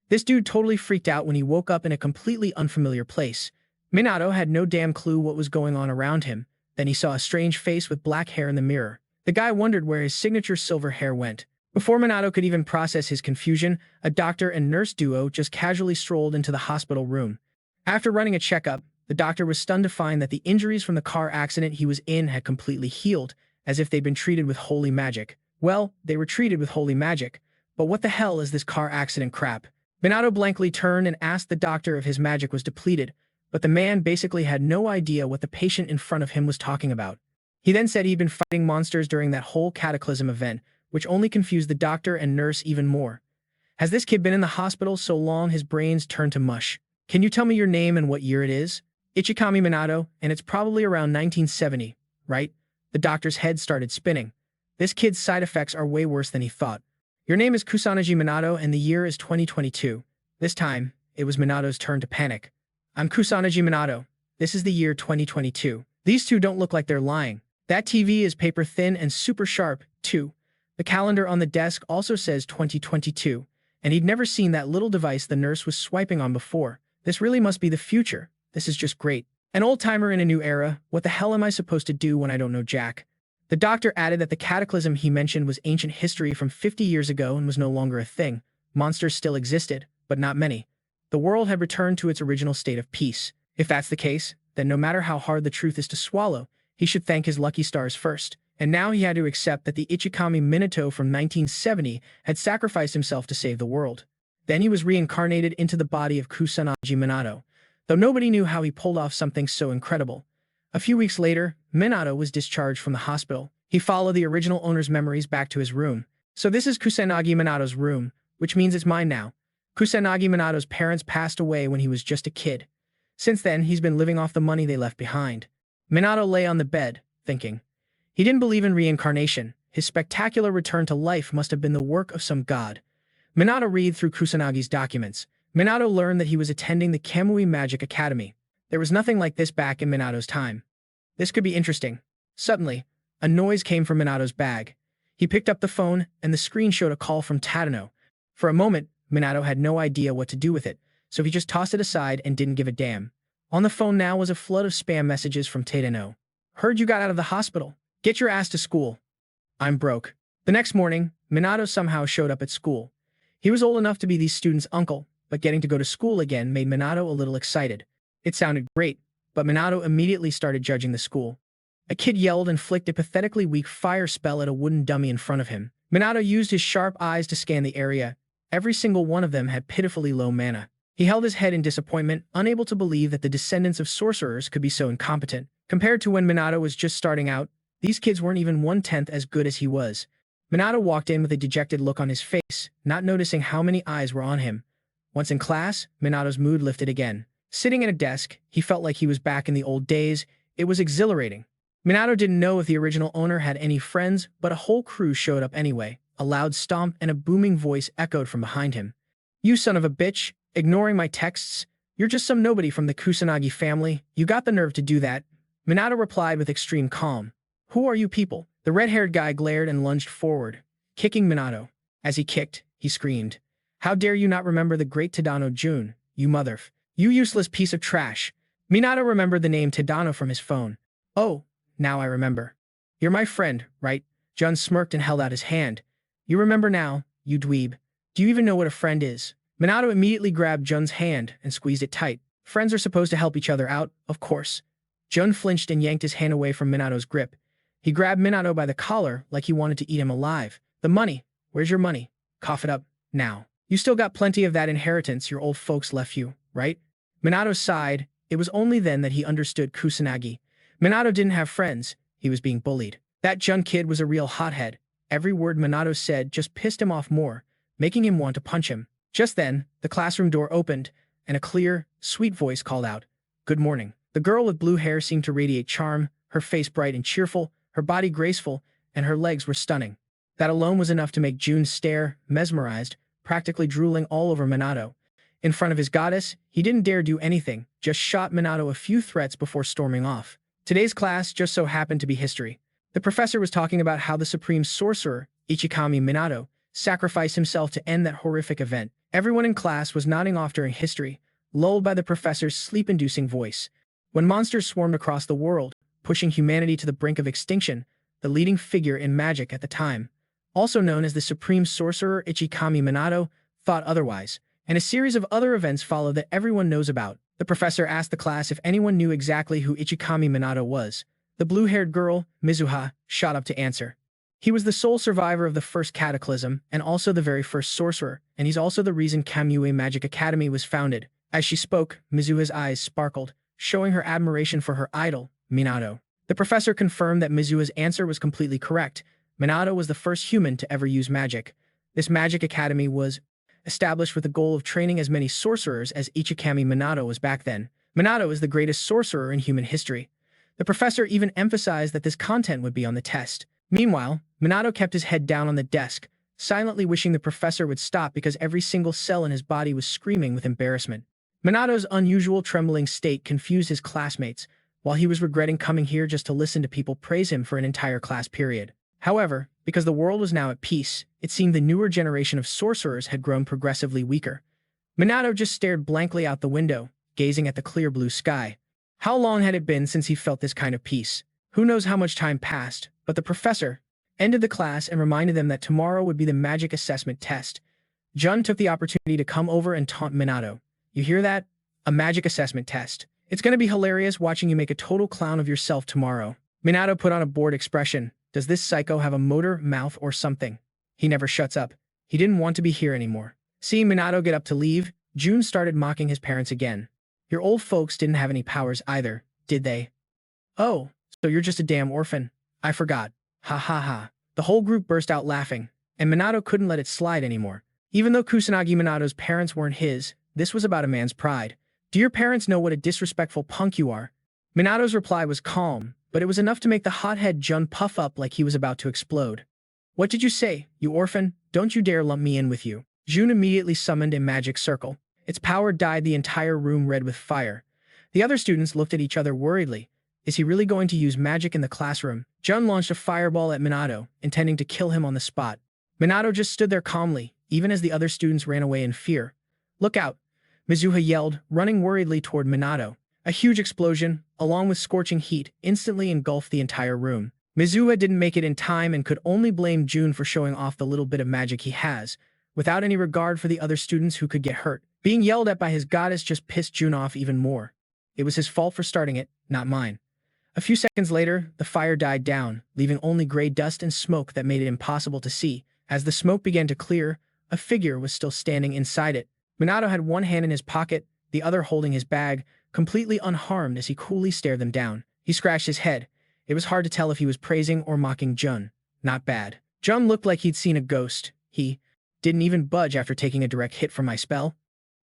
This dude totally freaked out when he woke up in a completely unfamiliar place. Minato had no damn clue what was going on around him. Then he saw a strange face with black hair in the mirror. The guy wondered where his signature silver hair went. Before Minato could even process his confusion, a doctor and nurse duo just casually strolled into the hospital room. After running a checkup, the doctor was stunned to find that the injuries from the car accident he was in had completely healed, as if they'd been treated with holy magic. Well, they were treated with holy magic, but what the hell is this car accident crap? Minato blankly turned and asked the doctor if his magic was depleted, but the man basically had no idea what the patient in front of him was talking about. He then said he'd been fighting monsters during that whole Cataclysm event, which only confused the doctor and nurse even more. Has this kid been in the hospital so long his brains turned to mush? Can you tell me your name and what year it is? Ichikami Minato, and it's probably around 1970, right? The doctor's head started spinning. This kid's side effects are way worse than he thought. Your name is Kusanagi Minato and the year is 2022. This time, it was Minato's turn to panic. I'm Kusanagi Minato. This is the year 2022. These two don't look like they're lying. That TV is paper thin and super sharp, too. The calendar on the desk also says 2022, and he'd never seen that little device the nurse was swiping on before. This really must be the future. This is just great. An old-timer in a new era. What the hell am I supposed to do when I don't know jack? The doctor added that the cataclysm he mentioned was ancient history from 50 years ago and was no longer a thing. Monsters still existed, but not many. The world had returned to its original state of peace. If that's the case, then no matter how hard the truth is to swallow, he should thank his lucky stars first. And now he had to accept that the Ichikami Minato from 1970 had sacrificed himself to save the world. Then he was reincarnated into the body of Kusanagi Minato, though nobody knew how he pulled off something so incredible. A few weeks later, Minato was discharged from the hospital. He followed the original owner's memories back to his room. So this is Kusanagi Minato's room, which means it's mine now. Kusanagi Minato's parents passed away when he was just a kid. Since then, he's been living off the money they left behind. Minato lay on the bed, thinking. He didn't believe in reincarnation. His spectacular return to life must have been the work of some god. Minato read through Kusanagi's documents. Minato learned that he was attending the Camui Magic Academy. There was nothing like this back in Minato's time. This could be interesting. Suddenly, a noise came from Minato's bag. He picked up the phone, and the screen showed a call from Tadano. For a moment, Minato had no idea what to do with it, so he just tossed it aside and didn't give a damn. On the phone now was a flood of spam messages from Tadano. Heard you got out of the hospital. Get your ass to school. I'm broke. The next morning, Minato somehow showed up at school. He was old enough to be these students' uncle, but getting to go to school again made Minato a little excited. It sounded great, but Minato immediately started judging the school. A kid yelled and flicked a pathetically weak fire spell at a wooden dummy in front of him. Minato used his sharp eyes to scan the area. Every single one of them had pitifully low mana. He held his head in disappointment, unable to believe that the descendants of sorcerers could be so incompetent. Compared to when Minato was just starting out, these kids weren't even 1/10 as good as he was. Minato walked in with a dejected look on his face, not noticing how many eyes were on him. Once in class, Minato's mood lifted again. Sitting at a desk, he felt like he was back in the old days. It was exhilarating. Minato didn't know if the original owner had any friends, but a whole crew showed up anyway. A loud stomp and a booming voice echoed from behind him. You son of a bitch, ignoring my texts. You're just some nobody from the Kusanagi family. You got the nerve to do that. Minato replied with extreme calm. Who are you people? The red-haired guy glared and lunged forward, kicking Minato. As he kicked, he screamed. How dare you not remember the great Tadano Jun, you You useless piece of trash. Minato remembered the name Tadano from his phone. Oh, now I remember. You're my friend, right? Jun smirked and held out his hand. You remember now, you dweeb. Do you even know what a friend is? Minato immediately grabbed Jun's hand and squeezed it tight. Friends are supposed to help each other out, of course. Jun flinched and yanked his hand away from Minato's grip. He grabbed Minato by the collar like he wanted to eat him alive. The money. Where's your money? Cough it up, now. You still got plenty of that inheritance your old folks left you, right? Minato sighed. It was only then that he understood Kusanagi. Minato didn't have friends. He was being bullied. That Jun kid was a real hothead. Every word Minato said just pissed him off more, making him want to punch him. Just then, the classroom door opened, and a clear, sweet voice called out, Good morning. The girl with blue hair seemed to radiate charm, her face bright and cheerful, her body graceful, and her legs were stunning. That alone was enough to make Jun stare, mesmerized, practically drooling all over Minato. In front of his goddess, he didn't dare do anything, just shot Minato a few threats before storming off. Today's class just so happened to be history. The professor was talking about how the Supreme Sorcerer, Ichikami Minato, sacrificed himself to end that horrific event. Everyone in class was nodding off during history, lulled by the professor's sleep-inducing voice. When monsters swarmed across the world, pushing humanity to the brink of extinction, the leading figure in magic at the time, also known as the Supreme Sorcerer Ichikami Minato, thought otherwise, and a series of other events followed that everyone knows about. The professor asked the class if anyone knew exactly who Ichikami Minato was. The blue-haired girl, Mizuha, shot up to answer. He was the sole survivor of the first Cataclysm, and also the very first sorcerer, and he's also the reason Camui Magic Academy was founded. As she spoke, Mizuha's eyes sparkled, showing her admiration for her idol, Minato. The professor confirmed that Mizuha's answer was completely correct. Minato was the first human to ever use magic. This magic academy was established with the goal of training as many sorcerers as Ichikami Minato was back then. Minato is the greatest sorcerer in human history. The professor even emphasized that this content would be on the test. Meanwhile, Minato kept his head down on the desk, silently wishing the professor would stop because every single cell in his body was screaming with embarrassment. Minato's unusual trembling state confused his classmates, while he was regretting coming here just to listen to people praise him for an entire class period. However, because the world was now at peace, it seemed the newer generation of sorcerers had grown progressively weaker. Minato just stared blankly out the window, gazing at the clear blue sky. How long had it been since he felt this kind of peace? Who knows how much time passed, but the professor ended the class and reminded them that tomorrow would be the magic assessment test. Jun took the opportunity to come over and taunt Minato. You hear that? A magic assessment test. It's going to be hilarious watching you make a total clown of yourself tomorrow. Minato put on a bored expression. Does this psycho have a motor, mouth, or something? He never shuts up. He didn't want to be here anymore. Seeing Minato get up to leave, Jun started mocking his parents again. Your old folks didn't have any powers either, did they? Oh, so you're just a damn orphan. I forgot. Ha ha ha. The whole group burst out laughing, and Minato couldn't let it slide anymore. Even though Kusanagi Minato's parents weren't his, this was about a man's pride. Do your parents know what a disrespectful punk you are? Minato's reply was calm, but it was enough to make the hothead Jun puff up like he was about to explode. What did you say, you orphan? Don't you dare lump me in with you. Jun immediately summoned a magic circle. Its power dyed the entire room red with fire. The other students looked at each other worriedly. Is he really going to use magic in the classroom? Jun launched a fireball at Minato, intending to kill him on the spot. Minato just stood there calmly, even as the other students ran away in fear. Look out! Mizuha yelled, running worriedly toward Minato. A huge explosion, along with scorching heat, instantly engulfed the entire room. Mizuha didn't make it in time and could only blame Jun for showing off the little bit of magic he has, without any regard for the other students who could get hurt. Being yelled at by his goddess just pissed Jun off even more. It was his fault for starting it, not mine. A few seconds later, the fire died down, leaving only gray dust and smoke that made it impossible to see. As the smoke began to clear, a figure was still standing inside it. Minato had one hand in his pocket, the other holding his bag, completely unharmed as he coolly stared them down. He scratched his head. It was hard to tell if he was praising or mocking Jun. Not bad. Jun looked like he'd seen a ghost. He didn't even budge after taking a direct hit from my spell.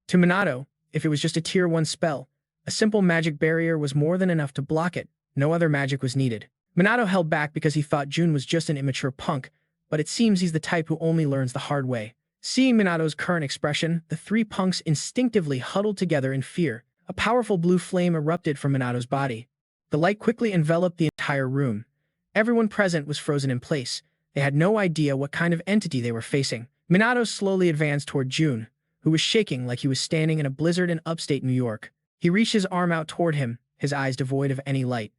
To Minato, if it was just a tier 1 spell, a simple magic barrier was more than enough to block it. No other magic was needed. Minato held back because he thought Jun was just an immature punk, but it seems he's the type who only learns the hard way. Seeing Minato's current expression, the three punks instinctively huddled together in fear. A powerful blue flame erupted from Minato's body. The light quickly enveloped the entire room. Everyone present was frozen in place. They had no idea what kind of entity they were facing. Minato slowly advanced toward Jun, who was shaking like he was standing in a blizzard in upstate New York. He reached his arm out toward him, his eyes devoid of any light.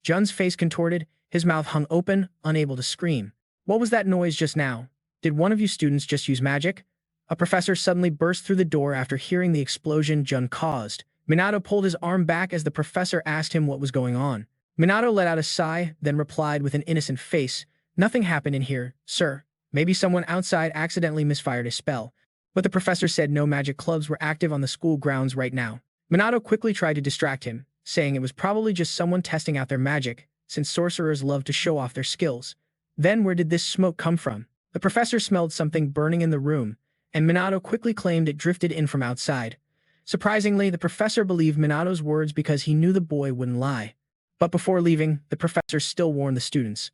Jun's face contorted, his mouth hung open, unable to scream. What was that noise just now? Did one of you students just use magic? A professor suddenly burst through the door after hearing the explosion Jun caused. Minato pulled his arm back as the professor asked him what was going on. Minato let out a sigh, then replied with an innocent face, Nothing happened in here, sir. Maybe someone outside accidentally misfired a spell. But the professor said no magic clubs were active on the school grounds right now. Minato quickly tried to distract him, saying it was probably just someone testing out their magic, since sorcerers love to show off their skills. Then where did this smoke come from? The professor smelled something burning in the room, and Minato quickly claimed it drifted in from outside. Surprisingly, the professor believed Minato's words because he knew the boy wouldn't lie. But before leaving, the professor still warned the students.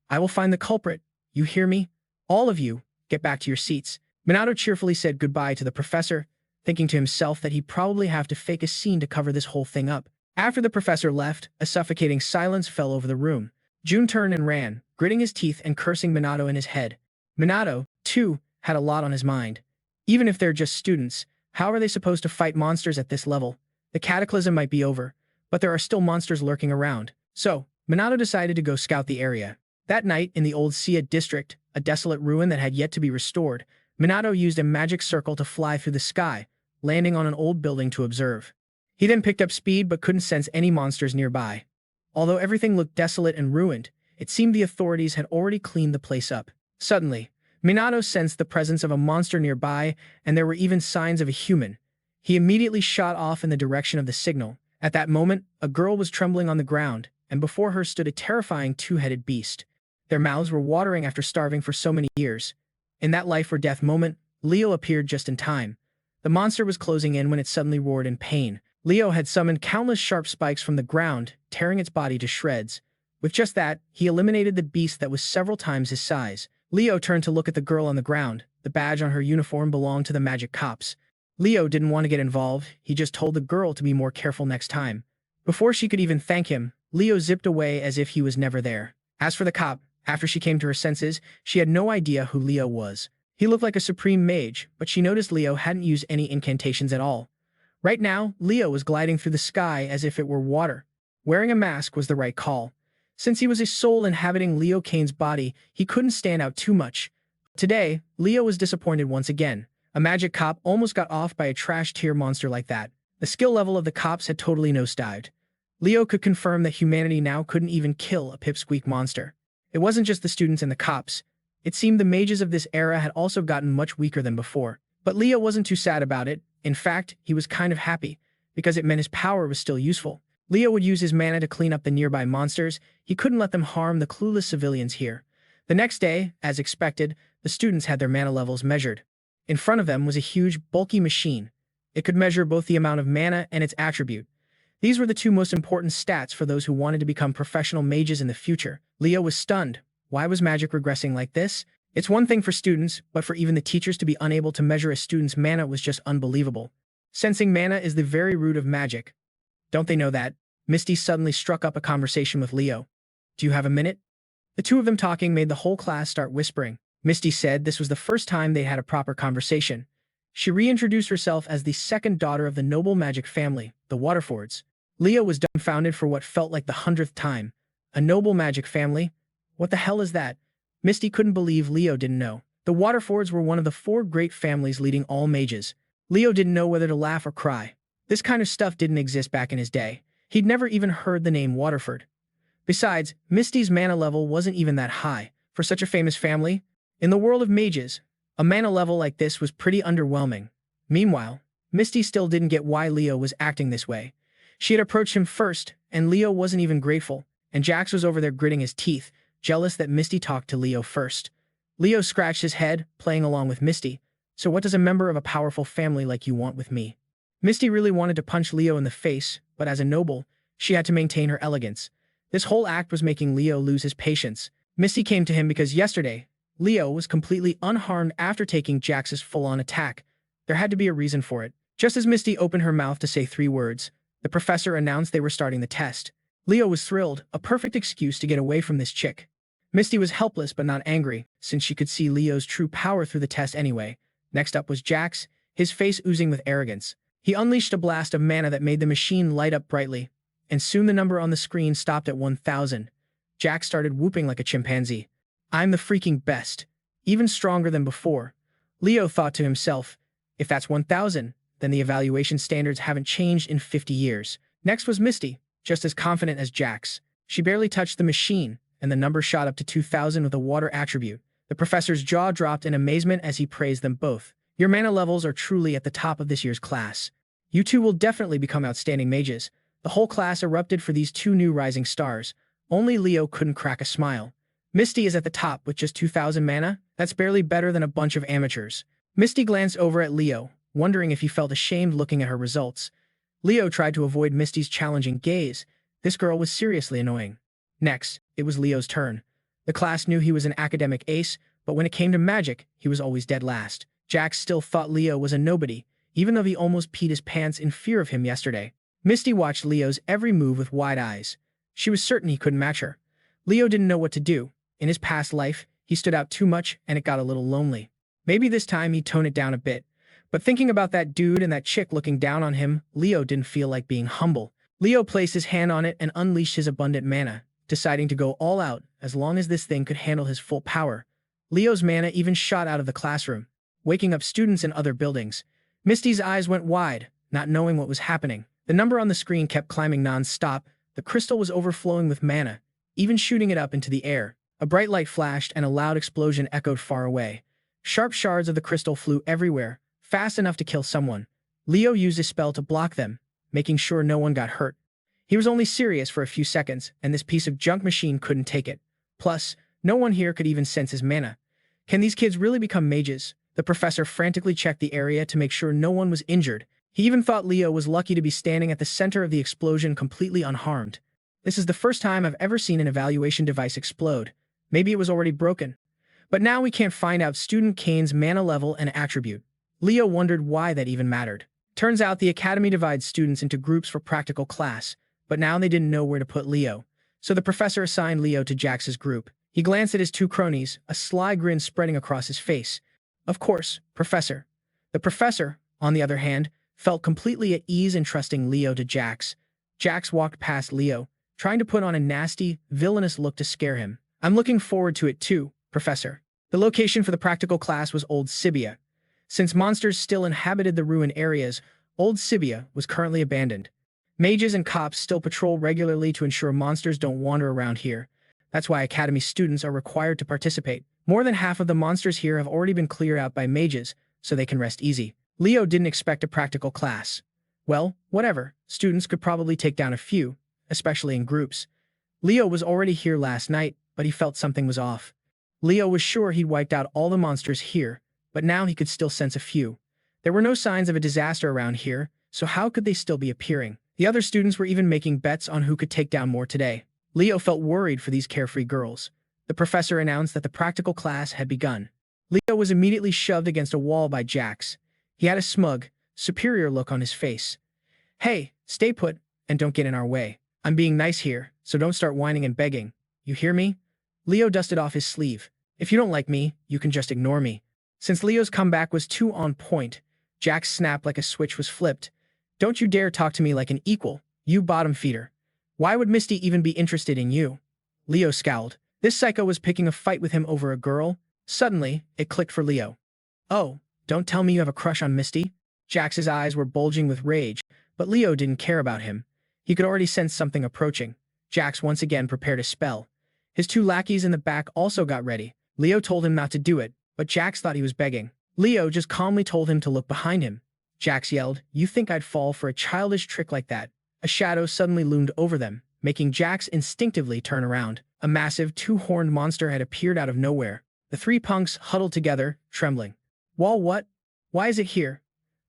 I will find the culprit. You hear me? All of you, get back to your seats. Minato cheerfully said goodbye to the professor, thinking to himself that he'd probably have to fake a scene to cover this whole thing up. After the professor left, a suffocating silence fell over the room. Jun turned and ran, gritting his teeth and cursing Minato in his head. Minato, too, had a lot on his mind. Even if they're just students, how are they supposed to fight monsters at this level? The Cataclysm might be over, but there are still monsters lurking around. So, Minato decided to go scout the area. That night, in the old Sia district, a desolate ruin that had yet to be restored, Minato used a magic circle to fly through the sky, landing on an old building to observe. He then picked up speed but couldn't sense any monsters nearby. Although everything looked desolate and ruined, it seemed the authorities had already cleaned the place up. Suddenly, Minato sensed the presence of a monster nearby, and there were even signs of a human. He immediately shot off in the direction of the signal. At that moment, a girl was trembling on the ground, and before her stood a terrifying two-headed beast. Their mouths were watering after starving for so many years. In that life-or-death moment, Leo appeared just in time. The monster was closing in when it suddenly roared in pain. Leo had summoned countless sharp spikes from the ground, tearing its body to shreds. With just that, he eliminated the beast that was several times his size. Leo turned to look at the girl on the ground. The badge on her uniform belonged to the magic cops. Leo didn't want to get involved, he just told the girl to be more careful next time. Before she could even thank him, Leo zipped away as if he was never there. As for the cop, after she came to her senses, she had no idea who Leo was. He looked like a supreme mage, but she noticed Leo hadn't used any incantations at all. Right now, Leo was gliding through the sky as if it were water. Wearing a mask was the right call. Since he was a soul inhabiting Leo Kane's body, he couldn't stand out too much. Today, Leo was disappointed once again. A magic cop almost got off by a trash-tier monster like that. The skill level of the cops had totally nosedived. Leo could confirm that humanity now couldn't even kill a pipsqueak monster. It wasn't just the students and the cops. It seemed the mages of this era had also gotten much weaker than before. But Leo wasn't too sad about it. In fact, he was kind of happy, because it meant his power was still useful. Leo would use his mana to clean up the nearby monsters. He couldn't let them harm the clueless civilians here. The next day, as expected, the students had their mana levels measured. In front of them was a huge, bulky machine. It could measure both the amount of mana and its attribute. These were the two most important stats for those who wanted to become professional mages in the future. Leo was stunned. Why was magic regressing like this? It's one thing for students, but for even the teachers to be unable to measure a student's mana was just unbelievable. Sensing mana is the very root of magic. Don't they know that? Misty suddenly struck up a conversation with Leo. Do you have a minute? The two of them talking made the whole class start whispering. Misty said this was the first time they had a proper conversation. She reintroduced herself as the second daughter of the noble magic family, the Waterfords. Leo was dumbfounded for what felt like the 100th time. A noble magic family? What the hell is that? Misty couldn't believe Leo didn't know. The Waterfords were one of the 4 great families leading all mages. Leo didn't know whether to laugh or cry. This kind of stuff didn't exist back in his day. He'd never even heard the name Waterford. Besides, Misty's mana level wasn't even that high. For such a famous family, in the world of mages, a mana level like this was pretty underwhelming. Meanwhile, Misty still didn't get why Leo was acting this way. She had approached him first, and Leo wasn't even grateful, and Jax was over there gritting his teeth, jealous that Misty talked to Leo first. Leo scratched his head, playing along with Misty. So what does a member of a powerful family like you want with me? Misty really wanted to punch Leo in the face, but as a noble, she had to maintain her elegance. This whole act was making Leo lose his patience. Misty came to him because yesterday, Leo was completely unharmed after taking Jax's full-on attack. There had to be a reason for it. Just as Misty opened her mouth to say 3 words, the professor announced they were starting the test. Leo was thrilled, a perfect excuse to get away from this chick. Misty was helpless but not angry, since she could see Leo's true power through the test anyway. Next up was Jax, his face oozing with arrogance. He unleashed a blast of mana that made the machine light up brightly, and soon the number on the screen stopped at 1,000. Jax started whooping like a chimpanzee. I'm the freaking best. Even stronger than before. Leo thought to himself, if that's 1,000, then the evaluation standards haven't changed in 50 years. Next was Misty, just as confident as Jax. She barely touched the machine, and the number shot up to 2,000 with a water attribute. The professor's jaw dropped in amazement as he praised them both. Your mana levels are truly at the top of this year's class. You two will definitely become outstanding mages. The whole class erupted for these 2 new rising stars. Only Leo couldn't crack a smile. Misty is at the top with just 2,000 mana. That's barely better than a bunch of amateurs. Misty glanced over at Leo, wondering if he felt ashamed looking at her results. Leo tried to avoid Misty's challenging gaze. This girl was seriously annoying. Next, it was Leo's turn. The class knew he was an academic ace, but when it came to magic, he was always dead last. Jax still thought Leo was a nobody, even though he almost peed his pants in fear of him yesterday. Misty watched Leo's every move with wide eyes. She was certain he couldn't match her. Leo didn't know what to do. In his past life, he stood out too much and it got a little lonely. Maybe this time he'd tone it down a bit. But thinking about that dude and that chick looking down on him, Leo didn't feel like being humble. Leo placed his hand on it and unleashed his abundant mana, deciding to go all out as long as this thing could handle his full power. Leo's mana even shot out of the classroom, waking up students in other buildings. Misty's eyes went wide, not knowing what was happening. The number on the screen kept climbing non-stop. The crystal was overflowing with mana, even shooting it up into the air. A bright light flashed and a loud explosion echoed far away. Sharp shards of the crystal flew everywhere, fast enough to kill someone. Leo used a spell to block them, making sure no one got hurt. He was only serious for a few seconds, and this piece of junk machine couldn't take it. Plus, no one here could even sense his mana. Can these kids really become mages? The professor frantically checked the area to make sure no one was injured. He even thought Leo was lucky to be standing at the center of the explosion completely unharmed. This is the first time I've ever seen an evaluation device explode. Maybe it was already broken. But now we can't find out Student Kane's mana level and attribute. Leo wondered why that even mattered. Turns out the academy divides students into groups for practical class, but now they didn't know where to put Leo. So the professor assigned Leo to Jax's group. He glanced at his two cronies, a sly grin spreading across his face. Of course, Professor. The professor, on the other hand, felt completely at ease in trusting Leo to Jax. Jax walked past Leo, trying to put on a nasty, villainous look to scare him. I'm looking forward to it too, Professor. The location for the practical class was Old Sibia. Since monsters still inhabited the ruined areas, Old Sibia was currently abandoned. Mages and cops still patrol regularly to ensure monsters don't wander around here. That's why Academy students are required to participate. More than half of the monsters here have already been cleared out by mages, so they can rest easy. Leo didn't expect a practical class. Well, whatever. Students could probably take down a few, especially in groups. Leo was already here last night, but he felt something was off. Leo was sure he'd wiped out all the monsters here, but now he could still sense a few. There were no signs of a disaster around here, so how could they still be appearing? The other students were even making bets on who could take down more today. Leo felt worried for these carefree girls. The professor announced that the practical class had begun. Leo was immediately shoved against a wall by Jax. He had a smug, superior look on his face. Hey, stay put, and don't get in our way. I'm being nice here, so don't start whining and begging. You hear me? Leo dusted off his sleeve. If you don't like me, you can just ignore me. Since Leo's comeback was too on point, Jax snapped like a switch was flipped. Don't you dare talk to me like an equal, you bottom feeder. Why would Misty even be interested in you? Leo scowled. This psycho was picking a fight with him over a girl. Suddenly, it clicked for Leo. Oh, don't tell me you have a crush on Misty? Jax's eyes were bulging with rage, but Leo didn't care about him. He could already sense something approaching. Jax once again prepared a spell. His two lackeys in the back also got ready. Leo told him not to do it, but Jax thought he was begging. Leo just calmly told him to look behind him. Jax yelled, "You think I'd fall for a childish trick like that?" A shadow suddenly loomed over them, making Jax instinctively turn around. A massive, two-horned monster had appeared out of nowhere. The three punks huddled together, trembling. Wall, what? Why is it here?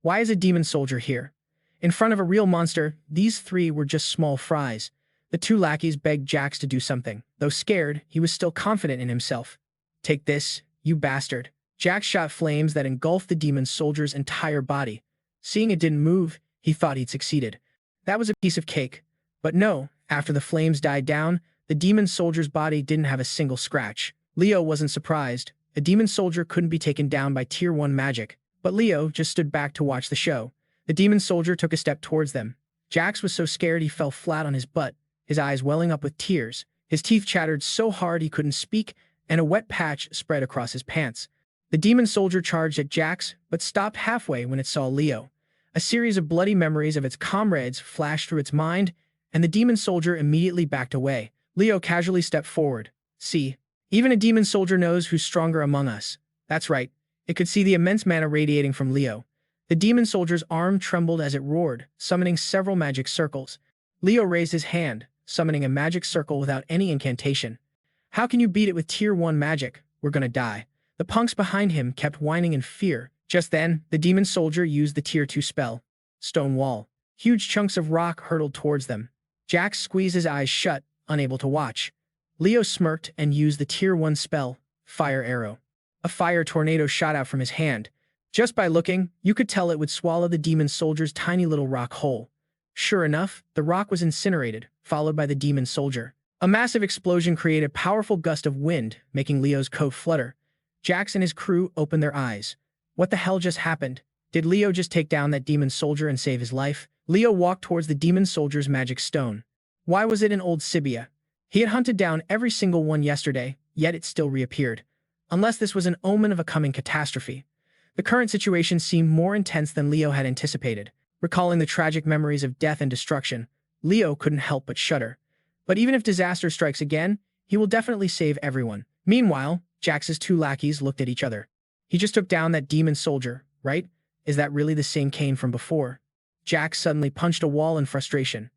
Why is a demon soldier here? In front of a real monster, these three were just small fries. The two lackeys begged Jax to do something. Though scared, he was still confident in himself. Take this, you bastard. Jax shot flames that engulfed the demon soldier's entire body. Seeing it didn't move, he thought he'd succeeded. That was a piece of cake. But no, after the flames died down, the demon soldier's body didn't have a single scratch. Leo wasn't surprised. A demon soldier couldn't be taken down by Tier 1 magic. But Leo just stood back to watch the show. The demon soldier took a step towards them. Jax was so scared he fell flat on his butt, his eyes welling up with tears. His teeth chattered so hard he couldn't speak, and a wet patch spread across his pants. The demon soldier charged at Jax, but stopped halfway when it saw Leo. A series of bloody memories of its comrades flashed through its mind, and the demon soldier immediately backed away. Leo casually stepped forward. See, even a demon soldier knows who's stronger among us. That's right. It could see the immense mana radiating from Leo. The demon soldier's arm trembled as it roared, summoning several magic circles. Leo raised his hand, summoning a magic circle without any incantation. How can you beat it with Tier 1 magic? We're gonna die. The punks behind him kept whining in fear. Just then, the demon soldier used the Tier 2 spell. Stone Wall. Huge chunks of rock hurtled towards them. Jax squeezed his eyes shut, unable to watch. Leo smirked and used the Tier 1 spell, Fire Arrow. A fire tornado shot out from his hand. Just by looking, you could tell it would swallow the demon soldier's tiny little rock whole. Sure enough, the rock was incinerated, followed by the demon soldier. A massive explosion created a powerful gust of wind, making Leo's coat flutter. Jax and his crew opened their eyes. What the hell just happened? Did Leo just take down that demon soldier and save his life? Leo walked towards the demon soldier's magic stone. Why was it in old Sibia? He had hunted down every single one yesterday, yet it still reappeared. Unless this was an omen of a coming catastrophe. The current situation seemed more intense than Leo had anticipated. Recalling the tragic memories of death and destruction, Leo couldn't help but shudder. But even if disaster strikes again, he will definitely save everyone. Meanwhile, Jax's two lackeys looked at each other. He just took down that demon soldier, right? Is that really the same Kane from before? Jax suddenly punched a wall in frustration.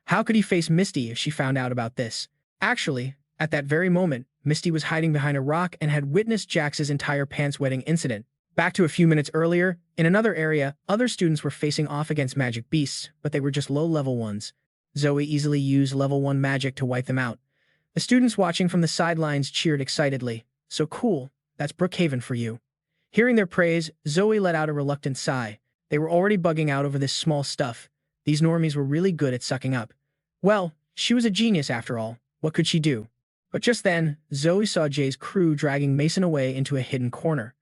How could he face Misty if she found out about this? Actually, at that very moment, Misty was hiding behind a rock and had witnessed Jax's entire pants-wetting incident. Back to a few minutes earlier, in another area, other students were facing off against magic beasts, but they were just low-level ones. Zoe easily used level 1 magic to wipe them out. The students watching from the sidelines cheered excitedly. So cool, that's Brookhaven for you. Hearing their praise, Zoe let out a reluctant sigh. They were already bugging out over this small stuff. These normies were really good at sucking up. Well, she was a genius after all. What could she do? But just then, Zoe saw Jay's crew dragging Mason away into a hidden corner.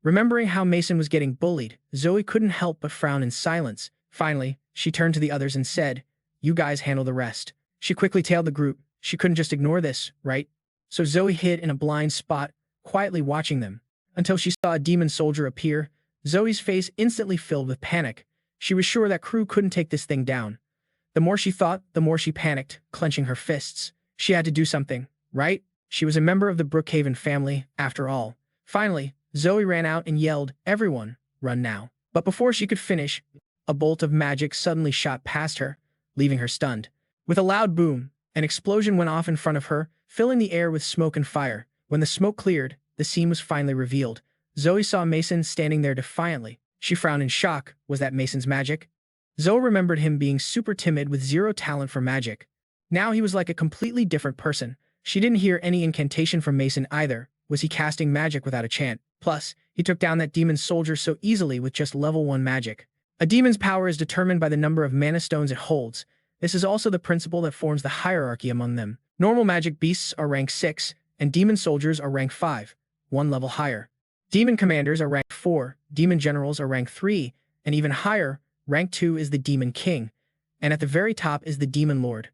Remembering how Mason was getting bullied, Zoe couldn't help but frown in silence. Finally, she turned to the others and said, "You guys handle the rest." She quickly tailed the group. She couldn't just ignore this, right? So Zoe hid in a blind spot, quietly watching them. Until she saw a demon soldier appear, Zoe's face instantly filled with panic. She was sure that crew couldn't take this thing down. The more she thought, the more she panicked, clenching her fists. She had to do something, right? She was a member of the Brookhaven family, after all. Finally, Zoe ran out and yelled, "Everyone, run now." But before she could finish, a bolt of magic suddenly shot past her, leaving her stunned. With a loud boom, an explosion went off in front of her, filling the air with smoke and fire. When the smoke cleared, the scene was finally revealed. Zoe saw Mason standing there defiantly. She frowned in shock. Was that Mason's magic? Zoe remembered him being super timid with zero talent for magic. Now he was like a completely different person. She didn't hear any incantation from Mason either. Was he casting magic without a chant? Plus, he took down that demon soldier so easily with just level 1 magic. A demon's power is determined by the number of mana stones it holds. This is also the principle that forms the hierarchy among them. Normal magic beasts are rank 6, and demon soldiers are rank 5, one level higher. Demon commanders are rank 4, demon generals are rank 3, and even higher, rank 2 is the demon king, and at the very top is the demon lord.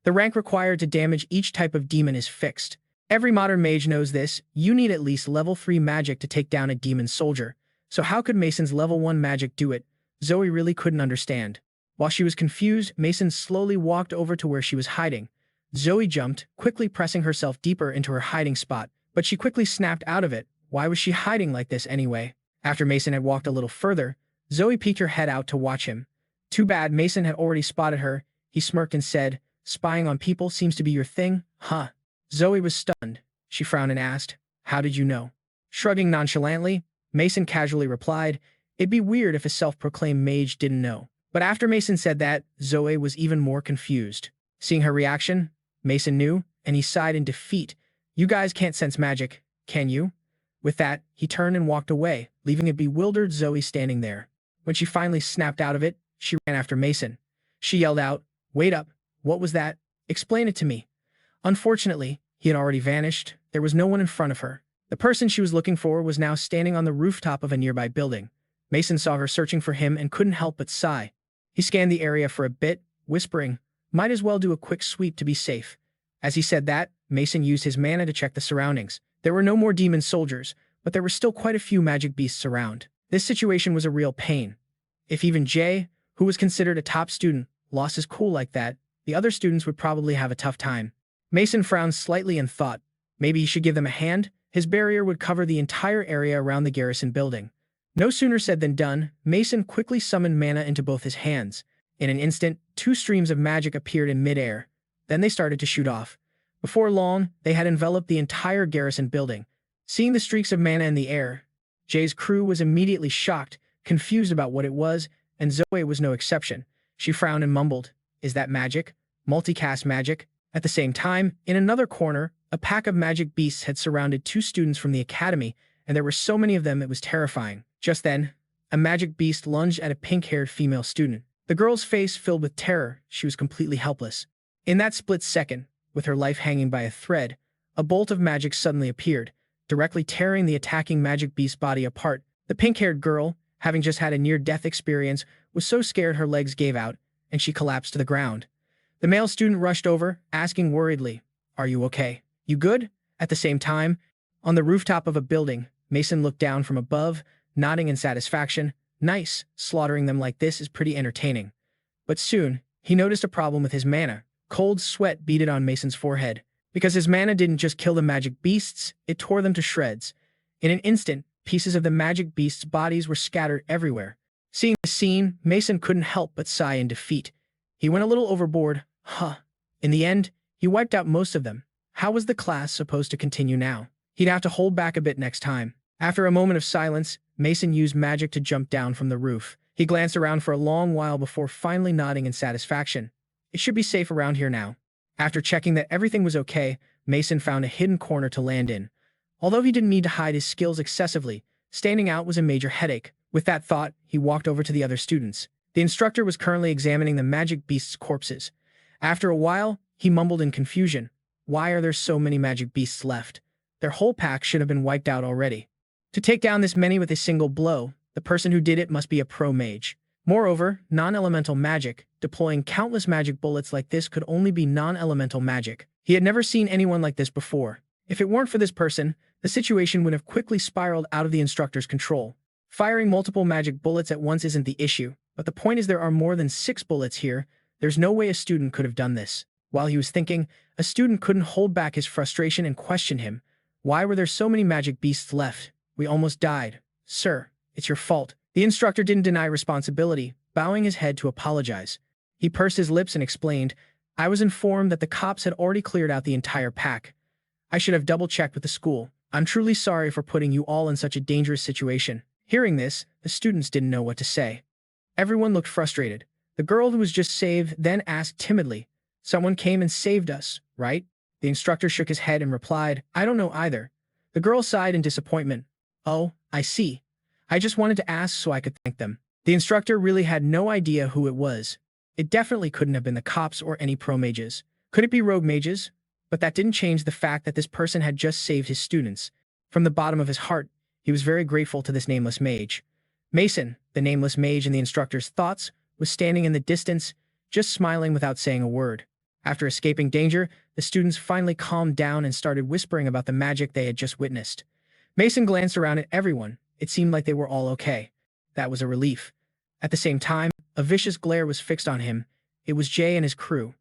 The rank required to damage each type of demon is fixed. Every modern mage knows this. You need at least level 3 magic to take down a demon soldier. So how could Mason's level 1 magic do it? Zoe really couldn't understand. While she was confused, Mason slowly walked over to where she was hiding. Zoe jumped, quickly pressing herself deeper into her hiding spot, but she quickly snapped out of it. Why was she hiding like this anyway? After Mason had walked a little further, Zoe peeked her head out to watch him. Too bad Mason had already spotted her. He smirked and said, "Spying on people seems to be your thing, huh?" Zoe was stunned. She frowned and asked, "How did you know?" Shrugging nonchalantly, Mason casually replied, "It'd be weird if a self-proclaimed mage didn't know." But after Mason said that, Zoe was even more confused. Seeing her reaction, Mason knew, and he sighed in defeat. "You guys can't sense magic, can you?" With that, he turned and walked away, leaving a bewildered Zoe standing there. When she finally snapped out of it, she ran after Mason. She yelled out, "Wait up, what was that? Explain it to me." Unfortunately, he had already vanished. There was no one in front of her. The person she was looking for was now standing on the rooftop of a nearby building. Mason saw her searching for him and couldn't help but sigh. He scanned the area for a bit, whispering, "Might as well do a quick sweep to be safe." As he said that, Mason used his mana to check the surroundings. There were no more demon soldiers, but there were still quite a few magic beasts around. This situation was a real pain. If even Jay, who was considered a top student, lost his cool like that, the other students would probably have a tough time. Mason frowned slightly and thought, maybe he should give them a hand. His barrier would cover the entire area around the garrison building. No sooner said than done, Mason quickly summoned mana into both his hands. In an instant, 2 streams of magic appeared in midair. Then they started to shoot off. Before long, they had enveloped the entire garrison building. Seeing the streaks of mana in the air, Jay's crew was immediately shocked, confused about what it was, and Zoe was no exception. She frowned and mumbled, "Is that magic? Multicast magic?" At the same time, in another corner, a pack of magic beasts had surrounded 2 students from the academy, and there were so many of them it was terrifying. Just then, a magic beast lunged at a pink-haired female student. The girl's face filled with terror. She was completely helpless. In that split second, with her life hanging by a thread, a bolt of magic suddenly appeared, directly tearing the attacking magic beast's body apart. The pink-haired girl, having just had a near-death experience, was so scared her legs gave out, and she collapsed to the ground. The male student rushed over, asking worriedly, "Are you okay? You good?" At the same time, on the rooftop of a building, Mason looked down from above, nodding in satisfaction. Nice, slaughtering them like this is pretty entertaining. But soon, he noticed a problem with his mana. Cold sweat beaded on Mason's forehead. Because his mana didn't just kill the magic beasts, it tore them to shreds. In an instant, pieces of the magic beasts' bodies were scattered everywhere. Seeing the scene, Mason couldn't help but sigh in defeat. He went a little overboard. In the end, he wiped out most of them. How was the class supposed to continue now? He'd have to hold back a bit next time. After a moment of silence, Mason used magic to jump down from the roof. He glanced around for a long while before finally nodding in satisfaction. It should be safe around here now. After checking that everything was okay, Mason found a hidden corner to land in. Although he didn't need to hide his skills excessively, standing out was a major headache. With that thought, he walked over to the other students. The instructor was currently examining the magic beasts' corpses. After a while, he mumbled in confusion. Why are there so many magic beasts left? Their whole pack should have been wiped out already. To take down this many with a single blow, the person who did it must be a pro mage. Moreover, non-elemental magic, deploying countless magic bullets like this could only be non-elemental magic. He had never seen anyone like this before. If it weren't for this person, the situation would have quickly spiraled out of the instructor's control. Firing multiple magic bullets at once isn't the issue, but the point is there are more than 6 bullets here. There's no way a student could have done this. While he was thinking, a student couldn't hold back his frustration and questioned him. Why were there so many magic beasts left? We almost died. Sir, it's your fault. The instructor didn't deny responsibility, bowing his head to apologize. He pursed his lips and explained, I was informed that the cops had already cleared out the entire pack. I should have double-checked with the school. I'm truly sorry for putting you all in such a dangerous situation. Hearing this, the students didn't know what to say. Everyone looked frustrated. The girl who was just saved then asked timidly, Someone came and saved us, right? The instructor shook his head and replied, I don't know either. The girl sighed in disappointment. Oh, I see. I just wanted to ask so I could thank them. The instructor really had no idea who it was. It definitely couldn't have been the cops or any pro mages. Could it be rogue mages? But that didn't change the fact that this person had just saved his students. From the bottom of his heart, he was very grateful to this nameless mage. Mason, the nameless mage in the instructor's thoughts, was standing in the distance, just smiling without saying a word. After escaping danger, the students finally calmed down and started whispering about the magic they had just witnessed. Mason glanced around at everyone. It seemed like they were all okay. That was a relief. At the same time, a vicious glare was fixed on him. It was Jay and his crew.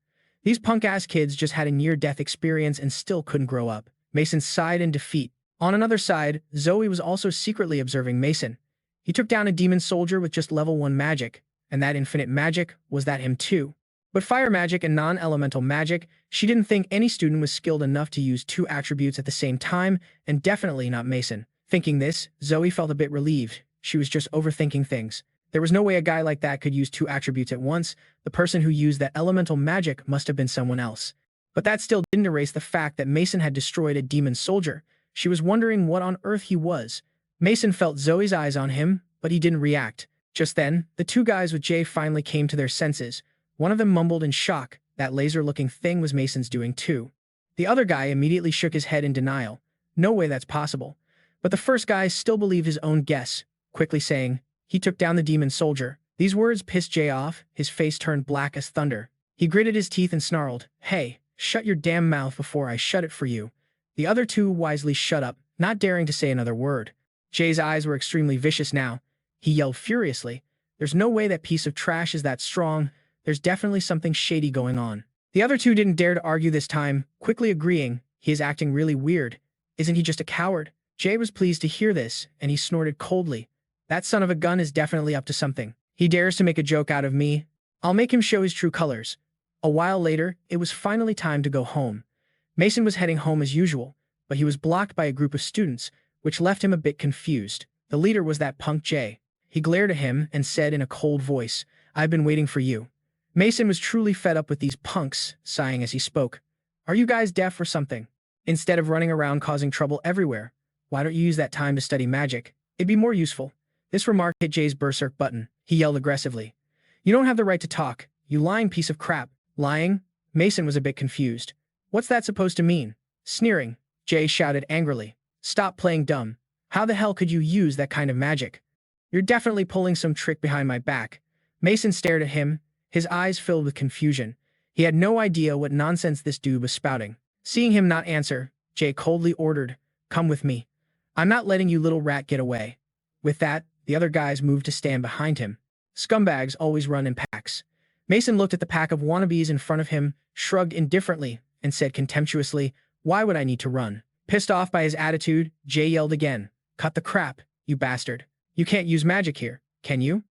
These punk-ass kids just had a near-death experience and still couldn't grow up. Mason sighed in defeat. On another side, Zoe was also secretly observing Mason. He took down a demon soldier with just level 1 magic, and that infinite magic, was that him too? But fire magic and non-elemental magic, she didn't think any student was skilled enough to use 2 attributes at the same time, and definitely not Mason. Thinking this, Zoe felt a bit relieved. She was just overthinking things. There was no way a guy like that could use 2 attributes at once. The person who used that elemental magic must have been someone else. But that still didn't erase the fact that Mason had destroyed a demon soldier. She was wondering what on earth he was. Mason felt Zoe's eyes on him, but he didn't react. Just then, the 2 guys with Jay finally came to their senses. One of them mumbled in shock. That laser-looking thing was Mason's doing too. The other guy immediately shook his head in denial. No way that's possible. But the first guy still believed his own guess, quickly saying, he took down the demon soldier. These words pissed Jay off. His face turned black as thunder. He gritted his teeth and snarled, Hey, shut your damn mouth before I shut it for you. The other 2 wisely shut up, not daring to say another word. Jay's eyes were extremely vicious now. He yelled furiously, There's no way that piece of trash is that strong. There's definitely something shady going on. The other 2 didn't dare to argue this time, quickly agreeing, he is acting really weird. Isn't he just a coward? Jay was pleased to hear this, and he snorted coldly. That son of a gun is definitely up to something. He dares to make a joke out of me. I'll make him show his true colors. A while later, it was finally time to go home. Mason was heading home as usual, but he was blocked by a group of students, which left him a bit confused. The leader was that punk Jay. He glared at him and said in a cold voice, I've been waiting for you. Mason was truly fed up with these punks, sighing as he spoke. Are you guys deaf or something? Instead of running around causing trouble everywhere, why don't you use that time to study magic? It'd be more useful. This remark hit Jay's berserk button. He yelled aggressively. You don't have the right to talk, you lying piece of crap. Lying? Mason was a bit confused. What's that supposed to mean? Sneering, Jay shouted angrily. Stop playing dumb. How the hell could you use that kind of magic? You're definitely pulling some trick behind my back. Mason stared at him, his eyes filled with confusion. He had no idea what nonsense this dude was spouting. Seeing him not answer, Jay coldly ordered, "Come with me. I'm not letting you little rat get away." With that, the other guys moved to stand behind him. Scumbags always run in packs. Mason looked at the pack of wannabes in front of him, shrugged indifferently, and said contemptuously, "Why would I need to run?" Pissed off by his attitude, Jay yelled again, "Cut the crap, you bastard. You can't use magic here, can you?"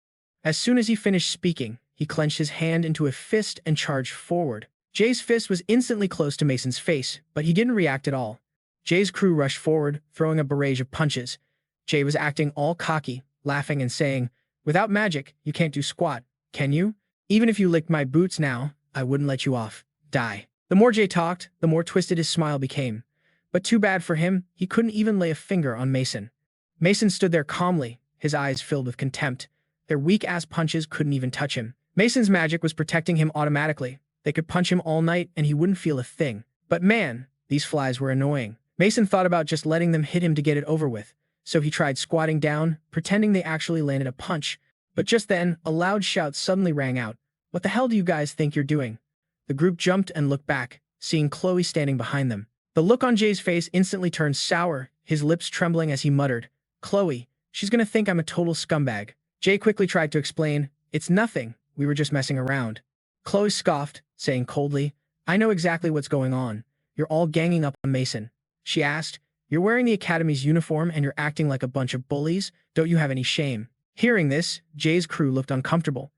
As soon as he finished speaking, he clenched his hand into a fist and charged forward. Jay's fist was instantly close to Mason's face, but he didn't react at all. Jay's crew rushed forward, throwing a barrage of punches. Jay was acting all cocky, laughing and saying, "Without magic, you can't do squat, can you? Even if you licked my boots now, I wouldn't let you off. Die." The more Jay talked, the more twisted his smile became. But too bad for him, he couldn't even lay a finger on Mason. Mason stood there calmly, his eyes filled with contempt. Their weak-ass punches couldn't even touch him. Mason's magic was protecting him automatically. They could punch him all night and he wouldn't feel a thing. But man, these flies were annoying. Mason thought about just letting them hit him to get it over with, so he tried squatting down, pretending they actually landed a punch. But just then, a loud shout suddenly rang out. "What the hell do you guys think you're doing?" The group jumped and looked back, seeing Chloe standing behind them. The look on Jay's face instantly turned sour, his lips trembling as he muttered, "Chloe, she's gonna think I'm a total scumbag." Jay quickly tried to explain, "It's nothing, we were just messing around." Chloe scoffed, saying coldly, "I know exactly what's going on. You're all ganging up on Mason." She asked, "You're wearing the Academy's uniform and you're acting like a bunch of bullies? Don't you have any shame?" Hearing this, Jay's crew looked uncomfortable.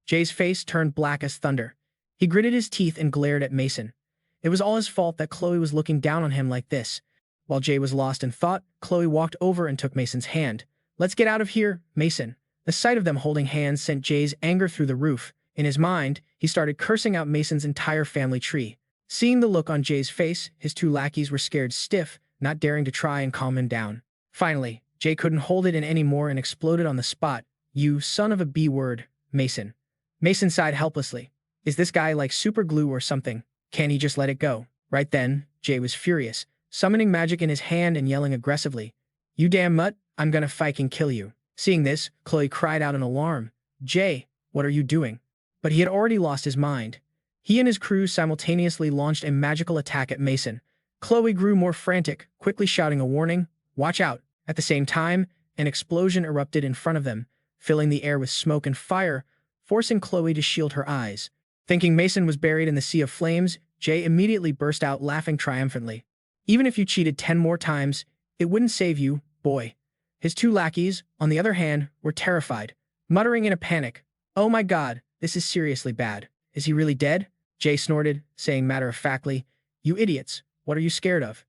Jay's face turned black as thunder. He gritted his teeth and glared at Mason. It was all his fault that Chloe was looking down on him like this. While Jay was lost in thought, Chloe walked over and took Mason's hand. "Let's get out of here, Mason." The sight of them holding hands sent Jay's anger through the roof. In his mind, he started cursing out Mason's entire family tree. Seeing the look on Jay's face, his two lackeys were scared stiff, not daring to try and calm him down. Finally, Jay couldn't hold it in anymore and exploded on the spot. "You son of a B-word, Mason." Mason sighed helplessly. Is this guy like super glue or something? Can't he just let it go? Right then, Jay was furious, summoning magic in his hand and yelling aggressively, "You damn mutt, I'm gonna fucking kill you." Seeing this, Chloe cried out in alarm, "Jay, what are you doing?" But he had already lost his mind. He and his crew simultaneously launched a magical attack at Mason. Chloe grew more frantic, quickly shouting a warning, "Watch out." At the same time, an explosion erupted in front of them, filling the air with smoke and fire, forcing Chloe to shield her eyes. Thinking Mason was buried in the sea of flames, Jay immediately burst out laughing triumphantly. "Even if you cheated 10 more times, it wouldn't save you, boy." His two lackeys, on the other hand, were terrified, muttering in a panic, "Oh my god, this is seriously bad. Is he really dead?" Jay snorted, saying matter-of-factly, "You idiots, what are you scared of?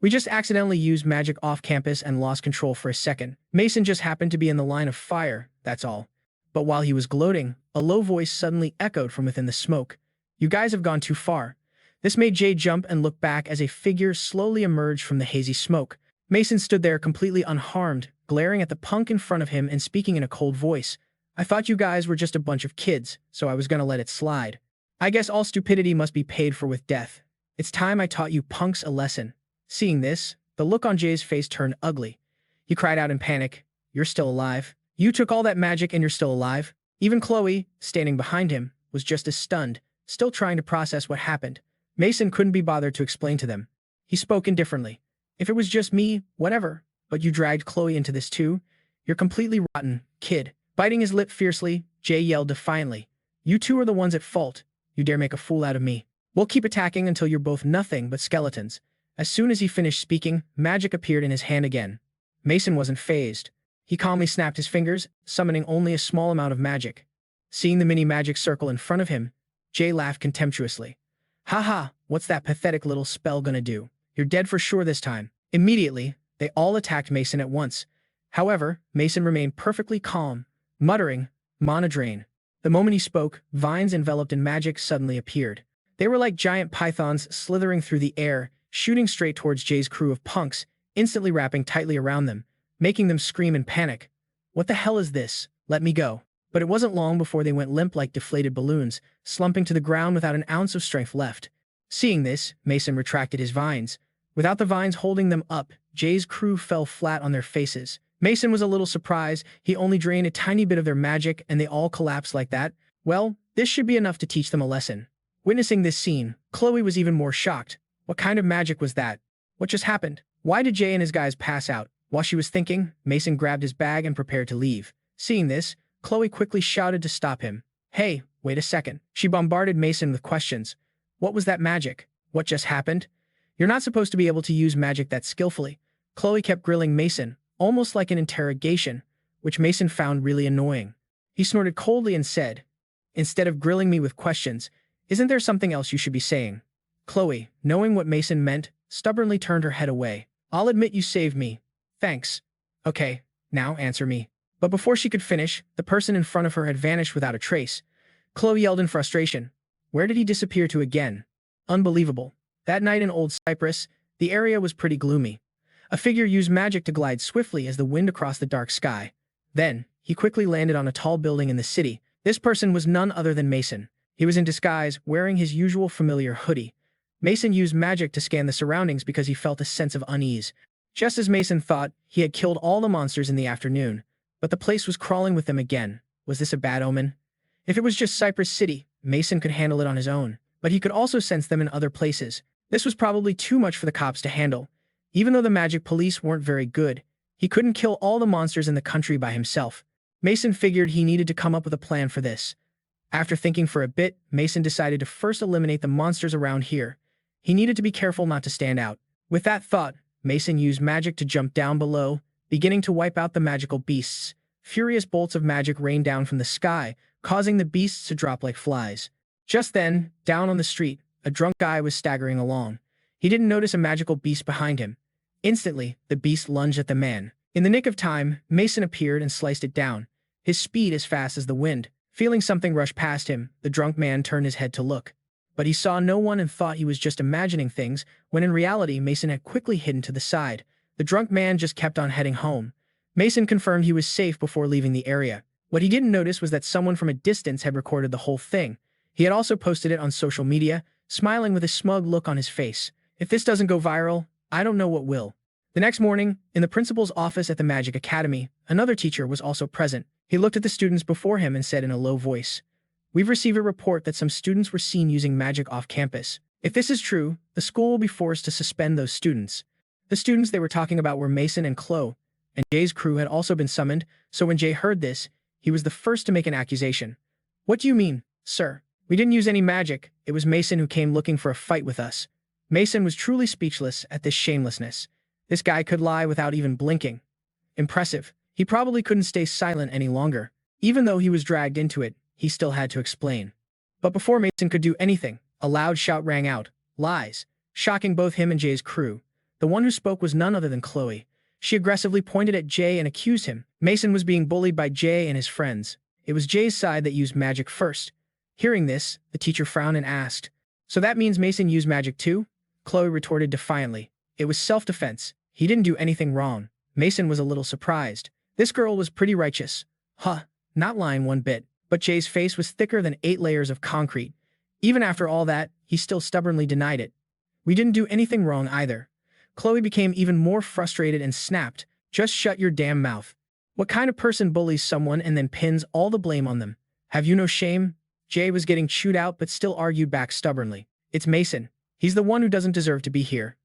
We just accidentally used magic off-campus and lost control for a second. Mason just happened to be in the line of fire, that's all." But while he was gloating, a low voice suddenly echoed from within the smoke. "You guys have gone too far." This made Jay jump and look back as a figure slowly emerged from the hazy smoke. Mason stood there completely unharmed, glaring at the punk in front of him and speaking in a cold voice. "I thought you guys were just a bunch of kids, so I was gonna let it slide. I guess all stupidity must be paid for with death. It's time I taught you punks a lesson." Seeing this, the look on Jay's face turned ugly. He cried out in panic, "You're still alive? You took all that magic and you're still alive?" Even Chloe, standing behind him, was just as stunned, still trying to process what happened. Mason couldn't be bothered to explain to them. He spoke indifferently. "If it was just me, whatever, but you dragged Chloe into this too? You're completely rotten, kid." Biting his lip fiercely, Jay yelled defiantly, "You two are the ones at fault. You dare make a fool out of me. We'll keep attacking until you're both nothing but skeletons." As soon as he finished speaking, magic appeared in his hand again. Mason wasn't fazed. He calmly snapped his fingers, summoning only a small amount of magic. Seeing the mini-magic circle in front of him, Jay laughed contemptuously. "Haha, what's that pathetic little spell gonna do? You're dead for sure this time." Immediately, they all attacked Mason at once. However, Mason remained perfectly calm, muttering, "Mana drain." The moment he spoke, vines enveloped in magic suddenly appeared. They were like giant pythons slithering through the air, shooting straight towards Jay's crew of punks, instantly wrapping tightly around them, making them scream in panic. "What the hell is this? Let me go." But it wasn't long before they went limp like deflated balloons, slumping to the ground without an ounce of strength left. Seeing this, Mason retracted his vines. Without the vines holding them up, Jay's crew fell flat on their faces, Mason was a little surprised. He only drained a tiny bit of their magic and they all collapsed like that. Well, this should be enough to teach them a lesson. Witnessing this scene, Chloe was even more shocked. What kind of magic was that? What just happened? Why did Jay and his guys pass out? While she was thinking, Mason grabbed his bag and prepared to leave. Seeing this, Chloe quickly shouted to stop him. Hey, wait a second. She bombarded Mason with questions. What was that magic? What just happened? You're not supposed to be able to use magic that skillfully. Chloe kept grilling Mason, almost like an interrogation, which Mason found really annoying. He snorted coldly and said, instead of grilling me with questions, isn't there something else you should be saying? Chloe, knowing what Mason meant, stubbornly turned her head away. I'll admit you saved me. Thanks. Okay, now answer me. But before she could finish, the person in front of her had vanished without a trace. Chloe yelled in frustration. Where did he disappear to again? Unbelievable. That night in Old Cyprus, the area was pretty gloomy. A figure used magic to glide swiftly as the wind across the dark sky. Then, he quickly landed on a tall building in the city. This person was none other than Mason. He was in disguise, wearing his usual familiar hoodie. Mason used magic to scan the surroundings because he felt a sense of unease. Just as Mason thought, he had killed all the monsters in the afternoon, but the place was crawling with them again. Was this a bad omen? If it was just Cypress City, Mason could handle it on his own, but he could also sense them in other places. This was probably too much for the cops to handle. Even though the magic police weren't very good, he couldn't kill all the monsters in the country by himself. Mason figured he needed to come up with a plan for this. After thinking for a bit, Mason decided to first eliminate the monsters around here. He needed to be careful not to stand out. With that thought, Mason used magic to jump down below, beginning to wipe out the magical beasts. Furious bolts of magic rained down from the sky, causing the beasts to drop like flies. Just then, down on the street, a drunk guy was staggering along. He didn't notice a magical beast behind him. Instantly, the beast lunged at the man. In the nick of time, Mason appeared and sliced it down, his speed as fast as the wind. Feeling something rush past him, the drunk man turned his head to look. But he saw no one and thought he was just imagining things, when in reality Mason had quickly hidden to the side. The drunk man just kept on heading home. Mason confirmed he was safe before leaving the area. What he didn't notice was that someone from a distance had recorded the whole thing. He had also posted it on social media, smiling with a smug look on his face. If this doesn't go viral, I don't know what will. The next morning, in the principal's office at the Magic Academy, another teacher was also present. He looked at the students before him and said in a low voice, "We've received a report that some students were seen using magic off campus. If this is true, the school will be forced to suspend those students." The students they were talking about were Mason and Chloe, and Jay's crew had also been summoned, so when Jay heard this, he was the first to make an accusation. "What do you mean, sir? We didn't use any magic. It was Mason who came looking for a fight with us." Mason was truly speechless at this shamelessness. This guy could lie without even blinking. Impressive. He probably couldn't stay silent any longer. Even though he was dragged into it, he still had to explain. But before Mason could do anything, a loud shout rang out, "Lies," shocking both him and Jay's crew. The one who spoke was none other than Chloe. She aggressively pointed at Jay and accused him. Mason was being bullied by Jay and his friends. It was Jay's side that used magic first. Hearing this, the teacher frowned and asked, "So that means Mason used magic too?" Chloe retorted defiantly. "It was self-defense. He didn't do anything wrong." Mason was a little surprised. This girl was pretty righteous. Not lying one bit. But Jay's face was thicker than 8 layers of concrete. Even after all that, he still stubbornly denied it. "We didn't do anything wrong either." Chloe became even more frustrated and snapped, "Just shut your damn mouth. What kind of person bullies someone and then pins all the blame on them? Have you no shame?" Jay was getting chewed out but still argued back stubbornly. "It's Mason. He's the one who doesn't deserve to be here.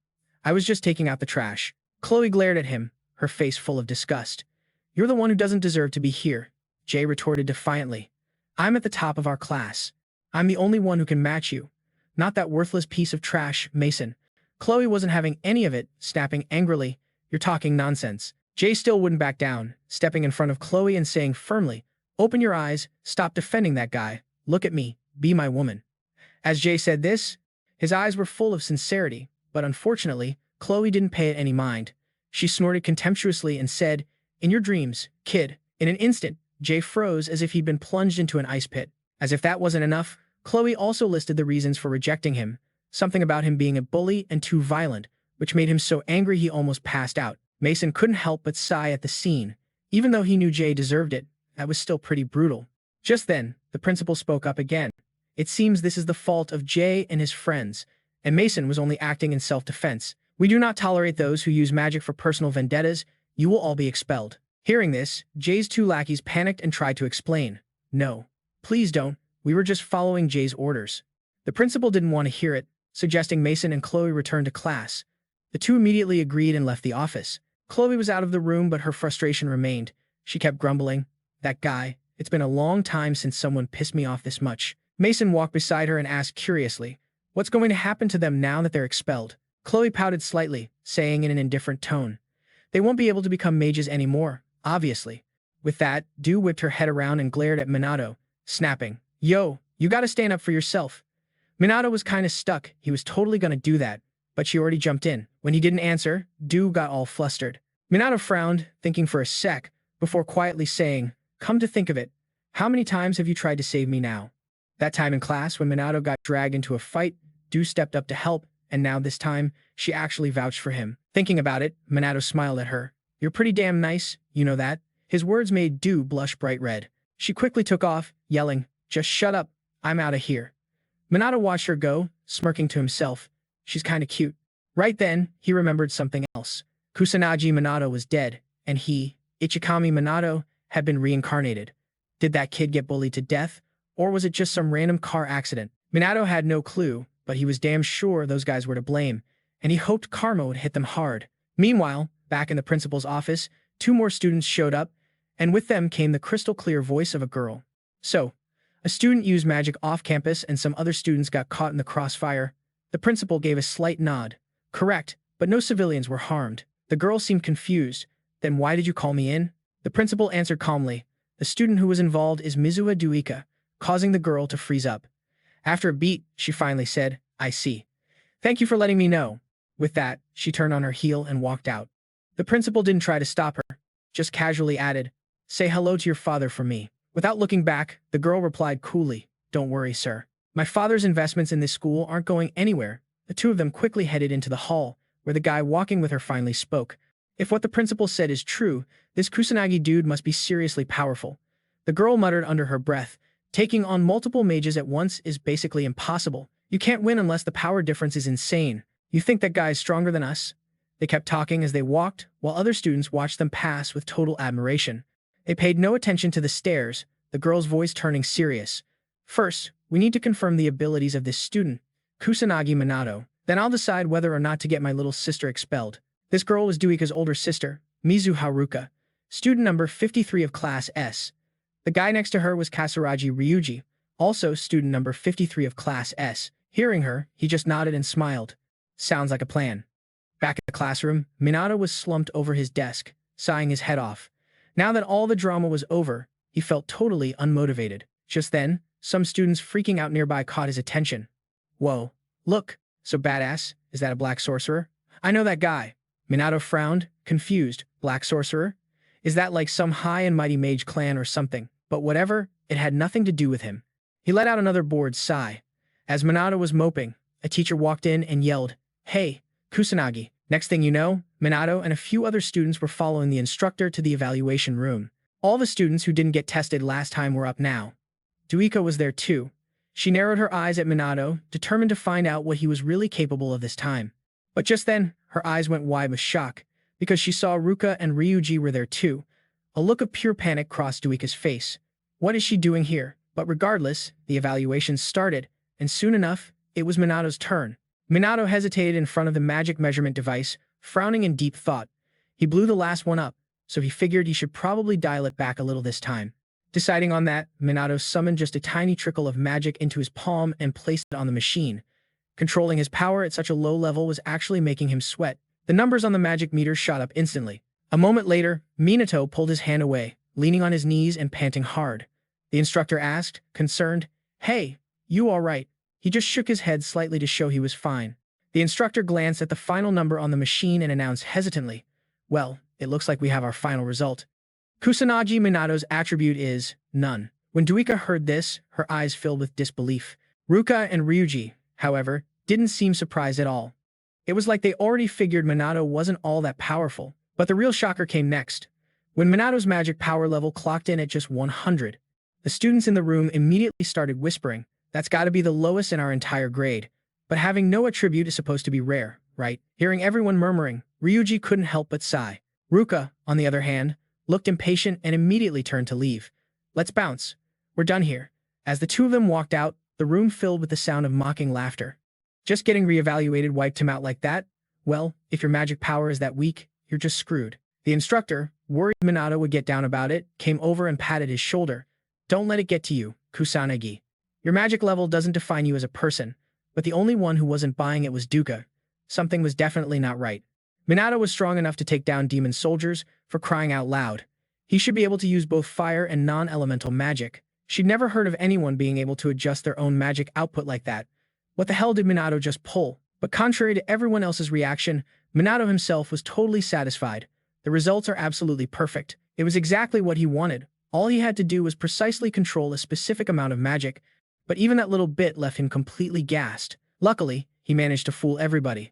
I was just taking out the trash." Chloe glared at him, her face full of disgust. "You're the one who doesn't deserve to be here," Jay retorted defiantly. "I'm at the top of our class. I'm the only one who can match you. Not that worthless piece of trash, Mason." Chloe wasn't having any of it, snapping angrily, "You're talking nonsense." Jay still wouldn't back down, stepping in front of Chloe and saying firmly, "Open your eyes, stop defending that guy. Look at me, be my woman." As Jay said this, his eyes were full of sincerity, but unfortunately, Chloe didn't pay it any mind. She snorted contemptuously and said, "In your dreams, kid." In an instant, Jay froze as if he'd been plunged into an ice pit. As if that wasn't enough, Chloe also listed the reasons for rejecting him, something about him being a bully and too violent, which made him so angry he almost passed out. Mason couldn't help but sigh at the scene. Even though he knew Jay deserved it, that was still pretty brutal. Just then, the principal spoke up again. "It seems this is the fault of Jay and his friends, and Mason was only acting in self-defense. We do not tolerate those who use magic for personal vendettas. You will all be expelled. Hearing this, Jay's two lackeys panicked and tried to explain. No. Please don't. We were just following Jay's orders. The principal didn't want to hear it, suggesting Mason and Chloe return to class. The two immediately agreed and left the office. Chloe was out of the room, but her frustration remained. She kept grumbling. That guy. It's been a long time since someone pissed me off this much. Mason walked beside her and asked curiously, what's going to happen to them now that they're expelled? Chloe pouted slightly, saying in an indifferent tone, they won't be able to become mages anymore, obviously. With that, Due whipped her head around and glared at Minato, snapping, yo, you gotta stand up for yourself. Minato was kinda stuck. He was totally gonna do that, but she already jumped in. When he didn't answer, Due got all flustered. Minato frowned, thinking for a sec, before quietly saying, come to think of it, how many times have you tried to save me now? That time in class when Minato got dragged into a fight, Due stepped up to help, and now this time, she actually vouched for him. Thinking about it, Minato smiled at her. You're pretty damn nice, you know that? His words made Due blush bright red. She quickly took off, yelling, just shut up, I'm out of here. Minato watched her go, smirking to himself. She's kinda cute. Right then, he remembered something else. Kusanagi Minato was dead, and he, Ichikami Minato, had been reincarnated. Did that kid get bullied to death, or was it just some random car accident? Minato had no clue, but he was damn sure those guys were to blame, and he hoped karma would hit them hard. Meanwhile, back in the principal's office, two more students showed up, and with them came the crystal-clear voice of a girl. So, a student used magic off-campus and some other students got caught in the crossfire. The principal gave a slight nod. Correct, but no civilians were harmed. The girl seemed confused. Then why did you call me in? The principal answered calmly. The student who was involved is Mizuha Duika, causing the girl to freeze up. After a beat, she finally said, I see. Thank you for letting me know. With that, she turned on her heel and walked out. The principal didn't try to stop her, just casually added, say hello to your father for me. Without looking back, the girl replied coolly, don't worry, sir. My father's investments in this school aren't going anywhere. The two of them quickly headed into the hall, where the guy walking with her finally spoke. If what the principal said is true, this Kusanagi dude must be seriously powerful. The girl muttered under her breath, taking on multiple mages at once is basically impossible. You can't win unless the power difference is insane. You think that guy's stronger than us? They kept talking as they walked, while other students watched them pass with total admiration. They paid no attention to the stares, the girl's voice turning serious. First, we need to confirm the abilities of this student, Kusanagi Minato. Then I'll decide whether or not to get my little sister expelled. This girl was Duika's older sister, Mizuha Ruka, student number 53 of Class S. The guy next to her was Kasaragi Riuji, also student number 53 of Class S. Hearing her, he just nodded and smiled. Sounds like a plan. Back in the classroom, Minato was slumped over his desk, sighing his head off. Now that all the drama was over, he felt totally unmotivated. Just then, some students freaking out nearby caught his attention. Whoa, look, so badass, is that a black sorcerer? I know that guy. Minato frowned, confused. Black sorcerer? Is that like some high and mighty mage clan or something? But whatever, it had nothing to do with him. He let out another bored sigh. As Minato was moping, a teacher walked in and yelled, Hey, Kusanagi. Next thing you know, Minato and a few other students were following the instructor to the evaluation room. All the students who didn't get tested last time were up now. Duika was there too. She narrowed her eyes at Minato, determined to find out what he was really capable of this time. But just then, her eyes went wide with shock, because she saw Ruka and Riuji were there too. A look of pure panic crossed Duika's face. What is she doing here? But regardless, the evaluation started, and soon enough, it was Minato's turn. Minato hesitated in front of the magic measurement device, frowning in deep thought. He blew the last one up, so he figured he should probably dial it back a little this time. Deciding on that, Minato summoned just a tiny trickle of magic into his palm and placed it on the machine. Controlling his power at such a low level was actually making him sweat. The numbers on the magic meter shot up instantly. A moment later, Minato pulled his hand away, leaning on his knees and panting hard. The instructor asked, concerned, Hey, you all right? He just shook his head slightly to show he was fine. The instructor glanced at the final number on the machine and announced hesitantly, Well, it looks like we have our final result. Kusanagi Minato's attribute is none. When Duika heard this, her eyes filled with disbelief. Ruka and Riuji, however, didn't seem surprised at all. It was like they already figured Minato wasn't all that powerful. But the real shocker came next. When Minato's magic power level clocked in at just 100, the students in the room immediately started whispering, That's gotta be the lowest in our entire grade. But having no attribute is supposed to be rare, right? Hearing everyone murmuring, Riuji couldn't help but sigh. Ruka, on the other hand, looked impatient and immediately turned to leave. Let's bounce. We're done here. As the two of them walked out, the room filled with the sound of mocking laughter. Just getting reevaluated wiped him out like that? Well, if your magic power is that weak, you're just screwed. The instructor, worried Minato would get down about it, came over and patted his shoulder. Don't let it get to you, Kusanagi. Your magic level doesn't define you as a person, but the only one who wasn't buying it was Duka. Something was definitely not right. Minato was strong enough to take down demon soldiers, for crying out loud. He should be able to use both fire and non-elemental magic. She'd never heard of anyone being able to adjust their own magic output like that. What the hell did Minato just pull? But contrary to everyone else's reaction, Minato himself was totally satisfied. The results are absolutely perfect. It was exactly what he wanted. All he had to do was precisely control a specific amount of magic, but even that little bit left him completely gassed. Luckily, he managed to fool everybody.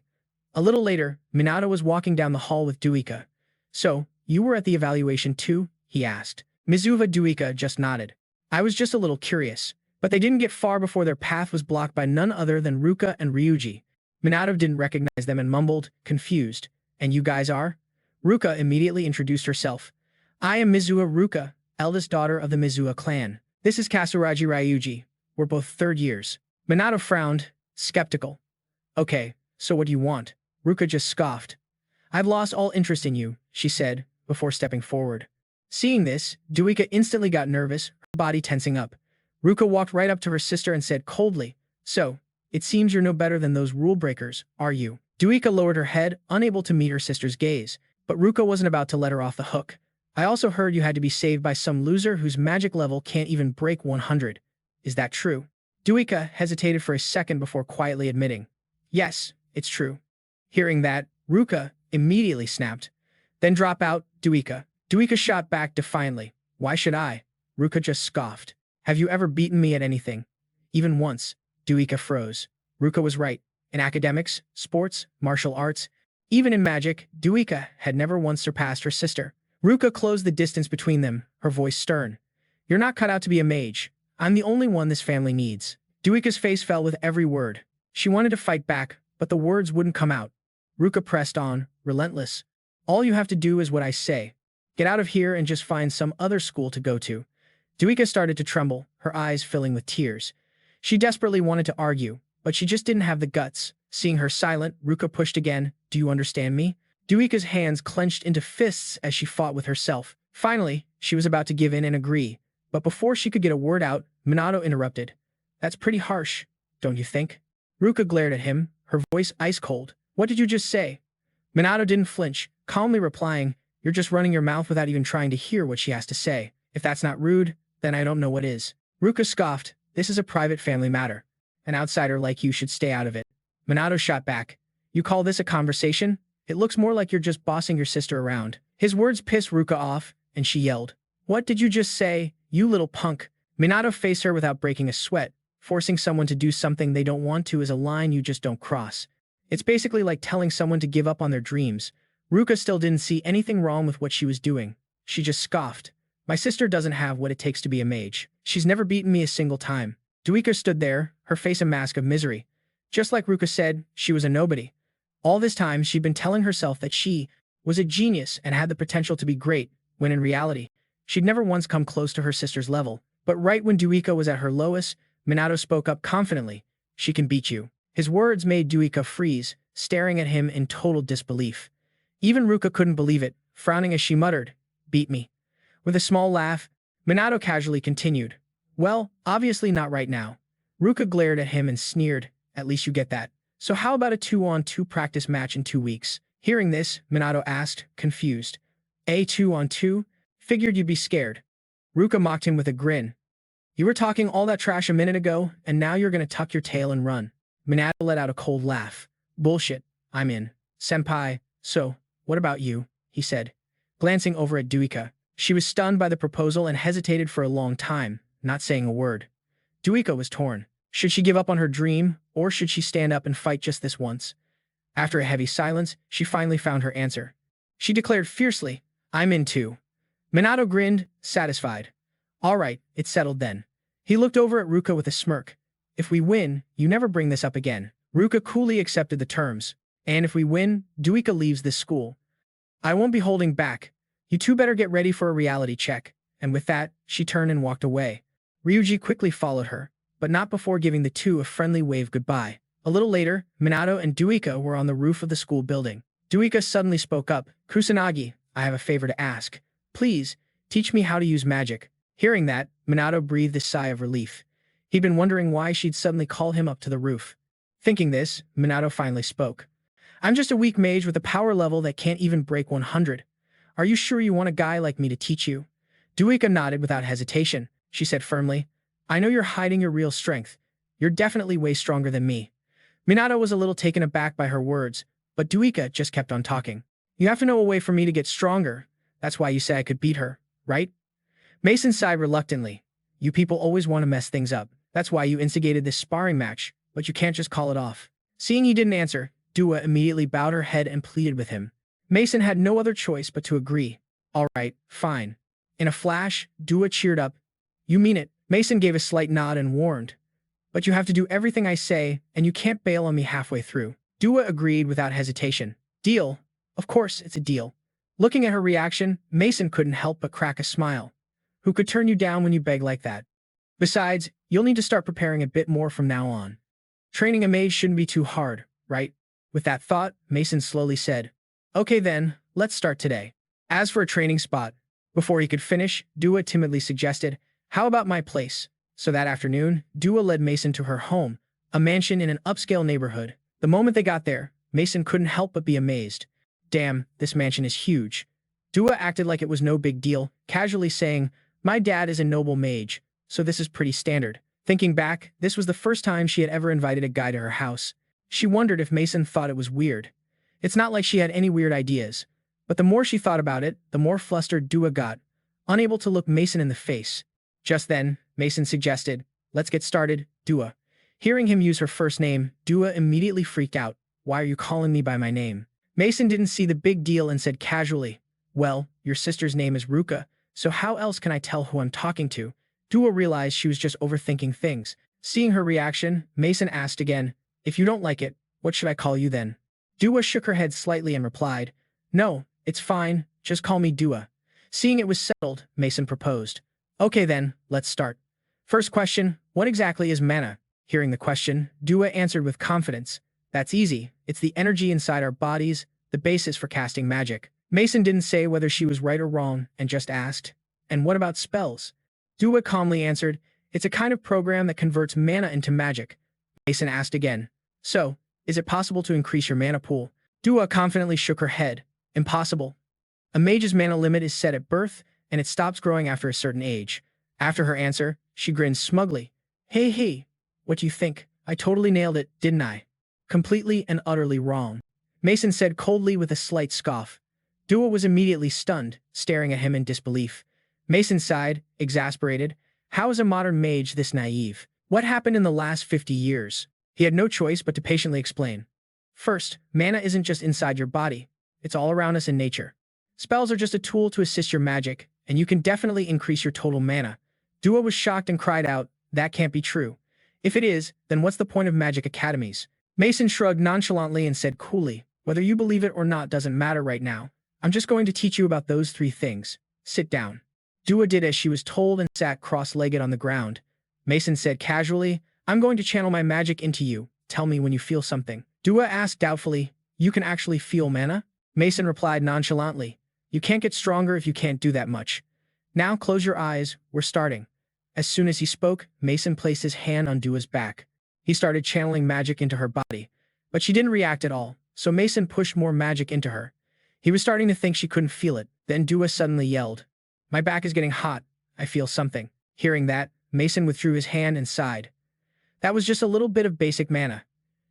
A little later, Minato was walking down the hall with Duika. So, you were at the evaluation too? He asked. Mizuha Duika just nodded. I was just a little curious. But they didn't get far before their path was blocked by none other than Ruka and Riuji. Minato didn't recognize them and mumbled, confused. And you guys are? Ruka immediately introduced herself. I am Mizuha Ruka, eldest daughter of the Mizuha clan. This is Kusanagi Riuji. We're both third years. Minato frowned, skeptical. Okay, so what do you want? Ruka just scoffed. I've lost all interest in you, she said, before stepping forward. Seeing this, Duika instantly got nervous, her body tensing up. Ruka walked right up to her sister and said coldly, So, it seems you're no better than those rule breakers, are you? Duika lowered her head, unable to meet her sister's gaze, but Ruka wasn't about to let her off the hook. I also heard you had to be saved by some loser whose magic level can't even break 100. Is that true? Duika hesitated for a second before quietly admitting, Yes, it's true. Hearing that, Ruka immediately snapped. Then drop out, Duika. Duika shot back defiantly. Why should I? Ruka just scoffed. Have you ever beaten me at anything? Even once. Duika froze. Ruka was right. In academics, sports, martial arts, even in magic, Duika had never once surpassed her sister. Ruka closed the distance between them, her voice stern. You're not cut out to be a mage. I'm the only one this family needs. Duika's face fell with every word. She wanted to fight back, but the words wouldn't come out. Ruka pressed on, relentless. All you have to do is what I say. Get out of here and just find some other school to go to. Duika started to tremble, her eyes filling with tears. She desperately wanted to argue, but she just didn't have the guts. Seeing her silent, Ruka pushed again. Do you understand me? Duika's hands clenched into fists as she fought with herself. Finally, she was about to give in and agree, but before she could get a word out, Minato interrupted. That's pretty harsh, don't you think? Ruka glared at him, her voice ice cold. What did you just say? Minato didn't flinch, calmly replying, You're just running your mouth without even trying to hear what she has to say. If that's not rude, then I don't know what is. Ruka scoffed. This is a private family matter. An outsider like you should stay out of it. Minato shot back. You call this a conversation? It looks more like you're just bossing your sister around. His words pissed Ruka off, and she yelled. What did you just say, you little punk? Minato faced her without breaking a sweat. Forcing someone to do something they don't want to is a line you just don't cross. It's basically like telling someone to give up on their dreams. Ruka still didn't see anything wrong with what she was doing. She just scoffed. My sister doesn't have what it takes to be a mage. She's never beaten me a single time. Duika stood there, her face a mask of misery. Just like Ruka said, she was a nobody. All this time, she'd been telling herself that she was a genius and had the potential to be great, when in reality, she'd never once come close to her sister's level. But right when Duika was at her lowest, Minato spoke up confidently. She can beat you. His words made Duika freeze, staring at him in total disbelief. Even Ruka couldn't believe it, frowning as she muttered, Beat me. With a small laugh, Minato casually continued. Well, obviously not right now. Ruka glared at him and sneered. At least you get that. So how about a 2-on-2 practice match in 2 weeks? Hearing this, Minato asked, confused. A 2-on-2? Figured you'd be scared. Ruka mocked him with a grin. You were talking all that trash a minute ago, and now you're gonna tuck your tail and run. Minato let out a cold laugh. Bullshit. I'm in. Senpai, so, what about you? He said, glancing over at Duika. She was stunned by the proposal and hesitated for a long time, not saying a word. Duika was torn. Should she give up on her dream, or should she stand up and fight just this once? After a heavy silence, she finally found her answer. She declared fiercely, I'm in too. Minato grinned, satisfied. All right, it's settled then. He looked over at Ruka with a smirk. If we win, you never bring this up again. Ruka coolly accepted the terms. And if we win, Duika leaves this school. I won't be holding back. You two better get ready for a reality check. And with that, she turned and walked away. Riuji quickly followed her, but not before giving the two a friendly wave goodbye. A little later, Minato and Duika were on the roof of the school building. Duika suddenly spoke up. Kusanagi, I have a favor to ask. Please, teach me how to use magic. Hearing that, Minato breathed a sigh of relief. He'd been wondering why she'd suddenly call him up to the roof. Thinking this, Minato finally spoke. I'm just a weak mage with a power level that can't even break 100. Are you sure you want a guy like me to teach you? Duika nodded without hesitation. She said firmly, I know you're hiding your real strength. You're definitely way stronger than me. Minato was a little taken aback by her words, but Duika just kept on talking. You have to know a way for me to get stronger. That's why you say I could beat her, right? Mason sighed reluctantly. You people always want to mess things up. That's why you instigated this sparring match, but you can't just call it off. Seeing he didn't answer, Dua immediately bowed her head and pleaded with him. Mason had no other choice but to agree. All right, fine. In a flash, Dua cheered up. You mean it? Mason gave a slight nod and warned. But you have to do everything I say, and you can't bail on me halfway through. Dua agreed without hesitation. Deal? Of course, it's a deal. Looking at her reaction, Mason couldn't help but crack a smile. Who could turn you down when you beg like that? Besides, you'll need to start preparing a bit more from now on. Training a mage shouldn't be too hard, right? With that thought, Mason slowly said, Okay then, let's start today. As for a training spot, before he could finish, Dua timidly suggested, How about my place? So that afternoon, Dua led Mason to her home, a mansion in an upscale neighborhood. The moment they got there, Mason couldn't help but be amazed. Damn, this mansion is huge. Dua acted like it was no big deal, casually saying, My dad is a noble mage, so this is pretty standard. Thinking back, this was the first time she had ever invited a guy to her house. She wondered if Mason thought it was weird. It's not like she had any weird ideas, but the more she thought about it, the more flustered Dua got, unable to look Mason in the face. Just then, Mason suggested, Let's get started, Dua. Hearing him use her first name, Dua immediately freaked out. Why are you calling me by my name? Mason didn't see the big deal and said casually, Well, your sister's name is Ruka, so how else can I tell who I'm talking to? Dua realized she was just overthinking things. Seeing her reaction, Mason asked again, If you don't like it, what should I call you then? Dua shook her head slightly and replied, No, it's fine, just call me Dua. Seeing it was settled, Mason proposed. Okay then, let's start. First question, what exactly is mana? Hearing the question, Dua answered with confidence. That's easy, it's the energy inside our bodies, the basis for casting magic. Mason didn't say whether she was right or wrong and just asked, And what about spells? Dua calmly answered, It's a kind of program that converts mana into magic. Mason asked again, So, is it possible to increase your mana pool? Dua confidently shook her head. Impossible. A mage's mana limit is set at birth, and it stops growing after a certain age. After her answer, she grinned smugly. Hey, what do you think? I totally nailed it, didn't I? Completely and utterly wrong. Mason said coldly with a slight scoff. Dua was immediately stunned, staring at him in disbelief. Mason sighed, exasperated. How is a modern mage this naive? What happened in the last 50 years? He had no choice but to patiently explain. First, mana isn't just inside your body. It's all around us in nature. Spells are just a tool to assist your magic, and you can definitely increase your total mana. Dua was shocked and cried out, That can't be true. If it is, then what's the point of magic academies? Mason shrugged nonchalantly and said coolly, Whether you believe it or not doesn't matter right now. I'm just going to teach you about those 3 things. Sit down. Dua did as she was told and sat cross-legged on the ground. Mason said casually, I'm going to channel my magic into you. Tell me when you feel something. Dua asked doubtfully, You can actually feel mana? Mason replied nonchalantly, You can't get stronger if you can't do that much. Now close your eyes, we're starting. As soon as he spoke, Mason placed his hand on Dua's back. He started channeling magic into her body, but she didn't react at all, so Mason pushed more magic into her. He was starting to think she couldn't feel it, then Dua suddenly yelled, My back is getting hot, I feel something. Hearing that, Mason withdrew his hand and sighed. That was just a little bit of basic mana.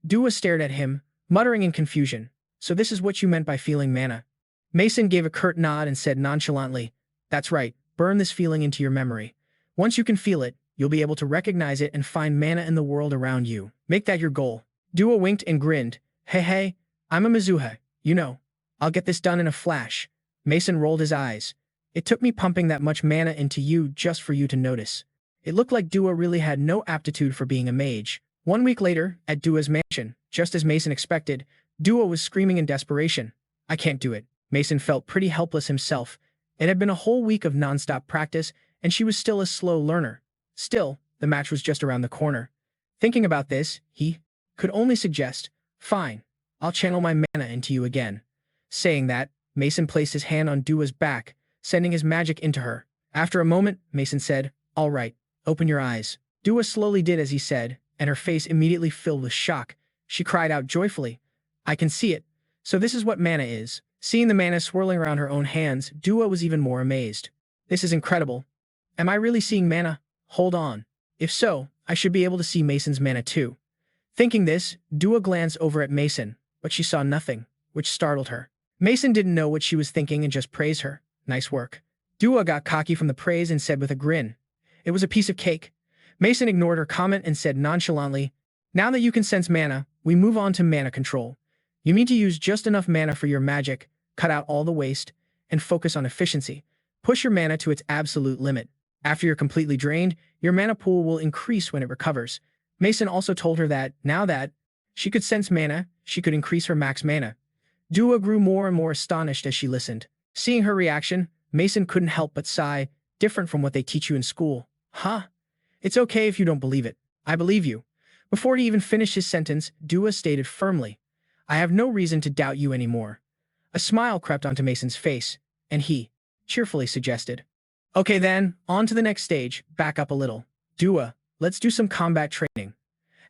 Dua stared at him, muttering in confusion, So this is what you meant by feeling mana? Mason gave a curt nod and said nonchalantly, That's right, burn this feeling into your memory. Once you can feel it, you'll be able to recognize it and find mana in the world around you. Make that your goal. Dua winked and grinned. Hey, I'm a Mizuha, you know. I'll get this done in a flash. Mason rolled his eyes. It took me pumping that much mana into you just for you to notice. It looked like Dua really had no aptitude for being a mage. 1 week later, at Dua's mansion, just as Mason expected, Dua was screaming in desperation. I can't do it. Mason felt pretty helpless himself. It had been a whole week of non-stop practice, and she was still a slow learner. Still, the match was just around the corner. Thinking about this, he could only suggest, "Fine, I'll channel my mana into you again." Saying that, Mason placed his hand on Dua's back, sending his magic into her. After a moment, Mason said, "All right, open your eyes." Dua slowly did as he said, and her face immediately filled with shock. She cried out joyfully, "I can see it. So this is what mana is." Seeing the mana swirling around her own hands, Dua was even more amazed. "This is incredible. Am I really seeing mana? Hold on. If so, I should be able to see Mason's mana too." Thinking this, Dua glanced over at Mason, but she saw nothing, which startled her. Mason didn't know what she was thinking and just praised her. "Nice work." Dua got cocky from the praise and said with a grin, "It was a piece of cake." Mason ignored her comment and said nonchalantly, "Now that you can sense mana, we move on to mana control. You need to use just enough mana for your magic, cut out all the waste, and focus on efficiency. Push your mana to its absolute limit. After you're completely drained, your mana pool will increase when it recovers." Mason also told her that, now that she could sense mana, she could increase her max mana. Dua grew more and more astonished as she listened. Seeing her reaction, Mason couldn't help but sigh, different from what they teach you in school. "Huh? It's okay if you don't believe it. I believe you." Before he even finished his sentence, Dua stated firmly, "I have no reason to doubt you anymore." A smile crept onto Mason's face, and he cheerfully suggested, "Okay then, on to the next stage, back up a little. Dua, let's do some combat training."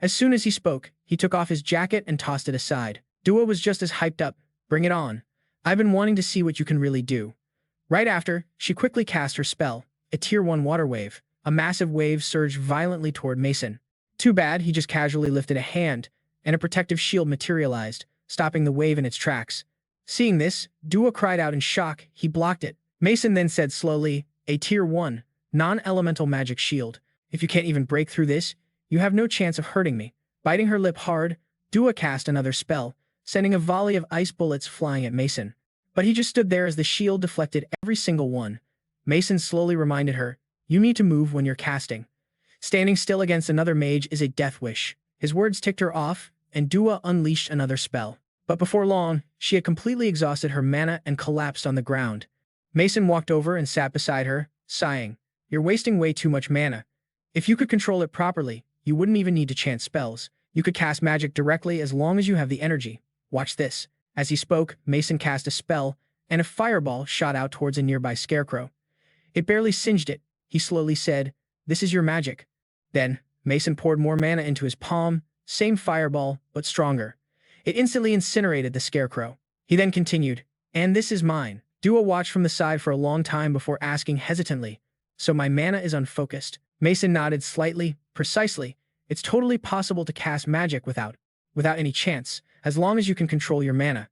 As soon as he spoke, he took off his jacket and tossed it aside. Dua was just as hyped up. "Bring it on. I've been wanting to see what you can really do." Right after, she quickly cast her spell, a Tier 1 water wave. A massive wave surged violently toward Mason. Too bad he just casually lifted a hand, and a protective shield materialized, stopping the wave in its tracks. Seeing this, Dua cried out in shock. He blocked it. Mason then said slowly, "A Tier 1, non-elemental magic shield. If you can't even break through this, you have no chance of hurting me." Biting her lip hard, Dua cast another spell, sending a volley of ice bullets flying at Mason. But he just stood there as the shield deflected every single one. Mason slowly reminded her, "You need to move when you're casting. Standing still against another mage is a death wish." His words ticked her off, and Dua unleashed another spell. But before long, she had completely exhausted her mana and collapsed on the ground. Mason walked over and sat beside her, sighing, "You're wasting way too much mana. If you could control it properly, you wouldn't even need to chant spells. You could cast magic directly as long as you have the energy. Watch this." As he spoke, Mason cast a spell, and a fireball shot out towards a nearby scarecrow. It barely singed it. He slowly said, "This is your magic." Then, Mason poured more mana into his palm, same fireball, but stronger. It instantly incinerated the scarecrow. He then continued, "And this is mine." Dua watched from the side for a long time before asking hesitantly, "So my mana is unfocused?" Mason nodded slightly, precisely. "It's totally possible to cast magic without any chance, as long as you can control your mana."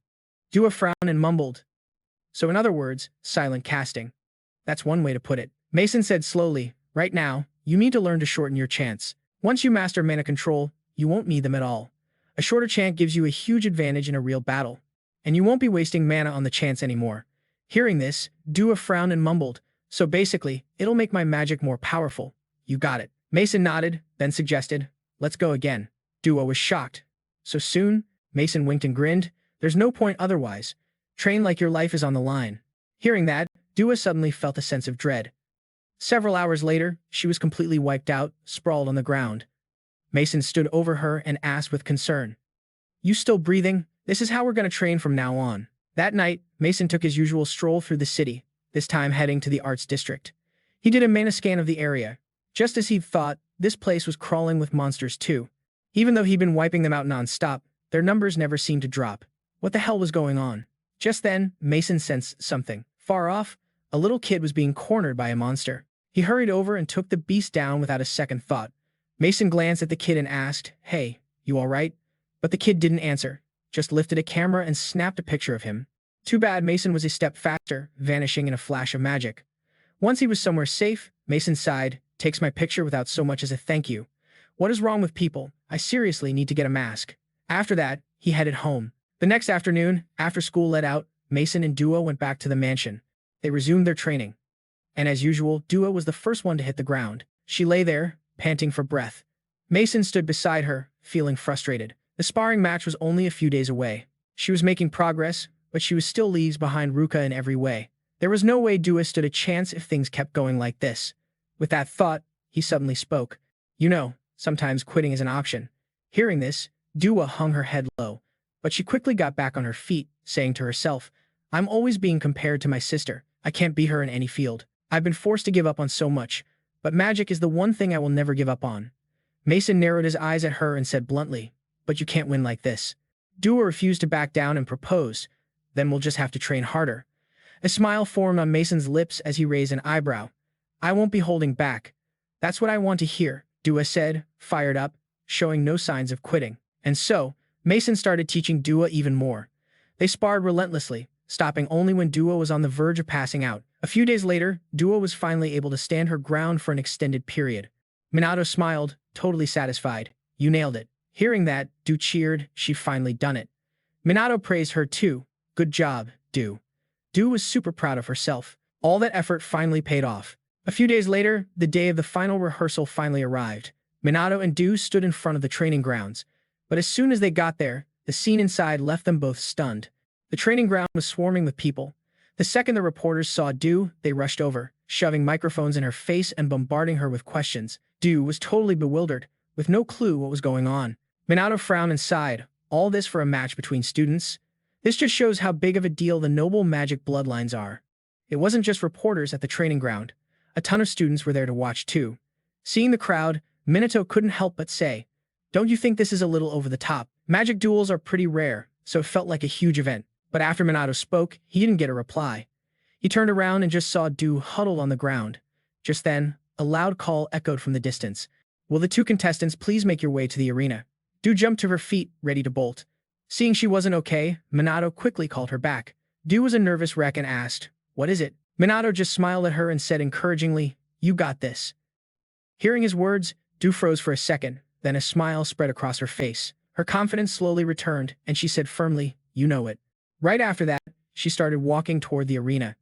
Dua frowned and mumbled, "So in other words, silent casting. That's one way to put it." Mason said slowly, "Right now, you need to learn to shorten your chants. Once you master mana control, you won't need them at all. A shorter chant gives you a huge advantage in a real battle, and you won't be wasting mana on the chants anymore." Hearing this, Dua frowned and mumbled, "So basically, it'll make my magic more powerful. You got it." Mason nodded, then suggested, "Let's go again." Dua was shocked. "So soon?" Mason winked and grinned. "There's no point otherwise. Train like your life is on the line." Hearing that, Dua suddenly felt a sense of dread. Several hours later, she was completely wiped out, sprawled on the ground. Mason stood over her and asked with concern, "You still breathing? This is how we're going to train from now on." That night, Mason took his usual stroll through the city, this time heading to the arts district. He did a mana scan of the area. Just as he'd thought, this place was crawling with monsters too. Even though he'd been wiping them out non-stop, their numbers never seemed to drop. What the hell was going on? Just then, Mason sensed something. Far off, a little kid was being cornered by a monster. He hurried over and took the beast down without a second thought. Mason glanced at the kid and asked, "Hey, you alright?" But the kid didn't answer, just lifted a camera and snapped a picture of him. Too bad Mason was a step faster, vanishing in a flash of magic. Once he was somewhere safe, Mason sighed, "Takes my picture without so much as a thank you. What is wrong with people? I seriously need to get a mask." After that, he headed home. The next afternoon, after school let out, Mason and Dua went back to the mansion. They resumed their training. And as usual, Dua was the first one to hit the ground. She lay there, panting for breath. Mason stood beside her, feeling frustrated. The sparring match was only a few days away. She was making progress, but she was still leagues behind Ruka in every way. There was no way Dua stood a chance if things kept going like this. With that thought, he suddenly spoke. You know, sometimes quitting is an option. Hearing this, Dua hung her head low, but she quickly got back on her feet, saying to herself, I'm always being compared to my sister. I can't beat her in any field. I've been forced to give up on so much, but magic is the one thing I will never give up on. Mason narrowed his eyes at her and said bluntly, but you can't win like this. Dua refused to back down and proposed, then we'll just have to train harder. A smile formed on Mason's lips as he raised an eyebrow. I won't be holding back. That's what I want to hear, Dua said, fired up, showing no signs of quitting. And so, Mason started teaching Dua even more. They sparred relentlessly, stopping only when Dua was on the verge of passing out. A few days later, Dua was finally able to stand her ground for an extended period. Minato smiled, totally satisfied. You nailed it. Hearing that, Du cheered, she'd finally done it. Minato praised her too. Good job, Du. Du was super proud of herself. All that effort finally paid off. A few days later, the day of the final rehearsal finally arrived. Minato and Du stood in front of the training grounds. But as soon as they got there, the scene inside left them both stunned. The training ground was swarming with people. The second the reporters saw Du, they rushed over, shoving microphones in her face and bombarding her with questions. Du was totally bewildered, with no clue what was going on. Minato frowned and sighed. All this for a match between students? This just shows how big of a deal the noble magic bloodlines are. It wasn't just reporters at the training ground. A ton of students were there to watch too. Seeing the crowd, Minato couldn't help but say, Don't you think this is a little over the top? Magic duels are pretty rare, so it felt like a huge event. But after Minato spoke, he didn't get a reply. He turned around and just saw Du huddled on the ground. Just then, a loud call echoed from the distance. Will the two contestants please make your way to the arena? Du jumped to her feet, ready to bolt. Seeing she wasn't okay, Minato quickly called her back. Du was a nervous wreck and asked, What is it? Minato just smiled at her and said encouragingly, You got this. Hearing his words, Du froze for a second, then a smile spread across her face. Her confidence slowly returned, and she said firmly, You know it. Right after that, she started walking toward the arena.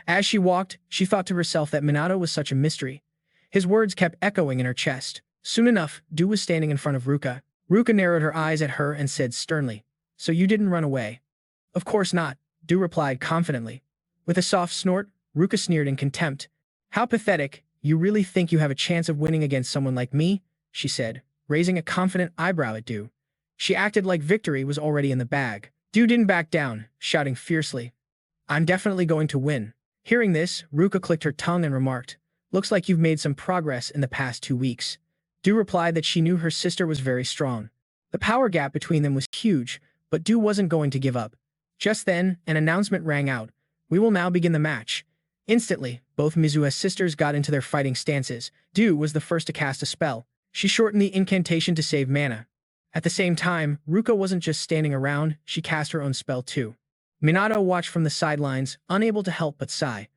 As she walked, she thought to herself that Minato was such a mystery. His words kept echoing in her chest. Soon enough, Du was standing in front of Ruka. Ruka narrowed her eyes at her and said sternly, So you didn't run away? Of course not, Du replied confidently. With a soft snort, Ruka sneered in contempt. How pathetic, you really think you have a chance of winning against someone like me? She said, raising a confident eyebrow at Du. She acted like victory was already in the bag. Du didn't back down, shouting fiercely, I'm definitely going to win. Hearing this, Ruka clicked her tongue and remarked, Looks like you've made some progress in the past 2 weeks. Du replied that she knew her sister was very strong. The power gap between them was huge, but Du wasn't going to give up. Just then, an announcement rang out. We will now begin the match. Instantly, both Mizuha's sisters got into their fighting stances. Du was the first to cast a spell. She shortened the incantation to save mana. At the same time, Ruka wasn't just standing around, she cast her own spell too. Minato watched from the sidelines, unable to help but sigh.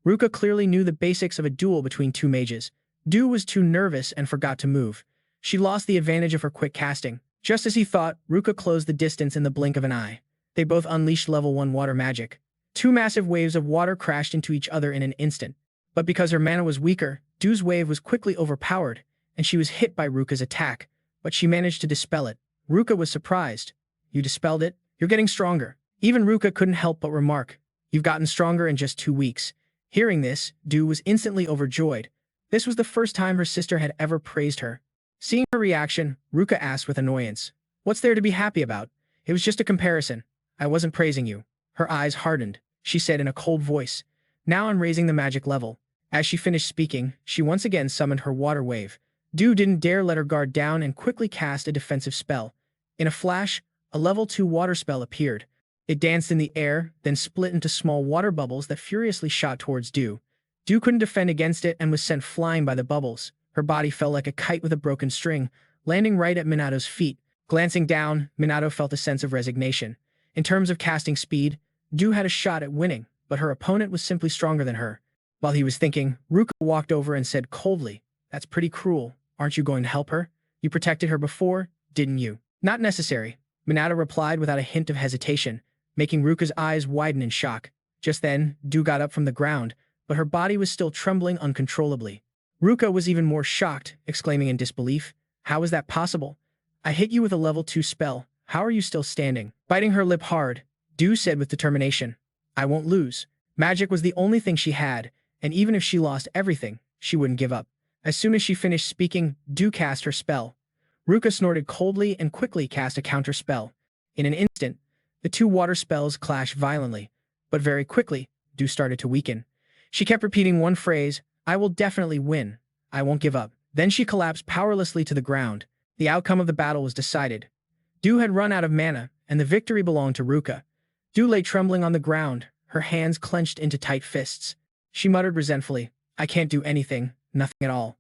Ruka clearly knew the basics of a duel between two mages. Du was too nervous and forgot to move. She lost the advantage of her quick casting. Just as he thought, Ruka closed the distance in the blink of an eye. They both unleashed level 1 water magic. 2 massive waves of water crashed into each other in an instant. But because her mana was weaker, Du's wave was quickly overpowered, and she was hit by Ruka's attack. But she managed to dispel it. Ruka was surprised. You dispelled it? You're getting stronger. Even Ruka couldn't help but remark, You've gotten stronger in just 2 weeks. Hearing this, Du was instantly overjoyed. This was the first time her sister had ever praised her. Seeing her reaction, Ruka asked with annoyance, What's there to be happy about? It was just a comparison. I wasn't praising you. Her eyes hardened. She said in a cold voice, Now I'm raising the magic level. As she finished speaking, she once again summoned her water wave. Du didn't dare let her guard down and quickly cast a defensive spell. In a flash, a level 2 water spell appeared. It danced in the air, then split into small water bubbles that furiously shot towards Du. Du couldn't defend against it and was sent flying by the bubbles. Her body fell like a kite with a broken string, landing right at Minato's feet. Glancing down, Minato felt a sense of resignation. In terms of casting speed, Du had a shot at winning, but her opponent was simply stronger than her. While he was thinking, Ruka walked over and said coldly, That's pretty cruel. Aren't you going to help her? You protected her before, didn't you? Not necessary, Minato replied without a hint of hesitation, making Ruka's eyes widen in shock. Just then, Du got up from the ground, but her body was still trembling uncontrollably. Ruka was even more shocked, exclaiming in disbelief, How is that possible? I hit you with a level 2 spell. How are you still standing? Biting her lip hard, Du said with determination. I won't lose. Magic was the only thing she had, and even if she lost everything, she wouldn't give up. As soon as she finished speaking, Du cast her spell. Ruka snorted coldly and quickly cast a counter spell. In an instant, the two water spells clashed violently, but very quickly, Du started to weaken. She kept repeating one phrase, I will definitely win. I won't give up. Then she collapsed powerlessly to the ground. The outcome of the battle was decided. Du had run out of mana, and the victory belonged to Ruka. Du lay trembling on the ground, her hands clenched into tight fists. She muttered resentfully, I can't do anything, nothing at all.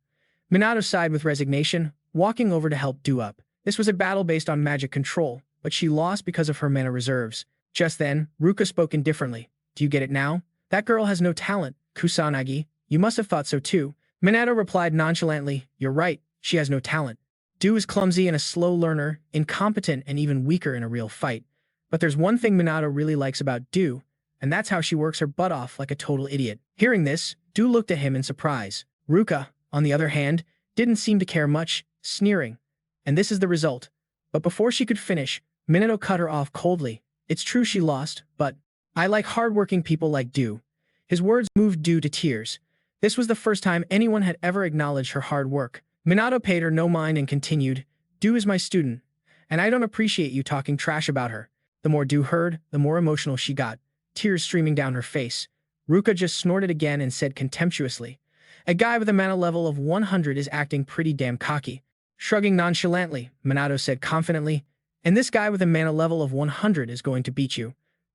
Minato sighed with resignation, walking over to help Du up. This was a battle based on magic control, but she lost because of her mana reserves. Just then, Ruka spoke indifferently. Do you get it now? That girl has no talent, Kusanagi. You must have thought so too. Minato replied nonchalantly, You're right, she has no talent. Du is clumsy and a slow learner, incompetent and even weaker in a real fight. But there's one thing Minato really likes about Du, and that's how she works her butt off like a total idiot. Hearing this, Du looked at him in surprise. Ruka, on the other hand, didn't seem to care much, sneering. And this is the result. But before she could finish, Minato cut her off coldly. It's true she lost, but I like hardworking people like Du. His words moved Du to tears. This was the first time anyone had ever acknowledged her hard work. Minato paid her no mind and continued, Du is my student, and I don't appreciate you talking trash about her. The more Du heard, the more emotional she got, tears streaming down her face. Ruka just snorted again and said contemptuously, A guy with a mana level of 100 is acting pretty damn cocky. Shrugging nonchalantly, Minato said confidently, And this guy with a mana level of 100 is going to beat you.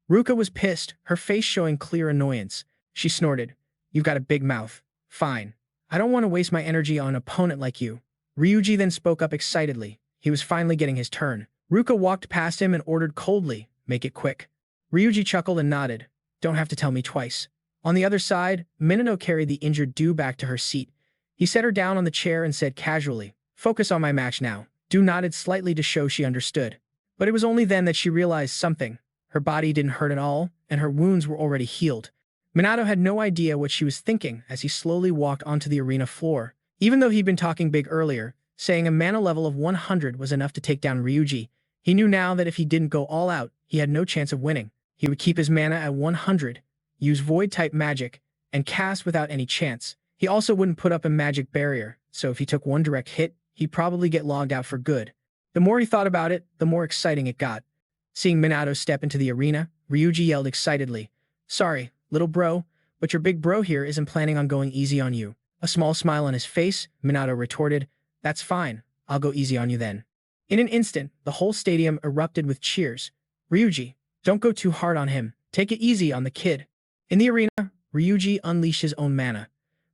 Ruka was pissed, her face showing clear annoyance. She snorted, You've got a big mouth. Fine. I don't want to waste my energy on an opponent like you. Riuji then spoke up excitedly. He was finally getting his turn. Ruka walked past him and ordered coldly, Make it quick. Riuji chuckled and nodded. Don't have to tell me twice. On the other side, Minato carried the injured Du back to her seat. He set her down on the chair and said casually, Focus on my match now. Du nodded slightly to show she understood. But it was only then that she realized something. Her body didn't hurt at all, and her wounds were already healed. Minato had no idea what she was thinking as he slowly walked onto the arena floor. Even though he'd been talking big earlier, saying a mana level of 100 was enough to take down Riuji, he knew now that if he didn't go all out, he had no chance of winning. He would keep his mana at 100, use void-type magic, and cast without any chance. He also wouldn't put up a magic barrier, so if he took one direct hit, he'd probably get logged out for good. The more he thought about it, the more exciting it got. Seeing Minato step into the arena, Riuji yelled excitedly, Sorry, little bro, but your big bro here isn't planning on going easy on you. A small smile on his face, Minato retorted, That's fine, I'll go easy on you then. In an instant, the whole stadium erupted with cheers. Riuji, don't go too hard on him. Take it easy on the kid. In the arena, Riuji unleashed his own mana.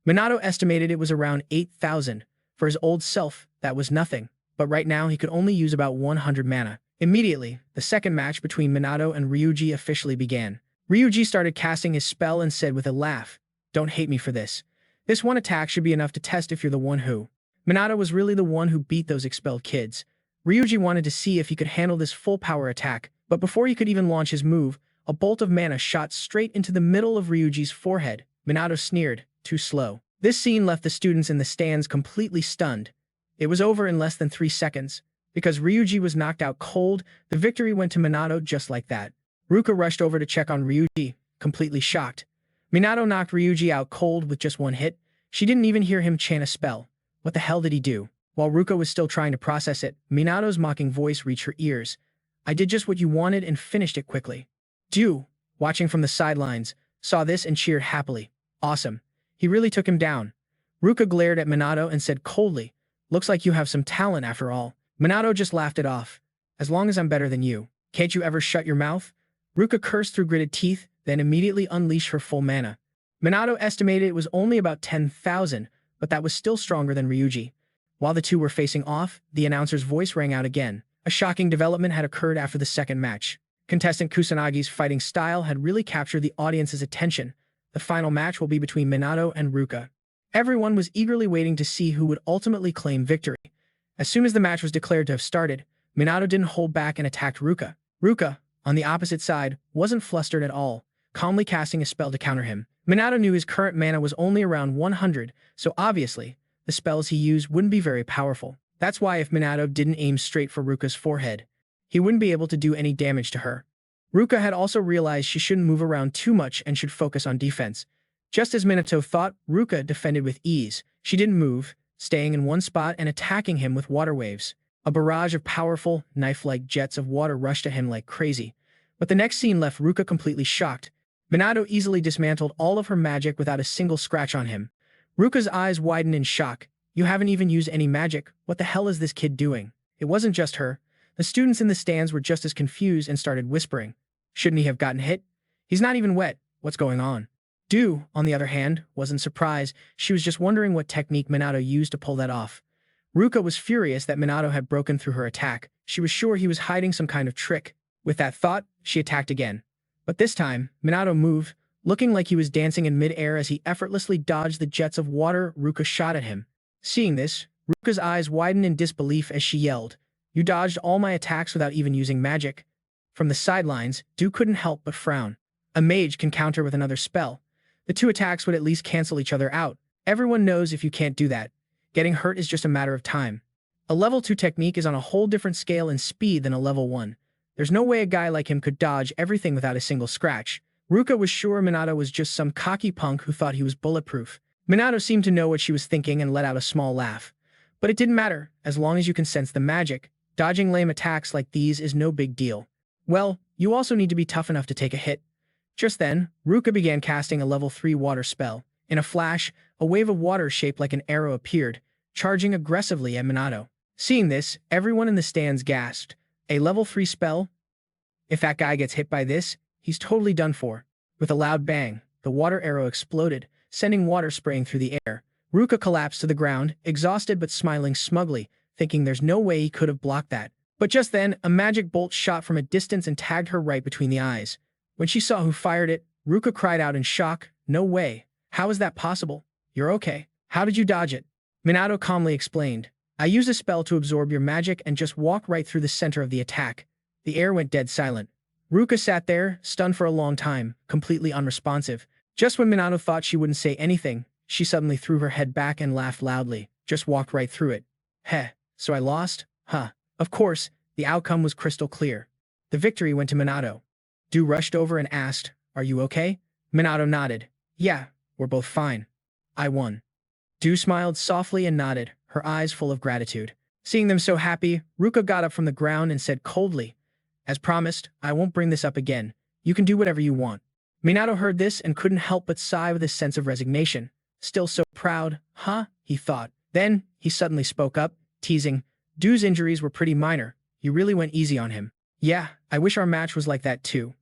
Minato estimated it was around 8,000. For his old self, that was nothing, but right now he could only use about 100 mana. Immediately, the second match between Minato and Riuji officially began. Riuji started casting his spell and said with a laugh, Don't hate me for this. This one attack should be enough to test if you're the one who. Minato was really the one who beat those expelled kids. Ryuji wanted to see if he could handle this full power attack, but before he could even launch his move, a bolt of mana shot straight into the middle of Ryuji's forehead. Minato sneered, too slow. This scene left the students in the stands completely stunned. It was over in less than 3 seconds. Because Ryuji was knocked out cold, the victory went to Minato just like that. Ruka rushed over to check on Ryuji, completely shocked. Minato knocked Ryuji out cold with just one hit. She didn't even hear him chant a spell. What the hell did he do? While Ruka was still trying to process it, Minato's mocking voice reached her ears. I did just what you wanted and finished it quickly. Du, watching from the sidelines, saw this and cheered happily. Awesome. He really took him down. Ruka glared at Minato and said coldly, Looks like you have some talent after all. Minato just laughed it off. As long as I'm better than you. Can't you ever shut your mouth? Ruka cursed through gritted teeth, then immediately unleashed her full mana. Minato estimated it was only about 10,000, but that was still stronger than Ryuji. While the two were facing off, the announcer's voice rang out again. A shocking development had occurred after the second match. Contestant Kusanagi's fighting style had really captured the audience's attention. The final match will be between Minato and Ruka. Everyone was eagerly waiting to see who would ultimately claim victory. As soon as the match was declared to have started, Minato didn't hold back and attacked Ruka. Ruka, on the opposite side, wasn't flustered at all, calmly casting a spell to counter him. Minato knew his current mana was only around 100, so obviously, the spells he used wouldn't be very powerful. That's why if Minato didn't aim straight for Ruka's forehead, he wouldn't be able to do any damage to her. Ruka had also realized she shouldn't move around too much and should focus on defense. Just as Minato thought, Ruka defended with ease. She didn't move, staying in one spot and attacking him with water waves. A barrage of powerful, knife-like jets of water rushed at him like crazy. But the next scene left Ruka completely shocked. Minato easily dismantled all of her magic without a single scratch on him. Ruka's eyes widened in shock. You haven't even used any magic. What the hell is this kid doing? It wasn't just her. The students in the stands were just as confused and started whispering. Shouldn't he have gotten hit? He's not even wet. What's going on? Du, on the other hand, wasn't surprised. She was just wondering what technique Minato used to pull that off. Ruka was furious that Minato had broken through her attack. She was sure he was hiding some kind of trick. With that thought, she attacked again. But this time, Minato moved, looking like he was dancing in mid-air as he effortlessly dodged the jets of water Ruka shot at him. Seeing this, Ruka's eyes widened in disbelief as she yelled, "You dodged all my attacks without even using magic." From the sidelines, Du couldn't help but frown. A mage can counter with another spell. The two attacks would at least cancel each other out. Everyone knows if you can't do that, getting hurt is just a matter of time. A level 2 technique is on a whole different scale in speed than a level 1. There's no way a guy like him could dodge everything without a single scratch. Ruka was sure Minato was just some cocky punk who thought he was bulletproof. Minato seemed to know what she was thinking and let out a small laugh. But it didn't matter, as long as you can sense the magic. Dodging lame attacks like these is no big deal. Well, you also need to be tough enough to take a hit. Just then, Ruka began casting a level 3 water spell. In a flash, a wave of water shaped like an arrow appeared, charging aggressively at Minato. Seeing this, everyone in the stands gasped. A level 3 spell? If that guy gets hit by this, he's totally done for. With a loud bang, the water arrow exploded, sending water spraying through the air. Ruka collapsed to the ground, exhausted but smiling smugly, thinking there's no way he could have blocked that. But just then, a magic bolt shot from a distance and tagged her right between the eyes. When she saw who fired it, Ruka cried out in shock, "No way. How is that possible? You're okay. How did you dodge it?" Minato calmly explained, "I used a spell to absorb your magic and just walk right through the center of the attack." The air went dead silent. Ruka sat there, stunned for a long time, completely unresponsive. Just when Minato thought she wouldn't say anything, she suddenly threw her head back and laughed loudly. "Just walked right through it. Heh, so I lost? Huh." Of course, the outcome was crystal clear. The victory went to Minato. Du rushed over and asked, "Are you okay?" Minato nodded. "Yeah, we're both fine. I won." Du smiled softly and nodded, her eyes full of gratitude. Seeing them so happy, Ruka got up from the ground and said coldly, "As promised, I won't bring this up again. You can do whatever you want." Minato heard this and couldn't help but sigh with a sense of resignation. Still so proud, huh? He thought. Then, he suddenly spoke up, teasing, "Du's injuries were pretty minor. You really went easy on him." "Yeah, I wish our match was like that too."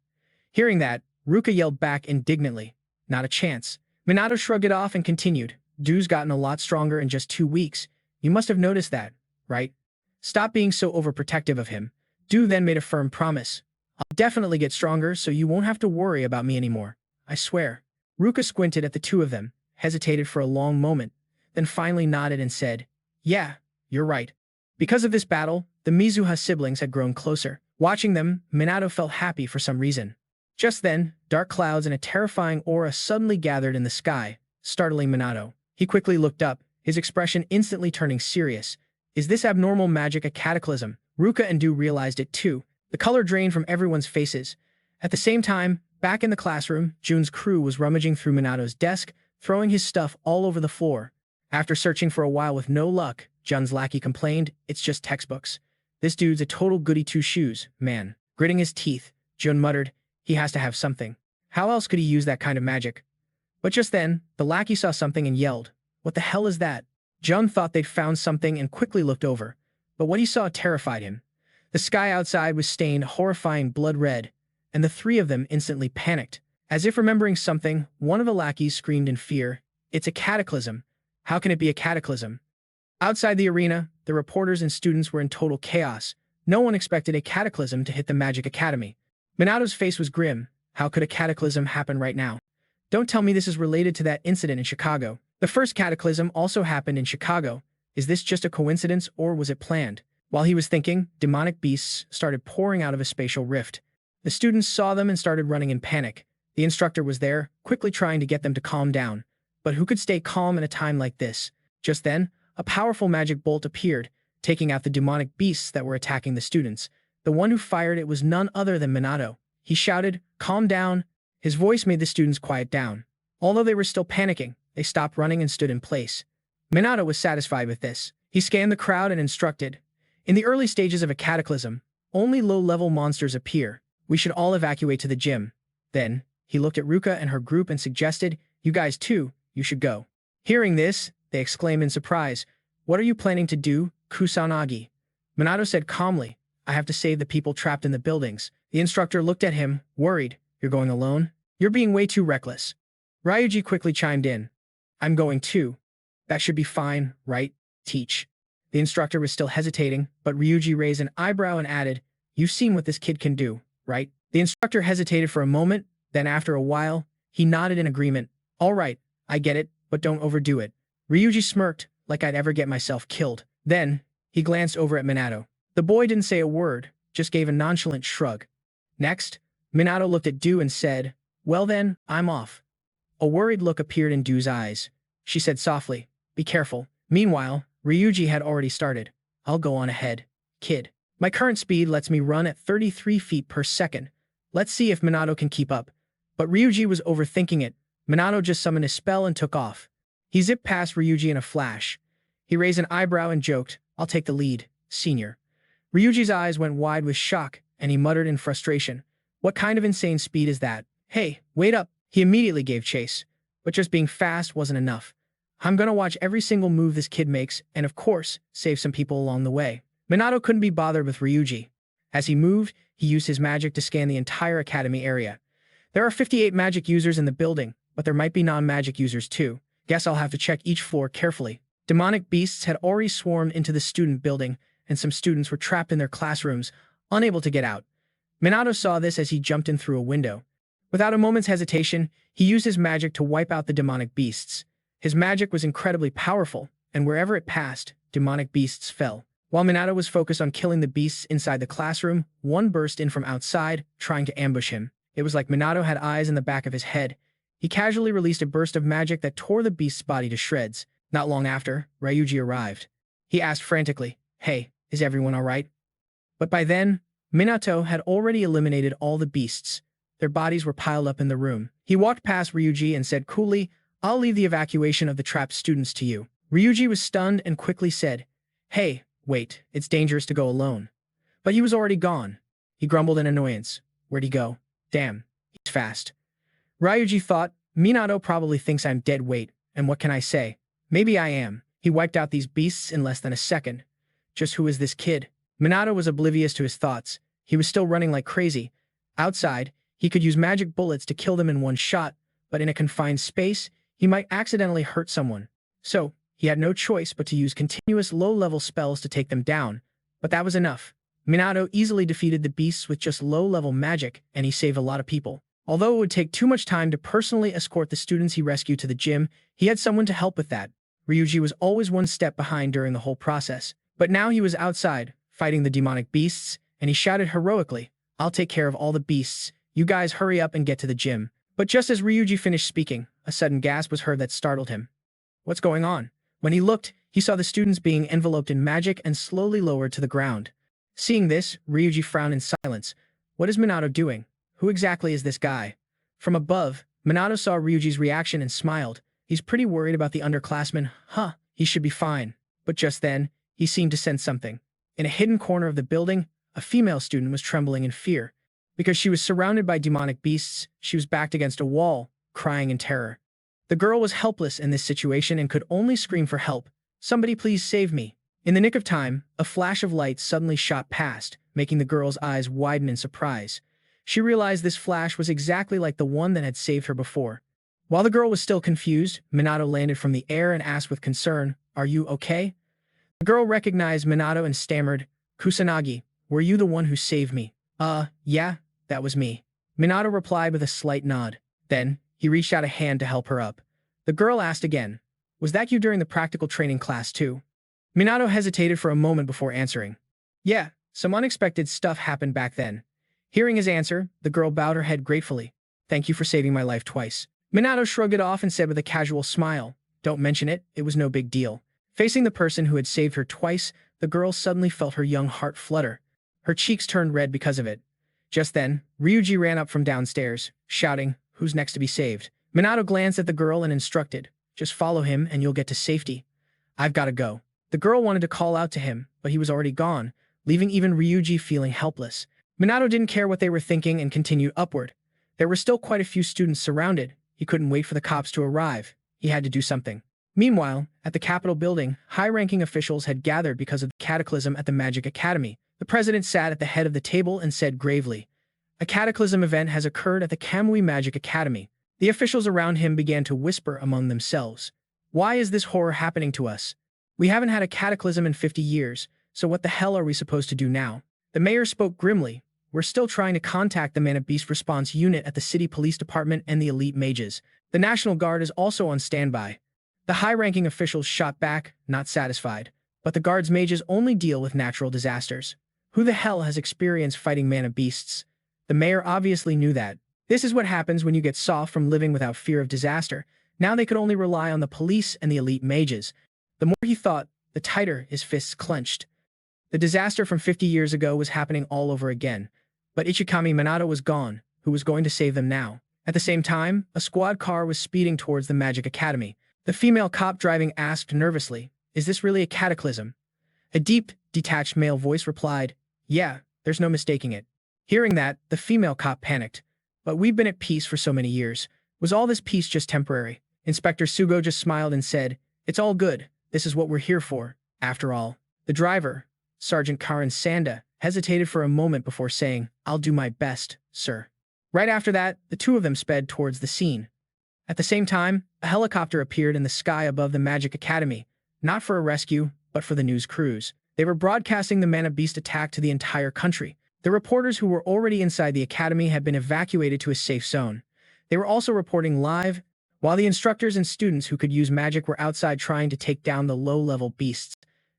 Hearing that, Ruka yelled back indignantly, "Not a chance." Minato shrugged it off and continued, "Du's gotten a lot stronger in just 2 weeks. You must have noticed that, right? Stop being so overprotective of him." Du then made a firm promise. "I'll definitely get stronger so you won't have to worry about me anymore. I swear." Ruka squinted at the two of them, hesitated for a long moment, then finally nodded and said, "Yeah, you're right." Because of this battle, the Mizuha siblings had grown closer. Watching them, Minato felt happy for some reason. Just then, dark clouds and a terrifying aura suddenly gathered in the sky, startling Minato. He quickly looked up, his expression instantly turning serious. Is this abnormal magic a cataclysm? Ruka and Du realized it too. The color drained from everyone's faces. At the same time, back in the classroom, Jun's crew was rummaging through Minato's desk, throwing his stuff all over the floor. After searching for a while with no luck, Jun's lackey complained, "It's just textbooks. This dude's a total goody two-shoes, man." Gritting his teeth, Jun muttered, "He has to have something. How else could he use that kind of magic?" But just then, the lackey saw something and yelled, "What the hell is that?" Jun thought they'd found something and quickly looked over, but what he saw terrified him. The sky outside was stained horrifying blood red, and the three of them instantly panicked. As if remembering something, one of the lackeys screamed in fear, "It's a cataclysm. How can it be a cataclysm?" Outside the arena, the reporters and students were in total chaos. No one expected a cataclysm to hit the Magic Academy. Minato's face was grim. How could a cataclysm happen right now? Don't tell me this is related to that incident in Chicago. The first cataclysm also happened in Chicago. Is this just a coincidence or was it planned? While he was thinking, demonic beasts started pouring out of a spatial rift. The students saw them and started running in panic. The instructor was there, quickly trying to get them to calm down. But who could stay calm in a time like this? Just then, a powerful magic bolt appeared, taking out the demonic beasts that were attacking the students. The one who fired it was none other than Minato. he shouted, "Calm down." His voice made the students quiet down. Although they were still panicking, they stopped running and stood in place. Minato was satisfied with this. He scanned the crowd and instructed, "In the early stages of a cataclysm, only low-level monsters appear. We should all evacuate to the gym." Then, he looked at Ruka and her group and suggested, "You guys too, you should go." Hearing this, they exclaimed in surprise, "What are you planning to do, Kusanagi?" Minato said calmly, "I have to save the people trapped in the buildings." The instructor looked at him, worried. "You're going alone? You're being way too reckless." Riuji quickly chimed in, "I'm going too." "That should be fine, right? Teach." The instructor was still hesitating, but Riuji raised an eyebrow and added, "You've seen what this kid can do, right?" The instructor hesitated for a moment, then after a while, he nodded in agreement. "All right, I get it, but don't overdo it." Riuji smirked, like I'd ever get myself killed. Then, he glanced over at Minato. The boy didn't say a word, just gave a nonchalant shrug. Next, Minato looked at Dua and said, "Well then, I'm off." A worried look appeared in Dua's eyes. She said softly, "Be careful." Meanwhile, Riuji had already started. "I'll go on ahead, kid. My current speed lets me run at 33 feet per second. Let's see if Minato can keep up." But Riuji was overthinking it. Minato just summoned his spell and took off. He zipped past Riuji in a flash. He raised an eyebrow and joked, "I'll take the lead, senior." Ryuji's eyes went wide with shock, and he muttered in frustration, "What kind of insane speed is that? Hey, wait up." He immediately gave chase. But just being fast wasn't enough. "I'm gonna watch every single move this kid makes, and of course, save some people along the way." Minato couldn't be bothered with Riuji. As he moved, he used his magic to scan the entire academy area. There are 58 magic users in the building, but there might be non-magic users too. Guess I'll have to check each floor carefully. Demonic beasts had already swarmed into the student building, and some students were trapped in their classrooms, unable to get out. Minato saw this as he jumped in through a window. Without a moment's hesitation, he used his magic to wipe out the demonic beasts. His magic was incredibly powerful, and wherever it passed, demonic beasts fell. While Minato was focused on killing the beasts inside the classroom, one burst in from outside, trying to ambush him. It was like Minato had eyes in the back of his head. He casually released a burst of magic that tore the beast's body to shreds. Not long after, Riuji arrived. He asked frantically, "Hey, is everyone all right?" But by then, Minato had already eliminated all the beasts. Their bodies were piled up in the room. He walked past Riuji and said coolly, "I'll leave the evacuation of the trapped students to you." Riuji was stunned and quickly said, "Hey, wait, it's dangerous to go alone." But he was already gone. He grumbled in annoyance. Where'd he go? Damn, he's fast. Riuji thought, Minato probably thinks I'm dead weight, and what can I say? Maybe I am. He wiped out these beasts in less than a second. Just who is this kid? Minato was oblivious to his thoughts. He was still running like crazy. Outside, he could use magic bullets to kill them in one shot, but in a confined space, he might accidentally hurt someone. So, he had no choice but to use continuous low-level spells to take them down. But that was enough. Minato easily defeated the beasts with just low-level magic, and he saved a lot of people. Although it would take too much time to personally escort the students he rescued to the gym, he had someone to help with that. Riuji was always one step behind during the whole process. But now he was outside, fighting the demonic beasts, and he shouted heroically, "I'll take care of all the beasts. You guys hurry up and get to the gym." But just as Riuji finished speaking, a sudden gasp was heard that startled him. What's going on? When he looked, he saw the students being enveloped in magic and slowly lowered to the ground. Seeing this, Riuji frowned in silence. What is Minato doing? Who exactly is this guy? From above, Minato saw Ryuji's reaction and smiled. He's pretty worried about the underclassmen. He should be fine. But just then, he seemed to sense something. In a hidden corner of the building, a female student was trembling in fear. Because she was surrounded by demonic beasts, she was backed against a wall, crying in terror. The girl was helpless in this situation and could only scream for help. "Somebody please save me." In the nick of time, a flash of light suddenly shot past, making the girl's eyes widen in surprise. She realized this flash was exactly like the one that had saved her before. While the girl was still confused, Minato landed from the air and asked with concern, "Are you okay?" The girl recognized Minato and stammered, "Kusanagi, were you the one who saved me?" Yeah, that was me." Minato replied with a slight nod. Then, he reached out a hand to help her up. The girl asked again, "Was that you during the practical training class too?" Minato hesitated for a moment before answering. "Yeah, some unexpected stuff happened back then." Hearing his answer, the girl bowed her head gratefully. "Thank you for saving my life twice." Minato shrugged it off and said with a casual smile, "Don't mention it, it was no big deal." Facing the person who had saved her twice, the girl suddenly felt her young heart flutter. Her cheeks turned red because of it. Just then, Riuji ran up from downstairs, shouting, "Who's next to be saved?" Minato glanced at the girl and instructed, "Just follow him and you'll get to safety. I've got to go." The girl wanted to call out to him, but he was already gone, leaving even Riuji feeling helpless. Minato didn't care what they were thinking and continued upward. There were still quite a few students surrounded. He couldn't wait for the cops to arrive. He had to do something. Meanwhile, at the Capitol building, high-ranking officials had gathered because of the cataclysm at the Magic Academy. The president sat at the head of the table and said gravely, "A cataclysm event has occurred at the Camui Magic Academy." The officials around him began to whisper among themselves. "Why is this horror happening to us? We haven't had a cataclysm in 50 years, so what the hell are we supposed to do now?" The mayor spoke grimly. "We're still trying to contact the Mana Beast Response Unit at the City Police Department and the Elite Mages. The National Guard is also on standby." The high-ranking officials shot back, not satisfied. "But the Guard's mages only deal with natural disasters. Who the hell has experience fighting Mana Beasts?" The mayor obviously knew that. This is what happens when you get soft from living without fear of disaster. Now they could only rely on the police and the elite mages. The more he thought, the tighter his fists clenched. The disaster from 50 years ago was happening all over again. But Ichikami Minato was gone. Who was going to save them now? At the same time, a squad car was speeding towards the Magic Academy. The female cop driving asked nervously, "Is this really a cataclysm?" A deep, detached male voice replied, "Yeah, there's no mistaking it." Hearing that, the female cop panicked. "But we've been at peace for so many years. Was all this peace just temporary?" Inspector Sugo just smiled and said, "It's all good. This is what we're here for, after all." The driver, Sergeant Karan Sanda, hesitated for a moment before saying, "I'll do my best, sir." Right after that, the two of them sped towards the scene. At the same time, a helicopter appeared in the sky above the Magic Academy, not for a rescue, but for the news crews. They were broadcasting the Mana Beast attack to the entire country. The reporters who were already inside the academy had been evacuated to a safe zone. They were also reporting live, while the instructors and students who could use magic were outside trying to take down the low-level beasts.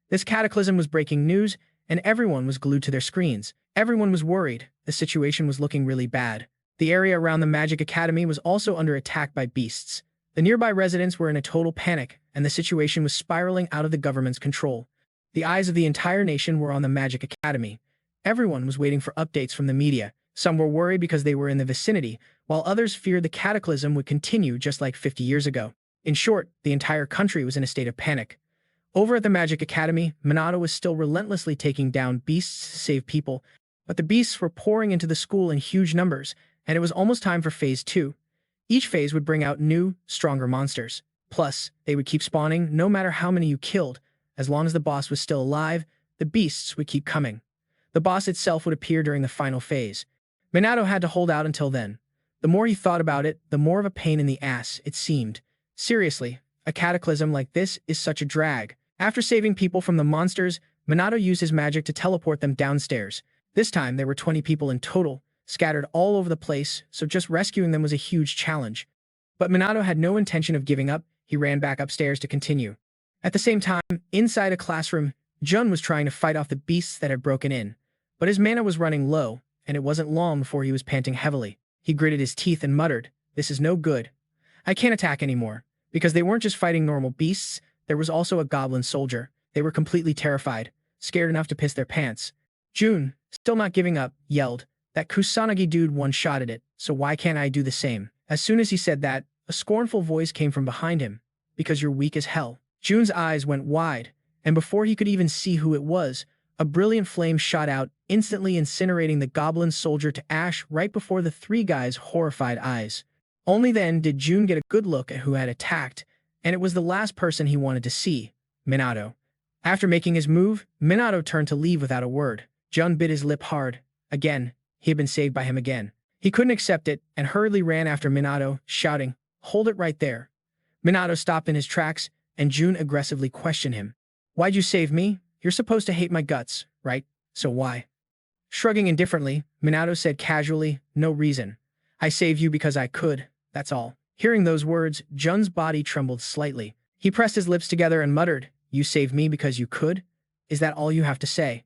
This cataclysm was breaking news, and everyone was glued to their screens. Everyone was worried. The situation was looking really bad. The area around the Magic Academy was also under attack by beasts. The nearby residents were in a total panic, and the situation was spiraling out of the government's control. The eyes of the entire nation were on the Magic Academy. Everyone was waiting for updates from the media. Some were worried because they were in the vicinity, while others feared the cataclysm would continue just like 50 years ago. In short, the entire country was in a state of panic. Over at the Magic Academy, Minato was still relentlessly taking down beasts to save people, but the beasts were pouring into the school in huge numbers, and it was almost time for Phase 2. Each phase would bring out new, stronger monsters. Plus, they would keep spawning no matter how many you killed. As long as the boss was still alive, the beasts would keep coming. The boss itself would appear during the final phase. Minato had to hold out until then. The more he thought about it, the more of a pain in the ass it seemed. Seriously, a cataclysm like this is such a drag. After saving people from the monsters, Minato used his magic to teleport them downstairs. This time, there were 20 people in total, scattered all over the place, so just rescuing them was a huge challenge. But Minato had no intention of giving up. He ran back upstairs to continue. At the same time, inside a classroom, Jun was trying to fight off the beasts that had broken in. But his mana was running low, and it wasn't long before he was panting heavily. He gritted his teeth and muttered, "This is no good. I can't attack anymore." Because they weren't just fighting normal beasts, there was also a goblin soldier. They were completely terrified, scared enough to piss their pants. Jun, still not giving up, yelled, "That Kusanagi dude one-shotted it, so why can't I do the same?" As soon as he said that, a scornful voice came from behind him. "Because you're weak as hell." Jun's eyes went wide, and before he could even see who it was, a brilliant flame shot out, instantly incinerating the goblin soldier to ash right before the three guys' horrified eyes. Only then did Jun get a good look at who had attacked, and it was the last person he wanted to see, Minato. After making his move, Minato turned to leave without a word. Jun bit his lip hard. Again, he had been saved by him again. He couldn't accept it, and hurriedly ran after Minato, shouting, "Hold it right there." Minato stopped in his tracks, and Jun aggressively questioned him. "Why'd you save me? You're supposed to hate my guts, right? So why?" Shrugging indifferently, Minato said casually, "No reason. I saved you because I could, that's all." Hearing those words, Jun's body trembled slightly. He pressed his lips together and muttered, "You saved me because you could? Is that all you have to say?"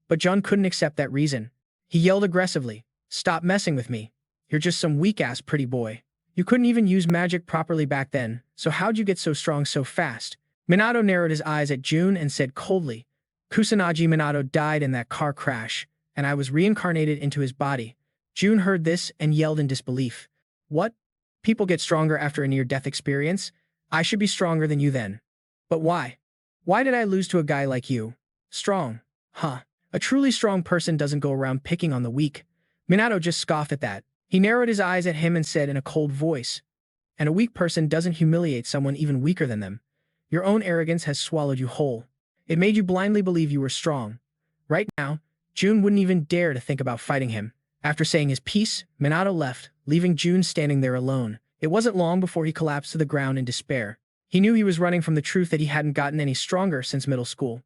But Jun couldn't accept that reason. He yelled aggressively, "Stop messing with me. You're just some weak-ass pretty boy. You couldn't even use magic properly back then, so how'd you get so strong so fast?" Minato narrowed his eyes at Jun and said coldly, "Kusanagi Minato died in that car crash, and I was reincarnated into his body. Jun heard this and yelled in disbelief. What? People get stronger after a near-death experience? I should be stronger than you then. But why? Why did I lose to a guy like you? Strong. Huh. A truly strong person doesn't go around picking on the weak. Minato just scoffed at that. He narrowed his eyes at him and said in a cold voice, and a weak person doesn't humiliate someone even weaker than them. Your own arrogance has swallowed you whole. It made you blindly believe you were strong. Right now, Jun wouldn't even dare to think about fighting him. After saying his piece, Minato left, leaving Jun standing there alone. It wasn't long before he collapsed to the ground in despair. He knew he was running from the truth that he hadn't gotten any stronger since middle school.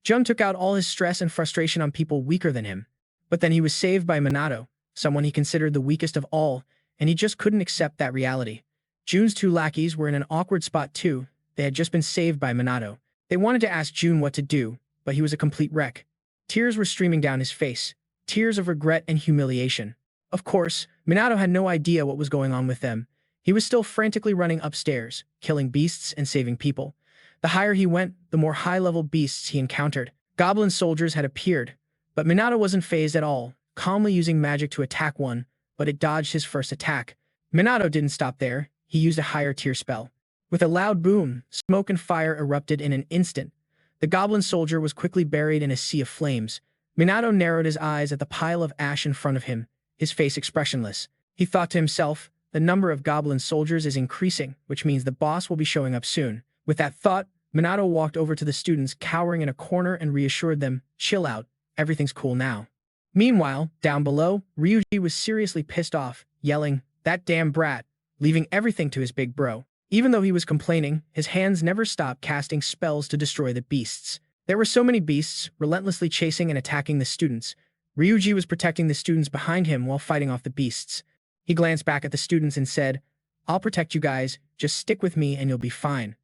Jun took out all his stress and frustration on people weaker than him. But then he was saved by Minato, someone he considered the weakest of all, and he just couldn't accept that reality. Jun's two lackeys were in an awkward spot too. They had just been saved by Minato. They wanted to ask Jun what to do, but he was a complete wreck. Tears were streaming down his face, tears of regret and humiliation. Of course, Minato had no idea what was going on with them. He was still frantically running upstairs, killing beasts and saving people. The higher he went, the more high-level beasts he encountered. Goblin soldiers had appeared, but Minato wasn't fazed at all, calmly using magic to attack one, but it dodged his first attack. Minato didn't stop there. He used a higher tier spell. With a loud boom, smoke and fire erupted in an instant. The goblin soldier was quickly buried in a sea of flames. Minato narrowed his eyes at the pile of ash in front of him, his face expressionless. He thought to himself, the number of goblin soldiers is increasing, which means the boss will be showing up soon. With that thought, Minato walked over to the students cowering in a corner and reassured them, chill out, everything's cool now. Meanwhile, down below, Riuji was seriously pissed off, yelling, that damn brat, leaving everything to his big bro. Even though he was complaining, his hands never stopped casting spells to destroy the beasts. There were so many beasts, relentlessly chasing and attacking the students. Riuji was protecting the students behind him while fighting off the beasts. He glanced back at the students and said, I'll protect you guys, just stick with me and you'll be fine.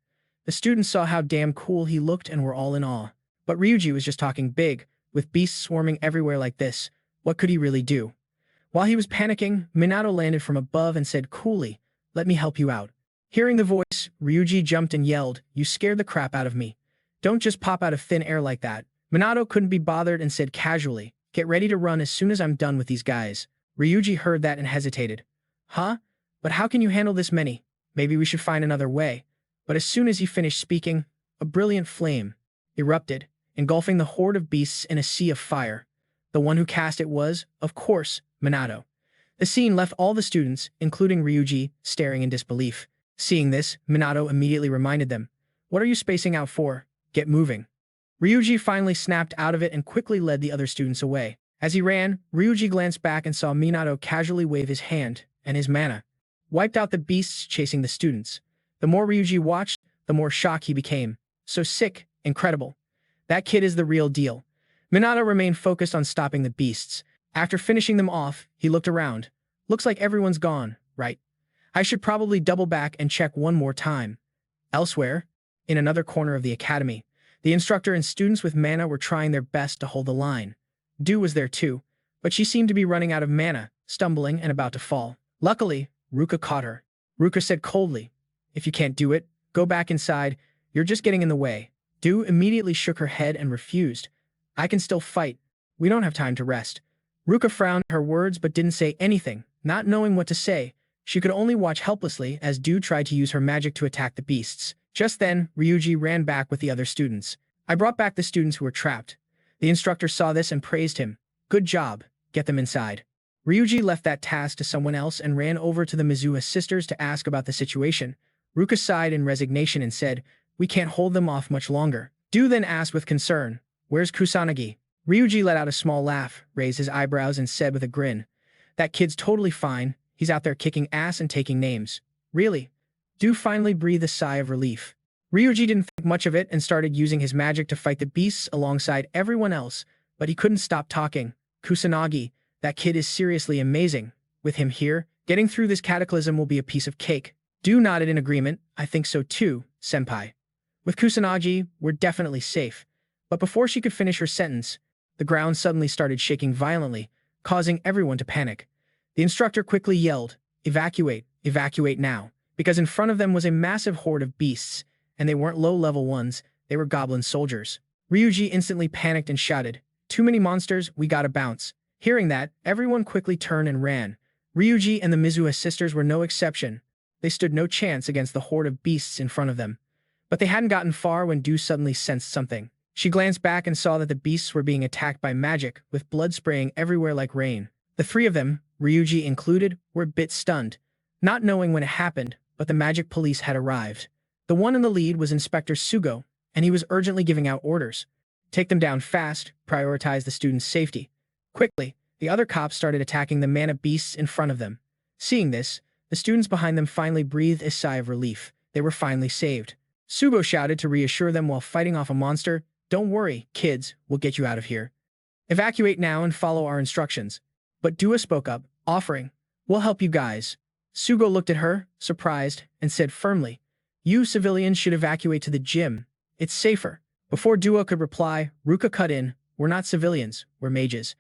The students saw how damn cool he looked and were all in awe. But Riuji was just talking big, with beasts swarming everywhere like this. What could he really do? While he was panicking, Minato landed from above and said coolly, let me help you out. Hearing the voice, Riuji jumped and yelled, you scared the crap out of me. Don't just pop out of thin air like that. Minato couldn't be bothered and said casually, get ready to run as soon as I'm done with these guys. Ryuji heard that and hesitated. Huh? But how can you handle this many? Maybe we should find another way. But as soon as he finished speaking, a brilliant flame erupted, engulfing the horde of beasts in a sea of fire. The one who cast it was, of course, Minato. The scene left all the students, including Ryuji, staring in disbelief. Seeing this, Minato immediately reminded them, what are you spacing out for? Get moving. Ryuji finally snapped out of it and quickly led the other students away. As he ran, Ryuji glanced back and saw Minato casually wave his hand, and his mana wiped out the beasts chasing the students. The more Ryuji watched, the more shocked he became. So sick, incredible. That kid is the real deal. Minato remained focused on stopping the beasts. After finishing them off, he looked around. Looks like everyone's gone, right? I should probably double back and check one more time. Elsewhere, in another corner of the academy, the instructor and students with mana were trying their best to hold the line. Due was there too, but she seemed to be running out of mana, stumbling and about to fall. Luckily, Ruka caught her. Ruka said coldly, if you can't do it, go back inside, you're just getting in the way. Due immediately shook her head and refused. I can still fight. We don't have time to rest. Ruka frowned at her words but didn't say anything, not knowing what to say. She could only watch helplessly as Due tried to use her magic to attack the beasts. Just then, Ryuji ran back with the other students. I brought back the students who were trapped. The instructor saw this and praised him. Good job. Get them inside. Ryuji left that task to someone else and ran over to the Mizuha sisters to ask about the situation. Ruka sighed in resignation and said, we can't hold them off much longer. Due then asked with concern, where's Kusanagi? Ryuji let out a small laugh, raised his eyebrows and said with a grin, that kid's totally fine. He's out there kicking ass and taking names. Really? Due finally breathed a sigh of relief. Ryuji didn't think much of it and started using his magic to fight the beasts alongside everyone else, but he couldn't stop talking. Kusanagi, that kid is seriously amazing. With him here, getting through this cataclysm will be a piece of cake. Due nodded in agreement. I think so too, senpai. With Kusanagi, we're definitely safe. But before she could finish her sentence, the ground suddenly started shaking violently, causing everyone to panic. The instructor quickly yelled, evacuate, evacuate now, because in front of them was a massive horde of beasts, and they weren't low-level ones, they were goblin soldiers. Ryuji instantly panicked and shouted, too many monsters, we gotta bounce. Hearing that, everyone quickly turned and ran. Riuji and the Mizuha sisters were no exception. They stood no chance against the horde of beasts in front of them. But they hadn't gotten far when Dua suddenly sensed something. She glanced back and saw that the beasts were being attacked by magic, with blood spraying everywhere like rain. The three of them, Riuji included, were a bit stunned, not knowing when it happened, but the magic police had arrived. The one in the lead was Inspector Sugo, and he was urgently giving out orders. Take them down fast, prioritize the students' safety. Quickly, the other cops started attacking the mana beasts in front of them. Seeing this, the students behind them finally breathed a sigh of relief. They were finally saved. Sugo shouted to reassure them while fighting off a monster, "Don't worry, kids, we'll get you out of here. Evacuate now and follow our instructions." But Dua spoke up, offering, "We'll help you guys." Sugo looked at her, surprised, and said firmly, "You civilians should evacuate to the gym. It's safer." Before Dua could reply, Ruka cut in, "We're not civilians, we're mages."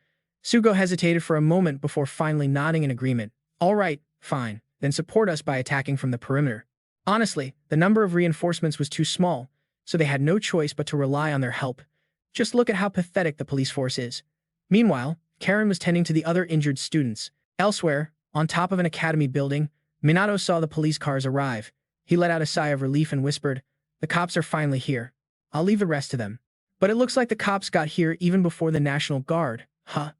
Sugo hesitated for a moment before finally nodding in agreement. "All right, fine, then support us by attacking from the perimeter." Honestly, the number of reinforcements was too small, so they had no choice but to rely on their help. Just look at how pathetic the police force is. Meanwhile, Karen was tending to the other injured students. Elsewhere, on top of an academy building, Minato saw the police cars arrive. He let out a sigh of relief and whispered, "The cops are finally here. I'll leave the rest to them." But it looks like the cops got here even before the National Guard. Huh.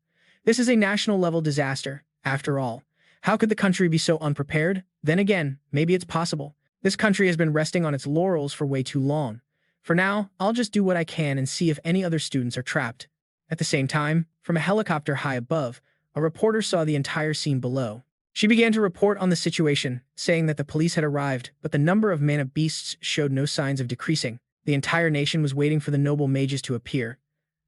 This is a national-level disaster, after all. How could the country be so unprepared? Then again, maybe it's possible. This country has been resting on its laurels for way too long. For now, I'll just do what I can and see if any other students are trapped. At the same time, from a helicopter high above, a reporter saw the entire scene below. She began to report on the situation, saying that the police had arrived, but the number of mana beasts showed no signs of decreasing. The entire nation was waiting for the noble mages to appear.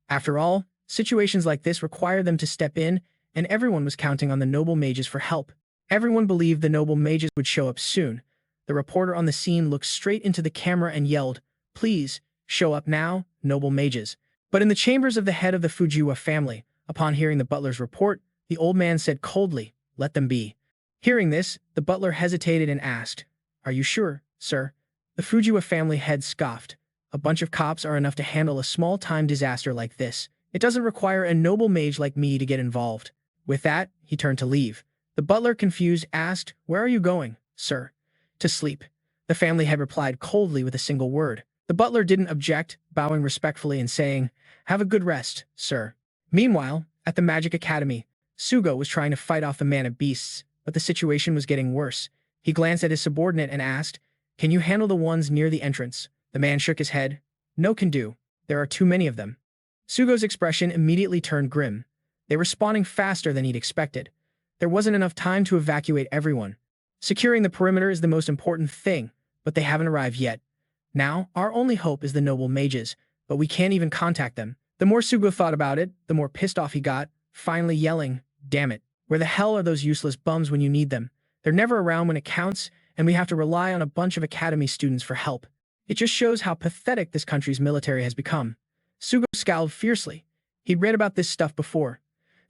After all, situations like this require them to step in, and everyone was counting on the noble mages for help. Everyone believed the noble mages would show up soon. The reporter on the scene looked straight into the camera and yelled, "Please, show up now, noble mages." But in the chambers of the head of the Fujiwara family, upon hearing the butler's report, the old man said coldly, "Let them be." Hearing this, the butler hesitated and asked, "Are you sure, sir?" The Fujiwara family head scoffed. "A bunch of cops are enough to handle a small-time disaster like this. It doesn't require a noble mage like me to get involved." With that, he turned to leave. The butler, confused, asked, "Where are you going, sir?" "To sleep." The family had replied coldly with a single word. The butler didn't object, bowing respectfully and saying, "Have a good rest, sir." Meanwhile, at the Magic Academy, Sugo was trying to fight off the mana beasts, but the situation was getting worse. He glanced at his subordinate and asked, "Can you handle the ones near the entrance?" The man shook his head. "No, can do. There are too many of them." Sugo's expression immediately turned grim. They were spawning faster than he'd expected. There wasn't enough time to evacuate everyone. Securing the perimeter is the most important thing, but they haven't arrived yet. Now, our only hope is the noble mages, but we can't even contact them. The more Sugo thought about it, the more pissed off he got, finally yelling, "Damn it. Where the hell are those useless bums when you need them? They're never around when it counts, and we have to rely on a bunch of academy students for help." It just shows how pathetic this country's military has become. Sugo scowled fiercely. He'd read about this stuff before.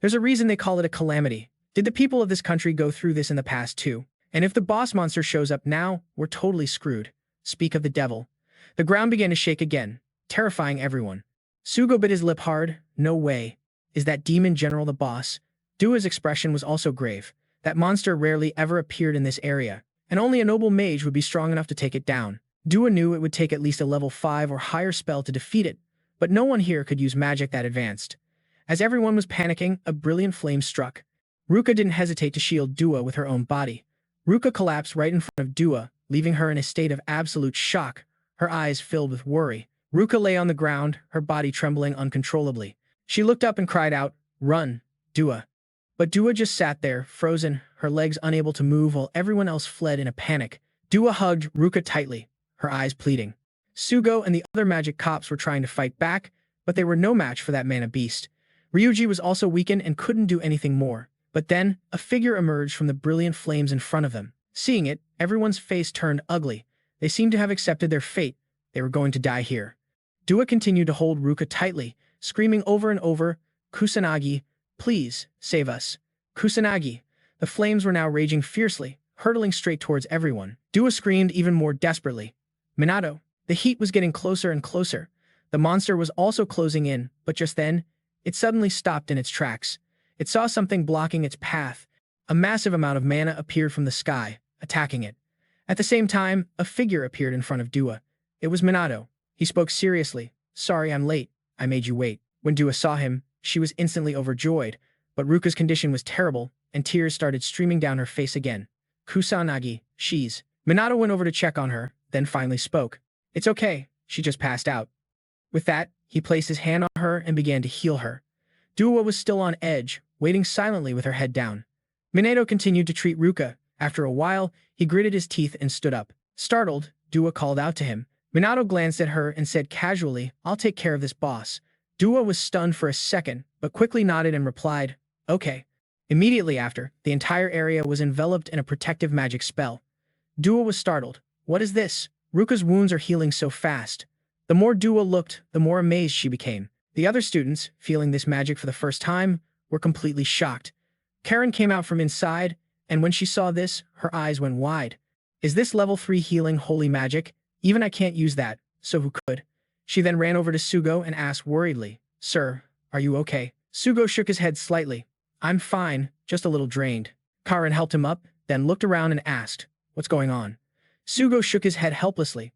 There's a reason they call it a calamity. Did the people of this country go through this in the past too? And if the boss monster shows up now, we're totally screwed. Speak of the devil. The ground began to shake again, terrifying everyone. Sugo bit his lip hard. No way. Is that demon general the boss? Dua's expression was also grave. That monster rarely ever appeared in this area, and only a noble mage would be strong enough to take it down. Dua knew it would take at least a level 5 or higher spell to defeat it, but no one here could use magic that advanced. As everyone was panicking, a brilliant flame struck. Ruka didn't hesitate to shield Dua with her own body. Ruka collapsed right in front of Dua, leaving her in a state of absolute shock, her eyes filled with worry. Ruka lay on the ground, her body trembling uncontrollably. She looked up and cried out, "Run, Dua." But Dua just sat there, frozen, her legs unable to move while everyone else fled in a panic. Dua hugged Ruka tightly, her eyes pleading. Sugo and the other magic cops were trying to fight back, but they were no match for that mana beast. Riuji was also weakened and couldn't do anything more. But then, a figure emerged from the brilliant flames in front of them. Seeing it, everyone's face turned ugly. They seemed to have accepted their fate. They were going to die here. Dua continued to hold Ruka tightly, screaming over and over, "Kusanagi, please, save us. Kusanagi." The flames were now raging fiercely, hurtling straight towards everyone. Dua screamed even more desperately. "Minato." The heat was getting closer and closer. The monster was also closing in, but just then, it suddenly stopped in its tracks. It saw something blocking its path. A massive amount of mana appeared from the sky, attacking it. At the same time, a figure appeared in front of Dua. It was Minato. He spoke seriously. "Sorry I'm late. I made you wait." When Dua saw him, she was instantly overjoyed, but Ruka's condition was terrible, and tears started streaming down her face again. "Kusanagi, she's..." Minato went over to check on her, then finally spoke. "It's okay, she just passed out." With that, he placed his hand on her and began to heal her. Dua was still on edge, waiting silently with her head down. Minato continued to treat Ruka. After a while, he gritted his teeth and stood up. Startled, Dua called out to him. Minato glanced at her and said casually, "I'll take care of this, boss." Dua was stunned for a second, but quickly nodded and replied, "Okay." Immediately after, the entire area was enveloped in a protective magic spell. Dua was startled. "What is this? Ruka's wounds are healing so fast." The more Dua looked, the more amazed she became. The other students, feeling this magic for the first time, were completely shocked. Karen came out from inside, and when she saw this, her eyes went wide. "Is this level 3 healing holy magic? Even I can't use that, so who could?" She then ran over to Sugo and asked worriedly, "Sir, are you okay?" Sugo shook his head slightly. "I'm fine, just a little drained." Karen helped him up, then looked around and asked, "What's going on?" Sugo shook his head helplessly.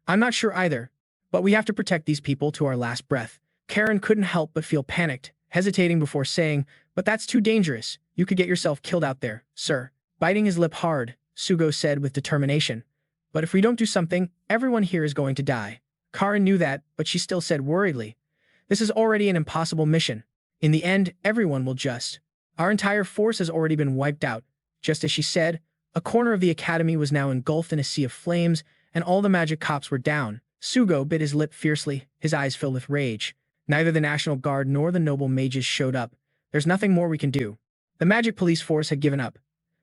"I'm not sure either, but we have to protect these people to our last breath." Karen couldn't help but feel panicked, hesitating before saying, "But that's too dangerous. You could get yourself killed out there, sir." Biting his lip hard, Sugo said with determination, "But if we don't do something, everyone here is going to die." Karen knew that, but she still said worriedly, "This is already an impossible mission. In the end, everyone will just... Our entire force has already been wiped out." Just as she said, a corner of the academy was now engulfed in a sea of flames, and all the magic cops were down. Sugo bit his lip fiercely, his eyes filled with rage. Neither the National Guard nor the noble mages showed up. There's nothing more we can do. The magic police force had given up.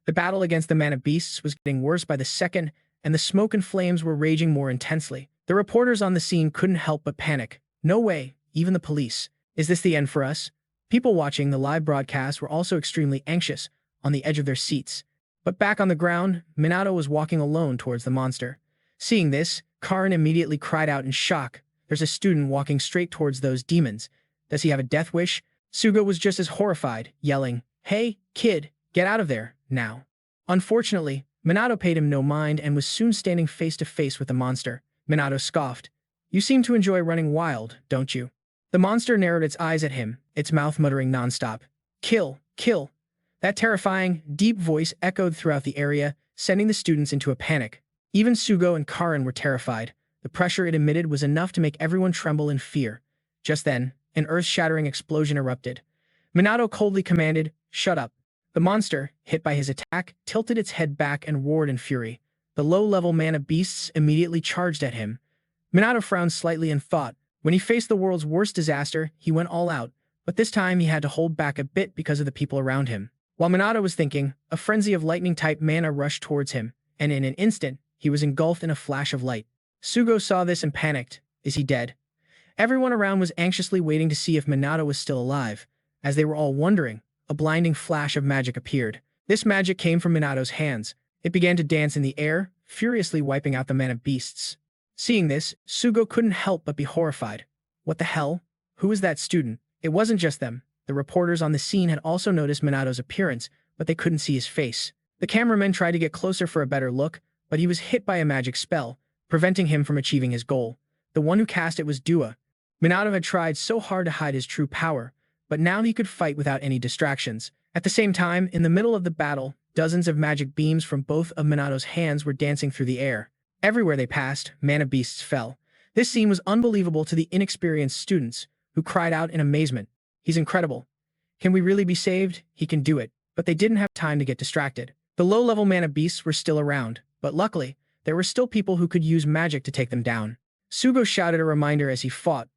The battle against the mana beasts was getting worse by the second, and the smoke and flames were raging more intensely. The reporters on the scene couldn't help but panic. No way, even the police. Is this the end for us? People watching the live broadcast were also extremely anxious, on the edge of their seats. But back on the ground, Minato was walking alone towards the monster. Seeing this, Karen immediately cried out in shock. "There's a student walking straight towards those demons. Does he have a death wish?" Sugo was just as horrified, yelling, "Hey, kid, get out of there, now." Unfortunately, Minato paid him no mind and was soon standing face to face with the monster. Minato scoffed. "You seem to enjoy running wild, don't you?" The monster narrowed its eyes at him, its mouth muttering nonstop, "Kill, kill." That terrifying, deep voice echoed throughout the area, sending the students into a panic. Even Sugo and Karen were terrified. The pressure it emitted was enough to make everyone tremble in fear. Just then, an earth-shattering explosion erupted. Minato coldly commanded, "Shut up." The monster, hit by his attack, tilted its head back and roared in fury. The low-level mana beasts immediately charged at him. Minato frowned slightly and thought, when he faced the world's worst disaster, he went all out, but this time he had to hold back a bit because of the people around him. While Minato was thinking, a frenzy of lightning-type mana rushed towards him, and in an instant, he was engulfed in a flash of light. Sugo saw this and panicked. Is he dead? Everyone around was anxiously waiting to see if Minato was still alive. As they were all wondering, a blinding flash of magic appeared. This magic came from Minato's hands. It began to dance in the air, furiously wiping out the mana beasts. Seeing this, Sugo couldn't help but be horrified. What the hell? Who is that student? It wasn't just them. The reporters on the scene had also noticed Minato's appearance, but they couldn't see his face. The cameraman tried to get closer for a better look, but he was hit by a magic spell, preventing him from achieving his goal. The one who cast it was Dua. Minato had tried so hard to hide his true power, but now he could fight without any distractions. At the same time, in the middle of the battle, dozens of magic beams from both of Minato's hands were dancing through the air. Everywhere they passed, mana beasts fell. This scene was unbelievable to the inexperienced students, who cried out in amazement. He's incredible. Can we really be saved? He can do it. But they didn't have time to get distracted. The low-level mana beasts were still around, but luckily, there were still people who could use magic to take them down. Sugo shouted a reminder as he fought.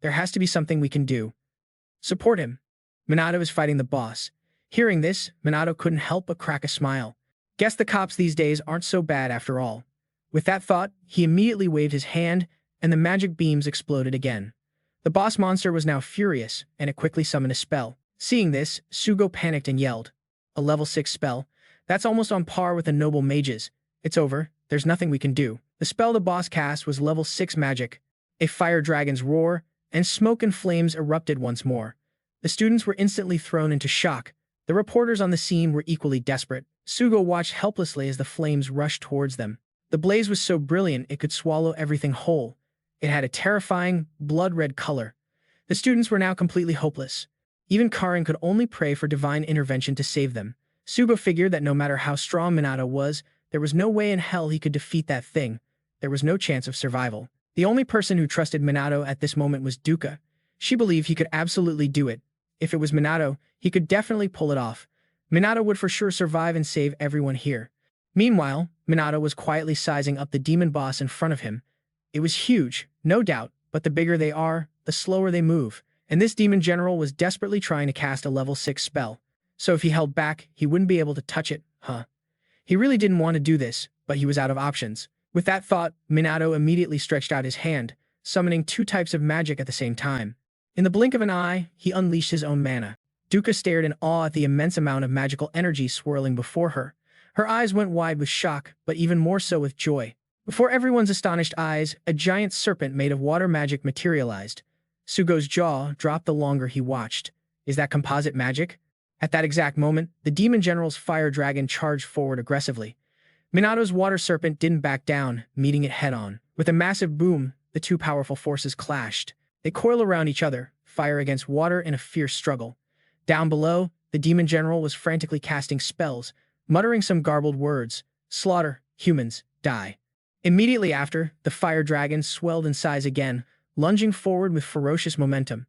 There has to be something we can do. Support him. Minato is fighting the boss. Hearing this, Minato couldn't help but crack a smile. Guess the cops these days aren't so bad after all. With that thought, he immediately waved his hand, and the magic beams exploded again. The boss monster was now furious, and it quickly summoned a spell. Seeing this, Sugo panicked and yelled. A level 6 spell? That's almost on par with the noble mages. It's over. There's nothing we can do. The spell the boss cast was level 6 magic. A fire dragon's roar, and smoke and flames erupted once more. The students were instantly thrown into shock. The reporters on the scene were equally desperate. Sugo watched helplessly as the flames rushed towards them. The blaze was so brilliant it could swallow everything whole. It had a terrifying, blood-red color. The students were now completely hopeless. Even Karen could only pray for divine intervention to save them. Sugo figured that no matter how strong Minato was, there was no way in hell he could defeat that thing. There was no chance of survival. The only person who trusted Minato at this moment was Duka. She believed he could absolutely do it. If it was Minato, he could definitely pull it off. Minato would for sure survive and save everyone here. Meanwhile, Minato was quietly sizing up the demon boss in front of him. It was huge, no doubt, but the bigger they are, the slower they move. And this demon general was desperately trying to cast a level 6 spell. So if he held back, he wouldn't be able to touch it, huh? He really didn't want to do this, but he was out of options. With that thought, Minato immediately stretched out his hand, summoning 2 types of magic at the same time. In the blink of an eye, he unleashed his own mana. Duka stared in awe at the immense amount of magical energy swirling before her. Her eyes went wide with shock, but even more so with joy. Before everyone's astonished eyes, a giant serpent made of water magic materialized. Sugo's jaw dropped the longer he watched. Is that composite magic? At that exact moment, the demon general's fire dragon charged forward aggressively. Minato's water serpent didn't back down, meeting it head-on. With a massive boom, the 2 powerful forces clashed. They coiled around each other, fire against water in a fierce struggle. Down below, the demon general was frantically casting spells, muttering some garbled words. Slaughter, humans, die. Immediately after, the fire dragon swelled in size again, lunging forward with ferocious momentum.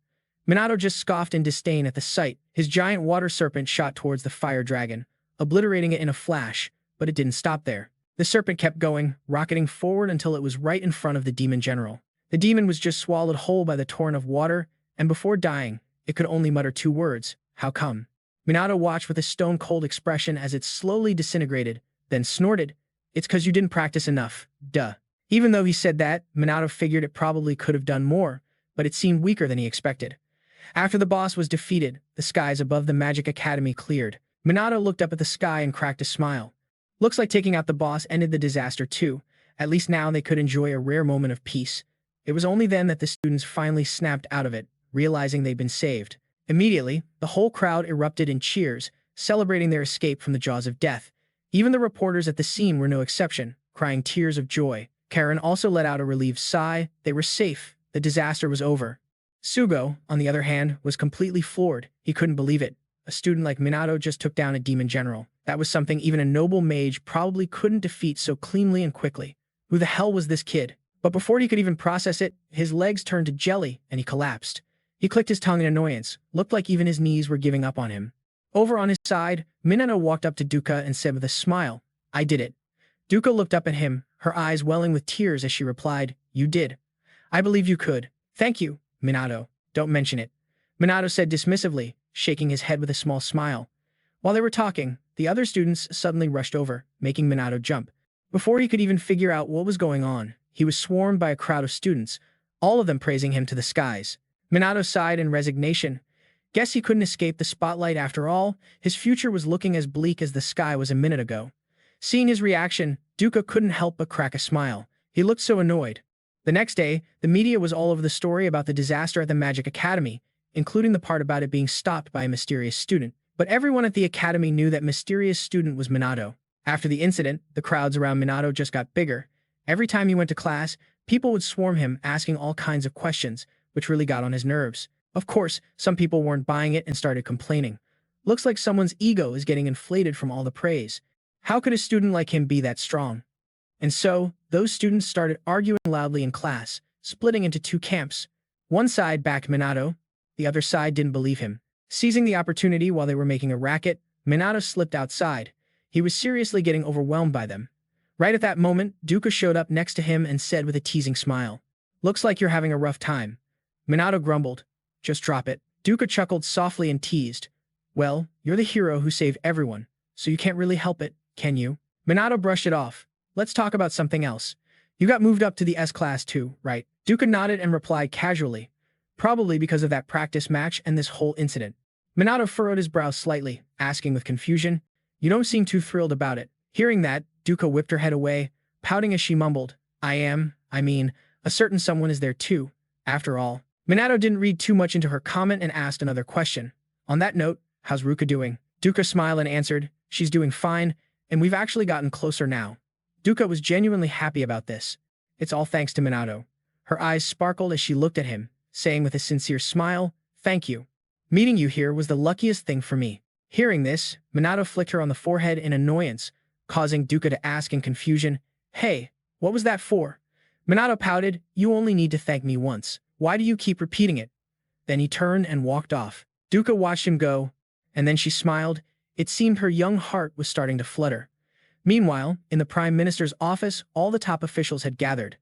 Minato just scoffed in disdain at the sight. His giant water serpent shot towards the fire dragon, obliterating it in a flash, but it didn't stop there. The serpent kept going, rocketing forward until it was right in front of the demon general. The demon was just swallowed whole by the torrent of water, and before dying, it could only mutter 2 words, "How come?" Minato watched with a stone-cold expression as it slowly disintegrated, then snorted, "It's 'cause you didn't practice enough, duh." Even though he said that, Minato figured it probably could have done more, but it seemed weaker than he expected. After the boss was defeated, the skies above the Magic Academy cleared. Minato looked up at the sky and cracked a smile. Looks like taking out the boss ended the disaster too. At least now they could enjoy a rare moment of peace. It was only then that the students finally snapped out of it, realizing they'd been saved. Immediately, the whole crowd erupted in cheers, celebrating their escape from the jaws of death. Even the reporters at the scene were no exception, crying tears of joy. Karen also let out a relieved sigh. They were safe. The disaster was over. Sugo, on the other hand, was completely floored. He couldn't believe it. A student like Minato just took down a demon general. That was something even a noble mage probably couldn't defeat so cleanly and quickly. Who the hell was this kid? But before he could even process it, his legs turned to jelly and he collapsed. He clicked his tongue in annoyance. Looked like even his knees were giving up on him. Over on his side, Minato walked up to Duka and said with a smile, "I did it." Duka looked up at him, her eyes welling with tears as she replied, "You did. I believe you could. Thank you, Minato. Don't mention it." Minato said dismissively, shaking his head with a small smile. While they were talking, the other students suddenly rushed over, making Minato jump. Before he could even figure out what was going on, he was swarmed by a crowd of students, all of them praising him to the skies. Minato sighed in resignation. Guess he couldn't escape the spotlight after all. His future was looking as bleak as the sky was a minute ago. Seeing his reaction, Duka couldn't help but crack a smile. He looked so annoyed. The next day, the media was all over the story about the disaster at the Magic Academy, including the part about it being stopped by a mysterious student. But everyone at the academy knew that mysterious student was Minato. After the incident, the crowds around Minato just got bigger. Every time he went to class, people would swarm him, asking all kinds of questions, which really got on his nerves. Of course, some people weren't buying it and started complaining. Looks like someone's ego is getting inflated from all the praise. How could a student like him be that strong? And so, those students started arguing loudly in class, splitting into 2 camps. One side backed Minato, the other side didn't believe him. Seizing the opportunity while they were making a racket, Minato slipped outside. He was seriously getting overwhelmed by them. Right at that moment, Duka showed up next to him and said with a teasing smile, "Looks like you're having a rough time." Minato grumbled, "Just drop it." Duka chuckled softly and teased, "Well, you're the hero who saved everyone, so you can't really help it, can you?" Minato brushed it off. "Let's talk about something else. You got moved up to the S class too, right?" Duka nodded and replied casually, "Probably because of that practice match and this whole incident." Minato furrowed his brow slightly, asking with confusion, "You don't seem too thrilled about it." Hearing that, Duka whipped her head away, pouting as she mumbled, I mean, a certain someone is there too, after all." Minato didn't read too much into her comment and asked another question. On that note, how's Ruka doing? Duka smiled and answered, she's doing fine, and we've actually gotten closer now. Duka was genuinely happy about this. It's all thanks to Minato. Her eyes sparkled as she looked at him, saying with a sincere smile, thank you. Meeting you here was the luckiest thing for me. Hearing this, Minato flicked her on the forehead in annoyance, causing Duka to ask in confusion, hey, what was that for? Minato pouted, you only need to thank me once. Why do you keep repeating it? Then he turned and walked off. Duka watched him go, and then she smiled. It seemed her young heart was starting to flutter. Meanwhile, in the Prime Minister's office, all the top officials had gathered.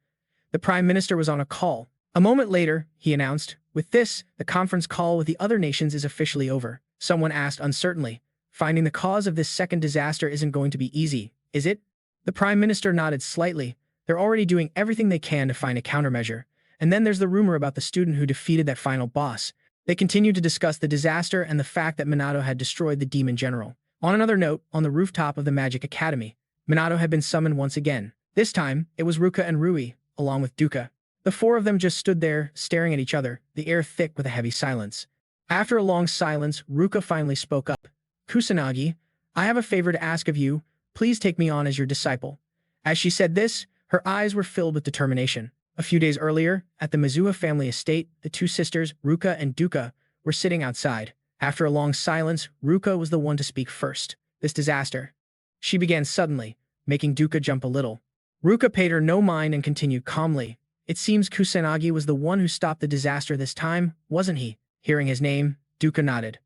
The Prime Minister was on a call. A moment later, he announced, with this, the conference call with the other nations is officially over. Someone asked uncertainly, finding the cause of this second disaster isn't going to be easy, is it? The Prime Minister nodded slightly. They're already doing everything they can to find a countermeasure. And then there's the rumor about the student who defeated that final boss. They continued to discuss the disaster and the fact that Minato had destroyed the demon general. On another note, on the rooftop of the Magic Academy, Minato had been summoned once again. This time, it was Ruka and Rui, along with Duka. The four of them just stood there, staring at each other, the air thick with a heavy silence. After a long silence, Ruka finally spoke up. Kusanagi, I have a favor to ask of you. Please take me on as your disciple. As she said this, her eyes were filled with determination. A few days earlier, at the Mizuha family estate, the two sisters, Ruka and Duka, were sitting outside. After a long silence, Ruka was the one to speak first. This disaster. She began suddenly, making Duka jump a little. Ruka paid her no mind and continued calmly. It seems Kusanagi was the one who stopped the disaster this time, wasn't he? Hearing his name, Duka nodded.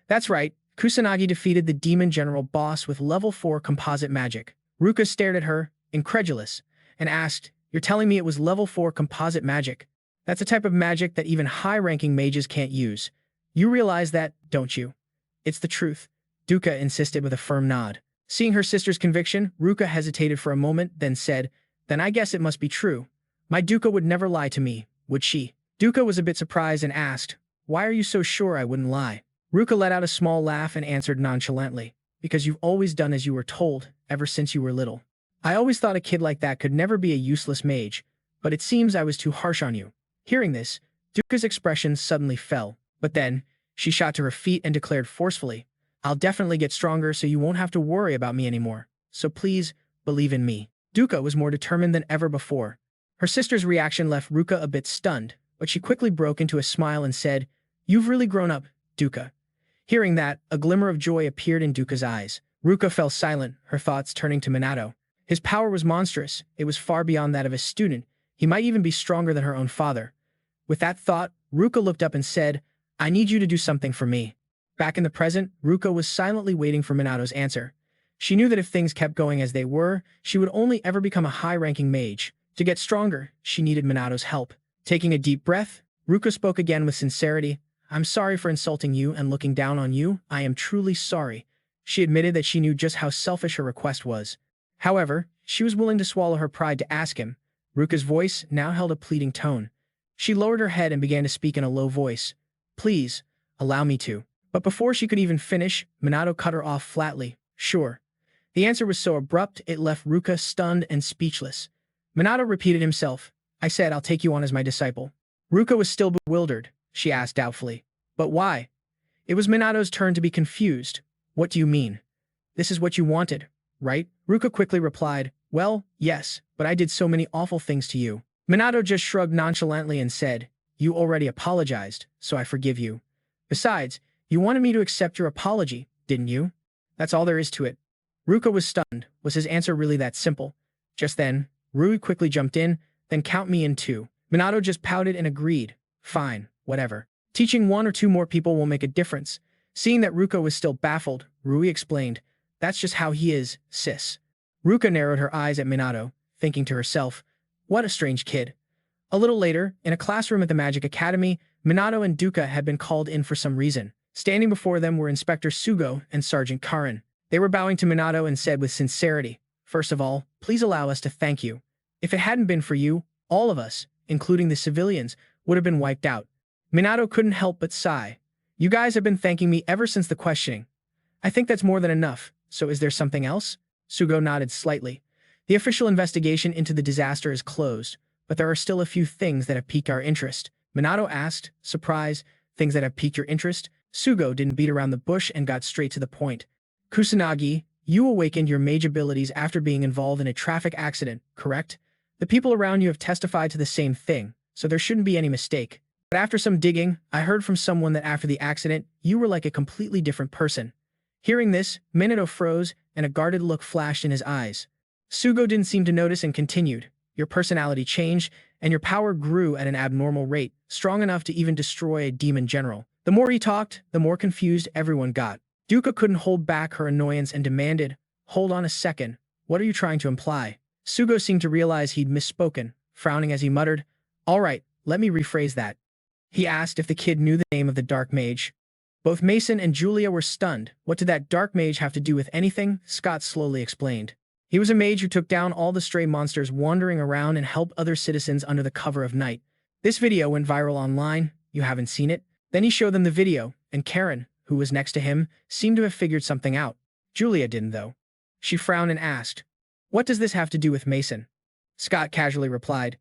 That's right, Kusanagi defeated the demon general boss with level 4 composite magic. Ruka stared at her, incredulous, and asked, you're telling me it was level 4 composite magic? That's a type of magic that even high-ranking mages can't use. You realize that, don't you? It's the truth, Duka insisted with a firm nod. Seeing her sister's conviction, Ruka hesitated for a moment, then said, then I guess it must be true. My Duka would never lie to me, would she? Duka was a bit surprised and asked, why are you so sure I wouldn't lie? Ruka let out a small laugh and answered nonchalantly, because you've always done as you were told, ever since you were little. I always thought a kid like that could never be a useless mage, but it seems I was too harsh on you. Hearing this, Duka's expression suddenly fell, but then, she shot to her feet and declared forcefully, I'll definitely get stronger so you won't have to worry about me anymore. So please, believe in me. Duka was more determined than ever before. Her sister's reaction left Ruka a bit stunned, but she quickly broke into a smile and said, you've really grown up, Duka. Hearing that, a glimmer of joy appeared in Duka's eyes. Ruka fell silent, her thoughts turning to Minato. His power was monstrous. It was far beyond that of a student. He might even be stronger than her own father. With that thought, Ruka looked up and said, I need you to do something for me. Back in the present, Ruka was silently waiting for Minato's answer. She knew that if things kept going as they were, she would only ever become a high-ranking mage. To get stronger, she needed Minato's help. Taking a deep breath, Ruka spoke again with sincerity. I'm sorry for insulting you and looking down on you. I am truly sorry. She admitted that she knew just how selfish her request was. However, she was willing to swallow her pride to ask him. Ruka's voice now held a pleading tone. She lowered her head and began to speak in a low voice. Please, allow me to. But before she could even finish, Minato cut her off flatly. Sure. The answer was so abrupt it left Ruka stunned and speechless. Minato repeated himself. I said I'll take you on as my disciple. Ruka was still bewildered. She asked doubtfully. But why? It was Minato's turn to be confused. What do you mean? This is what you wanted, right? Ruka quickly replied, well, yes, but I did so many awful things to you. Minato just shrugged nonchalantly and said, you already apologized, so I forgive you. Besides, you wanted me to accept your apology, didn't you? That's all there is to it. Ruka was stunned. Was his answer really that simple? Just then, Rui quickly jumped in, then count me in too. Minato just pouted and agreed. Fine, whatever. Teaching one or two more people won't make a difference. Seeing that Ruka was still baffled, Rui explained, that's just how he is, sis. Ruka narrowed her eyes at Minato, thinking to herself, what a strange kid. A little later, in a classroom at the Magic Academy, Minato and Duka had been called in for some reason. Standing before them were Inspector Sugo and Sergeant Karin. They were bowing to Minato and said with sincerity, first of all, please allow us to thank you. If it hadn't been for you, all of us, including the civilians, would have been wiped out. Minato couldn't help but sigh. You guys have been thanking me ever since the questioning. I think that's more than enough, so is there something else? Sugo nodded slightly. The official investigation into the disaster is closed, but there are still a few things that have piqued our interest. Minato asked, surprised. Things that have piqued your interest? Sugo didn't beat around the bush and got straight to the point. Kusanagi, you awakened your mage abilities after being involved in a traffic accident, correct? The people around you have testified to the same thing, so there shouldn't be any mistake. But after some digging, I heard from someone that after the accident, you were like a completely different person. Hearing this, Minato froze, and a guarded look flashed in his eyes. Sugo didn't seem to notice and continued. Your personality changed, and your power grew at an abnormal rate, strong enough to even destroy a demon general. The more he talked, the more confused everyone got. Duka couldn't hold back her annoyance and demanded, "Hold on a second. What are you trying to imply?" Sugo seemed to realize he'd misspoken, frowning as he muttered, "All right, let me rephrase that." He asked if the kid knew the name of the dark mage. Both Mason and Julia were stunned. What did that dark mage have to do with anything? Scott slowly explained. He was a mage who took down all the stray monsters wandering around and helped other citizens under the cover of night. This video went viral online. You haven't seen it? Then he showed them the video, and Karen, who was next to him, seemed to have figured something out. Julia didn't, though. She frowned and asked, "What does this have to do with Mason?" Scott casually replied,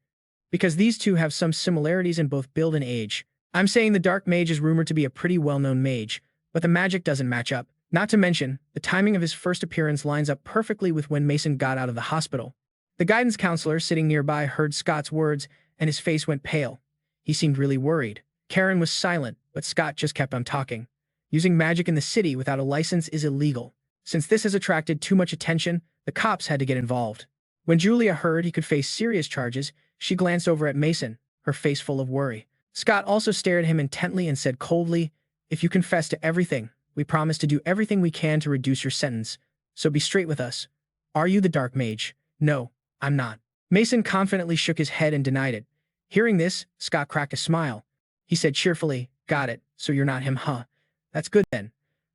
"Because these two have some similarities in both build and age. I'm saying the dark mage is rumored to be a pretty well-known mage, but the magic doesn't match up. Not to mention, the timing of his first appearance lines up perfectly with when Mason got out of the hospital." The guidance counselor sitting nearby heard Scott's words, and his face went pale. He seemed really worried. Karen was silent, but Scott just kept on talking. Using magic in the city without a license is illegal. Since this has attracted too much attention, the cops had to get involved. When Julia heard he could face serious charges, she glanced over at Mason, her face full of worry. Scott also stared at him intently and said coldly, "If you confess to everything, we promise to do everything we can to reduce your sentence. So be straight with us. Are you the dark mage?" "No, I'm not." Mason confidently shook his head and denied it. Hearing this, Scott cracked a smile. He said cheerfully, "Got it, so you're not him, huh? That's good then."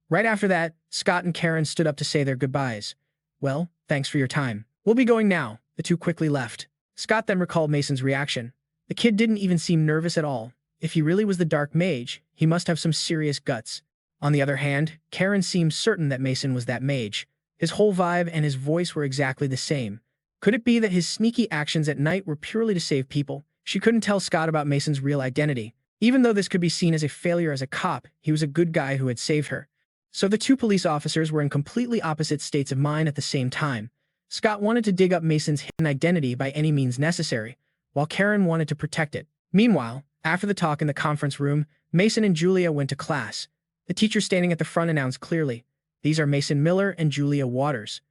Right after that, Scott and Karen stood up to say their goodbyes. "Well, thanks for your time. We'll be going now." The two quickly left. Scott then recalled Mason's reaction. The kid didn't even seem nervous at all. If he really was the dark mage, he must have some serious guts. On the other hand, Karen seemed certain that Mason was that mage. His whole vibe and his voice were exactly the same. Could it be that his sneaky actions at night were purely to save people? She couldn't tell Scott about Mason's real identity. Even though this could be seen as a failure as a cop, he was a good guy who had saved her. So the two police officers were in completely opposite states of mind at the same time. Scott wanted to dig up Mason's hidden identity by any means necessary, while Karen wanted to protect it. Meanwhile, after the talk in the conference room, Mason and Julia went to class. The teacher standing at the front announced clearly, "These are Mason Miller and Julia Waters.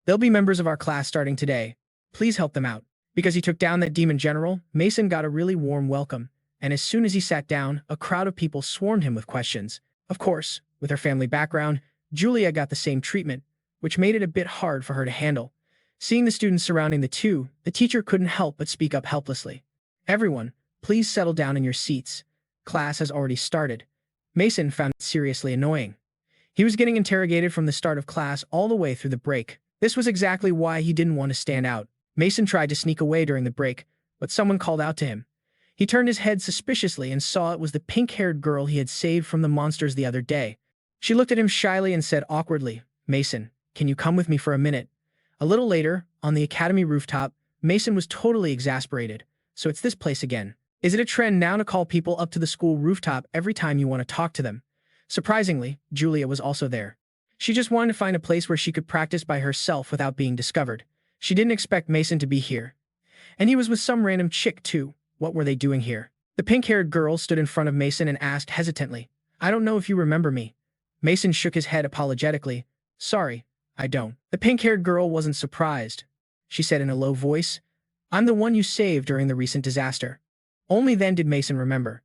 They'll be members of our class starting today. Please help them out." Because he took down that demon general, Mason got a really warm welcome, and as soon as he sat down, a crowd of people swarmed him with questions. Of course, with her family background, Julia got the same treatment, which made it a bit hard for her to handle. Seeing the students surrounding the two, the teacher couldn't help but speak up helplessly. "Everyone, please settle down in your seats. Class has already started." Mason found it seriously annoying. He was getting interrogated from the start of class all the way through the break. This was exactly why he didn't want to stand out. Mason tried to sneak away during the break, but someone called out to him. He turned his head suspiciously and saw it was the pink-haired girl he had saved from the monsters the other day. She looked at him shyly and said awkwardly, "Mason, can you come with me for a minute?" A little later, on the academy rooftop, Mason was totally exasperated. "So it's this place again. Is it a trend now to call people up to the school rooftop every time you want to talk to them?" Surprisingly, Julia was also there. She just wanted to find a place where she could practice by herself without being discovered. She didn't expect Mason to be here. And he was with some random chick, too. What were they doing here? The pink-haired girl stood in front of Mason and asked hesitantly, "I don't know if you remember me." Mason shook his head apologetically. "Sorry, I don't." The pink-haired girl wasn't surprised. She said in a low voice, "I'm the one you saved during the recent disaster." Only then did Mason remember.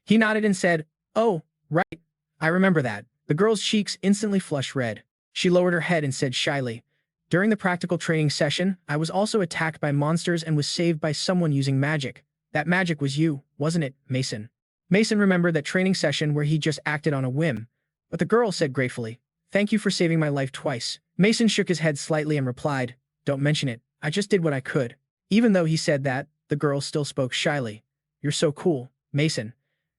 He nodded and said, "Oh, right, I remember that." The girl's cheeks instantly flushed red. She lowered her head and said shyly, "During the practical training session, I was also attacked by monsters and was saved by someone using magic. That magic was you, wasn't it, Mason?" Mason remembered that training session where he just acted on a whim, but the girl said gratefully, "Thank you for saving my life twice." Mason shook his head slightly and replied, "Don't mention it. I just did what I could." Even though he said that, the girl still spoke shyly. "You're so cool, Mason."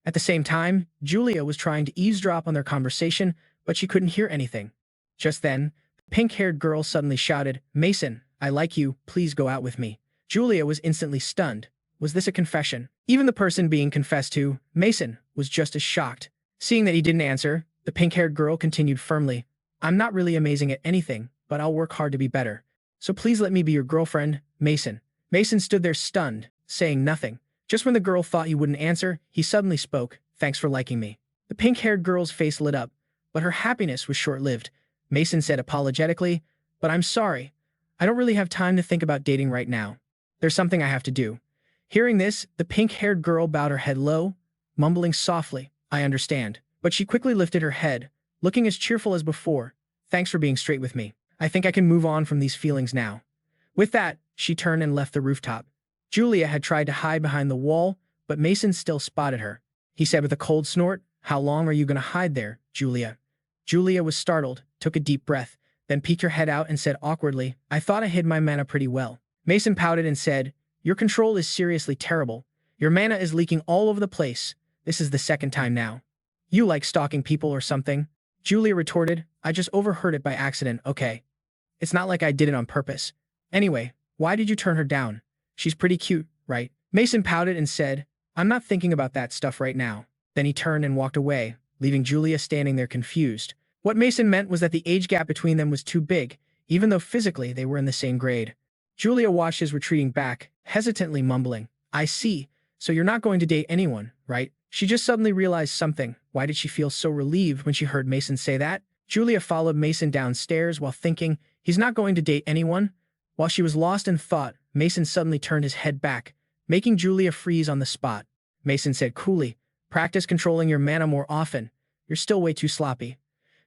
At the same time, Julia was trying to eavesdrop on their conversation, but she couldn't hear anything. Just then, the pink-haired girl suddenly shouted, "Mason, I like you, please go out with me." Julia was instantly stunned. Was this a confession? Even the person being confessed to, Mason, was just as shocked. Seeing that he didn't answer, the pink-haired girl continued firmly, I'm not really amazing at anything, but I'll work hard to be better. So please let me be your girlfriend, Mason. Mason stood there stunned, saying nothing. Just when the girl thought he wouldn't answer, he suddenly spoke, thanks for liking me. The pink-haired girl's face lit up, but her happiness was short-lived. Mason said apologetically, but I'm sorry. I don't really have time to think about dating right now. There's something I have to do. Hearing this, the pink-haired girl bowed her head low, mumbling softly, I understand. But she quickly lifted her head, looking as cheerful as before. Thanks for being straight with me. I think I can move on from these feelings now. With that, she turned and left the rooftop. Julia had tried to hide behind the wall, but Mason still spotted her. He said with a cold snort, How long are you going to hide there, Julia? Julia was startled, took a deep breath, then peeked her head out and said awkwardly, I thought I hid my mana pretty well. Mason pouted and said, Your control is seriously terrible. Your mana is leaking all over the place. This is the second time now. You like stalking people or something? Julia retorted, I just overheard it by accident, okay? It's not like I did it on purpose. Anyway, why did you turn her down? She's pretty cute, right? Mason pouted and said, I'm not thinking about that stuff right now. Then he turned and walked away, leaving Julia standing there confused. What Mason meant was that the age gap between them was too big, even though physically they were in the same grade. Julia watched his retreating back, hesitantly mumbling, I see, so you're not going to date anyone, right? She just suddenly realized something. Why did she feel so relieved when she heard Mason say that? Julia followed Mason downstairs while thinking, he's not going to date anyone? While she was lost in thought, Mason suddenly turned his head back, making Julia freeze on the spot. Mason said coolly, practice controlling your mana more often. You're still way too sloppy.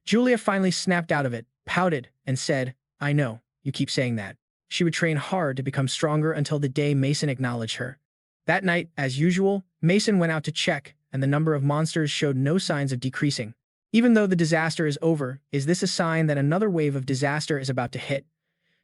Julia finally snapped out of it, pouted, and said, I know, you keep saying that. She would train hard to become stronger until the day Mason acknowledged her. That night, as usual, Mason went out to check, and the number of monsters showed no signs of decreasing. Even though the disaster is over, is this a sign that another wave of disaster is about to hit?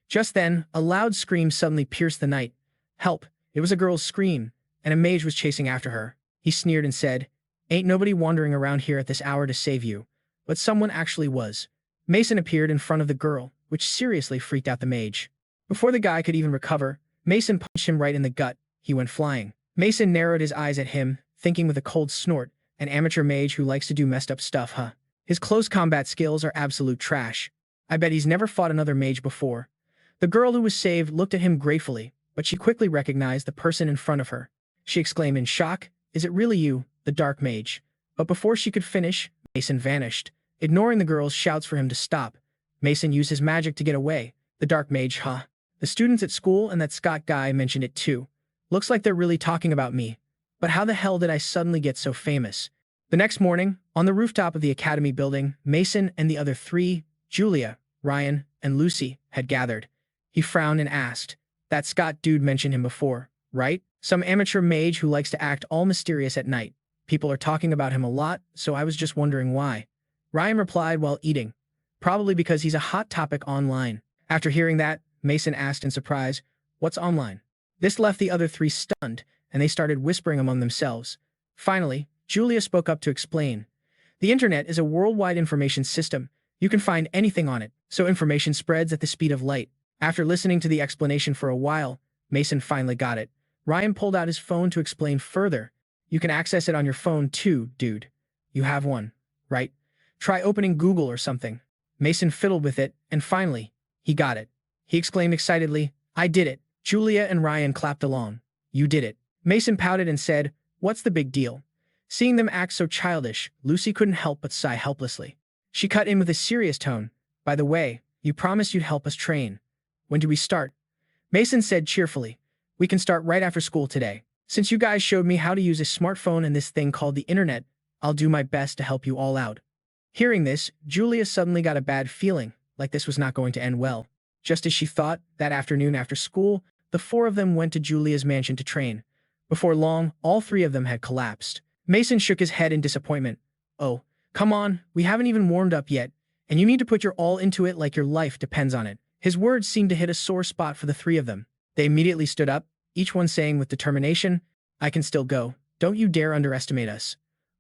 Just then, a loud scream suddenly pierced the night. Help! It was a girl's scream, and a mage was chasing after her. He sneered and said, Ain't nobody wandering around here at this hour to save you. But someone actually was. Mason appeared in front of the girl, which seriously freaked out the mage. Before the guy could even recover, Mason punched him right in the gut. He went flying. Mason narrowed his eyes at him, thinking with a cold snort, an amateur mage who likes to do messed up stuff, huh? His close combat skills are absolute trash. I bet he's never fought another mage before. The girl who was saved looked at him gratefully, but she quickly recognized the person in front of her. She exclaimed in shock, Is it really you, the dark mage? But before she could finish, Mason vanished. Ignoring the girl's shouts for him to stop, Mason used his magic to get away. The dark mage, huh? The students at school and that Scott guy mentioned it too. Looks like they're really talking about me. But how the hell did I suddenly get so famous? The next morning, on the rooftop of the academy building, Mason and the other three, Julia, Ryan, and Lucy, had gathered. He frowned and asked, That Scott dude mentioned him before, right? Some amateur mage who likes to act all mysterious at night. People are talking about him a lot, so I was just wondering why. Ryan replied while eating, Probably because he's a hot topic online. After hearing that, Mason asked in surprise, What's online? This left the other three stunned, and they started whispering among themselves. Finally, Julia spoke up to explain. The internet is a worldwide information system. You can find anything on it, so information spreads at the speed of light. After listening to the explanation for a while, Mason finally got it. Ryan pulled out his phone to explain further. You can access it on your phone too, dude. You have one, right? Try opening Google or something. Mason fiddled with it, and finally, he got it. He exclaimed excitedly, I did it. Julia and Ryan clapped along. You did it. Mason pouted and said, What's the big deal? Seeing them act so childish, Lucy couldn't help but sigh helplessly. She cut in with a serious tone. By the way, you promised you'd help us train. When do we start? Mason said cheerfully, We can start right after school today. Since you guys showed me how to use a smartphone and this thing called the internet, I'll do my best to help you all out. Hearing this, Julia suddenly got a bad feeling, like this was not going to end well. Just as she thought, that afternoon after school, the four of them went to Julia's mansion to train. Before long, all three of them had collapsed. Mason shook his head in disappointment. Oh, come on, we haven't even warmed up yet, and you need to put your all into it like your life depends on it. His words seemed to hit a sore spot for the three of them. They immediately stood up, each one saying with determination, I can still go. Don't you dare underestimate us.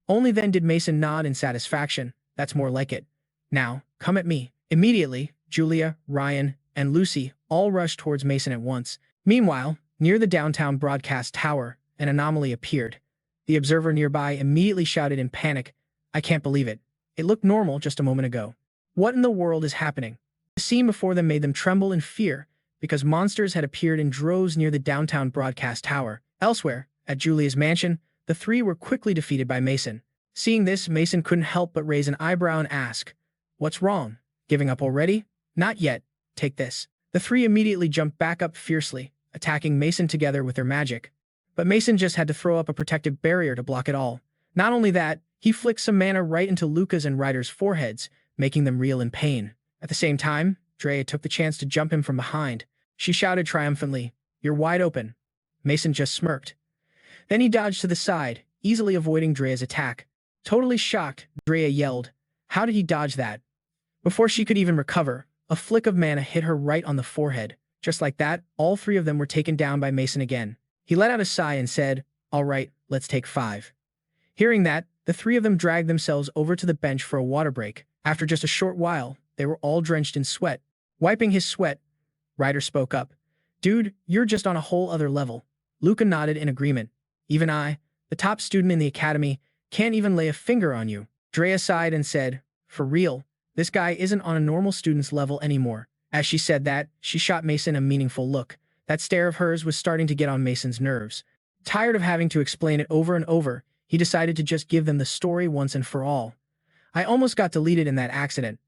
Only then did Mason nod in satisfaction. That's more like it. Now, come at me. Immediately, Julia, Ryan, and Lucy all rushed towards Mason at once. Meanwhile, Near the downtown broadcast tower, an anomaly appeared. The observer nearby immediately shouted in panic, "I can't believe it. It looked normal just a moment ago. What in the world is happening?" The scene before them made them tremble in fear because monsters had appeared in droves near the downtown broadcast tower. Elsewhere, at Julia's mansion, the three were quickly defeated by Mason. Seeing this, Mason couldn't help but raise an eyebrow and ask, "What's wrong? Giving up already?" "Not yet. Take this." The three immediately jumped back up fiercely, attacking Mason together with their magic. But Mason just had to throw up a protective barrier to block it all. Not only that, he flicked some mana right into Luca's and Ryder's foreheads, making them reel in pain. At the same time, Drea took the chance to jump him from behind. She shouted triumphantly, "You're wide open." Mason just smirked. Then he dodged to the side, easily avoiding Drea's attack. Totally shocked, Drea yelled, "How did he dodge that?" Before she could even recover, a flick of mana hit her right on the forehead. Just like that, all three of them were taken down by Mason again. He let out a sigh and said, "All right, let's take 5." Hearing that, the three of them dragged themselves over to the bench for a water break. After just a short while, they were all drenched in sweat. Wiping his sweat, Ryder spoke up, "Dude, you're just on a whole other level." Luca nodded in agreement. "Even I, the top student in the academy, can't even lay a finger on you." Drea sighed and said, "For real, this guy isn't on a normal student's level anymore." As she said that, she shot Mason a meaningful look. That stare of hers was starting to get on Mason's nerves. Tired of having to explain it over and over, he decided to just give them the story once and for all. "I almost got deleted in that accident,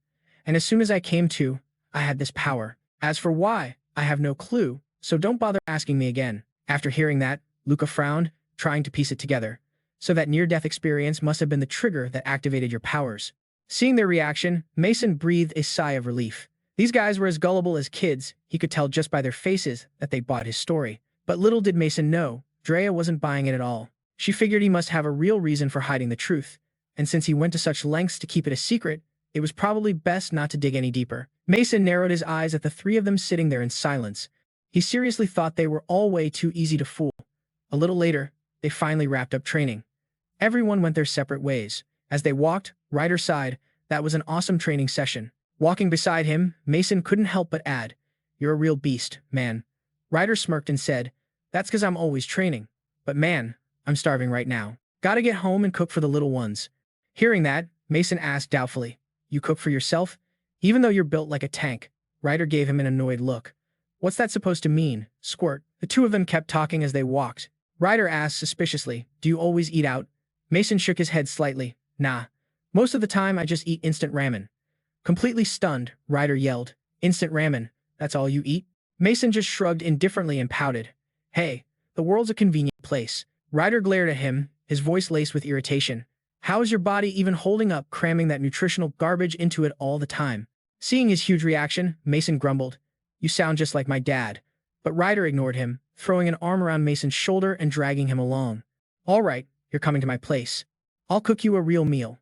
and as soon as I came to, I had this power. As for why, I have no clue, so don't bother asking me again." After hearing that, Luca frowned, trying to piece it together. So that near-death experience must have been the trigger that activated your powers. Seeing their reaction, Mason breathed a sigh of relief. These guys were as gullible as kids. He could tell just by their faces that they bought his story. But little did Mason know, Drea wasn't buying it at all. She figured he must have a real reason for hiding the truth. And since he went to such lengths to keep it a secret, it was probably best not to dig any deeper. Mason narrowed his eyes at the three of them sitting there in silence. He seriously thought they were all way too easy to fool. A little later, they finally wrapped up training. Everyone went their separate ways. As they walked, Ryder sighed, "That was an awesome training session." Walking beside him, Mason couldn't help but add, "You're a real beast, man." Ryder smirked and said, "That's 'cause I'm always training. But man, I'm starving right now. Gotta get home and cook for the little ones." Hearing that, Mason asked doubtfully, "You cook for yourself? Even though you're built like a tank?" Ryder gave him an annoyed look. "What's that supposed to mean, squirt?" The two of them kept talking as they walked. Ryder asked suspiciously, "Do you always eat out?" Mason shook his head slightly. "Nah. Most of the time I just eat instant ramen." Completely stunned, Ryder yelled, "Instant ramen? That's all you eat?" Mason just shrugged indifferently and pouted. "Hey, the world's a convenient place." Ryder glared at him, his voice laced with irritation. "How is your body even holding up cramming that nutritional garbage into it all the time?" Seeing his huge reaction, Mason grumbled, "You sound just like my dad." But Ryder ignored him, throwing an arm around Mason's shoulder and dragging him along. "All right, you're coming to my place. I'll cook you a real meal."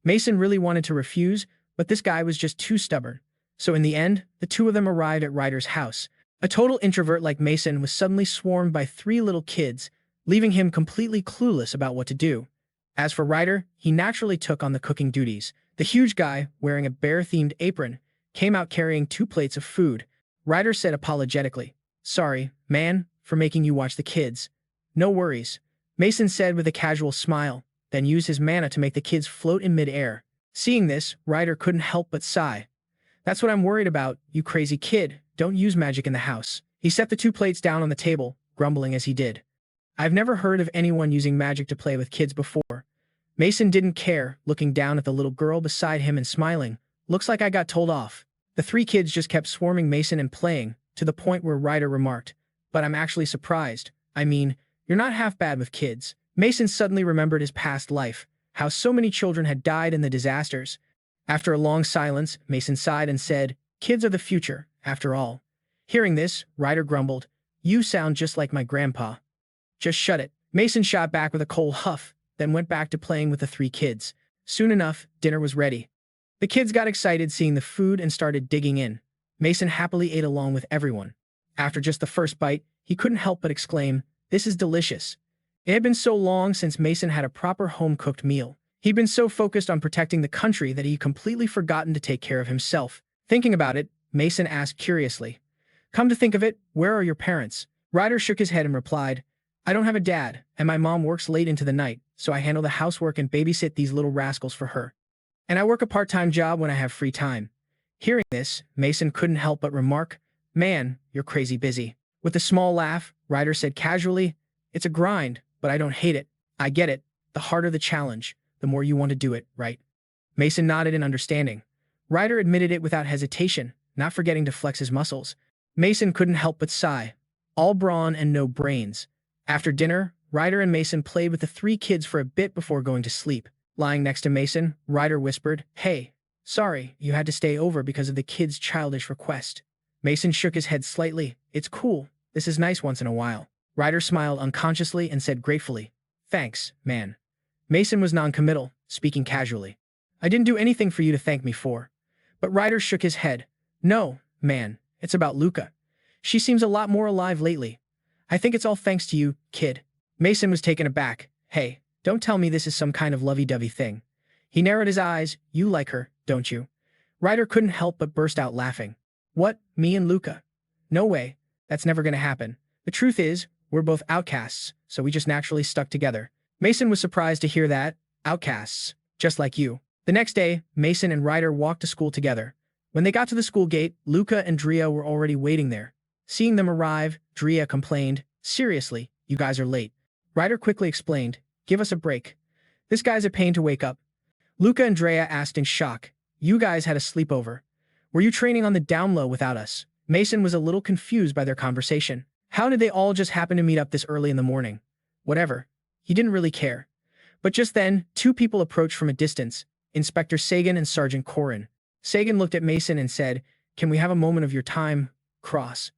Mason really wanted to refuse, but this guy was just too stubborn. So in the end, the two of them arrived at Ryder's house. A total introvert like Mason was suddenly swarmed by 3 little kids, leaving him completely clueless about what to do. As for Ryder, he naturally took on the cooking duties. The huge guy, wearing a bear-themed apron, came out carrying 2 plates of food. Ryder said apologetically, "Sorry, man, for making you watch the kids." "No worries," Mason said with a casual smile, then used his mana to make the kids float in mid-air. Seeing this, Ryder couldn't help but sigh. "That's what I'm worried about, you crazy kid. Don't use magic in the house." He set the 2 plates down on the table, grumbling as he did. "I've never heard of anyone using magic to play with kids before." Mason didn't care, looking down at the little girl beside him and smiling. "Looks like I got told off." The 3 kids just kept swarming Mason and playing, to the point where Ryder remarked, "But I'm actually surprised. I mean, you're not half bad with kids." Mason suddenly remembered his past life, how so many children had died in the disasters. After a long silence, Mason sighed and said, "Kids are the future, after all." Hearing this, Ryder grumbled, "You sound just like my grandpa." "Just shut it." Mason shot back with a cold huff, then went back to playing with the 3 kids. Soon enough, dinner was ready. The kids got excited seeing the food and started digging in. Mason happily ate along with everyone. After just the first bite, he couldn't help but exclaim, "This is delicious." It had been so long since Mason had a proper home-cooked meal. He'd been so focused on protecting the country that he'd completely forgotten to take care of himself. Thinking about it, Mason asked curiously, "Come to think of it, where are your parents?" Ryder shook his head and replied, I don't have a dad, and my mom works late into the night, so I handle the housework and babysit these little rascals for her. And I work a part-time job when I have free time. Hearing this, Mason couldn't help but remark, Man, you're crazy busy. With a small laugh, Ryder said casually, It's a grind, but I don't hate it. I get it. The harder the challenge, the more you want to do it, right? Mason nodded in understanding. Ryder admitted it without hesitation, not forgetting to flex his muscles. Mason couldn't help but sigh. All brawn and no brains. After dinner, Ryder and Mason played with the three kids for a bit before going to sleep. Lying next to Mason, Ryder whispered, Hey, sorry, you had to stay over because of the kids' childish request. Mason shook his head slightly. It's cool. This is nice once in a while. Ryder smiled unconsciously and said gratefully, Thanks, man. Mason was non-committal, speaking casually. I didn't do anything for you to thank me for. But Ryder shook his head. No, man, it's about Luca. She seems a lot more alive lately. I think it's all thanks to you, kid. Mason was taken aback. Hey, don't tell me this is some kind of lovey-dovey thing. He narrowed his eyes. You like her, don't you? Ryder couldn't help but burst out laughing. What, me and Luca? No way. That's never gonna happen. The truth is, we're both outcasts, so we just naturally stuck together. Mason was surprised to hear that. Outcasts. Just like you. The next day, Mason and Ryder walked to school together. When they got to the school gate, Luca and Drea were already waiting there. Seeing them arrive, Drea complained, Seriously, you guys are late. Ryder quickly explained, Give us a break. This guy's a pain to wake up. Luca and Drea asked in shock, You guys had a sleepover. Were you training on the down low without us? Mason was a little confused by their conversation. How did they all just happen to meet up this early in the morning? Whatever. He didn't really care. But just then, two people approached from a distance, Inspector Sagan and Sergeant Corin. Sagan looked at Mason and said, Can we have a moment of your time, Cross?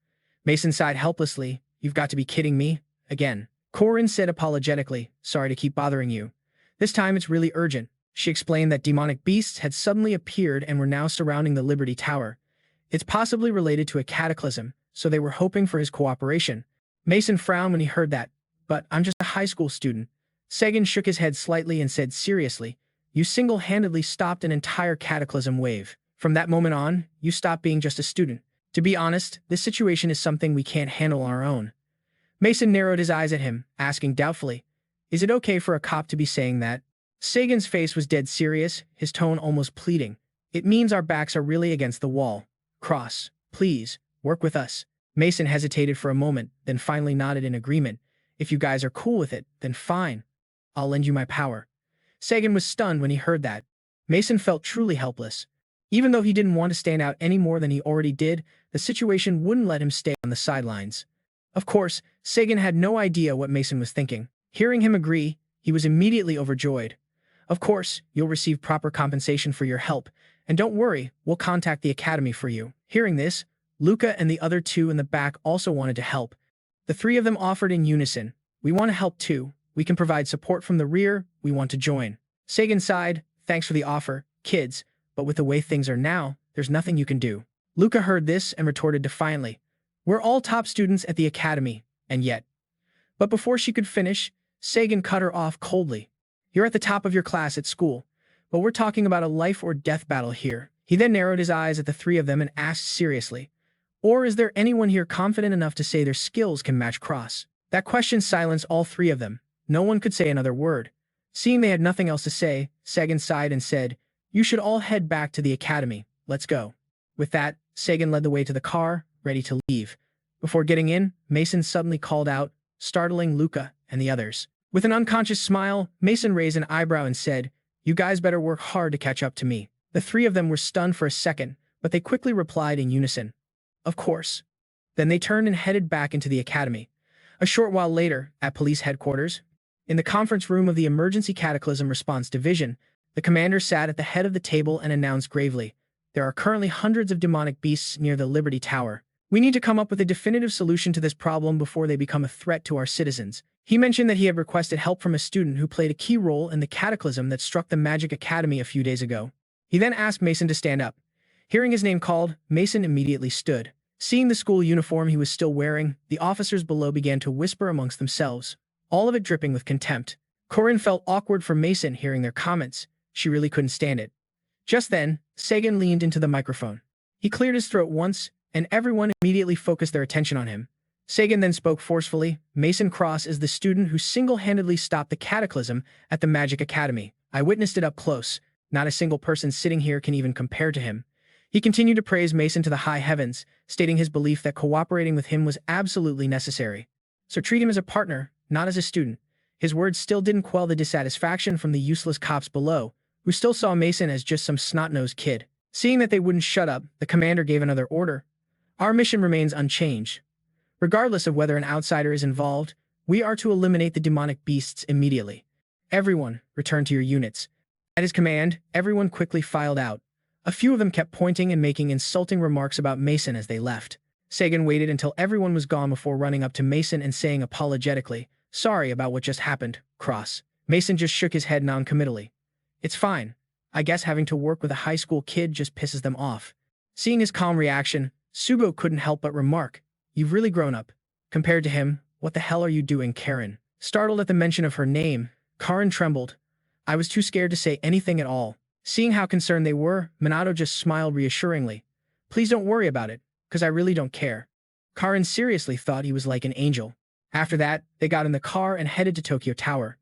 Mason sighed helplessly. You've got to be kidding me. Again. Corin said apologetically, Sorry to keep bothering you. This time it's really urgent. She explained that demonic beasts had suddenly appeared and were now surrounding the Liberty Tower. It's possibly related to a cataclysm, so they were hoping for his cooperation. Mason frowned when he heard that. But I'm just a high school student. Sagan shook his head slightly and said seriously, You single-handedly stopped an entire cataclysm wave. From that moment on, you stopped being just a student. To be honest, this situation is something we can't handle on our own. Mason narrowed his eyes at him, asking doubtfully, Is it okay for a cop to be saying that? Sagan's face was dead serious, his tone almost pleading. It means our backs are really against the wall. Cross, please, work with us. Mason hesitated for a moment, then finally nodded in agreement. If you guys are cool with it, then fine. I'll lend you my power. Sagan was stunned when he heard that. Mason felt truly helpless. Even though he didn't want to stand out any more than he already did, the situation wouldn't let him stay on the sidelines. Of course, Sagan had no idea what Mason was thinking. Hearing him agree, he was immediately overjoyed. Of course, you'll receive proper compensation for your help, and don't worry, we'll contact the academy for you. Hearing this, Luca and the other two in the back also wanted to help. The three of them offered in unison. We want to help too. We can provide support from the rear. We want to join. Sagan sighed. Thanks for the offer, kids, but with the way things are now, there's nothing you can do. Luca heard this and retorted defiantly. We're all top students at the academy, and yet. But before she could finish, Sagan cut her off coldly. You're at the top of your class at school, but we're talking about a life or death battle here. He then narrowed his eyes at the three of them and asked seriously, Or is there anyone here confident enough to say their skills can match Cross? That question silenced all three of them. No one could say another word. Seeing they had nothing else to say, Sagan sighed and said, You should all head back to the academy. Let's go. With that, Sagan led the way to the car, ready to leave. Before getting in, Mason suddenly called out, startling Luca and the others. With an unconscious smile, Mason raised an eyebrow and said, You guys better work hard to catch up to me. The three of them were stunned for a second, but they quickly replied in unison, Of course. Then they turned and headed back into the academy. A short while later, at police headquarters, in the conference room of the Emergency Cataclysm Response Division, the commander sat at the head of the table and announced gravely, There are currently hundreds of demonic beasts near the Liberty Tower. We need to come up with a definitive solution to this problem before they become a threat to our citizens. He mentioned that he had requested help from a student who played a key role in the cataclysm that struck the Magic Academy a few days ago. He then asked Mason to stand up. Hearing his name called, Mason immediately stood. Seeing the school uniform he was still wearing, the officers below began to whisper amongst themselves, all of it dripping with contempt. Corin felt awkward for Mason hearing their comments. She really couldn't stand it. Just then, Sagan leaned into the microphone. He cleared his throat once, and everyone immediately focused their attention on him. Sagan then spoke forcefully. Mason Cross is the student who single-handedly stopped the Cataclysm at the Magic Academy. I witnessed it up close. Not a single person sitting here can even compare to him. He continued to praise Mason to the high heavens, stating his belief that cooperating with him was absolutely necessary. So treat him as a partner, not as a student. His words still didn't quell the dissatisfaction from the useless cops below, who still saw Mason as just some snot-nosed kid. Seeing that they wouldn't shut up, the commander gave another order. Our mission remains unchanged. Regardless of whether an outsider is involved, we are to eliminate the demonic beasts immediately. Everyone, return to your units. At his command, everyone quickly filed out. A few of them kept pointing and making insulting remarks about Mason as they left. Sagan waited until everyone was gone before running up to Mason and saying apologetically, "Sorry about what just happened, Cross." Mason just shook his head non-committally. "It's fine. I guess having to work with a high school kid just pisses them off." Seeing his calm reaction, Sugo couldn't help but remark, "You've really grown up. Compared to him, what the hell are you doing, Karen?" Startled at the mention of her name, Karen trembled. "I was too scared to say anything at all." Seeing how concerned they were, Minato just smiled reassuringly. "Please don't worry about it, because I really don't care." Karen seriously thought he was like an angel. After that, they got in the car and headed to Tokyo Tower.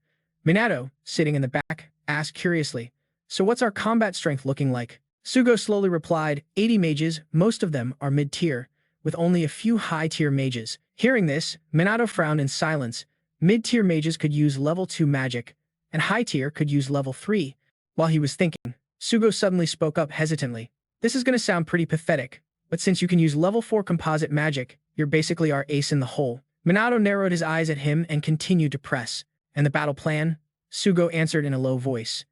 Minato, sitting in the back, asked curiously, "So what's our combat strength looking like?" Sugo slowly replied, 80 mages, most of them are mid-tier, with only a few high-tier mages. Hearing this, Minato frowned in silence. Mid-tier mages could use level 2 magic, and high-tier could use level 3. While he was thinking, Sugo suddenly spoke up hesitantly. "This is going to sound pretty pathetic, but since you can use level 4 composite magic, you're basically our ace in the hole." Minato narrowed his eyes at him and continued to press. "And the battle plan?" Sugo answered in a low voice.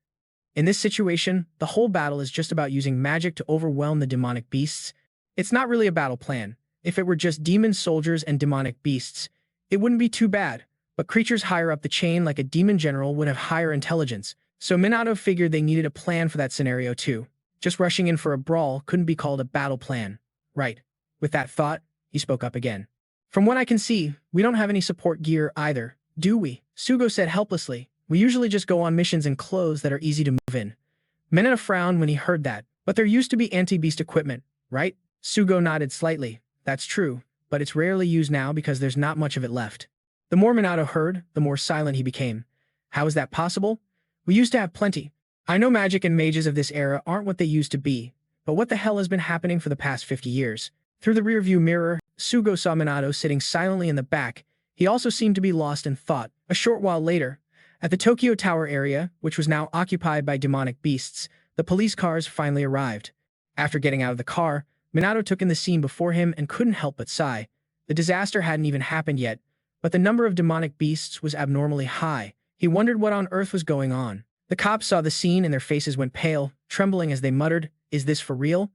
"In this situation, the whole battle is just about using magic to overwhelm the demonic beasts. It's not really a battle plan. If it were just demon soldiers and demonic beasts, it wouldn't be too bad, but creatures higher up the chain like a demon general would have higher intelligence. So Minato figured they needed a plan for that scenario too. Just rushing in for a brawl couldn't be called a battle plan. Right. With that thought, he spoke up again. "From what I can see, we don't have any support gear either, do we?" Sugo said helplessly. "We usually just go on missions in clothes that are easy to move in." Minato frowned when he heard that. "But there used to be anti-beast equipment, right?" Sugo nodded slightly. "That's true, but it's rarely used now because there's not much of it left." The more Minato heard, the more silent he became. "How is that possible? We used to have plenty. I know magic and mages of this era aren't what they used to be, but what the hell has been happening for the past 50 years? Through the rearview mirror, Sugo saw Minato sitting silently in the back. He also seemed to be lost in thought. A short while later, at the Tokyo Tower area, which was now occupied by demonic beasts, the police cars finally arrived. After getting out of the car, Minato took in the scene before him and couldn't help but sigh. The disaster hadn't even happened yet, but the number of demonic beasts was abnormally high. He wondered what on earth was going on. The cops saw the scene and their faces went pale, trembling as they muttered, "Is this for real?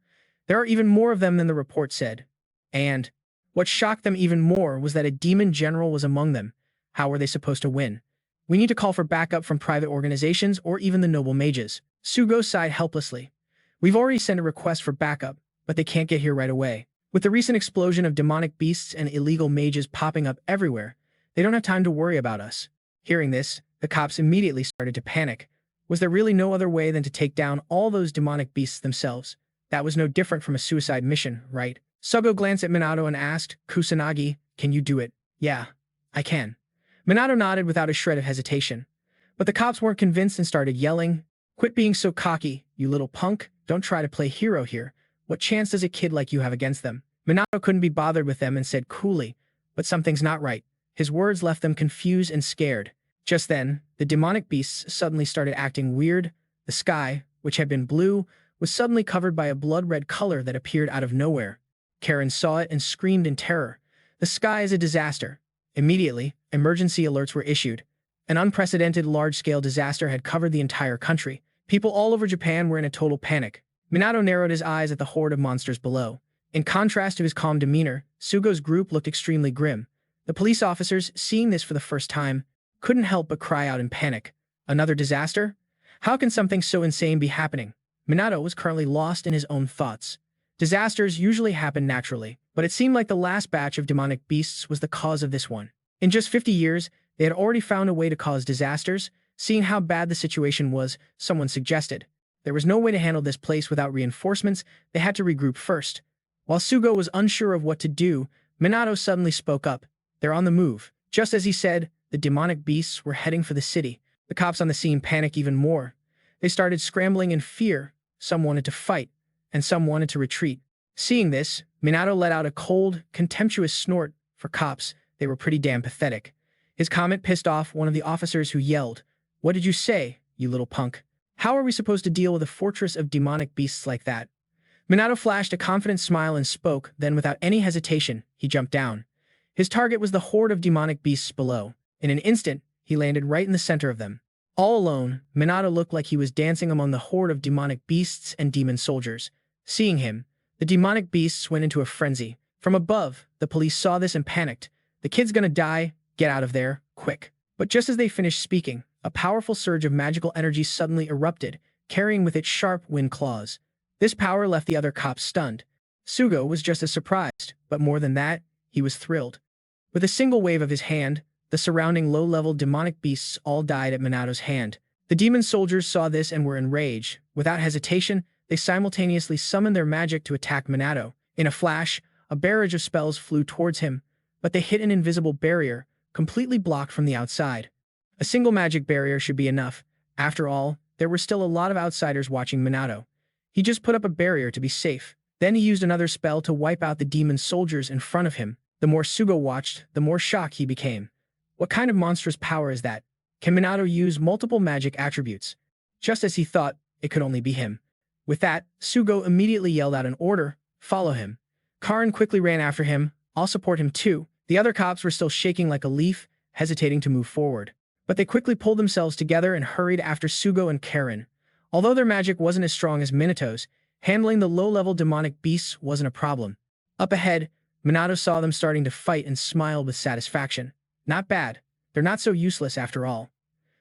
There are even more of them than the report said." And what shocked them even more was that a demon general was among them. How were they supposed to win? "We need to call for backup from private organizations or even the noble mages." Sugo sighed helplessly. "We've already sent a request for backup, but they can't get here right away. With the recent explosion of demonic beasts and illegal mages popping up everywhere, they don't have time to worry about us." Hearing this, the cops immediately started to panic. Was there really no other way than to take down all those demonic beasts themselves? That was no different from a suicide mission, right? Sugo glanced at Minato and asked, "Kusanagi, can you do it?" "Yeah, I can." Minato nodded without a shred of hesitation. But the cops weren't convinced and started yelling, "Quit being so cocky, you little punk. Don't try to play hero here. What chance does a kid like you have against them?" Minato couldn't be bothered with them and said coolly, "But something's not right." His words left them confused and scared. Just then, the demonic beasts suddenly started acting weird. The sky, which had been blue, was suddenly covered by a blood-red color that appeared out of nowhere. Karen saw it and screamed in terror. "The sky is a disaster." Immediately, emergency alerts were issued. An unprecedented large-scale disaster had covered the entire country. People all over Japan were in a total panic. Minato narrowed his eyes at the horde of monsters below. In contrast to his calm demeanor, Sugo's group looked extremely grim. The police officers, seeing this for the first time, couldn't help but cry out in panic. Another disaster? How can something so insane be happening? Minato was currently lost in his own thoughts. Disasters usually happen naturally, but it seemed like the last batch of demonic beasts was the cause of this one. In just 50 years, they had already found a way to cause disasters. Seeing how bad the situation was, someone suggested. There was no way to handle this place without reinforcements. They had to regroup first. While Sugo was unsure of what to do, Minato suddenly spoke up. They're on the move. Just as he said, the demonic beasts were heading for the city. The cops on the scene panicked even more. They started scrambling in fear. Some wanted to fight, and some wanted to retreat. Seeing this, Minato let out a cold, contemptuous snort. For cops, they were pretty damn pathetic. His comment pissed off one of the officers, who yelled, "What did you say, you little punk? How are we supposed to deal with a fortress of demonic beasts like that?" Minato flashed a confident smile and spoke, then without any hesitation, he jumped down. His target was the horde of demonic beasts below. In an instant, he landed right in the center of them. All alone, Minato looked like he was dancing among the horde of demonic beasts and demon soldiers. Seeing him, the demonic beasts went into a frenzy. From above, the police saw this and panicked. "The kid's gonna die. Get out of there, quick." But just as they finished speaking, a powerful surge of magical energy suddenly erupted, carrying with it sharp wind claws. This power left the other cops stunned. Sugo was just as surprised, but more than that, he was thrilled. With a single wave of his hand, the surrounding low-level demonic beasts all died at Minato's hand. The demon soldiers saw this and were enraged. Without hesitation, they simultaneously summoned their magic to attack Minato. In a flash, a barrage of spells flew towards him, but they hit an invisible barrier, completely blocked from the outside. A single magic barrier should be enough. After all, there were still a lot of outsiders watching Minato. He just put up a barrier to be safe. Then he used another spell to wipe out the demon soldiers in front of him. The more Sugo watched, the more shocked he became. What kind of monstrous power is that? Can Minato use multiple magic attributes? Just as he thought, it could only be him. With that, Sugo immediately yelled out an order, "Follow him." Karin quickly ran after him. "I'll support him too." The other cops were still shaking like a leaf, hesitating to move forward. But they quickly pulled themselves together and hurried after Sugo and Karin. Although their magic wasn't as strong as Minato's, handling the low-level demonic beasts wasn't a problem. Up ahead, Minato saw them starting to fight and smiled with satisfaction. Not bad. They're not so useless after all.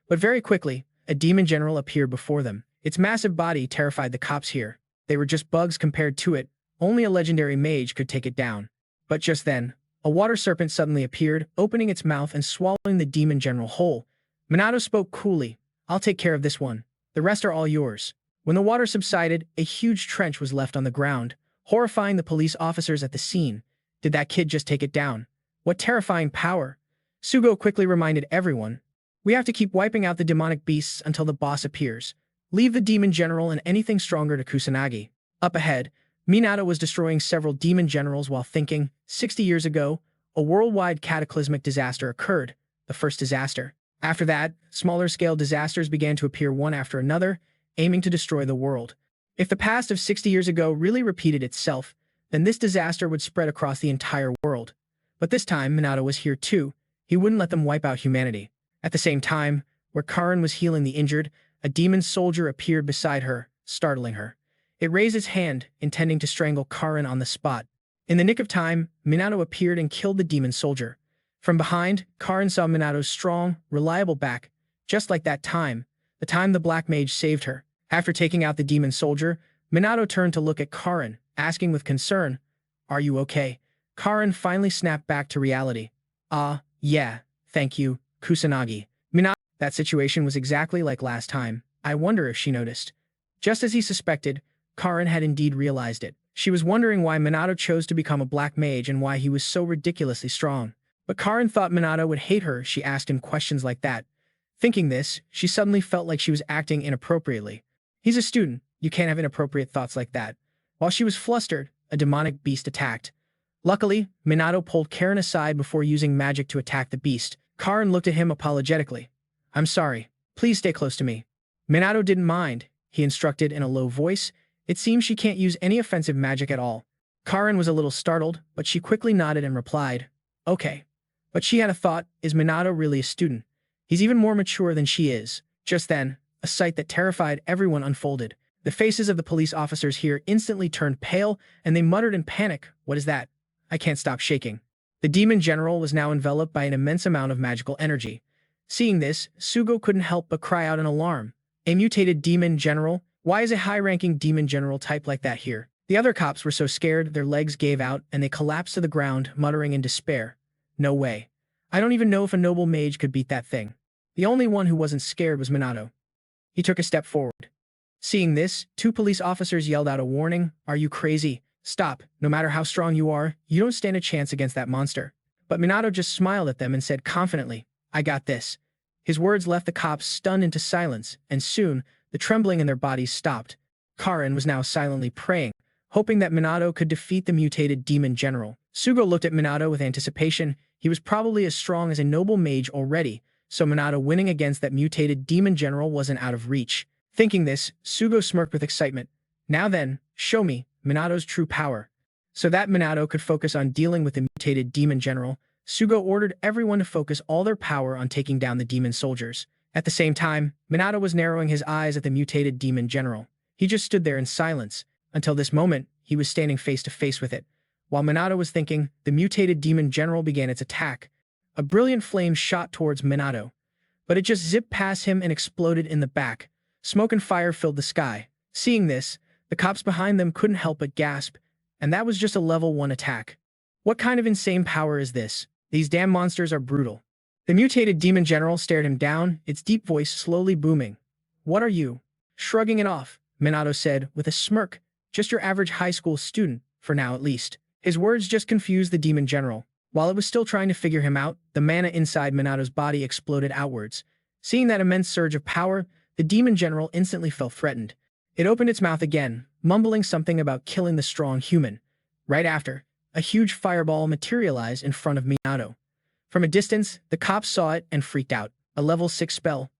But very quickly, a demon general appeared before them. Its massive body terrified the cops here. They were just bugs compared to it. Only a legendary mage could take it down. But just then, a water serpent suddenly appeared, opening its mouth and swallowing the demon general whole. Minato spoke coolly, "I'll take care of this one. The rest are all yours." When the water subsided, a huge trench was left on the ground, horrifying the police officers at the scene. Did that kid just take it down? What terrifying power! Sugo quickly reminded everyone, "We have to keep wiping out the demonic beasts until the boss appears. Leave the demon general and anything stronger to Kusanagi." Up ahead, Minato was destroying several demon generals while thinking, 60 years ago, a worldwide cataclysmic disaster occurred, the first disaster. After that, smaller-scale disasters began to appear one after another, aiming to destroy the world. If the past of 60 years ago really repeated itself, then this disaster would spread across the entire world. But this time, Minato was here too. He wouldn't let them wipe out humanity. At the same time, where Karin was healing the injured, a demon soldier appeared beside her, startling her. It raised its hand, intending to strangle Karin on the spot. In the nick of time, Minato appeared and killed the demon soldier. From behind, Karin saw Minato's strong, reliable back, just like that time, the time the black mage saved her. After taking out the demon soldier, Minato turned to look at Karin, asking with concern, "Are you okay?" Karin finally snapped back to reality. Yeah, thank you, Kusanagi." Minato, that situation was exactly like last time. I wonder if she noticed. Just as he suspected, Karin had indeed realized it. She was wondering why Minato chose to become a black mage and why he was so ridiculously strong. But Karin thought Minato would hate her if she asked him questions like that. Thinking this, she suddenly felt like she was acting inappropriately. He's a student, you can't have inappropriate thoughts like that. While she was flustered, a demonic beast attacked. Luckily, Minato pulled Karin aside before using magic to attack the beast. Karin looked at him apologetically. "I'm sorry. Please stay close to me." Minato didn't mind, he instructed in a low voice. It seems she can't use any offensive magic at all. Karin was a little startled, but she quickly nodded and replied, "Okay." But she had a thought, is Minato really a student? He's even more mature than she is. Just then, a sight that terrified everyone unfolded. The faces of the police officers here instantly turned pale, and they muttered in panic, "What is that? I can't stop shaking." The demon general was now enveloped by an immense amount of magical energy. Seeing this, Sugo couldn't help but cry out in alarm. "A mutated demon general? Why is a high-ranking demon general type like that here?" The other cops were so scared their legs gave out and they collapsed to the ground, muttering in despair. "No way. I don't even know if a noble mage could beat that thing." The only one who wasn't scared was Minato. He took a step forward. Seeing this, two police officers yelled out a warning, "Are you crazy? "Stop. No matter how strong you are, you don't stand a chance against that monster." But Minato just smiled at them and said confidently, "I got this." His words left the cops stunned into silence, and soon, the trembling in their bodies stopped. Karen was now silently praying, hoping that Minato could defeat the mutated demon general. Sugo looked at Minato with anticipation. He was probably as strong as a noble mage already, so Minato winning against that mutated demon general wasn't out of reach. Thinking this, Sugo smirked with excitement. "Now then, show me Minato's true power." So that Minato could focus on dealing with the mutated demon general, Sugo ordered everyone to focus all their power on taking down the demon soldiers. At the same time, Minato was narrowing his eyes at the mutated demon general. He just stood there in silence. Until this moment, he was standing face to face with it. While Minato was thinking, the mutated demon general began its attack. A brilliant flame shot towards Minato, but it just zipped past him and exploded in the back. Smoke and fire filled the sky. Seeing this, the cops behind them couldn't help but gasp, and that was just a level 1 attack. What kind of insane power is this? These damn monsters are brutal. The mutated demon general stared him down, its deep voice slowly booming. "What are you?" Shrugging it off, Minato said with a smirk, "Just your average high school student, for now at least." His words just confused the demon general. While it was still trying to figure him out, the mana inside Minato's body exploded outwards. Seeing that immense surge of power, the demon general instantly felt threatened. It opened its mouth again, mumbling something about killing the strong human. Right after, a huge fireball materialized in front of Minato. From a distance, the cops saw it and freaked out. A level 6 spell.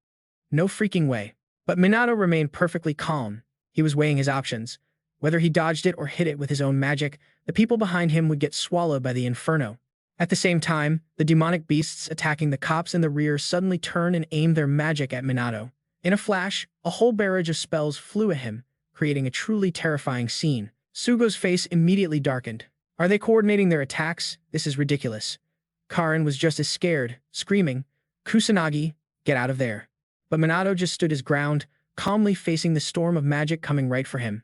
No freaking way. But Minato remained perfectly calm. He was weighing his options. Whether he dodged it or hit it with his own magic, the people behind him would get swallowed by the inferno. At the same time, the demonic beasts attacking the cops in the rear suddenly turned and aimed their magic at Minato. In a flash, a whole barrage of spells flew at him, creating a truly terrifying scene. Sugo's face immediately darkened. Are they coordinating their attacks? This is ridiculous. Karen was just as scared, screaming, "Kusanagi, get out of there." But Minato just stood his ground, calmly facing the storm of magic coming right for him.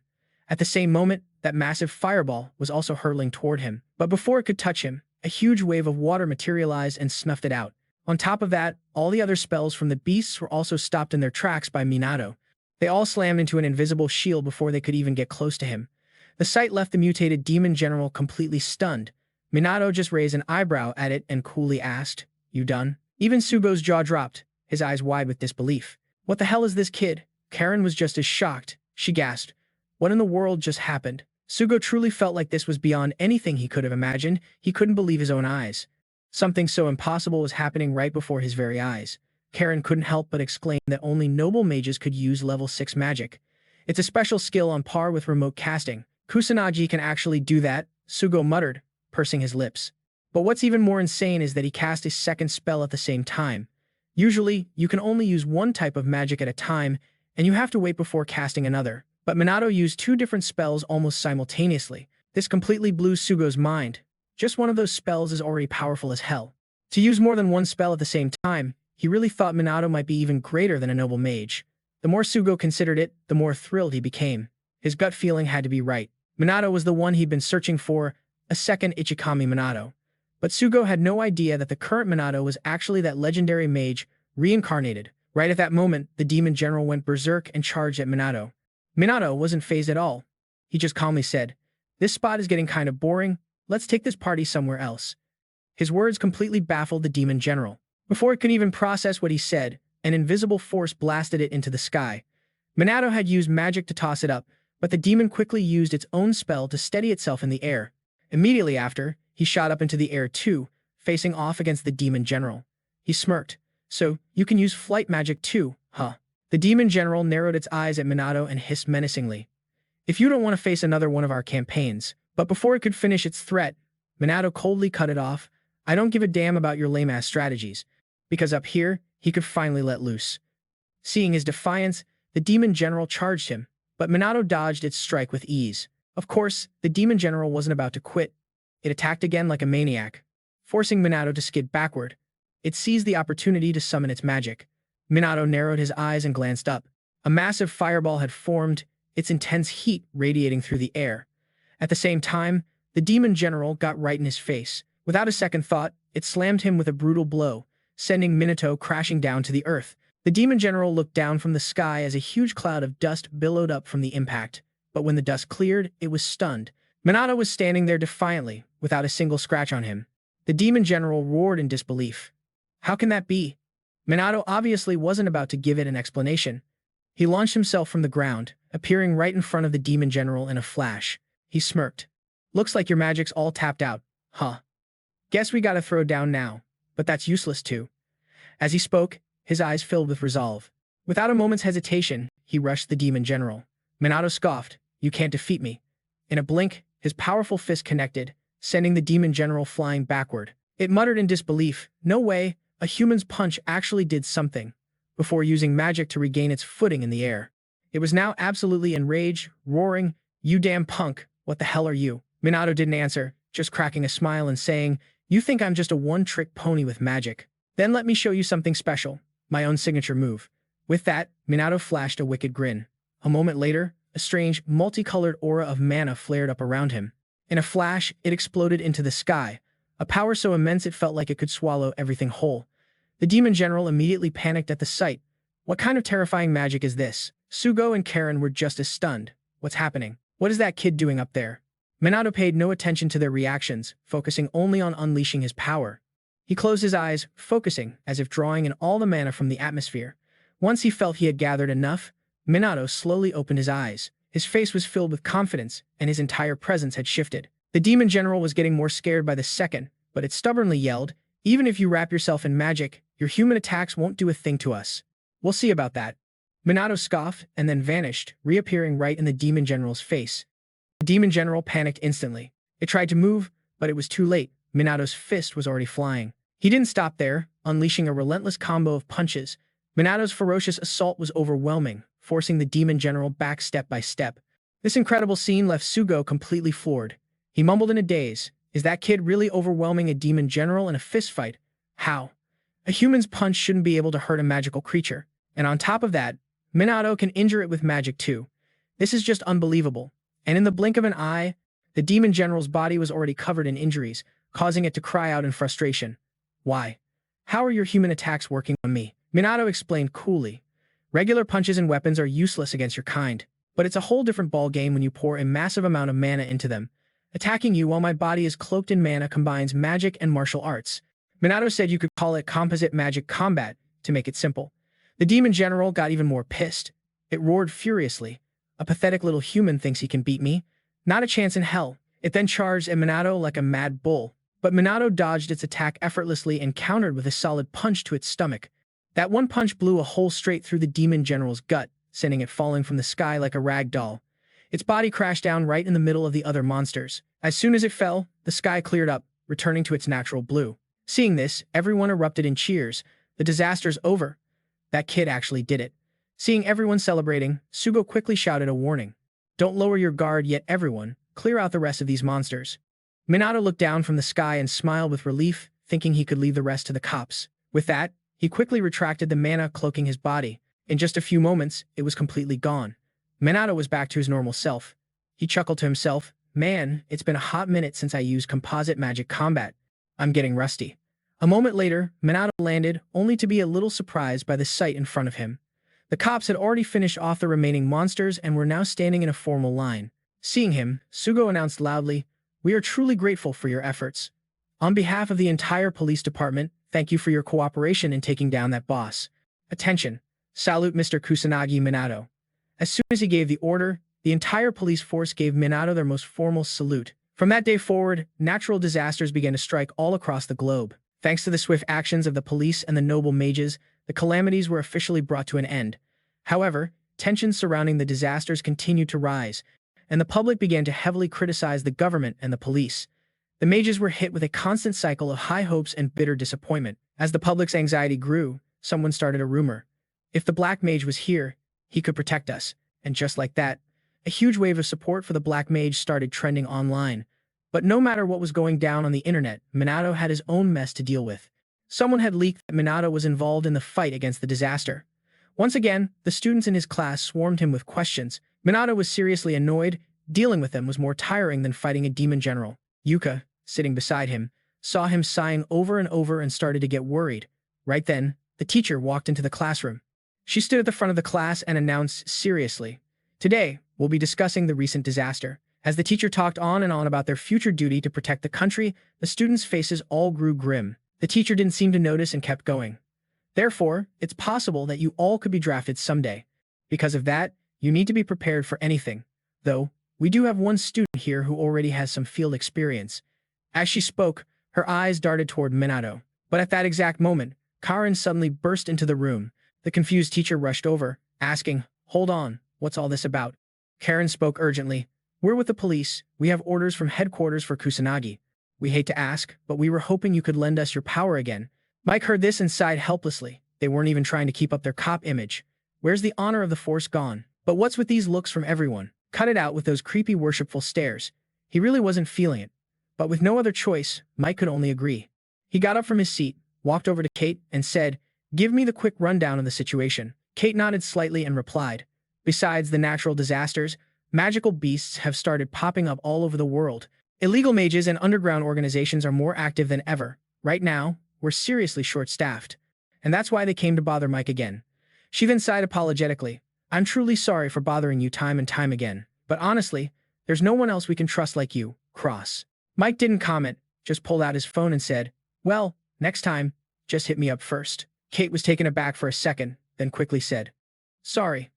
At the same moment, that massive fireball was also hurtling toward him. But before it could touch him, a huge wave of water materialized and snuffed it out. On top of that, all the other spells from the beasts were also stopped in their tracks by Minato. They all slammed into an invisible shield before they could even get close to him. The sight left the mutated demon general completely stunned. Minato just raised an eyebrow at it and coolly asked, "You done?" Even Sugo's jaw dropped, his eyes wide with disbelief. "What the hell is this kid?" Karen was just as shocked. She gasped. What in the world just happened? Sugo truly felt like this was beyond anything he could have imagined. He couldn't believe his own eyes. Something so impossible was happening right before his very eyes. Karen couldn't help but exclaim that only noble mages could use level 6 magic. It's a special skill on par with remote casting. Kusanagi can actually do that, Sugo muttered, pursing his lips. But what's even more insane is that he cast a second spell at the same time. Usually, you can only use one type of magic at a time, and you have to wait before casting another. But Minato used 2 different spells almost simultaneously. This completely blew Sugo's mind. Just one of those spells is already powerful as hell. To use more than one spell at the same time, he really thought Minato might be even greater than a noble mage. The more Sugo considered it, the more thrilled he became. His gut feeling had to be right. Minato was the one he'd been searching for, a second Ichikami Minato. But Sugo had no idea that the current Minato was actually that legendary mage, Reincarnated. Right at that moment, the demon general went berserk and charged at Minato. Minato wasn't fazed at all. He just calmly said, "This spot is getting kind of boring. Let's take this party somewhere else." His words completely baffled the demon general. Before it could even process what he said, an invisible force blasted it into the sky. Minato had used magic to toss it up, but the demon quickly used its own spell to steady itself in the air. Immediately after, he shot up into the air too, facing off against the demon general. He smirked. "So, you can use flight magic too, huh?" The demon general narrowed its eyes at Minato and hissed menacingly. "If you don't want to face another one of our campaigns." But before it could finish its threat, Minato coldly cut it off. "I don't give a damn about your lame-ass strategies." Because up here, he could finally let loose. Seeing his defiance, the demon general charged him, but Minato dodged its strike with ease. Of course, the demon general wasn't about to quit. It attacked again like a maniac, forcing Minato to skid backward. It seized the opportunity to summon its magic. Minato narrowed his eyes and glanced up. A massive fireball had formed, its intense heat radiating through the air. At the same time, the demon general got right in his face. Without a second thought, it slammed him with a brutal blow, sending Minato crashing down to the earth. The demon general looked down from the sky as a huge cloud of dust billowed up from the impact. But when the dust cleared, it was stunned. Minato was standing there defiantly, without a single scratch on him. The demon general roared in disbelief. How can that be? Minato obviously wasn't about to give it an explanation. He launched himself from the ground, appearing right in front of the demon general in a flash. He smirked. Looks like your magic's all tapped out, huh? Guess we gotta throw down now, but that's useless too. As he spoke, his eyes filled with resolve. Without a moment's hesitation, he rushed the demon general. Minato scoffed, "You can't defeat me." In a blink, his powerful fist connected, sending the demon general flying backward. It muttered in disbelief, "No way, a human's punch actually did something," before using magic to regain its footing in the air. It was now absolutely enraged, roaring, "You damn punk, what the hell are you?" Minato didn't answer, just cracking a smile and saying, "You think I'm just a one-trick pony with magic? Then let me show you something special, my own signature move." With that, Minato flashed a wicked grin. A moment later, a strange, multicolored aura of mana flared up around him. In a flash, it exploded into the sky, a power so immense it felt like it could swallow everything whole. The demon general immediately panicked at the sight. What kind of terrifying magic is this? Sugo and Karen were just as stunned. What's happening? What is that kid doing up there? Minato paid no attention to their reactions, focusing only on unleashing his power. He closed his eyes, focusing, as if drawing in all the mana from the atmosphere. Once he felt he had gathered enough, Minato slowly opened his eyes. His face was filled with confidence, and his entire presence had shifted. The demon general was getting more scared by the second, but it stubbornly yelled, "Even if you wrap yourself in magic, your human attacks won't do a thing to us. We'll see about that." Minato scoffed and then vanished, reappearing right in the demon general's face. The demon general panicked instantly. It tried to move, but it was too late. Minato's fist was already flying. He didn't stop there, unleashing a relentless combo of punches. Minato's ferocious assault was overwhelming, forcing the demon general back step by step. This incredible scene left Sugo completely floored. He mumbled in a daze, "Is that kid really overwhelming a demon general in a fistfight? How? A human's punch shouldn't be able to hurt a magical creature. And on top of that, Minato can injure it with magic too. This is just unbelievable." And in the blink of an eye, the demon general's body was already covered in injuries, causing it to cry out in frustration. "Why? How are your human attacks working on me?" Minato explained coolly. "Regular punches and weapons are useless against your kind, but it's a whole different ballgame when you pour a massive amount of mana into them. Attacking you while my body is cloaked in mana combines magic and martial arts. Minato said you could call it composite magic combat, to make it simple." The demon general got even more pissed. It roared furiously. "A pathetic little human thinks he can beat me? Not a chance in hell." It then charged at Minato like a mad bull, but Minato dodged its attack effortlessly and countered with a solid punch to its stomach. That one punch blew a hole straight through the demon general's gut, sending it falling from the sky like a rag doll. Its body crashed down right in the middle of the other monsters. As soon as it fell, the sky cleared up, returning to its natural blue. Seeing this, everyone erupted in cheers. The disaster's over. That kid actually did it. Seeing everyone celebrating, Sugo quickly shouted a warning. "Don't lower your guard yet, everyone. Clear out the rest of these monsters." Minato looked down from the sky and smiled with relief, thinking he could leave the rest to the cops. With that, he quickly retracted the mana cloaking his body. In just a few moments, it was completely gone. Minato was back to his normal self. He chuckled to himself, "Man, it's been a hot minute since I used composite magic combat. I'm getting rusty." A moment later, Minato landed, only to be a little surprised by the sight in front of him. The cops had already finished off the remaining monsters and were now standing in a formal line. Seeing him, Sugo announced loudly, "We are truly grateful for your efforts. On behalf of the entire police department, thank you for your cooperation in taking down that boss. Attention! Salute Mr. Kusanagi Minato." As soon as he gave the order, the entire police force gave Minato their most formal salute. From that day forward, natural disasters began to strike all across the globe. Thanks to the swift actions of the police and the noble mages, the calamities were officially brought to an end. However, tensions surrounding the disasters continued to rise, and the public began to heavily criticize the government and the police. The mages were hit with a constant cycle of high hopes and bitter disappointment. As the public's anxiety grew, someone started a rumor. If the Black Mage was here, he could protect us. And just like that, a huge wave of support for the Black Mage started trending online. But no matter what was going down on the internet, Minato had his own mess to deal with. Someone had leaked that Minato was involved in the fight against the disaster. Once again, the students in his class swarmed him with questions. Minato was seriously annoyed. Dealing with them was more tiring than fighting a demon general. Yuka, sitting beside him, saw him sighing over and over and started to get worried. Right then, the teacher walked into the classroom. She stood at the front of the class and announced seriously, "Today, we'll be discussing the recent disaster. As the teacher talked on and on about their future duty to protect the country, the students' faces all grew grim. The teacher didn't seem to notice and kept going. Therefore, it's possible that you all could be drafted someday. Because of that, you need to be prepared for anything. Though, we do have one student here who already has some field experience. As she spoke, her eyes darted toward Minato. But at that exact moment, Karen suddenly burst into the room. The confused teacher rushed over, asking, "Hold on, what's all this about?" Karen spoke urgently. "We're with the police. We have orders from headquarters for Kusanagi. We hate to ask, but we were hoping you could lend us your power again." Mike heard this and sighed helplessly. They weren't even trying to keep up their cop image. Where's the honor of the force gone? But what's with these looks from everyone? Cut it out with those creepy worshipful stares. He really wasn't feeling it. But with no other choice, Mike could only agree. He got up from his seat, walked over to Kate, and said, "Give me the quick rundown of the situation." Kate nodded slightly and replied, "Besides the natural disasters, magical beasts have started popping up all over the world. Illegal mages and underground organizations are more active than ever. Right now, we're seriously short-staffed. And that's why they came to bother Mike again." She then sighed apologetically. "I'm truly sorry for bothering you time and time again. But honestly, there's no one else we can trust like you, Cross." Mike didn't comment, just pulled out his phone and said, "Well, next time, just hit me up first." Kate was taken aback for a second, then quickly said, "Sorry.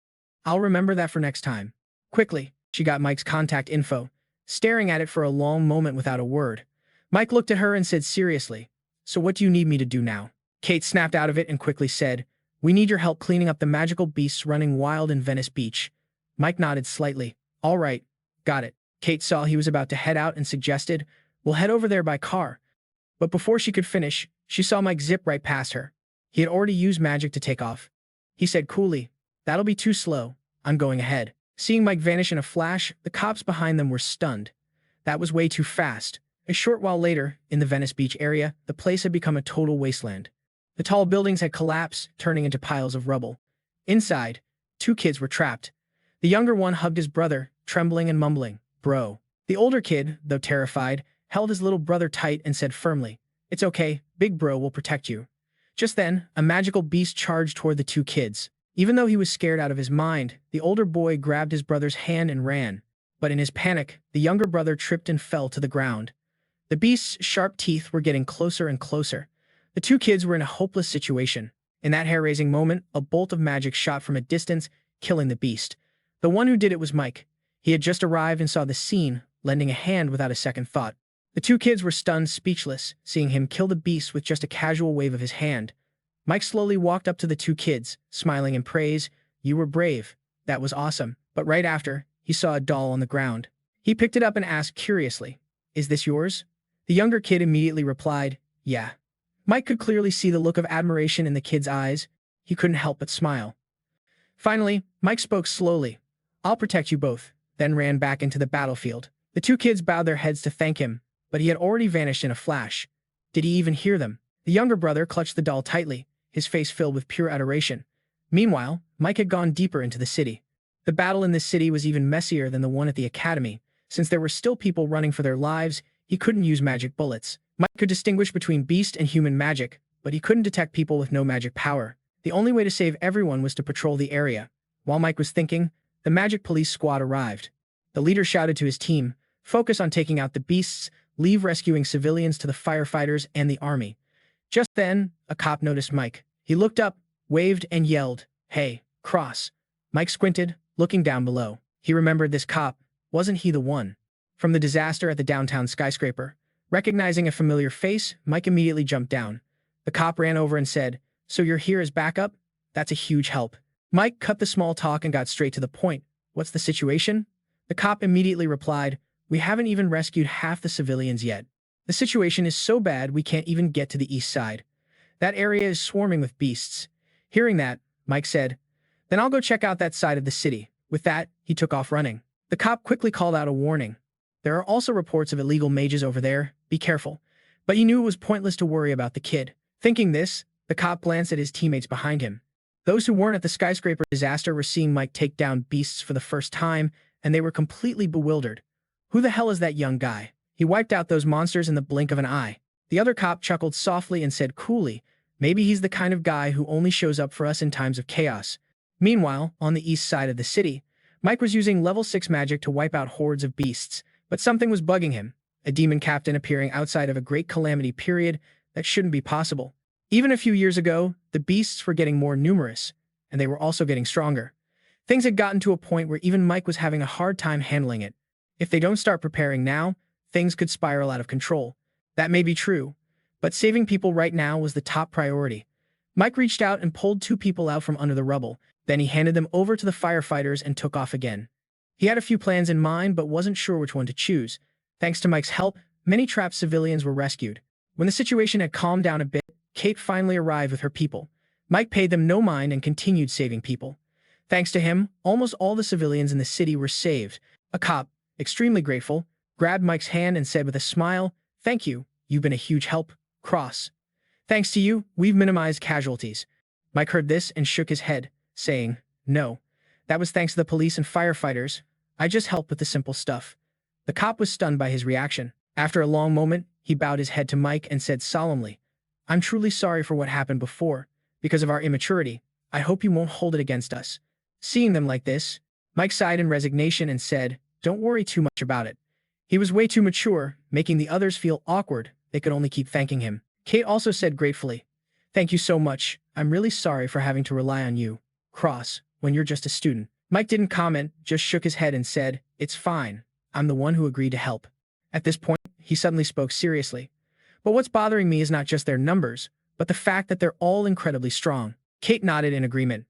I'll remember that for next time." Quickly, she got Mike's contact info, staring at it for a long moment without a word. Mike looked at her and said seriously, "So what do you need me to do now?" Kate snapped out of it and quickly said, "We need your help cleaning up the magical beasts running wild in Venice Beach." Mike nodded slightly. "All right, got it." Kate saw he was about to head out and suggested, "We'll head over there by car." But before she could finish, she saw Mike zip right past her. He had already used magic to take off. He said coolly, "That'll be too slow. I'm going ahead." Seeing Mike vanish in a flash, the cops behind them were stunned. That was way too fast. A short while later, in the Venice Beach area, the place had become a total wasteland. The tall buildings had collapsed, turning into piles of rubble. Inside, 2 kids were trapped. The younger one hugged his brother, trembling and mumbling, "Bro." The older kid, though terrified, held his little brother tight and said firmly, "It's okay, big bro will protect you." Just then, a magical beast charged toward the 2 kids. Even though he was scared out of his mind, the older boy grabbed his brother's hand and ran. But in his panic, the younger brother tripped and fell to the ground. The beast's sharp teeth were getting closer and closer. The 2 kids were in a hopeless situation. In that hair-raising moment, a bolt of magic shot from a distance, killing the beast. The one who did it was Mike. He had just arrived and saw the scene, lending a hand without a second thought. The 2 kids were stunned, speechless, seeing him kill the beast with just a casual wave of his hand. Mike slowly walked up to the 2 kids, smiling in praise. "You were brave. That was awesome." But right after, he saw a doll on the ground. He picked it up and asked curiously, "Is this yours?" The younger kid immediately replied, "Yeah." Mike could clearly see the look of admiration in the kid's eyes. He couldn't help but smile. Finally, Mike spoke slowly, "I'll protect you both," then ran back into the battlefield. The 2 kids bowed their heads to thank him, but he had already vanished in a flash. Did he even hear them? The younger brother clutched the doll tightly, his face filled with pure adoration. Meanwhile, Mike had gone deeper into the city. The battle in this city was even messier than the one at the academy. Since there were still people running for their lives, he couldn't use magic bullets. Mike could distinguish between beast and human magic, but he couldn't detect people with no magic power. The only way to save everyone was to patrol the area. While Mike was thinking, the magic police squad arrived. The leader shouted to his team, "Focus on taking out the beasts, leave rescuing civilians to the firefighters and the army." Just then, a cop noticed Mike. He looked up, waved, and yelled, "Hey, Cross." Mike squinted, looking down below. He remembered this cop. Wasn't he the one from the disaster at the downtown skyscraper? Recognizing a familiar face, Mike immediately jumped down. The cop ran over and said, "So you're here as backup? That's a huge help." Mike cut the small talk and got straight to the point. "What's the situation?" The cop immediately replied, "We haven't even rescued half the civilians yet. The situation is so bad we can't even get to the east side. That area is swarming with beasts." Hearing that, Mike said, "Then I'll go check out that side of the city." With that, he took off running. The cop quickly called out a warning. "There are also reports of illegal mages over there. Be careful." But he knew it was pointless to worry about the kid. Thinking this, the cop glanced at his teammates behind him. Those who weren't at the skyscraper disaster were seeing Mike take down beasts for the first time, and they were completely bewildered. Who the hell is that young guy? He wiped out those monsters in the blink of an eye. The other cop chuckled softly and said coolly, "Maybe he's the kind of guy who only shows up for us in times of chaos." Meanwhile, on the east side of the city, Mike was using level 6 magic to wipe out hordes of beasts, but something was bugging him. A demon captain appearing outside of a great calamity period that shouldn't be possible. Even a few years ago, the beasts were getting more numerous, and they were also getting stronger. Things had gotten to a point where even Mike was having a hard time handling it. If they don't start preparing now, things could spiral out of control. That may be true, but saving people right now was the top priority. Mike reached out and pulled 2 people out from under the rubble. Then he handed them over to the firefighters and took off again. He had a few plans in mind but wasn't sure which one to choose. Thanks to Mike's help, many trapped civilians were rescued. When the situation had calmed down a bit, Kate finally arrived with her people. Mike paid them no mind and continued saving people. Thanks to him, almost all the civilians in the city were saved. A cop, extremely grateful, grabbed Mike's hand and said with a smile, "Thank you, you've been a huge help, Cross. Thanks to you, we've minimized casualties." Mike heard this and shook his head, saying, "No, that was thanks to the police and firefighters. I just helped with the simple stuff." The cop was stunned by his reaction. After a long moment, he bowed his head to Mike and said solemnly, "I'm truly sorry for what happened before. Because of our immaturity, I hope you won't hold it against us." Seeing them like this, Mike sighed in resignation and said, "Don't worry too much about it." He was way too mature, making the others feel awkward. They could only keep thanking him. Kate also said gratefully, "Thank you so much. I'm really sorry for having to rely on you, Cross, when you're just a student." Mike didn't comment, just shook his head and said, "It's fine. I'm the one who agreed to help." At this point, he suddenly spoke seriously. "But what's bothering me is not just their numbers, but the fact that they're all incredibly strong." Kate nodded in agreement.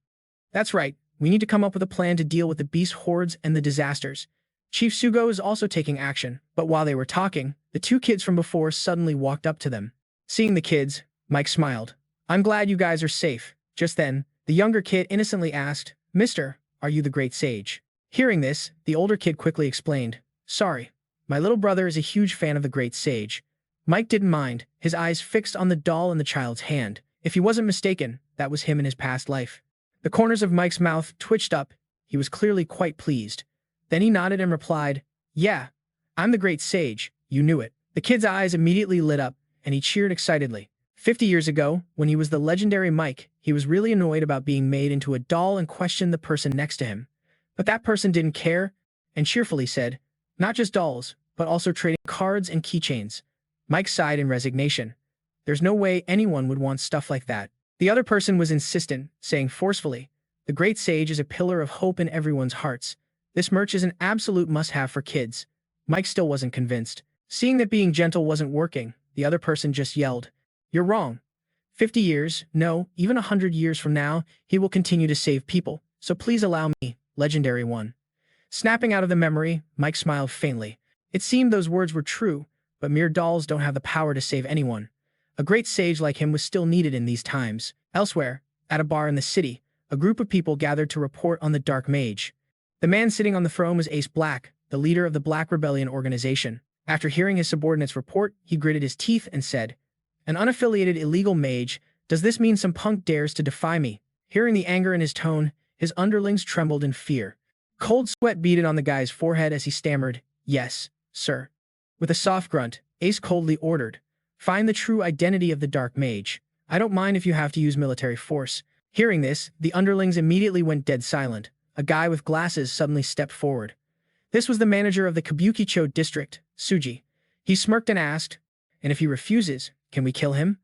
"That's right. We need to come up with a plan to deal with the beast hordes and the disasters." Chief Sugo is also taking action, but while they were talking, the 2 kids from before suddenly walked up to them. Seeing the kids, Mike smiled. "I'm glad you guys are safe." Just then, the younger kid innocently asked, "Mister, are you the great sage?" Hearing this, the older kid quickly explained, "Sorry, my little brother is a huge fan of the great sage." Mike didn't mind, his eyes fixed on the doll in the child's hand. If he wasn't mistaken, that was him in his past life. The corners of Mike's mouth twitched up. He was clearly quite pleased. Then he nodded and replied, "Yeah, I'm the great sage. You knew it." The kid's eyes immediately lit up, and he cheered excitedly. 50 years ago, when he was the legendary Mike, he was really annoyed about being made into a doll and questioned the person next to him. But that person didn't care, and cheerfully said, "Not just dolls, but also trading cards and keychains." Mike sighed in resignation. There's no way anyone would want stuff like that. The other person was insistent, saying forcefully, "The great sage is a pillar of hope in everyone's hearts. This merch is an absolute must-have for kids." Mike still wasn't convinced. Seeing that being gentle wasn't working, the other person just yelled, "You're wrong. 50 years, no, even 100 years from now, he will continue to save people, so please allow me, legendary one." Snapping out of the memory, Mike smiled faintly. It seemed those words were true, but mere dolls don't have the power to save anyone. A great sage like him was still needed in these times. Elsewhere, at a bar in the city, a group of people gathered to report on the Dark Mage. The man sitting on the throne was Ace Black, the leader of the Black Rebellion organization. After hearing his subordinate's report, he gritted his teeth and said, "An unaffiliated illegal mage, does this mean some punk dares to defy me?" Hearing the anger in his tone, his underlings trembled in fear. Cold sweat beaded on the guy's forehead as he stammered, "Yes, sir." With a soft grunt, Ace coldly ordered, "Find the true identity of the Dark Mage. I don't mind if you have to use military force." Hearing this, the underlings immediately went dead silent. A guy with glasses suddenly stepped forward. This was the manager of the Kabukicho district, Suji. He smirked and asked, "And if he refuses, can we kill him?"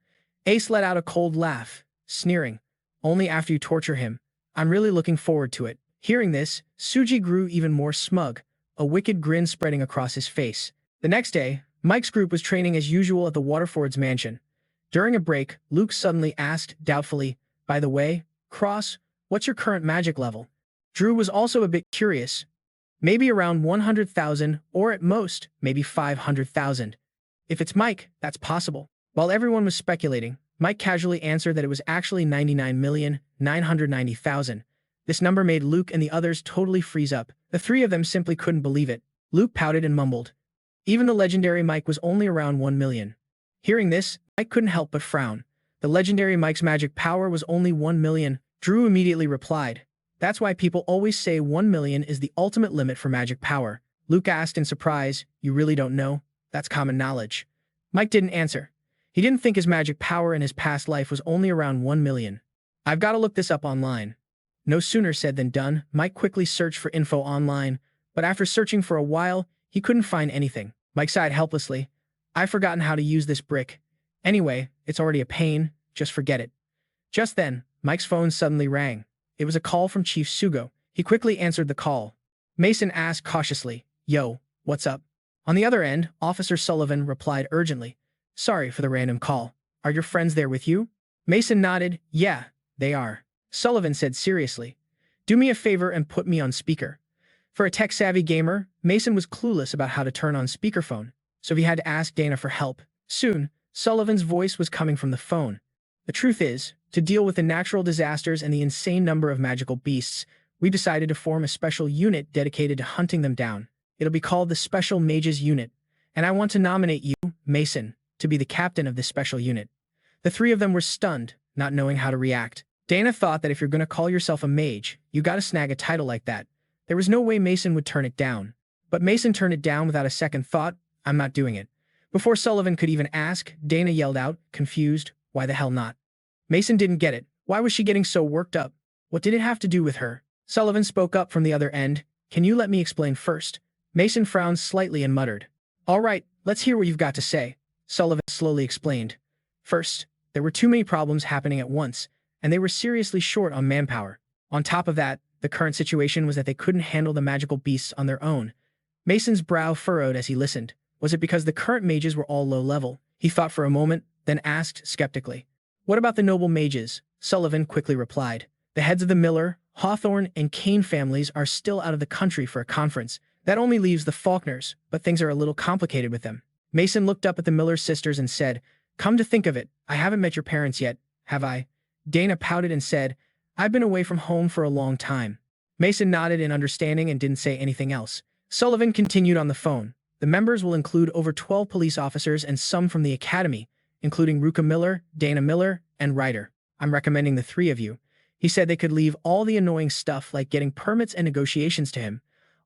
Ace let out a cold laugh, sneering, "Only after you torture him. I'm really looking forward to it." Hearing this, Suji grew even more smug, a wicked grin spreading across his face. The next day, Mike's group was training as usual at the Waterford's mansion. During a break, Luke suddenly asked, doubtfully, "By the way, Cross, what's your current magic level?" Drew was also a bit curious. Maybe around 100,000, or at most, maybe 500,000. If it's Mike, that's possible. While everyone was speculating, Mike casually answered that it was actually 99,990,000. This number made Luke and the others totally freeze up. The 3 of them simply couldn't believe it. Luke pouted and mumbled. Even the legendary Mike was only around 1 million. Hearing this, Mike couldn't help but frown. The legendary Mike's magic power was only 1 million. Drew immediately replied, "That's why people always say 1 million is the ultimate limit for magic power." Luke asked in surprise, "You really don't know? That's common knowledge." Mike didn't answer. He didn't think his magic power in his past life was only around 1 million. "I've got to look this up online." No sooner said than done. Mike quickly searched for info online, but after searching for a while, he couldn't find anything. Mike sighed helplessly. I've forgotten how to use this brick. Anyway, it's already a pain. Just forget it. Just then, Mike's phone suddenly rang. It was a call from Chief Sugo. He quickly answered the call. Mason asked cautiously, "Yo, what's up?" On the other end, Officer Sullivan replied urgently, "Sorry for the random call. Are your friends there with you?" Mason nodded. "Yeah, they are." Sullivan said seriously, "Do me a favor and put me on speaker." For a tech-savvy gamer, Mason was clueless about how to turn on speakerphone, so he had to ask Dana for help. Soon, Sullivan's voice was coming from the phone. "The truth is, to deal with the natural disasters and the insane number of magical beasts, we decided to form a special unit dedicated to hunting them down. It'll be called the Special Mages Unit, and I want to nominate you, Mason, to be the captain of this special unit." The three of them were stunned, not knowing how to react. Dana thought that if you're going to call yourself a mage, you gotta snag a title like that. There was no way Mason would turn it down. But Mason turned it down without a second thought. "I'm not doing it." Before Sullivan could even ask, Dana yelled out, confused, "Why the hell not?" Mason didn't get it. Why was she getting so worked up? What did it have to do with her? Sullivan spoke up from the other end. "Can you let me explain first?" Mason frowned slightly and muttered, "All right, let's hear what you've got to say." Sullivan slowly explained. "First, there were too many problems happening at once, and they were seriously short on manpower. On top of that, the current situation was that they couldn't handle the magical beasts on their own." Mason's brow furrowed as he listened. Was it because the current mages were all low level? He thought for a moment, then asked skeptically, "What about the noble mages?" Sullivan quickly replied, "The heads of the Miller, Hawthorne, and Kane families are still out of the country for a conference. That only leaves the Faulkners, but things are a little complicated with them." Mason looked up at the Miller sisters and said, "Come to think of it, I haven't met your parents yet, have I?" Dana pouted and said, "I've been away from home for a long time." Mason nodded in understanding and didn't say anything else. Sullivan continued on the phone. "The members will include over 12 police officers and some from the academy, including Ruka Miller, Dana Miller, and Ryder. I'm recommending the three of you." He said they could leave all the annoying stuff like getting permits and negotiations to him.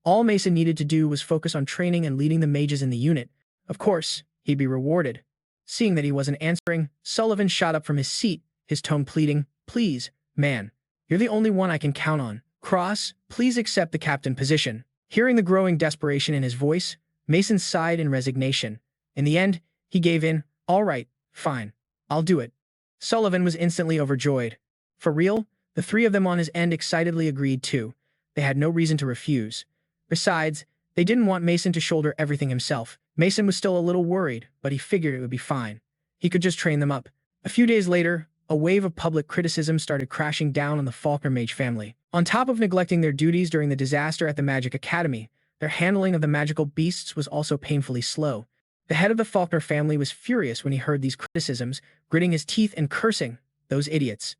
All Mason needed to do was focus on training and leading the mages in the unit. Of course, he'd be rewarded. Seeing that he wasn't answering, Sullivan shot up from his seat, his tone pleading, "Please, man, you're the only one I can count on. Cross, please accept the captain position." Hearing the growing desperation in his voice, Mason sighed in resignation. In the end, he gave in. "All right, fine. I'll do it." Sullivan was instantly overjoyed. For real, the three of them on his end excitedly agreed too. They had no reason to refuse. Besides, they didn't want Mason to shoulder everything himself. Mason was still a little worried, but he figured it would be fine. He could just train them up. A few days later, a wave of public criticism started crashing down on the Faulkner mage family. On top of neglecting their duties during the disaster at the Magic Academy, their handling of the magical beasts was also painfully slow. The head of the Faulkner family was furious when he heard these criticisms, gritting his teeth and cursing, "Those idiots.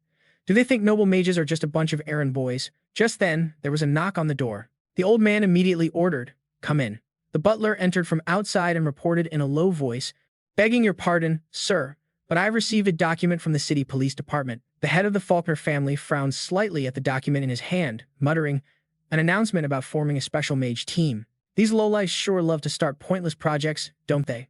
Do they think noble mages are just a bunch of errand boys?" Just then, there was a knock on the door. The old man immediately ordered, "Come in." The butler entered from outside and reported in a low voice, "Begging your pardon, sir, but I've received a document from the city police department." The head of the Faulkner family frowned slightly at the document in his hand, muttering, "An announcement about forming a special mage team. These lowlifes sure love to start pointless projects, don't they?"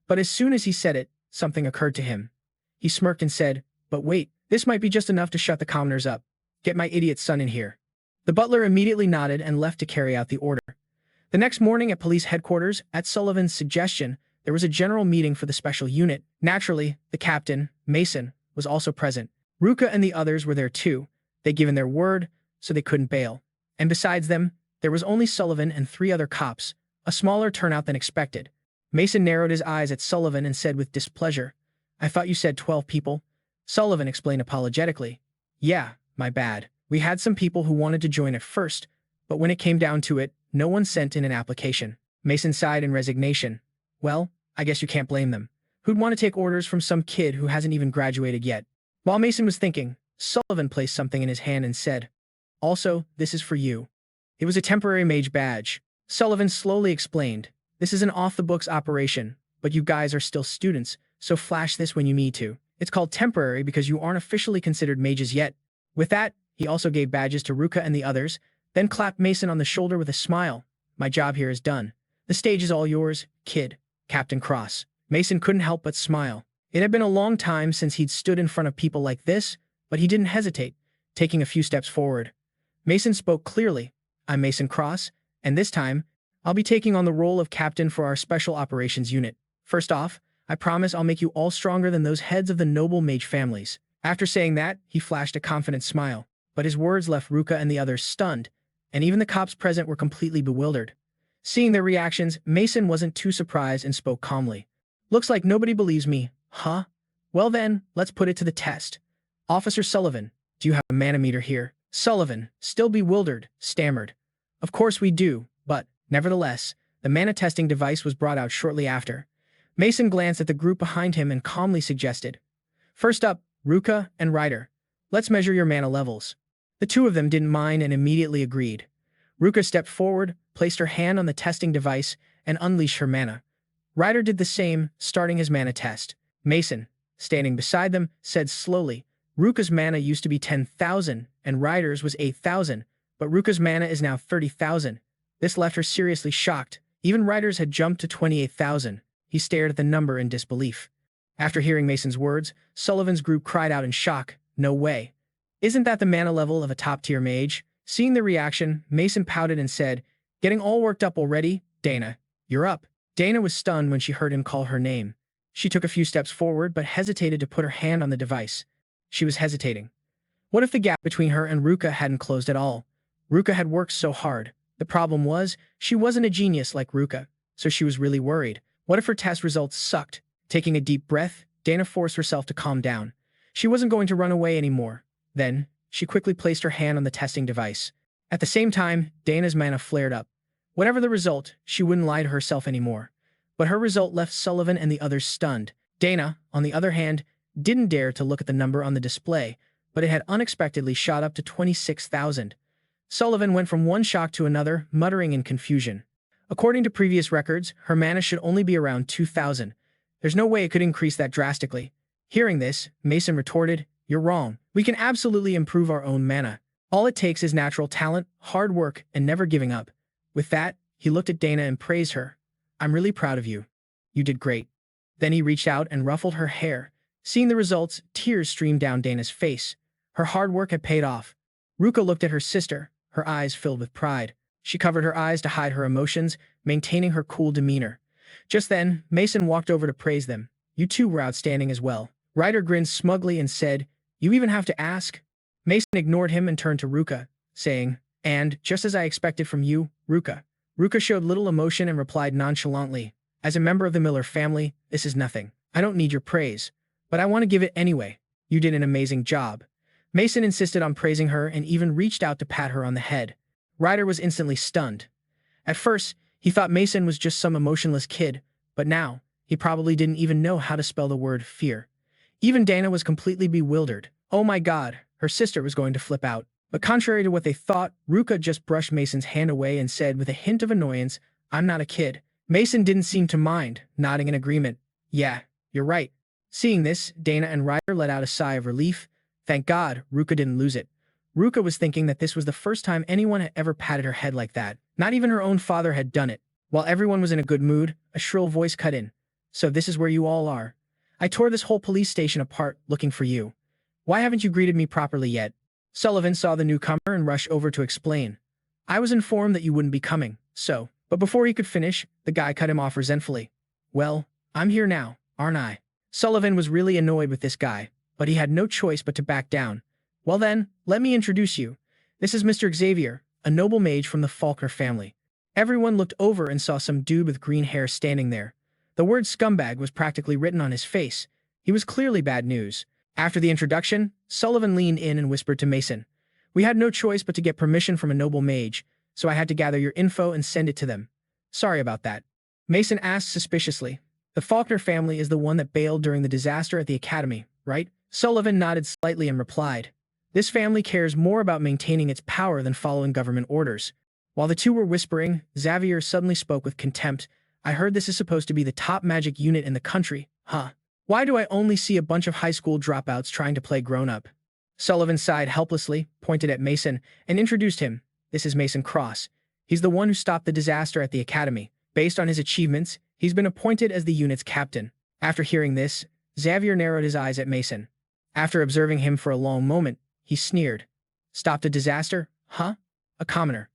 But as soon as he said it, something occurred to him. He smirked and said, "But wait, this might be just enough to shut the commoners up. Get my idiot son in here." The butler immediately nodded and left to carry out the order. The next morning at police headquarters, at Sullivan's suggestion, there was a general meeting for the special unit. Naturally, the captain, Mason, was also present. Ruka and the others were there too. They'd given their word, so they couldn't bail. And besides them, there was only Sullivan and 3 other cops, a smaller turnout than expected. Mason narrowed his eyes at Sullivan and said with displeasure, "I thought you said 12 people." Sullivan explained apologetically, "Yeah, my bad. We had some people who wanted to join at first, but when it came down to it, no one sent in an application." Mason sighed in resignation. "Well, I guess you can't blame them. Who'd want to take orders from some kid who hasn't even graduated yet?" While Mason was thinking, Sullivan placed something in his hand and said, "Also, this is for you." It was a temporary mage badge. Sullivan slowly explained, "This is an off-the-books operation, but you guys are still students, so flash this when you need to. It's called temporary because you aren't officially considered mages yet." With that, he also gave badges to Ruka and the others, then clapped Mason on the shoulder with a smile. "My job here is done. The stage is all yours, kid." Captain Cross. Mason couldn't help but smile. It had been a long time since he'd stood in front of people like this, but he didn't hesitate, taking a few steps forward. Mason spoke clearly. I'm Mason Cross, and this time, I'll be taking on the role of captain for our special operations unit. First off, I promise I'll make you all stronger than those heads of the noble mage families. After saying that, he flashed a confident smile, but his words left Ruka and the others stunned, and even the cops present were completely bewildered. Seeing their reactions, Mason wasn't too surprised and spoke calmly. Looks like nobody believes me, huh? Well then, let's put it to the test. Officer Sullivan, do you have a manometer here? Sullivan, still bewildered, stammered. Of course we do, but, nevertheless, the mana testing device was brought out shortly after. Mason glanced at the group behind him and calmly suggested, first up, Ruka and Ryder. Let's measure your mana levels. The two of them didn't mind and immediately agreed. Ruka stepped forward, placed her hand on the testing device, and unleashed her mana. Ryder did the same, starting his mana test. Mason, standing beside them, said slowly, Ruka's mana used to be 10,000, and Ryder's was 8,000, but Ruka's mana is now 30,000. This left her seriously shocked. Even Ryder's had jumped to 28,000. He stared at the number in disbelief. After hearing Mason's words, Sullivan's group cried out in shock, no way. Isn't that the mana level of a top-tier mage? Seeing the reaction, Mason pouted and said, getting all worked up already? Dana, you're up. Dana was stunned when she heard him call her name. She took a few steps forward but hesitated to put her hand on the device. She was hesitating. What if the gap between her and Ruka hadn't closed at all? Ruka had worked so hard. The problem was, she wasn't a genius like Ruka, so she was really worried. What if her test results sucked? Taking a deep breath, Dana forced herself to calm down. She wasn't going to run away anymore. Then, she quickly placed her hand on the testing device. At the same time, Dana's mana flared up. Whatever the result, she wouldn't lie to herself anymore. But her result left Sullivan and the others stunned. Dana, on the other hand, didn't dare to look at the number on the display, but it had unexpectedly shot up to 26,000. Sullivan went from one shock to another, muttering in confusion. According to previous records, her mana should only be around 2,000. There's no way it could increase that drastically. Hearing this, Mason retorted, you're wrong. We can absolutely improve our own mana. All it takes is natural talent, hard work, and never giving up. With that, he looked at Dana and praised her. I'm really proud of you. You did great. Then he reached out and ruffled her hair. Seeing the results, tears streamed down Dana's face. Her hard work had paid off. Ruka looked at her sister, her eyes filled with pride. She covered her eyes to hide her emotions, maintaining her cool demeanor. Just then, Mason walked over to praise them. You two were outstanding as well. Ryder grinned smugly and said, you even have to ask? Mason ignored him and turned to Ruka, saying, and, just as I expected from you, Ruka. Ruka showed little emotion and replied nonchalantly, as a member of the Miller family, this is nothing. I don't need your praise. But I want to give it anyway. You did an amazing job. Mason insisted on praising her and even reached out to pat her on the head. Ryder was instantly stunned. At first, he thought Mason was just some emotionless kid, but now, he probably didn't even know how to spell the word fear. Even Dana was completely bewildered. Oh my god, her sister was going to flip out. But contrary to what they thought, Ruka just brushed Mason's hand away and said with a hint of annoyance, I'm not a kid. Mason didn't seem to mind, nodding in agreement. Yeah, you're right. Seeing this, Dana and Ryder let out a sigh of relief. Thank God, Ruka didn't lose it. Ruka was thinking that this was the first time anyone had ever patted her head like that. Not even her own father had done it. While everyone was in a good mood, a shrill voice cut in. So this is where you all are. I tore this whole police station apart looking for you. Why haven't you greeted me properly yet? Sullivan saw the newcomer and rushed over to explain. I was informed that you wouldn't be coming, so. But before he could finish, the guy cut him off resentfully. Well, I'm here now, aren't I? Sullivan was really annoyed with this guy, but he had no choice but to back down. Well then, let me introduce you. This is Mr. Xavier, a noble mage from the Faulkner family. Everyone looked over and saw some dude with green hair standing there. The word scumbag was practically written on his face. He was clearly bad news. After the introduction, Sullivan leaned in and whispered to Mason. We had no choice but to get permission from a noble mage, so I had to gather your info and send it to them. Sorry about that. Mason asked suspiciously. The Faulkner family is the one that bailed during the disaster at the academy, right? Sullivan nodded slightly and replied. This family cares more about maintaining its power than following government orders. While the two were whispering, Xavier suddenly spoke with contempt. I heard this is supposed to be the top magic unit in the country, huh? Why do I only see a bunch of high school dropouts trying to play grown-up? Sullivan sighed helplessly, pointed at Mason, and introduced him. This is Mason Cross. He's the one who stopped the disaster at the academy. Based on his achievements, he's been appointed as the unit's captain. After hearing this, Xavier narrowed his eyes at Mason. After observing him for a long moment, he sneered. Stopped a disaster? Huh? A commoner.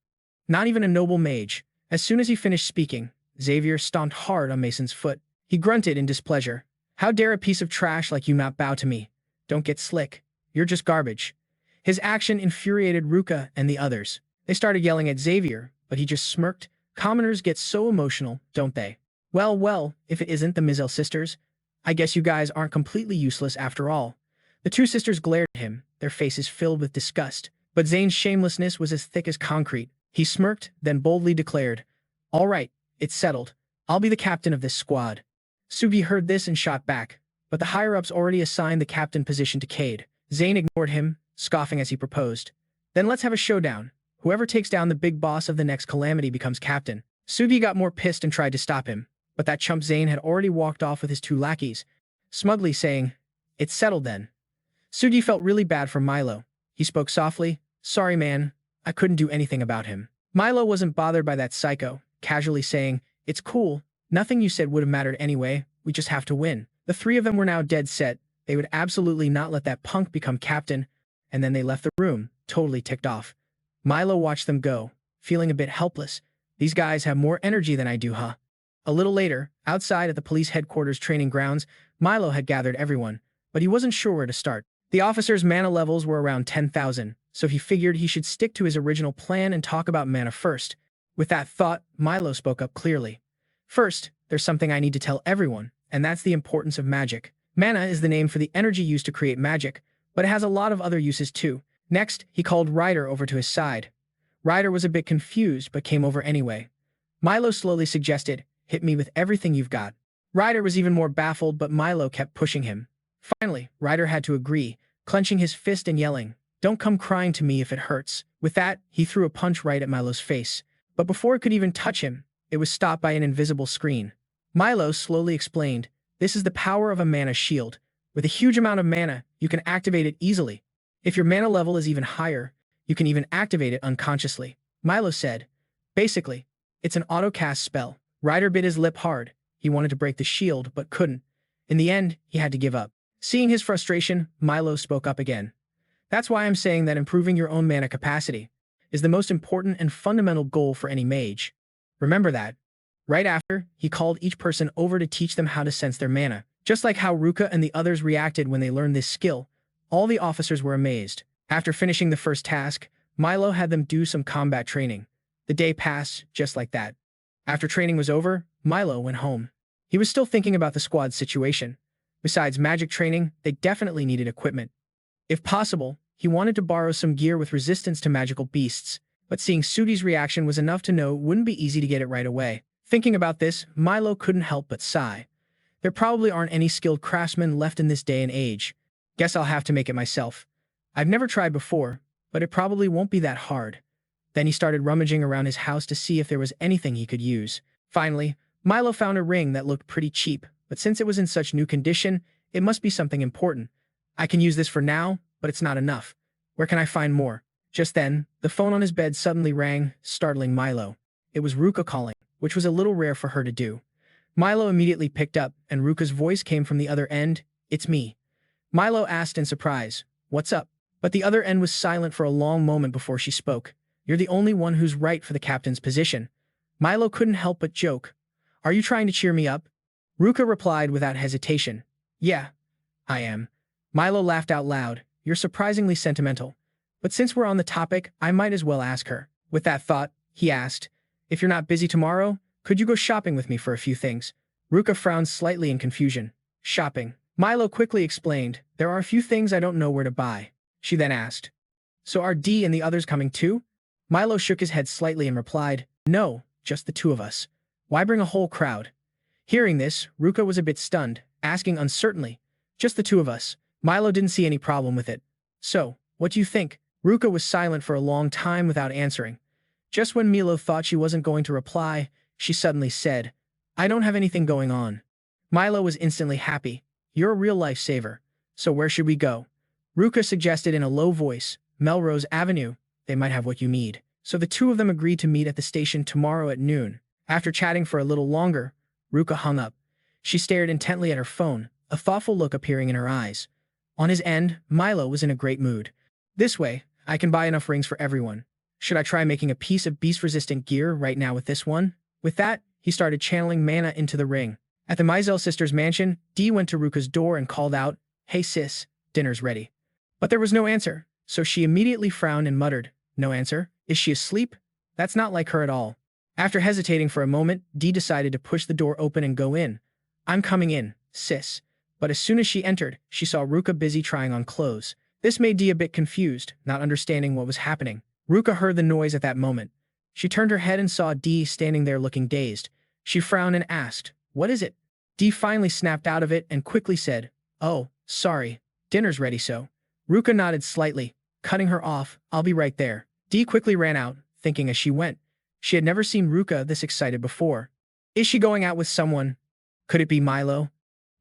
Not even a noble mage. As soon as he finished speaking, Xavier stomped hard on Mason's foot. He grunted in displeasure. How dare a piece of trash like you not bow to me? Don't get slick. You're just garbage. His action infuriated Ruka and the others. They started yelling at Xavier, but he just smirked. Commoners get so emotional, don't they? Well, if it isn't the Mizel sisters, I guess you guys aren't completely useless after all. The two sisters glared at him, their faces filled with disgust. But Zane's shamelessness was as thick as concrete. He smirked, then boldly declared, "All right, it's settled. I'll be the captain of this squad." Sugi heard this and shot back, but the higher-ups already assigned the captain position to Cade. Zane ignored him, scoffing as he proposed. "Then let's have a showdown. Whoever takes down the big boss of the next calamity becomes captain." Sugi got more pissed and tried to stop him, but that chump Zane had already walked off with his two lackeys, smugly saying, "It's settled then." Sugi felt really bad for Milo. He spoke softly, "Sorry man, I couldn't do anything about him." Milo wasn't bothered by that psycho, casually saying, "It's cool. Nothing you said would have mattered anyway. We just have to win." The three of them were now dead set. They would absolutely not let that punk become captain, and then they left the room, totally ticked off. Milo watched them go, feeling a bit helpless. These guys have more energy than I do, huh? A little later, outside at the police headquarters training grounds, Milo had gathered everyone, but he wasn't sure where to start. The officers' mana levels were around 10,000, so he figured he should stick to his original plan and talk about mana first. With that thought, Milo spoke up clearly. "First, there's something I need to tell everyone, and that's the importance of magic. Mana is the name for the energy used to create magic, but it has a lot of other uses too." Next, he called Ryder over to his side. Ryder was a bit confused, but came over anyway. Milo slowly suggested, "Hit me with everything you've got." Ryder was even more baffled, but Milo kept pushing him. Finally, Ryder had to agree, clenching his fist and yelling, "Don't come crying to me if it hurts." With that, he threw a punch right at Milo's face. But before it could even touch him, it was stopped by an invisible screen. Milo slowly explained, "This is the power of a mana shield. With a huge amount of mana, you can activate it easily. If your mana level is even higher, you can even activate it unconsciously." Milo said, "Basically, it's an auto-cast spell." Ryder bit his lip hard. He wanted to break the shield, but couldn't. In the end, he had to give up. Seeing his frustration, Milo spoke up again. "That's why I'm saying that improving your own mana capacity is the most important and fundamental goal for any mage. Remember that." Right after, he called each person over to teach them how to sense their mana. Just like how Ruka and the others reacted when they learned this skill, all the officers were amazed. After finishing the first task, Milo had them do some combat training. The day passed just like that. After training was over, Milo went home. He was still thinking about the squad's situation. Besides magic training, they definitely needed equipment. If possible, he wanted to borrow some gear with resistance to magical beasts, but seeing Sugi's reaction was enough to know it wouldn't be easy to get it right away. Thinking about this, Milo couldn't help but sigh. There probably aren't any skilled craftsmen left in this day and age. Guess I'll have to make it myself. I've never tried before, but it probably won't be that hard. Then he started rummaging around his house to see if there was anything he could use. Finally, Milo found a ring that looked pretty cheap, but since it was in such new condition, it must be something important. "I can use this for now, but it's not enough. Where can I find more?" Just then, the phone on his bed suddenly rang, startling Milo. It was Ruka calling, which was a little rare for her to do. Milo immediately picked up, and Ruka's voice came from the other end. "It's me." Milo asked in surprise, "What's up?" But the other end was silent for a long moment before she spoke. "You're the only one who's right for the captain's position." Milo couldn't help but joke. "Are you trying to cheer me up?" Ruka replied without hesitation. "Yeah, I am." Milo laughed out loud. "You're surprisingly sentimental. But since we're on the topic, I might as well ask her." With that thought, he asked, "If you're not busy tomorrow, could you go shopping with me for a few things?" Ruka frowned slightly in confusion. "Shopping?" Milo quickly explained, "There are a few things I don't know where to buy." She then asked, "So are D and the others coming too?" Milo shook his head slightly and replied, "No, just the two of us. Why bring a whole crowd?" Hearing this, Ruka was a bit stunned, asking uncertainly, "Just the two of us?" Milo didn't see any problem with it. "So, what do you think?" Ruka was silent for a long time without answering. Just when Milo thought she wasn't going to reply, she suddenly said, "I don't have anything going on." Milo was instantly happy. "You're a real lifesaver. So where should we go?" Ruka suggested in a low voice, "Melrose Avenue. They might have what you need." So the two of them agreed to meet at the station tomorrow at noon. After chatting for a little longer, Ruka hung up. She stared intently at her phone, a thoughtful look appearing in her eyes. On his end, Milo was in a great mood. "This way, I can buy enough rings for everyone. Should I try making a piece of beast-resistant gear right now with this one? With that, he started channeling mana into the ring. At the Mizell sisters' mansion, Dee went to Ruka's door and called out, "Hey sis, dinner's ready." But there was no answer, so she immediately frowned and muttered, "No answer? Is she asleep? That's not like her at all." After hesitating for a moment, Dee decided to push the door open and go in. "I'm coming in, sis." But as soon as she entered, she saw Ruka busy trying on clothes. This made Dee a bit confused, not understanding what was happening. Ruka heard the noise at that moment. She turned her head and saw Dee standing there looking dazed. She frowned and asked, "What is it?" Dee finally snapped out of it and quickly said, "Oh, sorry. Dinner's ready so." Ruka nodded slightly, cutting her off. "I'll be right there." Dee quickly ran out, thinking as she went. She had never seen Ruka this excited before. Is she going out with someone? Could it be Milo?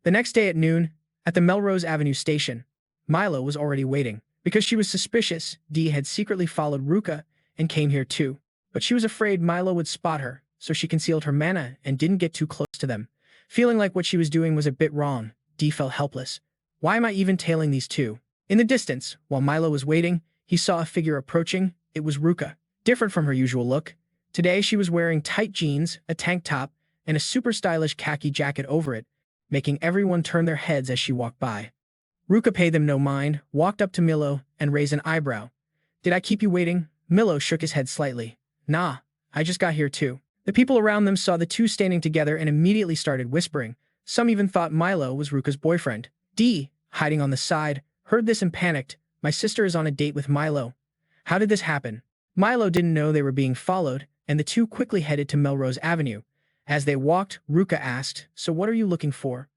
The next day at noon, at the Melrose Avenue station, Milo was already waiting. Because she was suspicious, Dee had secretly followed Ruka and came here too. But she was afraid Milo would spot her, so she concealed her mana and didn't get too close to them. Feeling like what she was doing was a bit wrong, Dee felt helpless. Why am I even tailing these two? In the distance, while Milo was waiting, he saw a figure approaching. It was Ruka. Different from her usual look. Today she was wearing tight jeans, a tank top, and a super stylish khaki jacket over it, making everyone turn their heads as she walked by. Ruka paid them no mind, walked up to Milo, and raised an eyebrow. "Did I keep you waiting?" Milo shook his head slightly. "Nah, I just got here too." The people around them saw the two standing together and immediately started whispering. Some even thought Milo was Ruka's boyfriend. Dee, hiding on the side, heard this and panicked. "My sister is on a date with Milo. How did this happen?" Milo didn't know they were being followed, and the two quickly headed to Melrose Avenue. As they walked, Ruka asked, "So what are you looking for?"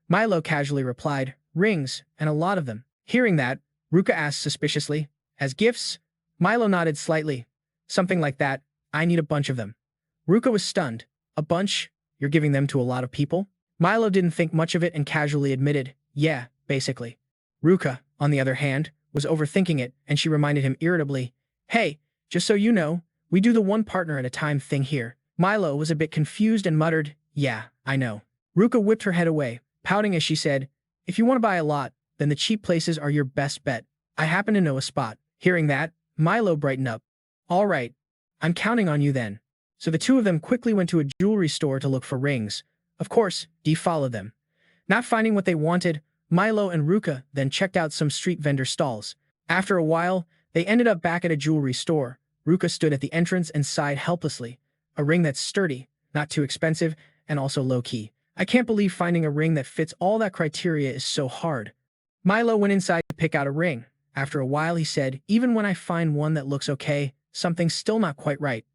Milo casually replied, "Rings, and a lot of them." Hearing that, Ruka asked suspiciously, "As gifts?" Milo nodded slightly. "Something like that. I need a bunch of them." Ruka was stunned. "A bunch? You're giving them to a lot of people?" Milo didn't think much of it and casually admitted, "Yeah, basically." Ruka, on the other hand, was overthinking it, and she reminded him irritably, "Hey, just so you know, we do the one partner at a time thing here." Milo was a bit confused and muttered, "Yeah, I know." Ruka whipped her head away, pouting as she said, "If you want to buy a lot, then the cheap places are your best bet. I happen to know a spot." Hearing that, Milo brightened up. "All right, I'm counting on you then." So the two of them quickly went to a jewelry store to look for rings. Of course, Dee followed them. Not finding what they wanted, Milo and Ruka then checked out some street vendor stalls. After a while, they ended up back at a jewelry store. Ruka stood at the entrance and sighed helplessly. A ring that's sturdy, not too expensive, and also low-key. I can't believe finding a ring that fits all that criteria is so hard. Milo went inside to pick out a ring. After a while, he said, "Even when I find one that looks okay, something's still not quite right.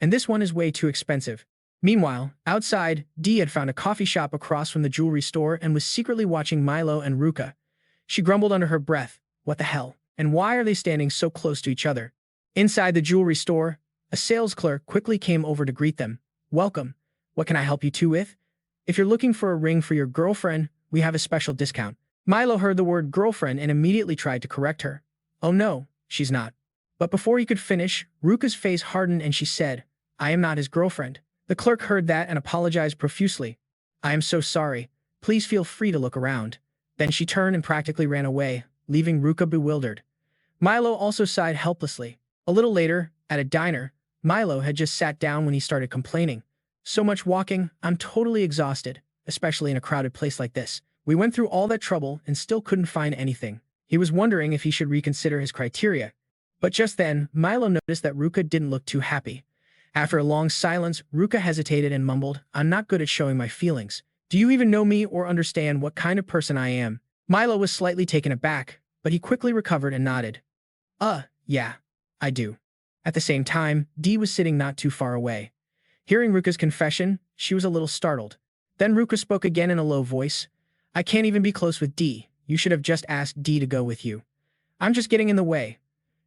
And this one is way too expensive." Meanwhile, outside, Dee had found a coffee shop across from the jewelry store and was secretly watching Milo and Ruka. She grumbled under her breath, "What the hell? And why are they standing so close to each other?" Inside the jewelry store, a sales clerk quickly came over to greet them. "Welcome. What can I help you two with? If you're looking for a ring for your girlfriend, we have a special discount." Milo heard the word girlfriend and immediately tried to correct her. "Oh no, she's not." But before he could finish, Ruka's face hardened and she said, "I am not his girlfriend." The clerk heard that and apologized profusely. "I am so sorry. Please feel free to look around." Then she turned and practically ran away, leaving Ruka bewildered. Milo also sighed helplessly. A little later, at a diner, Milo had just sat down when he started complaining. "So much walking, I'm totally exhausted, especially in a crowded place like this. We went through all that trouble and still couldn't find anything." He was wondering if he should reconsider his criteria. But just then, Milo noticed that Ruka didn't look too happy. After a long silence, Ruka hesitated and mumbled, "I'm not good at showing my feelings. Do you even know me or understand what kind of person I am?" Milo was slightly taken aback, but he quickly recovered and nodded. Yeah, I do." At the same time, Dee was sitting not too far away. Hearing Ruka's confession, she was a little startled. Then Ruka spoke again in a low voice. "I can't even be close with Dee. You should have just asked Dee to go with you. I'm just getting in the way."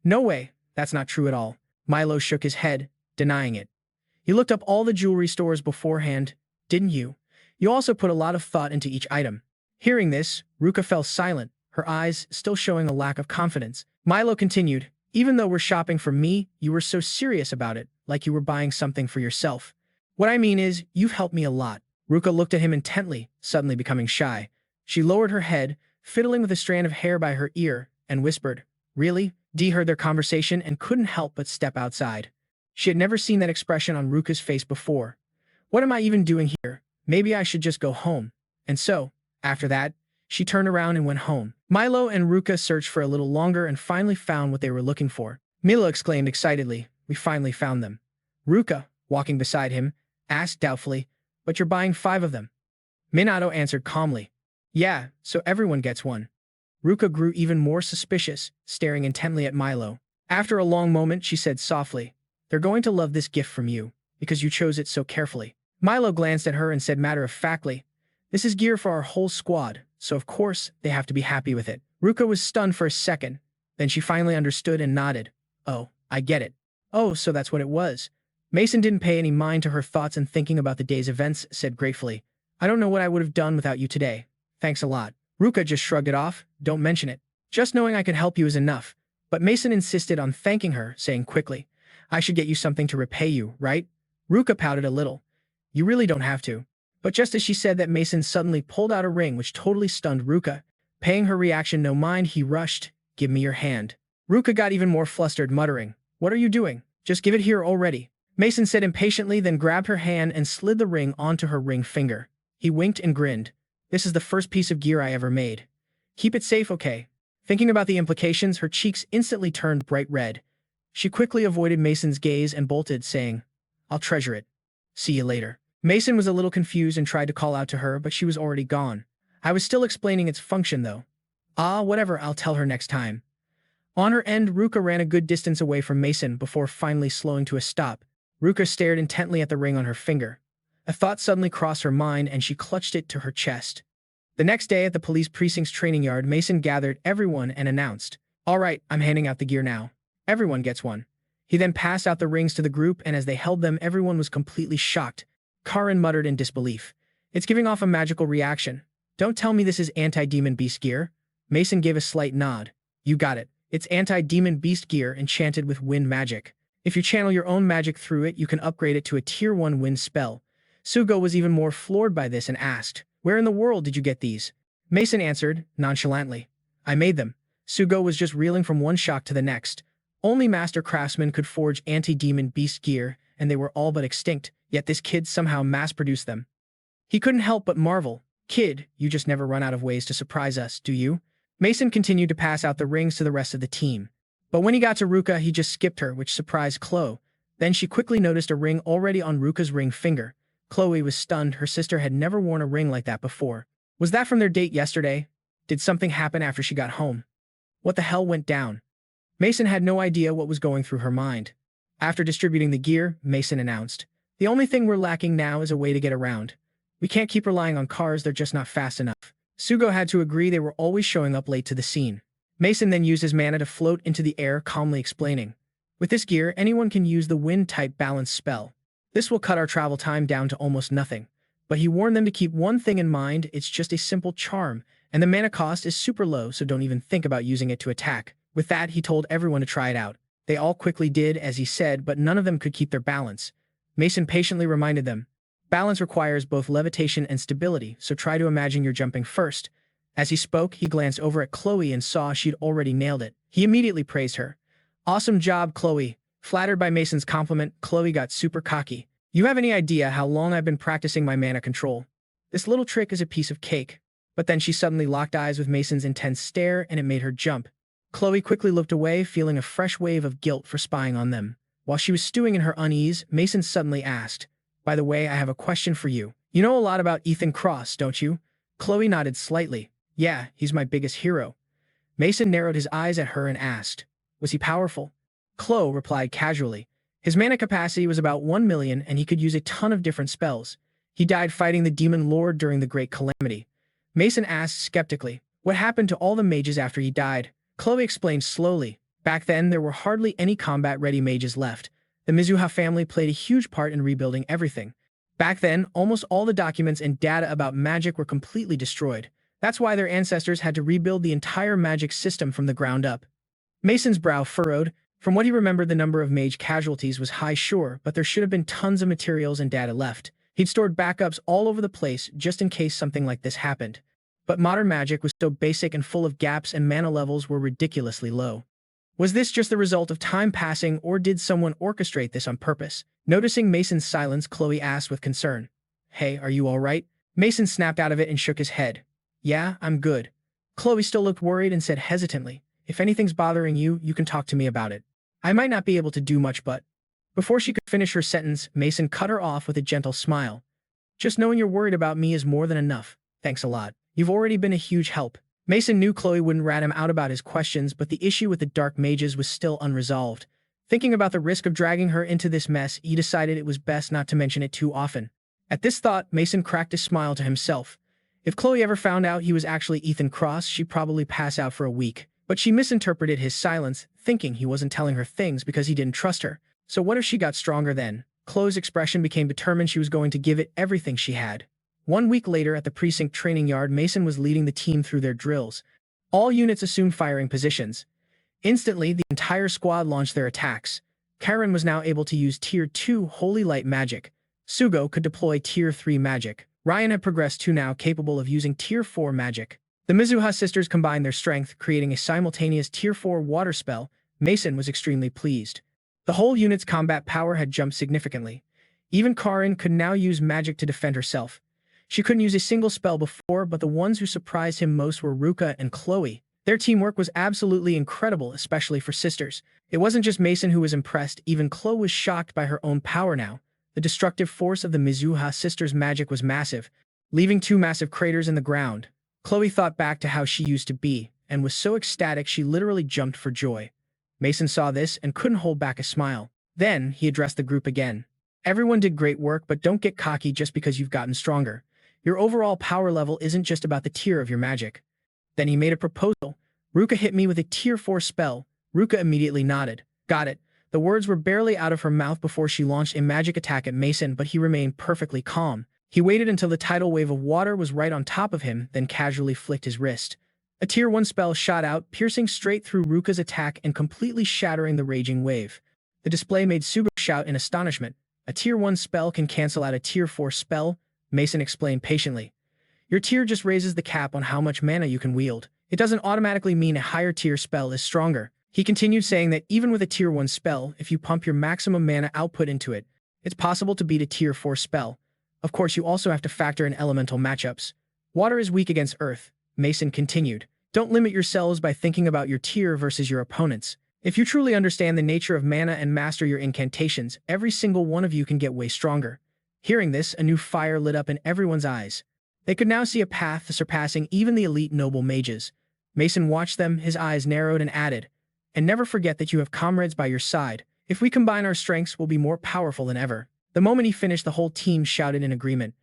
"No way, that's not true at all." Milo shook his head, denying it. "You looked up all the jewelry stores beforehand, didn't you? You also put a lot of thought into each item." Hearing this, Ruka fell silent, her eyes still showing a lack of confidence. Milo continued, "Even though we're shopping for me, you were so serious about it, like you were buying something for yourself. What I mean is, you've helped me a lot." Ruka looked at him intently, suddenly becoming shy. She lowered her head, fiddling with a strand of hair by her ear, and whispered, "Really? Dee heard their conversation and couldn't help but step outside. She had never seen that expression on Ruka's face before. What am I even doing here? Maybe I should just go home. And so, after that, she turned around and went home. Milo and Ruka searched for a little longer and finally found what they were looking for. Milo exclaimed excitedly, "We finally found them." Ruka, walking beside him, asked doubtfully, "But you're buying 5 of them." Minato answered calmly, "Yeah, so everyone gets one." Ruka grew even more suspicious, staring intently at Milo. After a long moment, she said softly, "They're going to love this gift from you, because you chose it so carefully." Milo glanced at her and said matter-of-factly, "This is gear for our whole squad, so of course they have to be happy with it." Ruka was stunned for a second, then she finally understood and nodded. "Oh, I get it." "Oh, so that's what it was." Mason didn't pay any mind to her thoughts and thinking about the day's events, said gratefully, "I don't know what I would have done without you today. Thanks a lot." Ruka just shrugged it off. "Don't mention it. Just knowing I could help you is enough." But Mason insisted on thanking her, saying quickly, "I should get you something to repay you, right?" Ruka pouted a little. "You really don't have to." But just as she said that, Mason suddenly pulled out a ring which totally stunned Ruka. Paying her reaction no mind, he rushed, "Give me your hand." Ruka got even more flustered, muttering, "What are you doing? Just give it here already." Mason said impatiently, then grabbed her hand and slid the ring onto her ring finger. He winked and grinned. "This is the first piece of gear I ever made. Keep it safe, okay?" Thinking about the implications, her cheeks instantly turned bright red. She quickly avoided Mason's gaze and bolted, saying, "I'll treasure it. See you later." Mason was a little confused and tried to call out to her, but she was already gone. "I was still explaining its function, though." "Ah, whatever, I'll tell her next time." On her end, Ruka ran a good distance away from Mason before finally slowing to a stop. Ruka stared intently at the ring on her finger. A thought suddenly crossed her mind and she clutched it to her chest. The next day at the police precinct's training yard, Mason gathered everyone and announced, "All right, I'm handing out the gear now. Everyone gets one." He then passed out the rings to the group, and as they held them, everyone was completely shocked. Karin muttered in disbelief, "It's giving off a magical reaction. Don't tell me this is anti-demon beast gear." Mason gave a slight nod. "You got it. It's anti-demon beast gear enchanted with wind magic. If you channel your own magic through it, you can upgrade it to a Tier 1 wind spell." Sugo was even more floored by this and asked, "Where in the world did you get these?" Mason answered, nonchalantly, "I made them." Sugo was just reeling from one shock to the next. Only master craftsmen could forge anti-demon beast gear, and they were all but extinct, yet this kid somehow mass-produced them. He couldn't help but marvel. "Kid, you just never run out of ways to surprise us, do you?" Mason continued to pass out the rings to the rest of the team. But when he got to Ruka, he just skipped her, which surprised Chloe. Then she quickly noticed a ring already on Ruka's ring finger. Chloe was stunned. Her sister had never worn a ring like that before. Was that from their date yesterday? Did something happen after she got home? What the hell went down? Mason had no idea what was going through her mind. After distributing the gear, Mason announced, "The only thing we're lacking now is a way to get around. We can't keep relying on cars, they're just not fast enough." Sugo had to agree, they were always showing up late to the scene. Mason then used his mana to float into the air, calmly explaining, "With this gear, anyone can use the wind-type balance spell. This will cut our travel time down to almost nothing." But he warned them to keep one thing in mind, it's just a simple charm, and the mana cost is super low, so don't even think about using it to attack. With that, he told everyone to try it out. They all quickly did as he said, but none of them could keep their balance. Mason patiently reminded them, "Balance requires both levitation and stability, so try to imagine you're jumping first." As he spoke, he glanced over at Chloe and saw she'd already nailed it. He immediately praised her. "Awesome job, Chloe." Flattered by Mason's compliment, Chloe got super cocky. "You have any idea how long I've been practicing my mana control? This little trick is a piece of cake." But then she suddenly locked eyes with Mason's intense stare, and it made her jump. Chloe quickly looked away, feeling a fresh wave of guilt for spying on them. While she was stewing in her unease, Mason suddenly asked, "By the way, I have a question for you. You know a lot about Ethan Cross, don't you?" Chloe nodded slightly. "Yeah, he's my biggest hero." Mason narrowed his eyes at her and asked, "Was he powerful?" Chloe replied casually, "His mana capacity was about 1 million and he could use a ton of different spells. He died fighting the Demon Lord during the Great Calamity." Mason asked skeptically, "What happened to all the mages after he died?" Chloe explained slowly, "Back then there were hardly any combat-ready mages left. The Mizuha family played a huge part in rebuilding everything. Back then, almost all the documents and data about magic were completely destroyed. That's why their ancestors had to rebuild the entire magic system from the ground up." Mason's brow furrowed. From what he remembered, the number of mage casualties was high, sure, but there should have been tons of materials and data left. He'd stored backups all over the place just in case something like this happened. But modern magic was so basic and full of gaps, and mana levels were ridiculously low. Was this just the result of time passing, or did someone orchestrate this on purpose? Noticing Mason's silence, Chloe asked with concern. Hey, are you all right? Mason snapped out of it and shook his head. Yeah, I'm good. Chloe still looked worried and said hesitantly, if anything's bothering you, you can talk to me about it. I might not be able to do much, but... Before she could finish her sentence, Mason cut her off with a gentle smile. Just knowing you're worried about me is more than enough. Thanks a lot. You've already been a huge help. Mason knew Chloe wouldn't rat him out about his questions, but the issue with the dark mages was still unresolved. Thinking about the risk of dragging her into this mess, he decided it was best not to mention it too often. At this thought, Mason cracked a smile to himself. If Chloe ever found out he was actually Ethan Cross, she'd probably pass out for a week. But she misinterpreted his silence, thinking he wasn't telling her things because he didn't trust her. So what if she got stronger then? Chloe's expression became determined. She was going to give it everything she had. 1 week later at the precinct training yard, Mason was leading the team through their drills. All units assumed firing positions. Instantly, the entire squad launched their attacks. Karen was now able to use Tier 2 Holy Light magic. Sugo could deploy Tier 3 magic. Ryan had progressed to now capable of using Tier 4 magic. The Mizuha sisters combined their strength, creating a simultaneous Tier 4 water spell. Mason was extremely pleased. The whole unit's combat power had jumped significantly. Even Karen could now use magic to defend herself. She couldn't use a single spell before, but the ones who surprised him most were Ruka and Chloe. Their teamwork was absolutely incredible, especially for sisters. It wasn't just Mason who was impressed, even Chloe was shocked by her own power now. The destructive force of the Mizuha sisters' magic was massive, leaving 2 massive craters in the ground. Chloe thought back to how she used to be, and was so ecstatic she literally jumped for joy. Mason saw this and couldn't hold back a smile. Then, he addressed the group again. Everyone did great work, but don't get cocky just because you've gotten stronger. Your overall power level isn't just about the tier of your magic. Then he made a proposal. Ruka hit me with a Tier 4 spell. Ruka immediately nodded. Got it. The words were barely out of her mouth before she launched a magic attack at Mason, but he remained perfectly calm. He waited until the tidal wave of water was right on top of him, then casually flicked his wrist. A Tier 1 spell shot out, piercing straight through Ruka's attack and completely shattering the raging wave. The display made Sugo shout in astonishment. A Tier 1 spell can cancel out a Tier 4 spell? Mason explained patiently. Your tier just raises the cap on how much mana you can wield. It doesn't automatically mean a higher tier spell is stronger. He continued saying that even with a Tier 1 spell, if you pump your maximum mana output into it, it's possible to beat a Tier 4 spell. Of course, you also have to factor in elemental matchups. Water is weak against earth, Mason continued. Don't limit yourselves by thinking about your tier versus your opponents. If you truly understand the nature of mana and master your incantations, every single one of you can get way stronger. Hearing this, a new fire lit up in everyone's eyes. They could now see a path to surpassing even the elite noble mages. Mason watched them, his eyes narrowed, and added, and never forget that you have comrades by your side. If we combine our strengths, we'll be more powerful than ever. The moment he finished, the whole team shouted in agreement.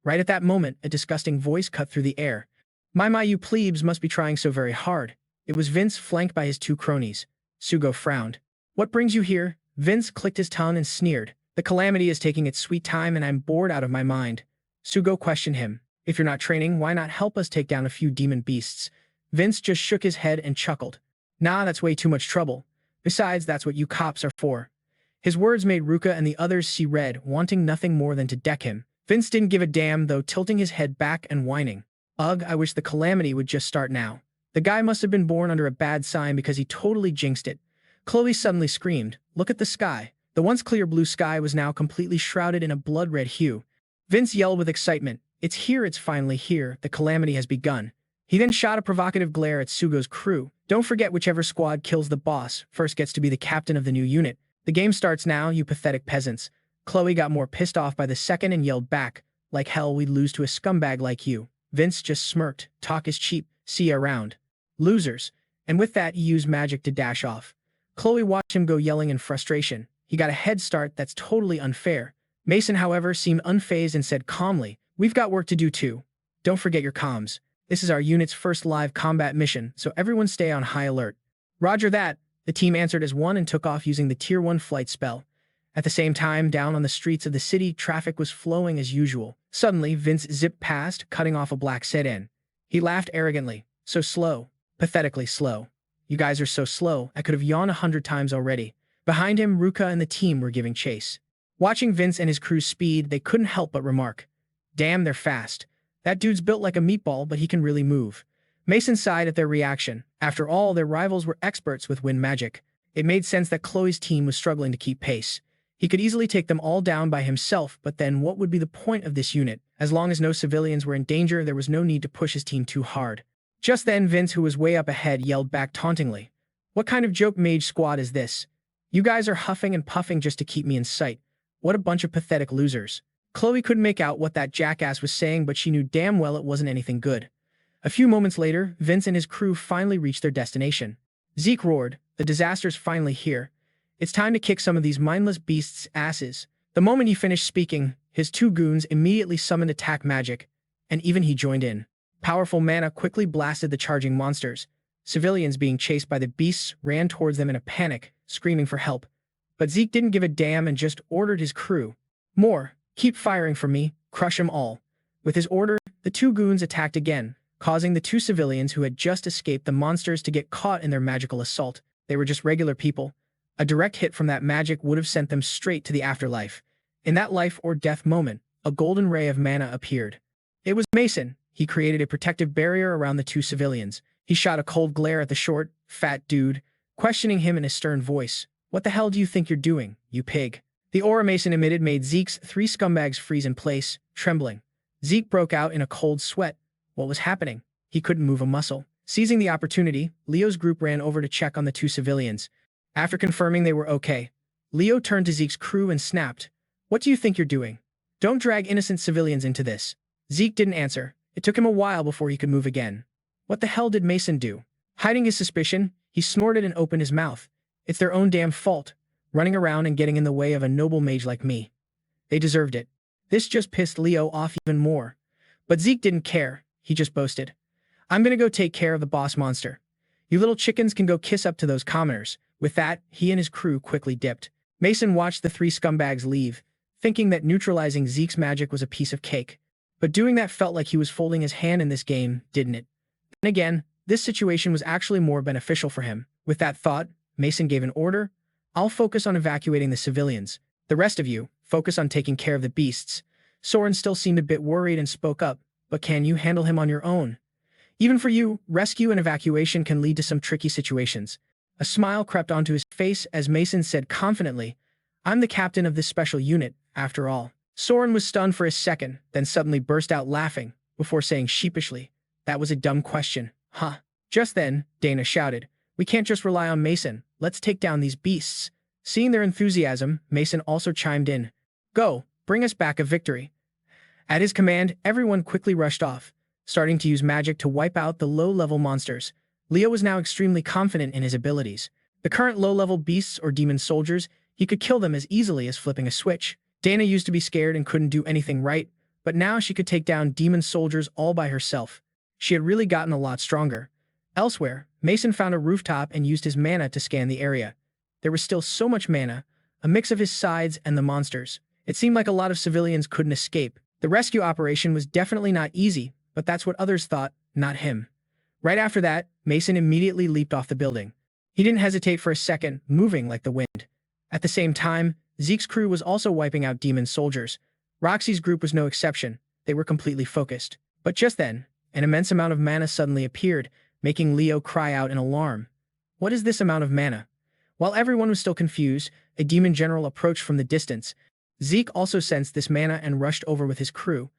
Right at that moment, a disgusting voice cut through the air. My, you plebes must be trying so very hard. It was Vince, flanked by his 2 cronies. Sugo frowned. What brings you here? Vince clicked his tongue and sneered. The calamity is taking its sweet time and I'm bored out of my mind. Sugo questioned him. If you're not training, why not help us take down a few demon beasts? Vince just shook his head and chuckled. Nah, that's way too much trouble. Besides, that's what you cops are for. His words made Ruka and the others see red, wanting nothing more than to deck him. Vince didn't give a damn, though, tilting his head back and whining. Ugh, I wish the calamity would just start now. The guy must have been born under a bad sign because he totally jinxed it. Chloe suddenly screamed, look at the sky. The once clear blue sky was now completely shrouded in a blood-red hue. Vince yelled with excitement, it's here, it's finally here, the calamity has begun. He then shot a provocative glare at Sugo's crew. Don't forget, whichever squad kills the boss first gets to be the captain of the new unit. The game starts now, you pathetic peasants. Chloe got more pissed off by the second and yelled back, like hell we'd lose to a scumbag like you. Vince just smirked, talk is cheap, see ya around. Losers. And with that, he used magic to dash off. Chloe watched him go, yelling in frustration. He got a head start that's totally unfair. Mason, however, seemed unfazed and said calmly, we've got work to do too. Don't forget your comms. This is our unit's first live combat mission, so everyone stay on high alert. Roger that, the team answered as one and took off using the Tier 1 flight spell. At the same time, down on the streets of the city, traffic was flowing as usual. Suddenly, Vince zipped past, cutting off a black sedan. He laughed arrogantly. So slow. Pathetically slow. You guys are so slow, I could have yawned 100 times already. Behind him, Ruka and the team were giving chase. Watching Vince and his crew's speed, they couldn't help but remark, damn, they're fast. That dude's built like a meatball, but he can really move. Mason sighed at their reaction. After all, their rivals were experts with wind magic. It made sense that Chloe's team was struggling to keep pace. He could easily take them all down by himself, but then what would be the point of this unit? As long as no civilians were in danger, there was no need to push his team too hard. Just then, Vince, who was way up ahead, yelled back tauntingly, "What kind of joke mage squad is this? You guys are huffing and puffing just to keep me in sight. What a bunch of pathetic losers." Chloe couldn't make out what that jackass was saying, but she knew damn well it wasn't anything good. A few moments later, Vince and his crew finally reached their destination. Zeke roared, "The disaster's finally here. It's time to kick some of these mindless beasts' asses." The moment he finished speaking, his two goons immediately summoned attack magic, and even he joined in. Powerful mana quickly blasted the charging monsters. Civilians being chased by the beasts ran towards them in a panic, screaming for help. But Zeke didn't give a damn and just ordered his crew, "More, keep firing for me, crush 'em all." With his order, the two goons attacked again, causing the two civilians who had just escaped the monsters to get caught in their magical assault. They were just regular people. A direct hit from that magic would have sent them straight to the afterlife. In that life or death moment, a golden ray of mana appeared. It was Mason. He created a protective barrier around the two civilians. He shot a cold glare at the short, fat dude, questioning him in a stern voice. "What the hell do you think you're doing, you pig?" The aura Mason emitted made Zeke's three scumbags freeze in place, trembling. Zeke broke out in a cold sweat. What was happening? He couldn't move a muscle. Seizing the opportunity, Leo's group ran over to check on the two civilians. After confirming they were okay, Leo turned to Zeke's crew and snapped, "What do you think you're doing? Don't drag innocent civilians into this." Zeke didn't answer. It took him a while before he could move again. What the hell did Mason do? Hiding his suspicion, he snorted and opened his mouth. "It's their own damn fault, running around and getting in the way of a noble mage like me. They deserved it." This just pissed Leo off even more. But Zeke didn't care. He just boasted, "I'm gonna go take care of the boss monster. You little chickens can go kiss up to those commoners." With that, he and his crew quickly dipped. Mason watched the three scumbags leave, thinking that neutralizing Zeke's magic was a piece of cake. But doing that felt like he was folding his hand in this game, didn't it? Then again, this situation was actually more beneficial for him. With that thought, Mason gave an order. "I'll focus on evacuating the civilians. The rest of you, focus on taking care of the beasts." Soren still seemed a bit worried and spoke up, "But can you handle him on your own? Even for you, rescue and evacuation can lead to some tricky situations." A smile crept onto his face as Mason said confidently, "I'm the captain of this special unit, after all." Soren was stunned for a second, then suddenly burst out laughing, before saying sheepishly, "That was a dumb question, huh?" Just then, Dana shouted, "We can't just rely on Mason. Let's take down these beasts." Seeing their enthusiasm, Mason also chimed in, "Go, bring us back a victory." At his command, everyone quickly rushed off, starting to use magic to wipe out the low-level monsters. Leo was now extremely confident in his abilities. The current low-level beasts or demon soldiers, he could kill them as easily as flipping a switch. Dana used to be scared and couldn't do anything right, but now she could take down demon soldiers all by herself. She had really gotten a lot stronger. Elsewhere, Mason found a rooftop and used his mana to scan the area. There was still so much mana, a mix of his sides and the monsters. It seemed like a lot of civilians couldn't escape. The rescue operation was definitely not easy, but that's what others thought, not him. Right after that, Mason immediately leaped off the building. He didn't hesitate for a second, moving like the wind. At the same time, Zeke's crew was also wiping out demon soldiers. Roxy's group was no exception. They were completely focused. But just then, an immense amount of mana suddenly appeared, making Leo cry out in alarm. What is this amount of mana? While everyone was still confused, a demon general approached from the distance. Zeke also sensed this mana and rushed over with his crew.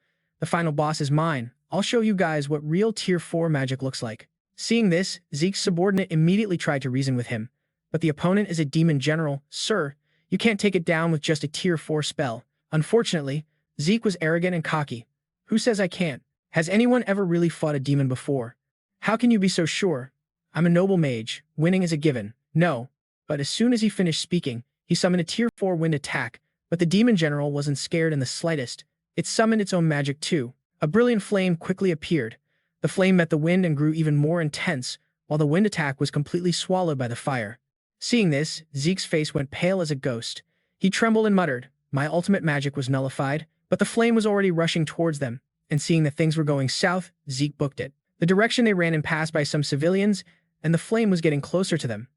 "The final boss is mine. I'll show you guys what real Tier 4 magic looks like." Seeing this, Zeke's subordinate immediately tried to reason with him. "But the opponent is a demon general, sir. You can't take it down with just a Tier 4 spell." Unfortunately, Zeke was arrogant and cocky. "Who says I can't? Has anyone ever really fought a demon before? How can you be so sure? I'm a noble mage. Winning is a given." "No." But as soon as he finished speaking, he summoned a Tier 4 wind attack. But the demon general wasn't scared in the slightest. It summoned its own magic too. A brilliant flame quickly appeared. The flame met the wind and grew even more intense, while the wind attack was completely swallowed by the fire. Seeing this, Zeke's face went pale as a ghost. He trembled and muttered, "My ultimate magic was nullified," but the flame was already rushing towards them, and seeing that things were going south, Zeke booked it. The direction they ran in passed by some civilians, and the flame was getting closer to them.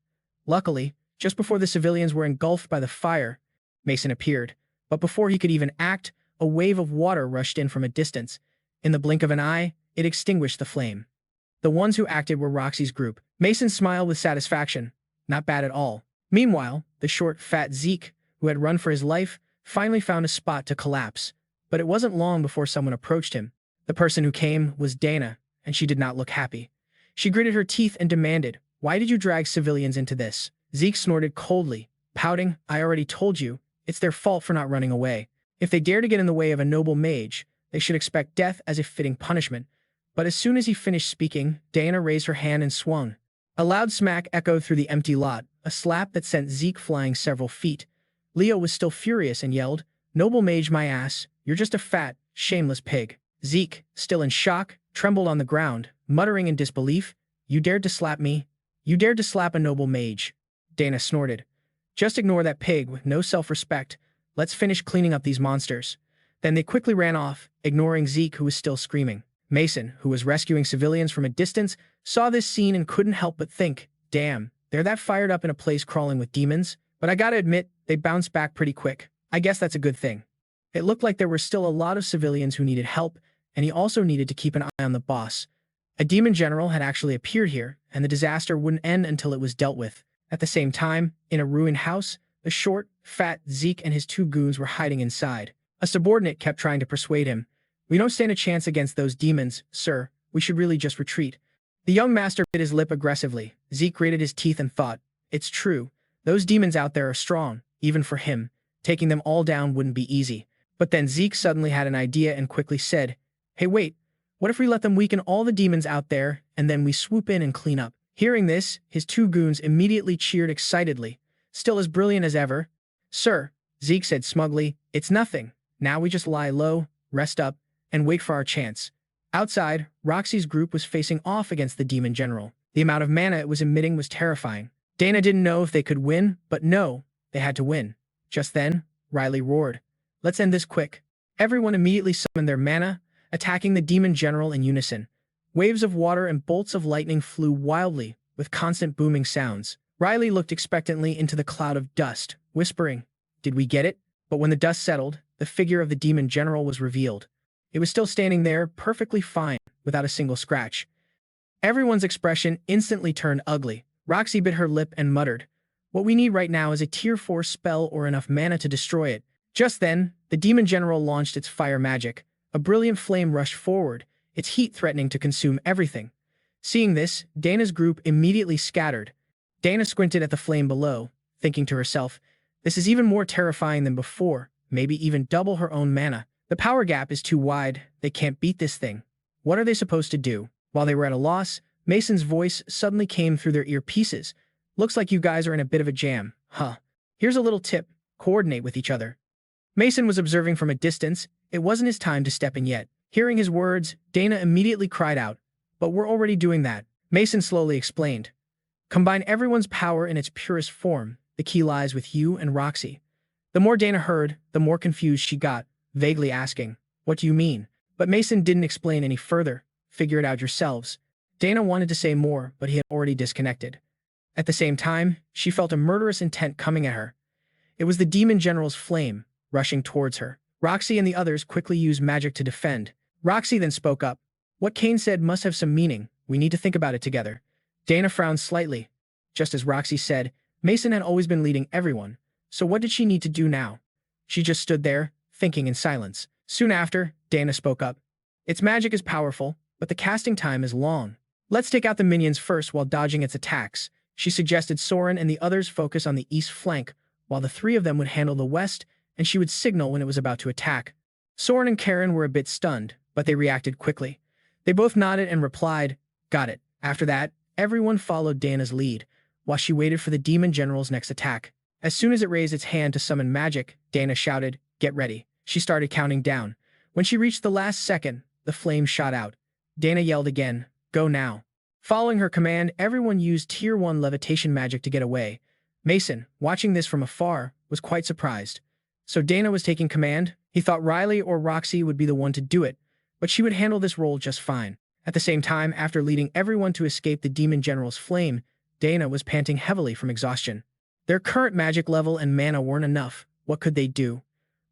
Luckily, just before the civilians were engulfed by the fire, Mason appeared, but before he could even act, a wave of water rushed in from a distance. In the blink of an eye, it extinguished the flame. The ones who acted were Roxy's group. Mason smiled with satisfaction. Not bad at all. Meanwhile, the short, fat Zeke, who had run for his life, finally found a spot to collapse. But it wasn't long before someone approached him. The person who came was Dana, and she did not look happy. She gritted her teeth and demanded, "Why did you drag civilians into this?" Zeke snorted coldly, pouting, "I already told you, it's their fault for not running away. If they dare to get in the way of a noble mage, they should expect death as a fitting punishment." But as soon as he finished speaking, Dana raised her hand and swung. A loud smack echoed through the empty lot, a slap that sent Zeke flying several feet. Leo was still furious and yelled, "Noble mage my ass, you're just a fat, shameless pig." Zeke, still in shock, trembled on the ground, muttering in disbelief, "You dared to slap me? You dared to slap a noble mage?" Dana snorted. "Just ignore that pig with no self-respect. Let's finish cleaning up these monsters." Then they quickly ran off, ignoring Zeke, who was still screaming. Mason, who was rescuing civilians from a distance, saw this scene and couldn't help but think, "Damn, they're that fired up in a place crawling with demons, but I gotta admit, they bounced back pretty quick. I guess that's a good thing." It looked like there were still a lot of civilians who needed help, and he also needed to keep an eye on the boss. A demon general had actually appeared here, and the disaster wouldn't end until it was dealt with. At the same time, in a ruined house, the short, fat Zeke and his two goons were hiding inside. A subordinate kept trying to persuade him, "We don't stand a chance against those demons, sir. We should really just retreat." The young master bit his lip aggressively. Zeke gritted his teeth and thought, "It's true. Those demons out there are strong, even for him. Taking them all down wouldn't be easy." But then Zeke suddenly had an idea and quickly said, "Hey wait, what if we let them weaken all the demons out there, and then we swoop in and clean up?" Hearing this, his two goons immediately cheered excitedly. Still as brilliant as ever. "Sir," Zeke said smugly, "it's nothing. Now we just lie low, rest up, and wait for our chance." Outside, Roxy's group was facing off against the demon general. The amount of mana it was emitting was terrifying. Dana didn't know if they could win, but no, they had to win. Just then, Riley roared, "Let's end this quick." Everyone immediately summoned their mana, attacking the demon general in unison. Waves of water and bolts of lightning flew wildly, with constant booming sounds. Riley looked expectantly into the cloud of dust, whispering, "Did we get it?" But when the dust settled, the figure of the demon general was revealed. It was still standing there, perfectly fine, without a single scratch. Everyone's expression instantly turned ugly. Roxy bit her lip and muttered, "What we need right now is a tier 4 spell or enough mana to destroy it." Just then, the demon general launched its fire magic. A brilliant flame rushed forward, its heat threatening to consume everything. Seeing this, Dana's group immediately scattered. Dana squinted at the flame below, thinking to herself, "This is even more terrifying than before, maybe even double her own mana. The power gap is too wide, they can't beat this thing. What are they supposed to do?" While they were at a loss, Mason's voice suddenly came through their earpieces. "Looks like you guys are in a bit of a jam, huh? Here's a little tip, coordinate with each other." Mason was observing from a distance. It wasn't his time to step in yet. Hearing his words, Dana immediately cried out, "But we're already doing that." Mason slowly explained, "Combine everyone's power in its purest form. The key lies with you and Roxy." The more Dana heard, the more confused she got, vaguely asking, "What do you mean?" But Mason didn't explain any further. "Figure it out yourselves." Dana wanted to say more, but he had already disconnected. At the same time, she felt a murderous intent coming at her. It was the demon general's flame, rushing towards her. Roxy and the others quickly used magic to defend. Roxy then spoke up. "What Kane said must have some meaning. We need to think about it together." Dana frowned slightly. Just as Roxy said, Mason had always been leading everyone. So what did she need to do now? She just stood there, thinking in silence. Soon after, Dana spoke up. "Its magic is powerful, but the casting time is long. Let's take out the minions first while dodging its attacks." She suggested Soren and the others focus on the east flank, while the three of them would handle the west, and she would signal when it was about to attack. Soren and Karen were a bit stunned, but they reacted quickly. They both nodded and replied, "Got it." After that, everyone followed Dana's lead, while she waited for the demon general's next attack. As soon as it raised its hand to summon magic, Dana shouted, "Get ready." She started counting down. When she reached the last second, the flame shot out. Dana yelled again, "Go now." Following her command, everyone used Tier 1 levitation magic to get away. Mason, watching this from afar, was quite surprised. So Dana was taking command? He thought Riley or Roxy would be the one to do it, but she would handle this role just fine. At the same time, after leading everyone to escape the demon general's flame, Dana was panting heavily from exhaustion. Their current magic level and mana weren't enough. What could they do?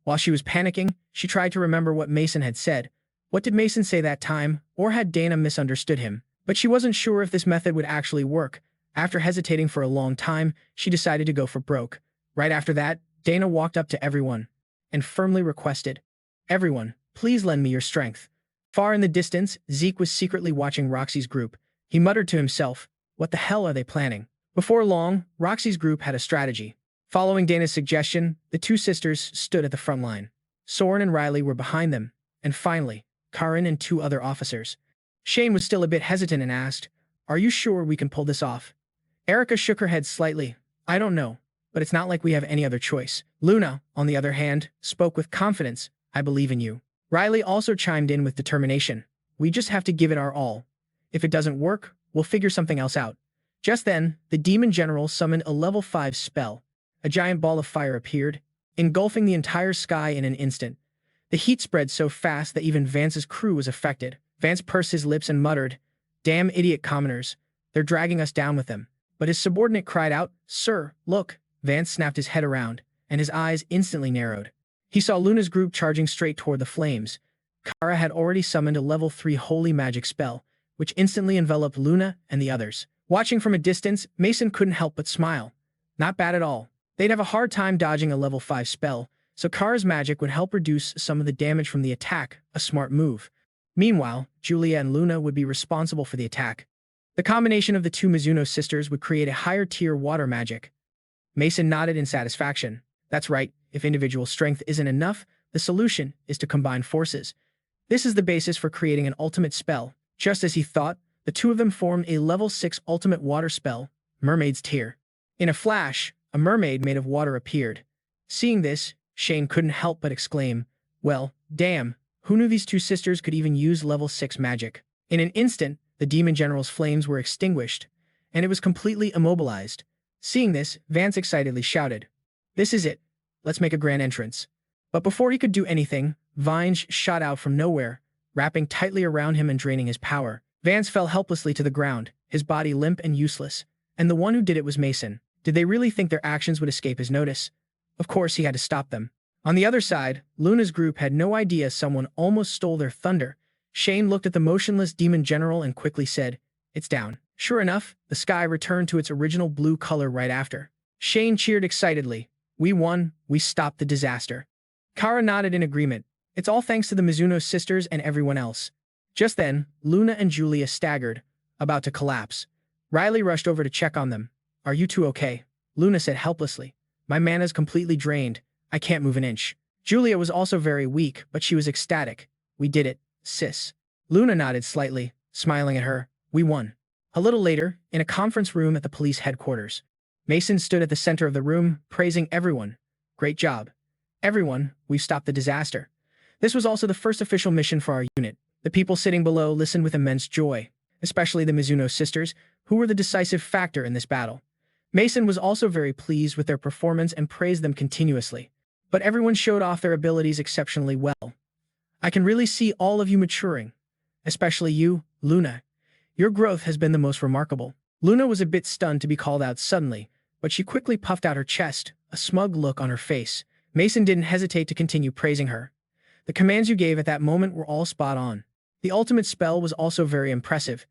While she was panicking, she tried to remember what Mason had said. What did Mason say that time, or had Dana misunderstood him? But she wasn't sure if this method would actually work. After hesitating for a long time, she decided to go for broke. Right after that, Dana walked up to everyone and firmly requested, "Everyone, please lend me your strength." Far in the distance, Zeke was secretly watching Roxy's group. He muttered to himself, "What the hell are they planning?" Before long, Roxy's group had a strategy. Following Dana's suggestion, the two sisters stood at the front line. Soren and Riley were behind them, and finally, Karin and two other officers. Shane was still a bit hesitant and asked, "Are you sure we can pull this off?" Erica shook her head slightly. "I don't know, but it's not like we have any other choice." Luna, on the other hand, spoke with confidence, "I believe in you." Riley also chimed in with determination. "We just have to give it our all. If it doesn't work, we'll figure something else out." Just then, the demon general summoned a level 5 spell. A giant ball of fire appeared, engulfing the entire sky in an instant. The heat spread so fast that even Vance's crew was affected. Vance pursed his lips and muttered, "Damn idiot commoners. They're dragging us down with them." But his subordinate cried out, "Sir, look." Vance snapped his head around, and his eyes instantly narrowed. He saw Luna's group charging straight toward the flames. Kara had already summoned a level 3 holy magic spell, which instantly enveloped Luna and the others. Watching from a distance, Mason couldn't help but smile. Not bad at all. They'd have a hard time dodging a level 5 spell, so Kara's magic would help reduce some of the damage from the attack, a smart move. Meanwhile, Julia and Luna would be responsible for the attack. The combination of the two Mizuno sisters would create a higher-tier water magic. Mason nodded in satisfaction. That's right, if individual strength isn't enough, the solution is to combine forces. This is the basis for creating an ultimate spell. Just as he thought, the two of them formed a level 6 ultimate water spell, Mermaid's Tear. In a flash, a mermaid made of water appeared. Seeing this, Shane couldn't help but exclaim, "Well, damn, who knew these two sisters could even use level 6 magic?" In an instant, the demon general's flames were extinguished, and it was completely immobilized. Seeing this, Vance excitedly shouted, "This is it. Let's make a grand entrance." But before he could do anything, vines shot out from nowhere, wrapping tightly around him and draining his power. Vance fell helplessly to the ground, his body limp and useless, and the one who did it was Mason. Did they really think their actions would escape his notice? Of course he had to stop them. On the other side, Luna's group had no idea someone almost stole their thunder. Shane looked at the motionless demon general and quickly said, "It's down." Sure enough, the sky returned to its original blue color right after. Shane cheered excitedly. "We won. We stopped the disaster." Kara nodded in agreement. "It's all thanks to the Mizuno sisters and everyone else." Just then, Luna and Julia staggered, about to collapse. Riley rushed over to check on them. "Are you two okay?" Luna said helplessly. "My mana's completely drained. I can't move an inch." Julia was also very weak, but she was ecstatic. "We did it, sis." Luna nodded slightly, smiling at her. "We won." A little later, in a conference room at the police headquarters, Mason stood at the center of the room, praising everyone. "Great job. Everyone, we've stopped the disaster." This was also the first official mission for our unit. The people sitting below listened with immense joy, especially the Mizuno sisters, who were the decisive factor in this battle. Mason was also very pleased with their performance and praised them continuously. But everyone showed off their abilities exceptionally well. "I can really see all of you maturing. Especially you, Luna. Your growth has been the most remarkable." Luna was a bit stunned to be called out suddenly, but she quickly puffed out her chest, a smug look on her face. Mason didn't hesitate to continue praising her. "The commands you gave at that moment were all spot on. The ultimate spell was also very impressive.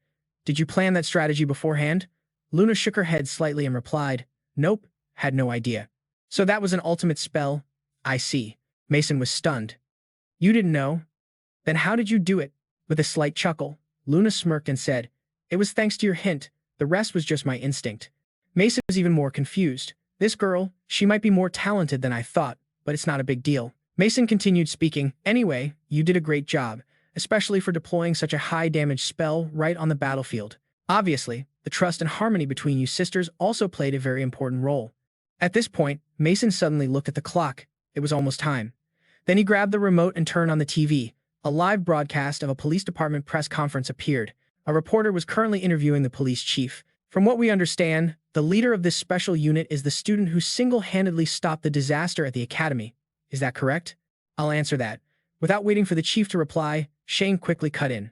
Did you plan that strategy beforehand?" Luna shook her head slightly and replied, "Nope, had no idea." "So that was an ultimate spell? I see." Mason was stunned. "You didn't know? Then how did you do it?" With a slight chuckle, Luna smirked and said, "It was thanks to your hint. The rest was just my instinct." Mason was even more confused. "This girl, she might be more talented than I thought, but it's not a big deal." Mason continued speaking, "Anyway, you did a great job, especially for deploying such a high-damage spell right on the battlefield. Obviously, the trust and harmony between you sisters also played a very important role." At this point, Mason suddenly looked at the clock. It was almost time. Then he grabbed the remote and turned on the TV. A live broadcast of a police department press conference appeared. A reporter was currently interviewing the police chief. "From what we understand, the leader of this special unit is the student who single-handedly stopped the disaster at the academy. Is that correct?" "I'll answer that." Without waiting for the chief to reply, Shane quickly cut in.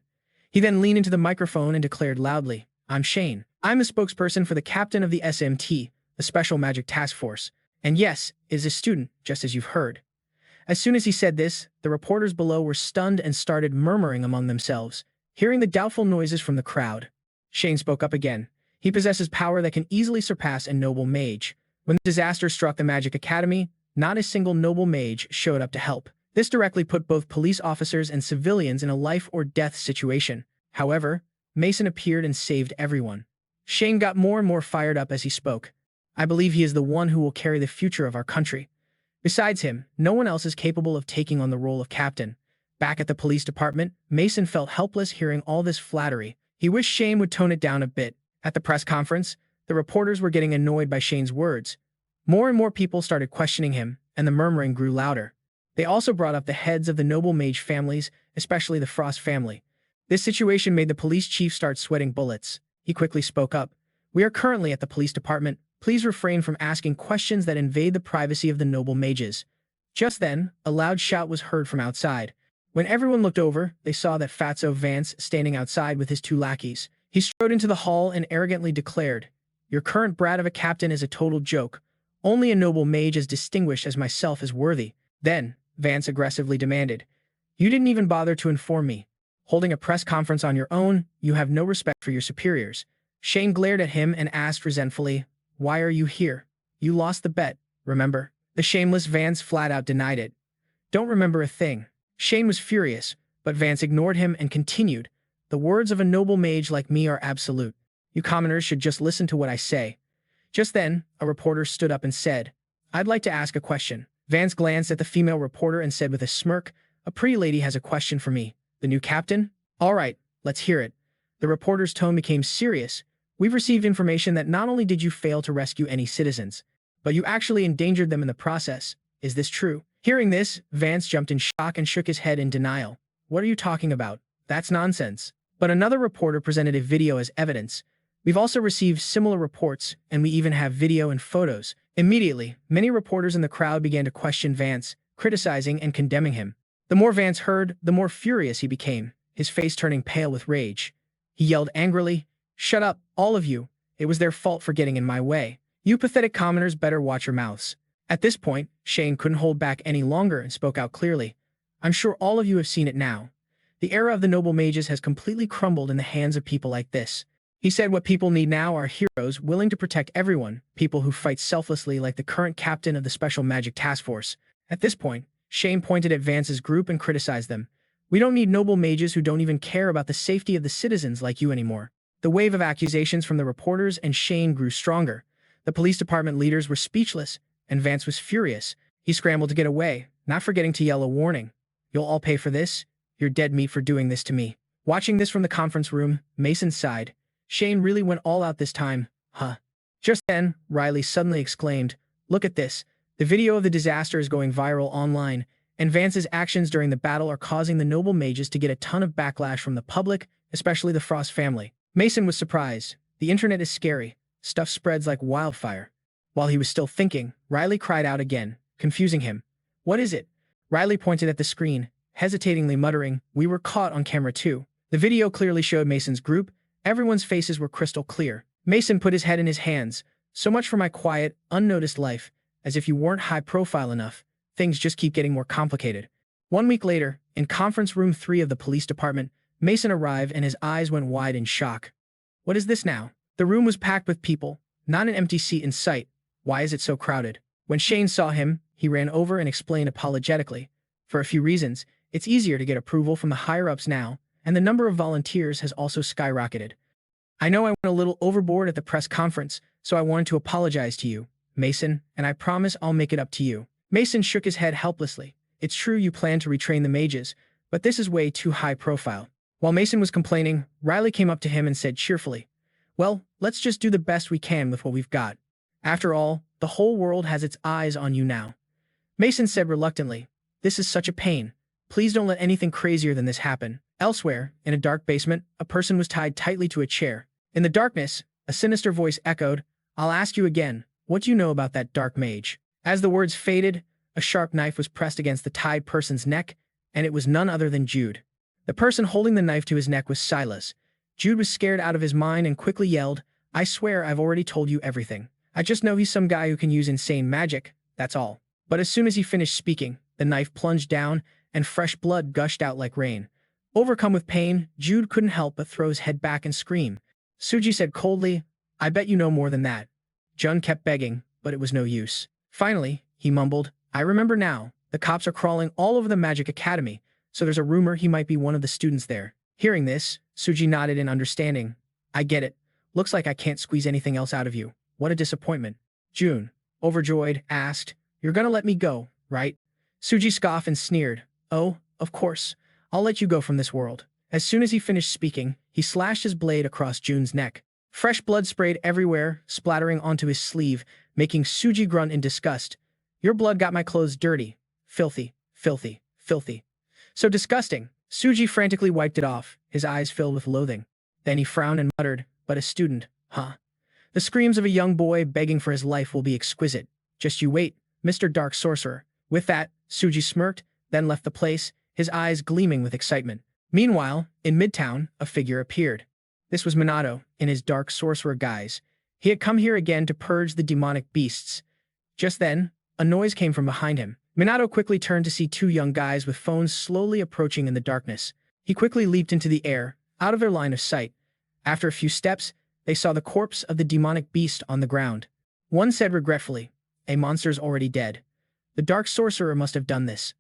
He then leaned into the microphone and declared loudly, "I'm Shane. I'm the spokesperson for the captain of the SMT, the Special Magic Task Force. And yes, is a student, just as you've heard." As soon as he said this, the reporters below were stunned and started murmuring among themselves, hearing the doubtful noises from the crowd. Shane spoke up again. He possesses power that can easily surpass a noble mage. When the disaster struck the Magic Academy, not a single noble mage showed up to help. This directly put both police officers and civilians in a life-or-death situation. However, Mason appeared and saved everyone. Shane got more and more fired up as he spoke. I believe he is the one who will carry the future of our country. Besides him, no one else is capable of taking on the role of captain. Back at the police department, Mason felt helpless hearing all this flattery. He wished Shane would tone it down a bit. At the press conference, the reporters were getting annoyed by Shane's words. More and more people started questioning him, and the murmuring grew louder. They also brought up the heads of the noble mage families, especially the Frost family. This situation made the police chief start sweating bullets. He quickly spoke up. We are currently at the police department. Please refrain from asking questions that invade the privacy of the noble mages. Just then, a loud shout was heard from outside. When everyone looked over, they saw that Fatso Vance standing outside with his two lackeys. He strode into the hall and arrogantly declared, Your current brat of a captain is a total joke. Only a noble mage as distinguished as myself is worthy. Then, Vance aggressively demanded, You didn't even bother to inform me. Holding a press conference on your own, you have no respect for your superiors. Shane glared at him and asked resentfully, Why are you here? You lost the bet, remember? The shameless Vance flat out denied it. Don't remember a thing. Shane was furious, but Vance ignored him and continued, The words of a noble mage like me are absolute. You commoners should just listen to what I say. Just then, a reporter stood up and said, I'd like to ask a question. Vance glanced at the female reporter and said with a smirk, A pretty lady has a question for me. The new captain? All right, let's hear it. The reporter's tone became serious. We've received information that not only did you fail to rescue any citizens, but you actually endangered them in the process. Is this true? Hearing this, Vance jumped in shock and shook his head in denial. What are you talking about? That's nonsense. But another reporter presented a video as evidence. We've also received similar reports, and we even have video and photos. Immediately, many reporters in the crowd began to question Vance, criticizing and condemning him. The more Vance heard, the more furious he became, his face turning pale with rage. He yelled angrily, Shut up, all of you. It was their fault for getting in my way. You pathetic commoners better watch your mouths. At this point, Shane couldn't hold back any longer and spoke out clearly. I'm sure all of you have seen it now. The era of the noble mages has completely crumbled in the hands of people like this. He said what people need now are heroes willing to protect everyone, people who fight selflessly like the current captain of the Special Magic Task Force. At this point, Shane pointed at Vance's group and criticized them. We don't need noble mages who don't even care about the safety of the citizens like you anymore. The wave of accusations from the reporters and Shane grew stronger. The police department leaders were speechless, and Vance was furious. He scrambled to get away, not forgetting to yell a warning. You'll all pay for this? You're dead meat for doing this to me. Watching this from the conference room, Mason sighed. Shane really went all out this time, huh? Just then, Riley suddenly exclaimed, Look at this. The video of the disaster is going viral online, and Vance's actions during the battle are causing the noble mages to get a ton of backlash from the public, especially the Frost family. Mason was surprised. The internet is scary. Stuff spreads like wildfire. While he was still thinking, Riley cried out again, confusing him. What is it? Riley pointed at the screen, hesitatingly muttering, We were caught on camera too. The video clearly showed Mason's group. Everyone's faces were crystal clear. Mason put his head in his hands. So much for my quiet, unnoticed life. As if you weren't high profile enough. Things just keep getting more complicated. 1 week later, in conference room 3 of the police department, Mason arrived and his eyes went wide in shock. What is this now? The room was packed with people, not an empty seat in sight. Why is it so crowded? When Shane saw him, he ran over and explained apologetically. For a few reasons, it's easier to get approval from the higher-ups now, and the number of volunteers has also skyrocketed. I know I went a little overboard at the press conference, so I wanted to apologize to you, Mason, and I promise I'll make it up to you. Mason shook his head helplessly. It's true you plan to retrain the mages, but this is way too high profile. While Mason was complaining, Riley came up to him and said cheerfully, Well, let's just do the best we can with what we've got. After all, the whole world has its eyes on you now. Mason said reluctantly, This is such a pain. Please don't let anything crazier than this happen. Elsewhere, in a dark basement, a person was tied tightly to a chair. In the darkness, a sinister voice echoed, I'll ask you again, what do you know about that dark mage? As the words faded, a sharp knife was pressed against the tied person's neck, and it was none other than Jude. The person holding the knife to his neck was Silas. Jude was scared out of his mind and quickly yelled, I swear I've already told you everything. I just know he's some guy who can use insane magic, that's all. But as soon as he finished speaking, the knife plunged down, and fresh blood gushed out like rain. Overcome with pain, Jude couldn't help but throw his head back and scream. Suji said coldly, I bet you know more than that. Jun kept begging, but it was no use. Finally, he mumbled, I remember now. The cops are crawling all over the Magic Academy, so there's a rumor he might be one of the students there. Hearing this, Suji nodded in understanding. I get it. Looks like I can't squeeze anything else out of you. What a disappointment. Jun, overjoyed, asked, You're gonna let me go, right? Suji scoffed and sneered. Oh, of course. I'll let you go from this world. As soon as he finished speaking, he slashed his blade across Jun's neck. Fresh blood sprayed everywhere, splattering onto his sleeve, making Suji grunt in disgust. Your blood got my clothes dirty. Filthy, filthy, filthy. So disgusting. Suji frantically wiped it off, his eyes filled with loathing. Then he frowned and muttered, But a student, huh? The screams of a young boy begging for his life will be exquisite. Just you wait, Mr. Dark Sorcerer. With that, Suji smirked, then left the place, his eyes gleaming with excitement. Meanwhile, in Midtown, a figure appeared. This was Minato, in his Dark Sorcerer guise. He had come here again to purge the demonic beasts. Just then, a noise came from behind him. Minato quickly turned to see two young guys with phones slowly approaching in the darkness. He quickly leaped into the air, out of their line of sight. After a few steps, they saw the corpse of the demonic beast on the ground. One said regretfully, A monster's already dead. The Dark Sorcerer must have done this.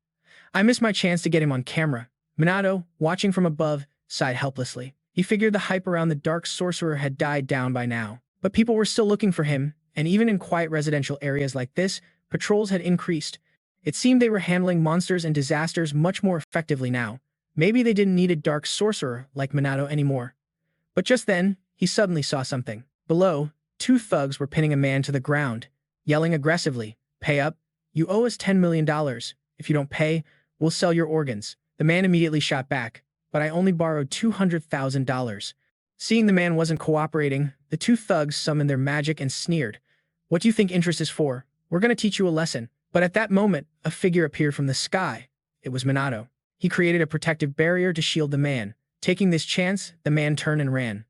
I missed my chance to get him on camera. Minato, watching from above, sighed helplessly. He figured the hype around the Dark Sorcerer had died down by now. But people were still looking for him, and even in quiet residential areas like this, patrols had increased. It seemed they were handling monsters and disasters much more effectively now. Maybe they didn't need a Dark Sorcerer like Minato anymore. But just then, he suddenly saw something. Below, two thugs were pinning a man to the ground, yelling aggressively, Pay up. You owe us $10 million. If you don't pay, we'll sell your organs. The man immediately shot back, but I only borrowed $200,000. Seeing the man wasn't cooperating, the two thugs summoned their magic and sneered. What do you think interest is for? We're going to teach you a lesson. But at that moment, a figure appeared from the sky. It was Minato. He created a protective barrier to shield the man. Taking this chance, the man turned and ran.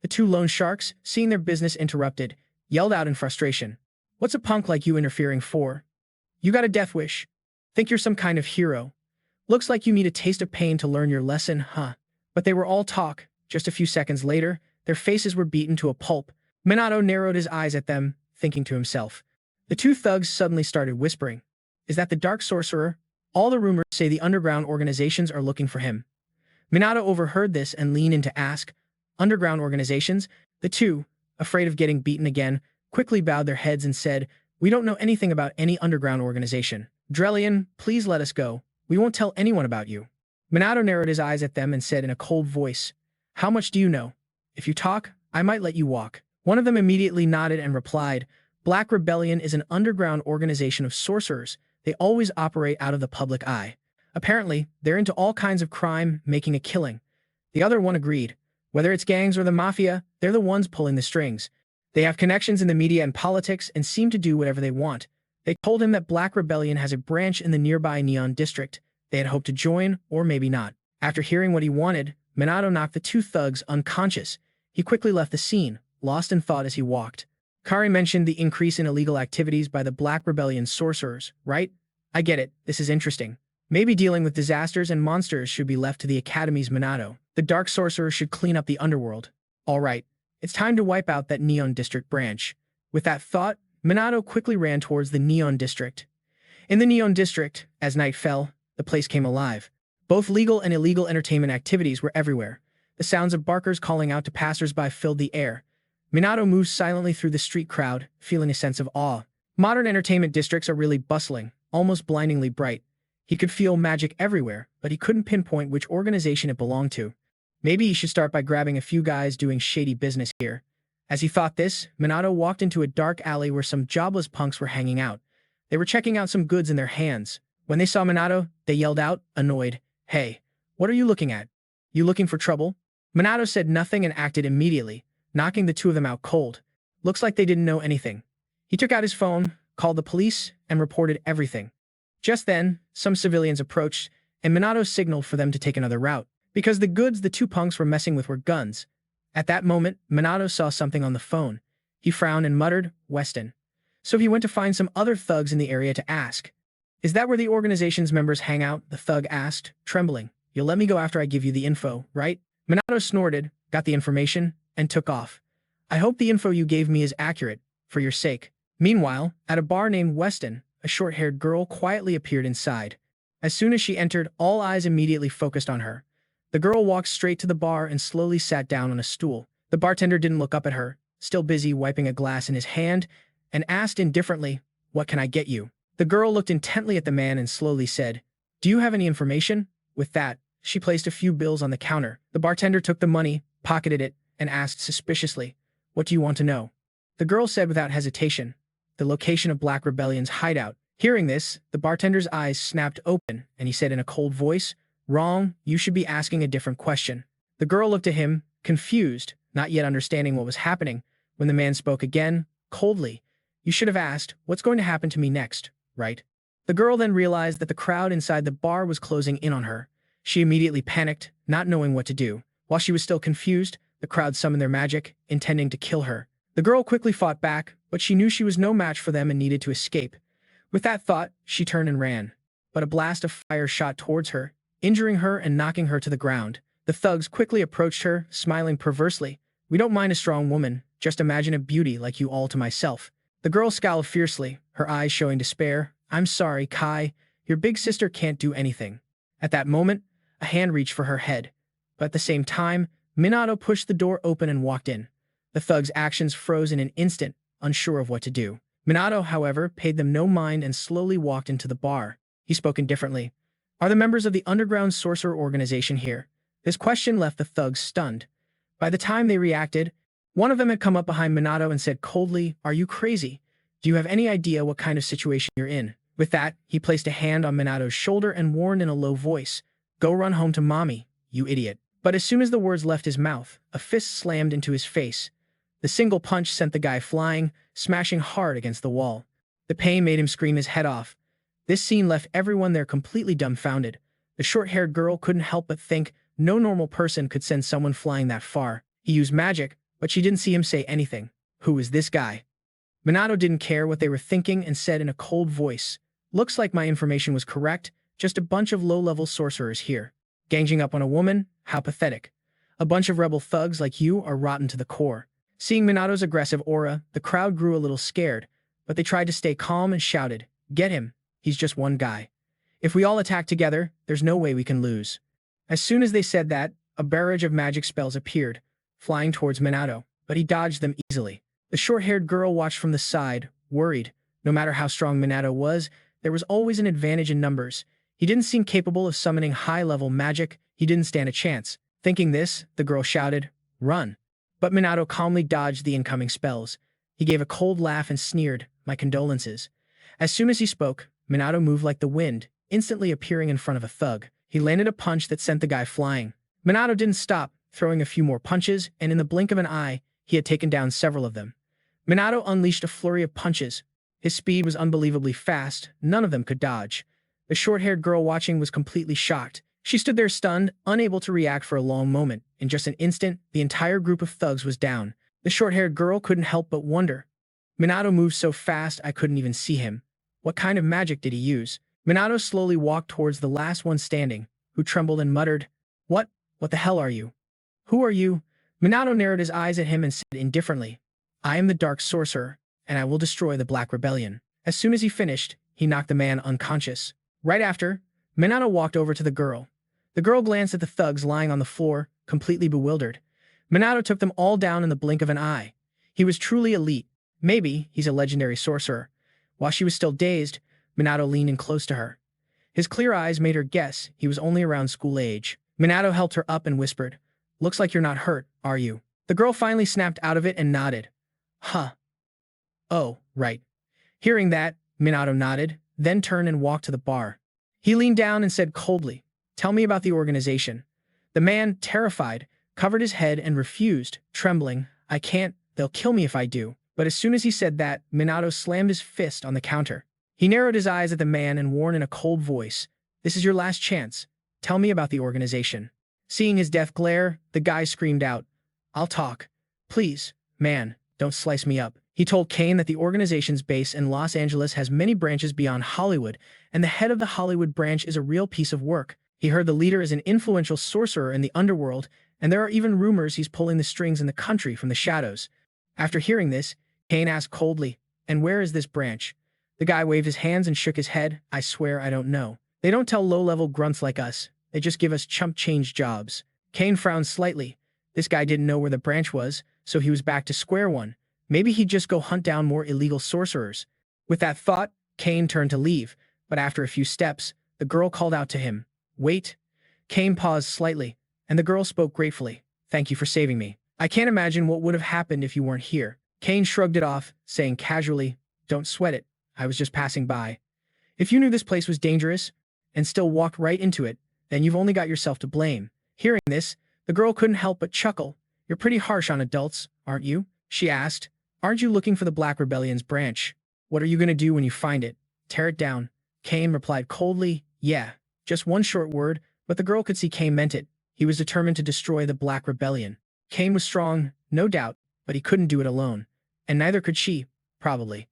The two loan sharks, seeing their business interrupted, yelled out in frustration. What's a punk like you interfering for? You got a death wish. Think you're some kind of hero. Looks like you need a taste of pain to learn your lesson, huh? But they were all talk. Just a few seconds later, their faces were beaten to a pulp. Minato narrowed his eyes at them, thinking to himself. The two thugs suddenly started whispering. Is that the Dark Sorcerer? All the rumors say the underground organizations are looking for him. Minato overheard this and leaned in to ask, Underground organizations? The two, afraid of getting beaten again, quickly bowed their heads and said, We don't know anything about any underground organization. Drellian, please let us go. We won't tell anyone about you. Minato narrowed his eyes at them and said in a cold voice, How much do you know? If you talk, I might let you walk. One of them immediately nodded and replied, Black Rebellion is an underground organization of sorcerers. They always operate out of the public eye. Apparently, they're into all kinds of crime, making a killing. The other one agreed. Whether it's gangs or the mafia, they're the ones pulling the strings. They have connections in the media and politics and seem to do whatever they want. They told him that Black Rebellion has a branch in the nearby Neon District. They had hoped to join, or maybe not. After hearing what he wanted, Minato knocked the two thugs unconscious. He quickly left the scene, lost in thought as he walked. Kari mentioned the increase in illegal activities by the Black Rebellion sorcerers, right? I get it, this is interesting. Maybe dealing with disasters and monsters should be left to the Academy's Minato. The Dark Sorcerer should clean up the underworld. Alright, it's time to wipe out that Neon District branch. With that thought, Minato quickly ran towards the Neon District. In the Neon District, as night fell, the place came alive. Both legal and illegal entertainment activities were everywhere. The sounds of barkers calling out to passers-by filled the air. Minato moved silently through the street crowd, feeling a sense of awe. Modern entertainment districts are really bustling, almost blindingly bright. He could feel magic everywhere, but he couldn't pinpoint which organization it belonged to. Maybe he should start by grabbing a few guys doing shady business here. As he thought this, Minato walked into a dark alley where some jobless punks were hanging out. They were checking out some goods in their hands. When they saw Minato, they yelled out, annoyed, Hey, what are you looking at? You looking for trouble? Minato said nothing and acted immediately, knocking the two of them out cold. Looks like they didn't know anything. He took out his phone, called the police, and reported everything. Just then, some civilians approached, and Minato signaled for them to take another route, because the goods the two punks were messing with were guns. At that moment, Minato saw something on the phone. He frowned and muttered, Weston. So he went to find some other thugs in the area to ask. Is that where the organization's members hang out? The thug asked, trembling. You'll let me go after I give you the info, right? Minato snorted, got the information, and took off. I hope the info you gave me is accurate, for your sake. Meanwhile, at a bar named Weston, a short-haired girl quietly appeared inside. As soon as she entered, all eyes immediately focused on her. The girl walked straight to the bar and slowly sat down on a stool. The bartender didn't look up at her, still busy wiping a glass in his hand, and asked indifferently, "What can I get you?" The girl looked intently at the man and slowly said, "Do you have any information?" With that, she placed a few bills on the counter. The bartender took the money, pocketed it, and asked suspiciously, "What do you want to know?" The girl said without hesitation, "The location of Black Rebellion's hideout." Hearing this, the bartender's eyes snapped open, and he said in a cold voice, "Wrong, you should be asking a different question." The girl looked at him, confused, not yet understanding what was happening, when the man spoke again, coldly, "You should have asked, what's going to happen to me next, right?" The girl then realized that the crowd inside the bar was closing in on her. She immediately panicked, not knowing what to do. While she was still confused, the crowd summoned their magic, intending to kill her. The girl quickly fought back, but she knew she was no match for them and needed to escape. With that thought, she turned and ran. But a blast of fire shot towards her, injuring her and knocking her to the ground. The thugs quickly approached her, smiling perversely. "We don't mind a strong woman, just imagine a beauty like you all to myself." The girl scowled fiercely, her eyes showing despair. "I'm sorry, Kai, your big sister can't do anything." At that moment, a hand reached for her head. But at the same time, Minato pushed the door open and walked in. The thugs' actions froze in an instant, unsure of what to do. Minato, however, paid them no mind and slowly walked into the bar. He spoke indifferently. "Are the members of the underground sorcerer organization here?" This question left the thugs stunned. By the time they reacted, one of them had come up behind Minato and said coldly, "Are you crazy? Do you have any idea what kind of situation you're in?" With that, he placed a hand on Minato's shoulder and warned in a low voice, "Go run home to mommy, you idiot." But as soon as the words left his mouth, a fist slammed into his face. The single punch sent the guy flying, smashing hard against the wall. The pain made him scream his head off. This scene left everyone there completely dumbfounded. The short-haired girl couldn't help but think no normal person could send someone flying that far. He used magic, but she didn't see him say anything. Who is this guy? Minato didn't care what they were thinking and said in a cold voice, "Looks like my information was correct, just a bunch of low-level sorcerers here. Ganging up on a woman? How pathetic. A bunch of rebel thugs like you are rotten to the core." Seeing Minato's aggressive aura, the crowd grew a little scared, but they tried to stay calm and shouted, "Get him, he's just one guy. If we all attack together, there's no way we can lose." As soon as they said that, a barrage of magic spells appeared, flying towards Minato, but he dodged them easily. The short-haired girl watched from the side, worried. No matter how strong Minato was, there was always an advantage in numbers. He didn't seem capable of summoning high-level magic. He didn't stand a chance. Thinking this, the girl shouted, "Run." But Minato calmly dodged the incoming spells. He gave a cold laugh and sneered, "My condolences." As soon as he spoke, Minato moved like the wind, instantly appearing in front of a thug. He landed a punch that sent the guy flying. Minato didn't stop, throwing a few more punches, and in the blink of an eye, he had taken down several of them. Minato unleashed a flurry of punches. His speed was unbelievably fast, none of them could dodge. The short-haired girl watching was completely shocked. She stood there stunned, unable to react for a long moment. In just an instant, the entire group of thugs was down. The short-haired girl couldn't help but wonder. Minato moved so fast I couldn't even see him. What kind of magic did he use? Minato slowly walked towards the last one standing, who trembled and muttered, What the hell are you? Who are you?" Minato narrowed his eyes at him and said indifferently, "I am the Dark Sorcerer, and I will destroy the Black Rebellion." As soon as he finished, he knocked the man unconscious. Right after, Minato walked over to the girl. The girl glanced at the thugs lying on the floor, completely bewildered. Minato took them all down in the blink of an eye. He was truly elite. Maybe he's a legendary sorcerer. While she was still dazed, Minato leaned in close to her. His clear eyes made her guess he was only around school age. Minato helped her up and whispered, "Looks like you're not hurt, are you?" The girl finally snapped out of it and nodded. "Huh. Oh, right." Hearing that, Minato nodded, then turned and walked to the bar. He leaned down and said coldly, "Tell me about the organization." The man, terrified, covered his head and refused, trembling, "I can't, they'll kill me if I do." But as soon as he said that, Minato slammed his fist on the counter. He narrowed his eyes at the man and warned in a cold voice, "This is your last chance. Tell me about the organization." Seeing his death glare, the guy screamed out, "I'll talk. Please, man, don't slice me up." He told Kane that the organization's base in Los Angeles has many branches beyond Hollywood, and the head of the Hollywood branch is a real piece of work. He heard the leader is an influential sorcerer in the underworld, and there are even rumors he's pulling the strings in the country from the shadows. After hearing this, Cain asked coldly, "And where is this branch?" The guy waved his hands and shook his head. "I swear I don't know. They don't tell low-level grunts like us. They just give us chump change jobs." Cain frowned slightly. This guy didn't know where the branch was, so he was back to square one. Maybe he'd just go hunt down more illegal sorcerers. With that thought, Cain turned to leave, but after a few steps, the girl called out to him, "Wait." Cain paused slightly, and the girl spoke gratefully. "Thank you for saving me. I can't imagine what would have happened if you weren't here." Cain shrugged it off, saying casually, "Don't sweat it. I was just passing by. If you knew this place was dangerous and still walked right into it, then you've only got yourself to blame." Hearing this, the girl couldn't help but chuckle. "You're pretty harsh on adults, aren't you?" she asked. "Aren't you looking for the Black Rebellion's branch? What are you going to do when you find it? Tear it down?" Cain replied coldly, "Yeah." Just one short word, but the girl could see Cain meant it. He was determined to destroy the Black Rebellion. Cain was strong, no doubt, but he couldn't do it alone. And neither could she, probably.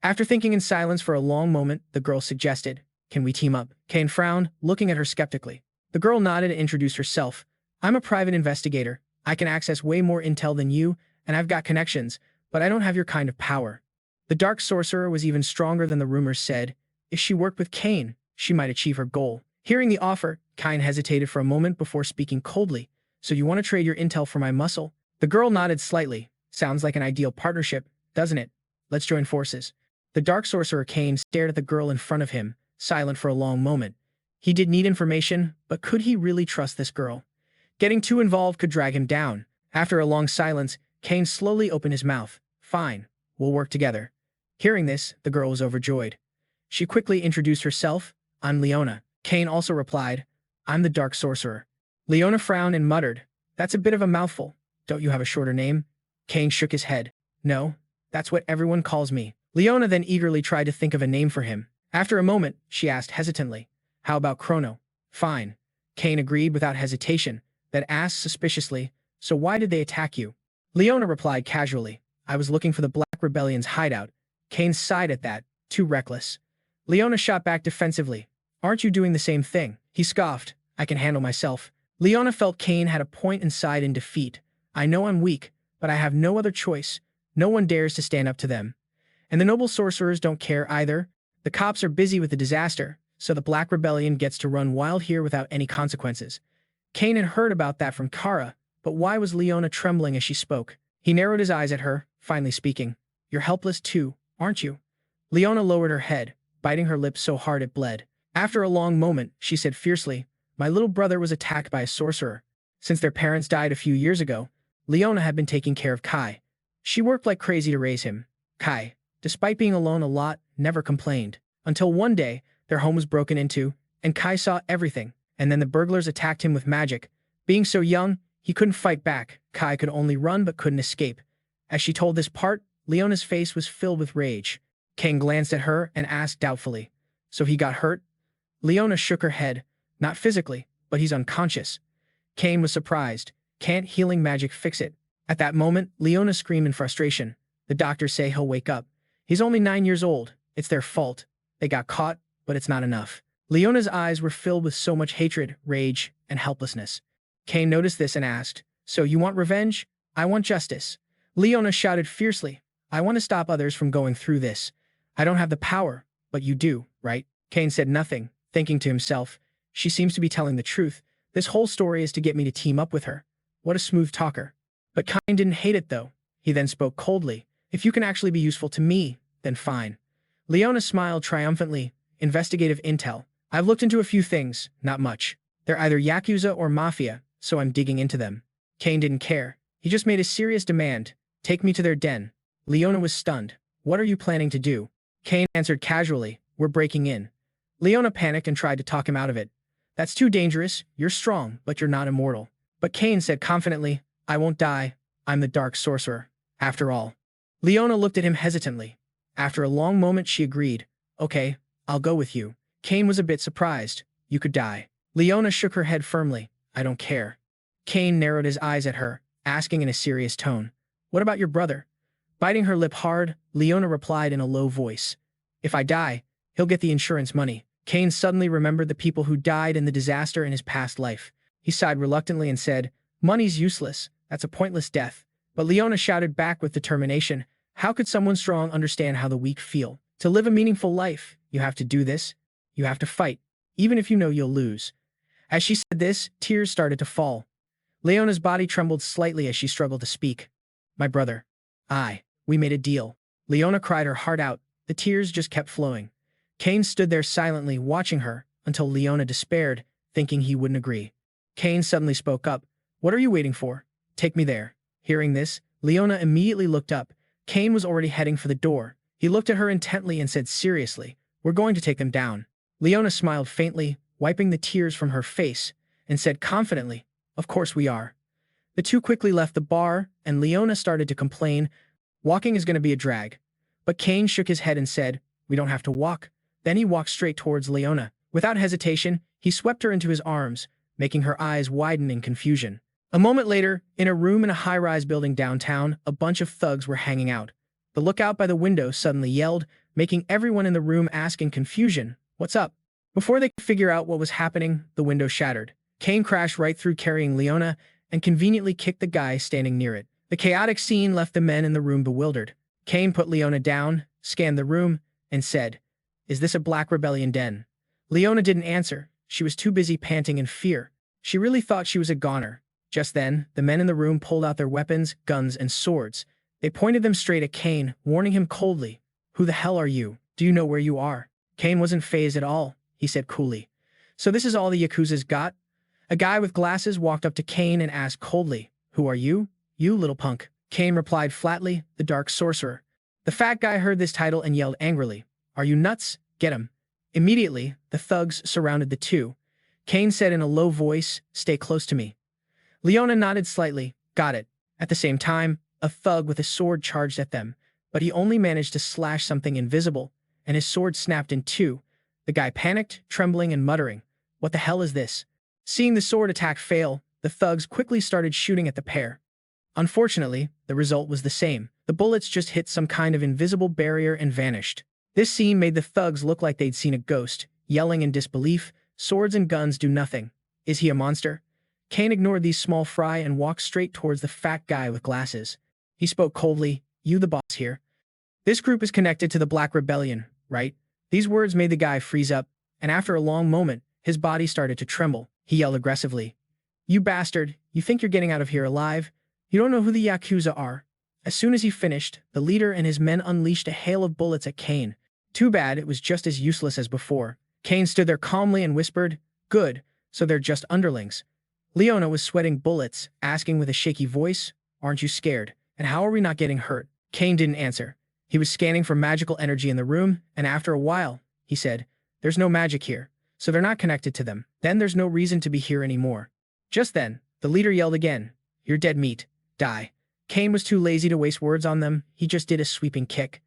After thinking in silence for a long moment, the girl suggested, "Can we team up?" Cain frowned, looking at her skeptically. The girl nodded and introduced herself. "I'm a private investigator. I can access way more intel than you, and I've got connections, but I don't have your kind of power." The Dark Sorcerer was even stronger than the rumors said. If she worked with Cain, she might achieve her goal. Hearing the offer, Cain hesitated for a moment before speaking coldly. "So you want to trade your intel for my muscle?" The girl nodded slightly. "Sounds like an ideal partnership, doesn't it? Let's join forces." The Dark Sorcerer Cain stared at the girl in front of him, silent for a long moment. He did need information, but could he really trust this girl? Getting too involved could drag him down. After a long silence, Cain slowly opened his mouth. "Fine, we'll work together." Hearing this, the girl was overjoyed. She quickly introduced herself. "I'm Leona." Cain also replied, "I'm the Dark Sorcerer." Leona frowned and muttered, "That's a bit of a mouthful. Don't you have a shorter name?" Cain shook his head. "No, that's what everyone calls me." Leona then eagerly tried to think of a name for him. After a moment, she asked hesitantly, "How about Chrono?" "Fine." Cain agreed without hesitation, then asked suspiciously, "So why did they attack you?" Leona replied casually, "I was looking for the Black Rebellion's hideout." Cain sighed at that. Too reckless. Leona shot back defensively. "Aren't you doing the same thing?" He scoffed. "I can handle myself." Leona felt Cain had a point and sighed in defeat. "I know I'm weak, but I have no other choice. No one dares to stand up to them. And the noble sorcerers don't care either. The cops are busy with the disaster, so the Black Rebellion gets to run wild here without any consequences." Cain had heard about that from Kara, but why was Leona trembling as she spoke? He narrowed his eyes at her, finally speaking. "You're helpless too, aren't you?" Leona lowered her head, biting her lips so hard it bled. After a long moment, she said fiercely, "My little brother was attacked by a sorcerer. Since their parents died a few years ago, Leona had been taking care of Kai. She worked like crazy to raise him. Kai, despite being alone a lot, never complained. Until one day, their home was broken into, and Kai saw everything, and then the burglars attacked him with magic. Being so young, he couldn't fight back. Kai could only run but couldn't escape." As she told this part, Leona's face was filled with rage. Cain glanced at her and asked doubtfully, "So he got hurt?" Leona shook her head. "Not physically, but he's unconscious." Cain was surprised. Can't healing magic fix it? At that moment, Leona screamed in frustration. "The doctors say he'll wake up. He's only 9 years old. It's their fault. They got caught, but it's not enough." Leona's eyes were filled with so much hatred, rage, and helplessness. Cain noticed this and asked, "So you want revenge?" "I want justice." Leona shouted fiercely, "I want to stop others from going through this. I don't have the power, but you do, right?" Cain said nothing, thinking to himself, "She seems to be telling the truth. This whole story is to get me to team up with her. What a smooth talker." But Cain didn't hate it though. He then spoke coldly, "If you can actually be useful to me, then fine." Leona smiled triumphantly. "Investigative intel. I've looked into a few things, not much. They're either Yakuza or Mafia, so I'm digging into them." Cain didn't care. He just made a serious demand. "Take me to their den." Leona was stunned. "What are you planning to do?" Cain answered casually, "We're breaking in." Leona panicked and tried to talk him out of it. "That's too dangerous. You're strong, but you're not immortal." But Cain said confidently, "I won't die. I'm the Dark Sorcerer, after all." Leona looked at him hesitantly. After a long moment, she agreed. "Okay, I'll go with you." Cain was a bit surprised. "You could die." Leona shook her head firmly. "I don't care." Cain narrowed his eyes at her, asking in a serious tone, "What about your brother?" Biting her lip hard, Leona replied in a low voice, "If I die, he'll get the insurance money." Cain suddenly remembered the people who died in the disaster in his past life. He sighed reluctantly and said, Money's useless. That's a pointless death. But Leona shouted back with determination. How could someone strong understand how the weak feel? To live a meaningful life, you have to do this. You have to fight, even if you know you'll lose. As she said this, tears started to fall. Leona's body trembled slightly as she struggled to speak. My brother. We made a deal. Leona cried her heart out. The tears just kept flowing. Kane stood there silently watching her until Leona despaired, thinking he wouldn't agree. Kane suddenly spoke up. What are you waiting for? Take me there. Hearing this, Leona immediately looked up. Kane was already heading for the door. He looked at her intently and said seriously, we're going to take them down. Leona smiled faintly, wiping the tears from her face, and said confidently, of course we are. The two quickly left the bar, and Leona started to complain, walking is going to be a drag. But Kane shook his head and said, we don't have to walk. Then he walked straight towards Leona. Without hesitation, he swept her into his arms, making her eyes widen in confusion. A moment later, in a room in a high-rise building downtown, a bunch of thugs were hanging out. The lookout by the window suddenly yelled, making everyone in the room ask in confusion, what's up? Before they could figure out what was happening, the window shattered. Kane crashed right through carrying Leona and conveniently kicked the guy standing near it. The chaotic scene left the men in the room bewildered. Kane put Leona down, scanned the room, and said, is this a Black Rebellion den? Leona didn't answer. She was too busy panting in fear. She really thought she was a goner. Just then, the men in the room pulled out their weapons, guns, and swords. They pointed them straight at Kane, warning him coldly, who the hell are you? Do you know where you are? Kane wasn't fazed at all. He said coolly, so this is all the Yakuza's got? A guy with glasses walked up to Kane and asked coldly, who are you? You little punk. Kane replied flatly, the Dark Sorcerer. The fat guy heard this title and yelled angrily, are you nuts? Get him. Immediately, the thugs surrounded the two. Kane said in a low voice, stay close to me. Leona nodded slightly, got it. At the same time, a thug with a sword charged at them, but he only managed to slash something invisible, and his sword snapped in two. The guy panicked, trembling and muttering, what the hell is this? Seeing the sword attack fail, the thugs quickly started shooting at the pair. Unfortunately, the result was the same. The bullets just hit some kind of invisible barrier and vanished. This scene made the thugs look like they'd seen a ghost, yelling in disbelief, swords and guns do nothing. Is he a monster? Kane ignored these small fry and walked straight towards the fat guy with glasses. He spoke coldly, you the boss here. This group is connected to the Black Rebellion, right? These words made the guy freeze up, and after a long moment, his body started to tremble. He yelled aggressively, you bastard, you think you're getting out of here alive? You don't know who the Yakuza are. As soon as he finished, the leader and his men unleashed a hail of bullets at Kane. Too bad it was just as useless as before. Kane stood there calmly and whispered, good, so they're just underlings. Leona was sweating bullets, asking with a shaky voice, aren't you scared? And how are we not getting hurt? Kane didn't answer. He was scanning for magical energy in the room, and after a while, he said, there's no magic here, so they're not connected to them. Then there's no reason to be here anymore. Just then, the leader yelled again, you're dead meat. Die. Kane was too lazy to waste words on them. He just did a sweeping kick.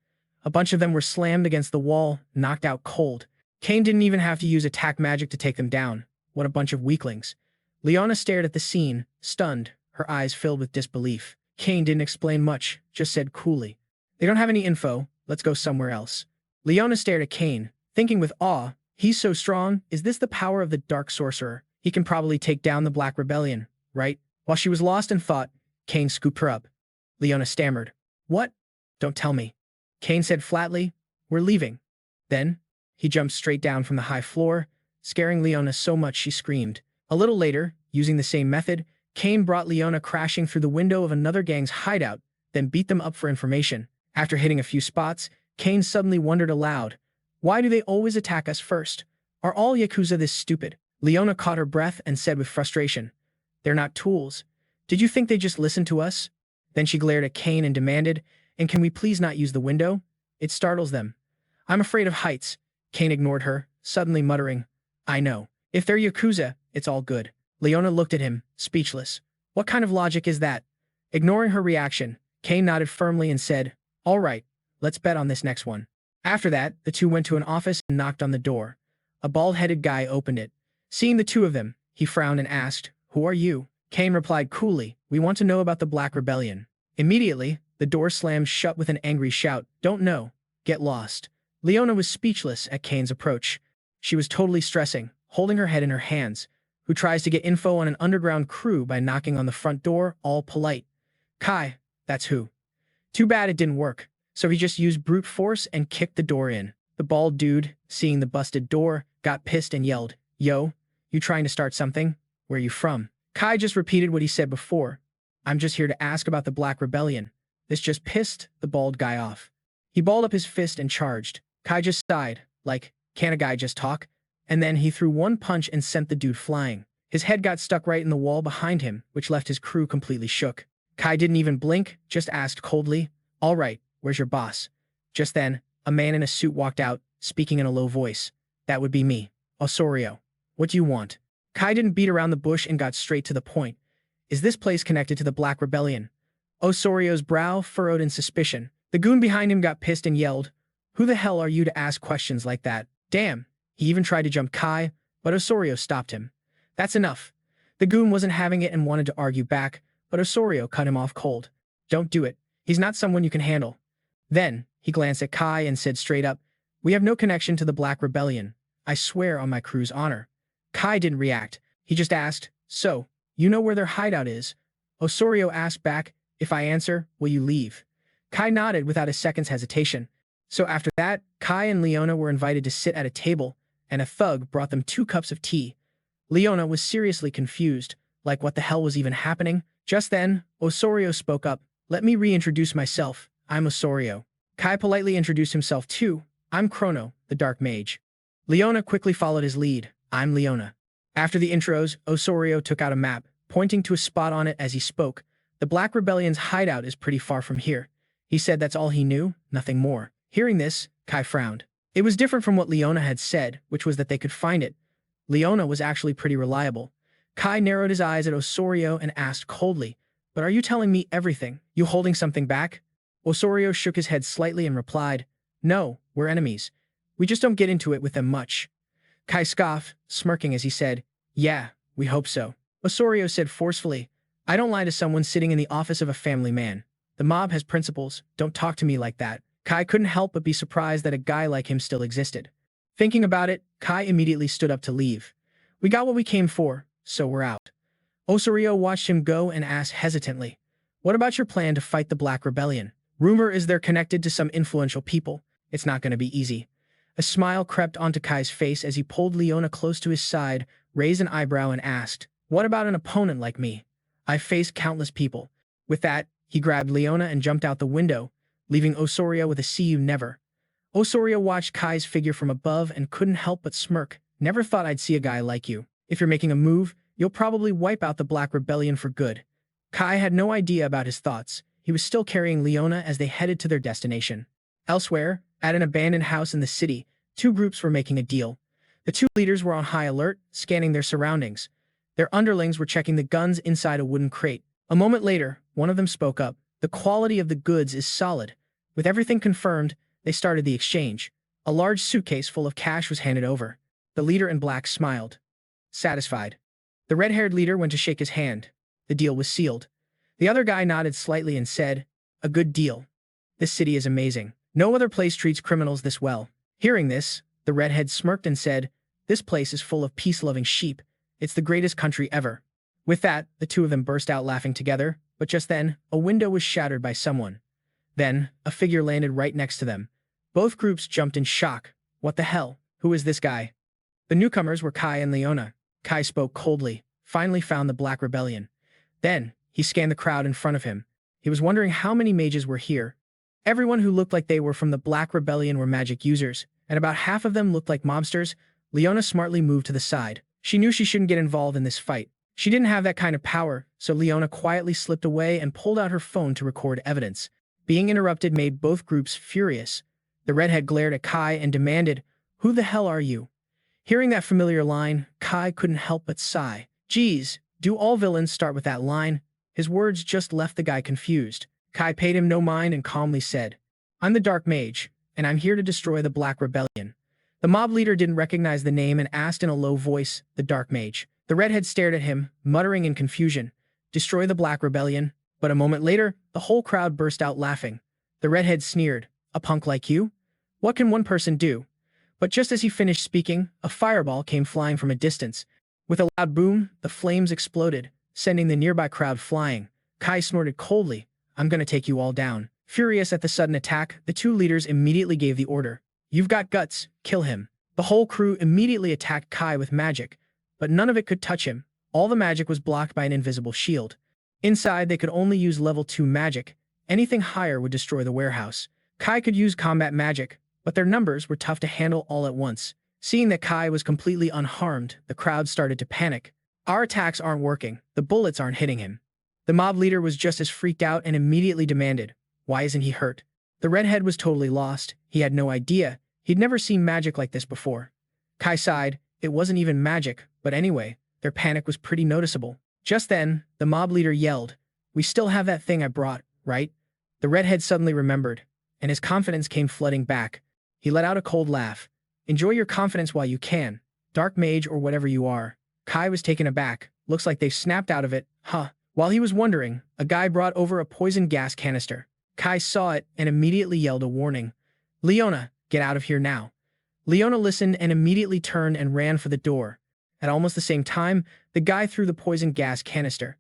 A bunch of them were slammed against the wall, knocked out cold. Kane didn't even have to use attack magic to take them down. What a bunch of weaklings. Leona stared at the scene, stunned, her eyes filled with disbelief. Kane didn't explain much, just said coolly, they don't have any info, let's go somewhere else. Leona stared at Kane, thinking with awe, he's so strong, is this the power of the Dark Sorcerer? He can probably take down the Black Rebellion, right? While she was lost in thought, Kane scooped her up. Leona stammered, what? Don't tell me. Kane said flatly, we're leaving. Then, he jumped straight down from the high floor, scaring Leona so much she screamed. A little later, using the same method, Kane brought Leona crashing through the window of another gang's hideout, then beat them up for information. After hitting a few spots, Kane suddenly wondered aloud, why do they always attack us first? Are all Yakuza this stupid? Leona caught her breath and said with frustration, they're not tools. Did you think they just listened to us? Then she glared at Kane and demanded, and can we please not use the window? It startles them. I'm afraid of heights. Kane ignored her, suddenly muttering, I know. If they're Yakuza, it's all good. Leona looked at him, speechless. What kind of logic is that? Ignoring her reaction, Kane nodded firmly and said, all right, let's bet on this next one. After that, the two went to an office and knocked on the door. A bald-headed guy opened it. Seeing the two of them, he frowned and asked, who are you? Kane replied coolly, we want to know about the Black Rebellion. Immediately, the door slammed shut with an angry shout, don't know, get lost. Leona was speechless at Kane's approach. She was totally stressing, holding her head in her hands. who tries to get info on an underground crew by knocking on the front door, all polite. Kai, that's who. Too bad it didn't work, so he just used brute force and kicked the door in. The bald dude, seeing the busted door, got pissed and yelled, "Yo, you trying to start something? Where you from?" Kai just repeated what he said before. "I'm just here to ask about the Black Rebellion." This just pissed the bald guy off. He balled up his fist and charged. Kai just sighed, like, can't a guy just talk? And then he threw one punch and sent the dude flying. His head got stuck right in the wall behind him, which left his crew completely shook. Kai didn't even blink, just asked coldly, "All right, where's your boss?" Just then, a man in a suit walked out, speaking in a low voice. "That would be me, Osorio. What do you want?" Kai didn't beat around the bush and got straight to the point. "Is this place connected to the Black Rebellion?" Osorio's brow furrowed in suspicion. The goon behind him got pissed and yelled, "Who the hell are you to ask questions like that?" Damn. He even tried to jump Kai, but Osorio stopped him. "That's enough." The goon wasn't having it and wanted to argue back, but Osorio cut him off cold. "Don't do it. He's not someone you can handle." Then, he glanced at Kai and said straight up, "We have no connection to the Black Rebellion. I swear on my crew's honor." Kai didn't react. He just asked, "So, you know where their hideout is?" Osorio asked back, "If I answer, will you leave?" Kai nodded without a second's hesitation. So after that, Kai and Leona were invited to sit at a table, and a thug brought them 2 cups of tea. Leona was seriously confused, like what the hell was even happening? Just then, Osorio spoke up, "Let me reintroduce myself. I'm Osorio." Kai politely introduced himself too. "I'm Chrono, the Dark Mage." Leona quickly followed his lead. "I'm Leona." After the intros, Osorio took out a map, pointing to a spot on it as he spoke. "The Black Rebellion's hideout is pretty far from here." He said that's all he knew, nothing more. Hearing this, Kai frowned. It was different from what Leona had said, which was that they could find it. Leona was actually pretty reliable. Kai narrowed his eyes at Osorio and asked coldly, "But are you telling me everything? You holding something back?" Osorio shook his head slightly and replied, "No, we're enemies. We just don't get into it with them much." Kai scoffed, smirking as he said, "Yeah, we hope so." Osorio said forcefully, "I don't lie to someone sitting in the office of a family man. The mob has principles. Don't talk to me like that." Kai couldn't help but be surprised that a guy like him still existed. Thinking about it, Kai immediately stood up to leave. "We got what we came for, so we're out." Osorio watched him go and asked hesitantly, "What about your plan to fight the Black Rebellion? Rumor is they're connected to some influential people. It's not going to be easy." A smile crept onto Kai's face as he pulled Leona close to his side, raised an eyebrow and asked, "What about an opponent like me? I've faced countless people." With that, he grabbed Leona and jumped out the window, leaving Osorio with a "see you never." Osorio watched Kai's figure from above and couldn't help but smirk. "Never thought I'd see a guy like you. If you're making a move, you'll probably wipe out the Black Rebellion for good." Kai had no idea about his thoughts. He was still carrying Leona as they headed to their destination. Elsewhere, at an abandoned house in the city, 2 groups were making a deal. The 2 leaders were on high alert, scanning their surroundings. Their underlings were checking the guns inside a wooden crate. A moment later, one of them spoke up. "The quality of the goods is solid." With everything confirmed, they started the exchange. A large suitcase full of cash was handed over. The leader in black smiled, satisfied. The red-haired leader went to shake his hand. The deal was sealed. The other guy nodded slightly and said, "A good deal. This city is amazing. No other place treats criminals this well." Hearing this, the redhead smirked and said, "This place is full of peace-loving sheep. It's the greatest country ever." With that, the 2 of them burst out laughing together, but just then, a window was shattered by someone. Then, a figure landed right next to them. Both groups jumped in shock. "What the hell? Who is this guy?" The newcomers were Kai and Leona. Kai spoke coldly, "Finally found the Black Rebellion." Then, he scanned the crowd in front of him. He was wondering how many mages were here. Everyone who looked like they were from the Black Rebellion were magic users, and about half of them looked like mobsters. Leona smartly moved to the side. She knew she shouldn't get involved in this fight. She didn't have that kind of power, so Leona quietly slipped away and pulled out her phone to record evidence. Being interrupted made both groups furious. The redhead glared at Kai and demanded, "Who the hell are you?" Hearing that familiar line, Kai couldn't help but sigh. Geez, do all villains start with that line? His words just left the guy confused. Kai paid him no mind and calmly said, "I'm the Dark Mage, and I'm here to destroy the Black Rebellion." The mob leader didn't recognize the name and asked in a low voice, "The Dark Mage." The redhead stared at him, muttering in confusion, "Destroy the Black Rebellion?" But a moment later, the whole crowd burst out laughing. The redhead sneered, "A punk like you? What can one person do?" But just as he finished speaking, a fireball came flying from a distance. With a loud boom, the flames exploded, sending the nearby crowd flying. Kai snorted coldly, "I'm gonna take you all down." Furious at the sudden attack, the two leaders immediately gave the order, "You've got guts, kill him." The whole crew immediately attacked Kai with magic, but none of it could touch him. All the magic was blocked by an invisible shield. Inside, they could only use level 2 magic. Anything higher would destroy the warehouse. Kai could use combat magic, but their numbers were tough to handle all at once. Seeing that Kai was completely unharmed, the crowd started to panic. "Our attacks aren't working. The bullets aren't hitting him." The mob leader was just as freaked out and immediately demanded, "Why isn't he hurt?" The redhead was totally lost. He had no idea. He'd never seen magic like this before. Kai sighed. It wasn't even magic, but anyway, their panic was pretty noticeable. Just then, the mob leader yelled, "We still have that thing I brought, right?" The redhead suddenly remembered, and his confidence came flooding back. He let out a cold laugh. "Enjoy your confidence while you can, dark mage or whatever you are." Kai was taken aback. "Looks like they've snapped out of it, huh?" While he was wondering, a guy brought over a poison gas canister. Kai saw it and immediately yelled a warning. "Leona, get out of here now." Leona listened and immediately turned and ran for the door. At almost the same time, the guy threw the poison gas canister.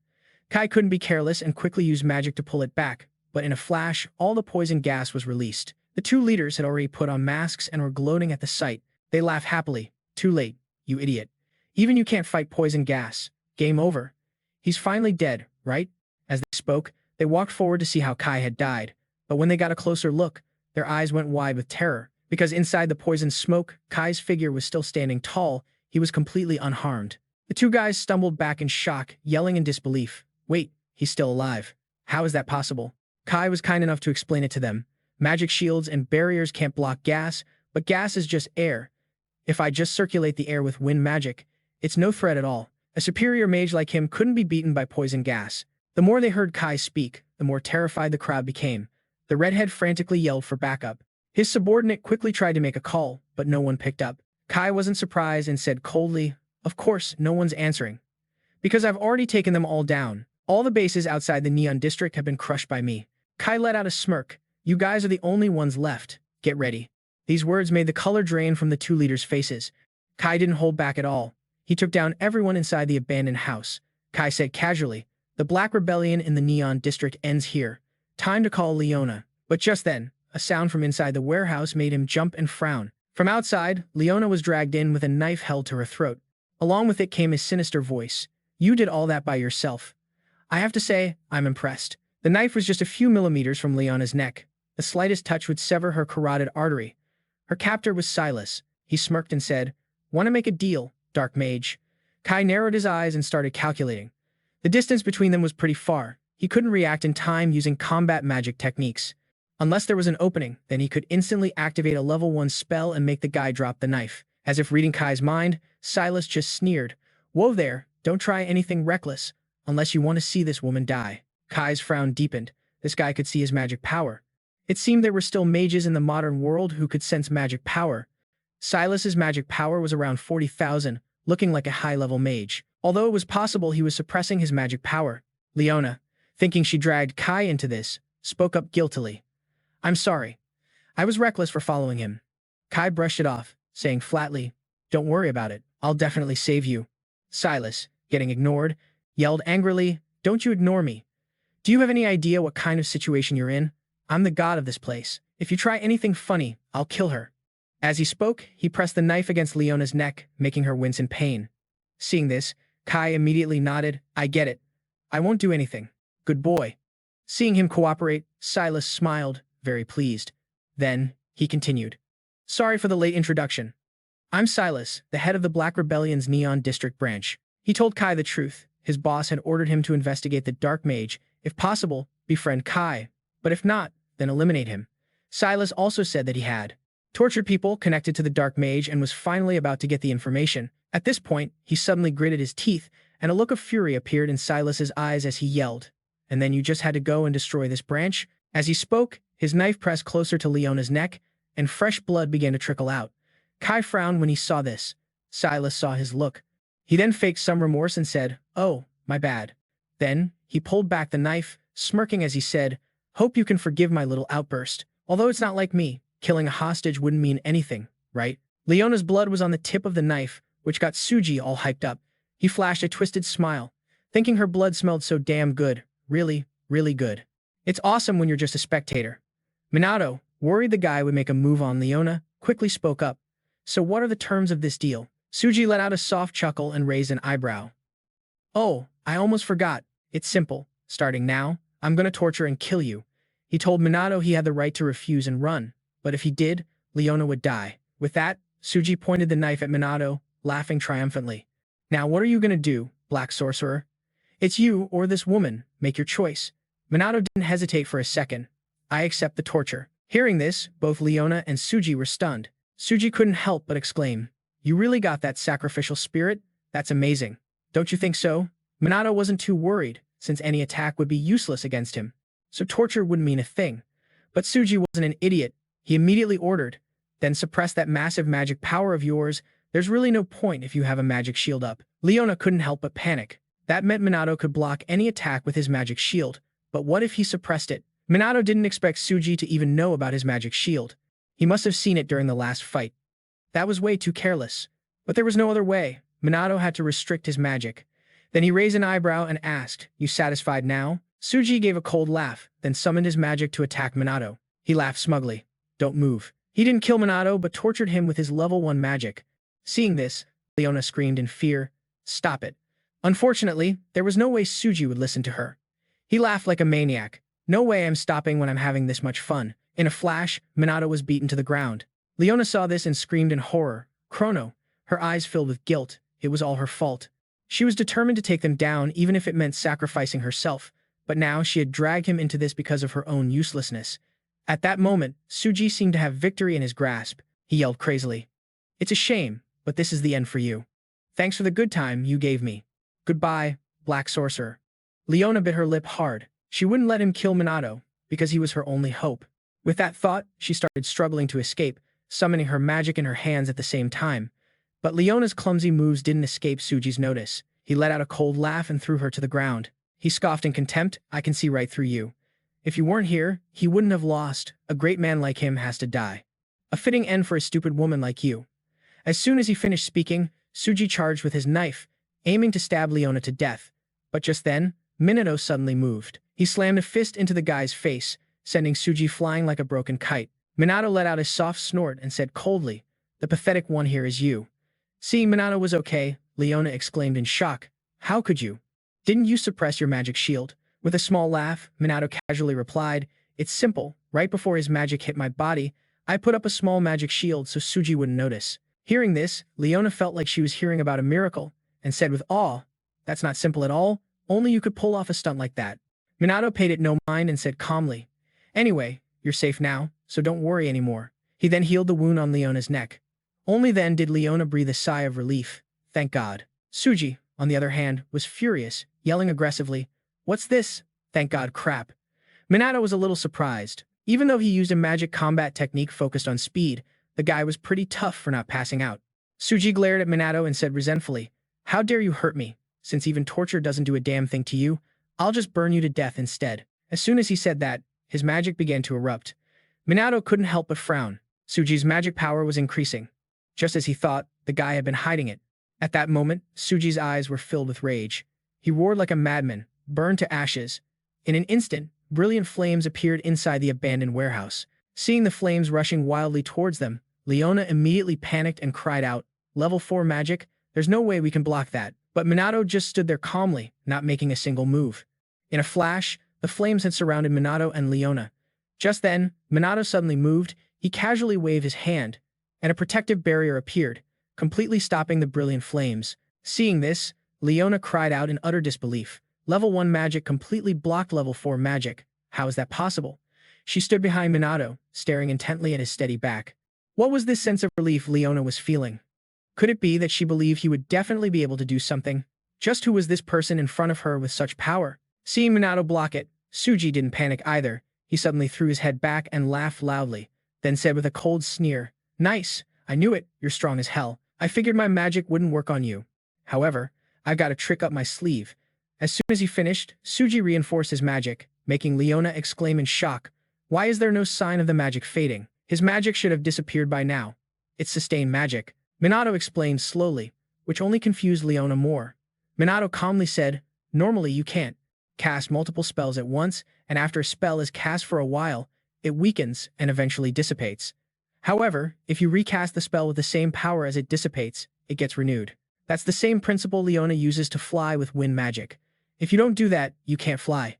Kai couldn't be careless and quickly used magic to pull it back, but in a flash, all the poison gas was released. The two leaders had already put on masks and were gloating at the sight. They laughed happily. "Too late, you idiot. Even you can't fight poison gas. Game over. He's finally dead, right?" As they spoke, they walked forward to see how Kai had died, but when they got a closer look, their eyes went wide with terror, because inside the poisoned smoke, Kai's figure was still standing tall. He was completely unharmed. The two guys stumbled back in shock, yelling in disbelief. "Wait, he's still alive. How is that possible?" Kai was kind enough to explain it to them. "Magic shields and barriers can't block gas, but gas is just air. If I just circulate the air with wind magic, it's no threat at all. A superior mage like him couldn't be beaten by poison gas." The more they heard Kai speak, the more terrified the crowd became. The redhead frantically yelled for backup. His subordinate quickly tried to make a call, but no one picked up. Kai wasn't surprised and said coldly, "Of course, no one's answering. Because I've already taken them all down. All the bases outside the Neon District have been crushed by me." Kai let out a smirk. "You guys are the only ones left. Get ready." These words made the color drain from the two leaders' faces. Kai didn't hold back at all. He took down everyone inside the abandoned house. Kai said casually, "The Black Rebellion in the Neon District ends here. Time to call Leona." But just then, a sound from inside the warehouse made him jump and frown. From outside, Leona was dragged in with a knife held to her throat. Along with it came his sinister voice. "You did all that by yourself. I have to say, I'm impressed." The knife was just a few millimeters from Leona's neck. The slightest touch would sever her carotid artery. Her captor was Silas. He smirked and said, "Want to make a deal, dark mage?" Kai narrowed his eyes and started calculating. The distance between them was pretty far. He couldn't react in time using combat magic techniques. Unless there was an opening, then he could instantly activate a level 1 spell and make the guy drop the knife. As if reading Kai's mind, Silas just sneered. "Whoa there, don't try anything reckless, unless you want to see this woman die." Kai's frown deepened. This guy could see his magic power. It seemed there were still mages in the modern world who could sense magic power. Silas's magic power was around 40,000, looking like a high-level mage. Although it was possible he was suppressing his magic power. Leona, thinking she dragged Kai into this, spoke up guiltily. "I'm sorry. I was reckless for following him." Kai brushed it off, saying flatly, "Don't worry about it. I'll definitely save you." Silas, getting ignored, yelled angrily, "Don't you ignore me. Do you have any idea what kind of situation you're in? I'm the god of this place. If you try anything funny, I'll kill her." As he spoke, he pressed the knife against Leona's neck, making her wince in pain. Seeing this, Kai immediately nodded. "I get it. I won't do anything. Good boy." Seeing him cooperate, Silas smiled, very pleased. Then, he continued. "Sorry for the late introduction. I'm Silas, the head of the Black Rebellion's Neon District branch." He told Kai the truth. His boss had ordered him to investigate the Dark Mage. If possible, befriend Kai. But if not, then eliminate him. Silas also said that he had tortured people connected to the Dark Mage and was finally about to get the information. At this point, he suddenly gritted his teeth, and a look of fury appeared in Silas's eyes as he yelled, "And then you just had to go and destroy this branch?" As he spoke, his knife pressed closer to Leona's neck, and fresh blood began to trickle out. Kai frowned when he saw this. Silas saw his look. He then faked some remorse and said, "Oh, my bad." Then, he pulled back the knife, smirking as he said, "Hope you can forgive my little outburst. Although it's not like me, killing a hostage wouldn't mean anything, right?" Leona's blood was on the tip of the knife, which got Suji all hyped up. He flashed a twisted smile, thinking her blood smelled so damn good. Really, really good. It's awesome when you're just a spectator. Minato, worried the guy would make a move on Leona, quickly spoke up. So what are the terms of this deal? Suji let out a soft chuckle and raised an eyebrow. Oh, I almost forgot. It's simple. Starting now, I'm gonna torture and kill you. He told Minato he had the right to refuse and run, but if he did, Leona would die. With that, Suji pointed the knife at Minato, laughing triumphantly. Now what are you gonna do, Black Sorcerer? It's you or this woman. Make your choice. Minato didn't hesitate for a second. I accept the torture. Hearing this, both Leona and Suji were stunned. Suji couldn't help but exclaim, You really got that sacrificial spirit? That's amazing. Don't you think so? Minato wasn't too worried, since any attack would be useless against him, so torture wouldn't mean a thing. But Suji wasn't an idiot. He immediately ordered, Then suppress that massive magic power of yours. There's really no point if you have a magic shield up. Leona couldn't help but panic. That meant Minato could block any attack with his magic shield, but what if he suppressed it? Minato didn't expect Suji to even know about his magic shield. He must have seen it during the last fight. That was way too careless. But there was no other way. Minato had to restrict his magic. Then he raised an eyebrow and asked, You satisfied now? Suji gave a cold laugh, then summoned his magic to attack Minato. He laughed smugly. Don't move. He didn't kill Minato, but tortured him with his level 1 magic. Seeing this, Leona screamed in fear, Stop it. Unfortunately, there was no way Suji would listen to her. He laughed like a maniac. No way I'm stopping when I'm having this much fun. In a flash, Minato was beaten to the ground. Leona saw this and screamed in horror. Chrono, her eyes filled with guilt. It was all her fault. She was determined to take them down even if it meant sacrificing herself, but now she had dragged him into this because of her own uselessness. At that moment, Suji seemed to have victory in his grasp. He yelled crazily. It's a shame, but this is the end for you. Thanks for the good time you gave me. Goodbye, Black Sorcerer. Leona bit her lip hard. She wouldn't let him kill Minato, because he was her only hope. With that thought, she started struggling to escape, summoning her magic in her hands at the same time. But Leona's clumsy moves didn't escape Suji's notice. He let out a cold laugh and threw her to the ground. He scoffed in contempt, I can see right through you. If you weren't here, he wouldn't have lost. A great man like him has to die. A fitting end for a stupid woman like you. As soon as he finished speaking, Suji charged with his knife, aiming to stab Leona to death. But just then, Minato suddenly moved. He slammed a fist into the guy's face, sending Suji flying like a broken kite. Minato let out a soft snort and said coldly, The pathetic one here is you. Seeing Minato was okay, Leona exclaimed in shock. How could you? Didn't you suppress your magic shield? With a small laugh, Minato casually replied, It's simple. Right before his magic hit my body, I put up a small magic shield so Suji wouldn't notice. Hearing this, Leona felt like she was hearing about a miracle, and said with awe, That's not simple at all. Only you could pull off a stunt like that. Minato paid it no mind and said calmly, Anyway, you're safe now, so don't worry anymore. He then healed the wound on Leona's neck. Only then did Leona breathe a sigh of relief. Thank God. Suji, on the other hand, was furious, yelling aggressively, What's this? Thank God crap. Minato was a little surprised. Even though he used a magic combat technique focused on speed, the guy was pretty tough for not passing out. Suji glared at Minato and said resentfully, How dare you hurt me? Since even torture doesn't do a damn thing to you, I'll just burn you to death instead. As soon as he said that, his magic began to erupt. Minato couldn't help but frown. Suji's magic power was increasing. Just as he thought, the guy had been hiding it. At that moment, Suji's eyes were filled with rage. He roared like a madman, burned to ashes. In an instant, brilliant flames appeared inside the abandoned warehouse. Seeing the flames rushing wildly towards them, Leona immediately panicked and cried out, Level 4 magic? There's no way we can block that. But Minato just stood there calmly, not making a single move. In a flash, the flames had surrounded Minato and Leona. Just then, Minato suddenly moved. He casually waved his hand, and a protective barrier appeared, completely stopping the brilliant flames. Seeing this, Leona cried out in utter disbelief. Level 1 magic completely blocked level 4 magic. How is that possible? She stood behind Minato, staring intently at his steady back. What was this sense of relief Leona was feeling? Could it be that she believed he would definitely be able to do something? Just who was this person in front of her with such power? Seeing Minato block it, Suji didn't panic either. He suddenly threw his head back and laughed loudly, then said with a cold sneer, Nice, I knew it, you're strong as hell. I figured my magic wouldn't work on you. However, I've got a trick up my sleeve. As soon as he finished, Suji reinforced his magic, making Leona exclaim in shock, Why is there no sign of the magic fading? His magic should have disappeared by now. It's sustained magic. Minato explained slowly, which only confused Leona more. Minato calmly said, "Normally you can't cast multiple spells at once, and after a spell is cast for a while, it weakens and eventually dissipates. However, if you recast the spell with the same power as it dissipates, it gets renewed. That's the same principle Leona uses to fly with wind magic. If you don't do that, you can't fly."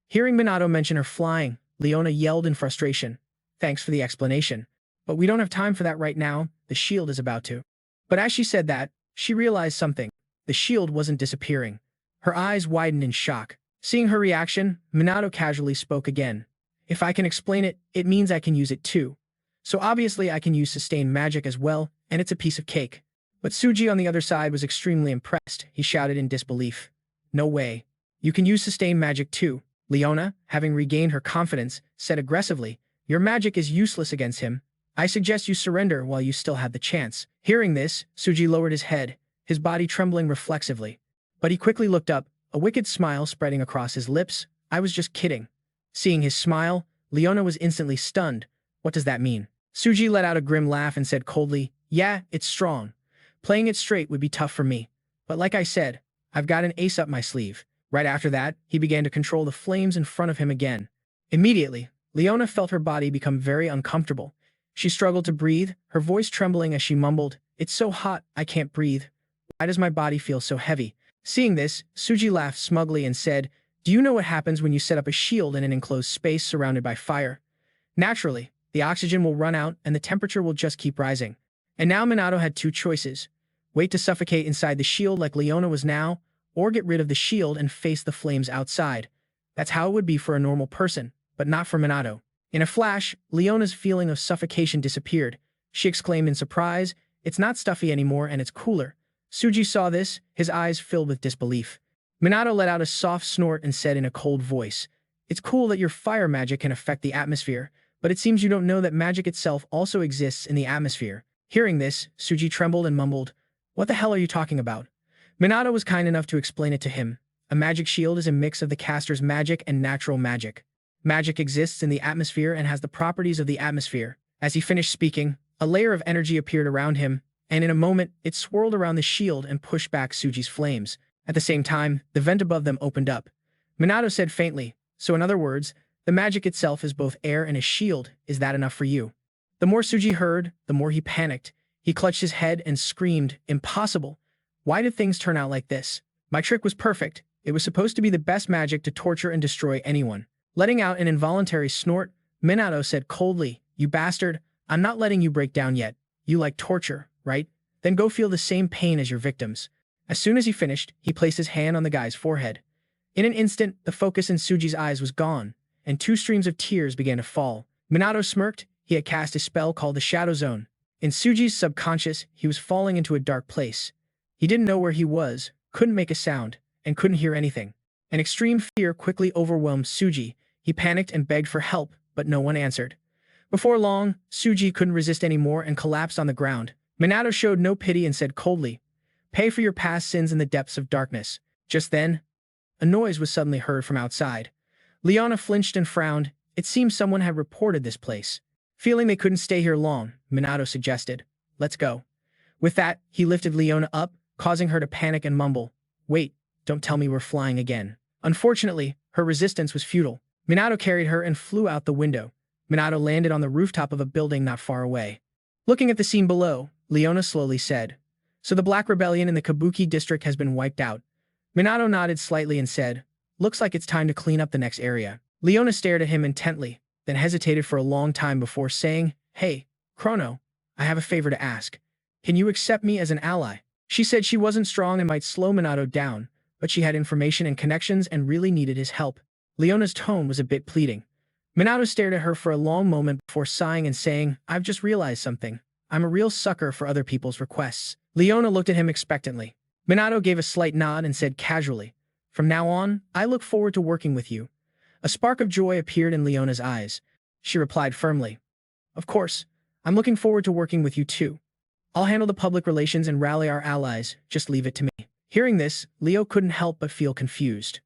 Hearing Minato mention her flying, Leona yelled in frustration, "Thanks for the explanation. But we don't have time for that right now, the shield is about to." But as she said that, she realized something. The shield wasn't disappearing. Her eyes widened in shock. Seeing her reaction, Minato casually spoke again. "If I can explain it, it means I can use it too. So obviously I can use sustained magic as well, and it's a piece of cake." But Suji on the other side was extremely impressed. He shouted in disbelief, "No way. You can use sustained magic too." Leona, having regained her confidence, said aggressively, "Your magic is useless against him. I suggest you surrender while you still have the chance." Hearing this, Suji lowered his head, his body trembling reflexively. But he quickly looked up, a wicked smile spreading across his lips. "I was just kidding." Seeing his smile, Leona was instantly stunned. "What does that mean?" Suji let out a grim laugh and said coldly, "Yeah, it's strong. Playing it straight would be tough for me. But like I said, I've got an ace up my sleeve." Right after that, he began to control the flames in front of him again. Immediately, Leona felt her body become very uncomfortable. She struggled to breathe, her voice trembling as she mumbled, "It's so hot, I can't breathe. Why does my body feel so heavy?" Seeing this, Suji laughed smugly and said, "Do you know what happens when you set up a shield in an enclosed space surrounded by fire? Naturally, the oxygen will run out and the temperature will just keep rising." And now Minato had two choices. Wait to suffocate inside the shield like Leona was now, or get rid of the shield and face the flames outside. That's how it would be for a normal person, but not for Minato. In a flash, Leona's feeling of suffocation disappeared. She exclaimed in surprise, "It's not stuffy anymore and it's cooler." Suji saw this, his eyes filled with disbelief. Minato let out a soft snort and said in a cold voice, "It's cool that your fire magic can affect the atmosphere, but it seems you don't know that magic itself also exists in the atmosphere." Hearing this, Suji trembled and mumbled, "What the hell are you talking about?" Minato was kind enough to explain it to him. A magic shield is a mix of the caster's magic and natural magic. Magic exists in the atmosphere and has the properties of the atmosphere. As he finished speaking, a layer of energy appeared around him, and in a moment, it swirled around the shield and pushed back Suji's flames. At the same time, the vent above them opened up. Minato said faintly, "So in other words, the magic itself is both air and a shield. Is that enough for you?" The more Suji heard, the more he panicked. He clutched his head and screamed, "Impossible! Why did things turn out like this? My trick was perfect. It was supposed to be the best magic to torture and destroy anyone." Letting out an involuntary snort, Minato said coldly, "You bastard, I'm not letting you break down yet. You like torture, right? Then go feel the same pain as your victims." As soon as he finished, he placed his hand on the guy's forehead. In an instant, the focus in Suji's eyes was gone, and two streams of tears began to fall. Minato smirked. He had cast a spell called the Shadow Zone. In Suji's subconscious, he was falling into a dark place. He didn't know where he was, couldn't make a sound, and couldn't hear anything. An extreme fear quickly overwhelmed Suji. He panicked and begged for help, but no one answered. Before long, Suji couldn't resist anymore and collapsed on the ground. Minato showed no pity and said coldly, "Pay for your past sins in the depths of darkness." Just then, a noise was suddenly heard from outside. Leona flinched and frowned. It seemed someone had reported this place. Feeling they couldn't stay here long, Minato suggested, "Let's go." With that, he lifted Leona up, causing her to panic and mumble, "Wait, don't tell me we're flying again." Unfortunately, her resistance was futile. Minato carried her and flew out the window. Minato landed on the rooftop of a building not far away. Looking at the scene below, Leona slowly said, "So the Black Rebellion in the Kabuki district has been wiped out." Minato nodded slightly and said, "Looks like it's time to clean up the next area." Leona stared at him intently, then hesitated for a long time before saying, "Hey, Chrono, I have a favor to ask. Can you accept me as an ally?" She said she wasn't strong and might slow Minato down, but she had information and connections and really needed his help. Leona's tone was a bit pleading. Minato stared at her for a long moment before sighing and saying, "I've just realized something. I'm a real sucker for other people's requests." Leona looked at him expectantly. Minato gave a slight nod and said casually, "From now on, I look forward to working with you." A spark of joy appeared in Leona's eyes. She replied firmly, "Of course, I'm looking forward to working with you too. I'll handle the public relations and rally our allies, just leave it to me." Hearing this, Leo couldn't help but feel confused.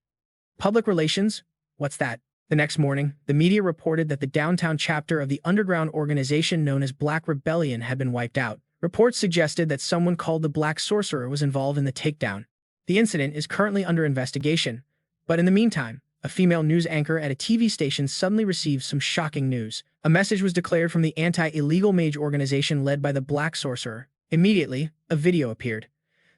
Public relations? What's that? The next morning, the media reported that the downtown chapter of the underground organization known as Black Rebellion had been wiped out. Reports suggested that someone called the Black Sorcerer was involved in the takedown. The incident is currently under investigation, but in the meantime, a female news anchor at a TV station suddenly received some shocking news. A message was declared from the anti-illegal mage organization led by the Black Sorcerer. Immediately, a video appeared.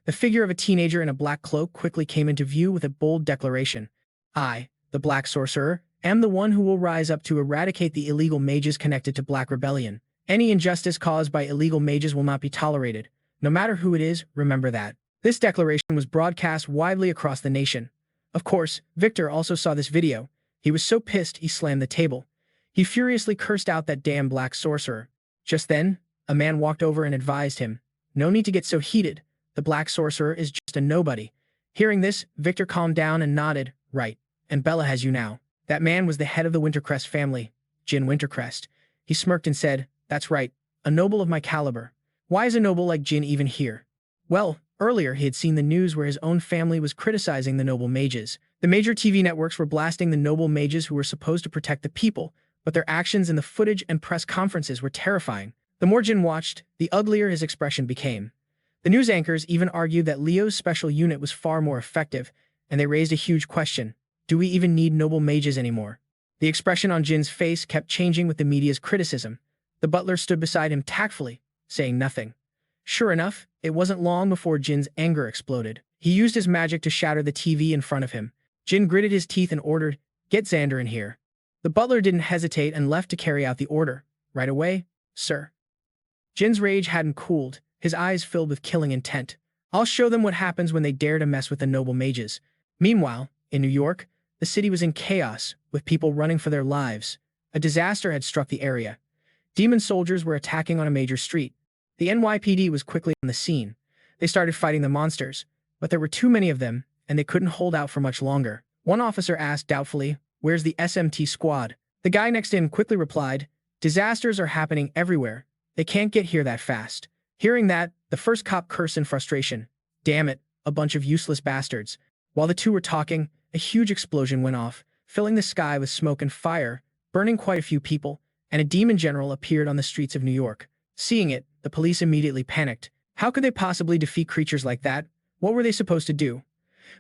The figure of a teenager in a black cloak quickly came into view with a bold declaration. I, the Black Sorcerer, am the one who will rise up to eradicate the illegal mages connected to Black Rebellion. Any injustice caused by illegal mages will not be tolerated. No matter who it is, remember that. This declaration was broadcast widely across the nation. Of course, Victor also saw this video. He was so pissed he slammed the table. He furiously cursed out that damn Black Sorcerer. Just then, a man walked over and advised him, "No need to get so heated. The Black Sorcerer is just a nobody." Hearing this, Victor calmed down and nodded. Right, and Bella has you now. That man was the head of the Wintercrest family, Jin Wintercrest. He smirked and said, "That's right, a noble of my caliber. Why is a noble like Jin even here?" Well, earlier he had seen the news where his own family was criticizing the noble mages. The major TV networks were blasting the noble mages who were supposed to protect the people, but their actions in the footage and press conferences were terrifying. The more Jin watched, the uglier his expression became. The news anchors even argued that Leo's special unit was far more effective, and they raised a huge question. Do we even need noble mages anymore? The expression on Jin's face kept changing with the media's criticism. The butler stood beside him tactfully, saying nothing. Sure enough, it wasn't long before Jin's anger exploded. He used his magic to shatter the TV in front of him. Jin gritted his teeth and ordered, "Get Xander in here." The butler didn't hesitate and left to carry out the order. "Right away, sir." Jin's rage hadn't cooled, his eyes filled with killing intent. "I'll show them what happens when they dare to mess with the noble mages." Meanwhile, in New York, the city was in chaos, with people running for their lives. A disaster had struck the area. Demon soldiers were attacking on a major street. The NYPD was quickly on the scene. They started fighting the monsters, but there were too many of them, and they couldn't hold out for much longer. One officer asked doubtfully, "Where's the SMT squad?" The guy next to him quickly replied, "Disasters are happening everywhere. They can't get here that fast." Hearing that, the first cop cursed in frustration. "Damn it, a bunch of useless bastards." While the two were talking, a huge explosion went off, filling the sky with smoke and fire, burning quite a few people, and a demon general appeared on the streets of New York. Seeing it, the police immediately panicked. How could they possibly defeat creatures like that? What were they supposed to do?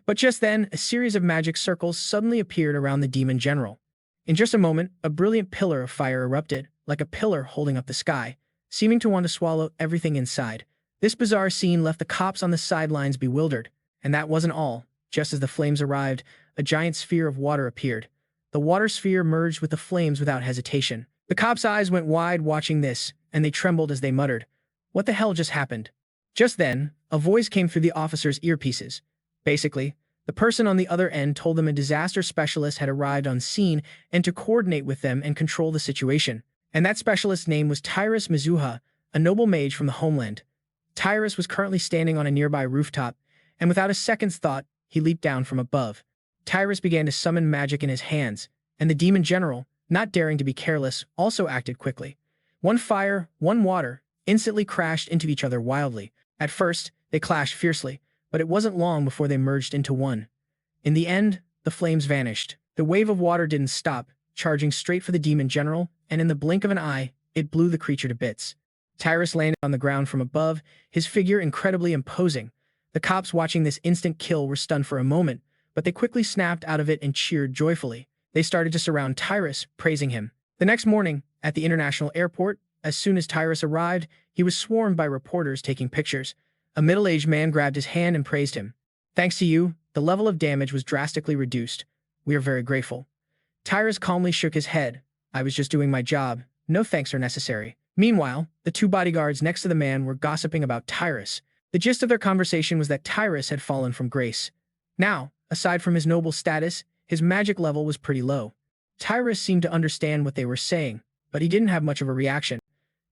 But just then, a series of magic circles suddenly appeared around the demon general. In just a moment, a brilliant pillar of fire erupted, like a pillar holding up the sky, seeming to want to swallow everything inside. This bizarre scene left the cops on the sidelines bewildered. And that wasn't all. Just as the flames arrived, a giant sphere of water appeared. The water sphere merged with the flames without hesitation. The cops' eyes went wide watching this, and they trembled as they muttered, "What the hell just happened?" Just then, a voice came through the officers' earpieces. Basically, the person on the other end told them a disaster specialist had arrived on scene and to coordinate with them and control the situation. And that specialist's name was Tyrus Mizuha, a noble mage from the homeland. Tyrus was currently standing on a nearby rooftop, and without a second's thought, he leaped down from above. Tyrus began to summon magic in his hands, and the demon general, not daring to be careless, also acted quickly. One fire, one water, instantly crashed into each other wildly. At first, they clashed fiercely, but it wasn't long before they merged into one. In the end, the flames vanished. The wave of water didn't stop, charging straight for the demon general, and in the blink of an eye, it blew the creature to bits. Tyrus landed on the ground from above, his figure incredibly imposing. The cops watching this instant kill were stunned for a moment, but they quickly snapped out of it and cheered joyfully. They started to surround Tyrus, praising him. The next morning, at the international airport, as soon as Tyrus arrived, he was swarmed by reporters taking pictures. A middle-aged man grabbed his hand and praised him. "Thanks to you, the level of damage was drastically reduced. We are very grateful." Tyrus calmly shook his head. "I was just doing my job. No thanks are necessary." Meanwhile, the two bodyguards next to the man were gossiping about Tyrus. The gist of their conversation was that Tyrus had fallen from grace. Now, aside from his noble status, his magic level was pretty low. Tyrus seemed to understand what they were saying, but he didn't have much of a reaction.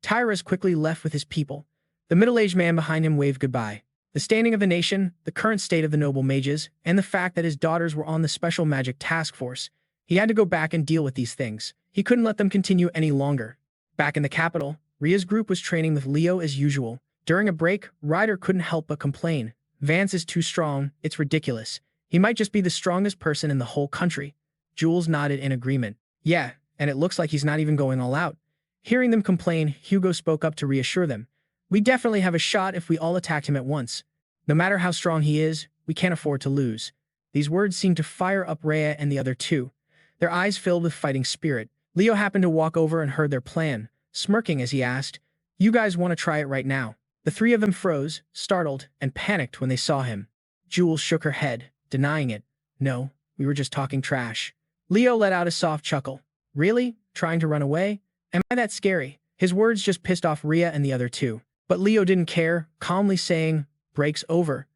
Tyrus quickly left with his people. The middle-aged man behind him waved goodbye. The standing of the nation, the current state of the noble mages, and the fact that his daughters were on the special magic task force. He had to go back and deal with these things. He couldn't let them continue any longer. Back in the capital, Ria's group was training with Leo as usual. During a break, Ryder couldn't help but complain. "Vance is too strong, it's ridiculous. He might just be the strongest person in the whole country." Jules nodded in agreement. "Yeah, and it looks like he's not even going all out." Hearing them complain, Hugo spoke up to reassure them. "We definitely have a shot if we all attacked him at once. No matter how strong he is, We can't afford to lose." These words seemed to fire up Rhea and the other two, their eyes filled with fighting spirit. Leo happened to walk over and heard their plan, smirking as he asked, "You guys want to try it right now?" The three of them froze, startled, and panicked when they saw him. Jules shook her head, denying it. "No, we were just talking trash." Leo let out a soft chuckle. "Really? Trying to run away? Am I that scary?" His words just pissed off Rhea and the other two. But Leo didn't care, calmly saying, "Break's over.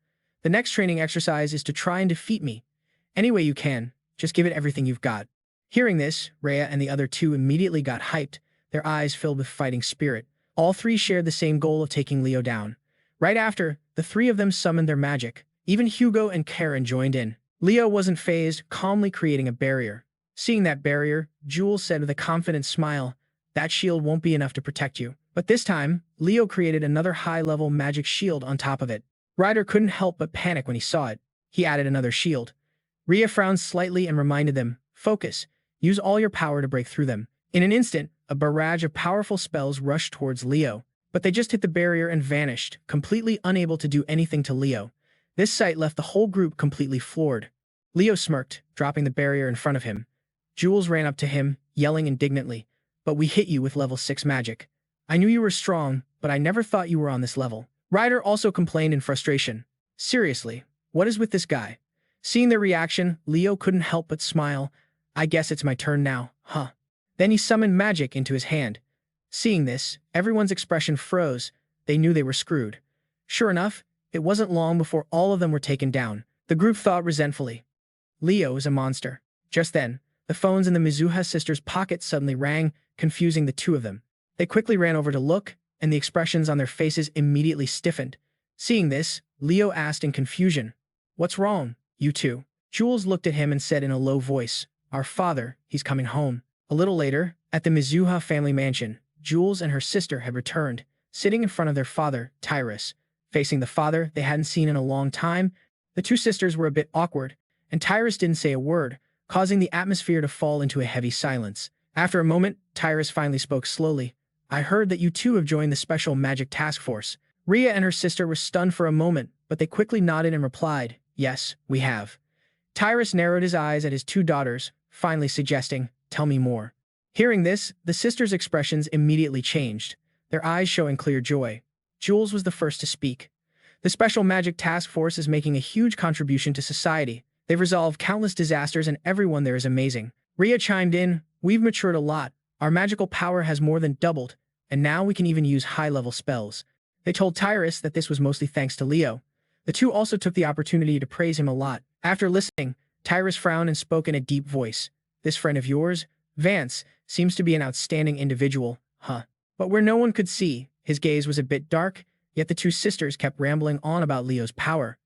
The next training exercise is to try and defeat me. Any way you can, just give it everything you've got." Hearing this, Rhea and the other two immediately got hyped, their eyes filled with fighting spirit. All three shared the same goal of taking Leo down. Right after, the three of them summoned their magic. Even Hugo and Karen joined in. Leo wasn't fazed, calmly creating a barrier. Seeing that barrier, Jules said with a confident smile, "That shield won't be enough to protect you." But this time, Leo created another high-level magic shield on top of it. Ryder couldn't help but panic when he saw it. He added another shield. Rhea frowned slightly and reminded them, "Focus. Use all your power to break through them." In an instant, a barrage of powerful spells rushed towards Leo, but they just hit the barrier and vanished, completely unable to do anything to Leo. This sight left the whole group completely floored. Leo smirked, dropping the barrier in front of him. Jules ran up to him, yelling indignantly, "But we hit you with level 6 magic. I knew you were strong, but I never thought you were on this level." Ryder also complained in frustration. "Seriously, what is with this guy?" Seeing their reaction, Leo couldn't help but smile. "I guess it's my turn now, huh?" Then he summoned magic into his hand. Seeing this, everyone's expression froze. They knew they were screwed. Sure enough, it wasn't long before all of them were taken down. The group thought resentfully, "Leo is a monster." Just then, the phones in the Mizuha sisters' pockets suddenly rang, confusing the two of them. They quickly ran over to look, and the expressions on their faces immediately stiffened. Seeing this, Leo asked in confusion, "What's wrong, you two?" Jules looked at him and said in a low voice, "Our father, he's coming home." A little later, at the Mizuha family mansion, Jules and her sister had returned, sitting in front of their father, Tyrus. Facing the father they hadn't seen in a long time, the two sisters were a bit awkward, and Tyrus didn't say a word, causing the atmosphere to fall into a heavy silence. After a moment, Tyrus finally spoke slowly. "I heard that you two have joined the Special Magic Task Force." Rhea and her sister were stunned for a moment, but they quickly nodded and replied, "Yes, we have." Tyrus narrowed his eyes at his two daughters, finally suggesting, "Tell me more." Hearing this, the sisters' expressions immediately changed, their eyes showing clear joy. Jules was the first to speak. "The Special Magic Task Force is making a huge contribution to society. They've resolved countless disasters and everyone there is amazing." Rhea chimed in, "We've matured a lot. Our magical power has more than doubled, and now we can even use high-level spells." They told Tyrus that this was mostly thanks to Leo. The two also took the opportunity to praise him a lot. After listening, Tyrus frowned and spoke in a deep voice. "This friend of yours, Vance, seems to be an outstanding individual, huh?" But where no one could see, his gaze was a bit dark, yet the two sisters kept rambling on about Leo's power.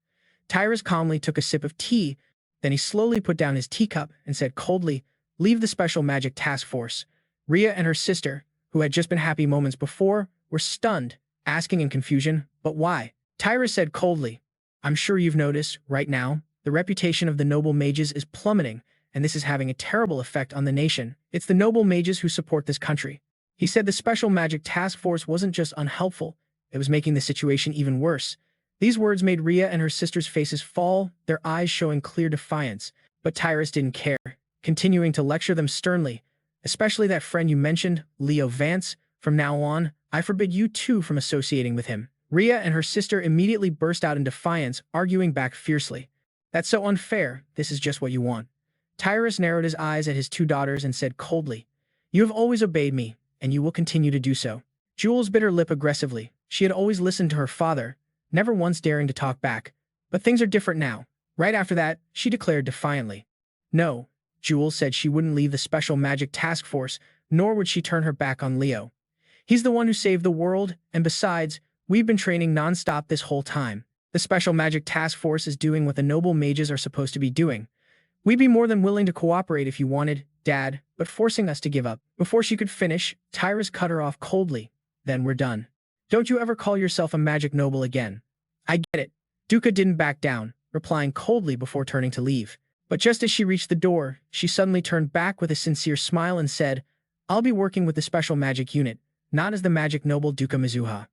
Tyrus calmly took a sip of tea, then he slowly put down his teacup and said coldly, "Leave the Special Magic Task Force." Rhea and her sister, who had just been happy moments before, were stunned, asking in confusion, "But why?" Tyrus said coldly, "I'm sure you've noticed, right now, the reputation of the noble mages is plummeting, and this is having a terrible effect on the nation. It's the noble mages who support this country." He said the Special Magic Task Force wasn't just unhelpful, it was making the situation even worse. These words made Rhea and her sister's faces fall, their eyes showing clear defiance. But Tyrus didn't care, continuing to lecture them sternly. "Especially that friend you mentioned, Leo Vance. From now on, I forbid you two from associating with him." Rhea and her sister immediately burst out in defiance, arguing back fiercely. "That's so unfair. This is just what you want." Tyrus narrowed his eyes at his two daughters and said coldly, "You have always obeyed me, and you will continue to do so." Jules bit her lip aggressively. She had always listened to her father, never once daring to talk back. But things are different now. Right after that, she declared defiantly. No, Jules said she wouldn't leave the Special Magic Task Force, nor would she turn her back on Leo. He's the one who saved the world, and besides, we've been training non-stop this whole time. The Special Magic Task Force is doing what the noble mages are supposed to be doing. We'd be more than willing to cooperate if you wanted, Dad, but forcing us to give up. Before she could finish, Tyrus cut her off coldly. Then we're done. Don't you ever call yourself a magic noble again. I get it. Duca didn't back down, replying coldly before turning to leave. But just as she reached the door, she suddenly turned back with a sincere smile and said, I'll be working with the Special Magic Unit, not as the magic noble Duca Mizuha.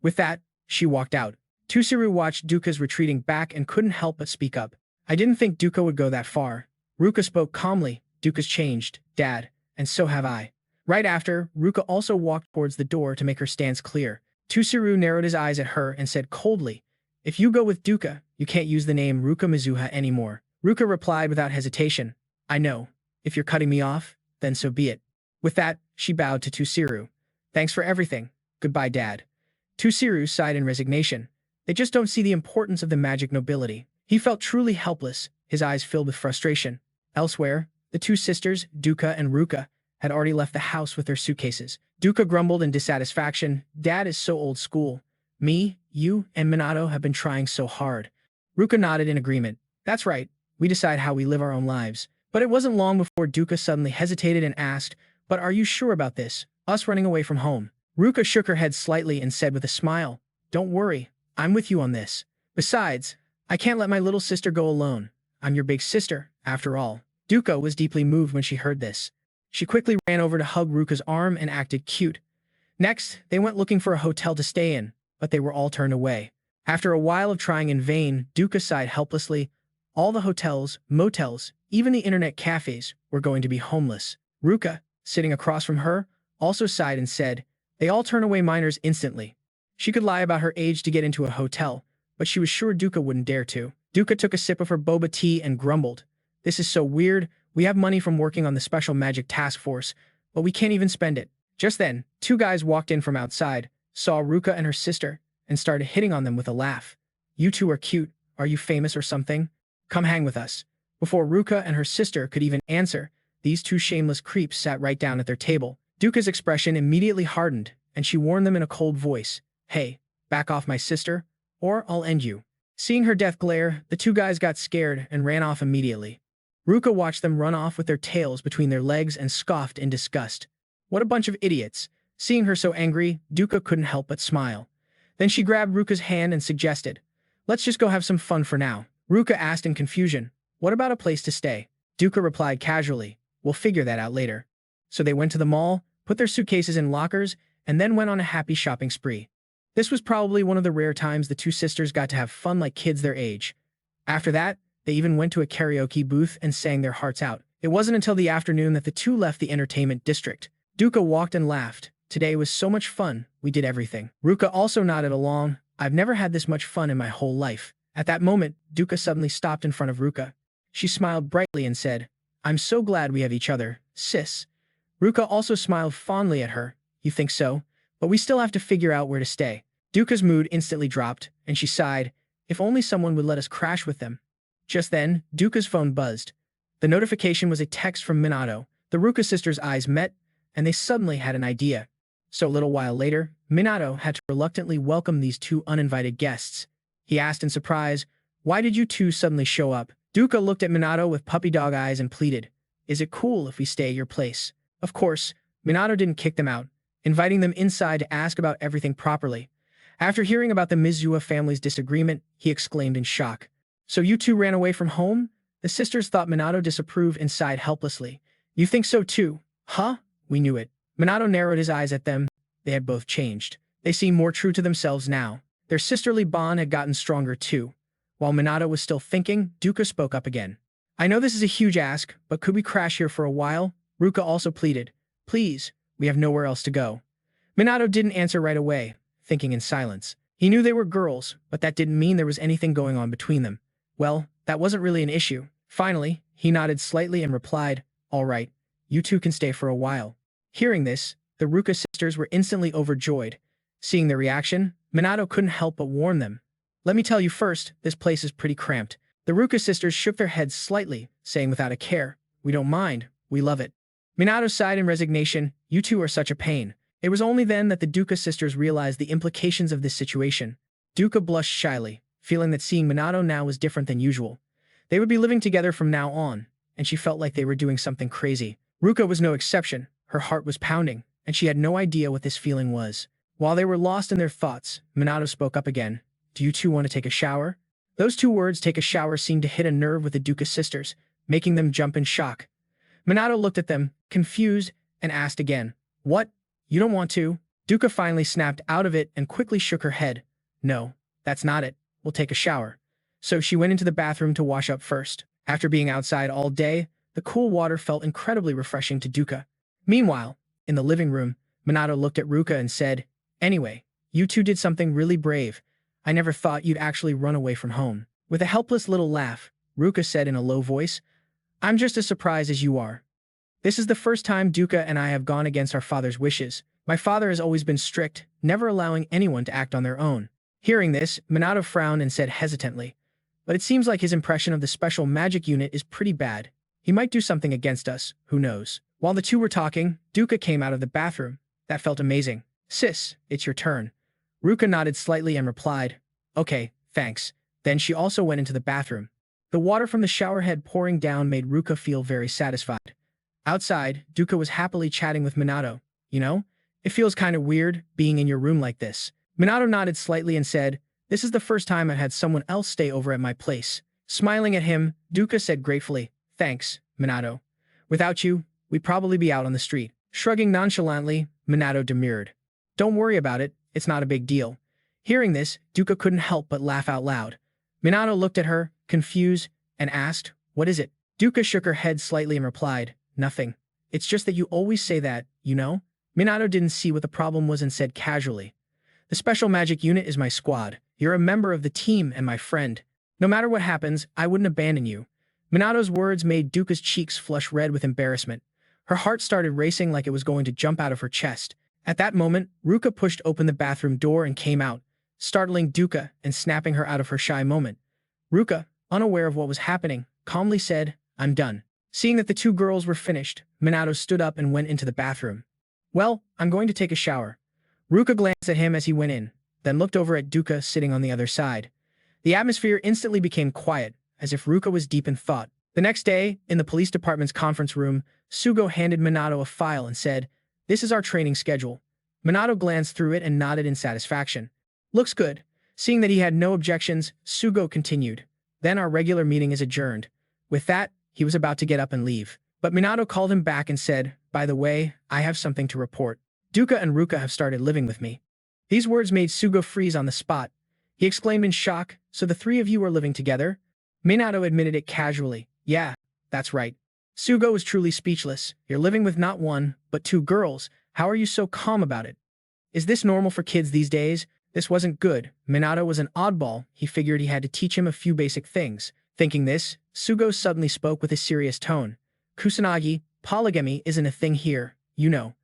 With that, she walked out. Tusuru watched Duka's retreating back and couldn't help but speak up. I didn't think Duka would go that far. Ruka spoke calmly. Duka's changed, Dad, and so have I. Right after, Ruka also walked towards the door to make her stance clear. Tusuru narrowed his eyes at her and said coldly, if you go with Duka, you can't use the name Ruka Mizuha anymore. Ruka replied without hesitation, I know. If you're cutting me off, then so be it. With that, she bowed to Tusuru. Thanks for everything. Goodbye, Dad. Tusuru sighed in resignation. They just don't see the importance of the magic nobility. He felt truly helpless, his eyes filled with frustration. Elsewhere, the two sisters, Duka and Ruka, had already left the house with their suitcases. Duka grumbled in dissatisfaction, Dad is so old school. Me, you, and Minato have been trying so hard. Ruka nodded in agreement. That's right, we decide how we live our own lives. But it wasn't long before Duka suddenly hesitated and asked, but are you sure about this, us running away from home? Ruka shook her head slightly and said with a smile, don't worry, I'm with you on this. Besides, I can't let my little sister go alone. I'm your big sister, after all. Duka was deeply moved when she heard this. She quickly ran over to hug Ruka's arm and acted cute. Next, they went looking for a hotel to stay in, but they were all turned away. After a while of trying in vain, Duka sighed helplessly. All the hotels, motels, even the internet cafes were going to be homeless. Ruka, sitting across from her, also sighed and said, they all turn away minors instantly. She could lie about her age to get into a hotel, but she was sure Duka wouldn't dare to. Duka took a sip of her boba tea and grumbled. This is so weird. We have money from working on the special magic task force, but we can't even spend it. Just then, two guys walked in from outside, saw Ruka and her sister, and started hitting on them with a laugh. You two are cute. Are you famous or something? Come hang with us. Before Ruka and her sister could even answer, these two shameless creeps sat right down at their table. Duka's expression immediately hardened, and she warned them in a cold voice. Hey, back off my sister, or I'll end you. Seeing her death glare, the two guys got scared and ran off immediately. Ruka watched them run off with their tails between their legs and scoffed in disgust. What a bunch of idiots. Seeing her so angry, Duka couldn't help but smile. Then she grabbed Ruka's hand and suggested, let's just go have some fun for now. Ruka asked in confusion, what about a place to stay? Duka replied casually, we'll figure that out later. So they went to the mall, put their suitcases in lockers, and then went on a happy shopping spree. This was probably one of the rare times the two sisters got to have fun like kids their age. After that, they even went to a karaoke booth and sang their hearts out. It wasn't until the afternoon that the two left the entertainment district. Duka walked and laughed. Today was so much fun, we did everything. Ruka also nodded along. I've never had this much fun in my whole life. At that moment, Duka suddenly stopped in front of Ruka. She smiled brightly and said, I'm so glad we have each other, sis. Ruka also smiled fondly at her. You think so? But we still have to figure out where to stay. Duka's mood instantly dropped, and she sighed, if only someone would let us crash with them. Just then, Duka's phone buzzed. The notification was a text from Minato. The Ruka sisters' eyes met, and they suddenly had an idea. So a little while later, Minato had to reluctantly welcome these two uninvited guests. He asked in surprise, why did you two suddenly show up? Duka looked at Minato with puppy dog eyes and pleaded, is it cool if we stay at your place? Of course, Minato didn't kick them out, inviting them inside to ask about everything properly. After hearing about the Mizuha family's disagreement, he exclaimed in shock. So you two ran away from home? The sisters thought Minato disapproved and sighed helplessly. You think so too? Huh? We knew it. Minato narrowed his eyes at them. They had both changed. They seemed more true to themselves now. Their sisterly bond had gotten stronger too. While Minato was still thinking, Duka spoke up again. I know this is a huge ask, but could we crash here for a while? Ruka also pleaded. Please, we have nowhere else to go. Minato didn't answer right away, thinking in silence. He knew they were girls, but that didn't mean there was anything going on between them. Well, that wasn't really an issue. Finally, he nodded slightly and replied, all right, you two can stay for a while. Hearing this, the Ruka sisters were instantly overjoyed. Seeing their reaction, Minato couldn't help but warn them. Let me tell you first, this place is pretty cramped. The Ruka sisters shook their heads slightly, saying without a care, we don't mind, we love it. Minato sighed in resignation, you two are such a pain. It was only then that the Duka sisters realized the implications of this situation. Duka blushed shyly, feeling that seeing Minato now was different than usual. They would be living together from now on, and she felt like they were doing something crazy. Ruka was no exception. Her heart was pounding, and she had no idea what this feeling was. While they were lost in their thoughts, Minato spoke up again. Do you two want to take a shower? Those two words, take a shower, seemed to hit a nerve with the Duka sisters, making them jump in shock. Minato looked at them, confused, and asked again, what? You don't want to? Duka finally snapped out of it and quickly shook her head. No, that's not it. We'll take a shower. So she went into the bathroom to wash up first. After being outside all day, the cool water felt incredibly refreshing to Duka. Meanwhile, in the living room, Minato looked at Ruka and said, "Anyway, you two did something really brave. I never thought you'd actually run away from home." With a helpless little laugh, Ruka said in a low voice, "I'm just as surprised as you are. This is the first time Duka and I have gone against our father's wishes. My father has always been strict, never allowing anyone to act on their own." Hearing this, Minato frowned and said hesitantly, "But it seems like his impression of the special magic unit is pretty bad. He might do something against us, who knows?" While the two were talking, Duka came out of the bathroom. That felt amazing. "Sis, it's your turn." Ruka nodded slightly and replied, "Okay, thanks." Then she also went into the bathroom. The water from the shower head pouring down made Ruka feel very satisfied. Outside, Duka was happily chatting with Minato. "You know, it feels kind of weird being in your room like this." Minato nodded slightly and said, "This is the first time I've had someone else stay over at my place." Smiling at him, Duka said gratefully, "Thanks, Minato. Without you, we'd probably be out on the street." Shrugging nonchalantly, Minato demurred. "Don't worry about it, it's not a big deal." Hearing this, Duka couldn't help but laugh out loud. Minato looked at her, confused, and asked, "What is it?" Duka shook her head slightly and replied, "Nothing. It's just that you always say that, you know?" Minato didn't see what the problem was and said casually, "The special magic unit is my squad. You're a member of the team and my friend. No matter what happens, I wouldn't abandon you." Minato's words made Duka's cheeks flush red with embarrassment. Her heart started racing like it was going to jump out of her chest. At that moment, Ruka pushed open the bathroom door and came out, startling Duka and snapping her out of her shy moment. Ruka, unaware of what was happening, calmly said, "I'm done." Seeing that the two girls were finished, Minato stood up and went into the bathroom. "Well, I'm going to take a shower." Ruka glanced at him as he went in, then looked over at Duka sitting on the other side. The atmosphere instantly became quiet, as if Ruka was deep in thought. The next day, in the police department's conference room, Sugo handed Minato a file and said, "This is our training schedule." Minato glanced through it and nodded in satisfaction. "Looks good." Seeing that he had no objections, Sugo continued, "Then our regular meeting is adjourned." With that, he was about to get up and leave. But Minato called him back and said, "By the way, I have something to report. Duka and Ruka have started living with me." These words made Sugo freeze on the spot. He exclaimed in shock, "So the three of you are living together?" Minato admitted it casually. "Yeah, that's right." Sugo was truly speechless. "You're living with not one, but two girls. How are you so calm about it? Is this normal for kids these days?" This wasn't good. Minato was an oddball. He figured he had to teach him a few basic things. Thinking this, Sugo suddenly spoke with a serious tone. "Kusanagi, polygamy isn't a thing here, you know."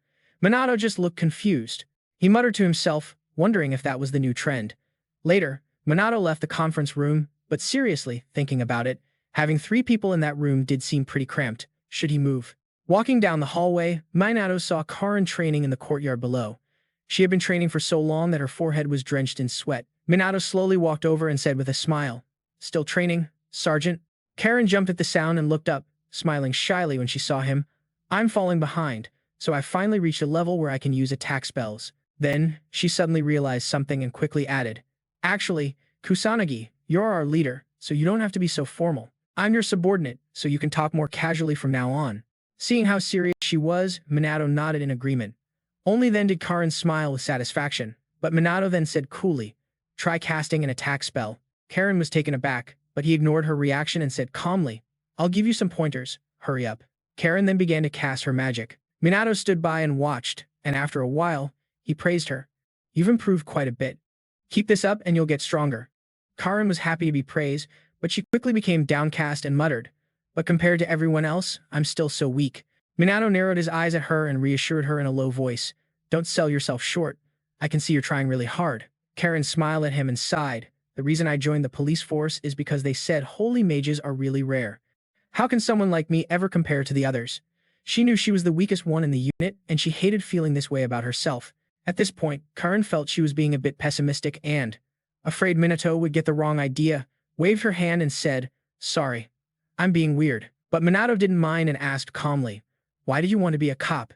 Minato just looked confused. He muttered to himself, wondering if that was the new trend. Later, Minato left the conference room, but seriously, thinking about it, having three people in that room did seem pretty cramped. Should he move? Walking down the hallway, Minato saw Karin training in the courtyard below. She had been training for so long that her forehead was drenched in sweat. Minato slowly walked over and said with a smile, "Still training, Sergeant?" Karin jumped at the sound and looked up, smiling shyly when she saw him. "I'm falling behind, so I finally reached a level where I can use attack spells." Then, she suddenly realized something and quickly added, "Actually, Kusanagi, you're our leader, so you don't have to be so formal. I'm your subordinate, so you can talk more casually from now on." Seeing how serious she was, Minato nodded in agreement. Only then did Karin smile with satisfaction, but Minato then said coolly, "Try casting an attack spell." Karin was taken aback, but he ignored her reaction and said calmly, "I'll give you some pointers, hurry up." Karin then began to cast her magic. Minato stood by and watched, and after a while, he praised her. "You've improved quite a bit. Keep this up and you'll get stronger." Karin was happy to be praised, but she quickly became downcast and muttered, "But compared to everyone else, I'm still so weak." Minato narrowed his eyes at her and reassured her in a low voice, "Don't sell yourself short. I can see you're trying really hard." Karin smiled at him and sighed. "The reason I joined the police force is because they said holy mages are really rare. How can someone like me ever compare to the others?" She knew she was the weakest one in the unit, and she hated feeling this way about herself. At this point, Karin felt she was being a bit pessimistic and, afraid Minato would get the wrong idea, waved her hand and said, "Sorry, I'm being weird." But Minato didn't mind and asked calmly, "Why did you want to be a cop?"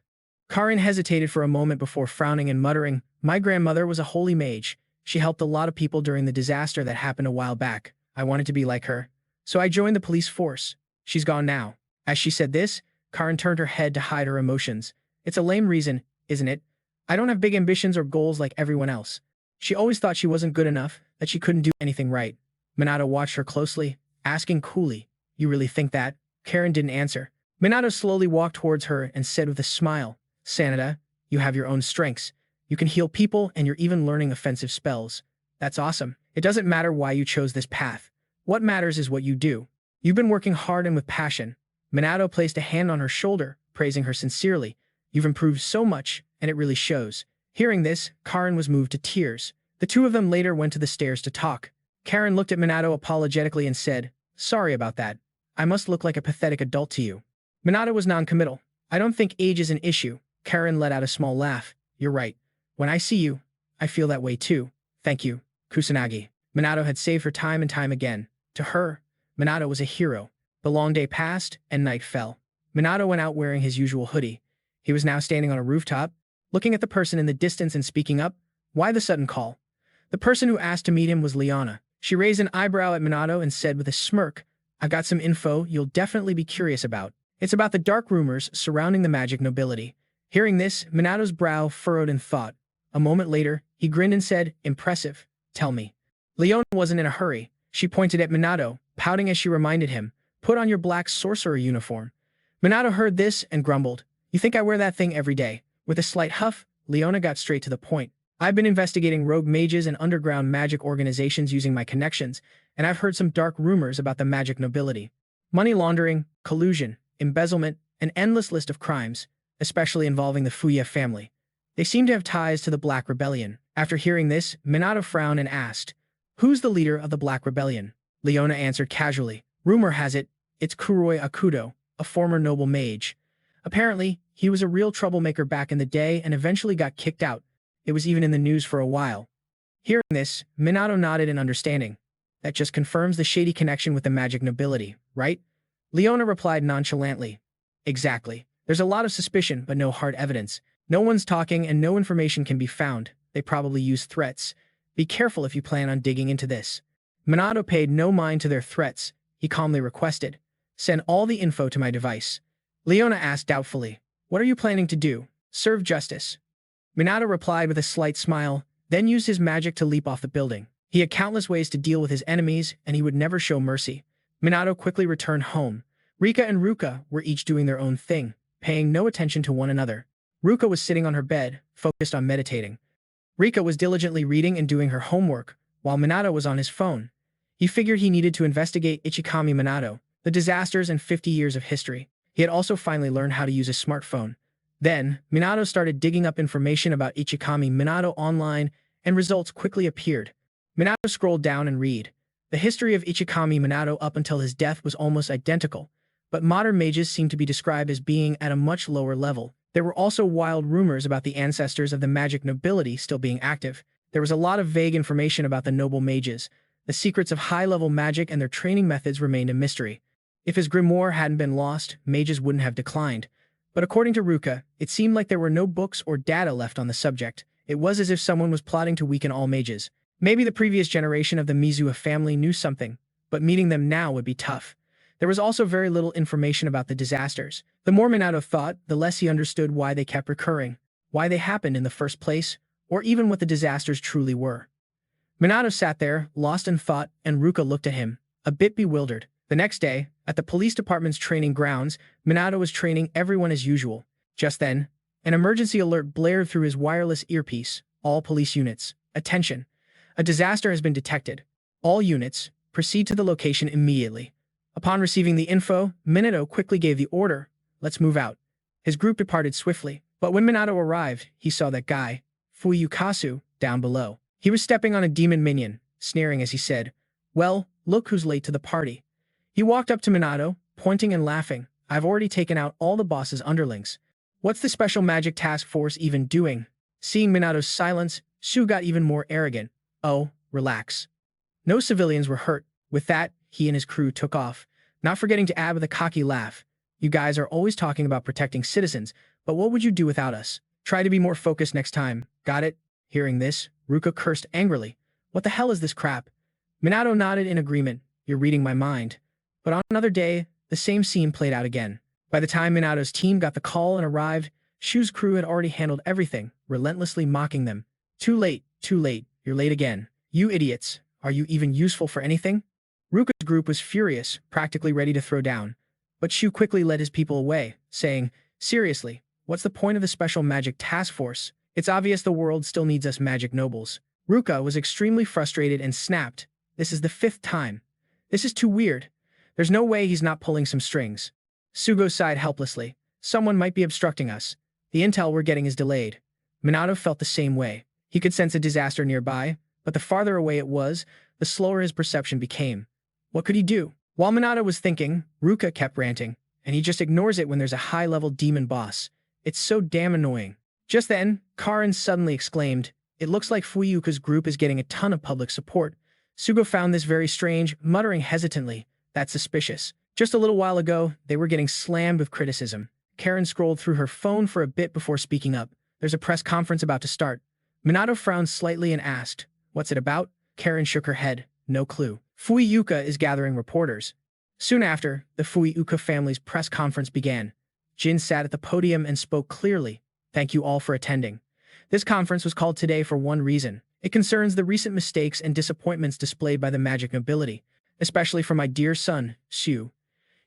Karin hesitated for a moment before frowning and muttering, "My grandmother was a holy mage. She helped a lot of people during the disaster that happened a while back. I wanted to be like her. So I joined the police force. She's gone now." As she said this, Karin turned her head to hide her emotions. "It's a lame reason, isn't it? I don't have big ambitions or goals like everyone else." She always thought she wasn't good enough, that she couldn't do anything right. Minato watched her closely, asking coolly, "You really think that?" Karen didn't answer. Minato slowly walked towards her and said with a smile, "Sanada, you have your own strengths. You can heal people and you're even learning offensive spells. That's awesome. It doesn't matter why you chose this path. What matters is what you do. You've been working hard and with passion." Minato placed a hand on her shoulder, praising her sincerely. "You've improved so much, and it really shows." Hearing this, Karen was moved to tears. The two of them later went to the stairs to talk. Karen looked at Minato apologetically and said, "Sorry about that. I must look like a pathetic adult to you." Minato was non-committal. "I don't think age is an issue." Karen let out a small laugh. "You're right. When I see you, I feel that way too. Thank you, Kusanagi." Minato had saved her time and time again. To her, Minato was a hero. The long day passed, and night fell. Minato went out wearing his usual hoodie. He was now standing on a rooftop, looking at the person in the distance and speaking up. Why the sudden call? The person who asked to meet him was Liana. She raised an eyebrow at Minato and said with a smirk, "I've got some info you'll definitely be curious about. It's about the dark rumors surrounding the magic nobility." Hearing this, Minato's brow furrowed in thought. A moment later, he grinned and said, "Impressive. Tell me." Leona wasn't in a hurry. She pointed at Minato, pouting as she reminded him, "Put on your black sorcerer uniform." Minato heard this and grumbled, "You think I wear that thing every day?" With a slight huff, Leona got straight to the point. "I've been investigating rogue mages and underground magic organizations using my connections, and I've heard some dark rumors about the magic nobility. Money laundering, collusion, embezzlement, an endless list of crimes, especially involving the Fuya family. They seem to have ties to the Black Rebellion." After hearing this, Minato frowned and asked, "Who's the leader of the Black Rebellion?" Leona answered casually, "Rumor has it, it's Kuroi Akudo, a former noble mage. Apparently, he was a real troublemaker back in the day and eventually got kicked out. It was even in the news for a while." Hearing this, Minato nodded in understanding. "That just confirms the shady connection with the magic nobility, right?" Leona replied nonchalantly, "Exactly. There's a lot of suspicion, but no hard evidence. No one's talking and no information can be found. They probably use threats. Be careful if you plan on digging into this." Minato paid no mind to their threats. He calmly requested, "Send all the info to my device." Leona asked doubtfully, "What are you planning to do? Serve justice?" Minato replied with a slight smile, then used his magic to leap off the building. He had countless ways to deal with his enemies, and he would never show mercy. Minato quickly returned home. Rika and Ruka were each doing their own thing, paying no attention to one another. Ruka was sitting on her bed, focused on meditating. Rika was diligently reading and doing her homework, while Minato was on his phone. He figured he needed to investigate Ichikami Minato, the disasters and 50 years of history. He had also finally learned how to use a smartphone. Then, Minato started digging up information about Ichikami Minato online, and results quickly appeared. Minato scrolled down and read. The history of Ichikami Minato up until his death was almost identical, but modern mages seem to be described as being at a much lower level. There were also wild rumors about the ancestors of the magic nobility still being active. There was a lot of vague information about the noble mages. The secrets of high-level magic and their training methods remained a mystery. If his grimoire hadn't been lost, mages wouldn't have declined. But according to Ruka, it seemed like there were no books or data left on the subject. It was as if someone was plotting to weaken all mages. Maybe the previous generation of the Mizuha family knew something, but meeting them now would be tough. There was also very little information about the disasters. The more Minato thought, the less he understood why they kept recurring, why they happened in the first place, or even what the disasters truly were. Minato sat there, lost in thought, and Ruka looked at him, a bit bewildered. The next day, at the police department's training grounds, Minato was training everyone as usual. Just then, an emergency alert blared through his wireless earpiece. All police units, attention. A disaster has been detected. All units, proceed to the location immediately. Upon receiving the info, Minato quickly gave the order, "Let's move out." His group departed swiftly, but when Minato arrived, he saw that guy, Fuyukasu, down below. He was stepping on a demon minion, sneering as he said, "Well, look who's late to the party." He walked up to Minato, pointing and laughing, "I've already taken out all the boss's underlings. What's the special magic task force even doing?" Seeing Minato's silence, Su got even more arrogant. "Oh, relax. No civilians were hurt." With that, he and his crew took off, not forgetting to add with a cocky laugh, "You guys are always talking about protecting citizens, but what would you do without us? Try to be more focused next time, got it?" Hearing this, Ruka cursed angrily. "What the hell is this crap?" Minato nodded in agreement. "You're reading my mind." But on another day, the same scene played out again. By the time Minato's team got the call and arrived, Shu's crew had already handled everything, relentlessly mocking them. Too late, you're late again. You idiots, are you even useful for anything? Ruka's group was furious, practically ready to throw down. But Shu quickly led his people away, saying, seriously, what's the point of the special magic task force? It's obvious the world still needs us magic nobles. Ruka was extremely frustrated and snapped. This is the 5th time. This is too weird. There's no way he's not pulling some strings. Sugo sighed helplessly. Someone might be obstructing us. The intel we're getting is delayed. Minato felt the same way. He could sense a disaster nearby, but the farther away it was, the slower his perception became. What could he do? While Minato was thinking, Ruka kept ranting, and he just ignores it when there's a high-level demon boss. It's so damn annoying. Just then, Karin suddenly exclaimed, it looks like Fuyuka's group is getting a ton of public support. Sugo found this very strange, muttering hesitantly, that's suspicious. Just a little while ago, they were getting slammed with criticism. Karin scrolled through her phone for a bit before speaking up. There's a press conference about to start. Minato frowned slightly and asked, what's it about? Karin shook her head. No clue. Fuyuka is gathering reporters. Soon after, the Fuyuka family's press conference began. Jin sat at the podium and spoke clearly. Thank you all for attending. This conference was called today for one reason. It concerns the recent mistakes and disappointments displayed by the magic nobility, especially for my dear son, Shu.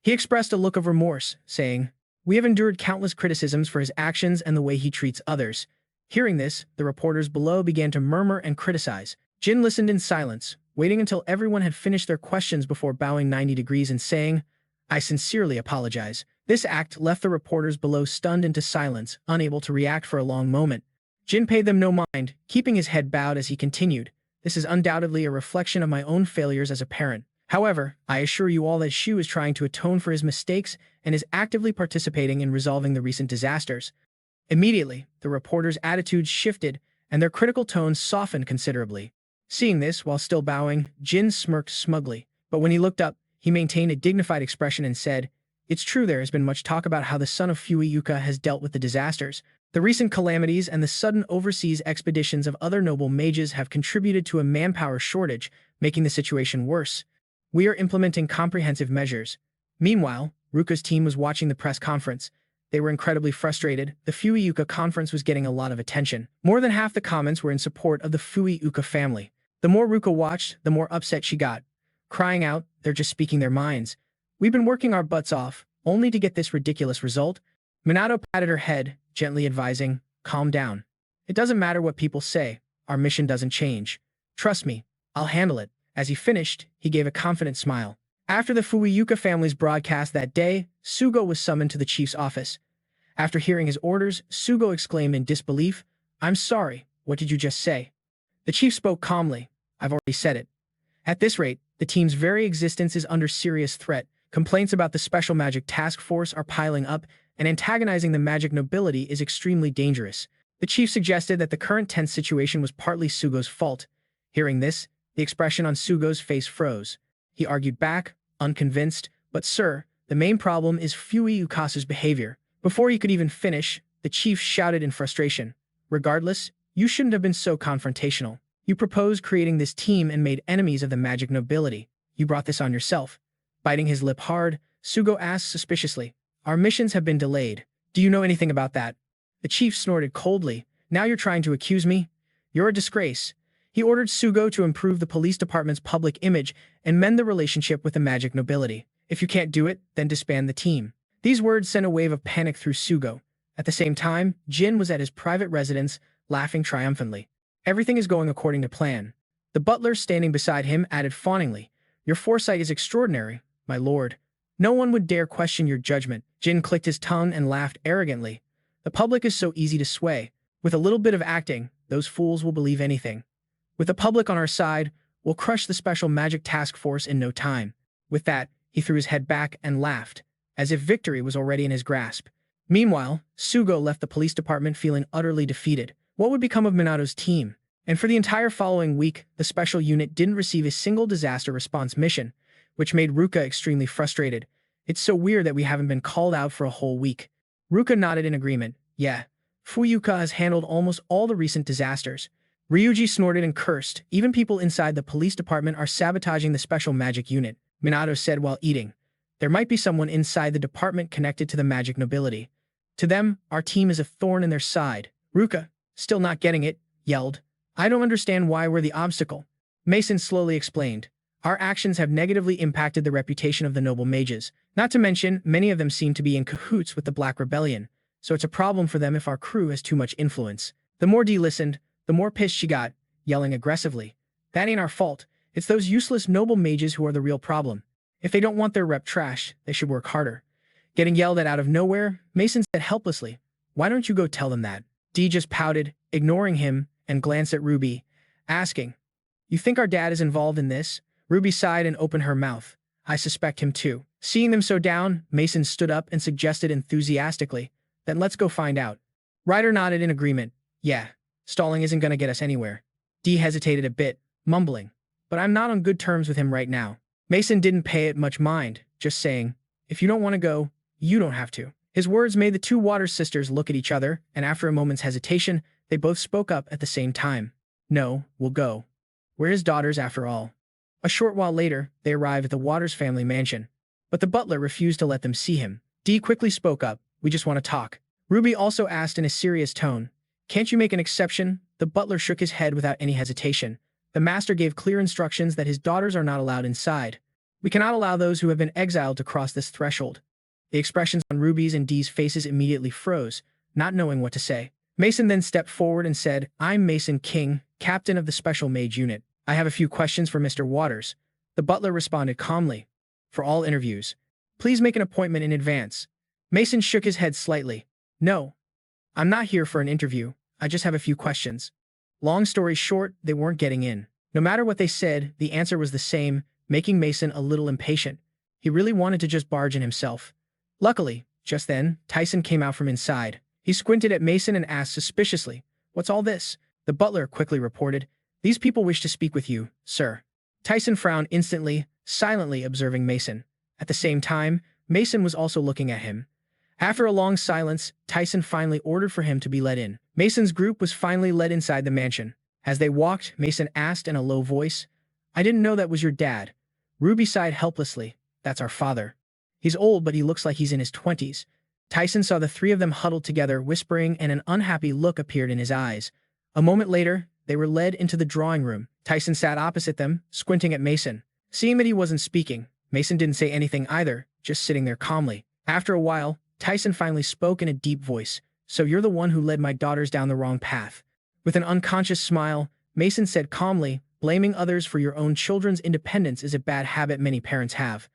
He expressed a look of remorse, saying, we have endured countless criticisms for his actions and the way he treats others. Hearing this, the reporters below began to murmur and criticize. Jin listened in silence, waiting until everyone had finished their questions before bowing 90 degrees and saying, I sincerely apologize. This act left the reporters below stunned into silence, unable to react for a long moment. Jin paid them no mind, keeping his head bowed as he continued. This is undoubtedly a reflection of my own failures as a parent. However, I assure you all that Shu is trying to atone for his mistakes and is actively participating in resolving the recent disasters. Immediately, the reporters' attitudes shifted, and their critical tones softened considerably. Seeing this, while still bowing, Jin smirked smugly, but when he looked up, he maintained a dignified expression and said, it's true there has been much talk about how the son of Fuyuka has dealt with the disasters. The recent calamities and the sudden overseas expeditions of other noble mages have contributed to a manpower shortage, making the situation worse. We are implementing comprehensive measures. Meanwhile, Ruka's team was watching the press conference. They were incredibly frustrated. The Fuyuka conference was getting a lot of attention. More than half the comments were in support of the Fuyuka family. The more Ruka watched, the more upset she got, crying out, they're just speaking their minds. We've been working our butts off, only to get this ridiculous result. Minato patted her head, gently advising, calm down. It doesn't matter what people say. Our mission doesn't change. Trust me, I'll handle it. As he finished, he gave a confident smile. After the Fuyuka family's broadcast that day, Sugo was summoned to the chief's office. After hearing his orders, Sugo exclaimed in disbelief, I'm sorry, what did you just say? The chief spoke calmly. I've already said it. At this rate, the team's very existence is under serious threat. Complaints about the Special Magic Task Force are piling up, and antagonizing the magic nobility is extremely dangerous. The chief suggested that the current tense situation was partly Sugo's fault. Hearing this, the expression on Sugo's face froze. He argued back, unconvinced, but sir, the main problem is Fuyuka's behavior. Before he could even finish, the chief shouted in frustration. Regardless, you shouldn't have been so confrontational. You proposed creating this team and made enemies of the magic nobility. You brought this on yourself. Biting his lip hard, Sugo asked suspiciously, our missions have been delayed. Do you know anything about that? The chief snorted coldly. Now you're trying to accuse me? You're a disgrace. He ordered Sugo to improve the police department's public image and mend the relationship with the magic nobility. If you can't do it, then disband the team. These words sent a wave of panic through Sugo. At the same time, Jin was at his private residence, laughing triumphantly. Everything is going according to plan. The butler standing beside him added fawningly, your foresight is extraordinary, my lord. No one would dare question your judgment. Jin clicked his tongue and laughed arrogantly. The public is so easy to sway. With a little bit of acting, those fools will believe anything. With the public on our side, we'll crush the Special Magic Task Force in no time. With that, he threw his head back and laughed, as if victory was already in his grasp. Meanwhile, Sugo left the police department feeling utterly defeated. What would become of Minato's team? And for the entire following week, the special unit didn't receive a single disaster response mission, which made Ruka extremely frustrated. It's so weird that we haven't been called out for a whole week. Ruka nodded in agreement. Yeah, Fuyuka has handled almost all the recent disasters. Riuji snorted and cursed. Even people inside the police department are sabotaging the special magic unit, Minato said while eating. There might be someone inside the department connected to the magic nobility. To them, our team is a thorn in their side. Ruka, still not getting it, yelled. I don't understand why we're the obstacle. Mason slowly explained. Our actions have negatively impacted the reputation of the noble mages. Not to mention, many of them seem to be in cahoots with the Black Rebellion, so it's a problem for them if our crew has too much influence. The more Dee listened, the more pissed she got, yelling aggressively. That ain't our fault. It's those useless noble mages who are the real problem. If they don't want their rep trashed, they should work harder. Getting yelled at out of nowhere, Mason said helplessly, "Why don't you go tell them that?" Dee just pouted, ignoring him, and glanced at Ruby, asking, "You think our dad is involved in this?" Ruby sighed and opened her mouth. "I suspect him too." Seeing them so down, Mason stood up and suggested enthusiastically, "Then let's go find out." Ryder nodded in agreement. "Yeah, stalling isn't gonna get us anywhere." Dee hesitated a bit, mumbling, "But I'm not on good terms with him right now." Mason didn't pay it much mind, just saying, "If you don't want to go, you don't have to." His words made the two Waters sisters look at each other, and after a moment's hesitation, they both spoke up at the same time. "No, we'll go. We're his daughters after all." A short while later, they arrived at the Waters family mansion, but the butler refused to let them see him. Dee quickly spoke up, "We just want to talk." Ruby also asked in a serious tone, "Can't you make an exception?" The butler shook his head without any hesitation. The master gave clear instructions that his daughters are not allowed inside. "We cannot allow those who have been exiled to cross this threshold." The expressions on Ruby's and Dee's faces immediately froze, not knowing what to say. Mason then stepped forward and said, "I'm Mason King, captain of the Special Mage Unit. I have a few questions for Mr. Waters." The butler responded calmly, "For all interviews, please make an appointment in advance." Mason shook his head slightly. "No, I'm not here for an interview. I just have a few questions." Long story short, they weren't getting in. No matter what they said, the answer was the same, making Mason a little impatient. He really wanted to just barge in himself. Luckily, just then, Tyson came out from inside. He squinted at Mason and asked suspiciously, "What's all this?" The butler quickly reported, "These people wish to speak with you, sir." Tyson frowned instantly, silently observing Mason. At the same time, Mason was also looking at him. After a long silence, Tyson finally ordered for him to be let in. Mason's group was finally led inside the mansion. As they walked, Mason asked in a low voice, "I didn't know that was your dad." Ruby sighed helplessly, "That's our father. He's old, but he looks like he's in his 20s. Tyson saw the three of them huddled together, whispering, and an unhappy look appeared in his eyes. A moment later, they were led into the drawing room. Tyson sat opposite them, squinting at Mason. Seeing that he wasn't speaking, Mason didn't say anything either, just sitting there calmly. After a while, Tyson finally spoke in a deep voice, "So you're the one who led my daughters down the wrong path." With an unconscious smile, Mason said calmly, "Blaming others for your own children's independence is a bad habit many parents have.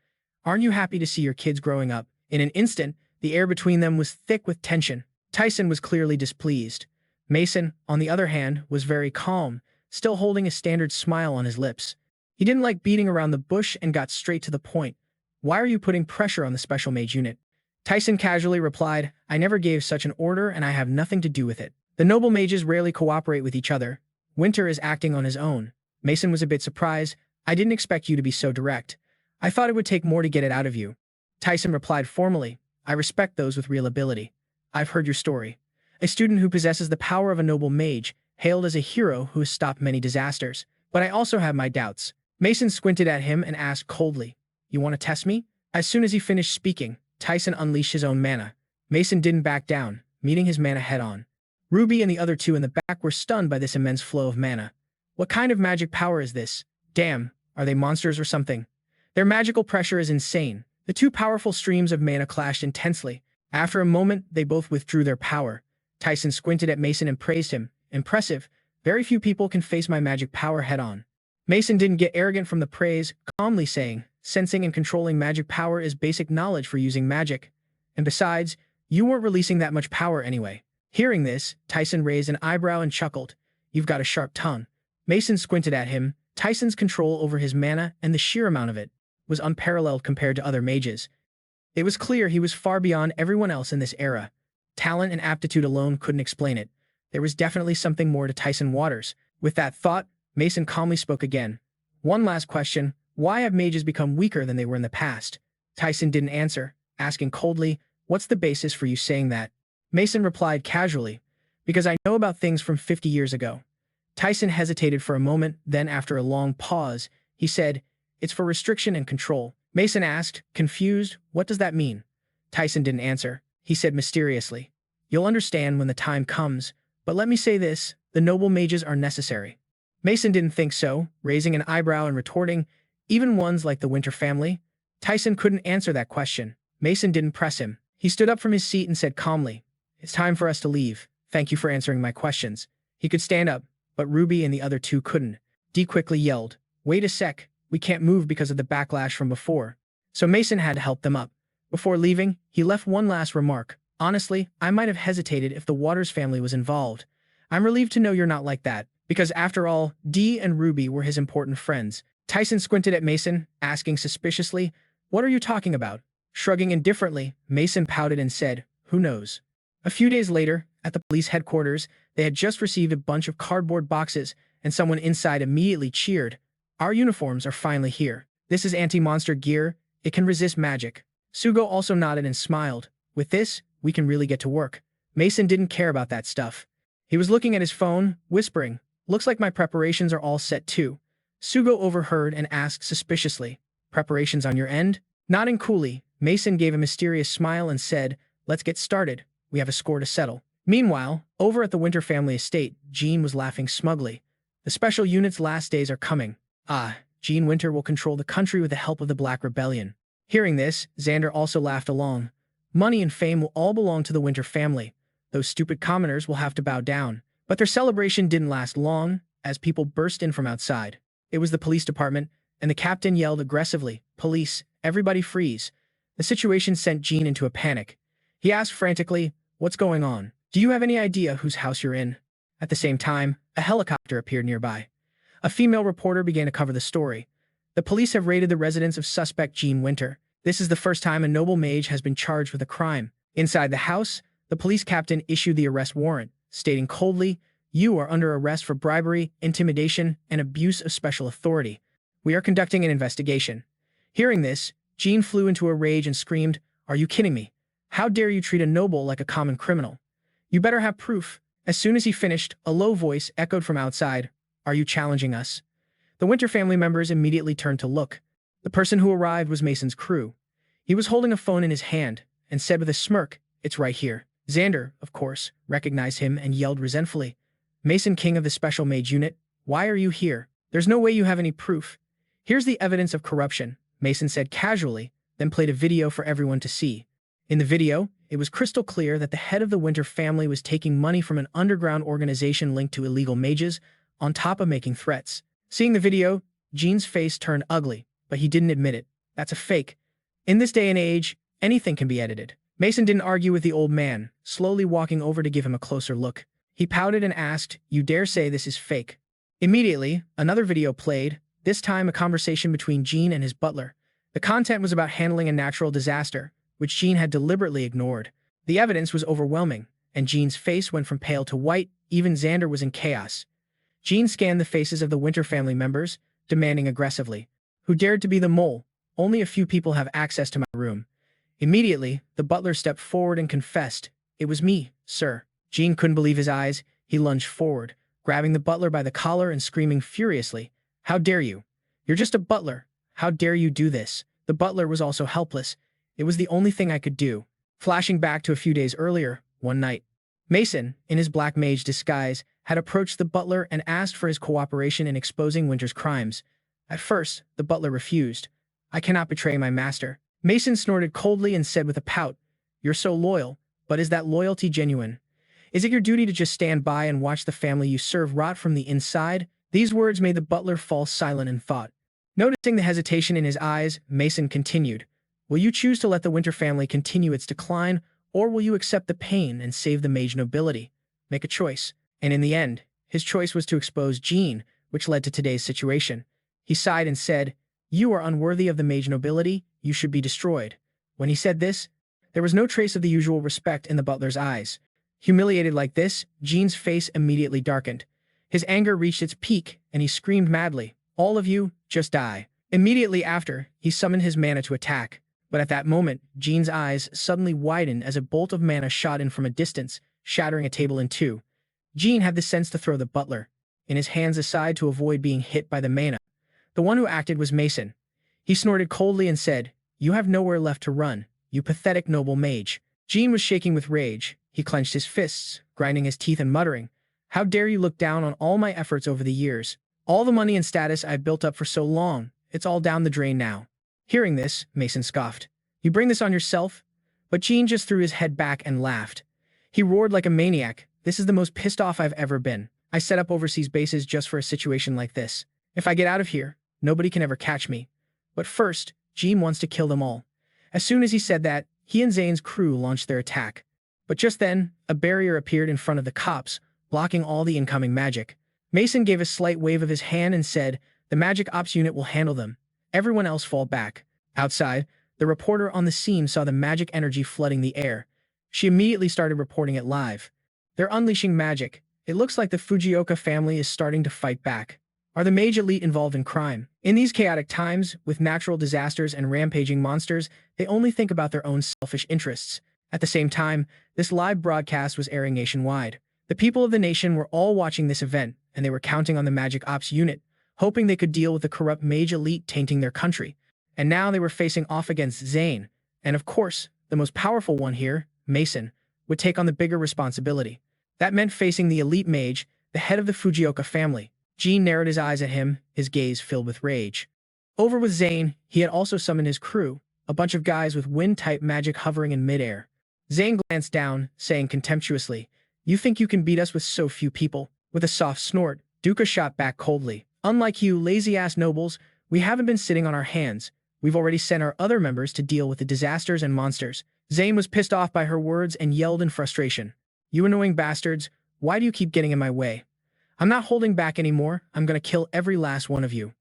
Aren't you happy to see your kids growing up?" In an instant, the air between them was thick with tension. Tyson was clearly displeased. Mason, on the other hand, was very calm, still holding a standard smile on his lips. He didn't like beating around the bush and got straight to the point. "Why are you putting pressure on the Special Mage Unit?" Tyson casually replied, "I never gave such an order and I have nothing to do with it. The noble mages rarely cooperate with each other. Winter is acting on his own." Mason was a bit surprised. "I didn't expect you to be so direct. I thought it would take more to get it out of you." Tyson replied formally, "I respect those with real ability. I've heard your story. A student who possesses the power of a noble mage, hailed as a hero who has stopped many disasters. But I also have my doubts." Mason squinted at him and asked coldly, "You want to test me?" As soon as he finished speaking, Tyson unleashed his own mana. Mason didn't back down, meeting his mana head-on. Ruby and the other two in the back were stunned by this immense flow of mana. What kind of magic power is this? Damn, are they monsters or something? Their magical pressure is insane. The two powerful streams of mana clashed intensely. After a moment, they both withdrew their power. Tyson squinted at Mason and praised him. "Impressive. Very few people can face my magic power head-on." Mason didn't get arrogant from the praise, calmly saying, "Sensing and controlling magic power is basic knowledge for using magic. And besides, you weren't releasing that much power anyway." Hearing this, Tyson raised an eyebrow and chuckled. "You've got a sharp tongue." Mason squinted at him. Tyson's control over his mana, and the sheer amount of it, was unparalleled compared to other mages. It was clear he was far beyond everyone else in this era. Talent and aptitude alone couldn't explain it. There was definitely something more to Tyson Waters. With that thought, Mason calmly spoke again. "One last question. Why have mages become weaker than they were in the past?" Tyson didn't answer, asking coldly, "What's the basis for you saying that?" Mason replied casually, "Because I know about things from 50 years ago." Tyson hesitated for a moment, then after a long pause, he said, "It's for restriction and control." Mason asked, confused, "What does that mean?" Tyson didn't answer. He said mysteriously, "You'll understand when the time comes, but let me say this, the noble mages are necessary. Mason didn't think so, raising an eyebrow and retorting, even ones like the Winter family. Tyson couldn't answer that question. Mason didn't press him. He stood up from his seat and said calmly, "It's time for us to leave. Thank you for answering my questions." He could stand up, but Ruby and the other two couldn't. Dee quickly yelled, "Wait a sec, we can't move because of the backlash from before." So Mason had to help them up. Before leaving, he left one last remark. "Honestly, I might have hesitated if the Waters family was involved. I'm relieved to know you're not like that, because after all, Dee and Ruby were his important friends." Tyson squinted at Mason, asking suspiciously, "What are you talking about?" Shrugging indifferently, Mason pouted and said, "Who knows?" A few days later, at the police headquarters, they had just received a bunch of cardboard boxes, and someone inside immediately cheered. "Our uniforms are finally here. This is anti-monster gear. It can resist magic." Sugo also nodded and smiled. "With this, we can really get to work." Mason didn't care about that stuff. He was looking at his phone, whispering, "Looks like my preparations are all set too." Sugo overheard and asked suspiciously, "Preparations on your end?" Nodding coolly, Mason gave a mysterious smile and said, "Let's get started. We have a score to settle." Meanwhile, over at the Winter family estate, Jean was laughing smugly. "The special unit's last days are coming. Ah, Jean Winter will control the country with the help of the Black Rebellion." Hearing this, Xander also laughed along. "Money and fame will all belong to the Winter family. Those stupid commoners will have to bow down." But their celebration didn't last long, as people burst in from outside. It was the police department, and the captain yelled aggressively, "Police, everybody freeze." The situation sent Jean into a panic. He asked frantically, "What's going on? Do you have any idea whose house you're in?" At the same time, a helicopter appeared nearby. A female reporter began to cover the story. "The police have raided the residence of suspect Jean Winter. This is the first time a noble mage has been charged with a crime." Inside the house, the police captain issued the arrest warrant, stating coldly, "You are under arrest for bribery, intimidation, and abuse of special authority. We are conducting an investigation." Hearing this, Jean flew into a rage and screamed, "Are you kidding me? How dare you treat a noble like a common criminal? You better have proof." As soon as he finished, a low voice echoed from outside, "Are you challenging us?" The Winter family members immediately turned to look. The person who arrived was Mason's crew. He was holding a phone in his hand and said with a smirk, "It's right here." Xander, of course, recognized him and yelled resentfully, "Mason, king of the special mage unit, why are you here? There's no way you have any proof." "Here's the evidence of corruption," Mason said casually, then played a video for everyone to see. In the video, it was crystal clear that the head of the Winter family was taking money from an underground organization linked to illegal mages, on top of making threats. Seeing the video, Jean's face turned ugly, but he didn't admit it. "That's a fake. In this day and age, anything can be edited." Mason didn't argue with the old man, slowly walking over to give him a closer look. He pouted and asked, "You dare say this is fake?" Immediately, another video played, this time a conversation between Jean and his butler. The content was about handling a natural disaster, which Jean had deliberately ignored. The evidence was overwhelming, and Jean's face went from pale to white. Even Xander was in chaos. Jean scanned the faces of the Winter family members, demanding aggressively, "Who dared to be the mole? Only a few people have access to my room." Immediately, the butler stepped forward and confessed, "It was me, sir." Jean couldn't believe his eyes. He lunged forward, grabbing the butler by the collar and screaming furiously, "How dare you? You're just a butler. How dare you do this?" The butler was also helpless. "It was the only thing I could do." Flashing back to a few days earlier, one night, Mason, in his black mage disguise, had approached the butler and asked for his cooperation in exposing Winter's crimes. At first, the butler refused. "I cannot betray my master." Mason snorted coldly and said with a pout, "You're so loyal, but is that loyalty genuine? Is it your duty to just stand by and watch the family you serve rot from the inside?" These words made the butler fall silent in thought. Noticing the hesitation in his eyes, Mason continued, "Will you choose to let the Winter family continue its decline, or will you accept the pain and save the mage nobility? Make a choice." And in the end, his choice was to expose Jean, which led to today's situation. He sighed and said, "You are unworthy of the mage nobility. You should be destroyed." When he said this, there was no trace of the usual respect in the butler's eyes. Humiliated like this, Jean's face immediately darkened. His anger reached its peak, and he screamed madly, "All of you, just die." Immediately after, he summoned his mana to attack. But at that moment, Jean's eyes suddenly widened as a bolt of mana shot in from a distance, shattering a table in two. Jean had the sense to throw the butler, in his hands aside to avoid being hit by the mana. The one who acted was Mason. He snorted coldly and said, "You have nowhere left to run, you pathetic noble mage." Jean was shaking with rage. He clenched his fists, grinding his teeth and muttering, "How dare you look down on all my efforts over the years? All the money and status I've built up for so long, it's all down the drain now. Hearing this, Mason scoffed. You bring this on yourself? But Jean just threw his head back and laughed. He roared like a maniac. This is the most pissed off I've ever been. I set up overseas bases just for a situation like this. If I get out of here, nobody can ever catch me. But first, Jean wants to kill them all. As soon as he said that, he and Zane's crew launched their attack. But just then, a barrier appeared in front of the cops, blocking all the incoming magic. Mason gave a slight wave of his hand and said, "The magic ops unit will handle them. Everyone else fall back." Outside, the reporter on the scene saw the magic energy flooding the air. She immediately started reporting it live. They're unleashing magic. It looks like the Fujioka family is starting to fight back. Are the mage elite involved in crime? In these chaotic times, with natural disasters and rampaging monsters, they only think about their own selfish interests. At the same time, this live broadcast was airing nationwide. The people of the nation were all watching this event, and they were counting on the magic ops unit, hoping they could deal with the corrupt mage elite tainting their country. And now they were facing off against Zane, and of course, the most powerful one here, Mason, would take on the bigger responsibility. That meant facing the elite mage, the head of the Fujioka family. Jean narrowed his eyes at him, his gaze filled with rage. Over with Zane, he had also summoned his crew, a bunch of guys with wind-type magic hovering in midair. Zane glanced down, saying contemptuously, "You think you can beat us with so few people?" With a soft snort, Duca shot back coldly. "Unlike you lazy-ass nobles, we haven't been sitting on our hands. We've already sent our other members to deal with the disasters and monsters." Zane was pissed off by her words and yelled in frustration. "You annoying bastards, why do you keep getting in my way? I'm not holding back anymore. I'm gonna kill every last one of you."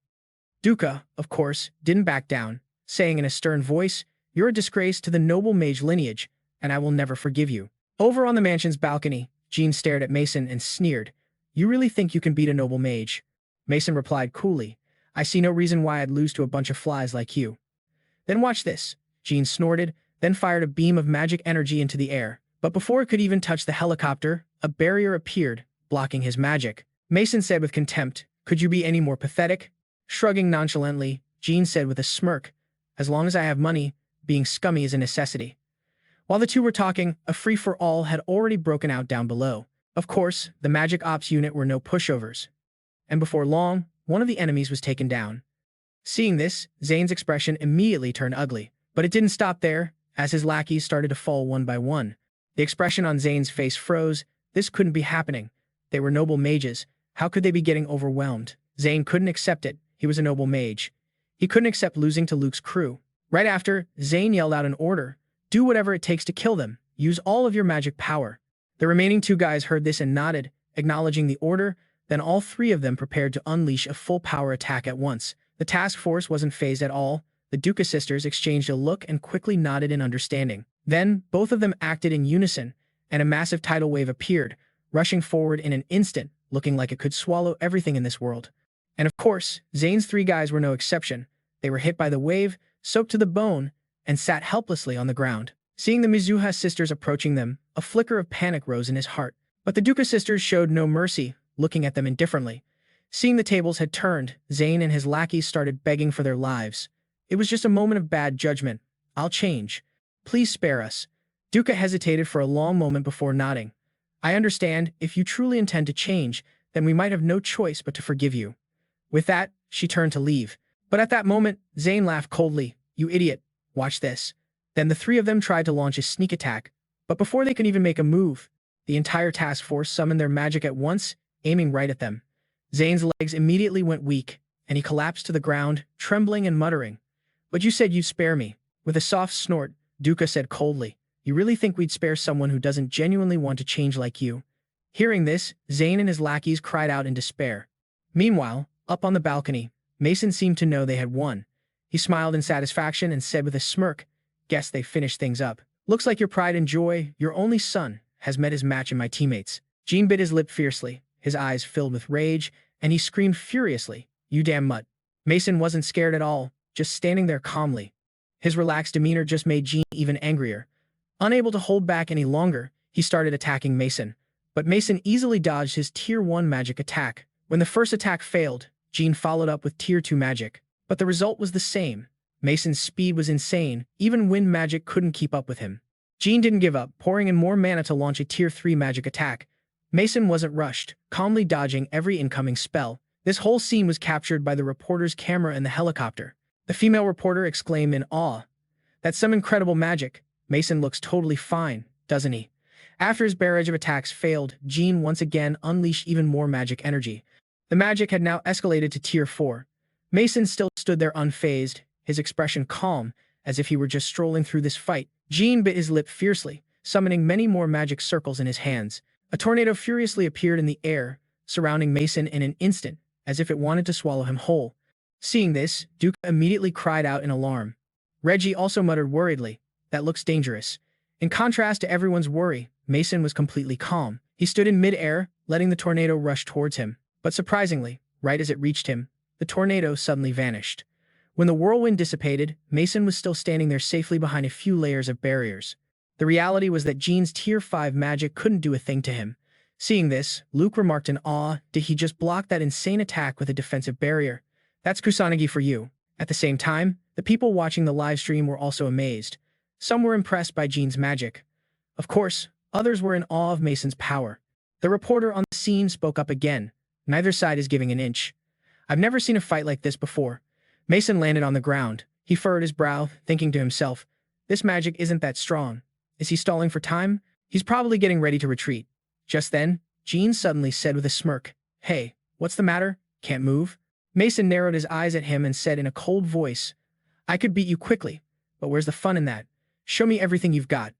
Duca, of course, didn't back down, saying in a stern voice, "You're a disgrace to the noble mage lineage, and I will never forgive you." Over on the mansion's balcony, Jean stared at Mason and sneered, "You really think you can beat a noble mage?" Mason replied coolly, "I see no reason why I'd lose to a bunch of flies like you." "Then watch this," Jean snorted, then fired a beam of magic energy into the air. But before it could even touch the helicopter, a barrier appeared, blocking his magic. Mason said with contempt, "Could you be any more pathetic?" Shrugging nonchalantly, Jean said with a smirk, "As long as I have money, being scummy is a necessity." While the two were talking, a free-for-all had already broken out down below. Of course, the magic ops unit were no pushovers. And before long, one of the enemies was taken down. Seeing this, Zane's expression immediately turned ugly. But it didn't stop there, as his lackeys started to fall one by one. The expression on Zane's face froze. This couldn't be happening. They were noble mages. How could they be getting overwhelmed? Zane couldn't accept it. He was a noble mage. He couldn't accept losing to Luke's crew. Right after, Zane yelled out an order. "Do whatever it takes to kill them. Use all of your magic power." The remaining two guys heard this and nodded, acknowledging the order. Then all three of them prepared to unleash a full-power attack at once. The task force wasn't phased at all. The Duca sisters exchanged a look and quickly nodded in understanding. Then, both of them acted in unison, and a massive tidal wave appeared, rushing forward in an instant, looking like it could swallow everything in this world. And of course, Zane's three guys were no exception. They were hit by the wave, soaked to the bone, and sat helplessly on the ground. Seeing the Mizuha sisters approaching them, a flicker of panic rose in his heart. But the Duca sisters showed no mercy, looking at them indifferently. Seeing the tables had turned, Zane and his lackeys started begging for their lives. "It was just a moment of bad judgment. I'll change. Please spare us." Duca hesitated for a long moment before nodding. "I understand. If you truly intend to change, then we might have no choice but to forgive you." With that, she turned to leave. But at that moment, Zane laughed coldly. "You idiot. Watch this." Then the three of them tried to launch a sneak attack. But before they could even make a move, the entire task force summoned their magic at once, aiming right at them. Zane's legs immediately went weak, and he collapsed to the ground, trembling and muttering. "But you said you'd spare me." With a soft snort, Duca said coldly, "You really think we'd spare someone who doesn't genuinely want to change like you?" Hearing this, Zane and his lackeys cried out in despair. Meanwhile, up on the balcony, Mason seemed to know they had won. He smiled in satisfaction and said with a smirk, "Guess they finished things up. Looks like your pride and joy, your only son, has met his match in my teammates." Jean bit his lip fiercely, his eyes filled with rage, and he screamed furiously, "You damn mutt." Mason wasn't scared at all, just standing there calmly. His relaxed demeanor just made Jean even angrier. Unable to hold back any longer, he started attacking Mason. But Mason easily dodged his Tier 1 magic attack. When the first attack failed, Jean followed up with Tier 2 magic. But the result was the same. Mason's speed was insane, even wind magic couldn't keep up with him. Jean didn't give up, pouring in more mana to launch a Tier 3 magic attack. Mason wasn't rushed, calmly dodging every incoming spell. This whole scene was captured by the reporter's camera in the helicopter. The female reporter exclaimed in awe, "That's some incredible magic. Mason looks totally fine, doesn't he?" After his barrage of attacks failed, Jin once again unleashed even more magic energy. The magic had now escalated to Tier 4. Mason still stood there unfazed, his expression calm, as if he were just strolling through this fight. Jin bit his lip fiercely, summoning many more magic circles in his hands. A tornado furiously appeared in the air, surrounding Mason in an instant, as if it wanted to swallow him whole. Seeing this, Duke immediately cried out in alarm. Reggie also muttered worriedly, "That looks dangerous." In contrast to everyone's worry, Mason was completely calm. He stood in mid-air, letting the tornado rush towards him. But surprisingly, right as it reached him, the tornado suddenly vanished. When the whirlwind dissipated, Mason was still standing there safely behind a few layers of barriers. The reality was that Jin's Tier 5 magic couldn't do a thing to him. Seeing this, Luke remarked in awe, "Did he just block that insane attack with a defensive barrier? That's Kusanagi for you." At the same time, the people watching the live stream were also amazed. Some were impressed by Jin's magic. Of course, others were in awe of Mason's power. The reporter on the scene spoke up again. "Neither side is giving an inch. I've never seen a fight like this before." Mason landed on the ground. He furrowed his brow, thinking to himself, "This magic isn't that strong. Is he stalling for time? He's probably getting ready to retreat." Just then, Jin suddenly said with a smirk, "Hey, what's the matter? Can't move?" Mason narrowed his eyes at him and said in a cold voice, "I could beat you quickly, but where's the fun in that? Show me everything you've got."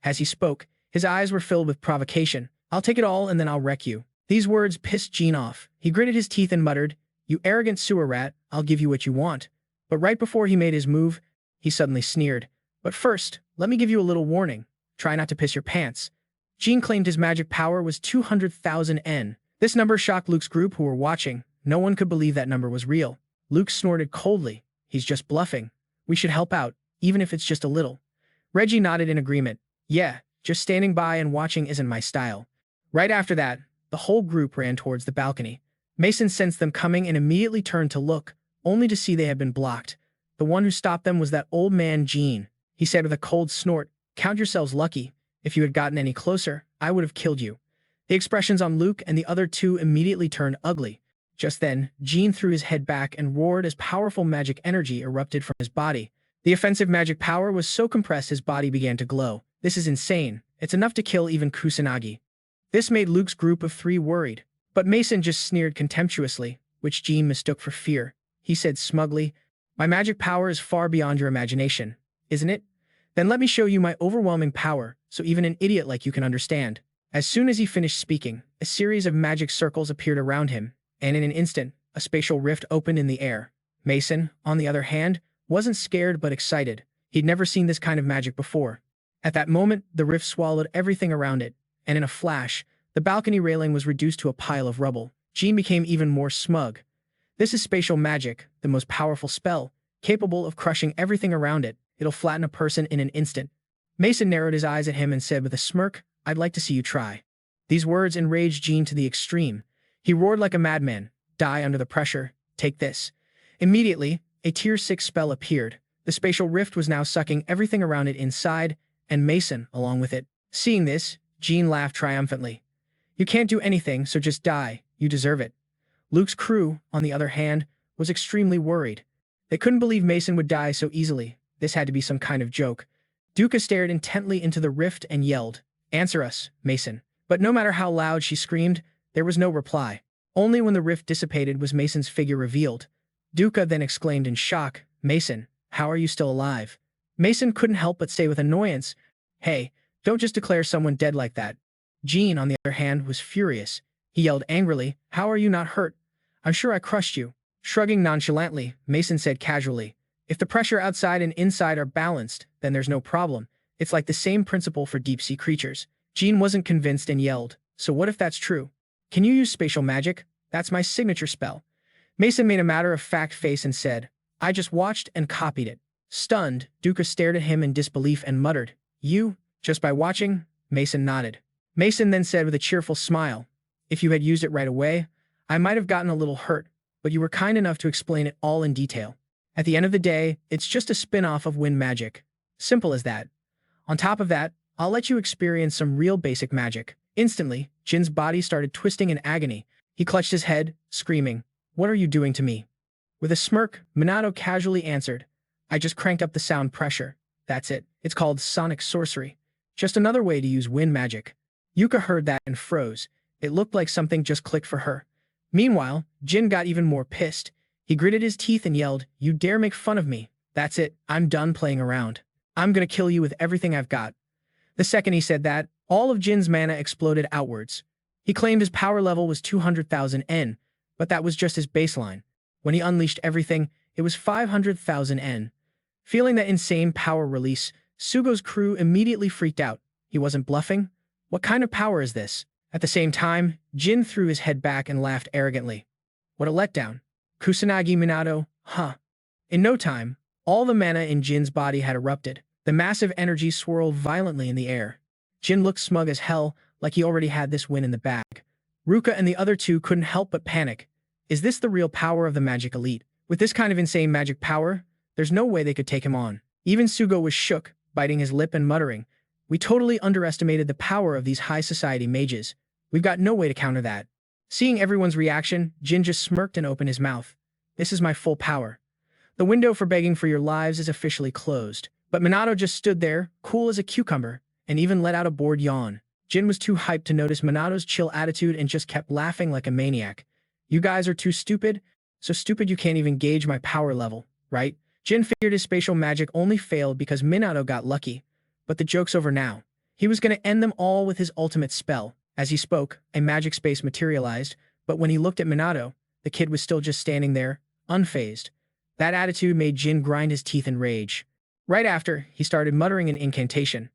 As he spoke, his eyes were filled with provocation. "I'll take it all and then I'll wreck you." These words pissed Jin off. He gritted his teeth and muttered, "You arrogant sewer rat, I'll give you what you want." But right before he made his move, he suddenly sneered, "But first, let me give you a little warning. Try not to piss your pants." Jin claimed his magic power was 200,000 N. This number shocked Luke's group who were watching. No one could believe that number was real. Luke snorted coldly. "He's just bluffing. We should help out, even if it's just a little." Reggie nodded in agreement. "Yeah, just standing by and watching isn't my style." Right after that, the whole group ran towards the balcony. Mason sensed them coming and immediately turned to look, only to see they had been blocked. The one who stopped them was that old man Jin. He said with a cold snort, "Count yourselves lucky. If you had gotten any closer, I would have killed you." The expressions on Luke and the other two immediately turned ugly. Just then, Jin threw his head back and roared as powerful magic energy erupted from his body. The offensive magic power was so compressed his body began to glow. "This is insane. It's enough to kill even Kusanagi." This made Luke's group of three worried. But Mason just sneered contemptuously, which Jin mistook for fear. He said smugly, "My magic power is far beyond your imagination, isn't it? Then let me show you my overwhelming power, so even an idiot like you can understand." As soon as he finished speaking, a series of magic circles appeared around him, and in an instant, a spatial rift opened in the air. Mason, on the other hand, wasn't scared but excited. He'd never seen this kind of magic before. At that moment, the rift swallowed everything around it, and in a flash, the balcony railing was reduced to a pile of rubble. Jin became even more smug. "This is spatial magic, the most powerful spell, capable of crushing everything around it. It'll flatten a person in an instant." Mason narrowed his eyes at him and said with a smirk, "I'd like to see you try." These words enraged Jin to the extreme. He roared like a madman, "Die under the pressure, take this." Immediately, a Tier 6 spell appeared. The spatial rift was now sucking everything around it inside, and Mason along with it. Seeing this, Jin laughed triumphantly. "You can't do anything, so just die. You deserve it." Luke's crew, on the other hand, was extremely worried. They couldn't believe Mason would die so easily. This had to be some kind of joke. Duca stared intently into the rift and yelled, "Answer us, Mason." But no matter how loud she screamed, there was no reply. Only when the rift dissipated was Mason's figure revealed. Duca then exclaimed in shock, "Mason, how are you still alive?" Mason couldn't help but say with annoyance, "Hey, don't just declare someone dead like that." Jin, on the other hand, was furious. He yelled angrily, "How are you not hurt? I'm sure I crushed you." Shrugging nonchalantly, Mason said casually, "If the pressure outside and inside are balanced, then there's no problem. It's like the same principle for deep-sea creatures." Jin wasn't convinced and yelled, "So what if that's true? Can you use spatial magic? That's my signature spell." Mason made a matter-of-fact face and said, "I just watched and copied it." Stunned, Duca stared at him in disbelief and muttered, "You? Just by watching?" Mason nodded. Mason then said with a cheerful smile, "If you had used it right away, I might have gotten a little hurt, but you were kind enough to explain it all in detail. At the end of the day, it's just a spin-off of wind magic. Simple as that. On top of that, I'll let you experience some real basic magic." Instantly, Jin's body started twisting in agony. He clutched his head, screaming, What are you doing to me? With a smirk, Minato casually answered, I just cranked up the sound pressure. That's it. It's called sonic sorcery. Just another way to use wind magic. Yuka heard that and froze. It looked like something just clicked for her. Meanwhile, Jin got even more pissed. He gritted his teeth and yelled, You dare make fun of me. That's it. I'm done playing around. I'm gonna kill you with everything I've got. The second he said that, all of Jin's mana exploded outwards. He claimed his power level was 200,000 N, but that was just his baseline. When he unleashed everything, it was 500,000 N. Feeling that insane power release, Sugo's crew immediately freaked out. He wasn't bluffing? What kind of power is this? At the same time, Jin threw his head back and laughed arrogantly. What a letdown. Kusanagi Minato, huh? In no time, all the mana in Jin's body had erupted. The massive energy swirled violently in the air. Jin looked smug as hell, like he already had this win in the bag. Ruka and the other two couldn't help but panic. Is this the real power of the magic elite? With this kind of insane magic power, there's no way they could take him on. Even Sugo was shook, biting his lip and muttering, We totally underestimated the power of these high society mages. We've got no way to counter that. Seeing everyone's reaction, Jin just smirked and opened his mouth. This is my full power. The window for begging for your lives is officially closed. But Minato just stood there, cool as a cucumber, and even let out a bored yawn. Jin was too hyped to notice Minato's chill attitude and just kept laughing like a maniac. You guys are too stupid? So stupid you can't even gauge my power level, right? Jin figured his spatial magic only failed because Minato got lucky. But the joke's over now. He was going to end them all with his ultimate spell. As he spoke, a magic space materialized, but when he looked at Minato, the kid was still just standing there, unfazed. That attitude made Jin grind his teeth in rage. Right after, he started muttering an incantation.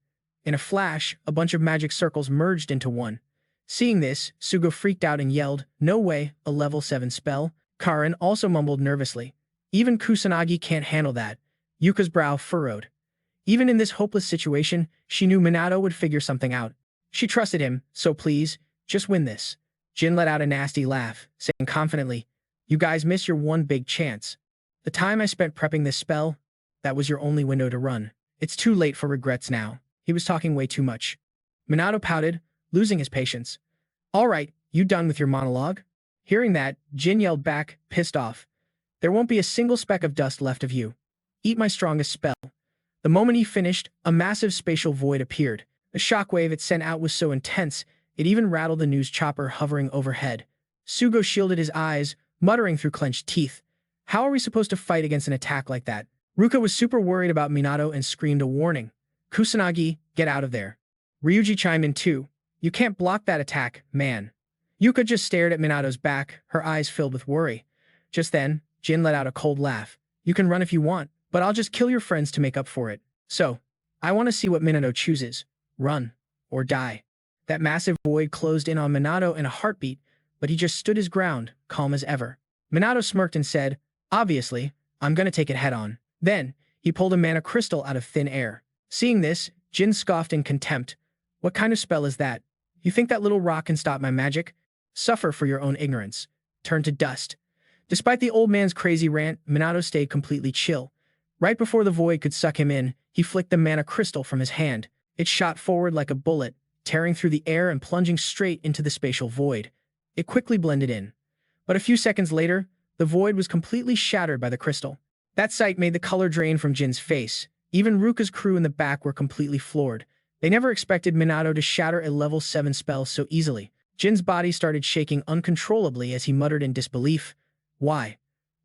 In a flash, a bunch of magic circles merged into one. Seeing this, Sugo freaked out and yelled, No way, a level 7 spell. Karin also mumbled nervously. Even Kusanagi can't handle that. Yuka's brow furrowed. Even in this hopeless situation, she knew Minato would figure something out. She trusted him, so please, just win this. Jin let out a nasty laugh, saying confidently, You guys missed your one big chance. The time I spent prepping this spell, that was your only window to run. It's too late for regrets now. He was talking way too much. Minato pouted, losing his patience. All right, you done with your monologue? Hearing that, Jin yelled back, pissed off. There won't be a single speck of dust left of you. Eat my strongest spell. The moment he finished, a massive spatial void appeared. The shockwave it sent out was so intense, it even rattled the news chopper hovering overhead. Sugo shielded his eyes, muttering through clenched teeth. How are we supposed to fight against an attack like that? Ruka was super worried about Minato and screamed a warning. Kusanagi, get out of there. Riuji chimed in too. You can't block that attack, man. Yuka just stared at Minato's back, her eyes filled with worry. Just then, Jin let out a cold laugh. You can run if you want, but I'll just kill your friends to make up for it. So, I want to see what Minato chooses. Run. Or die. That massive void closed in on Minato in a heartbeat, but he just stood his ground, calm as ever. Minato smirked and said, Obviously, I'm gonna take it head-on. Then, he pulled a mana crystal out of thin air. Seeing this, Jin scoffed in contempt. What kind of spell is that? You think that little rock can stop my magic? Suffer for your own ignorance. Turn to dust. Despite the old man's crazy rant, Minato stayed completely chill. Right before the void could suck him in, he flicked the mana crystal from his hand. It shot forward like a bullet, tearing through the air and plunging straight into the spatial void. It quickly blended in. But a few seconds later, the void was completely shattered by the crystal. That sight made the color drain from Jin's face. Even Ruka's crew in the back were completely floored. They never expected Minato to shatter a level 7 spell so easily. Jin's body started shaking uncontrollably as he muttered in disbelief. Why?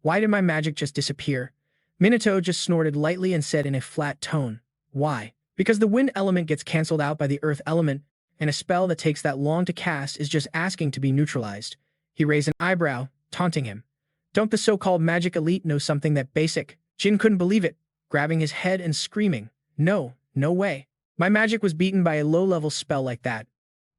Why did my magic just disappear? Minato just snorted lightly and said in a flat tone. Why? Because the wind element gets cancelled out by the earth element, and a spell that takes that long to cast is just asking to be neutralized. He raised an eyebrow, taunting him. Don't the so-called magic elite know something that basic? Jin couldn't believe it, grabbing his head and screaming. No, no way. My magic was beaten by a low-level spell like that.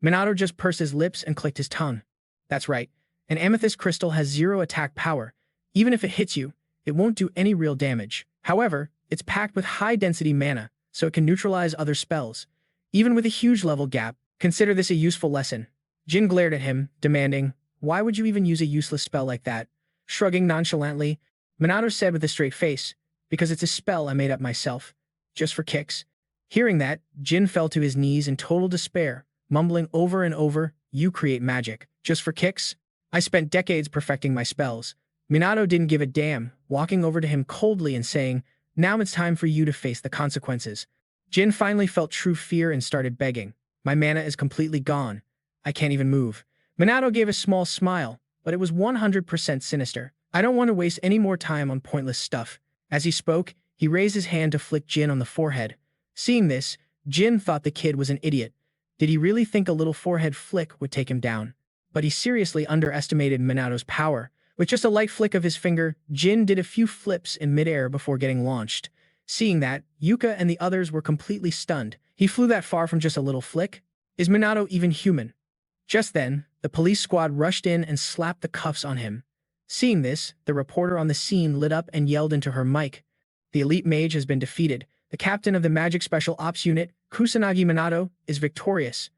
Minato just pursed his lips and clicked his tongue. That's right. An amethyst crystal has 0 attack power. Even if it hits you, it won't do any real damage. However, it's packed with high-density mana, so it can neutralize other spells. Even with a huge level gap, consider this a useful lesson. Jin glared at him, demanding, Why would you even use a useless spell like that? Shrugging nonchalantly, Minato said with a straight face, Because it's a spell I made up myself. Just for kicks. Hearing that, Jin fell to his knees in total despair, mumbling over and over, You create magic. Just for kicks? I spent decades perfecting my spells. Minato didn't give a damn, walking over to him coldly and saying, "Now it's time for you to face the consequences." Jin finally felt true fear and started begging. "My mana is completely gone. I can't even move." Minato gave a small smile, but it was 100% sinister. "I don't want to waste any more time on pointless stuff." As he spoke, he raised his hand to flick Jin on the forehead. Seeing this, Jin thought the kid was an idiot. Did he really think a little forehead flick would take him down? But he seriously underestimated Minato's power. With just a light flick of his finger, Jin did a few flips in midair before getting launched. Seeing that, Yuka and the others were completely stunned. He flew that far from just a little flick? Is Minato even human? Just then, the police squad rushed in and slapped the cuffs on him. Seeing this, the reporter on the scene lit up and yelled into her mic. "The elite mage has been defeated. The captain of the Magic Special Ops Unit, Kusanagi Minato, is victorious."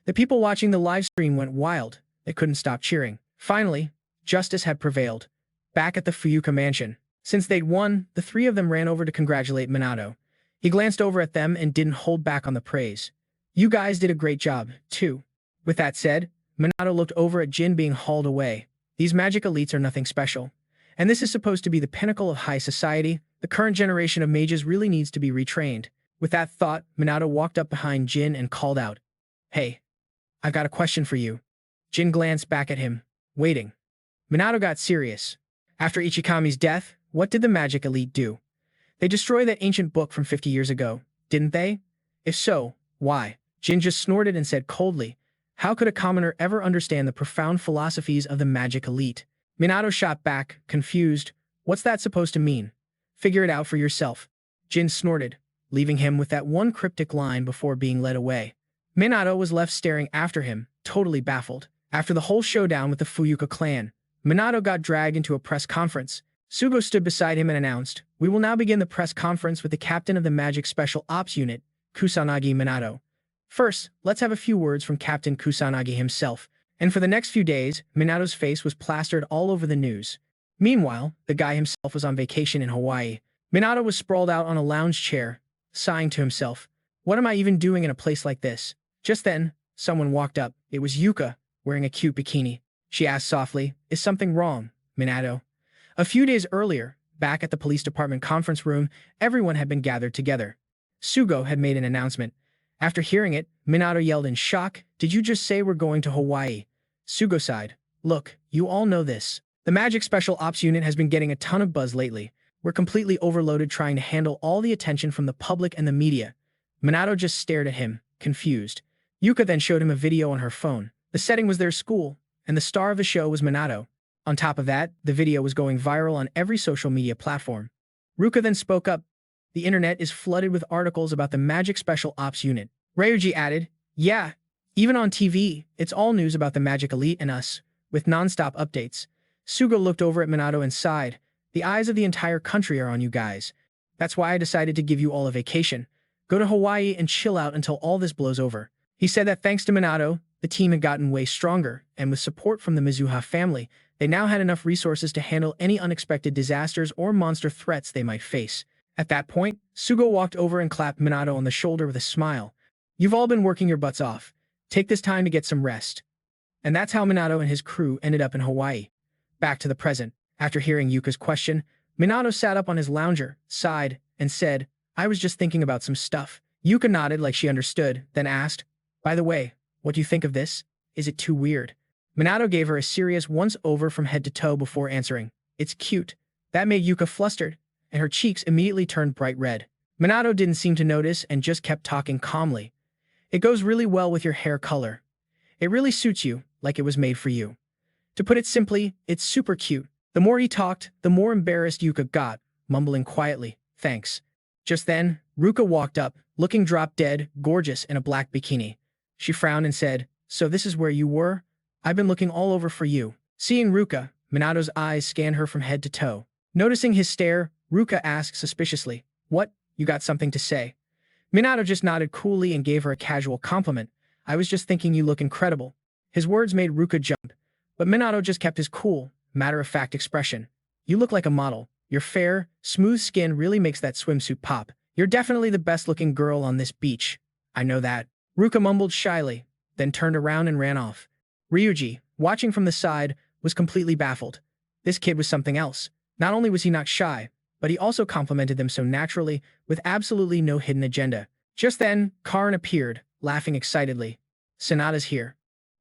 The people watching the live stream went wild. They couldn't stop cheering. Finally, justice had prevailed. Back at the Fuyuka mansion. Since they'd won, the three of them ran over to congratulate Minato. He glanced over at them and didn't hold back on the praise. "You guys did a great job, too." With that said, Minato looked over at Jin being hauled away. These magic elites are nothing special. And this is supposed to be the pinnacle of high society. The current generation of mages really needs to be retrained. With that thought, Minato walked up behind Jin and called out, "Hey, I've got a question for you." Jin glanced back at him, waiting. Minato got serious. After Ichikami's death, what did the magic elite do? They destroyed that ancient book from 50 years ago, didn't they? If so, why? Jin just snorted and said coldly, "How could a commoner ever understand the profound philosophies of the magic elite?" Minato shot back, confused. "What's that supposed to mean? Figure it out for yourself." Jin snorted, leaving him with that one cryptic line before being led away. Minato was left staring after him, totally baffled. After the whole showdown with the Fuyuka clan, Minato got dragged into a press conference. Sugo stood beside him and announced, "We will now begin the press conference with the captain of the Magic Special Ops Unit, Kusanagi Minato. First, let's have a few words from Captain Kusanagi himself." And for the next few days, Minato's face was plastered all over the news. Meanwhile, the guy himself was on vacation in Hawaii. Minato was sprawled out on a lounge chair, sighing to himself, "What am I even doing in a place like this?" Just then, someone walked up. It was Yuka, wearing a cute bikini. She asked softly, "Is something wrong, Minato?" A few days earlier, back at the police department conference room, everyone had been gathered together. Sugo had made an announcement. After hearing it, Minato yelled in shock, "Did you just say we're going to Hawaii?" Sugo sighed. "Look, you all know this. The Magic Special Ops Unit has been getting a ton of buzz lately. We're completely overloaded trying to handle all the attention from the public and the media." Minato just stared at him, confused. Yuka then showed him a video on her phone. The setting was their school, and the star of the show was Minato. On top of that, the video was going viral on every social media platform. Ruka then spoke up. "The internet is flooded with articles about the Magic Special Ops Unit." Riuji added, "Yeah, even on TV, it's all news about the Magic Elite and us, with non-stop updates." Sugo looked over at Minato and sighed. "The eyes of the entire country are on you guys. That's why I decided to give you all a vacation. Go to Hawaii and chill out until all this blows over." He said that thanks to Minato, the team had gotten way stronger, and with support from the Mizuha family, they now had enough resources to handle any unexpected disasters or monster threats they might face. At that point, Sugo walked over and clapped Minato on the shoulder with a smile. "You've all been working your butts off. Take this time to get some rest." And that's how Minato and his crew ended up in Hawaii. Back to the present. After hearing Yuka's question, Minato sat up on his lounger, sighed, and said, "I was just thinking about some stuff." Yuka nodded like she understood, then asked, "By the way, what do you think of this? Is it too weird?" Minato gave her a serious once-over from head to toe before answering, "It's cute." That made Yuka flustered, and her cheeks immediately turned bright red. Minato didn't seem to notice and just kept talking calmly. "It goes really well with your hair color. It really suits you, like it was made for you. To put it simply, it's super cute." The more he talked, the more embarrassed Yuka got, mumbling quietly, "Thanks." Just then, Ruka walked up, looking drop-dead, gorgeous in a black bikini. She frowned and said, "So this is where you were? I've been looking all over for you." Seeing Ruka, Minato's eyes scanned her from head to toe. Noticing his stare, Ruka asked suspiciously, "What, you got something to say?" Minato just nodded coolly and gave her a casual compliment. "I was just thinking you look incredible." His words made Ruka jump, but Minato just kept his cool, matter-of-fact expression. "You look like a model. Your fair, smooth skin really makes that swimsuit pop. You're definitely the best-looking girl on this beach. I know that." Ruka mumbled shyly, then turned around and ran off. Riuji, watching from the side, was completely baffled. This kid was something else. Not only was he not shy, but he also complimented them so naturally, with absolutely no hidden agenda. Just then, Karin appeared, laughing excitedly. Sonata's here.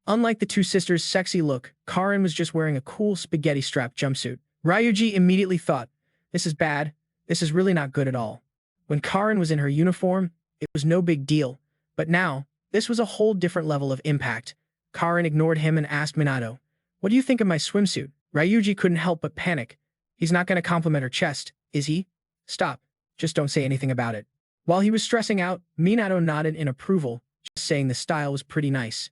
Unlike the two sisters' sexy look, Karin was just wearing a cool spaghetti-strap jumpsuit. Riuji immediately thought, this is bad. This is really not good at all. When Karin was in her uniform, it was no big deal. But now, this was a whole different level of impact. Karin ignored him and asked Minato, what do you think of my swimsuit? Riuji couldn't help but panic. He's not going to compliment her chest, is he? Stop. Just don't say anything about it. While he was stressing out, Minato nodded in approval, just saying the style was pretty nice.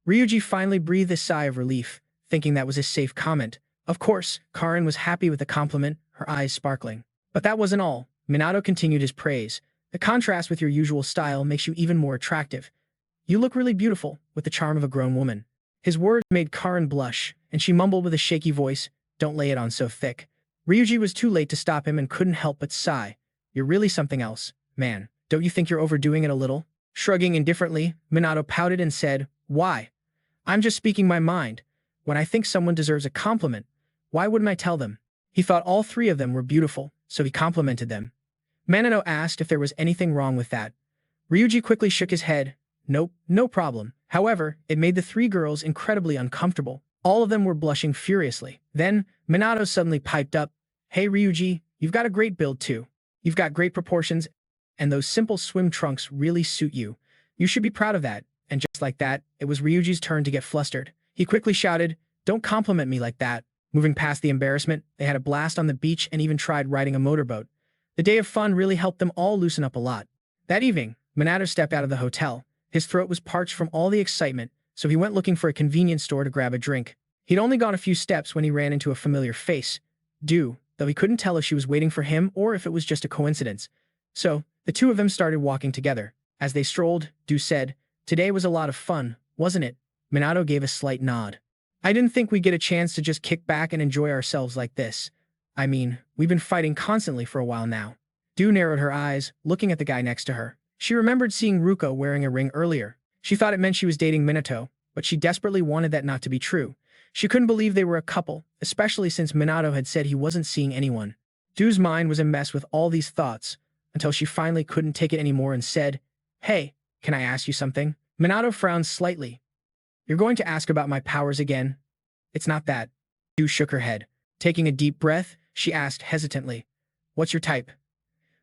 Riuji finally breathed a sigh of relief, thinking that was a safe comment. Of course, Karin was happy with the compliment, her eyes sparkling. But that wasn't all. Minato continued his praise. The contrast with your usual style makes you even more attractive. You look really beautiful, with the charm of a grown woman. His words made Karin blush, and she mumbled with a shaky voice, don't lay it on so thick. Riuji was too late to stop him and couldn't help but sigh. You're really something else, man. Don't you think you're overdoing it a little? Shrugging indifferently, Minato pouted and said, why? I'm just speaking my mind. When I think someone deserves a compliment, why wouldn't I tell them? He thought all three of them were beautiful, so he complimented them. Minato asked if there was anything wrong with that. Riuji quickly shook his head. Nope, no problem. However, it made the three girls incredibly uncomfortable. All of them were blushing furiously. Then, Minato suddenly piped up, hey Riuji, you've got a great build too. You've got great proportions, and those simple swim trunks really suit you. You should be proud of that. And just like that, it was Ryuji's turn to get flustered. He quickly shouted, don't compliment me like that. Moving past the embarrassment, they had a blast on the beach and even tried riding a motorboat. The day of fun really helped them all loosen up a lot. That evening, Minato stepped out of the hotel. His throat was parched from all the excitement, so he went looking for a convenience store to grab a drink. He'd only gone a few steps when he ran into a familiar face, Due, though he couldn't tell if she was waiting for him or if it was just a coincidence. So, the two of them started walking together. As they strolled, Due said, today was a lot of fun, wasn't it? Minato gave a slight nod. I didn't think we'd get a chance to just kick back and enjoy ourselves like this. I mean, we've been fighting constantly for a while now. Due narrowed her eyes, looking at the guy next to her. She remembered seeing Ruka wearing a ring earlier. She thought it meant she was dating Minato, but she desperately wanted that not to be true. She couldn't believe they were a couple, especially since Minato had said he wasn't seeing anyone. Due's mind was a mess with all these thoughts, until she finally couldn't take it anymore and said, hey, can I ask you something? Minato frowned slightly. You're going to ask about my powers again? It's not that. Due shook her head. Taking a deep breath, she asked hesitantly, what's your type?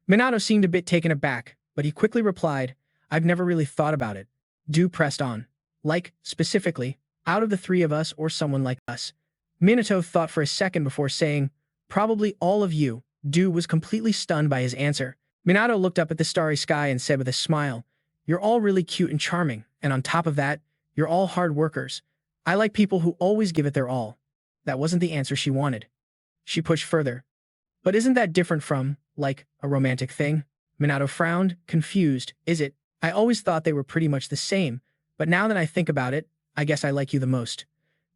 Minato seemed a bit taken aback, but he quickly replied, I've never really thought about it. Due pressed on. Like, specifically, out of the three of us or someone like us. Minato thought for a second before saying, probably all of you. Due was completely stunned by his answer. Minato looked up at the starry sky and said with a smile, you're all really cute and charming, and on top of that, you're all hard workers. I like people who always give it their all. That wasn't the answer she wanted. She pushed further. But isn't that different from, like, a romantic thing? Minato frowned, confused. Is it? I always thought they were pretty much the same, but now that I think about it, I guess I like you the most.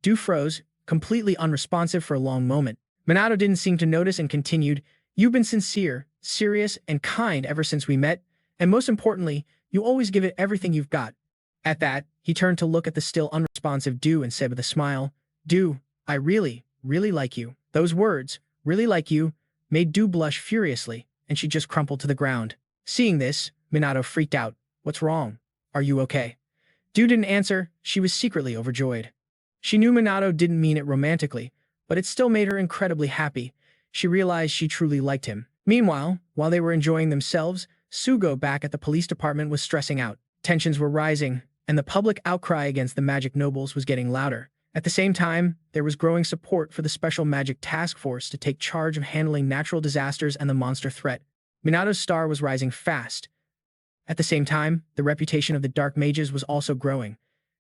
Due froze, completely unresponsive for a long moment. Minato didn't seem to notice and continued, you've been sincere, serious, and kind ever since we met, and most importantly, you always give it everything you've got. At that, he turned to look at the still unresponsive Due and said with a smile, Due, I really, really like you. Those words, really like you, made Due blush furiously, and she just crumpled to the ground. Seeing this, Minato freaked out. What's wrong? Are you okay? Due didn't answer. She was secretly overjoyed. She knew Minato didn't mean it romantically, but it still made her incredibly happy. She realized she truly liked him. Meanwhile, while they were enjoying themselves, Sugo back at the police department was stressing out. Tensions were rising, and the public outcry against the magic nobles was getting louder. At the same time, there was growing support for the Special Magic Task Force to take charge of handling natural disasters and the monster threat. Minato's star was rising fast. At the same time, the reputation of the Dark Mages was also growing.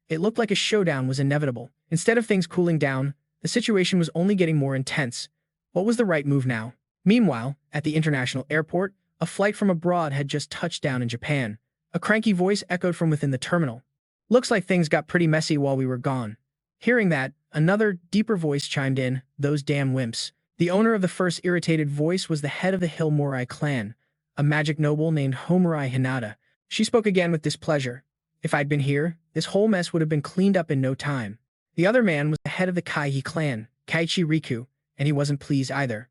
It looked like a showdown was inevitable. Instead of things cooling down, the situation was only getting more intense. What was the right move now? Meanwhile, at the international airport, a flight from abroad had just touched down in Japan. A cranky voice echoed from within the terminal. Looks like things got pretty messy while we were gone. Hearing that, another, deeper voice chimed in, those damn wimps. The owner of the first irritated voice was the head of the Hillmorai clan, a magic noble named Homurai Hinata. She spoke again with displeasure. If I'd been here, this whole mess would have been cleaned up in no time. The other man was the head of the Kaihi clan, Kaichi Riku. and he wasn't pleased either.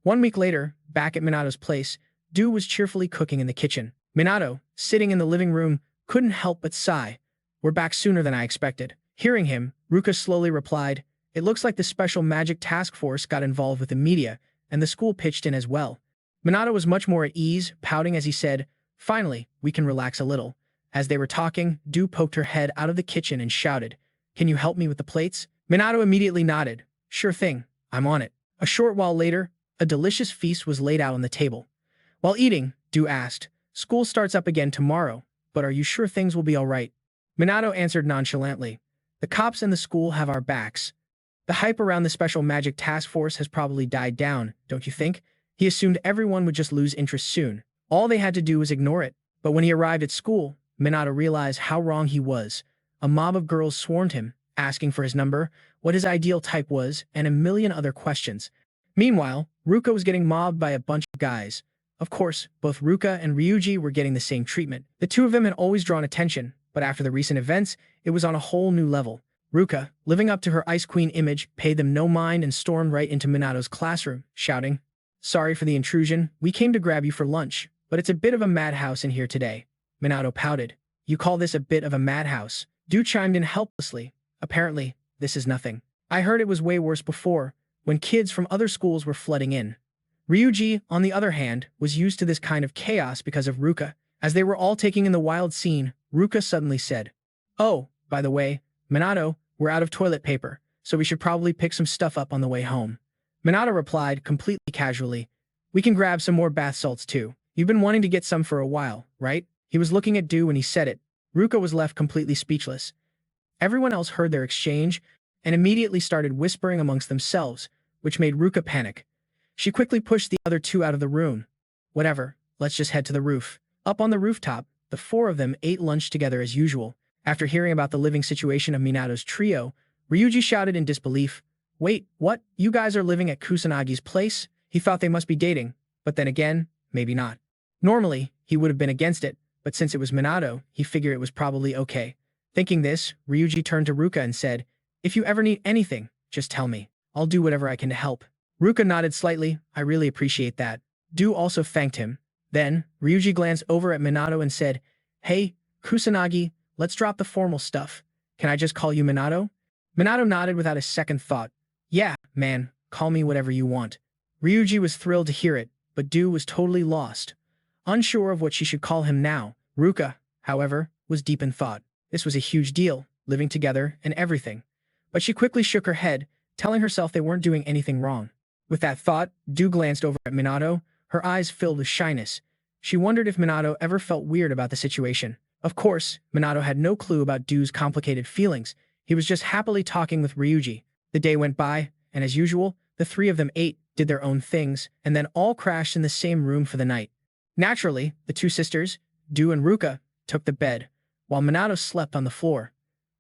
1 week later, back at Minato's place, Du was cheerfully cooking in the kitchen. Minato, sitting in the living room, couldn't help but sigh. "We're back sooner than I expected." Hearing him, Ruka slowly replied, "It looks like the special magic task force got involved with the media, and the school pitched in as well." Minato was much more at ease, pouting as he said, "Finally, we can relax a little." As they were talking, Du poked her head out of the kitchen and shouted, "Can you help me with the plates?" Minato immediately nodded. "Sure thing, I'm on it." A short while later, a delicious feast was laid out on the table. While eating, Du asked, "School starts up again tomorrow, but are you sure things will be all right?" Minato answered nonchalantly, "The cops and the school have our backs. The hype around the special magic task force has probably died down, don't you think?" He assumed everyone would just lose interest soon. All they had to do was ignore it. But when he arrived at school, Minato realized how wrong he was. A mob of girls swarmed him, asking for his number, what his ideal type was, and a million other questions. Meanwhile, Ruka was getting mobbed by a bunch of guys. Of course, both Ruka and Riuji were getting the same treatment. The two of them had always drawn attention, but after the recent events, it was on a whole new level. Ruka, living up to her Ice Queen image, paid them no mind and stormed right into Minato's classroom, shouting, "Sorry for the intrusion, we came to grab you for lunch, but it's a bit of a madhouse in here today." Minato pouted. "You call this a bit of a madhouse?" Du chimed in helplessly. "Apparently, this is nothing. I heard it was way worse before, when kids from other schools were flooding in." Riuji, on the other hand, was used to this kind of chaos because of Ruka. As they were all taking in the wild scene, Ruka suddenly said, "Oh, by the way, Minato, we're out of toilet paper, so we should probably pick some stuff up on the way home." Minato replied, completely casually, "We can grab some more bath salts too. You've been wanting to get some for a while, right?" He was looking at Du when he said it. Ruka was left completely speechless. Everyone else heard their exchange and immediately started whispering amongst themselves, which made Ruka panic. She quickly pushed the other two out of the room. "Whatever, let's just head to the roof." Up on the rooftop, the four of them ate lunch together as usual. After hearing about the living situation of Minato's trio, Riuji shouted in disbelief, "Wait, what? You guys are living at Kusanagi's place?" He thought they must be dating, but then again, maybe not. Normally, he would have been against it, but since it was Minato, he figured it was probably okay. Thinking this, Riuji turned to Ruka and said, "If you ever need anything, just tell me. I'll do whatever I can to help." Ruka nodded slightly. "I really appreciate that." Du also thanked him. Then, Riuji glanced over at Minato and said, "Hey, Kusanagi, let's drop the formal stuff. Can I just call you Minato?" Minato nodded without a second thought. "Yeah, man, call me whatever you want." Riuji was thrilled to hear it, but Du was totally lost, unsure of what she should call him now. Ruka, however, was deep in thought. This was a huge deal, living together and everything. But she quickly shook her head, telling herself they weren't doing anything wrong. With that thought, Du glanced over at Minato, her eyes filled with shyness. She wondered if Minato ever felt weird about the situation. Of course, Minato had no clue about Du's complicated feelings. He was just happily talking with Riuji. The day went by, and as usual, the three of them ate, did their own things, and then all crashed in the same room for the night. Naturally, the two sisters, Du and Ruka, took the bed, while Minato slept on the floor.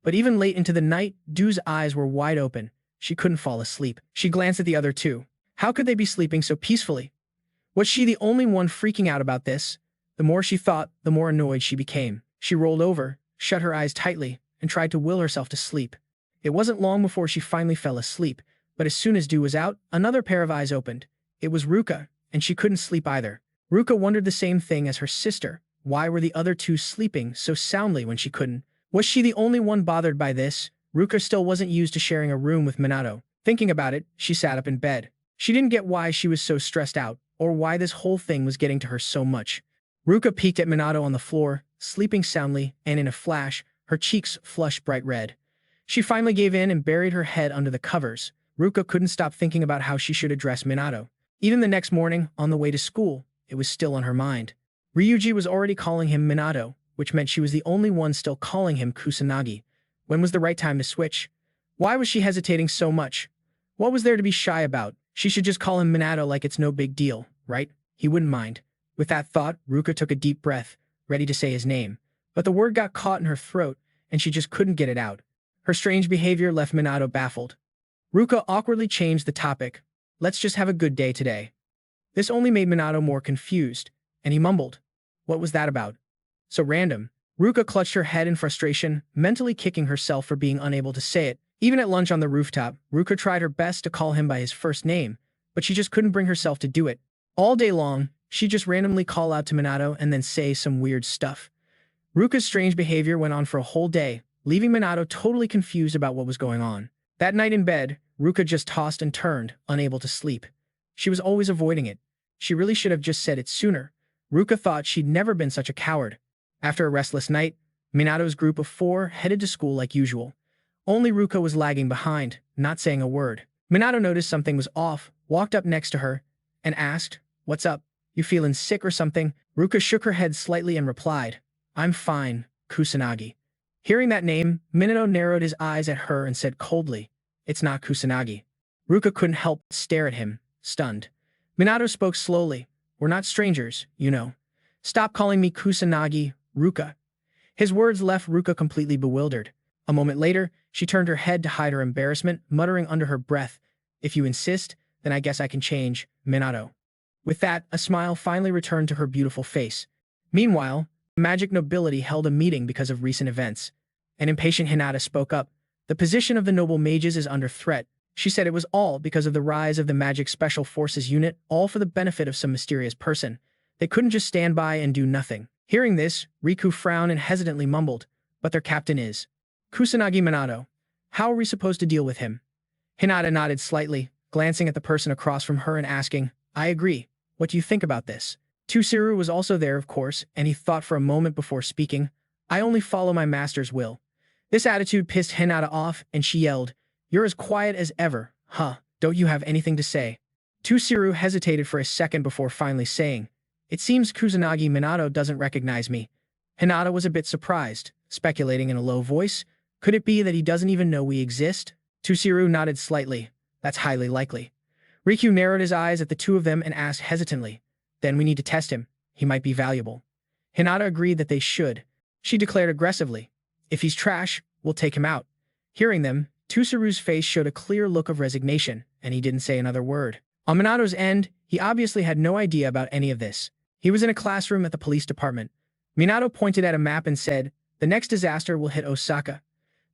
But even late into the night, Du's eyes were wide open. She couldn't fall asleep. She glanced at the other two. How could they be sleeping so peacefully? Was she the only one freaking out about this? The more she thought, the more annoyed she became. She rolled over, shut her eyes tightly, and tried to will herself to sleep. It wasn't long before she finally fell asleep, but as soon as Du was out, another pair of eyes opened. It was Ruka, and she couldn't sleep either. Ruka wondered the same thing as her sister. Why were the other two sleeping so soundly when she couldn't? Was she the only one bothered by this? Ruka still wasn't used to sharing a room with Minato. Thinking about it, she sat up in bed. She didn't get why she was so stressed out, or why this whole thing was getting to her so much. Ruka peeked at Minato on the floor, sleeping soundly, and in a flash, her cheeks flushed bright red. She finally gave in and buried her head under the covers. Ruka couldn't stop thinking about how she should address Minato. Even the next morning, on the way to school, it was still on her mind. Riuji was already calling him Minato, which meant she was the only one still calling him Kusanagi. When was the right time to switch? Why was she hesitating so much? What was there to be shy about? She should just call him Minato like it's no big deal, right? He wouldn't mind. With that thought, Ruka took a deep breath, ready to say his name. But the word got caught in her throat, and she just couldn't get it out. Her strange behavior left Minato baffled. Ruka awkwardly changed the topic. "Let's just have a good day today." This only made Minato more confused, and he mumbled, "What was that about? So random." Ruka clutched her head in frustration, mentally kicking herself for being unable to say it. Even at lunch on the rooftop, Ruka tried her best to call him by his first name, but she just couldn't bring herself to do it. All day long, she'd just randomly call out to Minato and then say some weird stuff. Ruka's strange behavior went on for a whole day, leaving Minato totally confused about what was going on. That night in bed, Ruka just tossed and turned, unable to sleep. She was always avoiding it. She really should have just said it sooner. Ruka thought she'd never been such a coward. After a restless night, Minato's group of 4 headed to school like usual. Only Ruka was lagging behind, not saying a word. Minato noticed something was off, walked up next to her, and asked, "What's up? You feeling sick or something?" Ruka shook her head slightly and replied, "I'm fine, Kusanagi." Hearing that name, Minato narrowed his eyes at her and said coldly, "It's not Kusanagi." Ruka couldn't help but stare at him, stunned. Minato spoke slowly, "We're not strangers, you know. Stop calling me Kusanagi, Ruka." His words left Ruka completely bewildered. A moment later, she turned her head to hide her embarrassment, muttering under her breath, "If you insist, then I guess I can change, Minato." With that, a smile finally returned to her beautiful face. Meanwhile, the magic nobility held a meeting because of recent events. An impatient Hinata spoke up. "The position of the noble mages is under threat." She said it was all because of the rise of the Magic Special Forces unit, all for the benefit of some mysterious person. They couldn't just stand by and do nothing. Hearing this, Riku frowned and hesitantly mumbled, "But their captain is Kusanagi Minato. How are we supposed to deal with him?" Hinata nodded slightly, glancing at the person across from her and asking, "I agree. What do you think about this?" Tsuchiru was also there, of course, and he thought for a moment before speaking. "I only follow my master's will." This attitude pissed Hinata off, and she yelled, "You're as quiet as ever, huh? Don't you have anything to say?" Tsuchiru hesitated for a second before finally saying, "It seems Kusanagi Minato doesn't recognize me." Hinata was a bit surprised, speculating in a low voice, "Could it be that he doesn't even know we exist?" Tsuchiru nodded slightly. "That's highly likely." Riku narrowed his eyes at the two of them and asked hesitantly, "Then we need to test him. He might be valuable." Hinata agreed that they should. She declared aggressively, "If he's trash, we'll take him out." Hearing them, Tsuchiru's face showed a clear look of resignation, and he didn't say another word. On Minato's end, he obviously had no idea about any of this. He was in a classroom at the police department. Minato pointed at a map and said, "The next disaster will hit Osaka."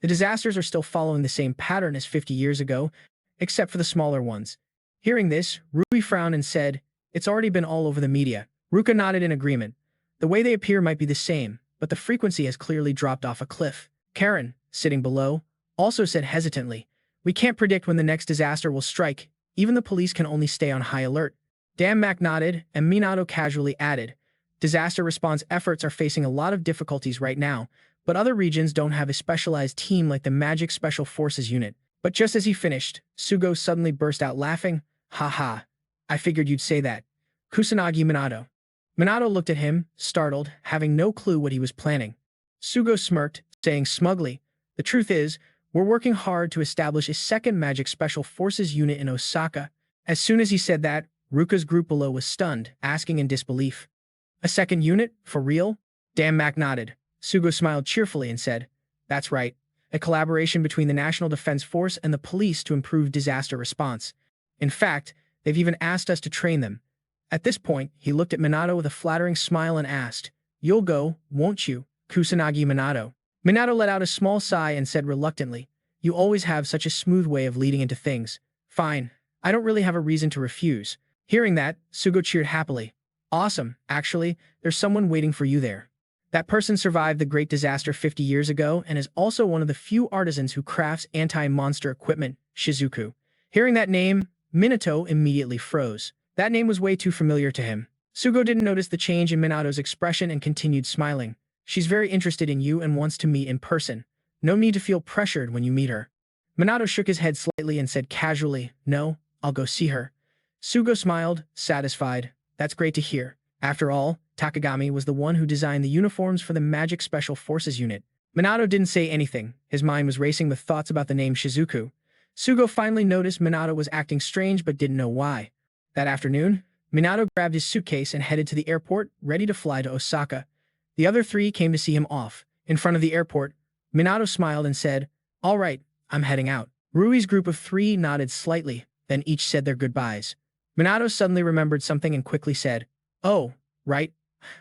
The disasters are still following the same pattern as 50 years ago, except for the smaller ones. Hearing this, Rui frowned and said, "It's already been all over the media." Ruka nodded in agreement. The way they appear might be the same, but the frequency has clearly dropped off a cliff. Karen, sitting below, also said hesitantly, "We can't predict when the next disaster will strike. Even the police can only stay on high alert." Dan Mac nodded, and Minato casually added, "Disaster response efforts are facing a lot of difficulties right now, but other regions don't have a specialized team like the Magic Special Forces unit." But just as he finished, Sugo suddenly burst out laughing. "Ha ha. I figured you'd say that. Kusanagi Minato." Minato looked at him, startled, having no clue what he was planning. Sugo smirked, saying smugly, "The truth is, we're working hard to establish a second Magic Special Forces unit in Osaka." As soon as he said that, Ruka's group below was stunned, asking in disbelief, "A second unit? For real?" Dan Mac nodded. Sugo smiled cheerfully and said, "That's right. A collaboration between the National Defense Force and the police to improve disaster response. In fact, they've even asked us to train them." At this point, he looked at Minato with a flattering smile and asked, "You'll go, won't you, Kusanagi Minato?" Minato let out a small sigh and said reluctantly, "You always have such a smooth way of leading into things. Fine. I don't really have a reason to refuse." Hearing that, Sugo cheered happily. "Awesome. Actually, there's someone waiting for you there. That person survived the Great Disaster 50 years ago and is also one of the few artisans who crafts anti-monster equipment, Shizuku." Hearing that name, Minato immediately froze. That name was way too familiar to him. Sugo didn't notice the change in Minato's expression and continued smiling. "She's very interested in you and wants to meet in person. No need to feel pressured when you meet her." Minato shook his head slightly and said casually, "No, I'll go see her." Sugo smiled, satisfied. "That's great to hear. After all, Takagami was the one who designed the uniforms for the Magic Special Forces unit." Minato didn't say anything. His mind was racing with thoughts about the name Shizuku. Sugo finally noticed Minato was acting strange but didn't know why. That afternoon, Minato grabbed his suitcase and headed to the airport, ready to fly to Osaka. The other 3 came to see him off. In front of the airport, Minato smiled and said, "All right, I'm heading out." Rui's group of 3 nodded slightly, then each said their goodbyes. Minato suddenly remembered something and quickly said, "Oh, right.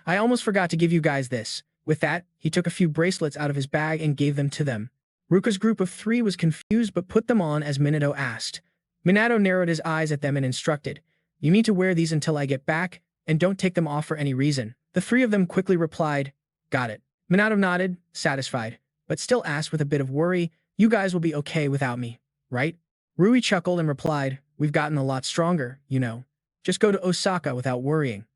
I almost forgot to give you guys this." With that, he took a few bracelets out of his bag and gave them to them. Ruka's group of 3 was confused but put them on as Minato asked. Minato narrowed his eyes at them and instructed, "You need to wear these until I get back, and don't take them off for any reason." The 3 of them quickly replied, "Got it." Minato nodded, satisfied, but still asked with a bit of worry, "You guys will be okay without me, right?" Rui chuckled and replied, "We've gotten a lot stronger, you know. Just go to Osaka without worrying."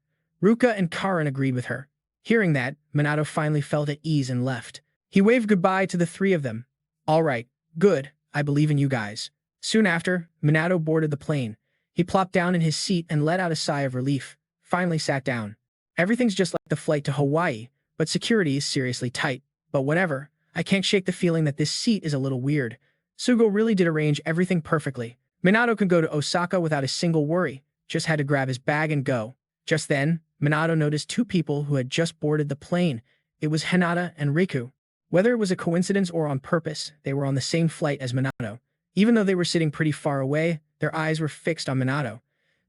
Ruka and Karin agreed with her. Hearing that, Minato finally felt at ease and left. He waved goodbye to the 3 of them. "All right, good, I believe in you guys." Soon after, Minato boarded the plane. He plopped down in his seat and let out a sigh of relief, finally sat down. Everything's just like the flight to Hawaii, but security is seriously tight. But whatever, I can't shake the feeling that this seat is a little weird. Sugo really did arrange everything perfectly. Minato could go to Osaka without a single worry, just had to grab his bag and go. Just then, Minato noticed 2 people who had just boarded the plane. It was Hinata and Riku. Whether it was a coincidence or on purpose, they were on the same flight as Minato. Even though they were sitting pretty far away, their eyes were fixed on Minato.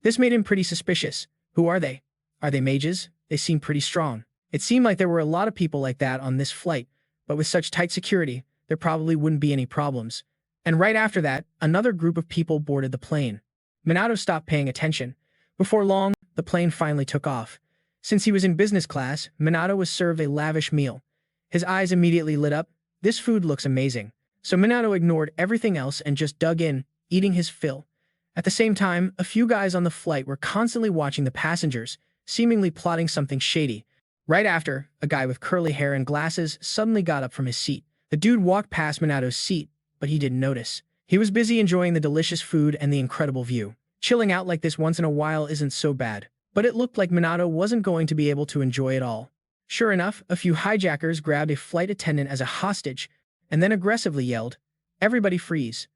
This made him pretty suspicious. Who are they? Are they mages? They seem pretty strong. It seemed like there were a lot of people like that on this flight, but with such tight security, there probably wouldn't be any problems. And right after that, another group of people boarded the plane. Minato stopped paying attention. Before long, the plane finally took off. Since he was in business class, Minato was served a lavish meal. His eyes immediately lit up. This food looks amazing. So Minato ignored everything else and just dug in, eating his fill. At the same time, a few guys on the flight were constantly watching the passengers, seemingly plotting something shady. Right after, a guy with curly hair and glasses suddenly got up from his seat. The dude walked past Minato's seat, but he didn't notice. He was busy enjoying the delicious food and the incredible view. Chilling out like this once in a while isn't so bad, but it looked like Minato wasn't going to be able to enjoy it all. Sure enough, a few hijackers grabbed a flight attendant as a hostage and then aggressively yelled, "Everybody freeze."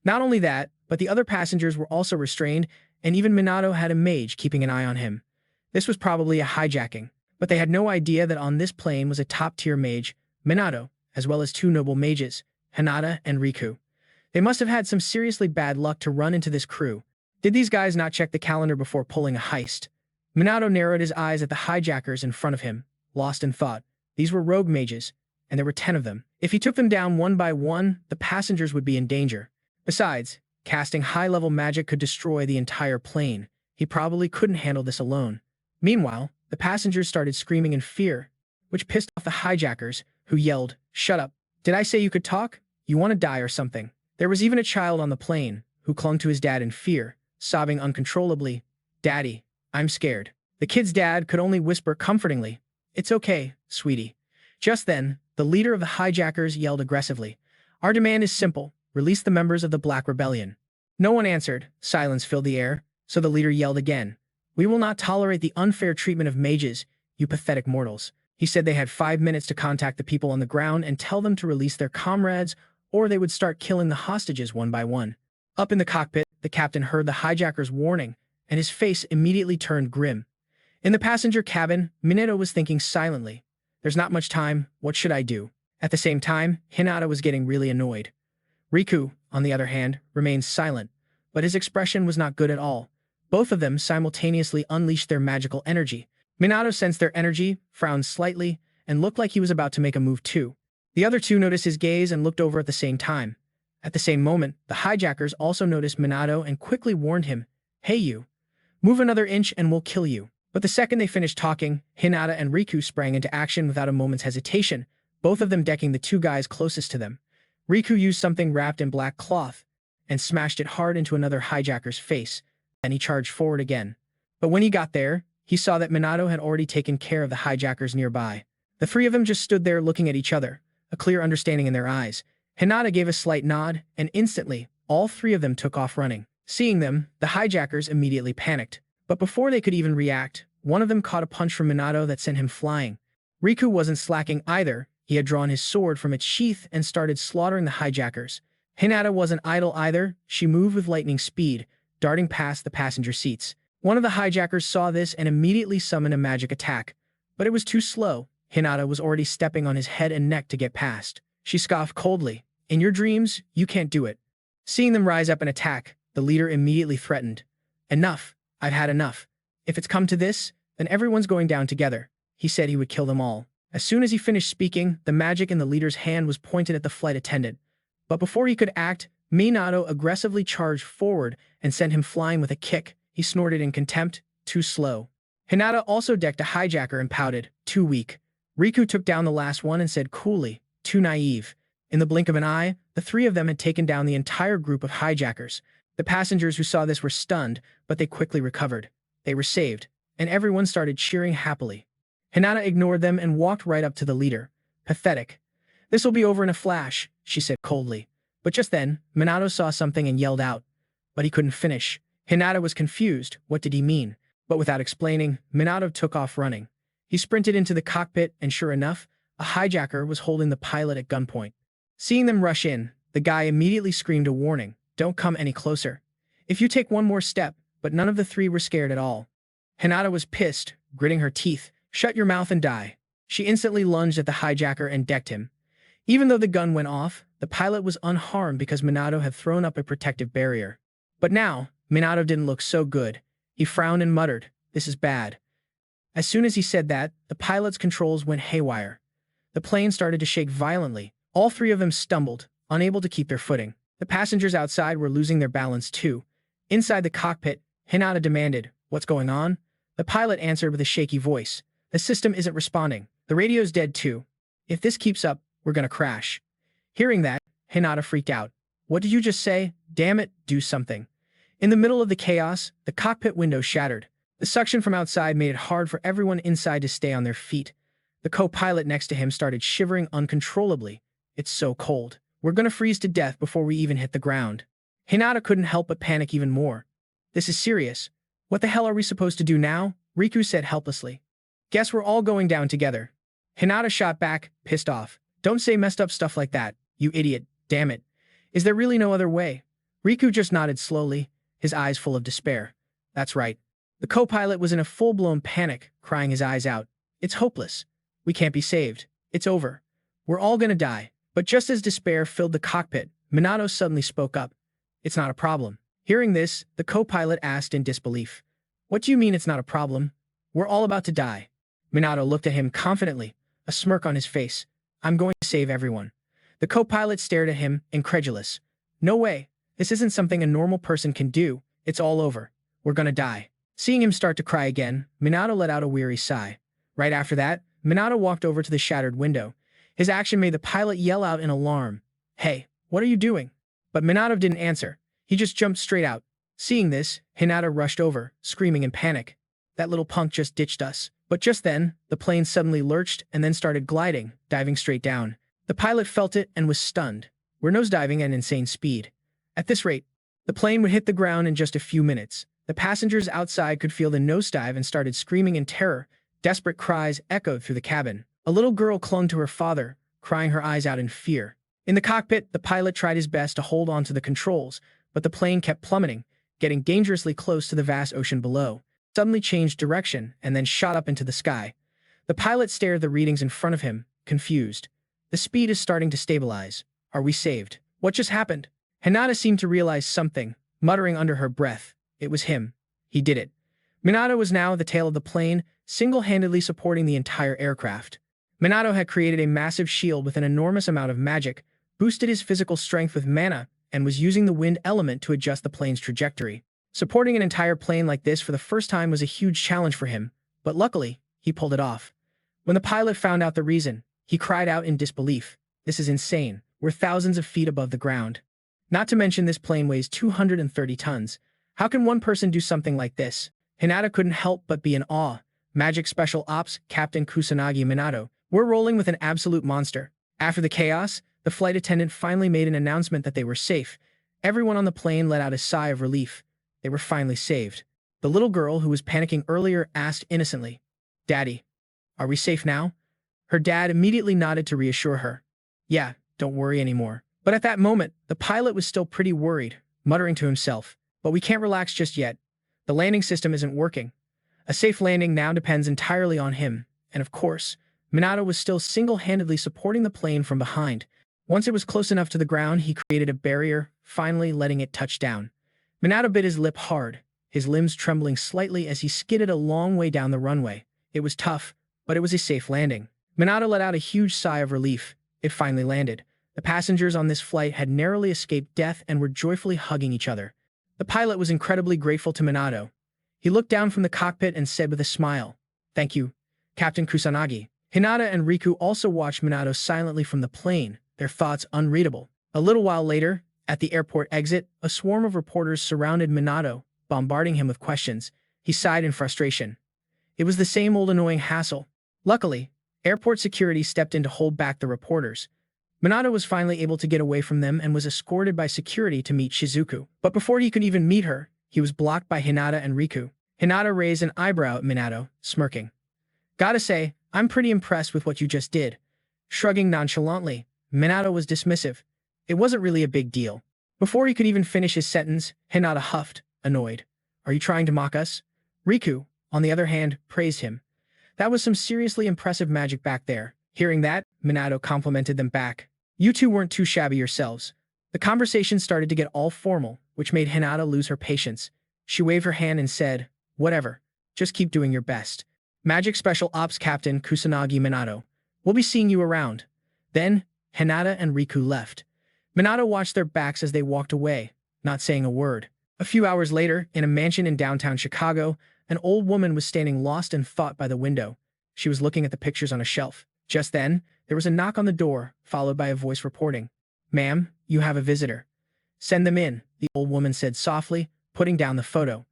Not only that, but the other passengers were also restrained, and even Minato had a mage keeping an eye on him. This was probably a hijacking, but they had no idea that on this plane was a top-tier mage, Minato, as well as 2 noble mages, Hinata and Riku. They must have had some seriously bad luck to run into this crew. Did these guys not check the calendar before pulling a heist? Minato narrowed his eyes at the hijackers in front of him, lost in thought. These were rogue mages, and there were 10 of them. If he took them down one by one, the passengers would be in danger. Besides, casting high-level magic could destroy the entire plane. He probably couldn't handle this alone. Meanwhile, the passengers started screaming in fear, which pissed off the hijackers, who yelled, "Shut up. Did I say you could talk? You want to die or something?" There was even a child on the plane, who clung to his dad in fear, sobbing uncontrollably, "Daddy, I'm scared." The kid's dad could only whisper comfortingly, "It's okay, sweetie." Just then, the leader of the hijackers yelled aggressively, "Our demand is simple. Release the members of the Black Rebellion." No one answered. Silence filled the air, so the leader yelled again, "We will not tolerate the unfair treatment of mages, you pathetic mortals." He said they had 5 minutes to contact the people on the ground and tell them to release their comrades, or they would start killing the hostages one by one. Up in the cockpit, the captain heard the hijackers' warning, and his face immediately turned grim. In the passenger cabin, Minato was thinking silently, "There's not much time, what should I do?" At the same time, Hinata was getting really annoyed. Riku, on the other hand, remained silent, but his expression was not good at all. Both of them simultaneously unleashed their magical energy. Minato sensed their energy, frowned slightly, and looked like he was about to make a move too. The other 2 noticed his gaze and looked over at the same time. At the same moment, the hijackers also noticed Minato and quickly warned him, "Hey you, move another inch and we'll kill you." But the second they finished talking, Hinata and Riku sprang into action without a moment's hesitation, both of them decking the 2 guys closest to them. Riku used something wrapped in black cloth and smashed it hard into another hijacker's face. Then he charged forward again. But when he got there, he saw that Minato had already taken care of the hijackers nearby. The 3 of them just stood there looking at each other, a clear understanding in their eyes. Hinata gave a slight nod, and instantly, all 3 of them took off running. Seeing them, the hijackers immediately panicked. But before they could even react, one of them caught a punch from Minato that sent him flying. Riku wasn't slacking either. He had drawn his sword from its sheath and started slaughtering the hijackers. Hinata wasn't idle either. She moved with lightning speed, darting past the passenger seats. One of the hijackers saw this and immediately summoned a magic attack, but it was too slow. Hinata was already stepping on his head and neck to get past. She scoffed coldly, "In your dreams, you can't do it." Seeing them rise up and attack, the leader immediately threatened, "Enough, I've had enough. If it's come to this, then everyone's going down together." He said he would kill them all. As soon as he finished speaking, the magic in the leader's hand was pointed at the flight attendant. But before he could act, Minato aggressively charged forward and sent him flying with a kick. He snorted in contempt, too slow. Hinata also decked a hijacker and pouted, too weak. Riku took down the last one and said coolly, too naive. In the blink of an eye, the three of them had taken down the entire group of hijackers. The passengers who saw this were stunned, but they quickly recovered. They were saved, and everyone started cheering happily. Hinata ignored them and walked right up to the leader. Pathetic. This will be over in a flash, she said coldly. But just then, Minato saw something and yelled out. But he couldn't finish. Hinata was confused. What did he mean? But without explaining, Minato took off running. He sprinted into the cockpit, and sure enough, a hijacker was holding the pilot at gunpoint. Seeing them rush in, the guy immediately screamed a warning. Don't come any closer. If you take one more step, but none of the three were scared at all. Hinata was pissed, gritting her teeth. Shut your mouth and die. She instantly lunged at the hijacker and decked him. Even though the gun went off, the pilot was unharmed because Minato had thrown up a protective barrier. But now, Minato didn't look so good. He frowned and muttered, "This is bad." As soon as he said that, the pilot's controls went haywire. The plane started to shake violently. All three of them stumbled, unable to keep their footing. The passengers outside were losing their balance too. Inside the cockpit, Hinata demanded, "What's going on?" The pilot answered with a shaky voice, "The system isn't responding. The radio's dead too. If this keeps up, we're gonna crash." Hearing that, Hinata freaked out. "What did you just say? Damn it, do something." In the middle of the chaos, the cockpit window shattered. The suction from outside made it hard for everyone inside to stay on their feet. The co-pilot next to him started shivering uncontrollably. "It's so cold. We're gonna freeze to death before we even hit the ground." Hinata couldn't help but panic even more. "This is serious. What the hell are we supposed to do now?" Riku said helplessly. "Guess we're all going down together." Hinata shot back, pissed off. "Don't say messed up stuff like that, you idiot. Damn it. Is there really no other way?" Riku just nodded slowly, his eyes full of despair. "That's right." The co-pilot was in a full-blown panic, crying his eyes out. "It's hopeless. We can't be saved. It's over. We're all gonna die." But just as despair filled the cockpit, Minato suddenly spoke up. "It's not a problem." Hearing this, the co-pilot asked in disbelief. "What do you mean it's not a problem? We're all about to die." Minato looked at him confidently, a smirk on his face. "I'm going to save everyone." The co-pilot stared at him, incredulous. "No way. This isn't something a normal person can do. It's all over. We're gonna die." Seeing him start to cry again, Minato let out a weary sigh. Right after that, Minato walked over to the shattered window. His action made the pilot yell out in alarm. "Hey, what are you doing?" But Minato didn't answer. He just jumped straight out. Seeing this, Hinata rushed over, screaming in panic. "That little punk just ditched us." But just then, the plane suddenly lurched and then started gliding, diving straight down. The pilot felt it and was stunned. We're nosediving at insane speed. At this rate, the plane would hit the ground in just a few minutes. The passengers outside could feel the nosedive and started screaming in terror. Desperate cries echoed through the cabin. A little girl clung to her father, crying her eyes out in fear. In the cockpit, the pilot tried his best to hold on to the controls, but the plane kept plummeting, getting dangerously close to the vast ocean below. Suddenly changed direction and then shot up into the sky. The pilot stared at the readings in front of him, confused. The speed is starting to stabilize. Are we saved? What just happened? Hinata seemed to realize something, muttering under her breath. It was him. He did it. Minato was now at the tail of the plane, single-handedly supporting the entire aircraft. Minato had created a massive shield with an enormous amount of magic, boosted his physical strength with mana, and was using the wind element to adjust the plane's trajectory. Supporting an entire plane like this for the first time was a huge challenge for him, but luckily, he pulled it off. When the pilot found out the reason, he cried out in disbelief. "This is insane. We're thousands of feet above the ground. Not to mention this plane weighs 230 tons. How can one person do something like this?" Hinata couldn't help but be in awe. Magic Special Ops Captain Kusanagi Minato. "We're rolling with an absolute monster." After the chaos, the flight attendant finally made an announcement that they were safe. Everyone on the plane let out a sigh of relief. They were finally saved. The little girl who was panicking earlier asked innocently, "Daddy, are we safe now?" Her dad immediately nodded to reassure her. "Yeah, don't worry anymore." But at that moment, the pilot was still pretty worried, muttering to himself, "But we can't relax just yet. The landing system isn't working." A safe landing now depends entirely on him, and of course, Minato was still single-handedly supporting the plane from behind. Once it was close enough to the ground, he created a barrier, finally letting it touch down. Minato bit his lip hard, his limbs trembling slightly as he skidded a long way down the runway. It was tough, but it was a safe landing. Minato let out a huge sigh of relief. It finally landed. The passengers on this flight had narrowly escaped death and were joyfully hugging each other. The pilot was incredibly grateful to Minato. He looked down from the cockpit and said with a smile, "Thank you, Captain Kusanagi." Hinata and Riku also watched Minato silently from the plane, their thoughts unreadable. A little while later, at the airport exit, a swarm of reporters surrounded Minato, bombarding him with questions. He sighed in frustration. It was the same old annoying hassle. Luckily, airport security stepped in to hold back the reporters. Minato was finally able to get away from them and was escorted by security to meet Shizuku. But before he could even meet her, he was blocked by Hinata and Riku. Hinata raised an eyebrow at Minato, smirking. "Gotta say, I'm pretty impressed with what you just did." Shrugging nonchalantly, Minato was dismissive. It wasn't really a big deal. Before he could even finish his sentence, Hinata huffed, annoyed. "Are you trying to mock us?" Riku, on the other hand, praised him. "That was some seriously impressive magic back there." Hearing that, Minato complimented them back. "You two weren't too shabby yourselves." The conversation started to get all formal, which made Hinata lose her patience. She waved her hand and said, "Whatever, just keep doing your best. Magic Special Ops Captain Kusanagi Minato. We'll be seeing you around." Then, Hinata and Riku left. Minato watched their backs as they walked away, not saying a word. A few hours later, in a mansion in downtown Chicago, an old woman was standing lost in thought by the window. She was looking at the pictures on a shelf. Just then, there was a knock on the door, followed by a voice reporting, "Ma'am, you have a visitor." "Send them in," the old woman said softly, putting down the photo.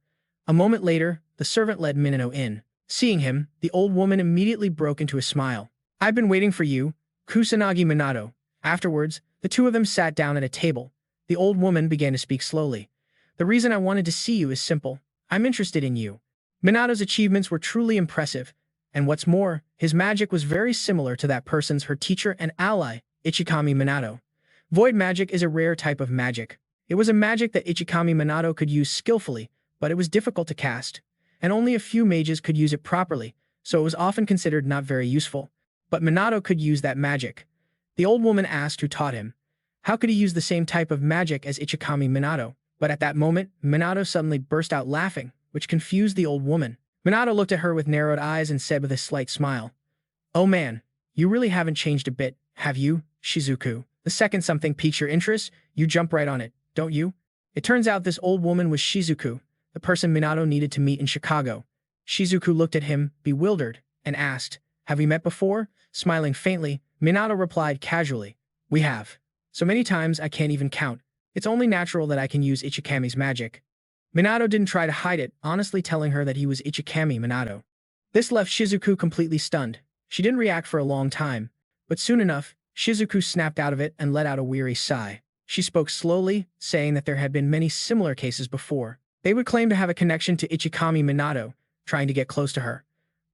A moment later, the servant led Minato in. Seeing him, the old woman immediately broke into a smile. "I've been waiting for you, Kusanagi Minato." Afterwards, the two of them sat down at a table. The old woman began to speak slowly. "The reason I wanted to see you is simple. I'm interested in you." Minato's achievements were truly impressive, and what's more, his magic was very similar to that person's her teacher and ally, Ichikami Minato. Void magic is a rare type of magic. It was a magic that Ichikami Minato could use skillfully, but it was difficult to cast, and only a few mages could use it properly, so it was often considered not very useful. But Minato could use that magic. The old woman asked who taught him. How could he use the same type of magic as Ichikami Minato? But at that moment, Minato suddenly burst out laughing, which confused the old woman. Minato looked at her with narrowed eyes and said with a slight smile, "Oh man, you really haven't changed a bit, have you, Shizuku? The second something piques your interest, you jump right on it, don't you?" It turns out this old woman was Shizuku, the person Minato needed to meet in Chicago. Shizuku looked at him, bewildered, and asked, "Have we met before?" Smiling faintly, Minato replied casually, "We have. So many times I can't even count. It's only natural that I can use Ichikami's magic." Minato didn't try to hide it, honestly telling her that he was Ichikami Minato. This left Shizuku completely stunned. She didn't react for a long time, but soon enough, Shizuku snapped out of it and let out a weary sigh. She spoke slowly, saying that there had been many similar cases before. They would claim to have a connection to Ichikami Minato, trying to get close to her.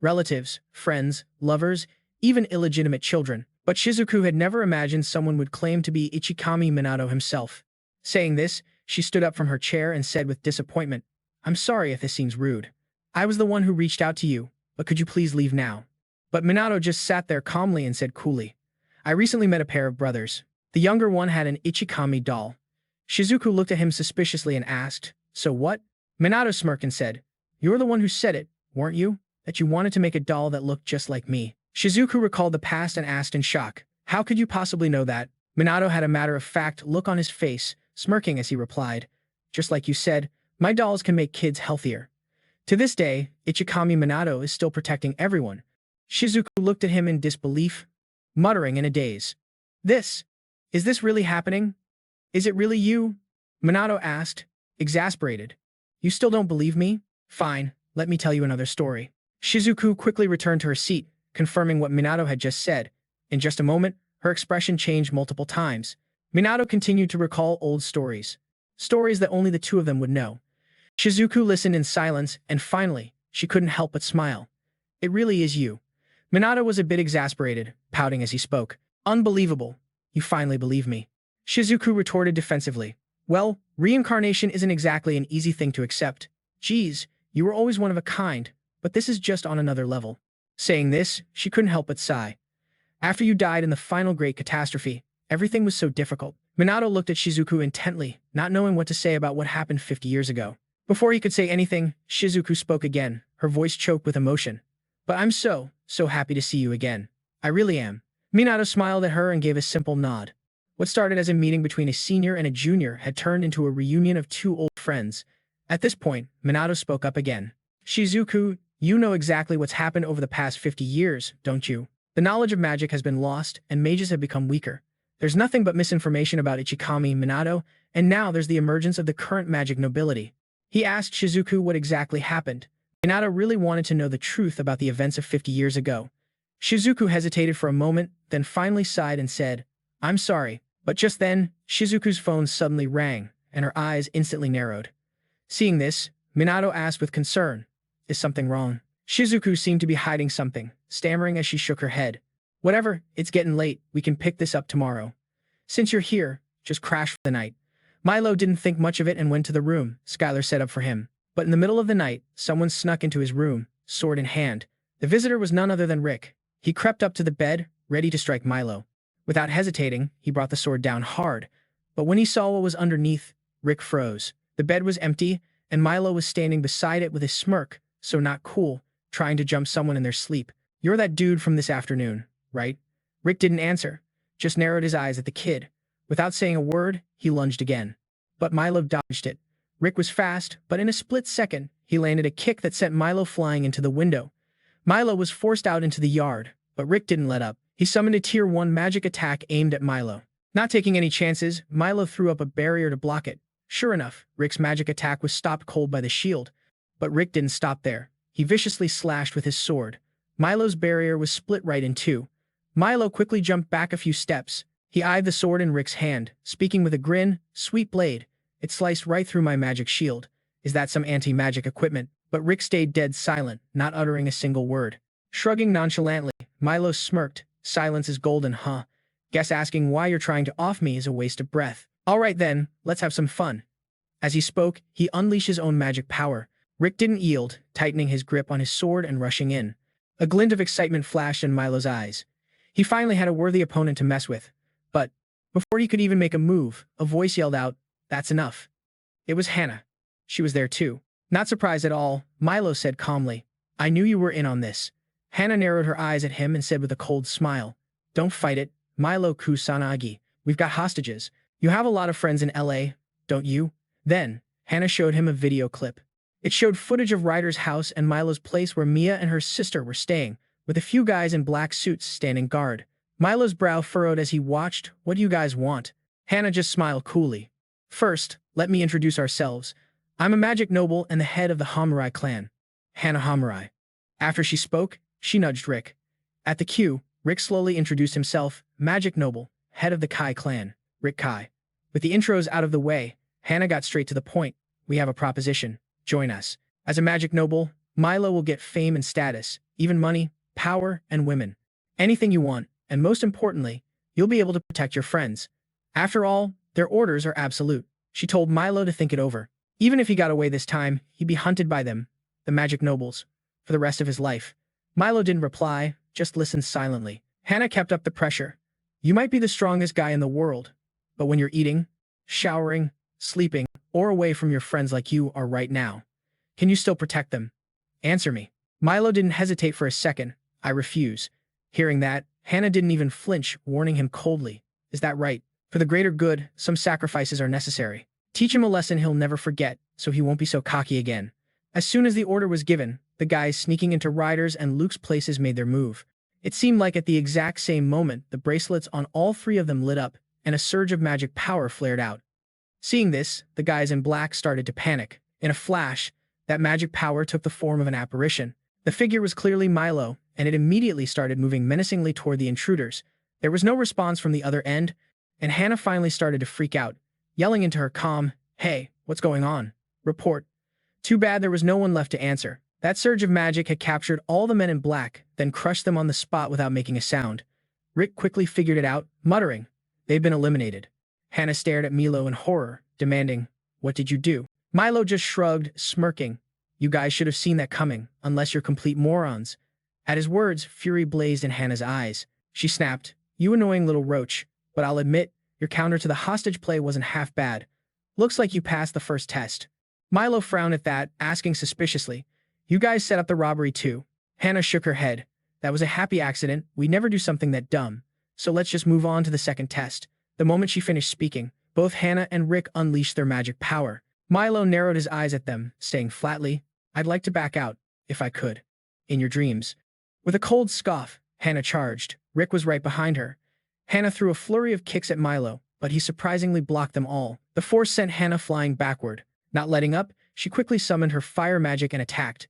Relatives, friends, lovers, even illegitimate children. But Shizuku had never imagined someone would claim to be Ichikami Minato himself. Saying this, she stood up from her chair and said with disappointment, "I'm sorry if this seems rude. I was the one who reached out to you, but could you please leave now?" But Minato just sat there calmly and said coolly, "I recently met a pair of brothers. The younger one had an Ichikami doll." Shizuku looked at him suspiciously and asked, "So what?" Minato smirked and said, "You're the one who said it, weren't you? That you wanted to make a doll that looked just like me." Shizuku recalled the past and asked in shock, "How could you possibly know that?" Minato had a matter-of-fact look on his face, smirking as he replied, "Just like you said, my dolls can make kids healthier." To this day, Ichikami Minato is still protecting everyone. Shizuku looked at him in disbelief, muttering in a daze, Is this really happening? Is it really you?" Minato asked, exasperated. "You still don't believe me? Fine, let me tell you another story." Shizuku quickly returned to her seat, confirming what Minato had just said. In just a moment, her expression changed multiple times. Minato continued to recall old stories. Stories that only the two of them would know. Shizuku listened in silence, and finally, she couldn't help but smile. "It really is you." Minato was a bit exasperated, pouting as he spoke. "Unbelievable. You finally believe me." Shizuku retorted defensively. "Well, reincarnation isn't exactly an easy thing to accept. Geez, you were always one of a kind, but this is just on another level." Saying this, she couldn't help but sigh. "After you died in the final great catastrophe, everything was so difficult." Minato looked at Shizuku intently, not knowing what to say about what happened 50 years ago. Before he could say anything, Shizuku spoke again, her voice choked with emotion. "But I'm so happy to see you again. I really am." Minato smiled at her and gave a simple nod. What started as a meeting between a senior and a junior had turned into a reunion of two old friends. At this point, Minato spoke up again. Shizuku, you know exactly what's happened over the past 50 years, don't you? The knowledge of magic has been lost, and mages have become weaker. There's nothing but misinformation about Ichikami Minato, and now there's the emergence of the current magic nobility. He asked Shizuku what exactly happened. Minato really wanted to know the truth about the events of 50 years ago. Shizuku hesitated for a moment, then finally sighed and said, I'm sorry. But just then, Shizuku's phone suddenly rang, and her eyes instantly narrowed. Seeing this, Minato asked with concern, is something wrong? Shizuku seemed to be hiding something, stammering as she shook her head. Whatever, it's getting late, we can pick this up tomorrow. Since you're here, just crash for the night. Milo didn't think much of it and went to the room Skylar set up for him. But in the middle of the night, someone snuck into his room, sword in hand. The visitor was none other than Rick. He crept up to the bed, ready to strike Milo. Without hesitating, he brought the sword down hard. But when he saw what was underneath, Rick froze. The bed was empty, and Milo was standing beside it with a smirk, so not cool, trying to jump someone in their sleep. You're that dude from this afternoon, right? Rick didn't answer, just narrowed his eyes at the kid. Without saying a word, he lunged again. But Milo dodged it. Rick was fast, but in a split second, he landed a kick that sent Milo flying into the window. Milo was forced out into the yard, but Rick didn't let up. He summoned a Tier 1 magic attack aimed at Milo. Not taking any chances, Milo threw up a barrier to block it. Sure enough, Rick's magic attack was stopped cold by the shield. But Rick didn't stop there. He viciously slashed with his sword. Milo's barrier was split right in two. Milo quickly jumped back a few steps. He eyed the sword in Rick's hand, speaking with a grin, sweet blade. It sliced right through my magic shield. Is that some anti-magic equipment? But Rick stayed dead silent, not uttering a single word. Shrugging nonchalantly, Milo smirked. Silence is golden, huh? Guess asking why you're trying to off me is a waste of breath. All right then, let's have some fun. As he spoke, he unleashed his own magic power. Rick didn't yield, tightening his grip on his sword and rushing in. A glint of excitement flashed in Milo's eyes. He finally had a worthy opponent to mess with. But before he could even make a move, a voice yelled out, "That's enough." It was Hannah. She was there too. Not surprised at all, Milo said calmly, "I knew you were in on this." Hannah narrowed her eyes at him and said with a cold smile, "Don't fight it, Milo Kusanagi. We've got hostages. You have a lot of friends in LA, don't you?" Then, Hannah showed him a video clip. It showed footage of Ryder's house and Milo's place where Mia and her sister were staying, with a few guys in black suits standing guard. Milo's brow furrowed as he watched. "What do you guys want?" Hannah just smiled coolly. "First, let me introduce ourselves. I'm a magic noble and the head of the Hamurai clan. Hannah Hamurai." After she spoke, she nudged Rick. At the cue, Rick slowly introduced himself, "Magic noble, head of the Kai clan, Rick Kai." With the intros out of the way, Hannah got straight to the point. "We have a proposition. Join us. As a magic noble, Milo will get fame and status, even money, power, and women. Anything you want, and most importantly, you'll be able to protect your friends. After all, their orders are absolute." She told Milo to think it over. Even if he got away this time, he'd be hunted by them, the magic nobles, for the rest of his life. Milo didn't reply, just listened silently. Hannah kept up the pressure. "You might be the strongest guy in the world, but when you're eating, showering, sleeping, or away from your friends like you are right now, can you still protect them? Answer me." Milo didn't hesitate for a second. "I refuse." Hearing that, Hannah didn't even flinch, warning him coldly. "Is that right? For the greater good, some sacrifices are necessary. Teach him a lesson he'll never forget, so he won't be so cocky again." As soon as the order was given, the guys sneaking into Ryder's and Luke's places made their move. It seemed like at the exact same moment, the bracelets on all three of them lit up, and a surge of magic power flared out. Seeing this, the guys in black started to panic. In a flash, that magic power took the form of an apparition. The figure was clearly Milo, and it immediately started moving menacingly toward the intruders. There was no response from the other end, and Hannah finally started to freak out, yelling into her comm, "Hey, what's going on? Report." Too bad there was no one left to answer. That surge of magic had captured all the men in black, then crushed them on the spot without making a sound. Rick quickly figured it out, muttering, "They've been eliminated." Hannah stared at Milo in horror, demanding, "What did you do?" Milo just shrugged, smirking. "You guys should have seen that coming, unless you're complete morons." At his words, fury blazed in Hannah's eyes. She snapped, "You annoying little roach, but I'll admit, your counter to the hostage play wasn't half bad. Looks like you passed the first test." Milo frowned at that, asking suspiciously, "You guys set up the robbery too?" Hannah shook her head. "That was a happy accident. We never do something that dumb. So let's just move on to the second test. The moment she finished speaking, both Hannah and Rick unleashed their magic power. Milo narrowed his eyes at them, saying flatly, "I'd like to back out, if I could. In your dreams." With a cold scoff, Hannah charged. Rick was right behind her. Hannah threw a flurry of kicks at Milo, but he surprisingly blocked them all. The force sent Hannah flying backward. Not letting up, she quickly summoned her fire magic and attacked.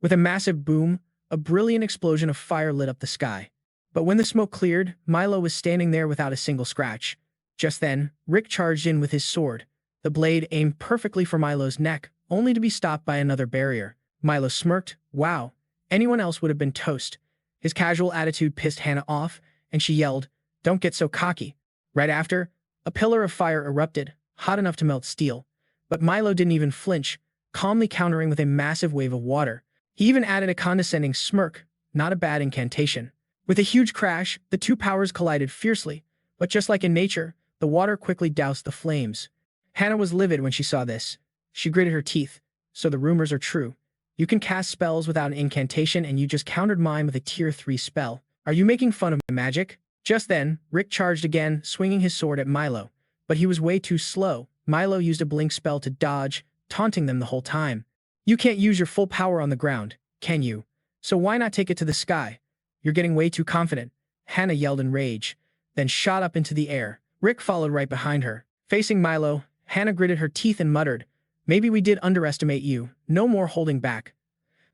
With a massive boom, a brilliant explosion of fire lit up the sky. But when the smoke cleared, Milo was standing there without a single scratch. Just then, Rick charged in with his sword. The blade aimed perfectly for Milo's neck, only to be stopped by another barrier. Milo smirked. Wow, anyone else would have been toast. His casual attitude pissed Hannah off, and she yelled, "Don't get so cocky." Right after, a pillar of fire erupted, hot enough to melt steel. But Milo didn't even flinch, calmly countering with a massive wave of water. He even added a condescending smirk, not a bad incantation. With a huge crash, the two powers collided fiercely, but just like in nature, the water quickly doused the flames. Hannah was livid when she saw this. She gritted her teeth. So the rumors are true. You can cast spells without an incantation and you just countered mine with a tier 3 spell. Are you making fun of my magic? Just then, Rick charged again, swinging his sword at Milo. But he was way too slow. Milo used a blink spell to dodge, taunting them the whole time. You can't use your full power on the ground, can you? So why not take it to the sky? You're getting way too confident. Hannah yelled in rage, then shot up into the air. Rick followed right behind her. Facing Milo, Hannah gritted her teeth and muttered, "Maybe we did underestimate you. No more holding back."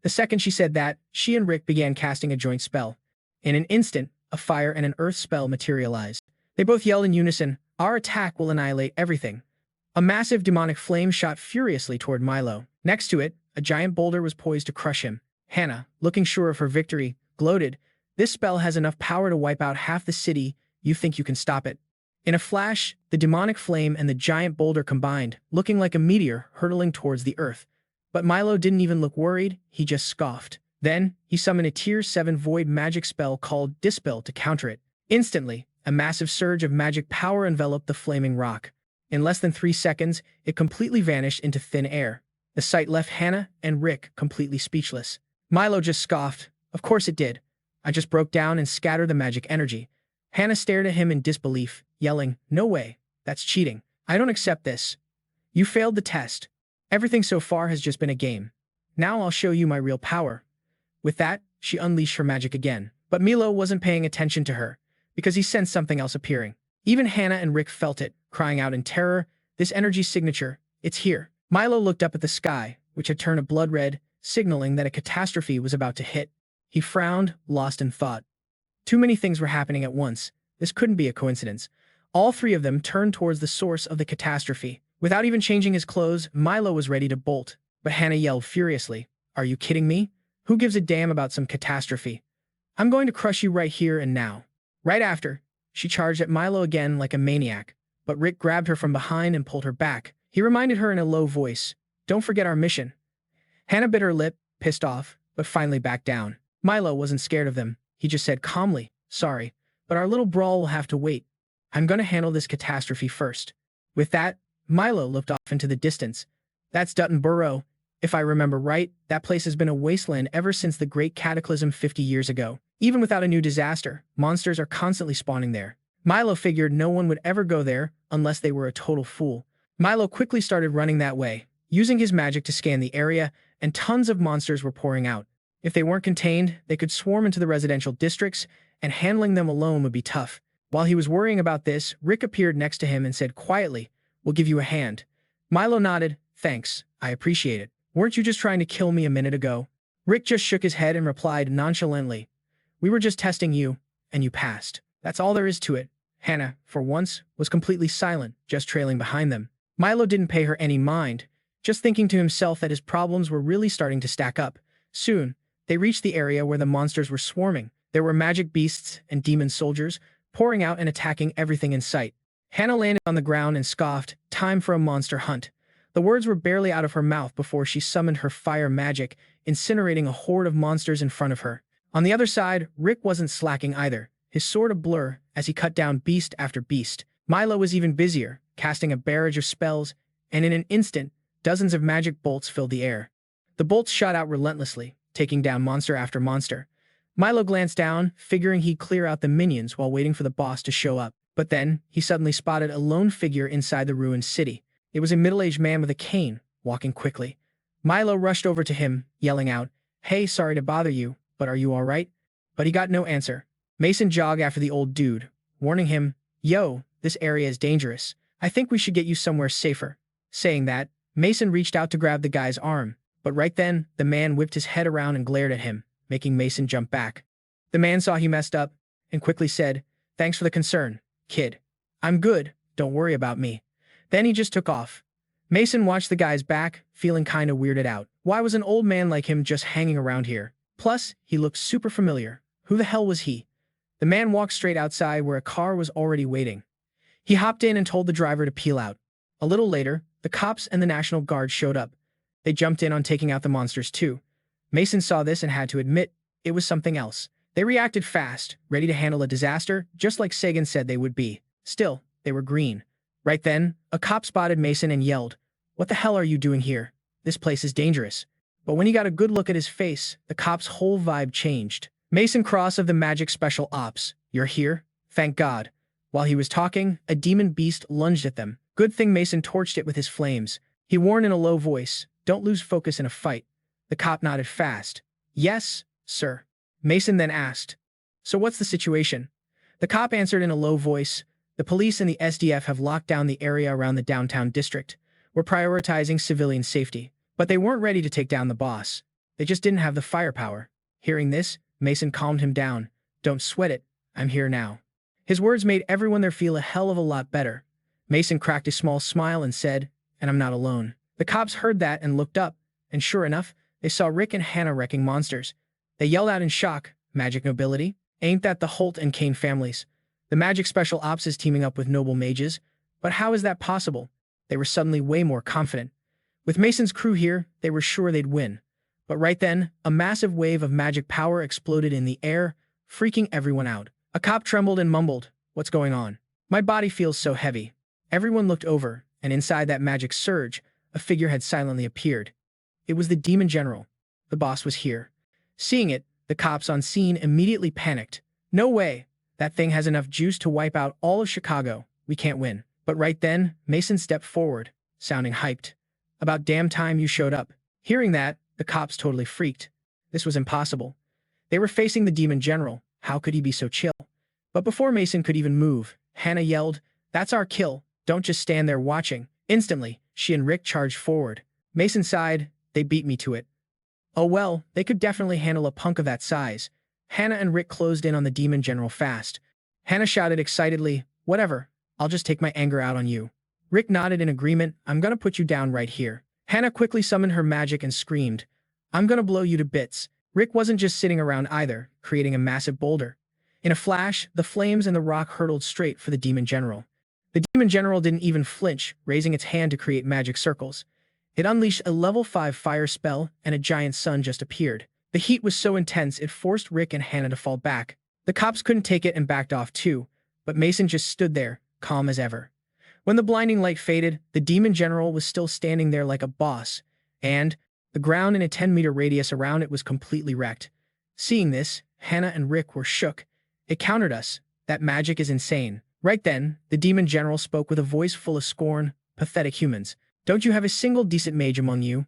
The second she said that, she and Rick began casting a joint spell. In an instant, a fire and an earth spell materialized. They both yelled in unison, "Our attack will annihilate everything." A massive demonic flame shot furiously toward Milo. Next to it, a giant boulder was poised to crush him. Hannah, looking sure of her victory, gloated, "This spell has enough power to wipe out half the city. You think you can stop it?" In a flash, the demonic flame and the giant boulder combined, looking like a meteor hurtling towards the earth. But Milo didn't even look worried, he just scoffed. Then, he summoned a tier 7 void magic spell called Dispel to counter it. Instantly, a massive surge of magic power enveloped the flaming rock. In less than 3 seconds, it completely vanished into thin air. The sight left Hannah and Rick completely speechless. Milo just scoffed. "Of course it did. I just broke down and scattered the magic energy." Hannah stared at him in disbelief, yelling, "No way. That's cheating. I don't accept this. You failed the test. Everything so far has just been a game. Now I'll show you my real power." With that, she unleashed her magic again. But Milo wasn't paying attention to her, because he sensed something else appearing. Even Hannah and Rick felt it, crying out in terror, "This energy signature, it's here." Milo looked up at the sky, which had turned a blood red, signaling that a catastrophe was about to hit. He frowned, lost in thought. Too many things were happening at once. This couldn't be a coincidence. All three of them turned towards the source of the catastrophe. Without even changing his clothes, Milo was ready to bolt. But Hannah yelled furiously, "Are you kidding me? Who gives a damn about some catastrophe? I'm going to crush you right here and now." Right after, she charged at Milo again like a maniac. But Rick grabbed her from behind and pulled her back. He reminded her in a low voice, "Don't forget our mission." Hannah bit her lip, pissed off, but finally backed down. Milo wasn't scared of them. He just said calmly, "Sorry, but our little brawl will have to wait. I'm going to handle this catastrophe first." With that, Milo looked off into the distance. "That's Dutton Burrow. If I remember right, that place has been a wasteland ever since the Great Cataclysm 50 years ago. Even without a new disaster, monsters are constantly spawning there." Milo figured no one would ever go there unless they were a total fool. Milo quickly started running that way, using his magic to scan the area, and tons of monsters were pouring out. If they weren't contained, they could swarm into the residential districts, and handling them alone would be tough. While he was worrying about this, Rick appeared next to him and said quietly, "We'll give you a hand." Milo nodded, "Thanks, I appreciate it. Weren't you just trying to kill me a minute ago?" Rick just shook his head and replied nonchalantly, "We were just testing you, and you passed. That's all there is to it." Hannah, for once, was completely silent, just trailing behind them. Milo didn't pay her any mind, just thinking to himself that his problems were really starting to stack up. Soon, they reached the area where the monsters were swarming. There were magic beasts and demon soldiers, pouring out and attacking everything in sight. Hannah landed on the ground and scoffed, "Time for a monster hunt." The words were barely out of her mouth before she summoned her fire magic, incinerating a horde of monsters in front of her. On the other side, Rick wasn't slacking either, his sword a blur as he cut down beast after beast. Milo was even busier, casting a barrage of spells, and in an instant, dozens of magic bolts filled the air. The bolts shot out relentlessly, taking down monster after monster. Milo glanced down, figuring he'd clear out the minions while waiting for the boss to show up. But then, he suddenly spotted a lone figure inside the ruined city. It was a middle-aged man with a cane, walking quickly. Milo rushed over to him, yelling out, "Hey, sorry to bother you, but are you alright?" But he got no answer. Mason jogged after the old dude, warning him, "Yo, this area is dangerous. I think we should get you somewhere safer." Saying that, Mason reached out to grab the guy's arm, but right then, the man whipped his head around and glared at him, making Mason jump back. The man saw he messed up, and quickly said, "Thanks for the concern, kid. I'm good, don't worry about me." Then he just took off. Mason watched the guy's back, feeling kinda weirded out. Why was an old man like him just hanging around here? Plus, he looked super familiar. Who the hell was he? The man walked straight outside where a car was already waiting. He hopped in and told the driver to peel out. A little later, the cops and the National Guard showed up. They jumped in on taking out the monsters too. Mason saw this and had to admit, it was something else. They reacted fast, ready to handle a disaster, just like Sagan said they would be. Still, they were green. Right then, a cop spotted Mason and yelled, "What the hell are you doing here? This place is dangerous." But when he got a good look at his face, the cop's whole vibe changed. "Mason Cross of the Magic Special Ops, you're here? Thank God." While he was talking, a demon beast lunged at them. Good thing Mason torched it with his flames. He warned in a low voice, "Don't lose focus in a fight." The cop nodded fast. "Yes, sir." Mason then asked, "So what's the situation?" The cop answered in a low voice, "The police and the SDF have locked down the area around the downtown district. We're prioritizing civilian safety." But they weren't ready to take down the boss. They just didn't have the firepower. Hearing this, Mason calmed him down. "Don't sweat it. I'm here now." His words made everyone there feel a hell of a lot better. Mason cracked a small smile and said, "And I'm not alone." The cops heard that and looked up, and sure enough, they saw Rick and Hannah wrecking monsters. They yelled out in shock, "Magic nobility? Ain't that the Holt and Kane families? The Magic Special Ops is teaming up with noble mages? But how is that possible?" They were suddenly way more confident. With Mason's crew here, they were sure they'd win. But right then, a massive wave of magic power exploded in the air, freaking everyone out. A cop trembled and mumbled, "What's going on? My body feels so heavy." Everyone looked over, and inside that magic surge, a figure had silently appeared. It was the Demon General. The boss was here. Seeing it, the cops on scene immediately panicked. "No way! That thing has enough juice to wipe out all of Chicago. We can't win." But right then, Mason stepped forward, sounding hyped. "About damn time you showed up." Hearing that, the cops totally freaked. This was impossible. They were facing the Demon General. How could he be so chill? But before Mason could even move, Hannah yelled, "That's our kill. Don't just stand there watching." Instantly, she and Rick charged forward. Mason sighed, "They beat me to it." Oh well, they could definitely handle a punk of that size. Hannah and Rick closed in on the Demon General fast. Hannah shouted excitedly, "Whatever, I'll just take my anger out on you." Rick nodded in agreement, "I'm gonna put you down right here." Hannah quickly summoned her magic and screamed, "I'm gonna blow you to bits." Rick wasn't just sitting around either, creating a massive boulder. In a flash, the flames and the rock hurtled straight for the Demon General. The Demon General didn't even flinch, raising its hand to create magic circles. It unleashed a level 5 fire spell, and a giant sun just appeared. The heat was so intense it forced Rick and Hannah to fall back. The cops couldn't take it and backed off too, but Mason just stood there, calm as ever. When the blinding light faded, the Demon General was still standing there like a boss, and the ground in a 10-meter radius around it was completely wrecked. Seeing this, Hannah and Rick were shook. "It countered us. That magic is insane." Right then, the Demon General spoke with a voice full of scorn, "Pathetic humans. Don't you have a single decent mage among you?"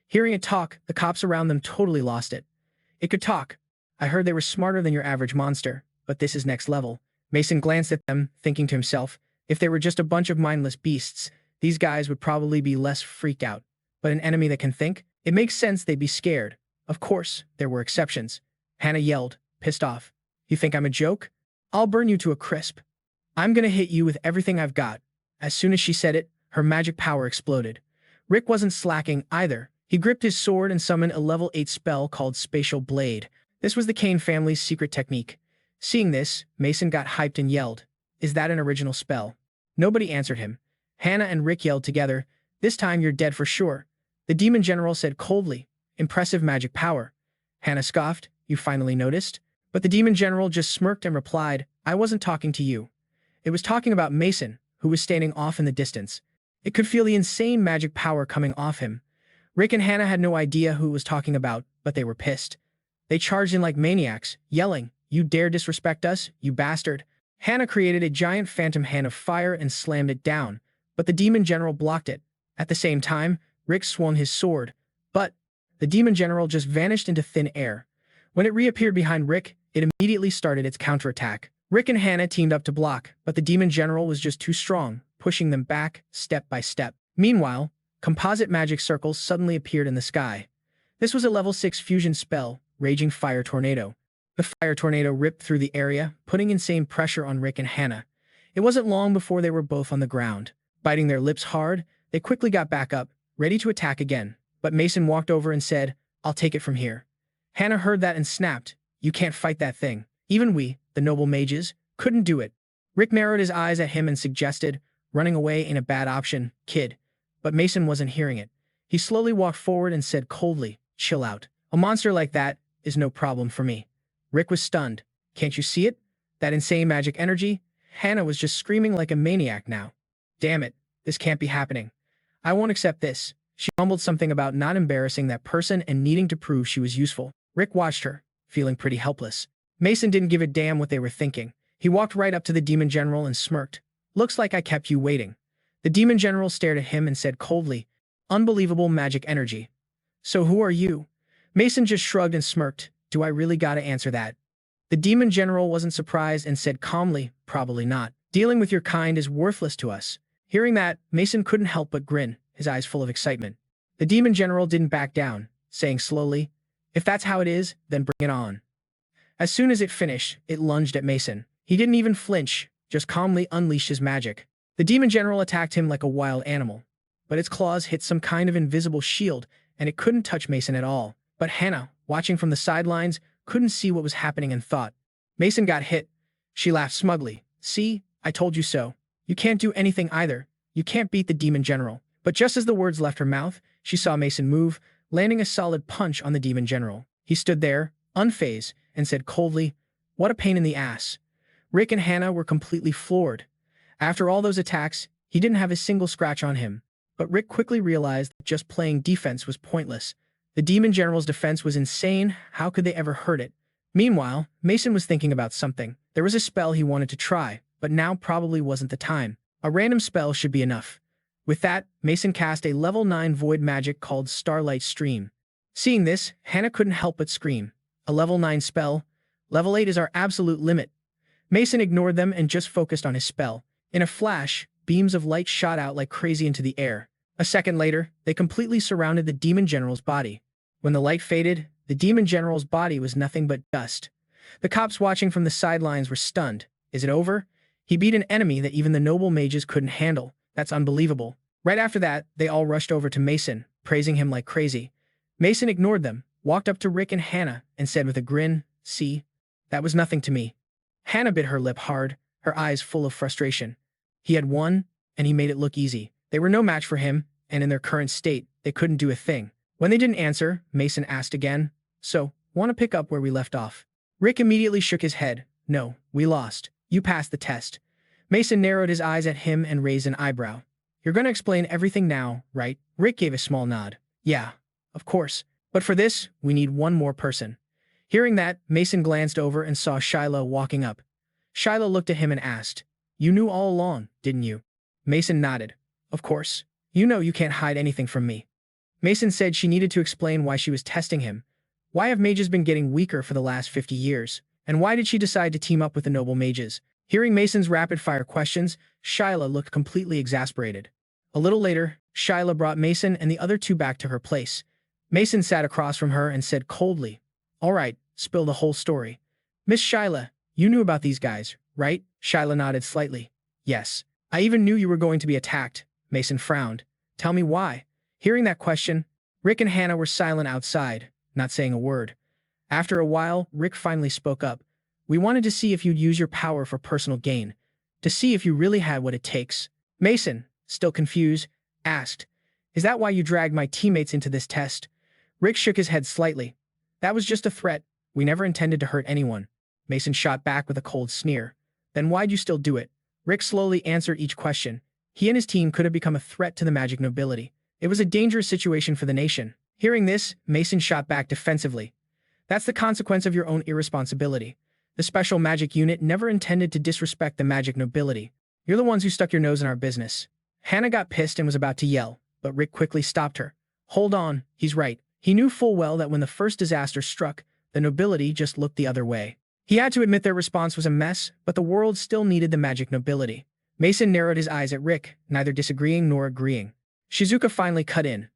Hearing it talk, the cops around them totally lost it. "It could talk. I heard they were smarter than your average monster, but this is next level." Mason glanced at them, thinking to himself, if they were just a bunch of mindless beasts, these guys would probably be less freaked out. But an enemy that can think? It makes sense they'd be scared. Of course, there were exceptions. Hannah yelled, pissed off, "You think I'm a joke? I'll burn you to a crisp. I'm gonna hit you with everything I've got." As soon as she said it, her magic power exploded. Rick wasn't slacking either. He gripped his sword and summoned a level 8 spell called Spatial Blade. This was the Kane family's secret technique. Seeing this, Mason got hyped and yelled, "Is that an original spell?" Nobody answered him. Hannah and Rick yelled together, "This time you're dead for sure." The Demon General said coldly, "Impressive magic power." Hannah scoffed, "You finally noticed?" But the Demon General just smirked and replied, "I wasn't talking to you. It was talking about Mason, who was standing off in the distance." It could feel the insane magic power coming off him. Rick and Hannah had no idea who it was talking about, but they were pissed. They charged in like maniacs, yelling, "You dare disrespect us, you bastard." Hannah created a giant phantom hand of fire and slammed it down, but the demon general blocked it. At the same time, Rick swung his sword, but the demon general just vanished into thin air. When it reappeared behind Rick, it immediately started its counterattack. Rick and Hannah teamed up to block, but the demon general was just too strong, pushing them back step by step. Meanwhile, composite magic circles suddenly appeared in the sky. This was a level 6 fusion spell, Raging Fire Tornado. The fire tornado ripped through the area, putting insane pressure on Rick and Hannah. It wasn't long before they were both on the ground. Biting their lips hard, they quickly got back up, ready to attack again. But Mason walked over and said, "I'll take it from here." Hannah heard that and snapped, "You can't fight that thing. Even we, the noble mages, couldn't do it." Rick narrowed his eyes at him and suggested, "Running away ain't a bad option, kid." But Mason wasn't hearing it. He slowly walked forward and said coldly, "Chill out. A monster like that is no problem for me." Rick was stunned. "Can't you see it? That insane magic energy?" Hannah was just screaming like a maniac now. "Damn it, this can't be happening. I won't accept this." She mumbled something about not embarrassing that person and needing to prove she was useful. Rick watched her, feeling pretty helpless. Mason didn't give a damn what they were thinking. He walked right up to the demon general and smirked. "Looks like I kept you waiting." The demon general stared at him and said coldly, "Unbelievable magic energy. So who are you?" Mason just shrugged and smirked. "Do I really gotta answer that?" The demon general wasn't surprised and said calmly, "Probably not. Dealing with your kind is worthless to us." Hearing that, Mason couldn't help but grin, his eyes full of excitement. The demon general didn't back down, saying slowly, "If that's how it is, then bring it on." As soon as it finished, it lunged at Mason. He didn't even flinch, just calmly unleashed his magic. The demon general attacked him like a wild animal, but its claws hit some kind of invisible shield, and it couldn't touch Mason at all. But Hannah, watching from the sidelines, couldn't see what was happening and thought, "Mason got hit." She laughed smugly. "See, I told you so. You can't do anything either. You can't beat the demon general." But just as the words left her mouth, she saw Mason move, landing a solid punch on the demon general. He stood there, unfazed, and said coldly, "What a pain in the ass." Rick and Hannah were completely floored. After all those attacks, he didn't have a single scratch on him. But Rick quickly realized that just playing defense was pointless. The demon general's defense was insane. How could they ever hurt it? Meanwhile, Mason was thinking about something. There was a spell he wanted to try, but now probably wasn't the time. A random spell should be enough. With that, Mason cast a level 9 void magic called Starlight Stream. Seeing this, Hannah couldn't help but scream. "A level 9 spell? Level 8 is our absolute limit." Mason ignored them and just focused on his spell. In a flash, beams of light shot out like crazy into the air. A second later, they completely surrounded the demon general's body. When the light faded, the demon general's body was nothing but dust. The cops watching from the sidelines were stunned. "Is it over? He beat an enemy that even the noble mages couldn't handle. That's unbelievable." Right after that, they all rushed over to Mason, praising him like crazy. Mason ignored them, walked up to Rick and Hannah, and said with a grin, "See? That was nothing to me." Hannah bit her lip hard, her eyes full of frustration. He had won, and he made it look easy. They were no match for him, and in their current state, they couldn't do a thing. When they didn't answer, Mason asked again, "So, want to pick up where we left off?" Rick immediately shook his head. "No, we lost. You passed the test." Mason narrowed his eyes at him and raised an eyebrow. "You're going to explain everything now, right?" Rick gave a small nod. "Yeah, of course. But for this, we need one more person." Hearing that, Mason glanced over and saw Shiloh walking up. Shiloh looked at him and asked, "You knew all along, didn't you?" Mason nodded. "Of course. You know you can't hide anything from me." Mason said she needed to explain why she was testing him. Why have mages been getting weaker for the last 50 years? And why did she decide to team up with the noble mages? Hearing Mason's rapid-fire questions, Shiloh looked completely exasperated. A little later, Shiloh brought Mason and the other two back to her place. Mason sat across from her and said coldly, "All right, spill the whole story." "Miss Shiloh, you knew about these guys, right?" Shiloh nodded slightly. "Yes. I even knew you were going to be attacked." Mason frowned. "Tell me why." Hearing that question, Rick and Hannah were silent outside, not saying a word. After a while, Rick finally spoke up. "We wanted to see if you'd use your power for personal gain, to see if you really had what it takes." Mason, still confused, asked, "Is that why you dragged my teammates into this test?" Rick shook his head slightly. "That was just a threat. We never intended to hurt anyone." Mason shot back with a cold sneer. "Then why'd you still do it?" Rick slowly answered each question. He and his team could have become a threat to the magic nobility. It was a dangerous situation for the nation. Hearing this, Mason shot back defensively. "That's the consequence of your own irresponsibility. The special magic unit never intended to disrespect the magic nobility. You're the ones who stuck your nose in our business. Hannah got pissed and was about to yell, but Rick quickly stopped her. Hold on, he's right. He knew full well that when the first disaster struck, the nobility just looked the other way. He had to admit their response was a mess, but the world still needed the magic nobility. Mason narrowed his eyes at Rick, neither disagreeing nor agreeing. Shizuka finally cut in.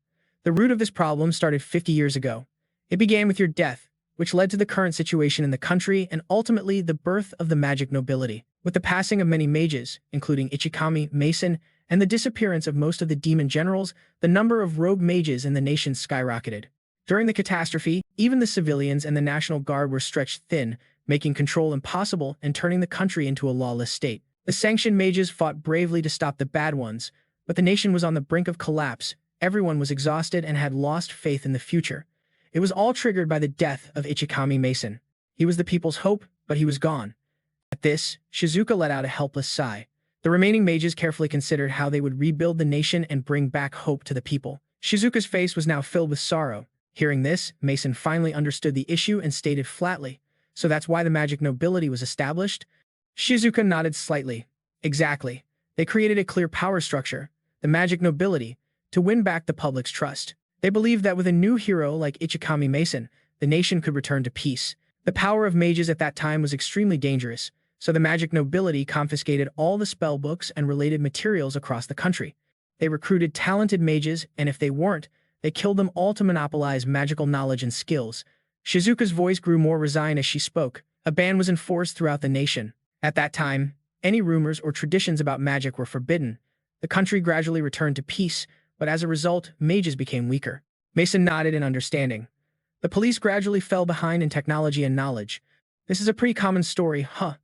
The root of this problem started 50 years ago. It began with your death, which led to the current situation in the country and ultimately the birth of the magic nobility. With the passing of many mages, including Ichikami, Mason, and the disappearance of most of the demon generals, the number of rogue mages in the nation skyrocketed. During the catastrophe, even the civilians and the National Guard were stretched thin, making control impossible and turning the country into a lawless state. The sanctioned mages fought bravely to stop the bad ones, but the nation was on the brink of collapse. Everyone was exhausted and had lost faith in the future. It was all triggered by the death of Ichikami Mason. He was the people's hope, but he was gone. At this, Shizuka let out a helpless sigh. The remaining mages carefully considered how they would rebuild the nation and bring back hope to the people. Shizuka's face was now filled with sorrow. Hearing this, Mason finally understood the issue and stated flatly, "So that's why the magic nobility was established?" Shizuka nodded slightly. Exactly. They created a clear power structure, the magic nobility, to win back the public's trust. They believed that with a new hero like Ichikami Mason, the nation could return to peace. The power of mages at that time was extremely dangerous, so the magic nobility confiscated all the spell books and related materials across the country. They recruited talented mages, and if they weren't, they killed them all to monopolize magical knowledge and skills. Shizuka's voice grew more resigned as she spoke. A ban was enforced throughout the nation. At that time, any rumors or traditions about magic were forbidden. The country gradually returned to peace, but as a result, mages became weaker. Mason nodded in understanding. The police gradually fell behind in technology and knowledge. This is a pretty common story, huh?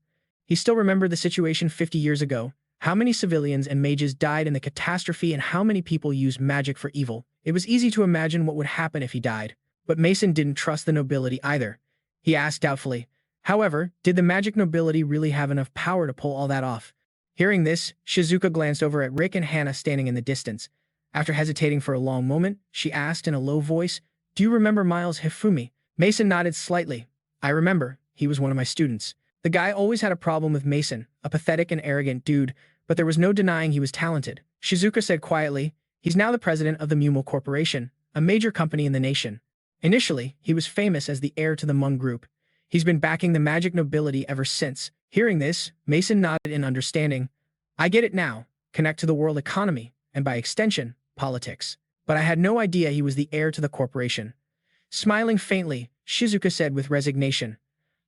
He still remembered the situation 50 years ago. How many civilians and mages died in the catastrophe and how many people used magic for evil. It was easy to imagine what would happen if he died. But Mason didn't trust the nobility either. He asked doubtfully, however, did the magic nobility really have enough power to pull all that off? Hearing this, Shizuka glanced over at Rick and Hannah standing in the distance. After hesitating for a long moment, she asked in a low voice, "Do you remember Miles Hifumi?" Mason nodded slightly. "I remember. He was one of my students." The guy always had a problem with Mason, a pathetic and arrogant dude, but there was no denying he was talented. Shizuka said quietly, "He's now the president of the Mumo Corporation, a major company in the nation. Initially, he was famous as the heir to the Hmong group. He's been backing the magic nobility ever since." Hearing this, Mason nodded in understanding. "I get it now. Connect to the world economy, and by extension, politics. But I had no idea he was the heir to the corporation." Smiling faintly, Shizuka said with resignation,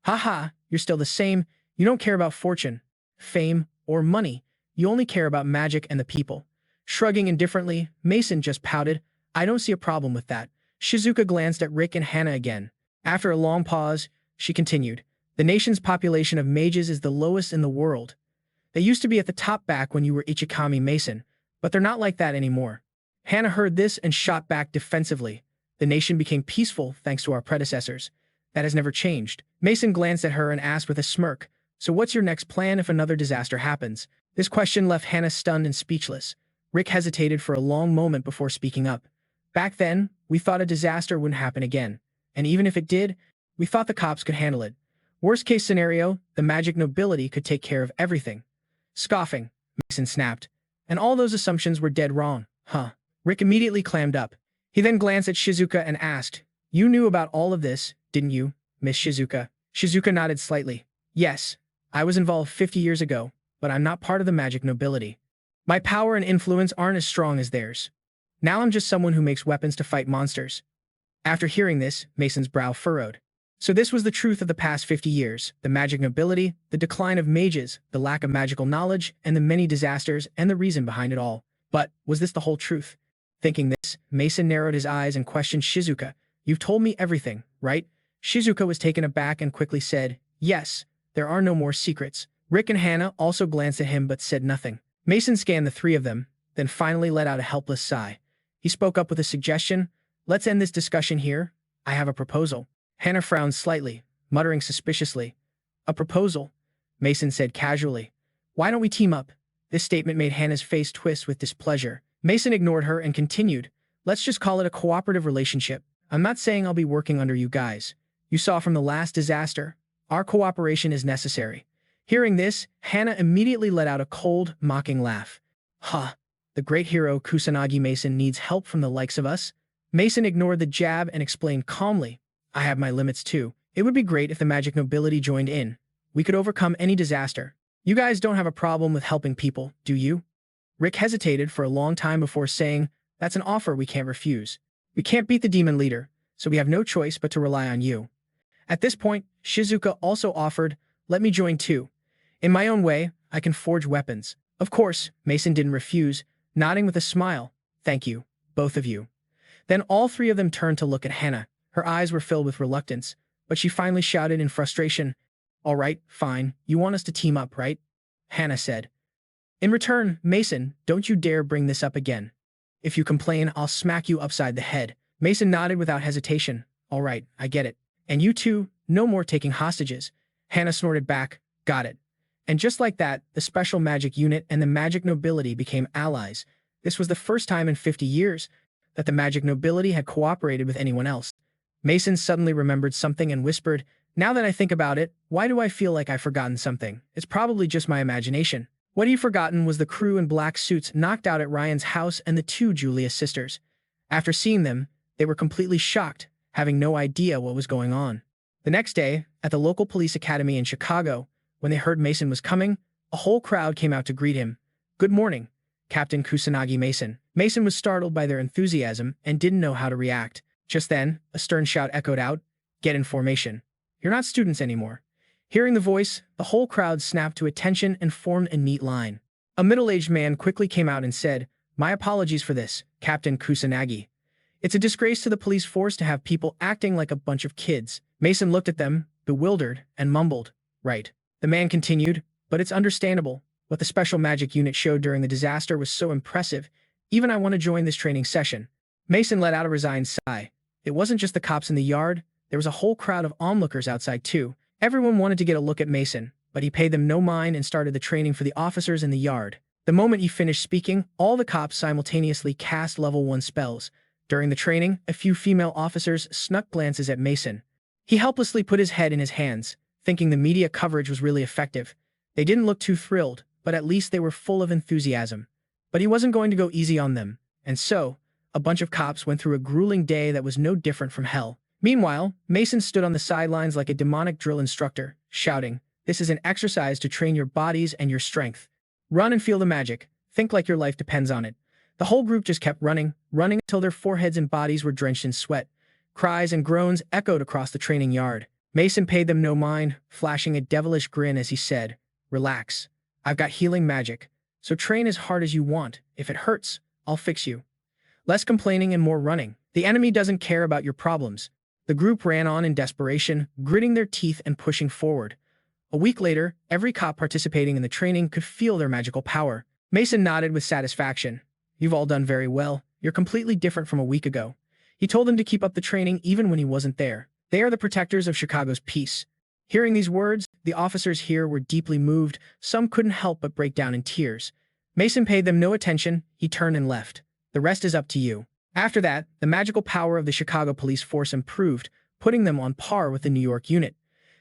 "Haha, you're still the same. You don't care about fortune, fame, or money. You only care about magic and the people." Shrugging indifferently, Mason just pouted, "I don't see a problem with that." Shizuka glanced at Rick and Hannah again. After a long pause, she continued, "The nation's population of mages is the lowest in the world. They used to be at the top back when you were Ichikami Mason, but they're not like that anymore." Hannah heard this and shot back defensively. "The nation became peaceful thanks to our predecessors. That has never changed." Mason glanced at her and asked with a smirk, "So what's your next plan if another disaster happens?" This question left Hannah stunned and speechless. Rick hesitated for a long moment before speaking up. "Back then, we thought a disaster wouldn't happen again. And even if it did, we thought the cops could handle it. Worst case scenario, the magic nobility could take care of everything." Scoffing, Mason snapped. "And all those assumptions were dead wrong, huh?" Rick immediately clammed up. He then glanced at Shizuka and asked, "You knew about all of this, didn't you, Miss Shizuka?" Shizuka nodded slightly. "Yes, I was involved 50 years ago, but I'm not part of the magic nobility. My power and influence aren't as strong as theirs. Now I'm just someone who makes weapons to fight monsters." After hearing this, Mason's brow furrowed. So this was the truth of the past 50 years, the magic nobility, the decline of mages, the lack of magical knowledge, and the many disasters, and the reason behind it all. But was this the whole truth? Thinking this, Mason narrowed his eyes and questioned Shizuka. "You've told me everything, right?" Shizuka was taken aback and quickly said, "Yes, there are no more secrets." Rick and Hannah also glanced at him but said nothing. Mason scanned the three of them, then finally let out a helpless sigh. He spoke up with a suggestion, "Let's end this discussion here. I have a proposal." Hannah frowned slightly, muttering suspiciously. "A proposal?" Mason said casually. "Why don't we team up?" This statement made Hannah's face twist with displeasure. Mason ignored her and continued, "Let's just call it a cooperative relationship. I'm not saying I'll be working under you guys. You saw from the last disaster, Our cooperation is necessary. Hearing this, Hana immediately let out a cold, mocking laugh. Ha! The great hero Kusanagi Mason needs help from the likes of us? Mason ignored the jab and explained calmly, I have my limits too. It would be great if the magic nobility joined in. We could overcome any disaster. You guys don't have a problem with helping people, do you? Rick hesitated for a long time before saying, that's an offer we can't refuse. We can't beat the demon leader, so we have no choice but to rely on you. At this point, Shizuka also offered, let me join too. In my own way, I can forge weapons. Of course, Mason didn't refuse, nodding with a smile. Thank you, both of you. Then all three of them turned to look at Hana. Her eyes were filled with reluctance, but she finally shouted in frustration, all right, fine, you want us to team up, right? Hana said. In return, Mason, don't you dare bring this up again. If you complain, I'll smack you upside the head. Mason nodded without hesitation. All right, I get it. And you two, no more taking hostages. Hana snorted back, got it. And just like that, the special magic unit and the magic nobility became allies. This was the first time in 50 years that the magic nobility had cooperated with anyone else. Mason suddenly remembered something and whispered, now that I think about it, why do I feel like I've forgotten something? It's probably just my imagination. What he'd forgotten was the crew in black suits knocked out at Ryan's house and the two Julia sisters. After seeing them, they were completely shocked, having no idea what was going on. The next day, at the local police academy in Chicago, when they heard Mason was coming, a whole crowd came out to greet him. Good morning, Captain Kusanagi Mason. Mason was startled by their enthusiasm and didn't know how to react. Just then, a stern shout echoed out, get in formation. You're not students anymore. Hearing the voice, the whole crowd snapped to attention and formed a neat line. A middle-aged man quickly came out and said, my apologies for this, Captain Kusanagi. It's a disgrace to the police force to have people acting like a bunch of kids. Mason looked at them, bewildered, and mumbled, right. The man continued, but it's understandable. What the special magic unit showed during the disaster was so impressive. Even I want to join this training session. Mason let out a resigned sigh. It wasn't just the cops in the yard. There was a whole crowd of onlookers outside too. Everyone wanted to get a look at Mason, but he paid them no mind and started the training for the officers in the yard. The moment he finished speaking, all the cops simultaneously cast level 1 spells. During the training, a few female officers snuck glances at Mason. He helplessly put his head in his hands, thinking the media coverage was really effective. They didn't look too thrilled, but at least they were full of enthusiasm. But he wasn't going to go easy on them, and so, a bunch of cops went through a grueling day that was no different from hell. Meanwhile, Mason stood on the sidelines like a demonic drill instructor, shouting, this is an exercise to train your bodies and your strength. Run and feel the magic. Think like your life depends on it. The whole group just kept running until their foreheads and bodies were drenched in sweat. Cries and groans echoed across the training yard. Mason paid them no mind, flashing a devilish grin as he said, relax. I've got healing magic, so train as hard as you want. If it hurts, I'll fix you. Less complaining and more running. The enemy doesn't care about your problems. The group ran on in desperation, gritting their teeth and pushing forward. A week later, every cop participating in the training could feel their magical power. Mason nodded with satisfaction. You've all done very well. You're completely different from a week ago. He told them to keep up the training even when he wasn't there. They are the protectors of Chicago's peace. Hearing these words, the officers here were deeply moved. Some couldn't help but break down in tears. Mason paid them no attention. He turned and left. The rest is up to you. After that, the magical power of the Chicago police force improved, putting them on par with the New York unit.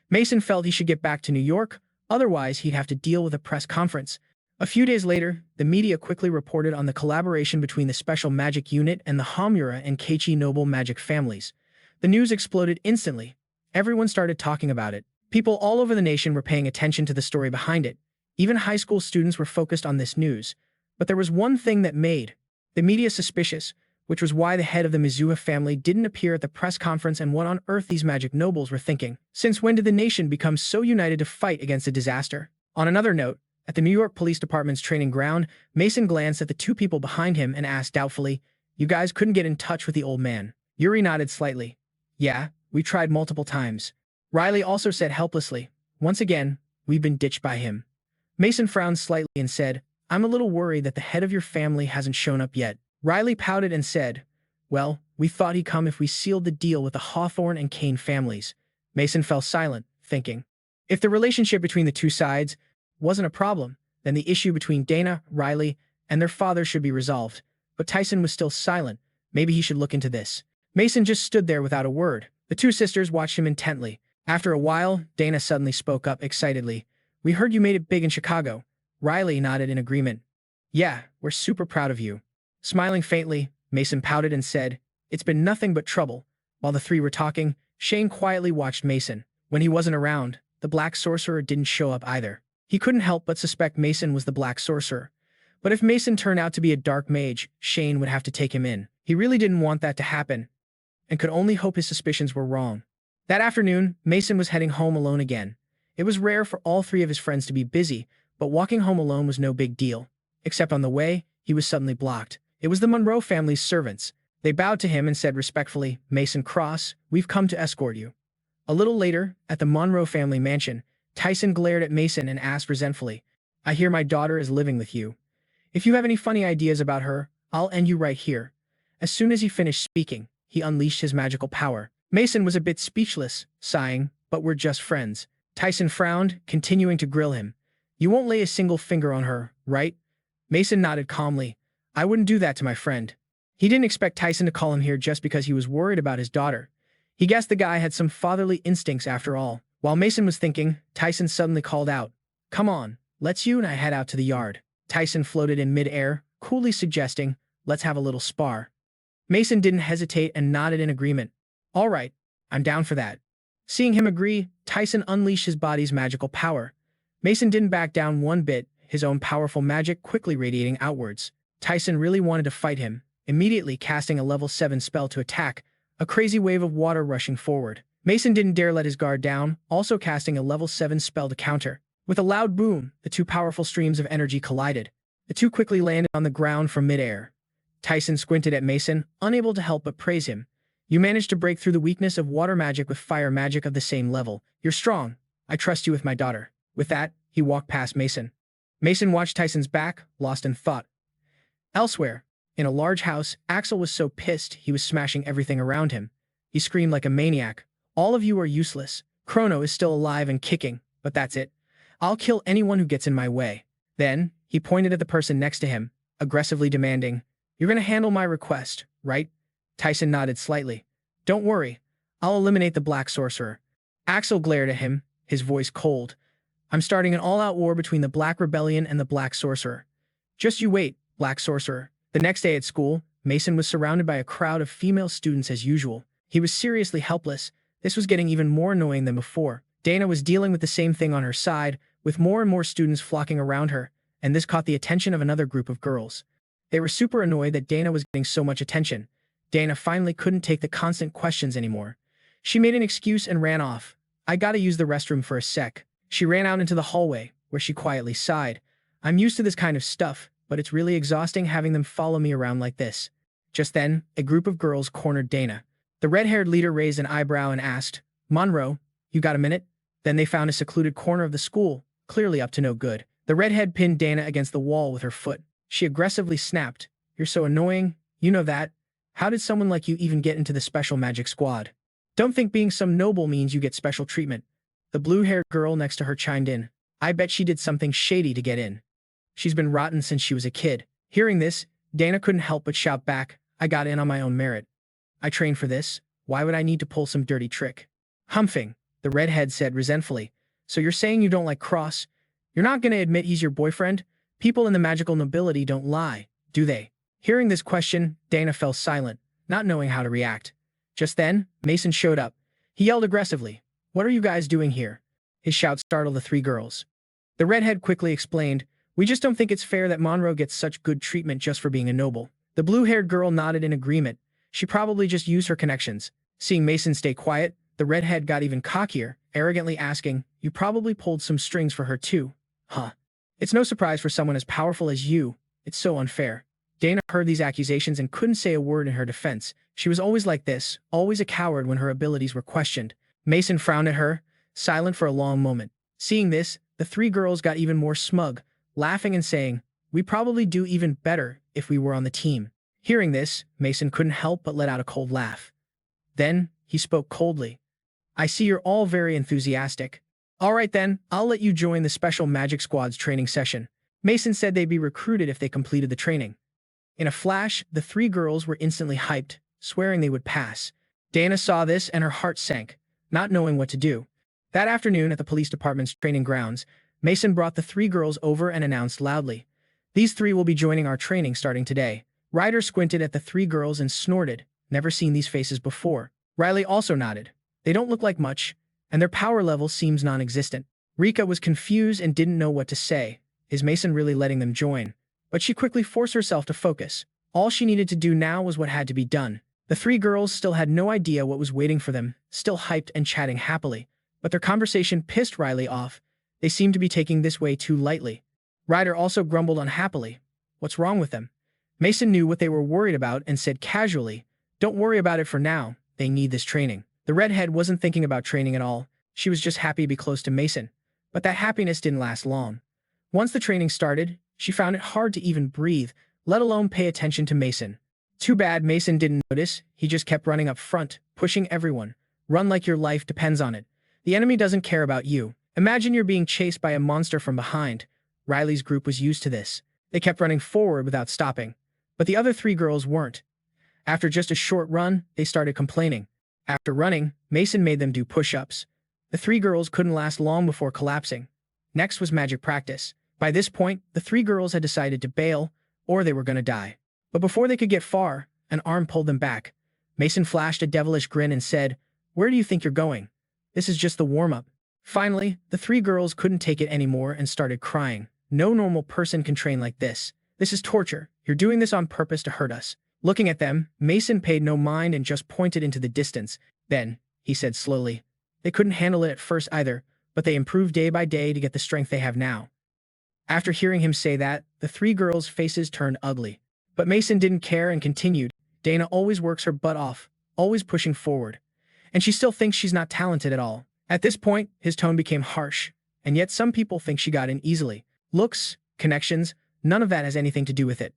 Mason felt he should get back to New York, otherwise he'd have to deal with a press conference. A few days later, the media quickly reported on the collaboration between the Special Magic Unit and the Hamura and Keiichi noble magic families. The news exploded instantly. Everyone started talking about it. People all over the nation were paying attention to the story behind it. Even high school students were focused on this news. But there was one thing that made the media suspicious, which was why the head of the Mizuha family didn't appear at the press conference and what on earth these magic nobles were thinking. Since when did the nation become so united to fight against a disaster? On another note, at the New York Police Department's training ground, Mason glanced at the two people behind him and asked doubtfully, you guys couldn't get in touch with the old man? Yuri nodded slightly. Yeah, we tried multiple times. Riley also said helplessly, once again, we've been ditched by him. Mason frowned slightly and said, I'm a little worried that the head of your family hasn't shown up yet. Riley pouted and said, well, we thought he'd come if we sealed the deal with the Hawthorne and Kane families. Mason fell silent, thinking, if the relationship between the two sides wasn't a problem, then the issue between Dana, Riley, and their father should be resolved. But Tyson was still silent. Maybe he should look into this. Mason just stood there without a word. The two sisters watched him intently. After a while, Dana suddenly spoke up excitedly. We heard you made it big in Chicago. Riley nodded in agreement. Yeah, we're super proud of you. Smiling faintly, Mason pouted and said, It's been nothing but trouble. While the three were talking, Shane quietly watched Mason. When he wasn't around, the Black Sorcerer didn't show up either. He couldn't help but suspect Mason was the Black Sorcerer. But if Mason turned out to be a dark mage, Shane would have to take him in. He really didn't want that to happen, and could only hope his suspicions were wrong. That afternoon, Mason was heading home alone again. It was rare for all three of his friends to be busy, but walking home alone was no big deal. Except on the way, he was suddenly blocked. It was the Monroe family's servants. They bowed to him and said respectfully, Mason Cross, we've come to escort you. A little later, at the Monroe family mansion, Tyson glared at Mason and asked resentfully, I hear my daughter is living with you. If you have any funny ideas about her, I'll end you right here. As soon as he finished speaking, he unleashed his magical power. Mason was a bit speechless, sighing, but we're just friends. Tyson frowned, continuing to grill him. You won't lay a single finger on her, right? Mason nodded calmly. I wouldn't do that to my friend. He didn't expect Tyson to call him here just because he was worried about his daughter. He guessed the guy had some fatherly instincts after all. While Mason was thinking, Tyson suddenly called out, Come on, let's you and I head out to the yard. Tyson floated in mid-air, coolly suggesting, Let's have a little spar. Mason didn't hesitate and nodded in agreement. All right, I'm down for that. Seeing him agree, Tyson unleashed his body's magical power. Mason didn't back down one bit, his own powerful magic quickly radiating outwards. Tyson really wanted to fight him, immediately casting a level 7 spell to attack, a crazy wave of water rushing forward. Mason didn't dare let his guard down, also casting a level 7 spell to counter. With a loud boom, the two powerful streams of energy collided. The two quickly landed on the ground from midair. Tyson squinted at Mason, unable to help but praise him. You managed to break through the weakness of water magic with fire magic of the same level. You're strong. I trust you with my daughter. With that, he walked past Mason. Mason watched Tyson's back, lost in thought. Elsewhere, in a large house, Axel was so pissed he was smashing everything around him. He screamed like a maniac. All of you are useless. Chrono is still alive and kicking, but that's it. I'll kill anyone who gets in my way. Then, he pointed at the person next to him, aggressively demanding, You're going to handle my request, right? Tyson nodded slightly. Don't worry. I'll eliminate the Black Sorcerer. Axel glared at him, his voice cold. I'm starting an all-out war between the Black Rebellion and the Black Sorcerer. Just you wait, Black Sorcerer. The next day at school, Mason was surrounded by a crowd of female students as usual. He was seriously helpless. This was getting even more annoying than before. Dana was dealing with the same thing on her side, with more and more students flocking around her, and this caught the attention of another group of girls. They were super annoyed that Dana was getting so much attention. Dana finally couldn't take the constant questions anymore. She made an excuse and ran off. I gotta use the restroom for a sec. She ran out into the hallway, where she quietly sighed. I'm used to this kind of stuff, but it's really exhausting having them follow me around like this. Just then, a group of girls cornered Dana. The red-haired leader raised an eyebrow and asked, Monroe, you got a minute? Then they found a secluded corner of the school, clearly up to no good. The redhead pinned Dana against the wall with her foot. She aggressively snapped, You're so annoying, you know that. How did someone like you even get into the special magic squad? Don't think being some noble means you get special treatment. The blue-haired girl next to her chimed in. I bet she did something shady to get in. She's been rotten since she was a kid. Hearing this, Dana couldn't help but shout back, I got in on my own merit. I trained for this. Why would I need to pull some dirty trick? Humping, the redhead said resentfully. So you're saying you don't like Cross? You're not going to admit he's your boyfriend? People in the magical nobility don't lie, do they? Hearing this question, Dana fell silent, not knowing how to react. Just then, Mason showed up. He yelled aggressively, What are you guys doing here? His shout startled the three girls. The redhead quickly explained, We just don't think it's fair that Monroe gets such good treatment just for being a noble. The blue-haired girl nodded in agreement. She probably just used her connections. Seeing Mason stay quiet, the redhead got even cockier, arrogantly asking, You probably pulled some strings for her too, huh? It's no surprise for someone as powerful as you. It's so unfair. Dana heard these accusations and couldn't say a word in her defense. She was always like this, always a coward when her abilities were questioned. Mason frowned at her, silent for a long moment. Seeing this, the three girls got even more smug, laughing and saying, We probably do even better if we were on the team. Hearing this, Mason couldn't help but let out a cold laugh. Then, he spoke coldly. I see you're all very enthusiastic. All right then, I'll let you join the Special Magic Squad's training session. Mason said they'd be recruited if they completed the training. In a flash, the three girls were instantly hyped, swearing they would pass. Dana saw this and her heart sank, not knowing what to do. That afternoon at the police department's training grounds, Mason brought the three girls over and announced loudly, "These three will be joining our training starting today." Ryder squinted at the three girls and snorted, "Never seen these faces before." Riley also nodded. "They don't look like much, and their power level seems non-existent." Rika was confused and didn't know what to say. Is Mason really letting them join? But she quickly forced herself to focus. All she needed to do now was what had to be done. The three girls still had no idea what was waiting for them, still hyped and chatting happily. But their conversation pissed Riley off. They seemed to be taking this way too lightly. Ryder also grumbled unhappily. What's wrong with them? Mason knew what they were worried about and said casually, "Don't worry about it for now. They need this training." The redhead wasn't thinking about training at all. She was just happy to be close to Mason. But that happiness didn't last long. Once the training started, she found it hard to even breathe, let alone pay attention to Mason. Too bad Mason didn't notice. He just kept running up front, pushing everyone. Run like your life depends on it. The enemy doesn't care about you. Imagine you're being chased by a monster from behind. Riley's group was used to this. They kept running forward without stopping. But the other three girls weren't. After just a short run, they started complaining. After running, Mason made them do push-ups. The three girls couldn't last long before collapsing. Next was magic practice. By this point, the three girls had decided to bail, or they were going to die. But before they could get far, an arm pulled them back. Mason flashed a devilish grin and said, "Where do you think you're going? This is just the warm-up." Finally, the three girls couldn't take it anymore and started crying. "No normal person can train like this. This is torture. You're doing this on purpose to hurt us." Looking at them, Mason paid no mind and just pointed into the distance. "Then," he said slowly, "they couldn't handle it at first either, but they improved day by day to get the strength they have now." After hearing him say that, the three girls' faces turned ugly. But Mason didn't care and continued. "Dana always works her butt off, always pushing forward. And she still thinks she's not talented at all." At this point, his tone became harsh. "And yet some people think she got in easily. Looks, connections, none of that has anything to do with it."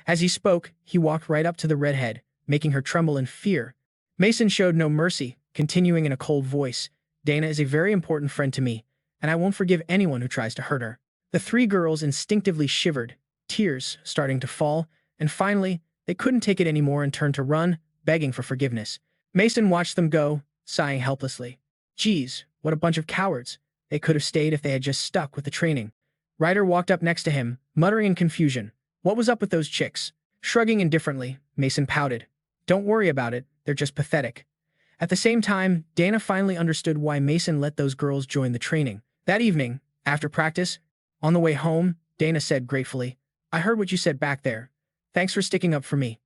As he spoke, he walked right up to the redhead, making her tremble in fear. Mason showed no mercy, continuing in a cold voice, "Dana is a very important friend to me, and I won't forgive anyone who tries to hurt her." The three girls instinctively shivered, tears starting to fall, and finally, they couldn't take it anymore and turned to run, begging for forgiveness. Mason watched them go, sighing helplessly. Geez, what a bunch of cowards. They could have stayed if they had just stuck with the training. Ryder walked up next to him, muttering in confusion. What was up with those chicks? Shrugging indifferently, Mason pouted. "Don't worry about it, they're just pathetic." At the same time, Dana finally understood why Mason let those girls join the training. That evening, after practice, on the way home, Dana said gratefully, "I heard what you said back there. Thanks for sticking up for me."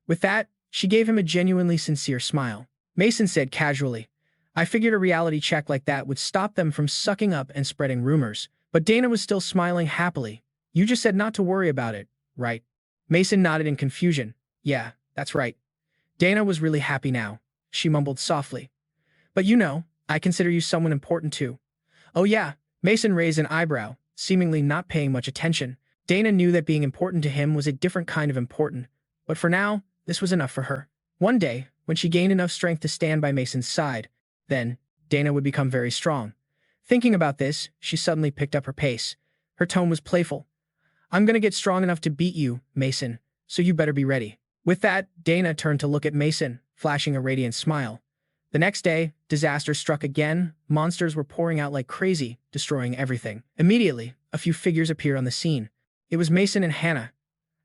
With that, she gave him a genuinely sincere smile. Mason said casually, "I figured a reality check like that would stop them from sucking up and spreading rumors." But Dana was still smiling happily. "You just said not to worry about it, right?" Mason nodded in confusion. "Yeah, that's right." Dana was really happy now. She mumbled softly. "But you know, I consider you someone important too." "Oh yeah." Mason raised an eyebrow, seemingly not paying much attention. Dana knew that being important to him was a different kind of important, but for now, this was enough for her. One day, when she gained enough strength to stand by Mason's side, then Dana would become very strong. Thinking about this, she suddenly picked up her pace. Her tone was playful. "I'm gonna get strong enough to beat you, Mason, so you better be ready." With that, Dana turned to look at Mason, flashing a radiant smile. The next day, disaster struck again. Monsters were pouring out like crazy, destroying everything. Immediately, a few figures appeared on the scene. It was Mason and Hannah.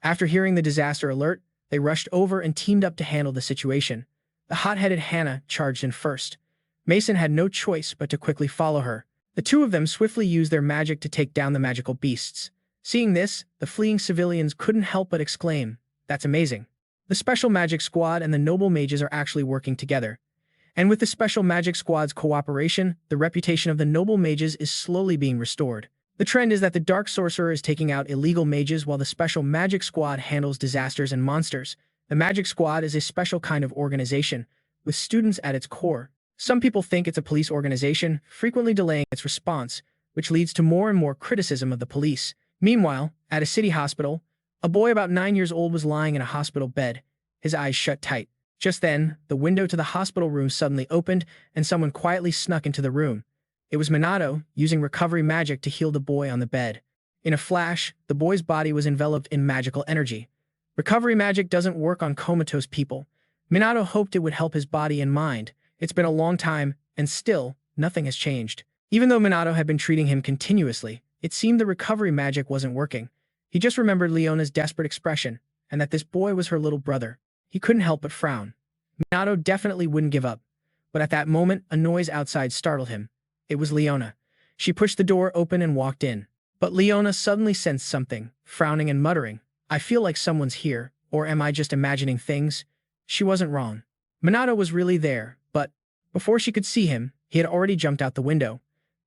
After hearing the disaster alert, they rushed over and teamed up to handle the situation. The hot-headed Hannah charged in first. Mason had no choice but to quickly follow her. The two of them swiftly used their magic to take down the magical beasts. Seeing this, the fleeing civilians couldn't help but exclaim, "That's amazing." The Special Magic Squad and the Noble Mages are actually working together. And with the Special Magic Squad's cooperation, the reputation of the Noble Mages is slowly being restored. The trend is that the Dark Sorcerer is taking out illegal mages while the Special Magic Squad handles disasters and monsters. The Magic Squad is a special kind of organization, with students at its core. Some people think it's a police organization, frequently delaying its response, which leads to more and more criticism of the police. Meanwhile, at a city hospital, a boy about 9 years old was lying in a hospital bed, his eyes shut tight. Just then, the window to the hospital room suddenly opened, and someone quietly snuck into the room. It was Minato, using recovery magic to heal the boy on the bed. In a flash, the boy's body was enveloped in magical energy. Recovery magic doesn't work on comatose people. Minato hoped it would help his body and mind. It's been a long time, and still, nothing has changed. Even though Minato had been treating him continuously, it seemed the recovery magic wasn't working. He just remembered Leona's desperate expression, and that this boy was her little brother. He couldn't help but frown. Minato definitely wouldn't give up. But at that moment, a noise outside startled him. It was Leona. She pushed the door open and walked in. But Leona suddenly sensed something, frowning and muttering, "I feel like someone's here, or am I just imagining things?" She wasn't wrong. Minato was really there, but before she could see him, he had already jumped out the window.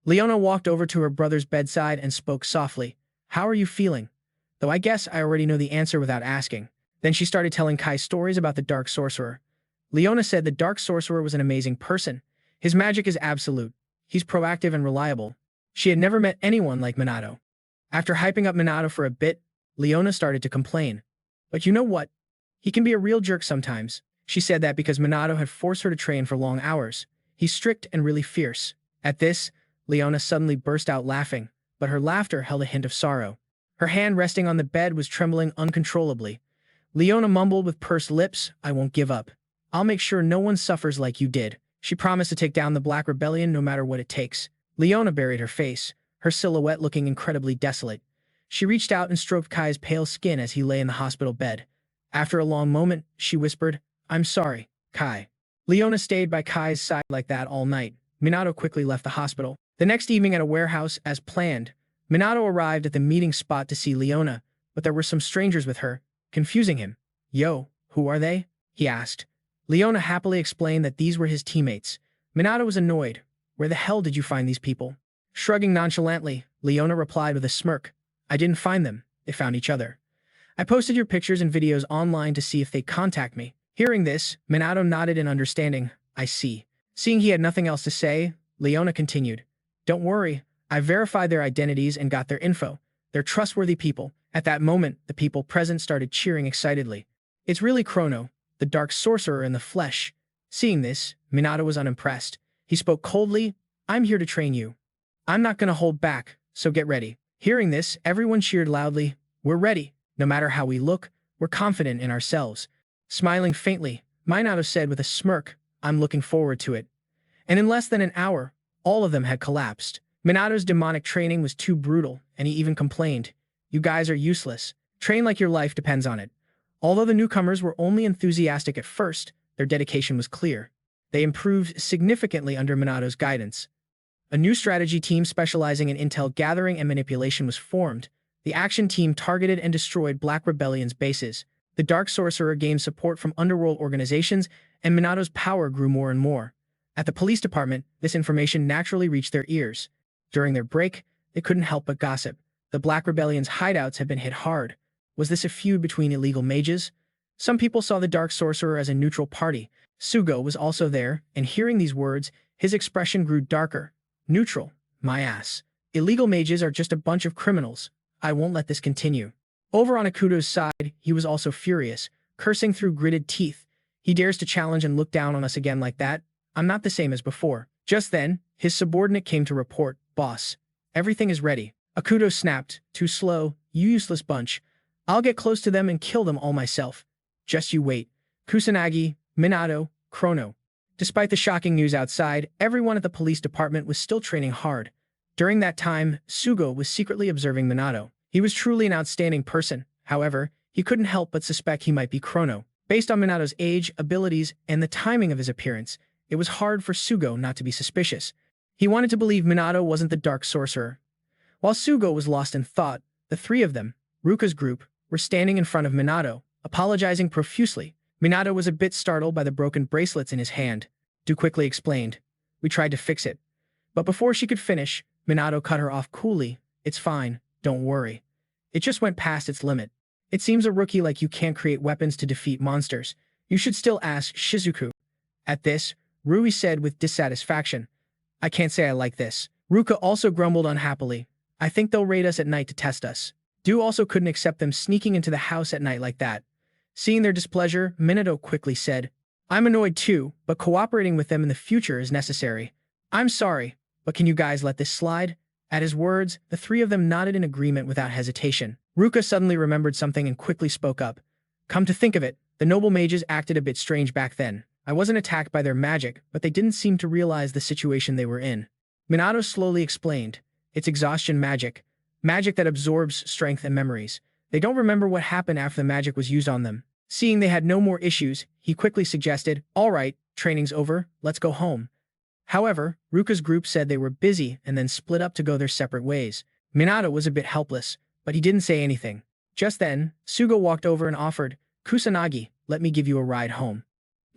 Leona walked over to her brother's bedside and spoke softly. "How are you feeling?" Though I guess I already know the answer without asking. Then she started telling Kai stories about the Dark Sorcerer. Leona said the Dark Sorcerer was an amazing person. His magic is absolute. He's proactive and reliable. She had never met anyone like Minato. After hyping up Minato for a bit, Leona started to complain. "But you know what? He can be a real jerk sometimes." She said that because Minato had forced her to train for long hours. He's strict and really fierce. At this, Leona suddenly burst out laughing, but her laughter held a hint of sorrow. Her hand resting on the bed was trembling uncontrollably. Leona mumbled with pursed lips, "I won't give up. I'll make sure no one suffers like you did." She promised to take down the Black Rebellion no matter what it takes. Leona buried her face, her silhouette looking incredibly desolate. She reached out and stroked Kai's pale skin as he lay in the hospital bed. After a long moment, she whispered, "I'm sorry, Kai." Leona stayed by Kai's side like that all night. Minato quickly left the hospital. The next evening at a warehouse, as planned, Minato arrived at the meeting spot to see Leona, but there were some strangers with her, confusing him. "Yo, who are they?" he asked. Leona happily explained that these were his teammates. Minato was annoyed. "Where the hell did you find these people?" Shrugging nonchalantly, Leona replied with a smirk, "I didn't find them. They found each other. I posted your pictures and videos online to see if they'd contact me." Hearing this, Minato nodded in understanding. "I see." Seeing he had nothing else to say, Leona continued, "Don't worry. I verified their identities and got their info. They're trustworthy people." At that moment, the people present started cheering excitedly. "It's really Chrono, the Dark Sorcerer in the flesh." Seeing this, Minato was unimpressed. He spoke coldly, "I'm here to train you. I'm not going to hold back, so get ready." Hearing this, everyone cheered loudly. "We're ready. No matter how we look, we're confident in ourselves." Smiling faintly, Minato said with a smirk, "I'm looking forward to it." And in less than an hour, all of them had collapsed. Minato's demonic training was too brutal, and he even complained, "You guys are useless. Train like your life depends on it." Although the newcomers were only enthusiastic at first, their dedication was clear. They improved significantly under Minato's guidance. A new strategy team specializing in intel gathering and manipulation was formed. The action team targeted and destroyed Black Rebellion's bases. The Dark Sorcerer gained support from underworld organizations, and Minato's power grew more and more. At the police department, this information naturally reached their ears. During their break, they couldn't help but gossip. The Black Rebellion's hideouts had been hit hard. Was this a feud between illegal mages? Some people saw the Dark Sorcerer as a neutral party. Sugo was also there, and hearing these words, his expression grew darker. "Neutral? My ass. Illegal mages are just a bunch of criminals. I won't let this continue." Over on Akuto's side, he was also furious, cursing through gritted teeth. "He dares to challenge and look down on us again like that? I'm not the same as before." Just then, his subordinate came to report, "Boss, everything is ready." Akuto snapped, "Too slow, you useless bunch. I'll get close to them and kill them all myself. Just you wait." Kusanagi, Minato, Chrono. Despite the shocking news outside, everyone at the police department was still training hard. During that time, Sugo was secretly observing Minato. He was truly an outstanding person. However, he couldn't help but suspect he might be Chrono. Based on Minato's age, abilities, and the timing of his appearance, it was hard for Sugo not to be suspicious. He wanted to believe Minato wasn't the Dark Sorcerer. While Sugo was lost in thought, the three of them, Ruka's group, were standing in front of Minato, apologizing profusely. Minato was a bit startled by the broken bracelets in his hand. Du quickly explained, "We tried to fix it." But before she could finish, Minato cut her off coolly. "It's fine, don't worry. It just went past its limit. It seems a rookie like you can't create weapons to defeat monsters. You should still ask Shizuku." At this, Rui said with dissatisfaction, "I can't say I like this." Ruka also grumbled unhappily. "I think they'll raid us at night to test us." Du also couldn't accept them sneaking into the house at night like that. Seeing their displeasure, Minato quickly said, "I'm annoyed too, but cooperating with them in the future is necessary. I'm sorry, but can you guys let this slide?" At his words, the three of them nodded in agreement without hesitation. Ruka suddenly remembered something and quickly spoke up. "Come to think of it, the noble mages acted a bit strange back then. I wasn't attacked by their magic, but they didn't seem to realize the situation they were in. Minato slowly explained. It's exhaustion magic. Magic that absorbs strength and memories. They don't remember what happened after the magic was used on them. Seeing they had no more issues, he quickly suggested, all right, training's over, let's go home. However, Ruka's group said they were busy and then split up to go their separate ways. Minato was a bit helpless, but he didn't say anything. Just then, Sugo walked over and offered, Kusanagi, let me give you a ride home.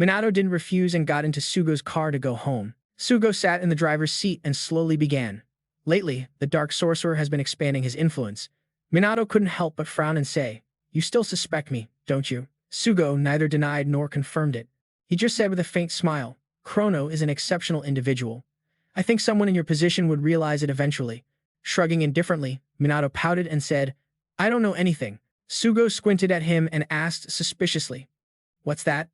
Minato didn't refuse and got into Sugo's car to go home. Sugo sat in the driver's seat and slowly began. Lately, the Dark Sorcerer has been expanding his influence. Minato couldn't help but frown and say, you still suspect me, don't you? Sugo neither denied nor confirmed it. He just said with a faint smile, Chrono is an exceptional individual. I think someone in your position would realize it eventually. Shrugging indifferently, Minato pouted and said, I don't know anything. Sugo squinted at him and asked suspiciously, what's that?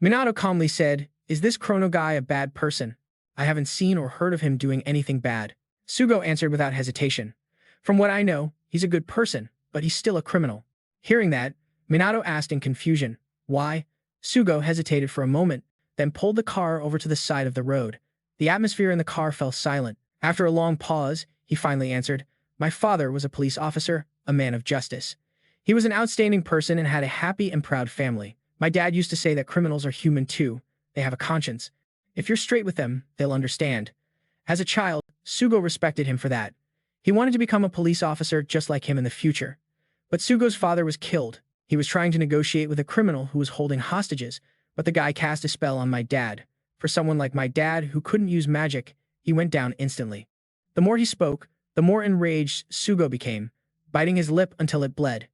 Minato calmly said, is this Chrono guy a bad person? I haven't seen or heard of him doing anything bad. Sugo answered without hesitation. From what I know, he's a good person, but he's still a criminal. Hearing that, Minato asked in confusion, why? Sugo hesitated for a moment, then pulled the car over to the side of the road. The atmosphere in the car fell silent. After a long pause, he finally answered, my father was a police officer, a man of justice. He was an outstanding person and had a happy and proud family. My dad used to say that criminals are human too. They have a conscience. If you're straight with them, they'll understand. As a child, Sugo respected him for that. He wanted to become a police officer just like him in the future. But Sugo's father was killed. He was trying to negotiate with a criminal who was holding hostages, but the guy cast a spell on my dad. For someone like my dad who couldn't use magic, he went down instantly. The more he spoke, the more enraged Sugo became, biting his lip until it bled.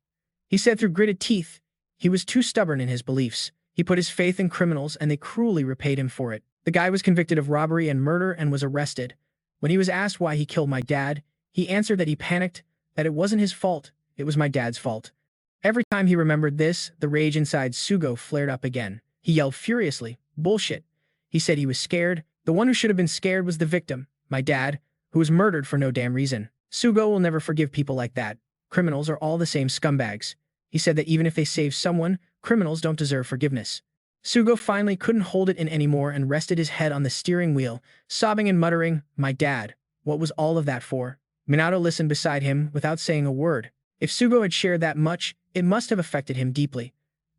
He said through gritted teeth, he was too stubborn in his beliefs. He put his faith in criminals and they cruelly repaid him for it. The guy was convicted of robbery and murder and was arrested. When he was asked why he killed my dad, he answered that he panicked, that it wasn't his fault, it was my dad's fault. Every time he remembered this, the rage inside Sugo flared up again. He yelled furiously, bullshit. He said he was scared. The one who should have been scared was the victim, my dad, who was murdered for no damn reason. Sugo will never forgive people like that. Criminals are all the same scumbags. He said that even if they save someone, criminals don't deserve forgiveness. Sugo finally couldn't hold it in anymore and rested his head on the steering wheel, sobbing and muttering, my dad, what was all of that for? Minato listened beside him without saying a word. If Sugo had shared that much, it must have affected him deeply.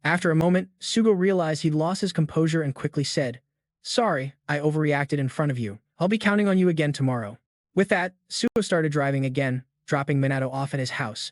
After a moment, Sugo realized he'd lost his composure and quickly said, sorry, I overreacted in front of you. I'll be counting on you again tomorrow. With that, Sugo started driving again, dropping Minato off at his house.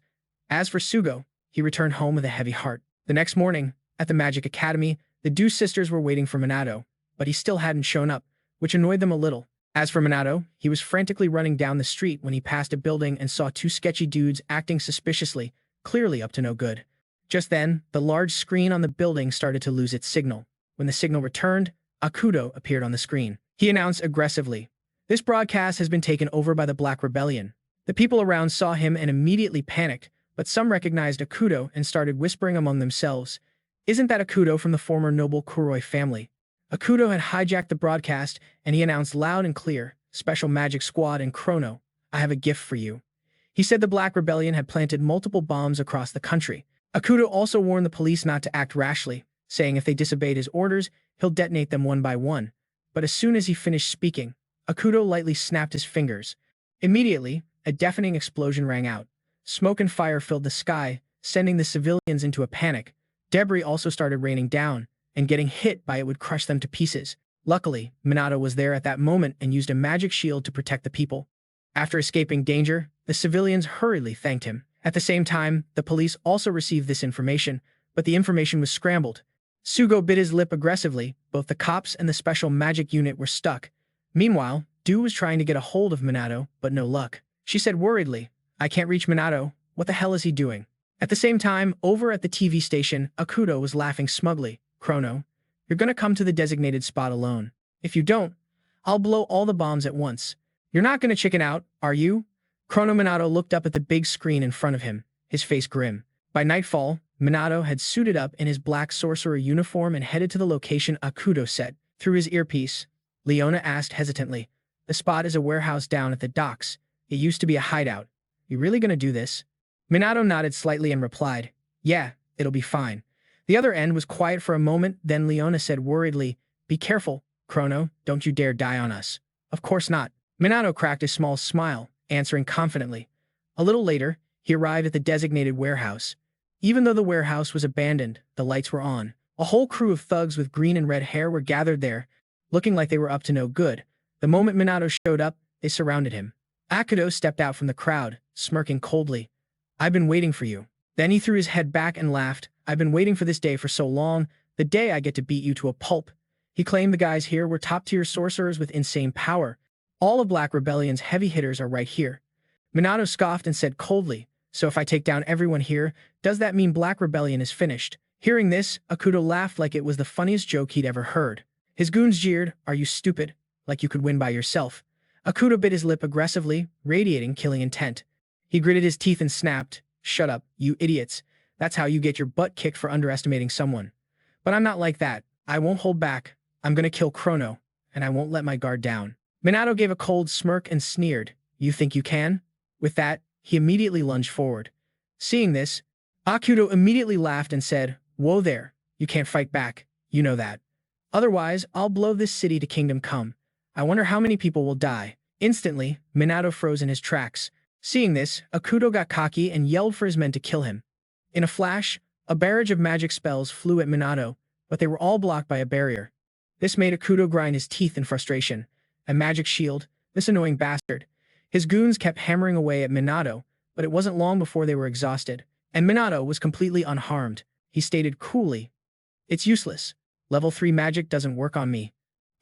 As for Sugo, he returned home with a heavy heart. The next morning, at the Magic Academy, the Dew sisters were waiting for Minato, but he still hadn't shown up, which annoyed them a little. As for Minato, he was frantically running down the street when he passed a building and saw two sketchy dudes acting suspiciously, clearly up to no good. Just then, the large screen on the building started to lose its signal. When the signal returned, Akudo appeared on the screen. He announced aggressively, this broadcast has been taken over by the Black Rebellion. The people around saw him and immediately panicked, but some recognized Akudo and started whispering among themselves, isn't that Akudo from the former noble Kuroi family? Akudo had hijacked the broadcast, and he announced loud and clear, Special Magic Squad and Chrono, I have a gift for you. He said the Black Rebellion had planted multiple bombs across the country. Akudo also warned the police not to act rashly, saying if they disobeyed his orders, he'll detonate them one by one. But as soon as he finished speaking, Akudo lightly snapped his fingers. Immediately, a deafening explosion rang out. Smoke and fire filled the sky, sending the civilians into a panic. Debris also started raining down, and getting hit by it would crush them to pieces. Luckily, Minato was there at that moment and used a magic shield to protect the people. After escaping danger, the civilians hurriedly thanked him. At the same time, the police also received this information, but the information was scrambled. Sugo bit his lip aggressively. Both the cops and the special magic unit were stuck. Meanwhile, Dew was trying to get a hold of Minato, but no luck. She said worriedly, I can't reach Minato. What the hell is he doing? At the same time, over at the TV station, Akudo was laughing smugly. Chrono, you're gonna come to the designated spot alone. If you don't, I'll blow all the bombs at once. You're not gonna chicken out, are you? Chrono Minato looked up at the big screen in front of him, his face grim. By nightfall, Minato had suited up in his black sorcerer uniform and headed to the location Akudo set. Through his earpiece, Leona asked hesitantly, the spot is a warehouse down at the docks. It used to be a hideout. You really gonna do this? Minato nodded slightly and replied, yeah, it'll be fine. The other end was quiet for a moment, then Leona said worriedly, Be careful, Chrono, don't you dare die on us. Of course not. Minato cracked a small smile, answering confidently. A little later, he arrived at the designated warehouse. Even though the warehouse was abandoned, the lights were on. A whole crew of thugs with green and red hair were gathered there, looking like they were up to no good. The moment Minato showed up, they surrounded him. Akudo stepped out from the crowd, smirking coldly. I've been waiting for you. Then he threw his head back and laughed. I've been waiting for this day for so long, the day I get to beat you to a pulp. He claimed the guys here were top-tier sorcerers with insane power. All of Black Rebellion's heavy hitters are right here. Minato scoffed and said coldly, so if I take down everyone here, does that mean Black Rebellion is finished? Hearing this, Akudo laughed like it was the funniest joke he'd ever heard. His goons jeered, are you stupid? Like you could win by yourself. Akudo bit his lip aggressively, radiating killing intent. He gritted his teeth and snapped, shut up, you idiots. That's how you get your butt kicked for underestimating someone. But I'm not like that. I won't hold back. I'm gonna kill Chrono, and I won't let my guard down. Minato gave a cold smirk and sneered, you think you can? With that, he immediately lunged forward. Seeing this, Akudo immediately laughed and said, whoa there, you can't fight back, you know that. Otherwise, I'll blow this city to kingdom come. I wonder how many people will die. Instantly, Minato froze in his tracks. Seeing this, Akudo got cocky and yelled for his men to kill him. In a flash, a barrage of magic spells flew at Minato, but they were all blocked by a barrier. This made Akudo grind his teeth in frustration. A magic shield, this annoying bastard. His goons kept hammering away at Minato, but it wasn't long before they were exhausted, and Minato was completely unharmed. He stated coolly, it's useless. Level 3 magic doesn't work on me.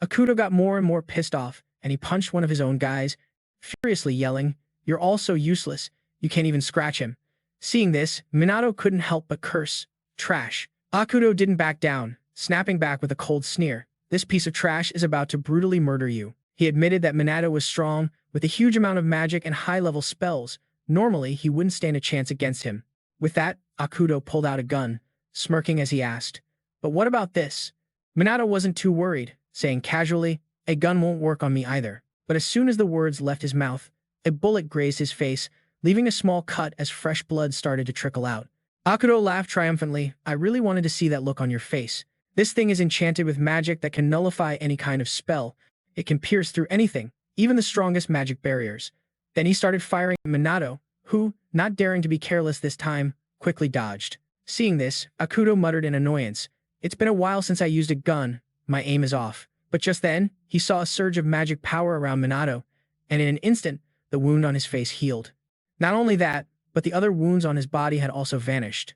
Akudo got more and more pissed off, and he punched one of his own guys, furiously yelling, you're all so useless, you can't even scratch him. Seeing this, Minato couldn't help but curse, trash. Akudo didn't back down, snapping back with a cold sneer. This piece of trash is about to brutally murder you. He admitted that Minato was strong, with a huge amount of magic and high-level spells. Normally, he wouldn't stand a chance against him. With that, Akudo pulled out a gun, smirking as he asked, but what about this? Minato wasn't too worried, saying casually, a gun won't work on me either. But as soon as the words left his mouth, a bullet grazed his face, leaving a small cut as fresh blood started to trickle out. Akudo laughed triumphantly, I really wanted to see that look on your face. This thing is enchanted with magic that can nullify any kind of spell. It can pierce through anything, even the strongest magic barriers. Then he started firing at Minato, who, not daring to be careless this time, quickly dodged. Seeing this, Akudo muttered in annoyance, it's been a while since I used a gun, my aim is off. But just then, he saw a surge of magic power around Minato, and in an instant, the wound on his face healed. Not only that, but the other wounds on his body had also vanished.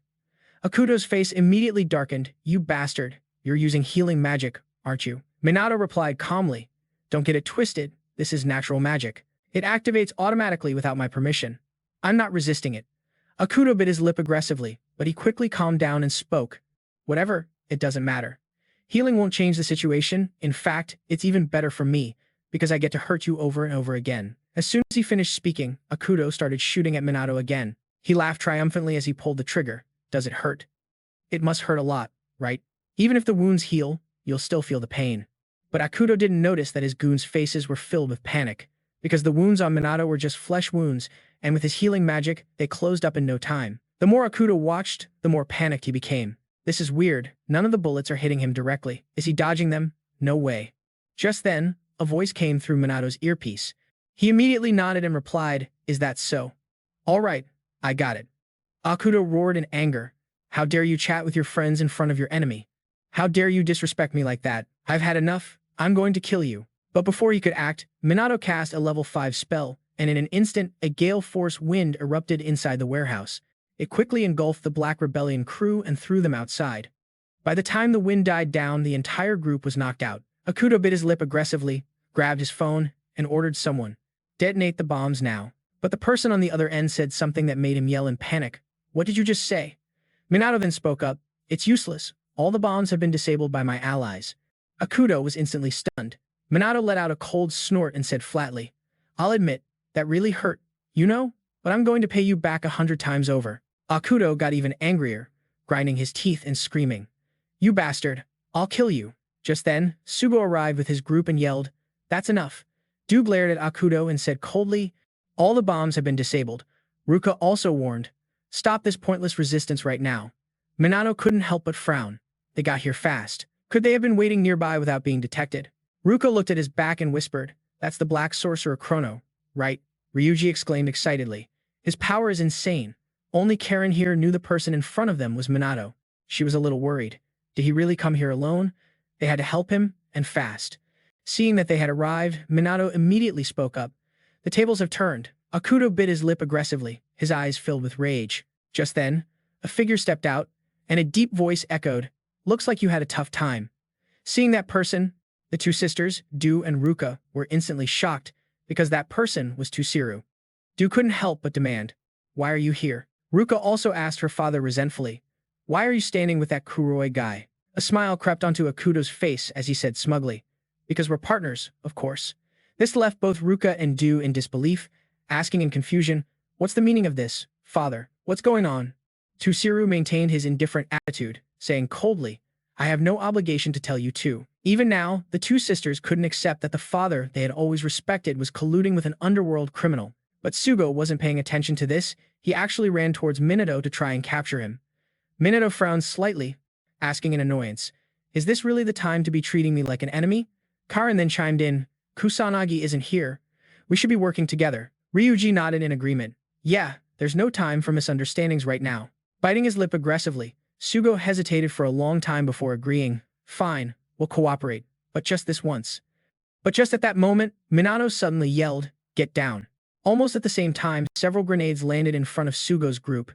Akudo's face immediately darkened, you bastard, you're using healing magic, aren't you? Minato replied calmly, don't get it twisted, this is natural magic. It activates automatically without my permission. I'm not resisting it. Akudo bit his lip aggressively, but he quickly calmed down and spoke. Whatever, it doesn't matter. Healing won't change the situation. In fact, it's even better for me, because I get to hurt you over and over again. As soon as he finished speaking, Akudo started shooting at Minato again. He laughed triumphantly as he pulled the trigger. Does it hurt? It must hurt a lot, right? Even if the wounds heal, you'll still feel the pain. But Akudo didn't notice that his goons' faces were filled with panic, because the wounds on Minato were just flesh wounds, and with his healing magic, they closed up in no time. The more Akudo watched, the more panicked he became. This is weird. None of the bullets are hitting him directly. Is he dodging them? No way. Just then, a voice came through Minato's earpiece. He immediately nodded and replied, is that so? All right, I got it. Akudo roared in anger. How dare you chat with your friends in front of your enemy? How dare you disrespect me like that? I've had enough. I'm going to kill you. But before he could act, Minato cast a level 5 spell, and in an instant, a gale force wind erupted inside the warehouse. It quickly engulfed the Black Rebellion crew and threw them outside. By the time the wind died down, the entire group was knocked out. Akudo bit his lip aggressively, grabbed his phone, and ordered someone, detonate the bombs now. But the person on the other end said something that made him yell in panic. What did you just say? Minato then spoke up. It's useless. All the bombs have been disabled by my allies. Akudo was instantly stunned. Minato let out a cold snort and said flatly, I'll admit, that really hurt, you know, but I'm going to pay you back 100 times over. Akudo got even angrier, grinding his teeth and screaming, you bastard, I'll kill you. Just then, Sugo arrived with his group and yelled, that's enough. Du glared at Akudo and said coldly, all the bombs have been disabled. Ruka also warned, stop this pointless resistance right now. Minato couldn't help but frown. They got here fast. Could they have been waiting nearby without being detected? Ruka looked at his back and whispered, "That's the Black Sorcerer Chrono, right?" Riuji exclaimed excitedly. "His power is insane. Only Karen here knew the person in front of them was Minato." She was a little worried. Did he really come here alone? They had to help him, and fast. Seeing that they had arrived, Minato immediately spoke up. "The tables have turned." Akuto bit his lip aggressively, his eyes filled with rage. Just then, a figure stepped out, and a deep voice echoed, "Looks like you had a tough time." Seeing that person, the two sisters, Dua and Ruka, were instantly shocked because that person was Tusiru. Dua couldn't help but demand, "Why are you here?" Ruka also asked her father resentfully, "Why are you standing with that Kuroi guy?" A smile crept onto Akuto's face as he said smugly, "Because we're partners, of course." This left both Ruka and Dua in disbelief, asking in confusion, "What's the meaning of this, father? What's going on?" Tusiru maintained his indifferent attitude, saying coldly, "I have no obligation to tell you too." Even now, the two sisters couldn't accept that the father they had always respected was colluding with an underworld criminal. But Sugo wasn't paying attention to this. He actually ran towards Minato to try and capture him. Minato frowned slightly, asking in annoyance, "Is this really the time to be treating me like an enemy?" Karen then chimed in, "Kusanagi isn't here. We should be working together." Riuji nodded in agreement. "Yeah, there's no time for misunderstandings right now." Biting his lip aggressively, Sugo hesitated for a long time before agreeing, "Fine, we'll cooperate, but just this once." But just at that moment, Minato suddenly yelled, "Get down." Almost at the same time, several grenades landed in front of Sugo's group.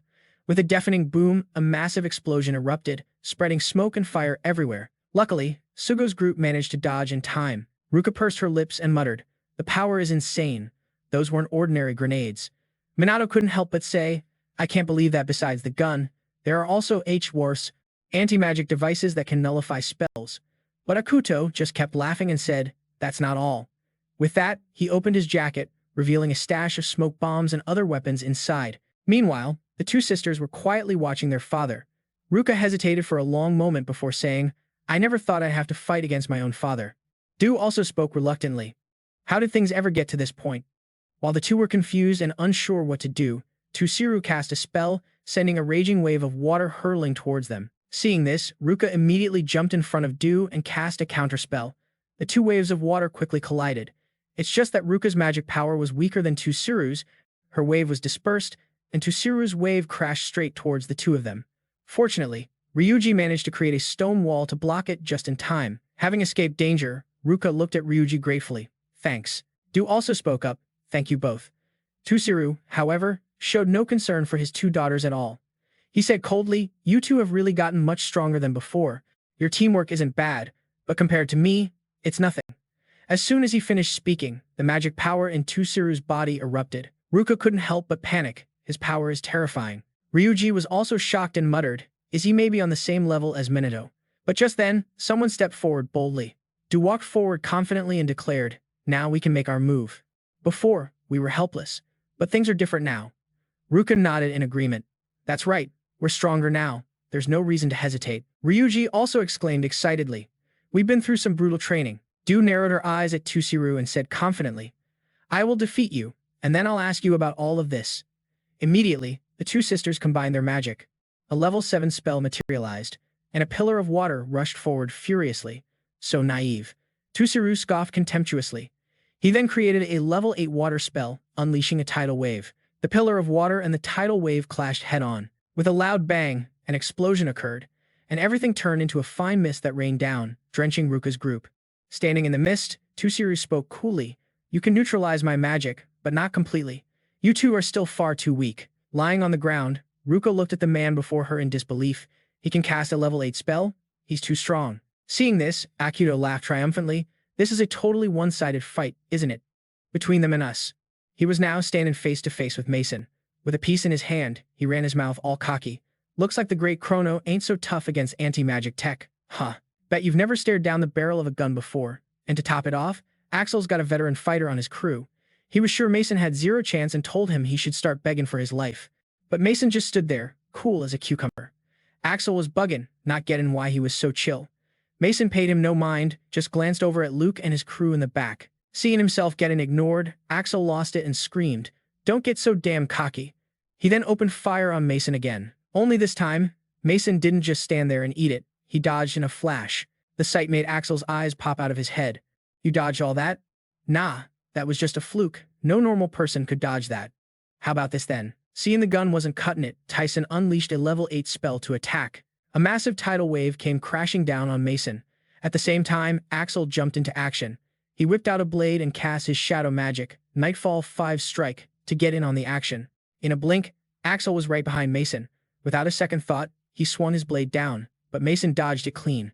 With a deafening boom, a massive explosion erupted, spreading smoke and fire everywhere. Luckily, Sugo's group managed to dodge in time. Ruka pursed her lips and muttered, "The power is insane. Those weren't ordinary grenades." Minato couldn't help but say, "I can't believe that besides the gun, there are also worse, anti-magic devices that can nullify spells." But Akuto just kept laughing and said, "That's not all." With that, he opened his jacket, revealing a stash of smoke bombs and other weapons inside. Meanwhile, the two sisters were quietly watching their father. Ruka hesitated for a long moment before saying, "I never thought I'd have to fight against my own father." Dua also spoke reluctantly. How did things ever get to this point? While the two were confused and unsure what to do, Tusiru cast a spell, sending a raging wave of water hurtling towards them. Seeing this, Ruka immediately jumped in front of Dua and cast a counterspell. The two waves of water quickly collided. It's just that Ruka's magic power was weaker than Tusiru's. Her wave was dispersed, and Tusiru's wave crashed straight towards the two of them. Fortunately, Riuji managed to create a stone wall to block it just in time. Having escaped danger, Ruka looked at Riuji gratefully. "Thanks." Dua also spoke up, "Thank you both." Tusiru, however, showed no concern for his two daughters at all. He said coldly, "You two have really gotten much stronger than before. Your teamwork isn't bad, but compared to me, it's nothing." As soon as he finished speaking, the magic power in Tusiru's body erupted. Ruka couldn't help but panic. His power is terrifying. Riuji was also shocked and muttered, "Is he maybe on the same level as Minato?" But just then, someone stepped forward boldly. Dua walked forward confidently and declared, "Now we can make our move. Before, we were helpless, but things are different now." Ruka nodded in agreement. "That's right, we're stronger now. There's no reason to hesitate." Riuji also exclaimed excitedly, "We've been through some brutal training." Dua narrowed her eyes at Tusiru and said confidently, "I will defeat you, and then I'll ask you about all of this." Immediately, the two sisters combined their magic. A level 7 spell materialized, and a pillar of water rushed forward furiously. So naive. Tusiru scoffed contemptuously. He then created a level 8 water spell, unleashing a tidal wave. The pillar of water and the tidal wave clashed head-on. With a loud bang, an explosion occurred, and everything turned into a fine mist that rained down, drenching Ruka's group. Standing in the mist, Tusiru spoke coolly, "You can neutralize my magic, but not completely. You two are still far too weak." Lying on the ground, Ruka looked at the man before her in disbelief. "He can cast a level 8 spell? He's too strong." Seeing this, Akuto laughed triumphantly. "This is a totally one-sided fight, isn't it? Between them and us." He was now standing face to face with Mason. With a piece in his hand, he ran his mouth all cocky. "Looks like the great Chrono ain't so tough against anti-magic tech, huh? Bet you've never stared down the barrel of a gun before." And to top it off, Axel's got a veteran fighter on his crew. He was sure Mason had zero chance and told him he should start begging for his life. But Mason just stood there, cool as a cucumber. Axel was bugging, not getting why he was so chill. Mason paid him no mind, just glanced over at Luke and his crew in the back. Seeing himself getting ignored, Axel lost it and screamed, "Don't get so damn cocky." He then opened fire on Mason again. Only this time, Mason didn't just stand there and eat it. He dodged in a flash. The sight made Axel's eyes pop out of his head. You dodged all that? Nah, that was just a fluke. No normal person could dodge that. How about this then? Seeing the gun wasn't cutting it, Tyson unleashed a level 8 spell to attack. A massive tidal wave came crashing down on Mason. At the same time, Axel jumped into action. He whipped out a blade and cast his shadow magic, Nightfall 5 Strike, to get in on the action. In a blink, Axel was right behind Mason. Without a second thought, he swung his blade down, but Mason dodged it clean.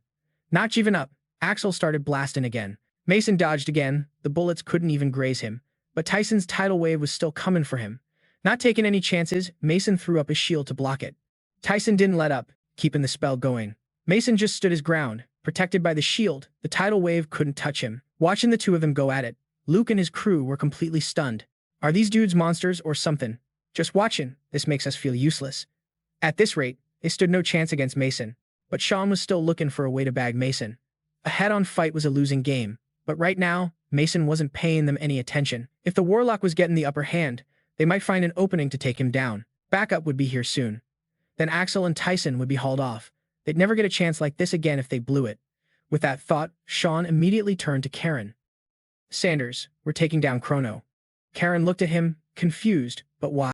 Not giving up, Axel started blasting again. Mason dodged again, the bullets couldn't even graze him, but Tyson's tidal wave was still coming for him. Not taking any chances, Mason threw up his shield to block it. Tyson didn't let up, keeping the spell going. Mason just stood his ground, protected by the shield. The tidal wave couldn't touch him. Watching the two of them go at it, Luke and his crew were completely stunned. Are these dudes monsters or something? Just watching, this makes us feel useless. At this rate, they stood no chance against Mason, but Sean was still looking for a way to bag Mason. A head-on fight was a losing game, but right now, Mason wasn't paying them any attention. If the Warlock was getting the upper hand, they might find an opening to take him down. Backup would be here soon. Then Axel and Tyson would be hauled off. They'd never get a chance like this again if they blew it. With that thought, Sean immediately turned to Karen. Sanders, we're taking down Chrono. Karen looked at him, confused, but why?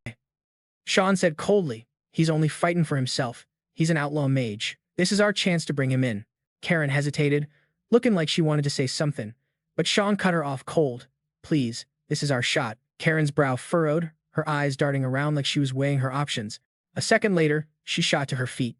Sean said coldly, he's only fighting for himself. He's an outlaw mage. This is our chance to bring him in. Karen hesitated, looking like she wanted to say something, but Sean cut her off cold. Please, this is our shot. Karen's brow furrowed, her eyes darting around like she was weighing her options. A second later, she shot to her feet.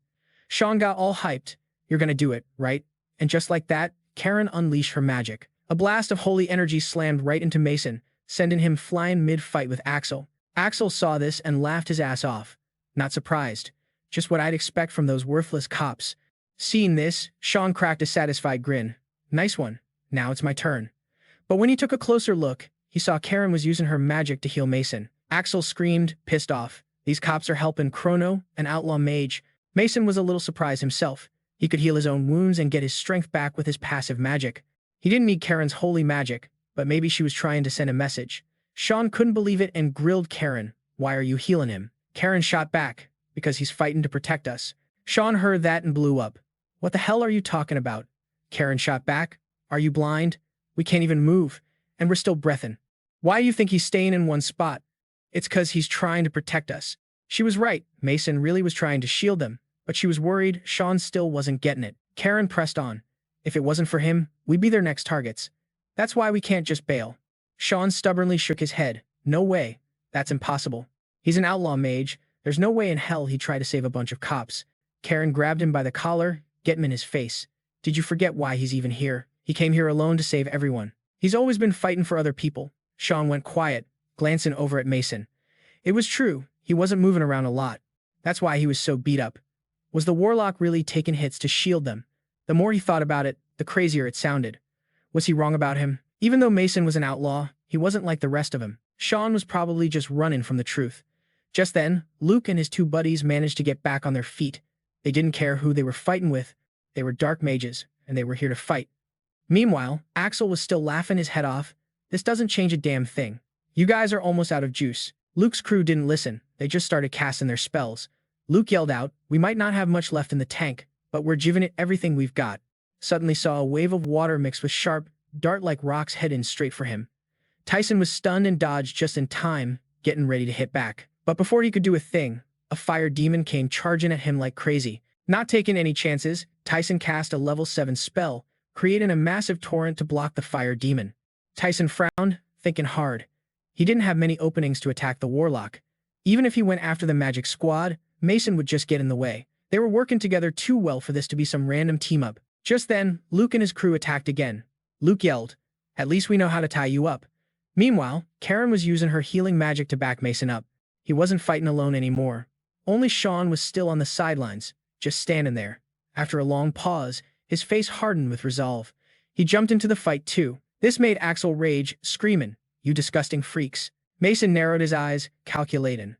Sean got all hyped. You're gonna do it, right? And just like that, Karen unleashed her magic. A blast of holy energy slammed right into Mason, sending him flying mid-fight with Axel. Axel saw this and laughed his ass off. Not surprised. Just what I'd expect from those worthless cops. Seeing this, Sean cracked a satisfied grin. Nice one. Now it's my turn. But when he took a closer look, he saw Karen was using her magic to heal Mason. Axel screamed, pissed off. These cops are helping Chrono, an outlaw mage. Mason was a little surprised himself. He could heal his own wounds and get his strength back with his passive magic. He didn't need Karen's holy magic, but maybe she was trying to send a message. Sean couldn't believe it and grilled Karen. Why are you healing him? Karen shot back, because he's fighting to protect us. Sean heard that and blew up. What the hell are you talking about? Karen shot back. Are you blind? We can't even move, and we're still breathing. Why do you think he's staying in one spot? It's 'cause he's trying to protect us. She was right. Mason really was trying to shield them, but she was worried Sean still wasn't getting it. Karen pressed on. If it wasn't for him, we'd be their next targets. That's why we can't just bail. Sean stubbornly shook his head. No way. That's impossible. He's an outlaw mage. There's no way in hell he'd try to save a bunch of cops. Karen grabbed him by the collar, get him in his face. Did you forget why he's even here? He came here alone to save everyone. He's always been fighting for other people. Sean went quiet, glancing over at Mason. It was true. He wasn't moving around a lot. That's why he was so beat up. Was the Warlock really taking hits to shield them? The more he thought about it, the crazier it sounded. Was he wrong about him? Even though Mason was an outlaw, he wasn't like the rest of them. Sean was probably just running from the truth. Just then, Luke and his two buddies managed to get back on their feet. They didn't care who they were fighting with. They were dark mages, and they were here to fight. Meanwhile, Axel was still laughing his head off. This doesn't change a damn thing. You guys are almost out of juice. Luke's crew didn't listen. They just started casting their spells. Luke yelled out, we might not have much left in the tank, but we're giving it everything we've got. Suddenly saw a wave of water mixed with sharp, dart-like rocks heading straight for him. Tyson was stunned and dodged just in time, getting ready to hit back. But before he could do a thing, a fire demon came charging at him like crazy. Not taking any chances, Tyson cast a level 7 spell, creating a massive torrent to block the fire demon. Tyson frowned, thinking hard. He didn't have many openings to attack the Warlock. Even if he went after the magic squad, Mason would just get in the way. They were working together too well for this to be some random team-up. Just then, Luke and his crew attacked again. Luke yelled, at least we know how to tie you up. Meanwhile, Karen was using her healing magic to back Mason up. He wasn't fighting alone anymore. Only Sean was still on the sidelines, just standing there. After a long pause, his face hardened with resolve. He jumped into the fight too. This made Axel rage, screaming, you disgusting freaks. Mason narrowed his eyes, calculating.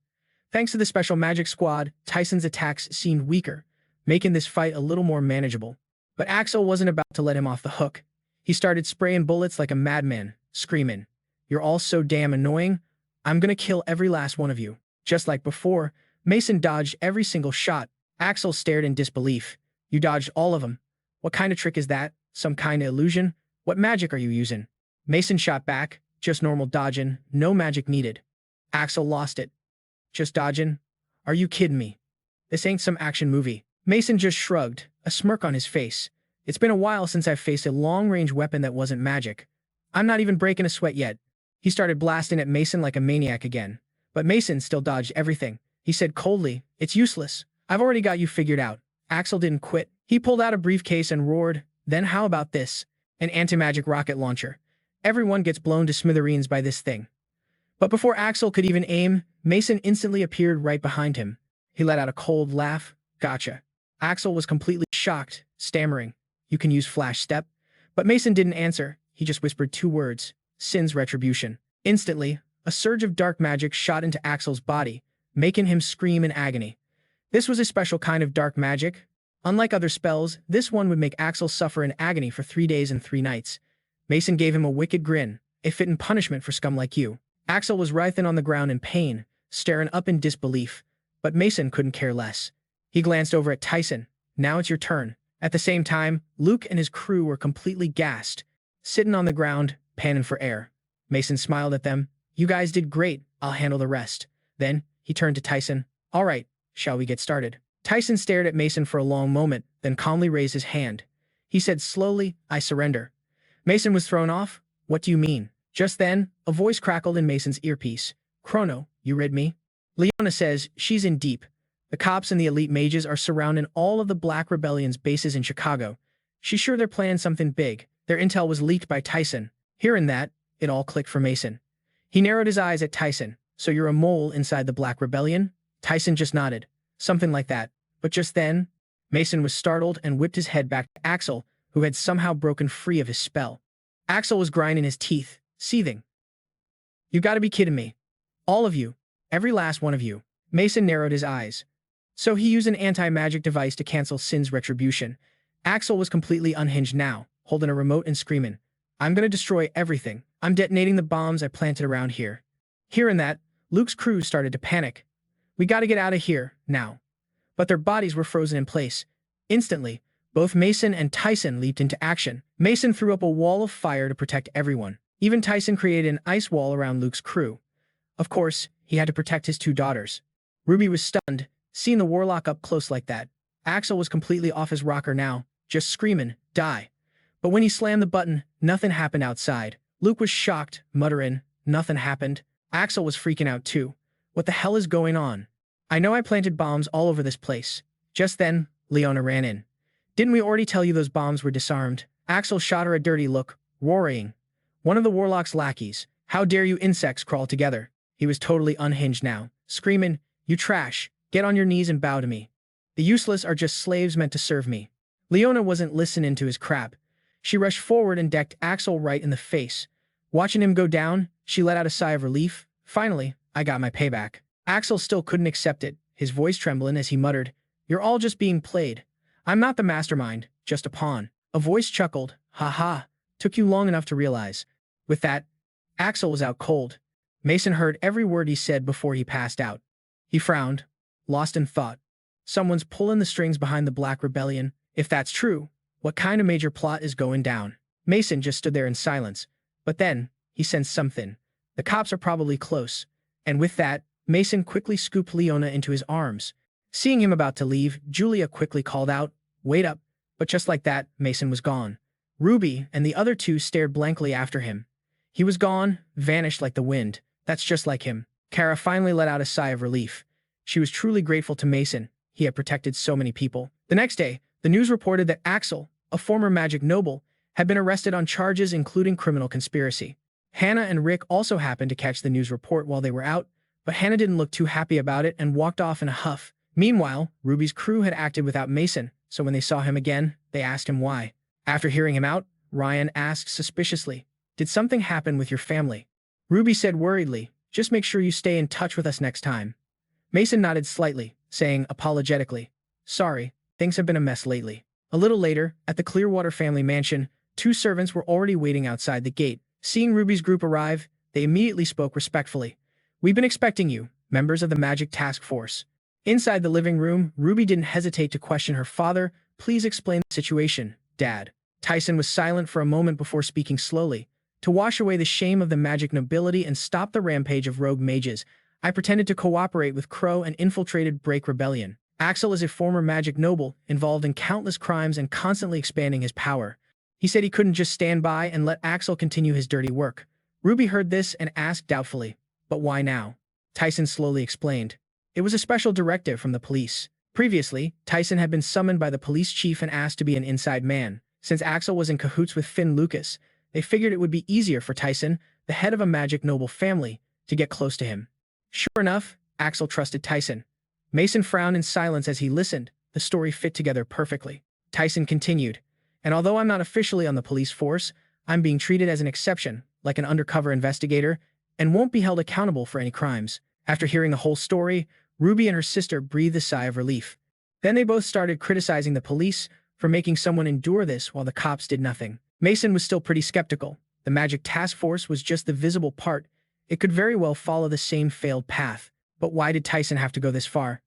Thanks to the special magic squad, Tyson's attacks seemed weaker, making this fight a little more manageable. But Axel wasn't about to let him off the hook. He started spraying bullets like a madman, screaming, you're all so damn annoying. I'm gonna kill every last one of you. Just like before, Mason dodged every single shot. Axel stared in disbelief. You dodged all of them. What kind of trick is that? Some kinda illusion? What magic are you using? Mason shot back, just normal dodging, no magic needed. Axel lost it. Just dodging? Are you kidding me? This ain't some action movie. Mason just shrugged, a smirk on his face. It's been a while since I've faced a long-range weapon that wasn't magic. I'm not even breaking a sweat yet. He started blasting at Mason like a maniac again. But Mason still dodged everything. He said coldly, "It's useless. I've already got you figured out." Axel didn't quit. He pulled out a briefcase and roared, "Then how about this? An anti-magic rocket launcher. Everyone gets blown to smithereens by this thing." But before Axel could even aim, Mason instantly appeared right behind him. He let out a cold laugh. "Gotcha." Axel was completely shocked, stammering, "You can use Flash Step?" But Mason didn't answer. He just whispered two words, "Sin's Retribution." Instantly, a surge of dark magic shot into Axel's body, making him scream in agony. This was a special kind of dark magic. Unlike other spells, this one would make Axel suffer in agony for 3 days and 3 nights. Mason gave him a wicked grin, a fitting punishment for scum like you. Axel was writhing on the ground in pain, staring up in disbelief. But Mason couldn't care less. He glanced over at Tyson. "Now it's your turn." At the same time, Luke and his crew were completely gassed, sitting on the ground, panting for air. Mason smiled at them. "You guys did great. I'll handle the rest." Then, he turned to Tyson. "All right, shall we get started?" Tyson stared at Mason for a long moment, then calmly raised his hand. He said slowly, "I surrender." Mason was thrown off. "What do you mean?" Just then, a voice crackled in Mason's earpiece. "Chrono, you read me?" Leona says she's in deep. The cops and the elite mages are surrounding all of the Black Rebellion's bases in Chicago. She's sure they're planning something big. Their intel was leaked by Tyson. Hearing that, it all clicked for Mason. He narrowed his eyes at Tyson. "So you're a mole inside the Black Rebellion?" Tyson just nodded. "Something like that." But just then, Mason was startled and whipped his head back to Axel, who had somehow broken free of his spell. Axel was grinding his teeth, seething. "You gotta be kidding me. All of you. Every last one of you." Mason narrowed his eyes. So he used an anti-magic device to cancel Sin's Retribution. Axel was completely unhinged now, holding a remote and screaming, "I'm gonna destroy everything. I'm detonating the bombs I planted around here." Hearing that, Luke's crew started to panic. "We gotta get out of here, now." But their bodies were frozen in place. Instantly, both Mason and Tyson leaped into action. Mason threw up a wall of fire to protect everyone. Even Tyson created an ice wall around Luke's crew. Of course, he had to protect his 2 daughters. Ruby was stunned, seeing the warlock up close like that. Axel was completely off his rocker now, just screaming, "Die." But when he slammed the button, nothing happened outside. Luke was shocked, muttering, "Nothing happened." Axel was freaking out too. "What the hell is going on? I know I planted bombs all over this place." Just then, Leona ran in. "Didn't we already tell you those bombs were disarmed?" Axel shot her a dirty look, roaring. "One of the warlock's lackeys. How dare you insects crawl together?" He was totally unhinged now, screaming, "You trash. Get on your knees and bow to me. The useless are just slaves meant to serve me." Leona wasn't listening to his crap. She rushed forward and decked Axel right in the face. Watching him go down, she let out a sigh of relief. "Finally, I got my payback." Axel still couldn't accept it, his voice trembling as he muttered, "You're all just being played. I'm not the mastermind, just a pawn." A voice chuckled, "Ha ha, took you long enough to realize." With that, Axel was out cold. Mason heard every word he said before he passed out. He frowned, lost in thought. Someone's pulling the strings behind the Black Rebellion. If that's true, what kind of major plot is going down? Mason just stood there in silence. But then, he sensed something. The cops are probably close. And with that, Mason quickly scooped Leona into his arms. Seeing him about to leave, Julia quickly called out, "Wait up." But just like that, Mason was gone. Ruby and the other 2 stared blankly after him. He was gone, vanished like the wind. That's just like him. Kara finally let out a sigh of relief. She was truly grateful to Mason. He had protected so many people. The next day, the news reported that Axel, a former magic noble, had been arrested on charges including criminal conspiracy. Hannah and Rick also happened to catch the news report while they were out, but Hannah didn't look too happy about it and walked off in a huff. Meanwhile, Ruby's crew had acted without Mason, so when they saw him again, they asked him why. After hearing him out, Ryan asked suspiciously, "Did something happen with your family?" Ruby said worriedly, "Just make sure you stay in touch with us next time." Mason nodded slightly, saying apologetically, "Sorry, things have been a mess lately." A little later, at the Clearwater family mansion, 2 servants were already waiting outside the gate. Seeing Ruby's group arrive, they immediately spoke respectfully. "We've been expecting you, members of the Magic Task Force." Inside the living room, Ruby didn't hesitate to question her father. "Please explain the situation, Dad." Tyson was silent for a moment before speaking slowly. To wash away the shame of the magic nobility and stop the rampage of rogue mages, I pretended to cooperate with Crow and infiltrated Break Rebellion. Axel is a former magic noble, involved in countless crimes and constantly expanding his power. He said he couldn't just stand by and let Axel continue his dirty work. Ruby heard this and asked doubtfully, "But why now?" Tyson slowly explained. It was a special directive from the police. Previously, Tyson had been summoned by the police chief and asked to be an inside man. Since Axel was in cahoots with Finn Lucas, they figured it would be easier for Tyson, the head of a magic noble family, to get close to him. Sure enough, Axel trusted Tyson. Mason frowned in silence as he listened. The story fit together perfectly. Tyson continued, "And although I'm not officially on the police force, I'm being treated as an exception, like an undercover investigator, and won't be held accountable for any crimes." After hearing the whole story, Ruby and her sister breathed a sigh of relief. Then they both started criticizing the police for making someone endure this while the cops did nothing. Mason was still pretty skeptical. The magic task force was just the visible part. It could very well follow the same failed path. But why did Tyson have to go this far?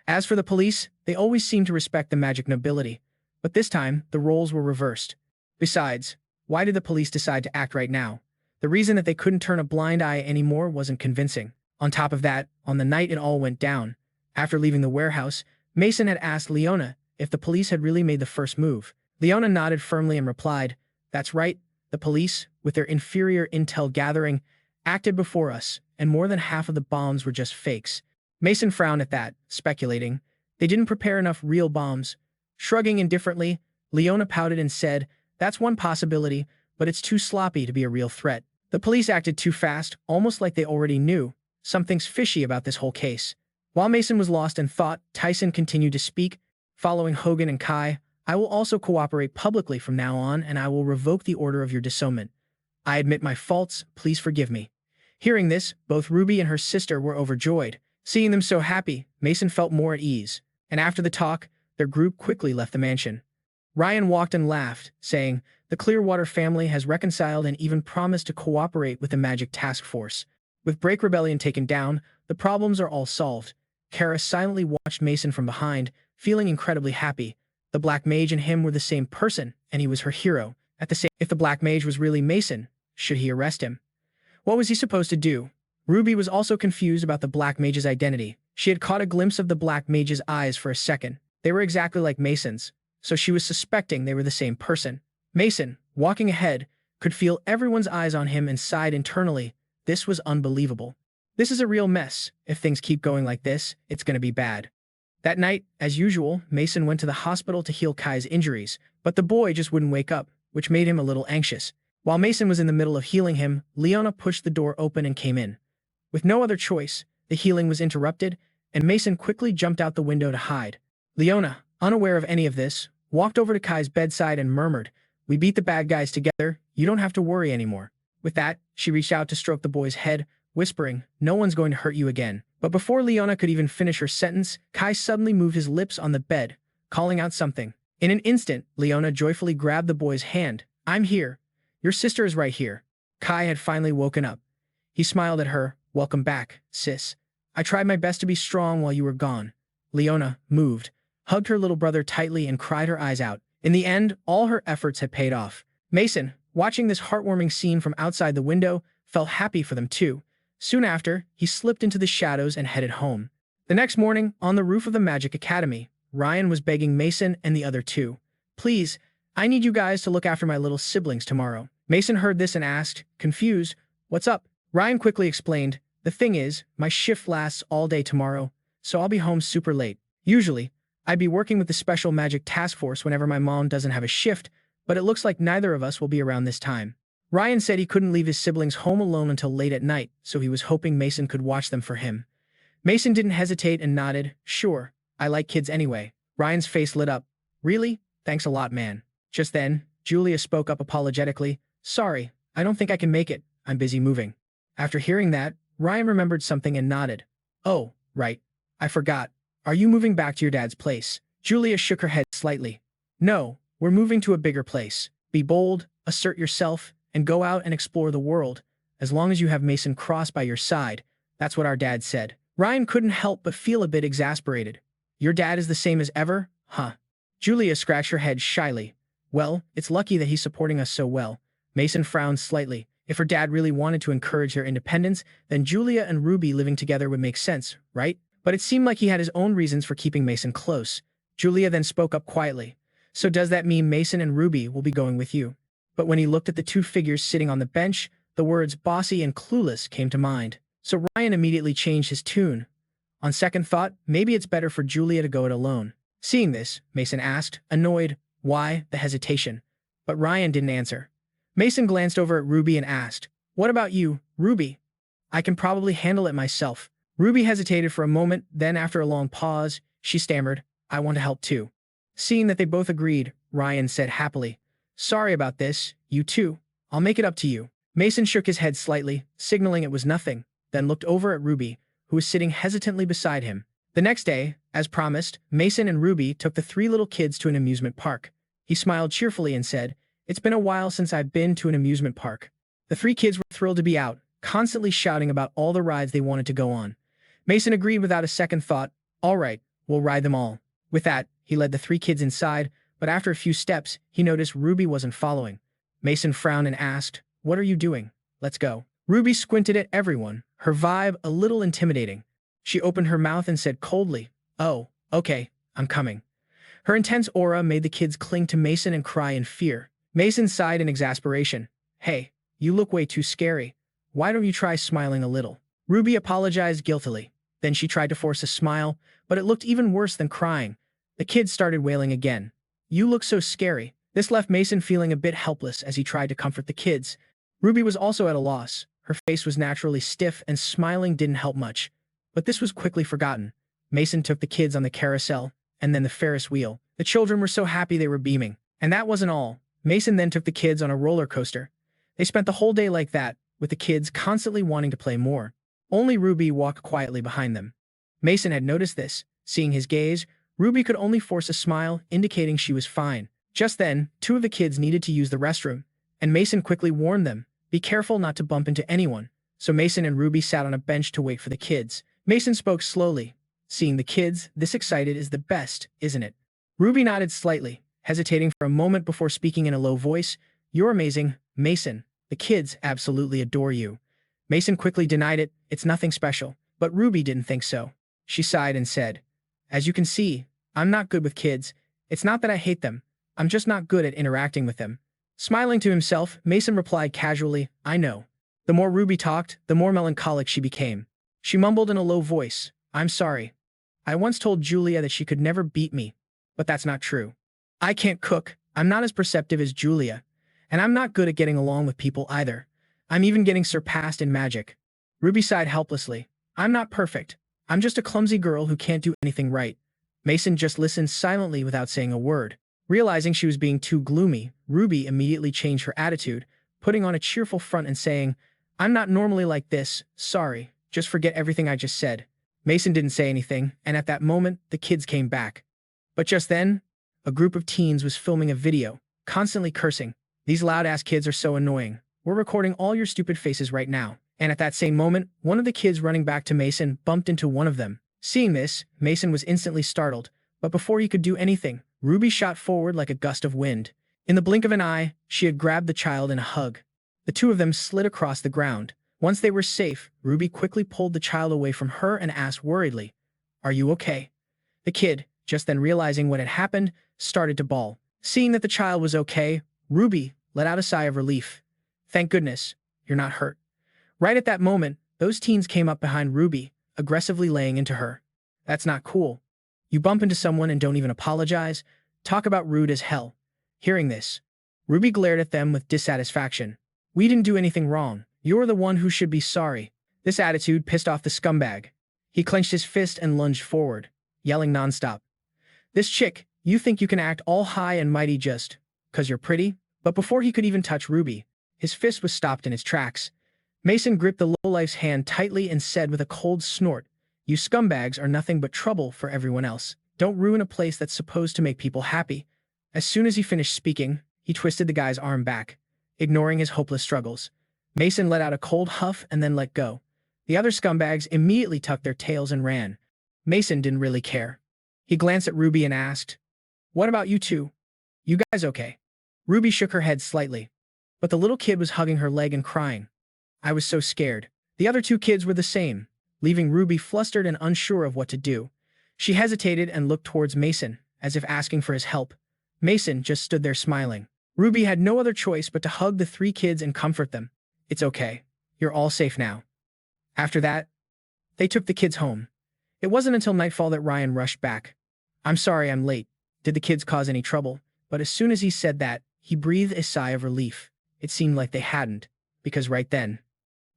As for the police, they always seemed to respect the magic nobility. But this time, the roles were reversed. Besides, why did the police decide to act right now? The reason that they couldn't turn a blind eye anymore wasn't convincing. On top of that, on the night it all went down, after leaving the warehouse, Mason had asked Leona if the police had really made the first move. Leona nodded firmly and replied, "That's right, the police, with their inferior intel gathering, acted before us, and more than half of the bombs were just fakes." Mason frowned at that, speculating, "They didn't prepare enough real bombs." Shrugging indifferently, Leona pouted and said, "That's one possibility, but it's too sloppy to be a real threat. The police acted too fast, almost like they already knew. Something's fishy about this whole case." While Mason was lost in thought, Tyson continued to speak, following Hogan and Kai. "I will also cooperate publicly from now on, and I will revoke the order of your disownment. I admit my faults, please forgive me." Hearing this, both Ruby and her sister were overjoyed. Seeing them so happy, Mason felt more at ease, and after the talk, their group quickly left the mansion. Ryan walked and laughed, saying, "The Clearwater family has reconciled and even promised to cooperate with the Magic Task Force. With Break Rebellion taken down, the problems are all solved." Kara silently watched Mason from behind, feeling incredibly happy. The Black Mage and him were the same person, and he was her hero. If the Black Mage was really Mason, should he arrest him? What was he supposed to do? Ruby was also confused about the Black Mage's identity. She had caught a glimpse of the Black Mage's eyes for a second. They were exactly like Mason's, so she was suspecting they were the same person. Mason, walking ahead, could feel everyone's eyes on him and sighed internally. This was unbelievable. This is a real mess. If things keep going like this, it's going to be bad. That night, as usual, Mason went to the hospital to heal Kai's injuries, but the boy just wouldn't wake up, which made him a little anxious. While Mason was in the middle of healing him, Leona pushed the door open and came in. With no other choice, the healing was interrupted, and Mason quickly jumped out the window to hide. Leona, unaware of any of this, walked over to Kai's bedside and murmured, "We beat the bad guys together, you don't have to worry anymore." With that, she reached out to stroke the boy's head, whispering, "No one's going to hurt you again." But before Leona could even finish her sentence, Kai suddenly moved his lips on the bed, calling out something. In an instant, Leona joyfully grabbed the boy's hand. "I'm here. Your sister is right here." Kai had finally woken up. He smiled at her. "Welcome back, sis. I tried my best to be strong while you were gone." Leona, moved, hugged her little brother tightly and cried her eyes out. In the end, all her efforts had paid off. Mason, watching this heartwarming scene from outside the window, felt happy for them too. Soon after, he slipped into the shadows and headed home. The next morning, on the roof of the Magic Academy, Ryan was begging Mason and the other two, "Please, I need you guys to look after my little siblings tomorrow." Mason heard this and asked, confused, "What's up?" Ryan quickly explained, "The thing is, my shift lasts all day tomorrow, so I'll be home super late. Usually, I'd be working with the Special Magic Task Force whenever my mom doesn't have a shift, but it looks like neither of us will be around this time." Ryan said he couldn't leave his siblings home alone until late at night, so he was hoping Mason could watch them for him. Mason didn't hesitate and nodded, "Sure, I like kids anyway." Ryan's face lit up. "Really? Thanks a lot, man." Just then, Julia spoke up apologetically, "Sorry, I don't think I can make it. I'm busy moving." After hearing that, Ryan remembered something and nodded. "Oh, right. I forgot. Are you moving back to your dad's place?" Julia shook her head slightly. "No, we're moving to a bigger place. Be bold, assert yourself, and go out and explore the world. As long as you have Mason Cross by your side, that's what our dad said." Ryan couldn't help but feel a bit exasperated. "Your dad is the same as ever, huh?" Julia scratched her head shyly. Well, it's lucky that he's supporting us so well. Mason frowned slightly. If her dad really wanted to encourage their independence, then Julia and Ruby living together would make sense, right? But it seemed like he had his own reasons for keeping Mason close. Julia then spoke up quietly. So does that mean Mason and Ruby will be going with you? But when he looked at the two figures sitting on the bench, the words bossy and clueless came to mind. So Ryan immediately changed his tune. On second thought, maybe it's better for Julia to go it alone. Seeing this, Mason asked, annoyed, why the hesitation? But Ryan didn't answer. Mason glanced over at Ruby and asked, what about you, Ruby? I can probably handle it myself. Ruby hesitated for a moment, then after a long pause, she stammered, I want to help too. Seeing that they both agreed, Ryan said happily, sorry about this, you too. I'll make it up to you. Mason shook his head slightly, signaling it was nothing, then looked over at Ruby, who was sitting hesitantly beside him. The next day, as promised, Mason and Ruby took the three little kids to an amusement park. He smiled cheerfully and said, it's been a while since I've been to an amusement park. The three kids were thrilled to be out, constantly shouting about all the rides they wanted to go on. Mason agreed without a second thought, all right, we'll ride them all. With that, he led the three kids inside, but after a few steps, he noticed Ruby wasn't following. Mason frowned and asked, what are you doing? Let's go. Ruby squinted at everyone, her vibe a little intimidating. She opened her mouth and said coldly, oh, okay, I'm coming. Her intense aura made the kids cling to Mason and cry in fear. Mason sighed in exasperation. Hey, you look way too scary. Why don't you try smiling a little? Ruby apologized guiltily. Then she tried to force a smile, but it looked even worse than crying. The kids started wailing again. You look so scary. This left Mason feeling a bit helpless as he tried to comfort the kids. Ruby was also at a loss. Her face was naturally stiff and smiling didn't help much. But this was quickly forgotten. Mason took the kids on the carousel, and then the Ferris wheel. The children were so happy they were beaming. And that wasn't all. Mason then took the kids on a roller coaster. They spent the whole day like that, with the kids constantly wanting to play more. Only Ruby walked quietly behind them. Mason had noticed this. Seeing his gaze, Ruby could only force a smile, indicating she was fine. Just then, two of the kids needed to use the restroom, and Mason quickly warned them, be careful not to bump into anyone. So Mason and Ruby sat on a bench to wait for the kids. Mason spoke slowly. Seeing the kids, this excited is the best, isn't it? Ruby nodded slightly, hesitating for a moment before speaking in a low voice. You're amazing, Mason. The kids absolutely adore you. Mason quickly denied it. It's nothing special. But Ruby didn't think so. She sighed and said, as you can see, I'm not good with kids. It's not that I hate them. I'm just not good at interacting with them. Smiling to himself, Mason replied casually, I know. The more Ruby talked, the more melancholic she became. She mumbled in a low voice, I'm sorry. I once told Julia that she could never beat me, but that's not true. I can't cook. I'm not as perceptive as Julia. And I'm not good at getting along with people either. I'm even getting surpassed in magic. Ruby sighed helplessly. I'm not perfect. I'm just a clumsy girl who can't do anything right. Mason just listened silently without saying a word. Realizing she was being too gloomy, Ruby immediately changed her attitude, putting on a cheerful front and saying, I'm not normally like this, sorry, just forget everything I just said. Mason didn't say anything, and at that moment, the kids came back. But just then, a group of teens was filming a video, constantly cursing. These loud-ass kids are so annoying. We're recording all your stupid faces right now. And at that same moment, one of the kids running back to Mason bumped into one of them. Seeing this, Mason was instantly startled, but before he could do anything, Ruby shot forward like a gust of wind. In the blink of an eye, she had grabbed the child in a hug. The two of them slid across the ground. Once they were safe, Ruby quickly pulled the child away from her and asked worriedly, Are you okay? The kid, just then realizing what had happened, started to bawl. Seeing that the child was okay, Ruby let out a sigh of relief. Thank goodness, you're not hurt. Right at that moment, those teens came up behind Ruby, aggressively laying into her. That's not cool. You bump into someone and don't even apologize? Talk about rude as hell. Hearing this, Ruby glared at them with dissatisfaction. We didn't do anything wrong. You're the one who should be sorry. This attitude pissed off the scumbag. He clenched his fist and lunged forward, yelling nonstop. This chick, you think you can act all high and mighty just 'cause you're pretty? But before he could even touch Ruby, his fist was stopped in its tracks. Mason gripped the lowlife's hand tightly and said with a cold snort, You scumbags are nothing but trouble for everyone else. Don't ruin a place that's supposed to make people happy. As soon as he finished speaking, he twisted the guy's arm back, ignoring his hopeless struggles. Mason let out a cold huff and then let go. The other scumbags immediately tucked their tails and ran. Mason didn't really care. He glanced at Ruby and asked, What about you two? You guys okay? Ruby shook her head slightly, but the little kid was hugging her leg and crying. I was so scared. The other two kids were the same, leaving Ruby flustered and unsure of what to do. She hesitated and looked towards Mason, as if asking for his help. Mason just stood there smiling. Ruby had no other choice but to hug the three kids and comfort them. It's okay. You're all safe now. After that, they took the kids home. It wasn't until nightfall that Ryan rushed back. I'm sorry I'm late. Did the kids cause any trouble? But as soon as he said that, he breathed a sigh of relief. It seemed like they hadn't, because right then,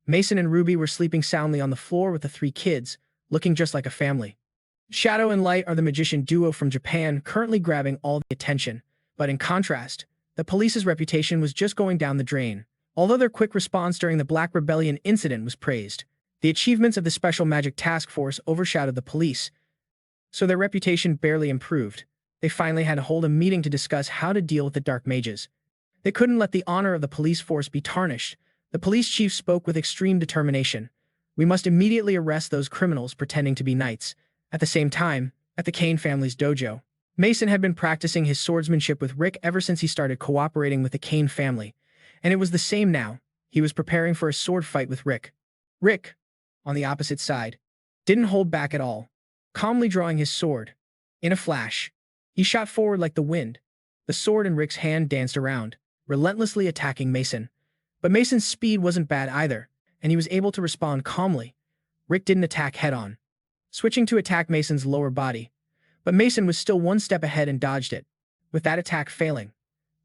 Mason and Ruby were sleeping soundly on the floor with the three kids, looking just like a family. Shadow and Light are the magician duo from Japan currently grabbing all the attention, but in contrast, the police's reputation was just going down the drain. Although their quick response during the Black Rebellion incident was praised, the achievements of the Special Magic Task Force overshadowed the police, so their reputation barely improved. They finally had to hold a meeting to discuss how to deal with the Dark Mages. They couldn't let the honor of the police force be tarnished. The police chief spoke with extreme determination. We must immediately arrest those criminals pretending to be knights. At the same time, at the Kane family's dojo, Mason had been practicing his swordsmanship with Rick ever since he started cooperating with the Kane family, and it was the same now. He was preparing for a sword fight with Rick. Rick, on the opposite side, didn't hold back at all, calmly drawing his sword. In a flash, he shot forward like the wind. The sword in Rick's hand danced around, relentlessly attacking Mason. But Mason's speed wasn't bad either, and he was able to respond calmly. Rick didn't attack head-on, switching to attack Mason's lower body. But Mason was still one step ahead and dodged it. With that attack failing,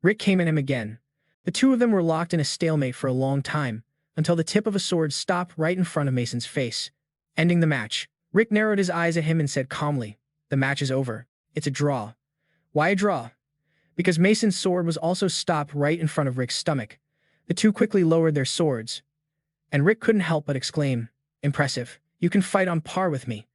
Rick came at him again. The two of them were locked in a stalemate for a long time, until the tip of a sword stopped right in front of Mason's face, ending the match. Rick narrowed his eyes at him and said calmly, "The match is over. It's a draw." Why a draw? Because Mason's sword was also stopped right in front of Rick's stomach. The two quickly lowered their swords, and Rick couldn't help but exclaim, "Impressive. You can fight on par with me."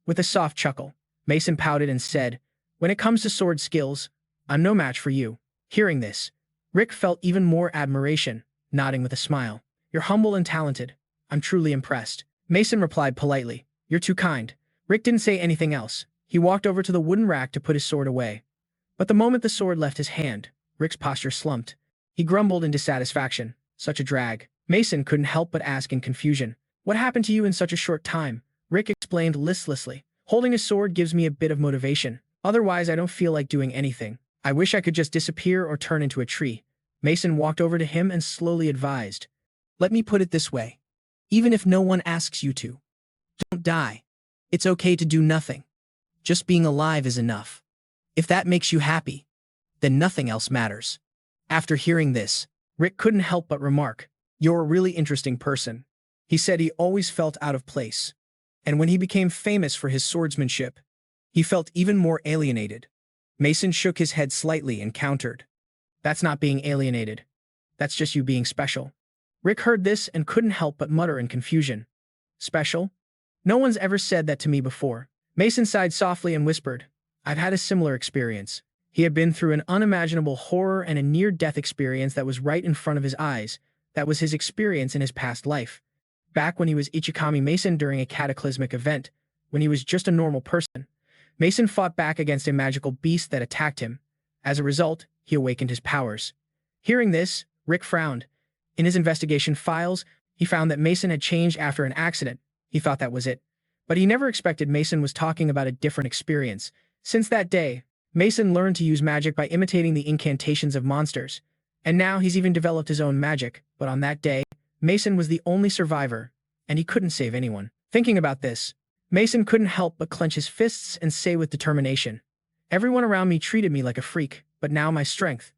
With a soft chuckle, Mason pouted and said, "When it comes to sword skills, I'm no match for you." Hearing this, Rick felt even more admiration, nodding with a smile. "You're humble and talented. I'm truly impressed." Mason replied politely, "You're too kind." Rick didn't say anything else. He walked over to the wooden rack to put his sword away. But the moment the sword left his hand, Rick's posture slumped. He grumbled in dissatisfaction. Such a drag. Mason couldn't help but ask in confusion, "What happened to you in such a short time?" Rick explained listlessly. "Holding a sword gives me a bit of motivation. Otherwise, I don't feel like doing anything. I wish I could just disappear or turn into a tree." Mason walked over to him and slowly advised, "Let me put it this way. Even if no one asks you to, don't die. It's okay to do nothing. Just being alive is enough. If that makes you happy, then nothing else matters." After hearing this, Rick couldn't help but remark, "You're a really interesting person." He said he always felt out of place, and when he became famous for his swordsmanship, he felt even more alienated. Mason shook his head slightly and countered, "That's not being alienated. That's just you being special." Rick heard this and couldn't help but mutter in confusion. "Special? No one's ever said that to me before." Mason sighed softly and whispered, "I've had a similar experience." He had been through an unimaginable horror and a near-death experience that was right in front of his eyes. That was his experience in his past life. Back when he was Ichikami Mason during a cataclysmic event, when he was just a normal person, Mason fought back against a magical beast that attacked him. As a result, he awakened his powers. Hearing this, Rick frowned. In his investigation files, he found that Mason had changed after an accident. He thought that was it. But he never expected Mason was talking about a different experience. Since that day, Mason learned to use magic by imitating the incantations of monsters. And now he's even developed his own magic. But on that day, Mason was the only survivor, and he couldn't save anyone. Thinking about this, Mason couldn't help but clench his fists and say with determination, "Everyone around me treated me like a freak, but now my strength,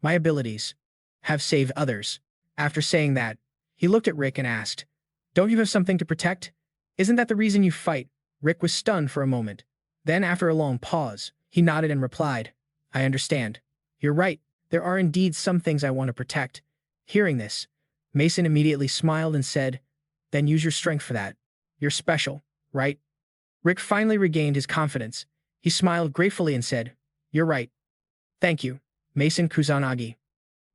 my abilities, have saved others." After saying that, he looked at Rick and asked, "Don't you have something to protect? Isn't that the reason you fight?" Rick was stunned for a moment. Then, after a long pause, he nodded and replied, "I understand. You're right. There are indeed some things I want to protect." Hearing this, Mason immediately smiled and said, "Then use your strength for that. You're special, right?" Rick finally regained his confidence. He smiled gratefully and said, "You're right. Thank you, Mason Kusanagi."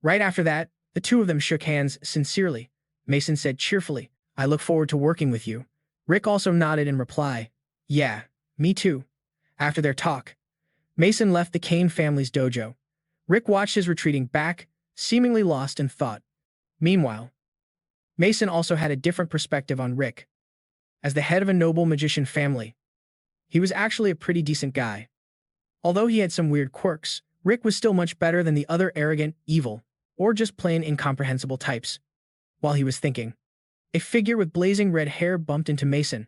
Right after that, the two of them shook hands sincerely. Mason said cheerfully, "I look forward to working with you." Rick also nodded in reply, "Yeah, me too." After their talk, Mason left the Kane family's dojo. Rick watched his retreating back, seemingly lost in thought. Meanwhile, Mason also had a different perspective on Rick. As the head of a noble magician family, he was actually a pretty decent guy. Although he had some weird quirks, Rick was still much better than the other arrogant, evil, or just plain incomprehensible types. While he was thinking, a figure with blazing red hair bumped into Mason.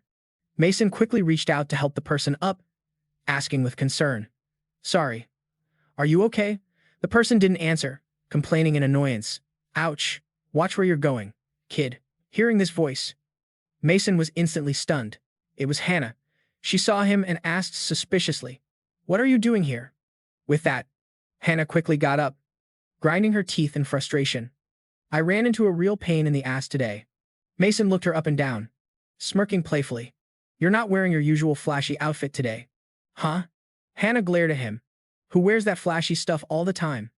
Mason quickly reached out to help the person up, asking with concern, "Sorry, are you okay?" The person didn't answer, complaining in annoyance. "Ouch, watch where you're going, kid." Hearing this voice, Mason was instantly stunned. It was Hannah. She saw him and asked suspiciously, "What are you doing here?" With that, Hannah quickly got up, grinding her teeth in frustration. "I ran into a real pain in the ass today." Mason looked her up and down, smirking playfully. "You're not wearing your usual flashy outfit today." "Huh?" Hannah glared at him. "Who wears that flashy stuff all the time?"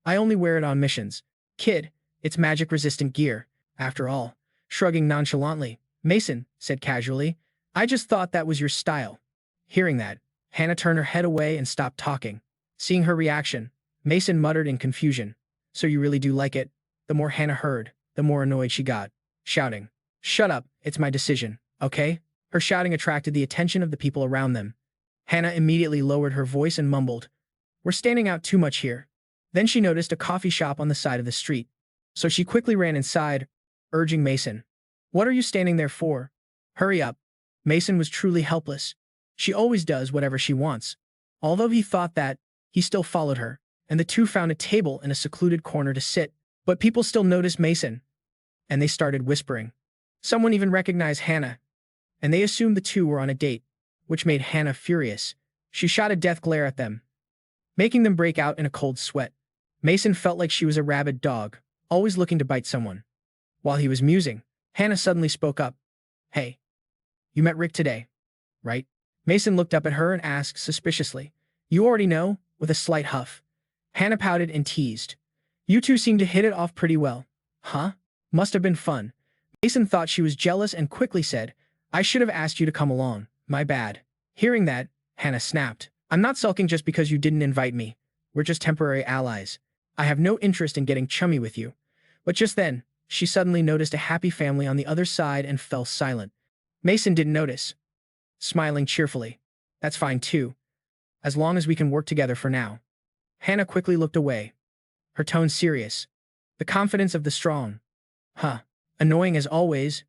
"I only wear it on missions. Kid, it's magic-resistant gear, after all." Shrugging nonchalantly, Mason said casually, "I just thought that was your style." Hearing that, Hannah turned her head away and stopped talking. Seeing her reaction, Mason muttered in confusion, "So you really do like it?" The more Hannah heard, the more annoyed she got, shouting, "Shut up, it's my decision, okay?" Her shouting attracted the attention of the people around them. Hannah immediately lowered her voice and mumbled, "We're standing out too much here." Then she noticed a coffee shop on the side of the street. So she quickly ran inside, urging Mason, "What are you standing there for? Hurry up." Mason was truly helpless. She always does whatever she wants. Although he thought that, he still followed her, and the two found a table in a secluded corner to sit. But people still noticed Mason, and they started whispering. Someone even recognized Hannah, and they assumed the two were on a date, which made Hannah furious. She shot a death glare at them, making them break out in a cold sweat. Mason felt like she was a rabid dog, always looking to bite someone. While he was musing, Hannah suddenly spoke up. "Hey, you met Rick today, right?" Mason looked up at her and asked suspiciously. "You already know?" With a slight huff. Hannah pouted and teased. "You two seem to hit it off pretty well." "Huh? Must have been fun." Mason thought she was jealous and quickly said, "I should have asked you to come along. My bad." Hearing that, Hannah snapped. "I'm not sulking just because you didn't invite me. We're just temporary allies. I have no interest in getting chummy with you." But just then, she suddenly noticed a happy family on the other side and fell silent. Mason didn't notice, smiling cheerfully. "That's fine too, as long as we can work together for now." Hannah quickly looked away, her tone serious. The confidence of the strong. "Huh. Annoying as always,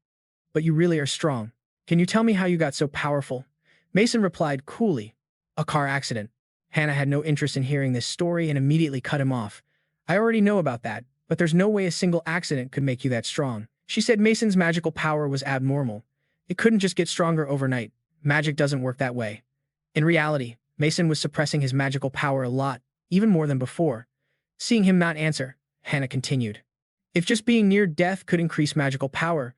but you really are strong. Can you tell me how you got so powerful?" Mason replied coolly, "A car accident." Hannah had no interest in hearing this story and immediately cut him off. "I already know about that, but there's no way a single accident could make you that strong." She said Mason's magical power was abnormal. It couldn't just get stronger overnight. Magic doesn't work that way. In reality, Mason was suppressing his magical power a lot, even more than before. Seeing him not answer, Hannah continued, "If just being near death could increase magical power,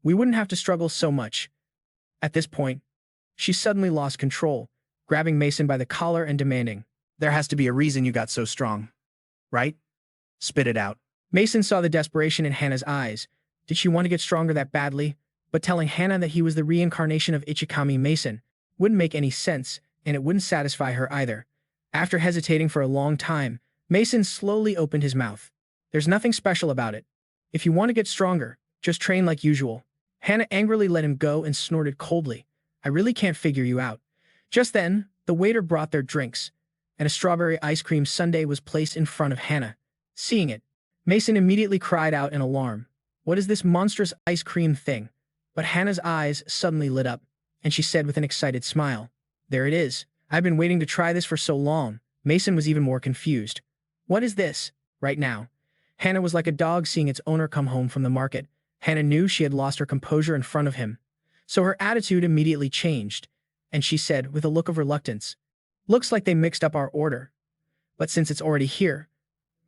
we wouldn't have to struggle so much." At this point, she suddenly lost control, grabbing Mason by the collar and demanding, "There has to be a reason you got so strong, right? Spit it out." Mason saw the desperation in Hannah's eyes. Did she want to get stronger that badly? But telling Hannah that he was the reincarnation of Ichikami Mason wouldn't make any sense, and it wouldn't satisfy her either. After hesitating for a long time, Mason slowly opened his mouth. "There's nothing special about it. If you want to get stronger, just train like usual." Hannah angrily let him go and snorted coldly, "I really can't figure you out." Just then, the waiter brought their drinks, and a strawberry ice cream sundae was placed in front of Hannah. Seeing it, Mason immediately cried out in alarm. "What is this monstrous ice cream thing?" But Hannah's eyes suddenly lit up, and she said with an excited smile, "There it is. I've been waiting to try this for so long." Mason was even more confused. "What is this?" Right now, Hannah was like a dog seeing its owner come home from the market. Hannah knew she had lost her composure in front of him, so her attitude immediately changed, and she said with a look of reluctance, "Looks like they mixed up our order. But since it's already here,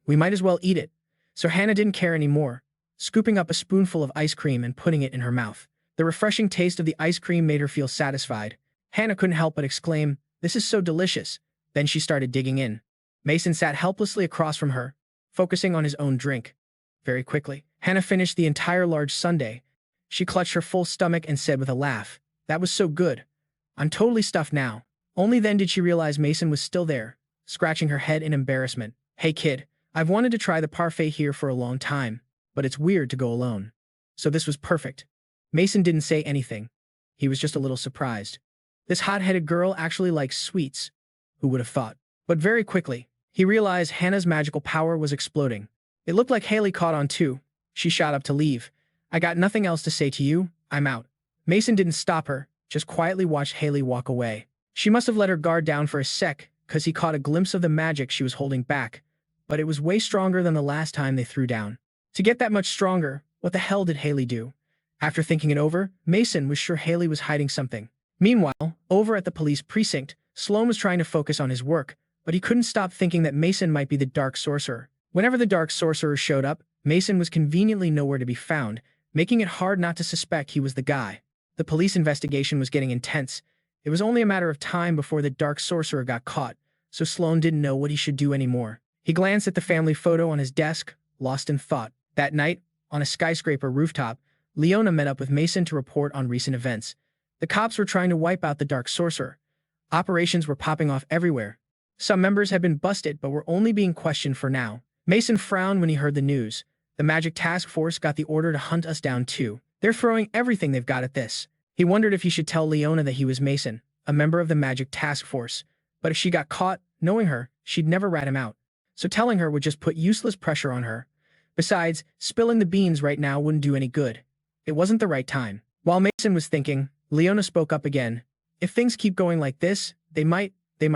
we might as well eat it." So Hannah didn't care anymore, scooping up a spoonful of ice cream and putting it in her mouth. The refreshing taste of the ice cream made her feel satisfied. Hannah couldn't help but exclaim, "This is so delicious." Then she started digging in. Mason sat helplessly across from her, focusing on his own drink. Very quickly, Hannah finished the entire large sundae. She clutched her full stomach and said with a laugh, "That was so good. I'm totally stuffed now." Only then did she realize Mason was still there, scratching her head in embarrassment. "Hey kid, I've wanted to try the parfait here for a long time, but it's weird to go alone." So this was perfect. Mason didn't say anything. He was just a little surprised. This hot-headed girl actually likes sweets. Who would have thought? But very quickly, he realized Hannah's magical power was exploding. It looked like Haley caught on too. She shot up to leave. "I got nothing else to say to you. I'm out." Mason didn't stop her, just quietly watched Haley walk away. She must have let her guard down for a sec, because he caught a glimpse of the magic she was holding back. But it was way stronger than the last time they threw down. To get that much stronger, what the hell did Haley do? After thinking it over, Mason was sure Haley was hiding something. Meanwhile, over at the police precinct, Sloan was trying to focus on his work, but he couldn't stop thinking that Mason might be the Dark Sorcerer. Whenever the Dark Sorcerer showed up, Mason was conveniently nowhere to be found, making it hard not to suspect he was the guy. The police investigation was getting intense. It was only a matter of time before the Dark Sorcerer got caught, so Sloan didn't know what he should do anymore. He glanced at the family photo on his desk, lost in thought. That night, on a skyscraper rooftop, Leona met up with Mason to report on recent events. The cops were trying to wipe out the Dark Sorcerer. Operations were popping off everywhere. Some members had been busted but were only being questioned for now. Mason frowned when he heard the news. The Magic Task Force got the order to hunt us down too. They're throwing everything they've got at this. He wondered if he should tell Leona that he was Mason, a member of the Magic Task Force. But if she got caught, knowing her, she'd never rat him out. So telling her would just put useless pressure on her. Besides, spilling the beans right now wouldn't do any good. It wasn't the right time. While Mason was thinking, Leona spoke up again. "If things keep going like this, they might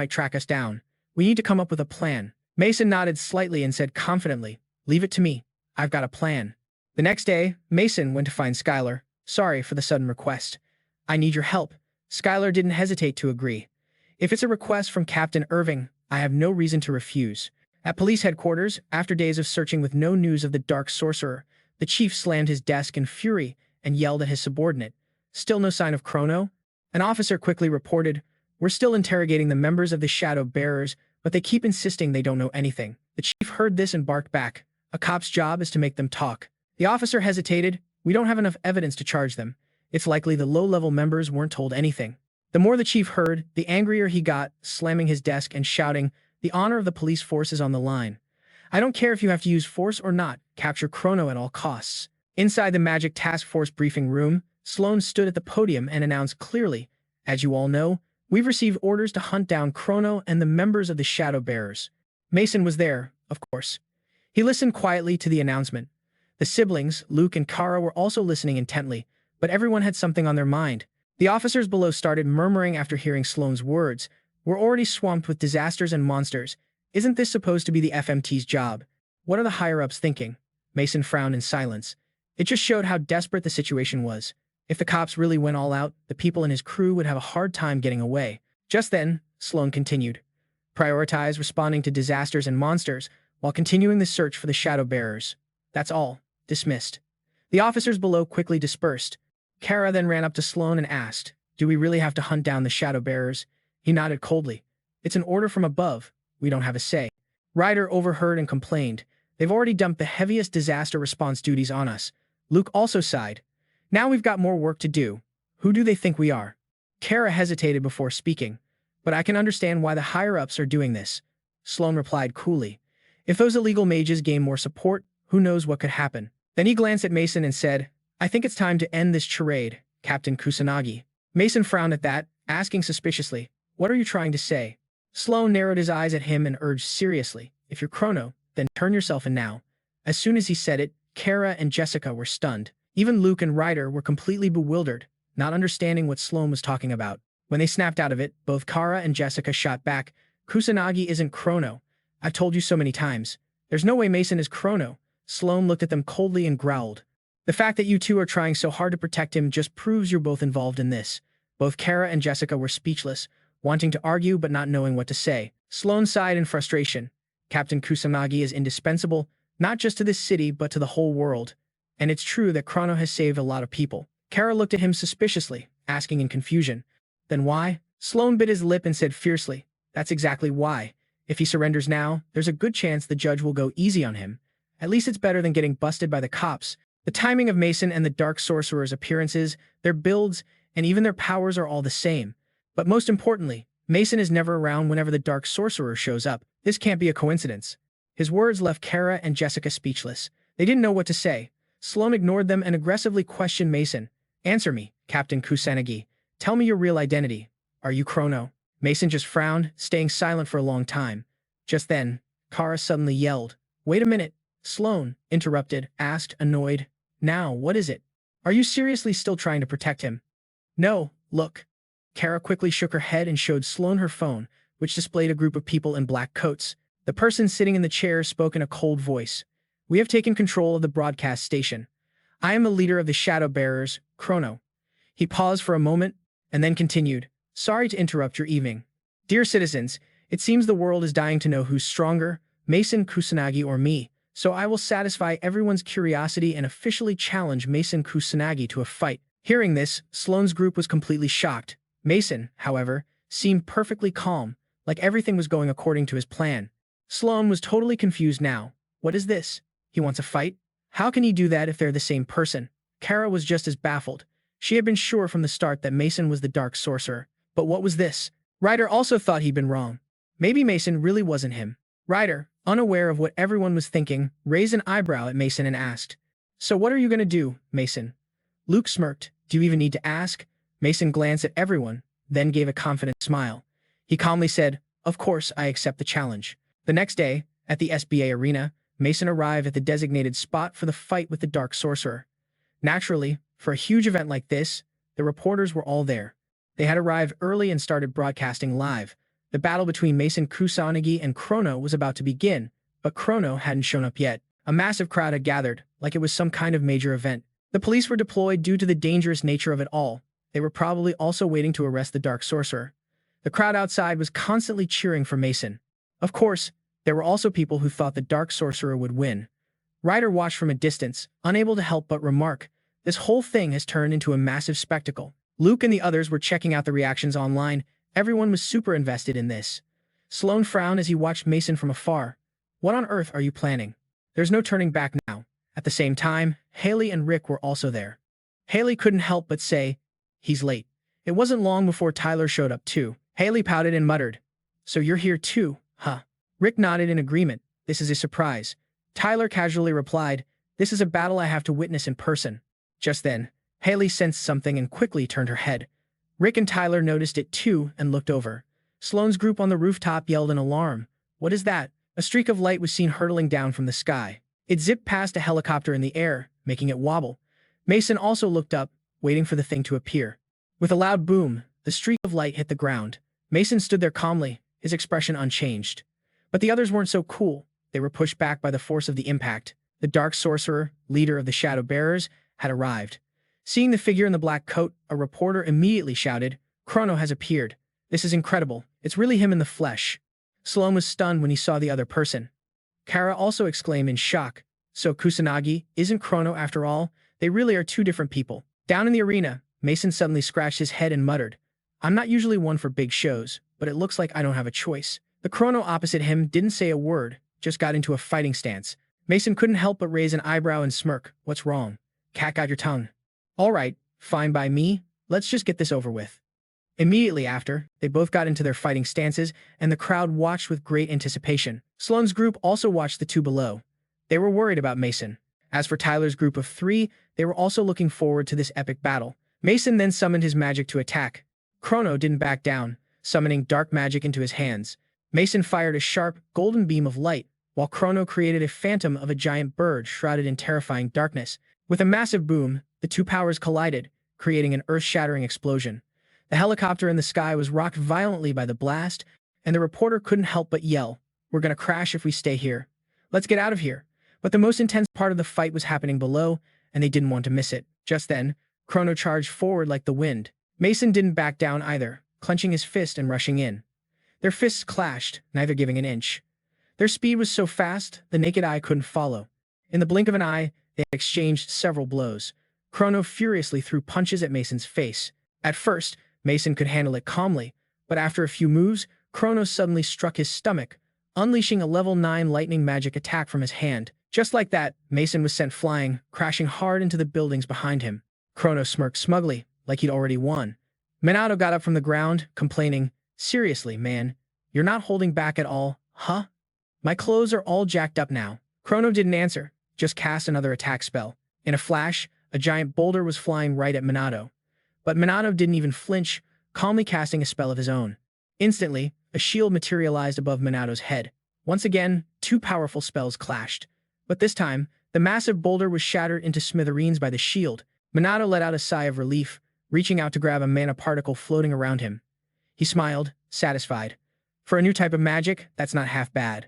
track us down. We need to come up with a plan." Mason nodded slightly and said confidently, "Leave it to me. I've got a plan." The next day, Mason went to find Skylar. "Sorry for the sudden request. I need your help." Skylar didn't hesitate to agree. "If it's a request from Captain Irving, I have no reason to refuse." At police headquarters, after days of searching with no news of the Dark Sorcerer, the chief slammed his desk in fury and yelled at his subordinate. "Still no sign of Chrono?" An officer quickly reported, "We're still interrogating the members of the Shadow Bearers, but they keep insisting they don't know anything." The chief heard this and barked back. "A cop's job is to make them talk." The officer hesitated. "We don't have enough evidence to charge them. It's likely the low-level members weren't told anything." The more the chief heard, the angrier he got, slamming his desk and shouting, "The honor of the police force is on the line. I don't care if you have to use force or not, capture Chrono at all costs." Inside the Magic Task Force briefing room, Sloan stood at the podium and announced clearly, "As you all know, we've received orders to hunt down Chrono and the members of the Shadow Bearers." Mason was there, of course. He listened quietly to the announcement. The siblings, Luke and Kara, were also listening intently, but everyone had something on their mind. The officers below started murmuring after hearing Sloan's words. "We're already swamped with disasters and monsters. Isn't this supposed to be the FMT's job? What are the higher-ups thinking?" Mason frowned in silence. It just showed how desperate the situation was. If the cops really went all out, the people in his crew would have a hard time getting away. Just then, Sloan continued. "Prioritize responding to disasters and monsters while continuing the search for the Shadow Bearers. That's all. Dismissed." The officers below quickly dispersed. Kara then ran up to Sloan and asked, "Do we really have to hunt down the Shadow Bearers?" He nodded coldly. "It's an order from above. We don't have a say." Ryder overheard and complained. "They've already dumped the heaviest disaster response duties on us." Luke also sighed. "Now we've got more work to do. Who do they think we are?" Kara hesitated before speaking. "But I can understand why the higher-ups are doing this." Sloan replied coolly. "If those illegal mages gain more support, who knows what could happen." Then he glanced at Mason and said, "I think it's time to end this charade, Captain Kusanagi." Mason frowned at that, asking suspiciously, "What are you trying to say?" Sloan narrowed his eyes at him and urged seriously, "If you're Chrono, then turn yourself in now." As soon as he said it, Kara and Jessica were stunned. Even Luke and Ryder were completely bewildered, not understanding what Sloan was talking about. When they snapped out of it, both Kara and Jessica shot back, "Kusanagi isn't Chrono. I've told you so many times. There's no way Mason is Chrono." Sloan looked at them coldly and growled. "The fact that you two are trying so hard to protect him just proves you're both involved in this." Both Kara and Jessica were speechless, wanting to argue but not knowing what to say. Sloan sighed in frustration. Captain Kusanagi is indispensable, not just to this city but to the whole world. And it's true that Chrono has saved a lot of people. Kara looked at him suspiciously, asking in confusion, "Then why?" Sloan bit his lip and said fiercely, "That's exactly why. If he surrenders now, there's a good chance the judge will go easy on him. At least it's better than getting busted by the cops." The timing of Mason and the Dark Sorcerer's appearances, their builds, and even their powers are all the same. But most importantly, Mason is never around whenever the Dark Sorcerer shows up. This can't be a coincidence. His words left Kara and Jessica speechless. They didn't know what to say. Sloane ignored them and aggressively questioned Mason. Answer me, Captain Kusanagi. Tell me your real identity. Are you Chrono? Mason just frowned, staying silent for a long time. Just then, Kara suddenly yelled. Wait a minute. Sloane, interrupted, asked, annoyed. Now, what is it? Are you seriously still trying to protect him? No, look. Kara quickly shook her head and showed Sloane her phone, which displayed a group of people in black coats. The person sitting in the chair spoke in a cold voice. We have taken control of the broadcast station. I am the leader of the Shadow Bearers, Chrono. He paused for a moment, and then continued. Sorry to interrupt your evening. Dear citizens, it seems the world is dying to know who's stronger, Mason Kusanagi or me, so I will satisfy everyone's curiosity and officially challenge Mason Kusanagi to a fight. Hearing this, Sloane's group was completely shocked. Mason, however, seemed perfectly calm, like everything was going according to his plan. Sloane was totally confused now. What is this? He wants a fight? How can he do that if they're the same person? Kara was just as baffled. She had been sure from the start that Mason was the Dark Sorcerer. But what was this? Ryder also thought he'd been wrong. Maybe Mason really wasn't him. Ryder, unaware of what everyone was thinking, raised an eyebrow at Mason and asked, So what are you going to do, Mason? Luke smirked. Do you even need to ask? Mason glanced at everyone, then gave a confident smile. He calmly said, Of course, I accept the challenge. The next day, at the SBA arena, Mason arrived at the designated spot for the fight with the Dark Sorcerer. Naturally, for a huge event like this, the reporters were all there. They had arrived early and started broadcasting live. The battle between Mason Kusanagi and Chrono was about to begin, but Chrono hadn't shown up yet. A massive crowd had gathered, like it was some kind of major event. The police were deployed due to the dangerous nature of it all. They were probably also waiting to arrest the Dark Sorcerer. The crowd outside was constantly cheering for Mason. Of course, there were also people who thought the Dark Sorcerer would win. Ryder watched from a distance, unable to help but remark, This whole thing has turned into a massive spectacle. Luke and the others were checking out the reactions online. Everyone was super invested in this. Sloane frowned as he watched Mason from afar. What on earth are you planning? There's no turning back now. At the same time, Haley and Rick were also there. Haley couldn't help but say, He's late. It wasn't long before Tyler showed up too. Haley pouted and muttered, So you're here too, huh? Rick nodded in agreement. This is a surprise. Tyler casually replied, This is a battle I have to witness in person. Just then, Haley sensed something and quickly turned her head. Rick and Tyler noticed it too and looked over. Sloane's group on the rooftop yelled in alarm. What is that? A streak of light was seen hurtling down from the sky. It zipped past a helicopter in the air, making it wobble. Mason also looked up, waiting for the thing to appear. With a loud boom, the streak of light hit the ground. Mason stood there calmly, his expression unchanged. But the others weren't so cool. They were pushed back by the force of the impact. The Dark Sorcerer, leader of the Shadow Bearers, had arrived. Seeing the figure in the black coat, a reporter immediately shouted, Chrono has appeared. This is incredible. It's really him in the flesh. Sloane was stunned when he saw the other person. Kara also exclaimed in shock. So Kusanagi isn't Chrono after all? They really are two different people. Down in the arena, Mason suddenly scratched his head and muttered, I'm not usually one for big shows, but it looks like I don't have a choice. The Chrono opposite him didn't say a word, just got into a fighting stance. Mason couldn't help but raise an eyebrow and smirk. What's wrong? Cat got your tongue. All right, fine by me. Let's just get this over with. Immediately after, they both got into their fighting stances, and the crowd watched with great anticipation. Sloane's group also watched the two below. They were worried about Mason. As for Tyler's group of three, they were also looking forward to this epic battle. Mason then summoned his magic to attack. Chrono didn't back down, summoning dark magic into his hands. Mason fired a sharp, golden beam of light, while Chrono created a phantom of a giant bird shrouded in terrifying darkness. With a massive boom, the two powers collided, creating an earth-shattering explosion. The helicopter in the sky was rocked violently by the blast, and the reporter couldn't help but yell, We're gonna crash if we stay here. Let's get out of here. But the most intense part of the fight was happening below, and they didn't want to miss it. Just then, Chrono charged forward like the wind. Mason didn't back down either, clenching his fist and rushing in. Their fists clashed, neither giving an inch. Their speed was so fast, the naked eye couldn't follow. In the blink of an eye, they had exchanged several blows. Chrono furiously threw punches at Mason's face. At first, Mason could handle it calmly, but after a few moves, Chrono suddenly struck his stomach, unleashing a level 9 lightning magic attack from his hand. Just like that, Mason was sent flying, crashing hard into the buildings behind him. Chrono smirked smugly, like he'd already won. Minato got up from the ground, complaining, Seriously, man, you're not holding back at all, huh? My clothes are all jacked up now. Chrono didn't answer, just cast another attack spell. In a flash, a giant boulder was flying right at Minato. But Minato didn't even flinch, calmly casting a spell of his own. Instantly, a shield materialized above Minato's head. Once again, two powerful spells clashed. But this time, the massive boulder was shattered into smithereens by the shield. Minato let out a sigh of relief, reaching out to grab a mana particle floating around him. He smiled, satisfied. For a new type of magic, that's not half bad.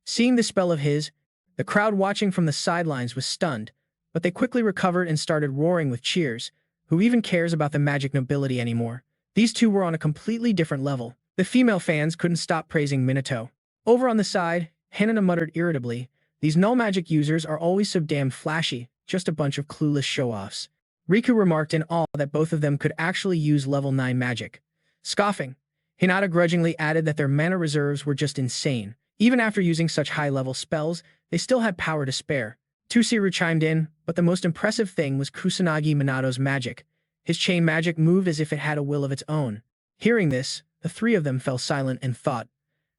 Seeing the spell of his, the crowd watching from the sidelines was stunned, but they quickly recovered and started roaring with cheers. Who even cares about the magic nobility anymore? These two were on a completely different level. The female fans couldn't stop praising Minato. Over on the side, Hinata muttered irritably, "These null magic users are always so damn flashy, just a bunch of clueless show-offs." Riku remarked in awe that both of them could actually use level 9 magic. Scoffing, Hinata grudgingly added that their mana reserves were just insane. Even after using such high-level spells, they still had power to spare. Tusiru chimed in, but the most impressive thing was Kusanagi Minato's magic. His chain magic moved as if it had a will of its own. Hearing this, the three of them fell silent and thought.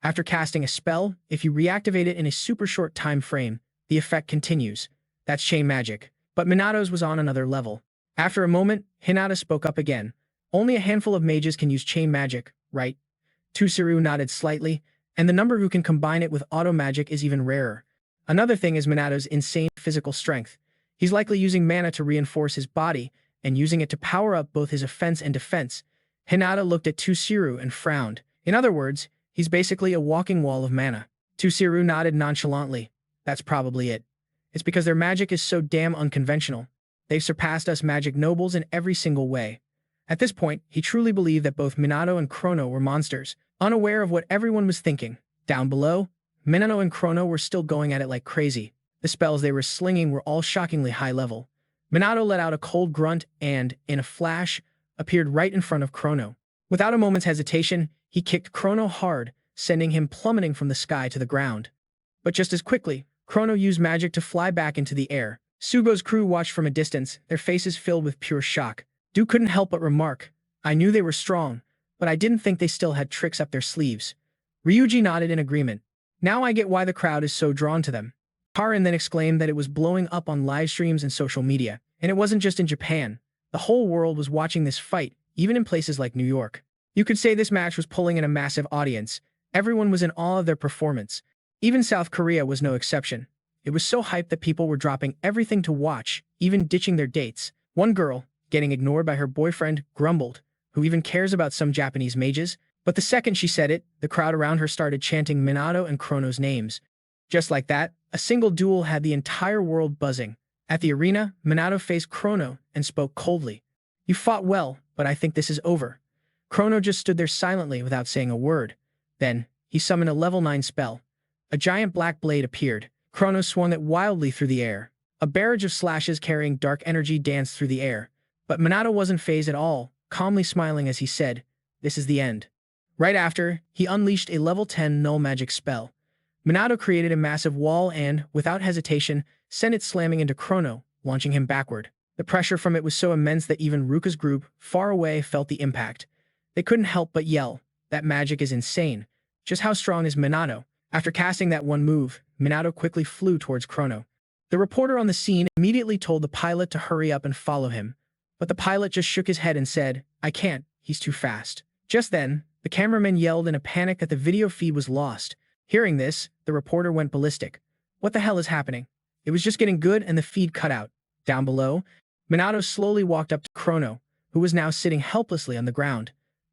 After casting a spell, if you reactivate it in a super short time frame, the effect continues. That's chain magic. But Minato's was on another level. After a moment, Hinata spoke up again. Only a handful of mages can use chain magic, right? Tusiru nodded slightly, and the number who can combine it with auto magic is even rarer. Another thing is Minato's insane physical strength. He's likely using mana to reinforce his body, and using it to power up both his offense and defense. Hinata looked at Tusiru and frowned. In other words, he's basically a walking wall of mana. Tusiru nodded nonchalantly. That's probably it. It's because their magic is so damn unconventional. They've surpassed us magic nobles in every single way. At this point, he truly believed that both Minato and Chrono were monsters, unaware of what everyone was thinking. Down below, Minato and Chrono were still going at it like crazy. The spells they were slinging were all shockingly high level. Minato let out a cold grunt and, in a flash, appeared right in front of Chrono. Without a moment's hesitation, he kicked Chrono hard, sending him plummeting from the sky to the ground. But just as quickly, Chrono used magic to fly back into the air. Sugo's crew watched from a distance, their faces filled with pure shock. Du couldn't help but remark, "I knew they were strong, but I didn't think they still had tricks up their sleeves." Riuji nodded in agreement. "Now I get why the crowd is so drawn to them." Haran then exclaimed that it was blowing up on live streams and social media. And it wasn't just in Japan. The whole world was watching this fight, even in places like New York. You could say this match was pulling in a massive audience. Everyone was in awe of their performance. Even South Korea was no exception. It was so hyped that people were dropping everything to watch, even ditching their dates. One girl, getting ignored by her boyfriend, grumbled, "Who even cares about some Japanese mages?" But the second she said it, the crowd around her started chanting Minato and Chrono's names. Just like that, a single duel had the entire world buzzing. At the arena, Minato faced Chrono and spoke coldly. "You fought well, but I think this is over." Chrono just stood there silently without saying a word. Then, he summoned a level 9 spell. A giant black blade appeared. Chrono swung it wildly through the air. A barrage of slashes carrying dark energy danced through the air. But Minato wasn't fazed at all, calmly smiling as he said, "This is the end." Right after, he unleashed a level 10 null magic spell. Minato created a massive wall and, without hesitation, sent it slamming into Chrono, launching him backward. The pressure from it was so immense that even Ruka's group, far away, felt the impact. They couldn't help but yell, "That magic is insane. Just how strong is Minato?" After casting that one move, Minato quickly flew towards Chrono. The reporter on the scene immediately told the pilot to hurry up and follow him. But the pilot just shook his head and said, "I can't, he's too fast." Just then, the cameraman yelled in a panic that the video feed was lost. Hearing this, the reporter went ballistic. "What the hell is happening?" It was just getting good and the feed cut out. Down below, Minato slowly walked up to Chrono, who was now sitting helplessly on the ground.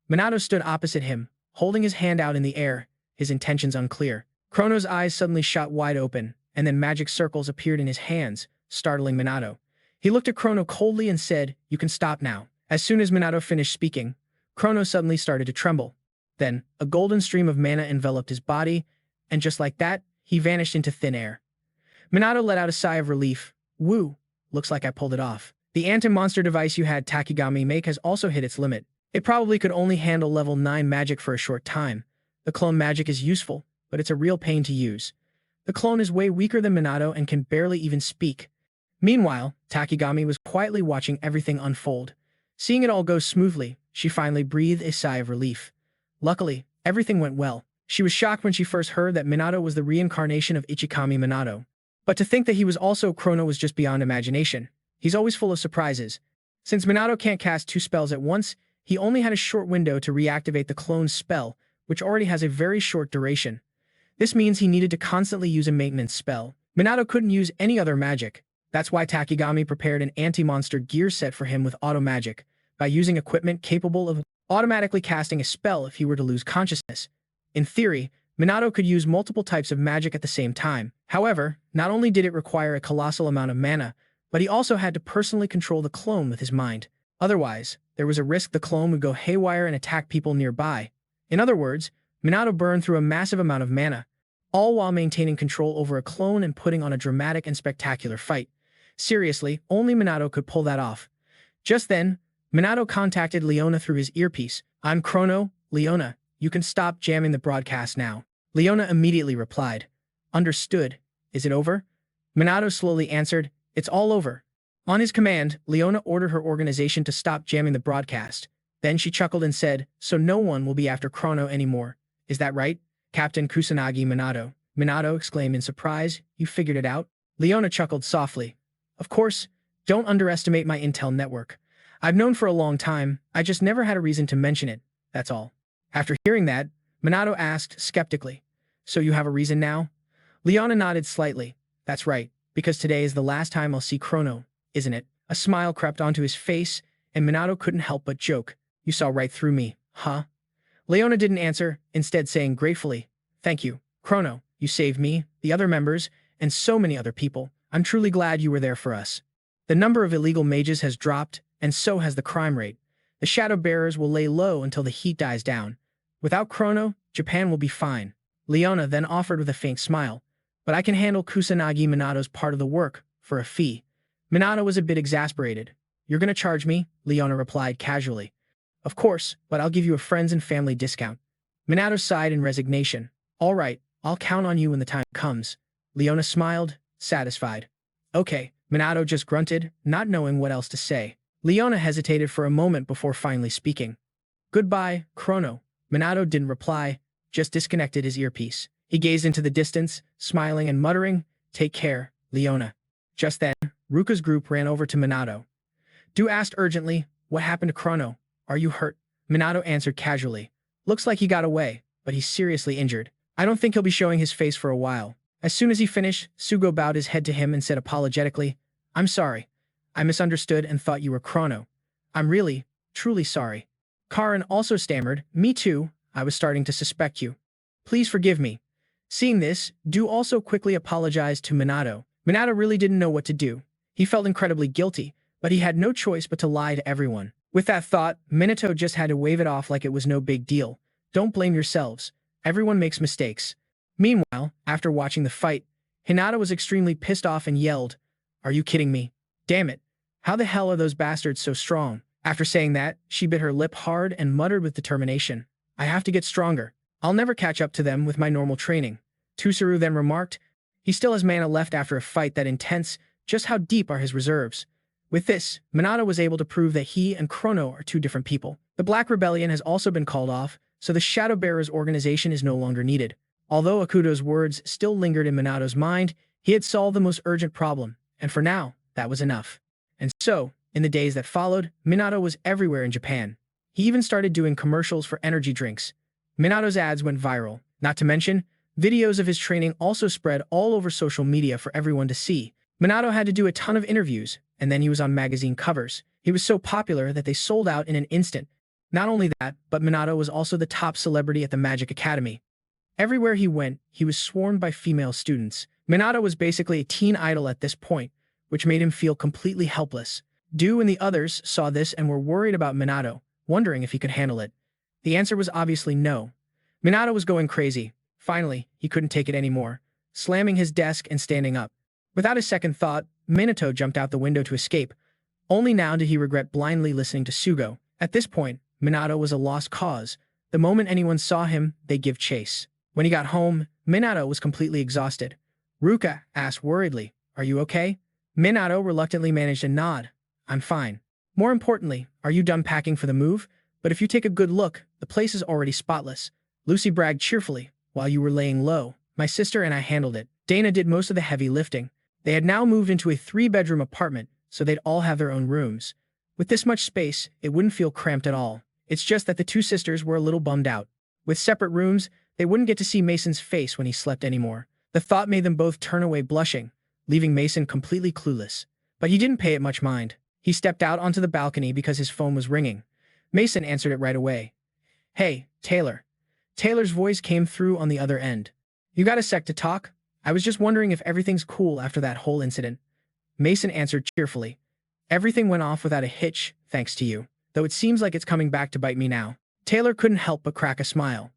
Minato stood opposite him, holding his hand out in the air, his intentions unclear. Chrono's eyes suddenly shot wide open, and then magic circles appeared in his hands, startling Minato. He looked at Chrono coldly and said, "You can stop now." As soon as Minato finished speaking, Chrono suddenly started to tremble. Then, a golden stream of mana enveloped his body, and just like that, he vanished into thin air. Minato let out a sigh of relief. "Woo, looks like I pulled it off. The anti-monster device you had Takigami make has also hit its limit. It probably could only handle level 9 magic for a short time. The clone magic is useful, but it's a real pain to use. The clone is way weaker than Minato and can barely even speak." Meanwhile, Takigami was quietly watching everything unfold. Seeing it all go smoothly, she finally breathed a sigh of relief. Luckily, everything went well. She was shocked when she first heard that Minato was the reincarnation of Ichikami Minato. But to think that he was also Chrono was just beyond imagination. He's always full of surprises. Since Minato can't cast 2 spells at once, he only had a short window to reactivate the clone's spell, which already has a very short duration. This means he needed to constantly use a maintenance spell. Minato couldn't use any other magic. That's why Takigami prepared an anti-monster gear set for him with auto magic, by using equipment capable of automatically casting a spell if he were to lose consciousness. In theory, Minato could use multiple types of magic at the same time. However, not only did it require a colossal amount of mana, but he also had to personally control the clone with his mind. Otherwise, there was a risk the clone would go haywire and attack people nearby. In other words, Minato burned through a massive amount of mana, all while maintaining control over a clone and putting on a dramatic and spectacular fight. Seriously, only Minato could pull that off. Just then, Minato contacted Leona through his earpiece. "I'm Chrono, Leona. You can stop jamming the broadcast now." Leona immediately replied, "Understood. Is it over?" Minato slowly answered, "It's all over." On his command, Leona ordered her organization to stop jamming the broadcast. Then she chuckled and said, "So no one will be after Chrono anymore. Is that right, Captain Kusanagi Minato?" Minato exclaimed in surprise, "You figured it out?" Leona chuckled softly. "Of course, don't underestimate my intel network. I've known for a long time, I just never had a reason to mention it, that's all." After hearing that, Minato asked skeptically, "So you have a reason now?" Leona nodded slightly. "That's right, because today is the last time I'll see Chrono, isn't it?" A smile crept onto his face, and Minato couldn't help but joke. "You saw right through me, huh?" Leona didn't answer, instead saying gratefully, "Thank you, Chrono. You saved me, the other members, and so many other people. I'm truly glad you were there for us. The number of illegal mages has dropped, and so has the crime rate. The Shadow Bearers will lay low until the heat dies down. Without Chrono, Japan will be fine." Leona then offered with a faint smile, "But I can handle Kusanagi Minato's part of the work, for a fee." Minato was a bit exasperated. "You're gonna charge me?" Leona replied casually. "Of course, but I'll give you a friends and family discount." Minato sighed in resignation. "All right, I'll count on you when the time comes." Leona smiled, satisfied. "Okay," Minato just grunted, not knowing what else to say. Leona hesitated for a moment before finally speaking. "Goodbye, Chrono." Minato didn't reply, just disconnected his earpiece. He gazed into the distance, smiling and muttering, "Take care, Leona." Just then, Ruka's group ran over to Minato. Du asked urgently, "What happened to Chrono? Are you hurt?" Minato answered casually, "Looks like he got away, but he's seriously injured. I don't think he'll be showing his face for a while." As soon as he finished, Sugo bowed his head to him and said apologetically, "I'm sorry. I misunderstood and thought you were Chrono. I'm really, truly sorry." Karin also stammered, "Me too, I was starting to suspect you. Please forgive me." Seeing this, Du also quickly apologized to Minato. Minato really didn't know what to do. He felt incredibly guilty, but he had no choice but to lie to everyone. With that thought, Minato just had to wave it off like it was no big deal. "Don't blame yourselves. Everyone makes mistakes." Meanwhile, after watching the fight, Hinata was extremely pissed off and yelled, "Are you kidding me? Damn it. How the hell are those bastards so strong?" After saying that, she bit her lip hard and muttered with determination, "I have to get stronger. I'll never catch up to them with my normal training." Tusuru then remarked, "He still has mana left after a fight that intense, just how deep are his reserves?" With this, Minato was able to prove that he and Chrono are two different people. The Black Rebellion has also been called off, so the Shadow Bearers organization is no longer needed. Although Akuto's words still lingered in Minato's mind, he had solved the most urgent problem, and for now, that was enough. And so, in the days that followed, Minato was everywhere in Japan. He even started doing commercials for energy drinks. Minato's ads went viral. Not to mention, videos of his training also spread all over social media for everyone to see. Minato had to do a ton of interviews, and then he was on magazine covers. He was so popular that they sold out in an instant. Not only that, but Minato was also the top celebrity at the Magic Academy. Everywhere he went, he was swarmed by female students. Minato was basically a teen idol at this point, which made him feel completely helpless. Du and the others saw this and were worried about Minato, wondering if he could handle it. The answer was obviously no. Minato was going crazy. Finally, he couldn't take it anymore, slamming his desk and standing up. Without a second thought, Minato jumped out the window to escape. Only now did he regret blindly listening to Sugo. At this point, Minato was a lost cause. The moment anyone saw him, they'd give chase. When he got home, Minato was completely exhausted. Ruka asked worriedly, "Are you okay?" Minato reluctantly managed a nod. "I'm fine." "More importantly, are you done packing for the move? But if you take a good look, the place is already spotless. Lucy bragged cheerfully. While you were laying low, my sister and I handled it. Dana did most of the heavy lifting. They had now moved into a 3-bedroom apartment, so they'd all have their own rooms. With this much space, it wouldn't feel cramped at all. It's just that the two sisters were a little bummed out. With separate rooms, they wouldn't get to see Mason's face when he slept anymore. The thought made them both turn away blushing, leaving Mason completely clueless. But he didn't pay it much mind. He stepped out onto the balcony because his phone was ringing. Mason answered it right away. "Hey, Taylor." Taylor's voice came through on the other end. "You got a sec to talk? I was just wondering if everything's cool after that whole incident." Mason answered cheerfully. "Everything went off without a hitch, thanks to you. Though it seems like it's coming back to bite me now." Taylor couldn't help but crack a smile.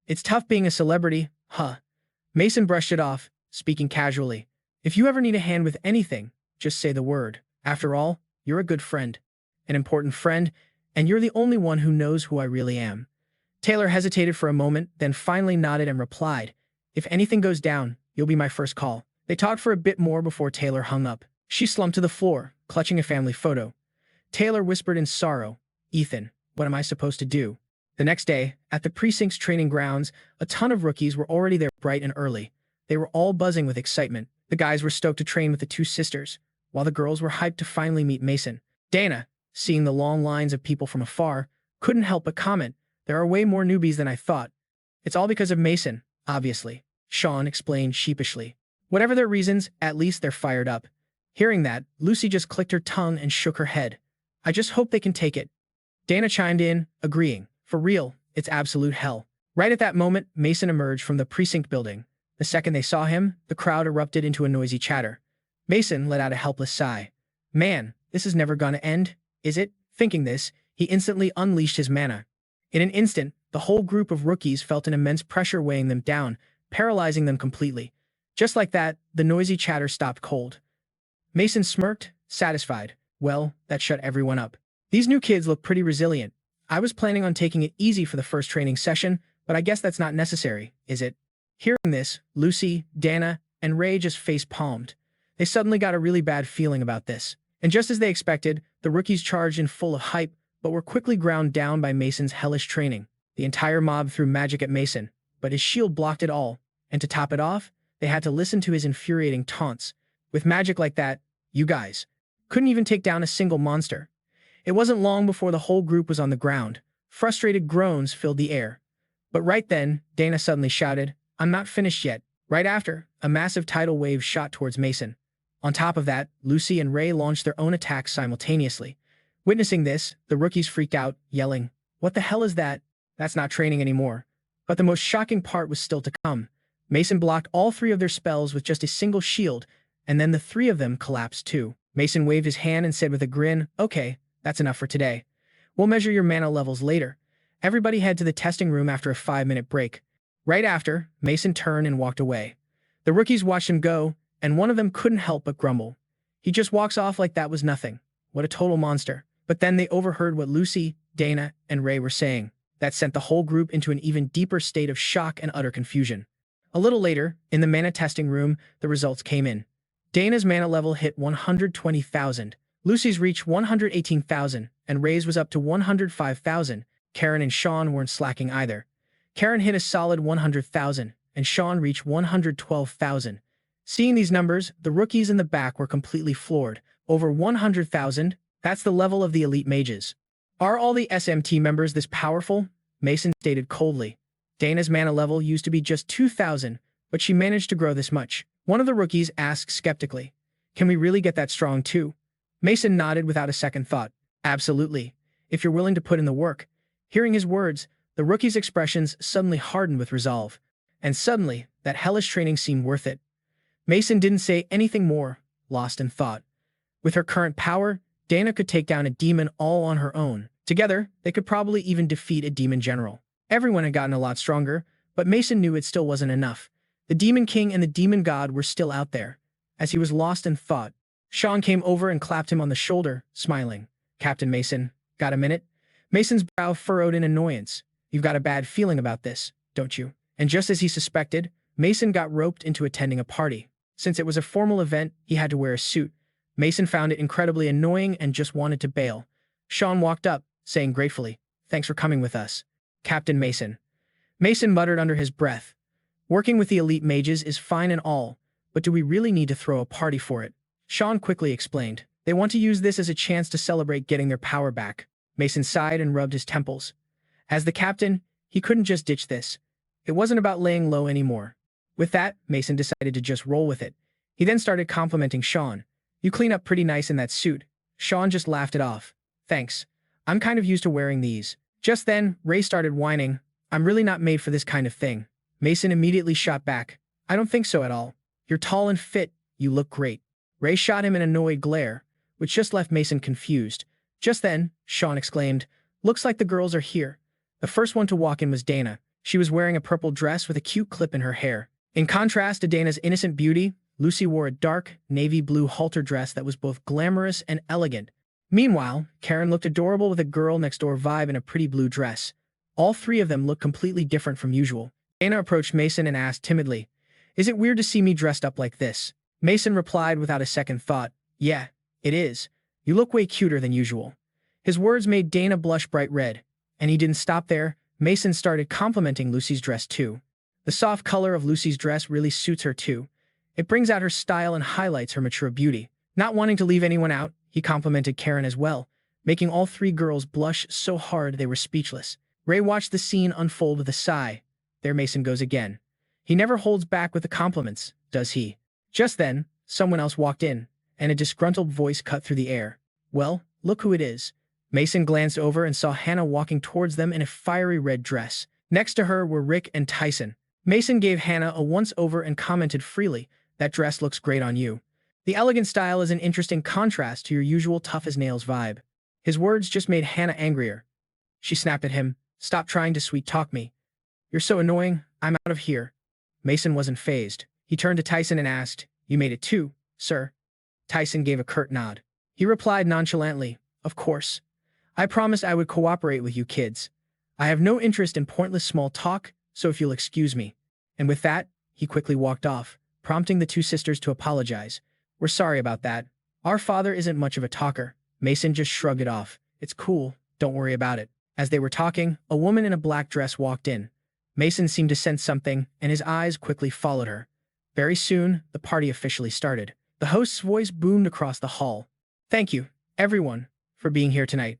"It's tough being a celebrity, huh?" Mason brushed it off, speaking casually. "If you ever need a hand with anything, just say the word. After all, you're a good friend. An important friend, and you're the only one who knows who I really am." Taylor hesitated for a moment, then finally nodded and replied, "If anything goes down, you'll be my first call." They talked for a bit more before Taylor hung up. She slumped to the floor, clutching a family photo. Taylor whispered in sorrow, "Ethan, what am I supposed to do?" The next day, at the precinct's training grounds, a ton of rookies were already there bright and early. They were all buzzing with excitement. The guys were stoked to train with the two sisters, while the girls were hyped to finally meet Mason. Dana, seeing the long lines of people from afar, couldn't help but comment, "There are way more newbies than I thought." "It's all because of Mason, obviously," Sean explained sheepishly. "Whatever their reasons, at least they're fired up." Hearing that, Lucy just clicked her tongue and shook her head. "I just hope they can take it." Dana chimed in, agreeing. "For real, it's absolute hell." Right at that moment, Mason emerged from the precinct building. The second they saw him, the crowd erupted into a noisy chatter. Mason let out a helpless sigh. "Man, this is never gonna end, is it?" Thinking this, he instantly unleashed his mana. In an instant, the whole group of rookies felt an immense pressure weighing them down, paralyzing them completely. Just like that, the noisy chatter stopped cold. Mason smirked, satisfied. Well, that shut everyone up. "These new kids look pretty resilient. I was planning on taking it easy for the first training session, but I guess that's not necessary, is it?" Hearing this, Lucy, Dana, and Ray just face-palmed. They suddenly got a really bad feeling about this. And just as they expected, the rookies charged in full of hype, but were quickly ground down by Mason's hellish training. The entire mob threw magic at Mason, but his shield blocked it all. And to top it off, they had to listen to his infuriating taunts. With magic like that, you guys couldn't even take down a single monster. It wasn't long before the whole group was on the ground. Frustrated groans filled the air. But right then, Dana suddenly shouted, "I'm not finished yet." Right after, a massive tidal wave shot towards Mason. On top of that, Lucy and Ray launched their own attacks simultaneously. Witnessing this, the rookies freaked out, yelling, "What the hell is that? That's not training anymore." But the most shocking part was still to come. Mason blocked all 3 of their spells with just a single shield, and then the 3 of them collapsed too. Mason waved his hand and said with a grin, "Okay, that's enough for today. We'll measure your mana levels later." Everybody head to the testing room after a 5-minute break. Right after, Mason turned and walked away. The rookies watched him go, and one of them couldn't help but grumble. "He just walks off like that was nothing. What a total monster." But then they overheard what Lucy, Dana, and Ray were saying. That sent the whole group into an even deeper state of shock and utter confusion. A little later, in the mana testing room, the results came in. Dana's mana level hit 120,000. Lucy's reached 118,000, and Ray's was up to 105,000. Karen and Sean weren't slacking either. Karen hit a solid 100,000, and Sean reached 112,000. Seeing these numbers, the rookies in the back were completely floored. Over 100,000? That's the level of the elite mages. "Are all the SMT members this powerful?" Mason stated coldly. Dana's mana level used to be just 2,000, but she managed to grow this much. One of the rookies asked skeptically, "Can we really get that strong too?" Mason nodded without a second thought. "Absolutely, if you're willing to put in the work." Hearing his words, the rookies' expressions suddenly hardened with resolve. And suddenly, that hellish training seemed worth it. Mason didn't say anything more, lost in thought. With her current power, Dana could take down a demon all on her own. Together, they could probably even defeat a demon general. Everyone had gotten a lot stronger, but Mason knew it still wasn't enough. The Demon King and the Demon God were still out there. As he was lost in thought, Sean came over and clapped him on the shoulder, smiling. "Captain Mason, got a minute?" Mason's brow furrowed in annoyance. "You've got a bad feeling about this, don't you?" And just as he suspected, Mason got roped into attending a party. Since it was a formal event, he had to wear a suit. Mason found it incredibly annoying and just wanted to bail. Sean walked up, saying gratefully, "Thanks for coming with us, Captain Mason." Mason muttered under his breath. Working with the elite mages is fine and all, but do we really need to throw a party for it? Sean quickly explained. They want to use this as a chance to celebrate getting their power back. Mason sighed and rubbed his temples. As the captain, he couldn't just ditch this. It wasn't about laying low anymore. With that, Mason decided to just roll with it. He then started complimenting Sean. You clean up pretty nice in that suit. Sean just laughed it off. Thanks. I'm kind of used to wearing these. Just then, Ray started whining. I'm really not made for this kind of thing. Mason immediately shot back. I don't think so at all. You're tall and fit. You look great. Ray shot him an annoyed glare, which just left Mason confused. Just then, Sean exclaimed, looks like the girls are here. The first one to walk in was Dana. She was wearing a purple dress with a cute clip in her hair. In contrast to Dana's innocent beauty, Lucy wore a dark, navy blue halter dress that was both glamorous and elegant. Meanwhile, Karen looked adorable with a girl-next-door vibe in a pretty blue dress. All three of them looked completely different from usual. Dana approached Mason and asked timidly, is it weird to see me dressed up like this? Mason replied without a second thought, yeah, it is. You look way cuter than usual. His words made Dana blush bright red. And he didn't stop there. Mason started complimenting Lucy's dress too. The soft color of Lucy's dress really suits her too. It brings out her style and highlights her mature beauty. Not wanting to leave anyone out, he complimented Karen as well, making all three girls blush so hard they were speechless. Ray watched the scene unfold with a sigh. There Mason goes again. He never holds back with the compliments, does he? Just then, someone else walked in, and a disgruntled voice cut through the air. Well, look who it is. Mason glanced over and saw Hannah walking towards them in a fiery red dress. Next to her were Rick and Tyson. Mason gave Hannah a once-over and commented freely, that dress looks great on you. The elegant style is an interesting contrast to your usual tough-as-nails vibe. His words just made Hannah angrier. She snapped at him, stop trying to sweet-talk me. You're so annoying, I'm out of here. Mason wasn't fazed. He turned to Tyson and asked, you made it too, sir? Tyson gave a curt nod. He replied nonchalantly, of course. I promised I would cooperate with you kids. I have no interest in pointless small talk, so if you'll excuse me. And with that, he quickly walked off, prompting the two sisters to apologize. We're sorry about that. Our father isn't much of a talker. Mason just shrugged it off. It's cool, don't worry about it. As they were talking, a woman in a black dress walked in. Mason seemed to sense something, and his eyes quickly followed her. Very soon, the party officially started. The host's voice boomed across the hall. Thank you, everyone, for being here tonight.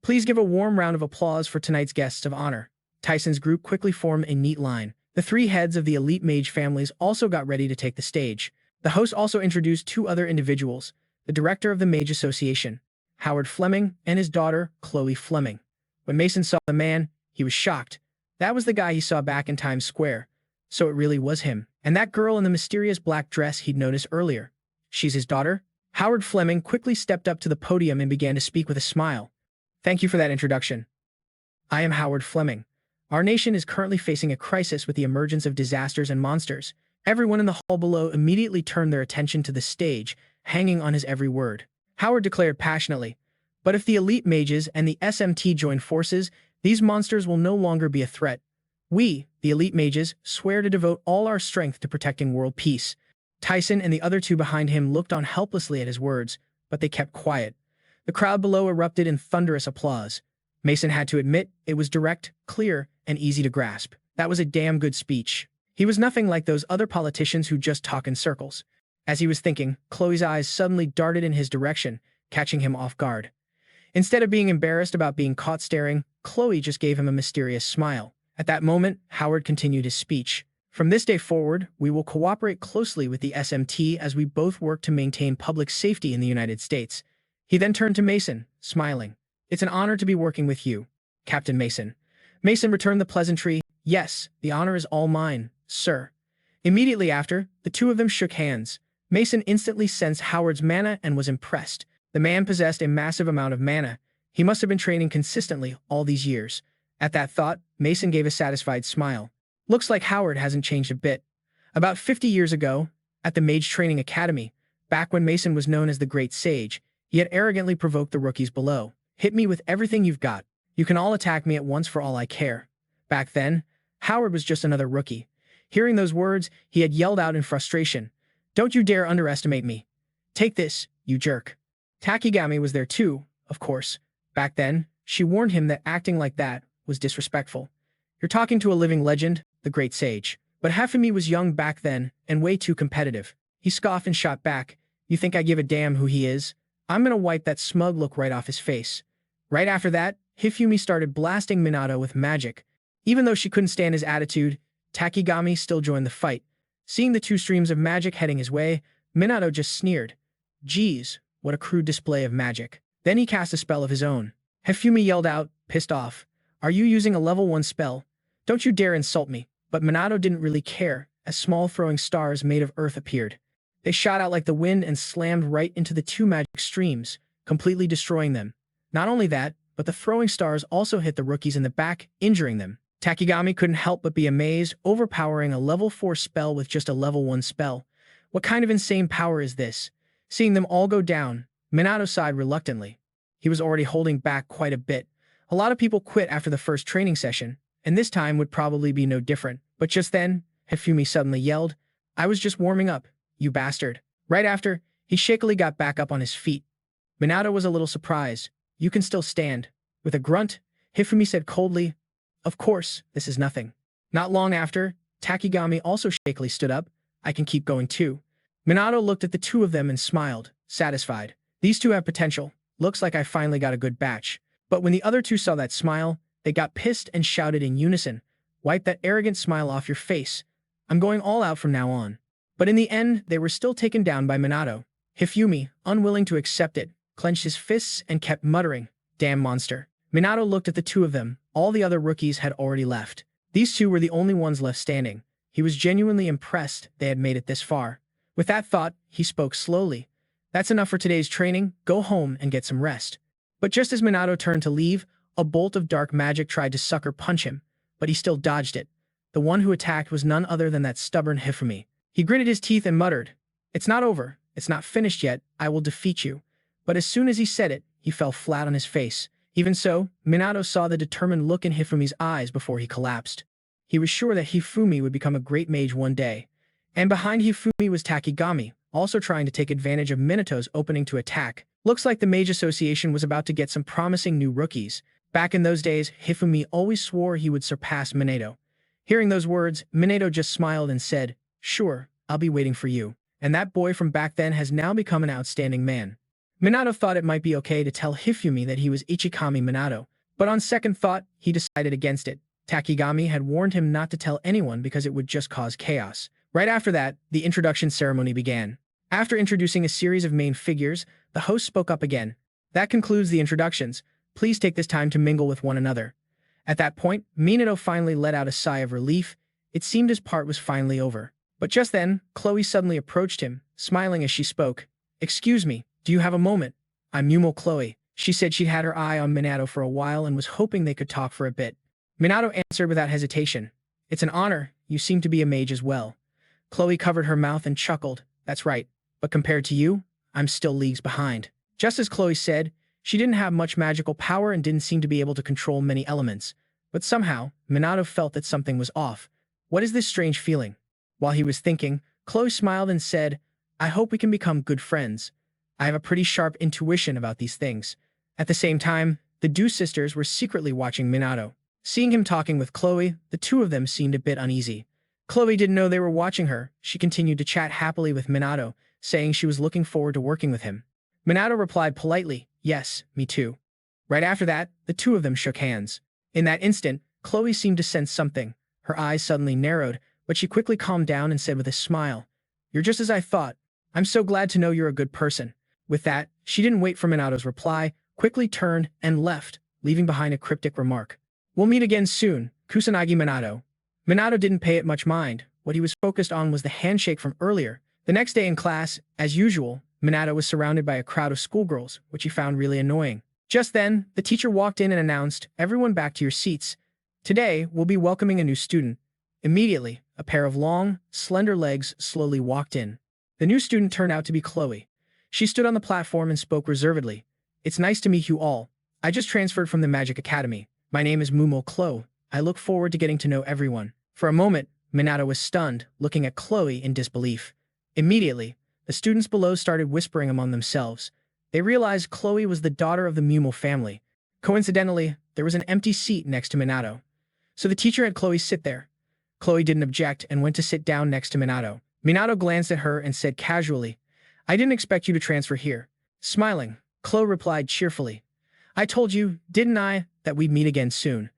Please give a warm round of applause for tonight's guests of honor. Tyson's group quickly formed a neat line. The three heads of the elite mage families also got ready to take the stage. The host also introduced two other individuals, the director of the Mage Association, Howard Fleming, and his daughter, Chloe Fleming. When Mason saw the man, he was shocked. That was the guy he saw back in Times Square. So it really was him. And that girl in the mysterious black dress he'd noticed earlier. She's his daughter? Howard Fleming quickly stepped up to the podium and began to speak with a smile. Thank you for that introduction. I am Howard Fleming. Our nation is currently facing a crisis with the emergence of disasters and monsters. Everyone in the hall below immediately turned their attention to the stage, hanging on his every word. Howard declared passionately, but if the elite mages and the SMT join forces, these monsters will no longer be a threat. We, the elite mages, swear to devote all our strength to protecting world peace. Tyson and the other two behind him looked on helplessly at his words, but they kept quiet. The crowd below erupted in thunderous applause. Mason had to admit it was direct, clear, and easy to grasp. That was a damn good speech. He was nothing like those other politicians who just talk in circles. As he was thinking, Chloe's eyes suddenly darted in his direction, catching him off guard. Instead of being embarrassed about being caught staring, Chloe just gave him a mysterious smile. At that moment, Howard continued his speech. From this day forward, we will cooperate closely with the SMT as we both work to maintain public safety in the United States. He then turned to Mason, smiling. It's an honor to be working with you, Captain Mason. Mason returned the pleasantry. Yes, the honor is all mine, sir. Immediately after, the two of them shook hands. Mason instantly sensed Howard's mana and was impressed. The man possessed a massive amount of mana. He must have been training consistently all these years. At that thought, Mason gave a satisfied smile. Looks like Howard hasn't changed a bit. About 50 years ago, at the Mage Training Academy, back when Mason was known as the Great Sage, he had arrogantly provoked the rookies below. Hit me with everything you've got. You can all attack me at once for all I care. Back then, Howard was just another rookie. Hearing those words, he had yelled out in frustration. Don't you dare underestimate me. Take this, you jerk. Takigami was there too, of course. Back then, she warned him that acting like that was disrespectful. You're talking to a living legend, the great sage. But Hifumi was young back then and way too competitive. He scoffed and shot back. You think I give a damn who he is? I'm gonna wipe that smug look right off his face. Right after that, Hifumi started blasting Minato with magic. Even though she couldn't stand his attitude, Takigami still joined the fight. Seeing the two streams of magic heading his way, Minato just sneered. Geez, what a crude display of magic. Then he cast a spell of his own. Hifumi yelled out, pissed off. Are you using a level 1 spell? Don't you dare insult me. But Minato didn't really care, as small throwing stars made of earth appeared. They shot out like the wind and slammed right into the two magic streams, completely destroying them. Not only that, but the throwing stars also hit the rookies in the back, injuring them. Takigami couldn't help but be amazed, overpowering a level 4 spell with just a level 1 spell. What kind of insane power is this? Seeing them all go down, Minato sighed reluctantly. He was already holding back quite a bit. A lot of people quit after the first training session, and this time would probably be no different. But just then, Hifumi suddenly yelled, I was just warming up, you bastard. Right after, he shakily got back up on his feet. Minato was a little surprised. You can still stand. With a grunt, Hifumi said coldly, Of course, this is nothing. Not long after, Takigami also shakily stood up. I can keep going too. Minato looked at the two of them and smiled, satisfied. These two have potential. Looks like I finally got a good batch. But when the other two saw that smile, they got pissed and shouted in unison, Wipe that arrogant smile off your face. I'm going all out from now on. But in the end, they were still taken down by Minato. Hifumi, unwilling to accept it, clenched his fists and kept muttering, Damn monster. Minato looked at the two of them. All the other rookies had already left. These two were the only ones left standing. He was genuinely impressed they had made it this far. With that thought, he spoke slowly. That's enough for today's training. Go home and get some rest. But just as Minato turned to leave, a bolt of dark magic tried to sucker punch him, but he still dodged it. The one who attacked was none other than that stubborn Hifumi. He gritted his teeth and muttered, It's not over. It's not finished yet. I will defeat you. But as soon as he said it, he fell flat on his face. Even so, Minato saw the determined look in Hifumi's eyes before he collapsed. He was sure that Hifumi would become a great mage one day. And behind Hifumi was Takigami, also trying to take advantage of Minato's opening to attack. Looks like the Mage Association was about to get some promising new rookies. Back in those days, Hifumi always swore he would surpass Minato. Hearing those words, Minato just smiled and said, Sure, I'll be waiting for you. And that boy from back then has now become an outstanding man. Minato thought it might be okay to tell Hifumi that he was Ichikami Minato, but on second thought, he decided against it. Takigami had warned him not to tell anyone because it would just cause chaos. Right after that, the introduction ceremony began. After introducing a series of main figures, the host spoke up again. That concludes the introductions. Please take this time to mingle with one another. At that point, Minato finally let out a sigh of relief. It seemed his part was finally over. But just then, Chloe suddenly approached him, smiling as she spoke. Excuse me, do you have a moment? I'm Mumo Chloe. She said she'd had her eye on Minato for a while and was hoping they could talk for a bit. Minato answered without hesitation. It's an honor. You seem to be a mage as well. Chloe covered her mouth and chuckled. That's right. But compared to you, I'm still leagues behind. Just as Chloe said, she didn't have much magical power and didn't seem to be able to control many elements. But somehow, Minato felt that something was off. What is this strange feeling? While he was thinking, Chloe smiled and said, I hope we can become good friends. I have a pretty sharp intuition about these things. At the same time, the Du sisters were secretly watching Minato. Seeing him talking with Chloe, the two of them seemed a bit uneasy. Chloe didn't know they were watching her. She continued to chat happily with Minato, saying she was looking forward to working with him. Minato replied politely, Yes, me too. Right after that, the two of them shook hands. In that instant, Chloe seemed to sense something. Her eyes suddenly narrowed, but she quickly calmed down and said with a smile, You're just as I thought. I'm so glad to know you're a good person. With that, she didn't wait for Minato's reply, quickly turned and left, leaving behind a cryptic remark. We'll meet again soon, Kusanagi Minato. Minato didn't pay it much mind. What he was focused on was the handshake from earlier. The next day in class, as usual, Minato was surrounded by a crowd of schoolgirls, which he found really annoying. Just then, the teacher walked in and announced, Everyone back to your seats. Today, we'll be welcoming a new student. Immediately, a pair of long, slender legs slowly walked in. The new student turned out to be Chloe. She stood on the platform and spoke reservedly. It's nice to meet you all. I just transferred from the Magic Academy. My name is Mumo Chloe. I look forward to getting to know everyone. For a moment, Minato was stunned, looking at Chloe in disbelief. Immediately, the students below started whispering among themselves. They realized Chloe was the daughter of the Mumo family. Coincidentally, there was an empty seat next to Minato. so the teacher had Chloe sit there. Chloe didn't object and went to sit down next to Minato. Minato glanced at her and said casually, "I didn't expect you to transfer here." Smiling, Chloe replied cheerfully, "I told you, didn't I, that we'd meet again soon."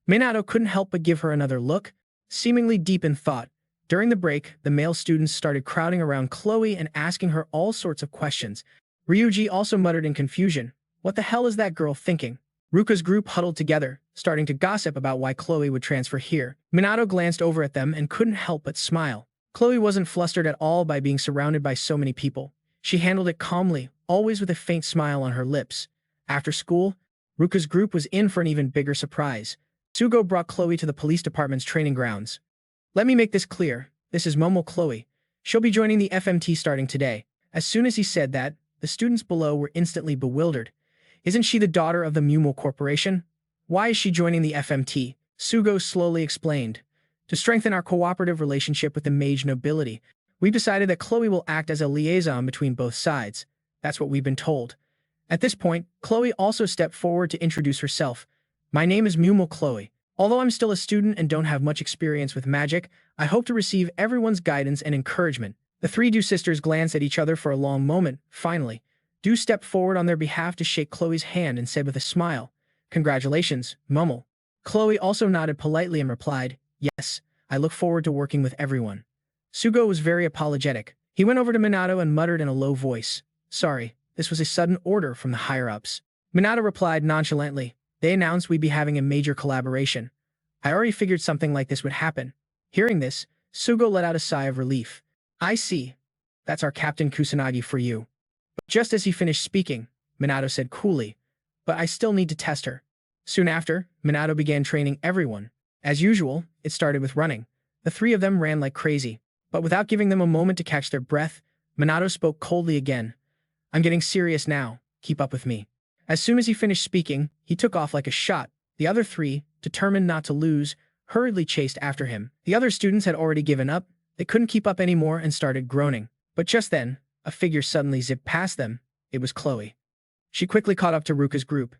Minato couldn't help but give her another look, seemingly deep in thought. During the break, the male students started crowding around Chloe and asking her all sorts of questions. Riuji also muttered in confusion, "What the hell is that girl thinking?" Ruka's group huddled together, starting to gossip about why Chloe would transfer here. Minato glanced over at them and couldn't help but smile. Chloe wasn't flustered at all by being surrounded by so many people. She handled it calmly, always with a faint smile on her lips. After school, Ruka's group was in for an even bigger surprise. Sugo brought Chloe to the police department's training grounds. "Let me make this clear. This is Momo Chloe. She'll be joining the FMT starting today." As soon as he said that, the students below were instantly bewildered. "Isn't she the daughter of the Mumo Corporation? Why is she joining the FMT?" Sugo slowly explained. "To strengthen our cooperative relationship with the mage nobility, we've decided that Chloe will act as a liaison between both sides. That's what we've been told." At this point, Chloe also stepped forward to introduce herself. "My name is Mumo Chloe. Although I'm still a student and don't have much experience with magic, I hope to receive everyone's guidance and encouragement." The three Du sisters glanced at each other for a long moment. Finally, Du stepped forward on their behalf to shake Chloe's hand and said with a smile, "Congratulations, Momo." Chloe also nodded politely and replied, "Yes, I look forward to working with everyone." Sugo was very apologetic. He went over to Minato and muttered in a low voice, "Sorry, this was a sudden order from the higher-ups." Minato replied nonchalantly, "They announced we'd be having a major collaboration. I already figured something like this would happen." Hearing this, Sugo let out a sigh of relief. "I see. That's our Captain Kusanagi for you." But just as he finished speaking, Minato said coolly, "But I still need to test her." Soon after, Minato began training everyone. As usual, it started with running. The three of them ran like crazy. But without giving them a moment to catch their breath, Minato spoke coldly again. "I'm getting serious now. Keep up with me." As soon as he finished speaking, he took off like a shot. The other three, determined not to lose, hurriedly chased after him. The other students had already given up. They couldn't keep up anymore and started groaning. But just then, a figure suddenly zipped past them. It was Chloe. She quickly caught up to Ruka's group.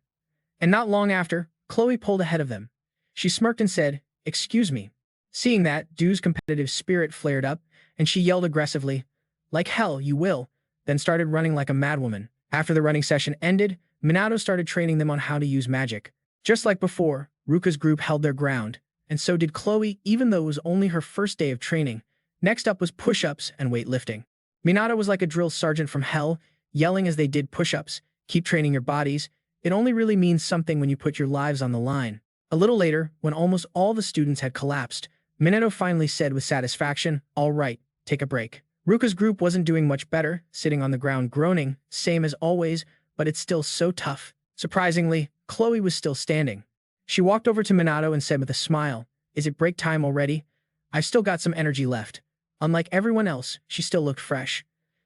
And not long after, Chloe pulled ahead of them. She smirked and said, "Excuse me." Seeing that, Du's competitive spirit flared up, and she yelled aggressively, "Like hell, you will," then started running like a madwoman. After the running session ended, Minato started training them on how to use magic. Just like before, Ruka's group held their ground, and so did Chloe, even though it was only her first day of training. Next up was push-ups and weightlifting. Minato was like a drill sergeant from hell, yelling as they did push-ups, "Keep training your bodies. It only really means something when you put your lives on the line." A little later, when almost all the students had collapsed, Minato finally said with satisfaction, "All right, take a break." Ruka's group wasn't doing much better, sitting on the ground groaning, same as always, but it's still so tough. Surprisingly, Chloe was still standing. She walked over to Minato and said with a smile, "Is it break time already? I've still got some energy left." Unlike everyone else, she still looked fresh.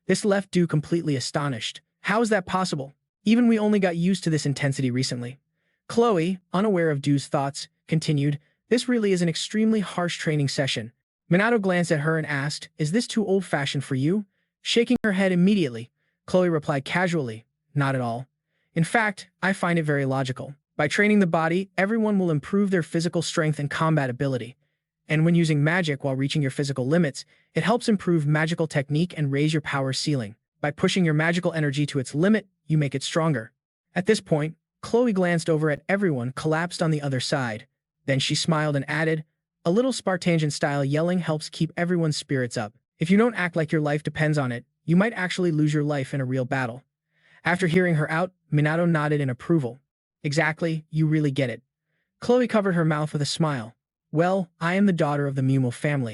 This left Du completely astonished. How is that possible? Even we only got used to this intensity recently. Chloe, unaware of Du's thoughts, continued, "This really is an extremely harsh training session." Minato glanced at her and asked, "Is this too old-fashioned for you?" Shaking her head immediately, Chloe replied casually, "Not at all. In fact, I find it very logical. By training the body, everyone will improve their physical strength and combat ability. And when using magic while reaching your physical limits, it helps improve magical technique and raise your power ceiling. By pushing your magical energy to its limit, you make it stronger." At this point, Chloe glanced over at everyone collapsed on the other side. Then she smiled and added, "A little Spartanian-style yelling helps keep everyone's spirits up. If you don't act like your life depends on it, you might actually lose your life in a real battle." After hearing her out, Minato nodded in approval. "Exactly, you really get it." Chloe covered her mouth with a smile. "Well, I am the daughter of the Mumo family.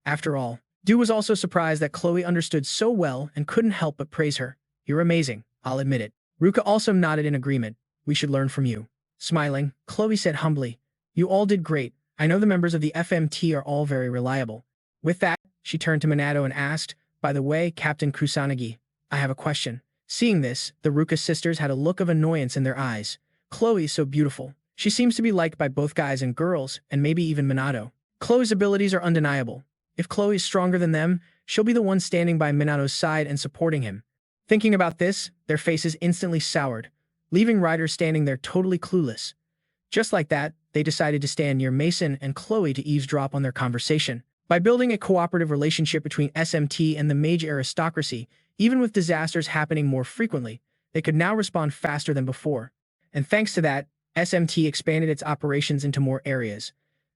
After all." Du was also surprised that Chloe understood so well and couldn't help but praise her. "You're amazing, I'll admit it." Ruka also nodded in agreement. "We should learn from you." Smiling, Chloe said humbly, "You all did great. I know the members of the FMT are all very reliable." With that, she turned to Minato and asked, "By the way, Captain Kusanagi, I have a question." Seeing this, the Ruka sisters had a look of annoyance in their eyes. Chloe's so beautiful. She seems to be liked by both guys and girls, and maybe even Minato. Chloe's abilities are undeniable. If Chloe is stronger than them, she'll be the one standing by Minato's side and supporting him. Thinking about this, their faces instantly soured, leaving riders standing there totally clueless. Just like that, they decided to stand near Mason and Chloe to eavesdrop on their conversation. By building a cooperative relationship between SMT and the mage aristocracy, even with disasters happening more frequently, they could now respond faster than before. And thanks to that, SMT expanded its operations into more areas.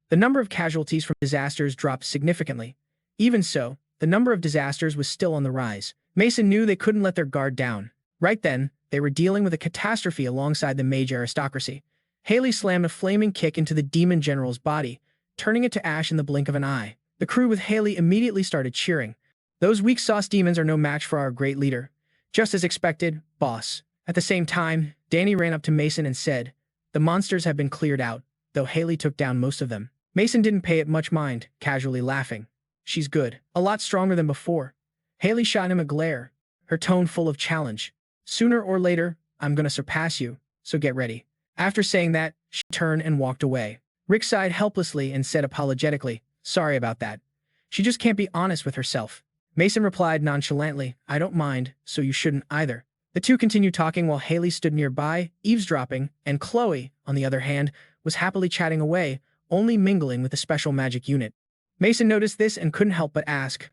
The number of casualties from disasters dropped significantly. Even so, the number of disasters was still on the rise. Mason knew they couldn't let their guard down. Right then, they were dealing with a catastrophe alongside the mage aristocracy. Haley slammed a flaming kick into the demon general's body, turning it to ash in the blink of an eye. The crew with Haley immediately started cheering. Those weak sauce demons are no match for our great leader. Just as expected, boss. At the same time, Danny ran up to Mason and said, "The monsters have been cleared out, though Haley took down most of them." Mason didn't pay it much mind, casually laughing. "She's good. A lot stronger than before." Haley shot him a glare, her tone full of challenge. "Sooner or later, I'm gonna surpass you, so get ready." After saying that, she turned and walked away. Rick sighed helplessly and said apologetically, "Sorry about that. She just can't be honest with herself." Mason replied nonchalantly, "I don't mind, so you shouldn't either." The two continued talking while Haley stood nearby, eavesdropping, and Chloe, on the other hand, was happily chatting away, only mingling with the special magic unit. Mason noticed this and couldn't help but ask,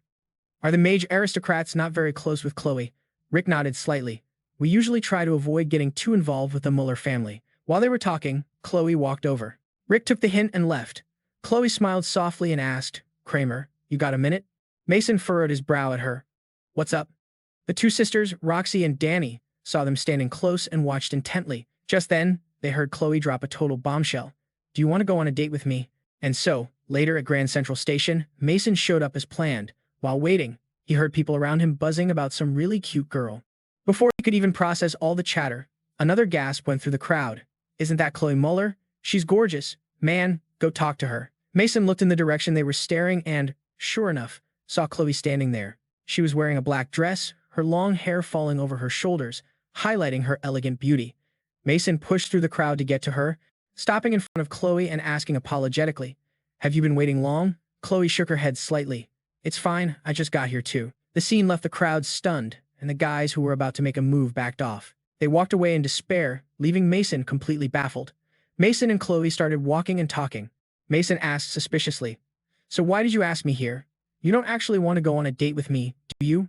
"Are the mage aristocrats not very close with Chloe?" Rick nodded slightly. "We usually try to avoid getting too involved with the Muller family." While they were talking, Chloe walked over. Rick took the hint and left. Chloe smiled softly and asked, "Kramer, you got a minute?" Mason furrowed his brow at her. "What's up?" The two sisters, Roxy and Danny, saw them standing close and watched intently. Just then, they heard Chloe drop a total bombshell. "Do you want to go on a date with me?" And so, later at Grand Central Station, Mason showed up as planned. While waiting, he heard people around him buzzing about some really cute girl. Before he could even process all the chatter, another gasp went through the crowd. "Isn't that Chloe Muller? She's gorgeous. Man, go talk to her." Mason looked in the direction they were staring and, sure enough, saw Chloe standing there. She was wearing a black dress, her long hair falling over her shoulders, highlighting her elegant beauty. Mason pushed through the crowd to get to her, stopping in front of Chloe and asking apologetically, "Have you been waiting long?" Chloe shook her head slightly. "It's fine, I just got here too." The scene left the crowd stunned, and the guys who were about to make a move backed off. They walked away in despair, leaving Mason completely baffled. Mason and Chloe started walking and talking. Mason asked suspiciously, "So why did you ask me here? You don't actually want to go on a date with me, do you?"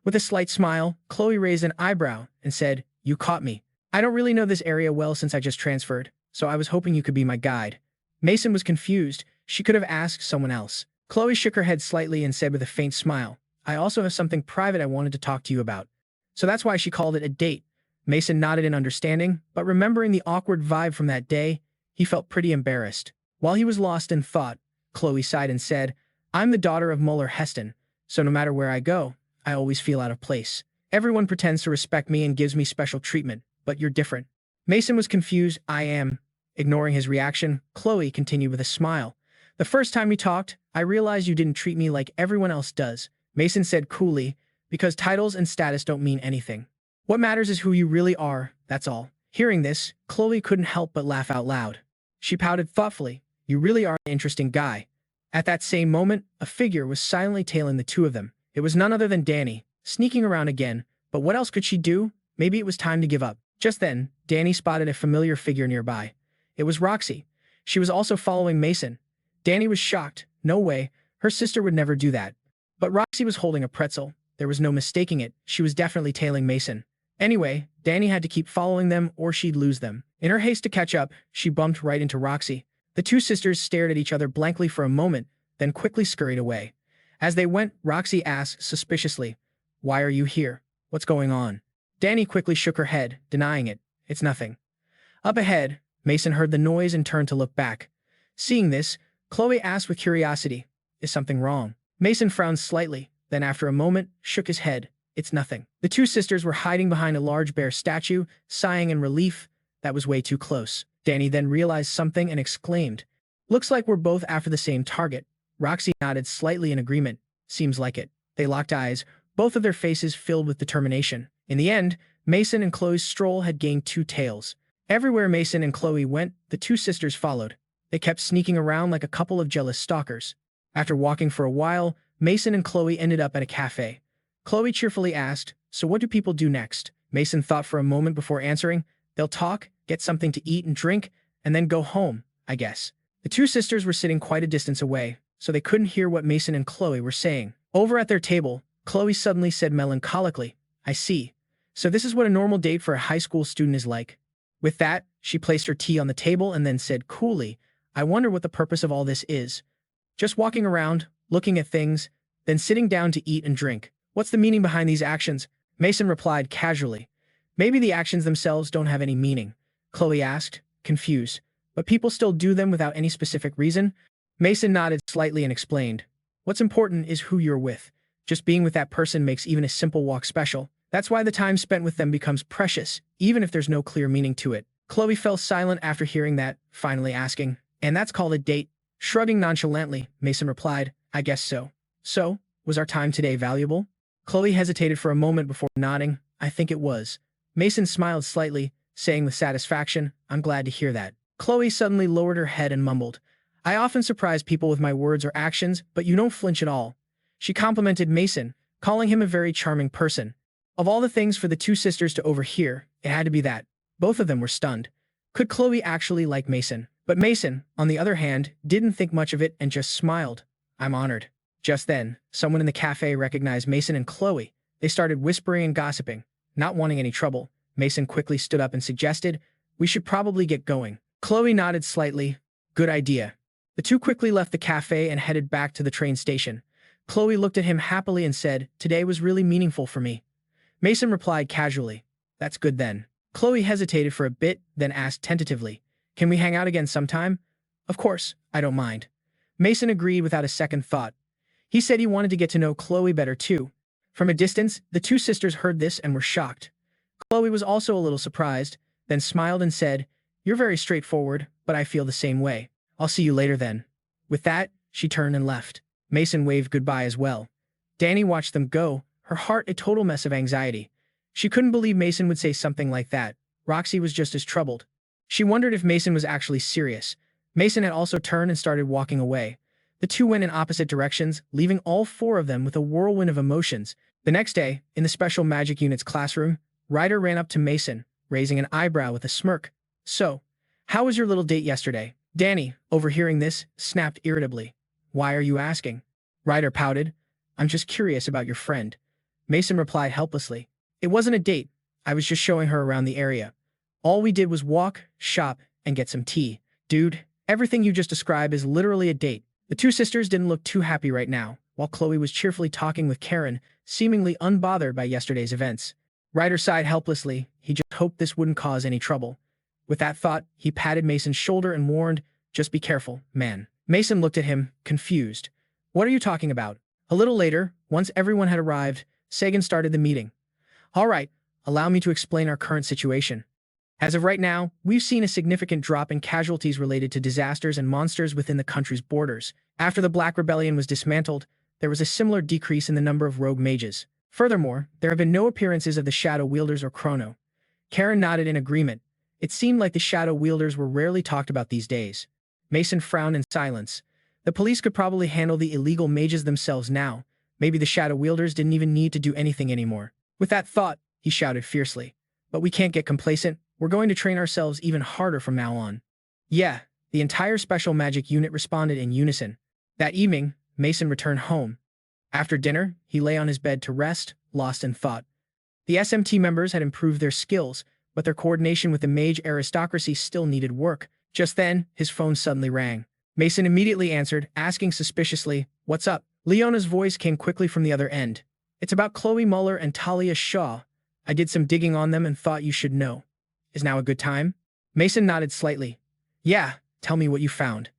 With a slight smile, Chloe raised an eyebrow and said, "You caught me. I don't really know this area well since I just transferred, so I was hoping you could be my guide." Mason was confused. She could have asked someone else. Chloe shook her head slightly and said with a faint smile, "I also have something private I wanted to talk to you about." So that's why she called it a date. Mason nodded in understanding, but remembering the awkward vibe from that day, he felt pretty embarrassed. While he was lost in thought, Chloe sighed and said, "I'm the daughter of Muller Heston, so no matter where I go, I always feel out of place. Everyone pretends to respect me and gives me special treatment, but you're different." Mason was confused. "I am." Ignoring his reaction, Chloe continued with a smile. "The first time we talked, I realized you didn't treat me like everyone else does." Mason said coolly, "Because titles and status don't mean anything. What matters is who you really are, that's all." Hearing this, Chloe couldn't help but laugh out loud. She pouted thoughtfully, "You really are an interesting guy." At that same moment, a figure was silently tailing the two of them. It was none other than Danny, sneaking around again, but what else could she do? Maybe it was time to give up. Just then, Danny spotted a familiar figure nearby. It was Roxy. She was also following Mason. Danny was shocked. No way, her sister would never do that. But Roxy was holding a pretzel. There was no mistaking it. She was definitely tailing Mason. Anyway, Danny had to keep following them or she'd lose them. In her haste to catch up, she bumped right into Roxy. The two sisters stared at each other blankly for a moment, then quickly scurried away. As they went, Roxy asked suspiciously, "Why are you here? What's going on?" Danny quickly shook her head, denying it. "It's nothing." Up ahead, Mason heard the noise and turned to look back. Seeing this, Chloe asked with curiosity, "Is something wrong?" Mason frowned slightly, then after a moment, shook his head. "It's nothing." The two sisters were hiding behind a large bear statue, sighing in relief. That was way too close. Danny then realized something and exclaimed, "Looks like we're both after the same target." Roxy nodded slightly in agreement. "Seems like it." They locked eyes, both of their faces filled with determination. In the end, Mason and Chloe's stroll had gained two tails. Everywhere Mason and Chloe went, the two sisters followed. They kept sneaking around like a couple of jealous stalkers. After walking for a while, Mason and Chloe ended up at a cafe. Chloe cheerfully asked, "So what do people do next?" Mason thought for a moment before answering, "They'll talk, get something to eat and drink, and then go home. I guess. The two sisters were sitting quite a distance away, so they couldn't hear what Mason and Chloe were saying. Over at their table, Chloe suddenly said melancholically, I see. So this is what a normal date for a high school student is like. With that, she placed her tea on the table and then said coolly, I wonder what the purpose of all this is. Just walking around, looking at things, then sitting down to eat and drink. What's the meaning behind these actions? Mason replied casually. Maybe the actions themselves don't have any meaning, Chloe asked, confused. But people still do them without any specific reason? Mason nodded slightly and explained. What's important is who you're with. Just being with that person makes even a simple walk special. That's why the time spent with them becomes precious, even if there's no clear meaning to it. Chloe fell silent after hearing that, finally asking, and that's called a date? Shrugging nonchalantly, Mason replied, I guess so. So, was our time today valuable? Chloe hesitated for a moment before nodding. I think it was. Mason smiled slightly, saying with satisfaction, I'm glad to hear that. Chloe suddenly lowered her head and mumbled, I often surprise people with my words or actions, but you don't flinch at all. She complimented Mason, calling him a very charming person. Of all the things for the two sisters to overhear, it had to be that. Both of them were stunned. Could Chloe actually like Mason? But Mason, on the other hand, didn't think much of it and just smiled. I'm honored. Just then, someone in the cafe recognized Mason and Chloe. They started whispering and gossiping. Not wanting any trouble, Mason quickly stood up and suggested, we should probably get going. Chloe nodded slightly. Good idea. The two quickly left the cafe and headed back to the train station. Chloe looked at him happily and said, today was really meaningful for me. Mason replied casually, that's good then. Chloe hesitated for a bit, then asked tentatively, can we hang out again sometime? Of course, I don't mind. Mason agreed without a second thought. He said he wanted to get to know Chloe better too. From a distance, the two sisters heard this and were shocked. Chloe was also a little surprised, then smiled and said, you're very straightforward, but I feel the same way. I'll see you later then. With that, she turned and left. Mason waved goodbye as well. Danny watched them go, her heart a total mess of anxiety. She couldn't believe Mason would say something like that. Roxy was just as troubled. She wondered if Mason was actually serious. Mason had also turned and started walking away. The two went in opposite directions, leaving all four of them with a whirlwind of emotions. The next day, in the Special Magic Unit's classroom, Ryder ran up to Mason, raising an eyebrow with a smirk. So, how was your little date yesterday? Danny, overhearing this, snapped irritably. Why are you asking? Ryder pouted. I'm just curious about your friend. Mason replied helplessly. It wasn't a date. I was just showing her around the area. All we did was walk, shop, and get some tea. Dude, everything you just described is literally a date. The two sisters didn't look too happy right now, while Chloe was cheerfully talking with Karen, seemingly unbothered by yesterday's events. Ryder sighed helplessly. He just hoped this wouldn't cause any trouble. With that thought, he patted Mason's shoulder and warned, just be careful, man. Mason looked at him, confused. What are you talking about? A little later, once everyone had arrived, Sagan started the meeting. All right, allow me to explain our current situation. As of right now, we've seen a significant drop in casualties related to disasters and monsters within the country's borders. After the Black Rebellion was dismantled, there was a similar decrease in the number of rogue mages. Furthermore, there have been no appearances of the Shadow Wielders or Chrono. Karen nodded in agreement. It seemed like the Shadow Wielders were rarely talked about these days. Mason frowned in silence. The police could probably handle the illegal mages themselves now. Maybe the Shadow Wielders didn't even need to do anything anymore. With that thought, he shouted fiercely. But we can't get complacent. We're going to train ourselves even harder from now on. Yeah, the entire Special Magic Unit responded in unison. That evening, Mason returned home. After dinner, he lay on his bed to rest, lost in thought. The SMT members had improved their skills, but their coordination with the mage aristocracy still needed work. Just then, his phone suddenly rang. Mason immediately answered, asking suspiciously, "What's up?" Leona's voice came quickly from the other end. "It's about Chloe Muller and Talia Shaw. I did some digging on them and thought you should know. Is now a good time?" Mason nodded slightly. "Yeah, tell me what you found."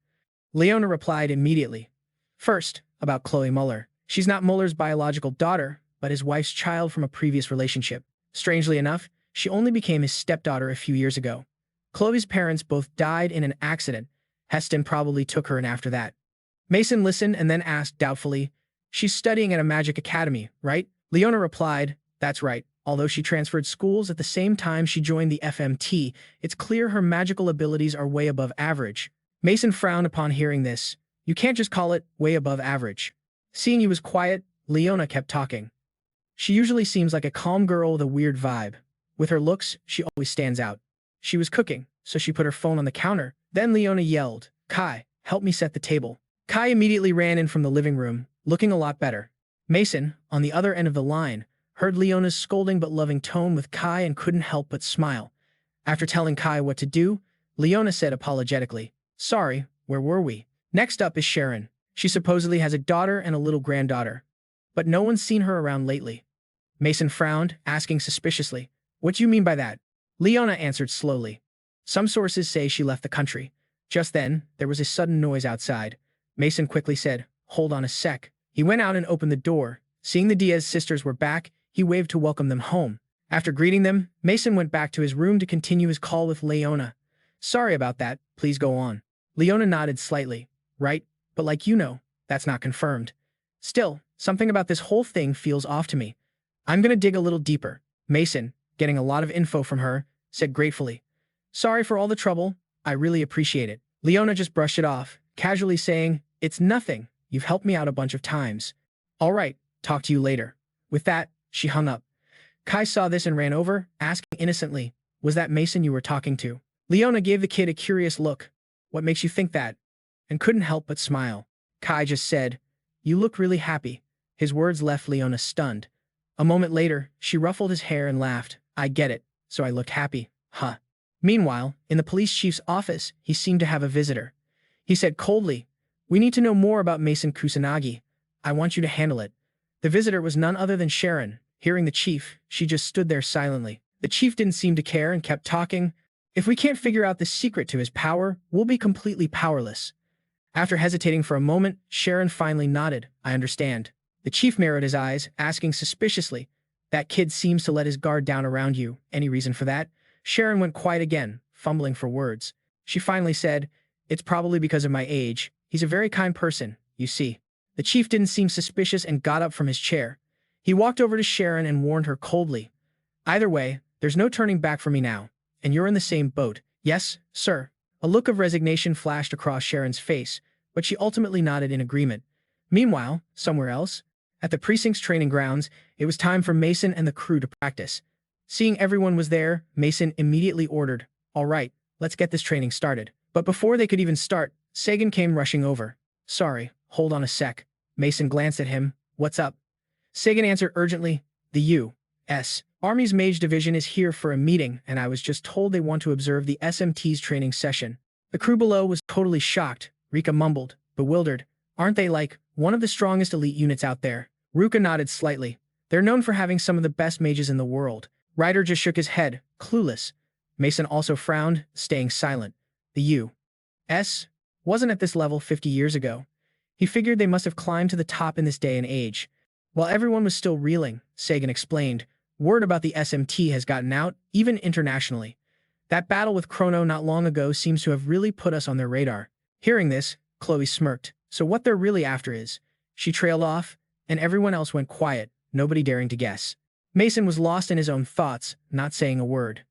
Leona replied immediately. "First, about Chloe Muller. She's not Muller's biological daughter, but his wife's child from a previous relationship. Strangely enough, she only became his stepdaughter a few years ago. Chloe's parents both died in an accident. Heston probably took her in after that." Mason listened and then asked doubtfully, "She's studying at a magic academy, right?" Leona replied, "That's right. Although she transferred schools at the same time she joined the FMT, it's clear her magical abilities are way above average." Mason frowned upon hearing this. "You can't just call it way above average." Seeing he was quiet, Leona kept talking. "She usually seems like a calm girl with a weird vibe. With her looks, she always stands out. She was cooking, so she put her phone on the counter, Then Leona yelled, "Kai, help me set the table." Kai immediately ran in from the living room, looking a lot better. Mason, on the other end of the line, heard Leona's scolding but loving tone with Kai and couldn't help but smile. After telling Kai what to do, Leona said apologetically, "Sorry, where were we?" Next up is Sharon. She supposedly has a daughter and a little granddaughter, but no one's seen her around lately. Mason frowned, asking suspiciously, "What do you mean by that?" Leona answered slowly, "Some sources say she left the country." Just then, there was a sudden noise outside. Mason quickly said, "Hold on a sec." He went out and opened the door. Seeing the Diaz sisters were back, he waved to welcome them home. After greeting them, Mason went back to his room to continue his call with Leona. "Sorry about that, please go on." Leona nodded slightly. "Right, but like you know, that's not confirmed. Still, something about this whole thing feels off to me. I'm gonna dig a little deeper." Mason, getting a lot of info from her, said gratefully, "Sorry for all the trouble, I really appreciate it." Leona just brushed it off, casually saying, "It's nothing, you've helped me out a bunch of times. All right, talk to you later." With that, she hung up. Kai saw this and ran over, asking innocently, "Was that Mason you were talking to?" Leona gave the kid a curious look. "What makes you think that?" And couldn't help but smile. Kai just said, "You look really happy." His words left Leona stunned. A moment later, she ruffled his hair and laughed. "I get it, so I look happy, huh?" Meanwhile, in the police chief's office, he seemed to have a visitor. He said coldly, "We need to know more about Mason Kusanagi. I want you to handle it." The visitor was none other than Sharon. Hearing the chief, she just stood there silently. The chief didn't seem to care and kept talking. "If we can't figure out the secret to his power, we'll be completely powerless." After hesitating for a moment, Sharon finally nodded. "I understand." The chief narrowed his eyes, asking suspiciously, "That kid seems to let his guard down around you. Any reason for that?" Sharon went quiet again, fumbling for words. She finally said, "It's probably because of my age. He's a very kind person, you see." The chief didn't seem suspicious and got up from his chair. He walked over to Sharon and warned her coldly, "Either way, there's no turning back for me now, and you're in the same boat." "Yes, sir." A look of resignation flashed across Sharon's face, but she ultimately nodded in agreement. Meanwhile, somewhere else, at the precinct's training grounds, it was time for Mason and the crew to practice. Seeing everyone was there, Mason immediately ordered, "All right, let's get this training started." But before they could even start, Sagan came rushing over. "Sorry, hold on a sec." Mason glanced at him. "What's up?" Sagan answered urgently, "The U.S. Army's Mage Division is here for a meeting, and I was just told they want to observe the SMT's training session." The crew below was totally shocked. Rika mumbled, bewildered, "Aren't they like one of the strongest elite units out there?" Ruka nodded slightly. "They're known for having some of the best mages in the world." Ryder just shook his head, clueless. Mason also frowned, staying silent. The U.S. wasn't at this level 50 years ago. He figured they must have climbed to the top in this day and age. While everyone was still reeling, Sagan explained, "Word about the SMT has gotten out, even internationally. That battle with Chrono not long ago seems to have really put us on their radar." Hearing this, Chloe smirked. "So what they're really after is..." She trailed off, and everyone else went quiet, nobody daring to guess. Mason was lost in his own thoughts, not saying a word.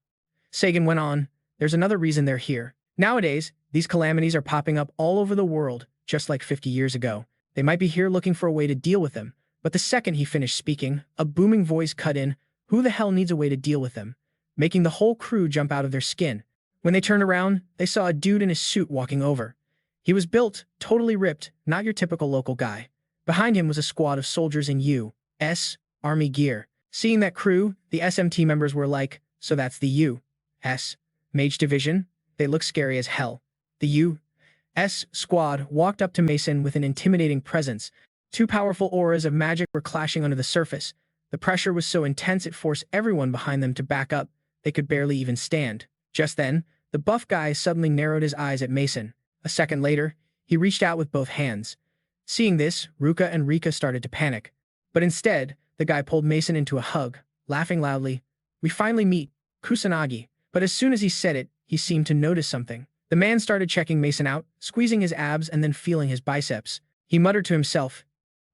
Sagan went on, "There's another reason they're here. Nowadays, these calamities are popping up all over the world, just like 50 years ago. They might be here looking for a way to deal with them." But the second he finished speaking, a booming voice cut in, "Who the hell needs a way to deal with them?" making the whole crew jump out of their skin. When they turned around, they saw a dude in his suit walking over. He was built, totally ripped, not your typical local guy. Behind him was a squad of soldiers in U.S. Army gear. Seeing that crew, the SMT members were like, "So that's the U.S. Mage Division? They look scary as hell." The U.S. squad walked up to Mason with an intimidating presence. Two powerful auras of magic were clashing under the surface. The pressure was so intense it forced everyone behind them to back up. They could barely even stand. Just then, the buff guy suddenly narrowed his eyes at Mason. A second later, he reached out with both hands. Seeing this, Ruka and Rika started to panic. But instead, the guy pulled Mason into a hug, laughing loudly. "We finally meet, Kusanagi." But as soon as he said it, he seemed to notice something. The man started checking Mason out, squeezing his abs and then feeling his biceps. He muttered to himself,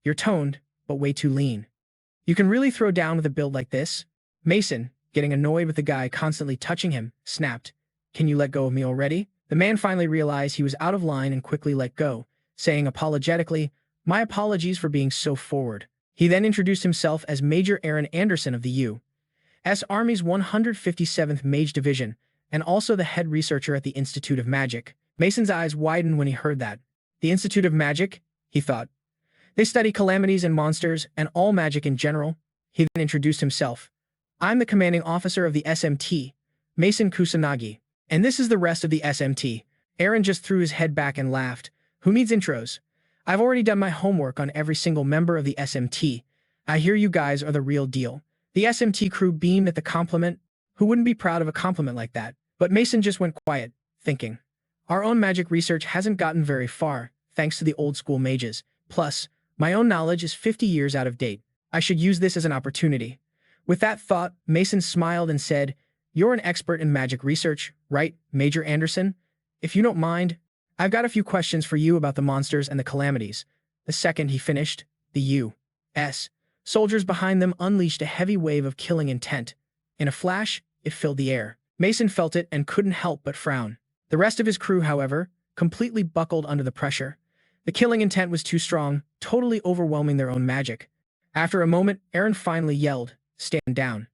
"You're toned, but way too lean. You can really throw down with a build like this?" Mason, getting annoyed with the guy constantly touching him, snapped, "Can you let go of me already?" The man finally realized he was out of line and quickly let go, saying apologetically, "My apologies for being so forward." He then introduced himself as Major Aaron Anderson of the U.S. Army's 157th Mage Division, and also the head researcher at the Institute of Magic. Mason's eyes widened when he heard that. The Institute of Magic, he thought. They study calamities and monsters and all magic in general. He then introduced himself. I'm the commanding officer of the SMT, Mason Kusanagi. And this is the rest of the SMT. Aaron just threw his head back and laughed. Who needs intros? I've already done my homework on every single member of the SMT. I hear you guys are the real deal. The SMT crew beamed at the compliment. Who wouldn't be proud of a compliment like that? But Mason just went quiet, thinking. Our own magic research hasn't gotten very far, thanks to the old school mages. Plus, my own knowledge is 50 years out of date. I should use this as an opportunity. With that thought, Mason smiled and said, You're an expert in magic research, right, Major Anderson? If you don't mind, I've got a few questions for you about the monsters and the calamities. The second he finished, the U.S. soldiers behind them unleashed a heavy wave of killing intent. In a flash, it filled the air. Mason felt it and couldn't help but frown. The rest of his crew, however, completely buckled under the pressure. The killing intent was too strong, totally overwhelming their own magic. After a moment, Aaron finally yelled, Stand down.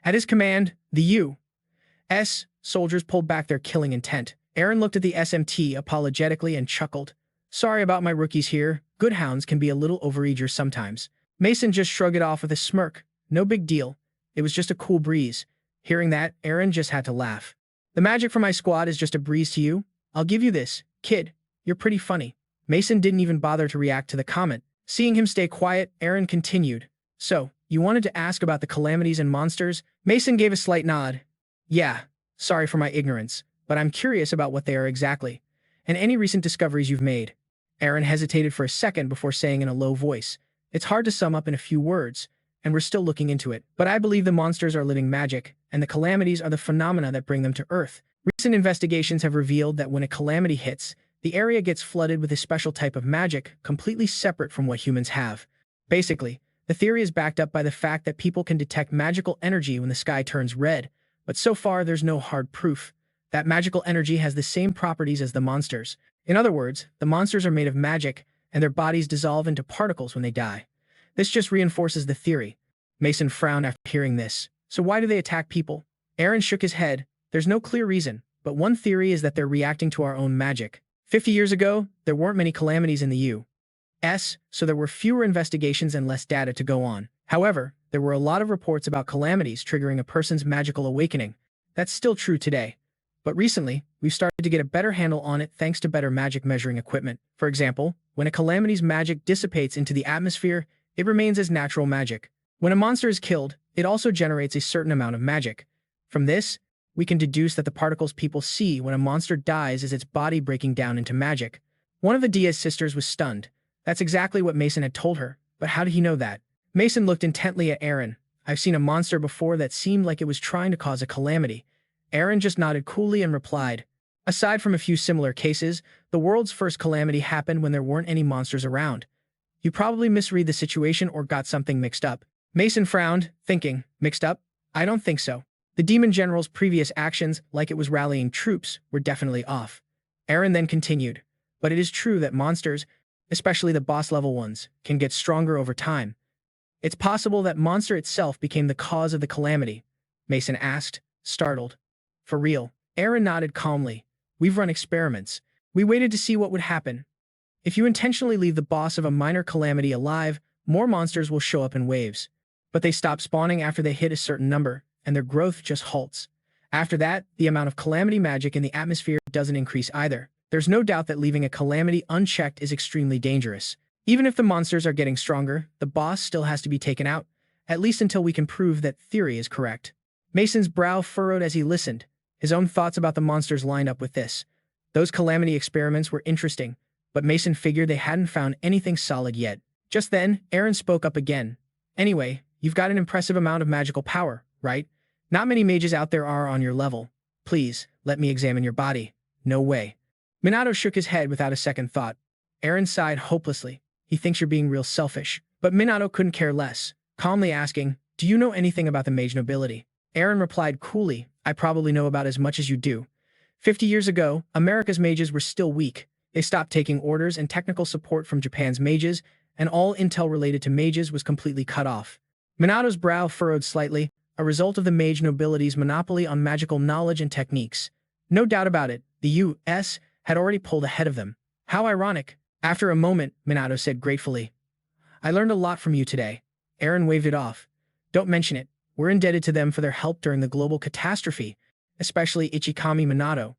At his command, the U.S. soldiers pulled back their killing intent. Aaron looked at the SMT apologetically and chuckled. Sorry about my rookies here. Good hounds can be a little overeager sometimes. Mason just shrugged it off with a smirk. No big deal. It was just a cool breeze. Hearing that, Aaron just had to laugh. The magic from my squad is just a breeze to you? I'll give you this, kid. You're pretty funny. Mason didn't even bother to react to the comment. Seeing him stay quiet, Aaron continued. So, you wanted to ask about the calamities and monsters? Mason gave a slight nod. Yeah, sorry for my ignorance, but I'm curious about what they are exactly, and any recent discoveries you've made. Aaron hesitated for a second before saying in a low voice, It's hard to sum up in a few words, and we're still looking into it. But I believe the monsters are living magic, and the calamities are the phenomena that bring them to Earth. Recent investigations have revealed that when a calamity hits, the area gets flooded with a special type of magic, completely separate from what humans have. Basically, the theory is backed up by the fact that people can detect magical energy when the sky turns red, but so far there's no hard proof. That magical energy has the same properties as the monsters. In other words, the monsters are made of magic, and their bodies dissolve into particles when they die. This just reinforces the theory. Mason frowned after hearing this. So why do they attack people? Aaron shook his head. There's no clear reason, but one theory is that they're reacting to our own magic. 50 years ago, there weren't many calamities in the U.S., so there were fewer investigations and less data to go on. However, there were a lot of reports about calamities triggering a person's magical awakening. That's still true today. But recently, we've started to get a better handle on it thanks to better magic measuring equipment. For example, when a calamity's magic dissipates into the atmosphere, it remains as natural magic. When a monster is killed, it also generates a certain amount of magic. From this, we can deduce that the particles people see when a monster dies is its body breaking down into magic. One of the Diaz sisters was stunned. That's exactly what Mason had told her, but how did he know that? Mason looked intently at Aaron. I've seen a monster before that seemed like it was trying to cause a calamity. Aaron just nodded coolly and replied, Aside from a few similar cases, the world's first calamity happened when there weren't any monsters around. You probably misread the situation or got something mixed up. Mason frowned, thinking, mixed up? I don't think so. The demon general's previous actions, like it was rallying troops, were definitely off. Aaron then continued, but it is true that monsters, especially the boss-level ones, can get stronger over time. It's possible that monster itself became the cause of the calamity, Mason asked, startled. For real? Aaron nodded calmly. We've run experiments. We waited to see what would happen. If you intentionally leave the boss of a minor calamity alive, more monsters will show up in waves. But they stop spawning after they hit a certain number, and their growth just halts. After that, the amount of calamity magic in the atmosphere doesn't increase either. There's no doubt that leaving a calamity unchecked is extremely dangerous. Even if the monsters are getting stronger, the boss still has to be taken out, at least until we can prove that theory is correct. Mason's brow furrowed as he listened. His own thoughts about the monsters lined up with this. Those calamity experiments were interesting, but Mason figured they hadn't found anything solid yet. Just then, Aaron spoke up again. Anyway, you've got an impressive amount of magical power, right? Not many mages out there are on your level. Please, let me examine your body. No way. Minato shook his head without a second thought. Aaron sighed hopelessly. He thinks you're being real selfish. But Minato couldn't care less, calmly asking, Do you know anything about the mage nobility? Aaron replied coolly, I probably know about as much as you do. 50 years ago, America's mages were still weak. They stopped taking orders and technical support from Japan's mages, and all intel related to mages was completely cut off. Minato's brow furrowed slightly, a result of the mage nobility's monopoly on magical knowledge and techniques. No doubt about it, the U.S. had already pulled ahead of them. How ironic. After a moment, Minato said gratefully, I learned a lot from you today. Eren waved it off. Don't mention it. We're indebted to them for their help during the global catastrophe, especially Ichikami Minato.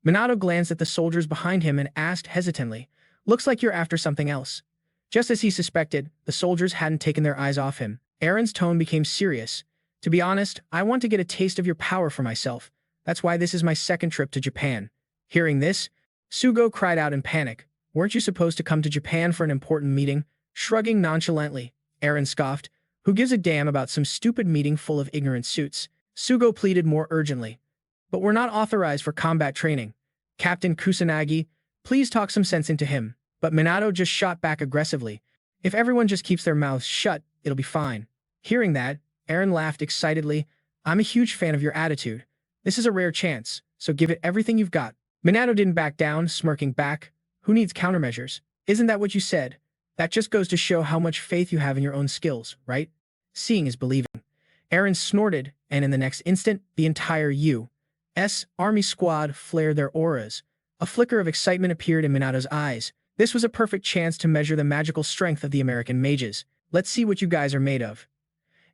Minato glanced at the soldiers behind him and asked hesitantly, looks like you're after something else. Just as he suspected, the soldiers hadn't taken their eyes off him. Eren's tone became serious. To be honest, I want to get a taste of your power for myself. That's why this is my second trip to Japan. Hearing this, Sugo cried out in panic. Weren't you supposed to come to Japan for an important meeting? Shrugging nonchalantly, Eren scoffed. Who gives a damn about some stupid meeting full of ignorant suits? Sugo pleaded more urgently. But we're not authorized for combat training. Captain Kusanagi, please talk some sense into him. But Minato just shot back aggressively. If everyone just keeps their mouths shut, it'll be fine. Hearing that, Eren laughed excitedly. I'm a huge fan of your attitude. This is a rare chance, so give it everything you've got. Minato didn't back down, smirking back. Who needs countermeasures? Isn't that what you said? That just goes to show how much faith you have in your own skills, right? Seeing is believing. Eren snorted, and in the next instant, the entire U.S. Army squad flared their auras. A flicker of excitement appeared in Minato's eyes. This was a perfect chance to measure the magical strength of the American mages. Let's see what you guys are made of.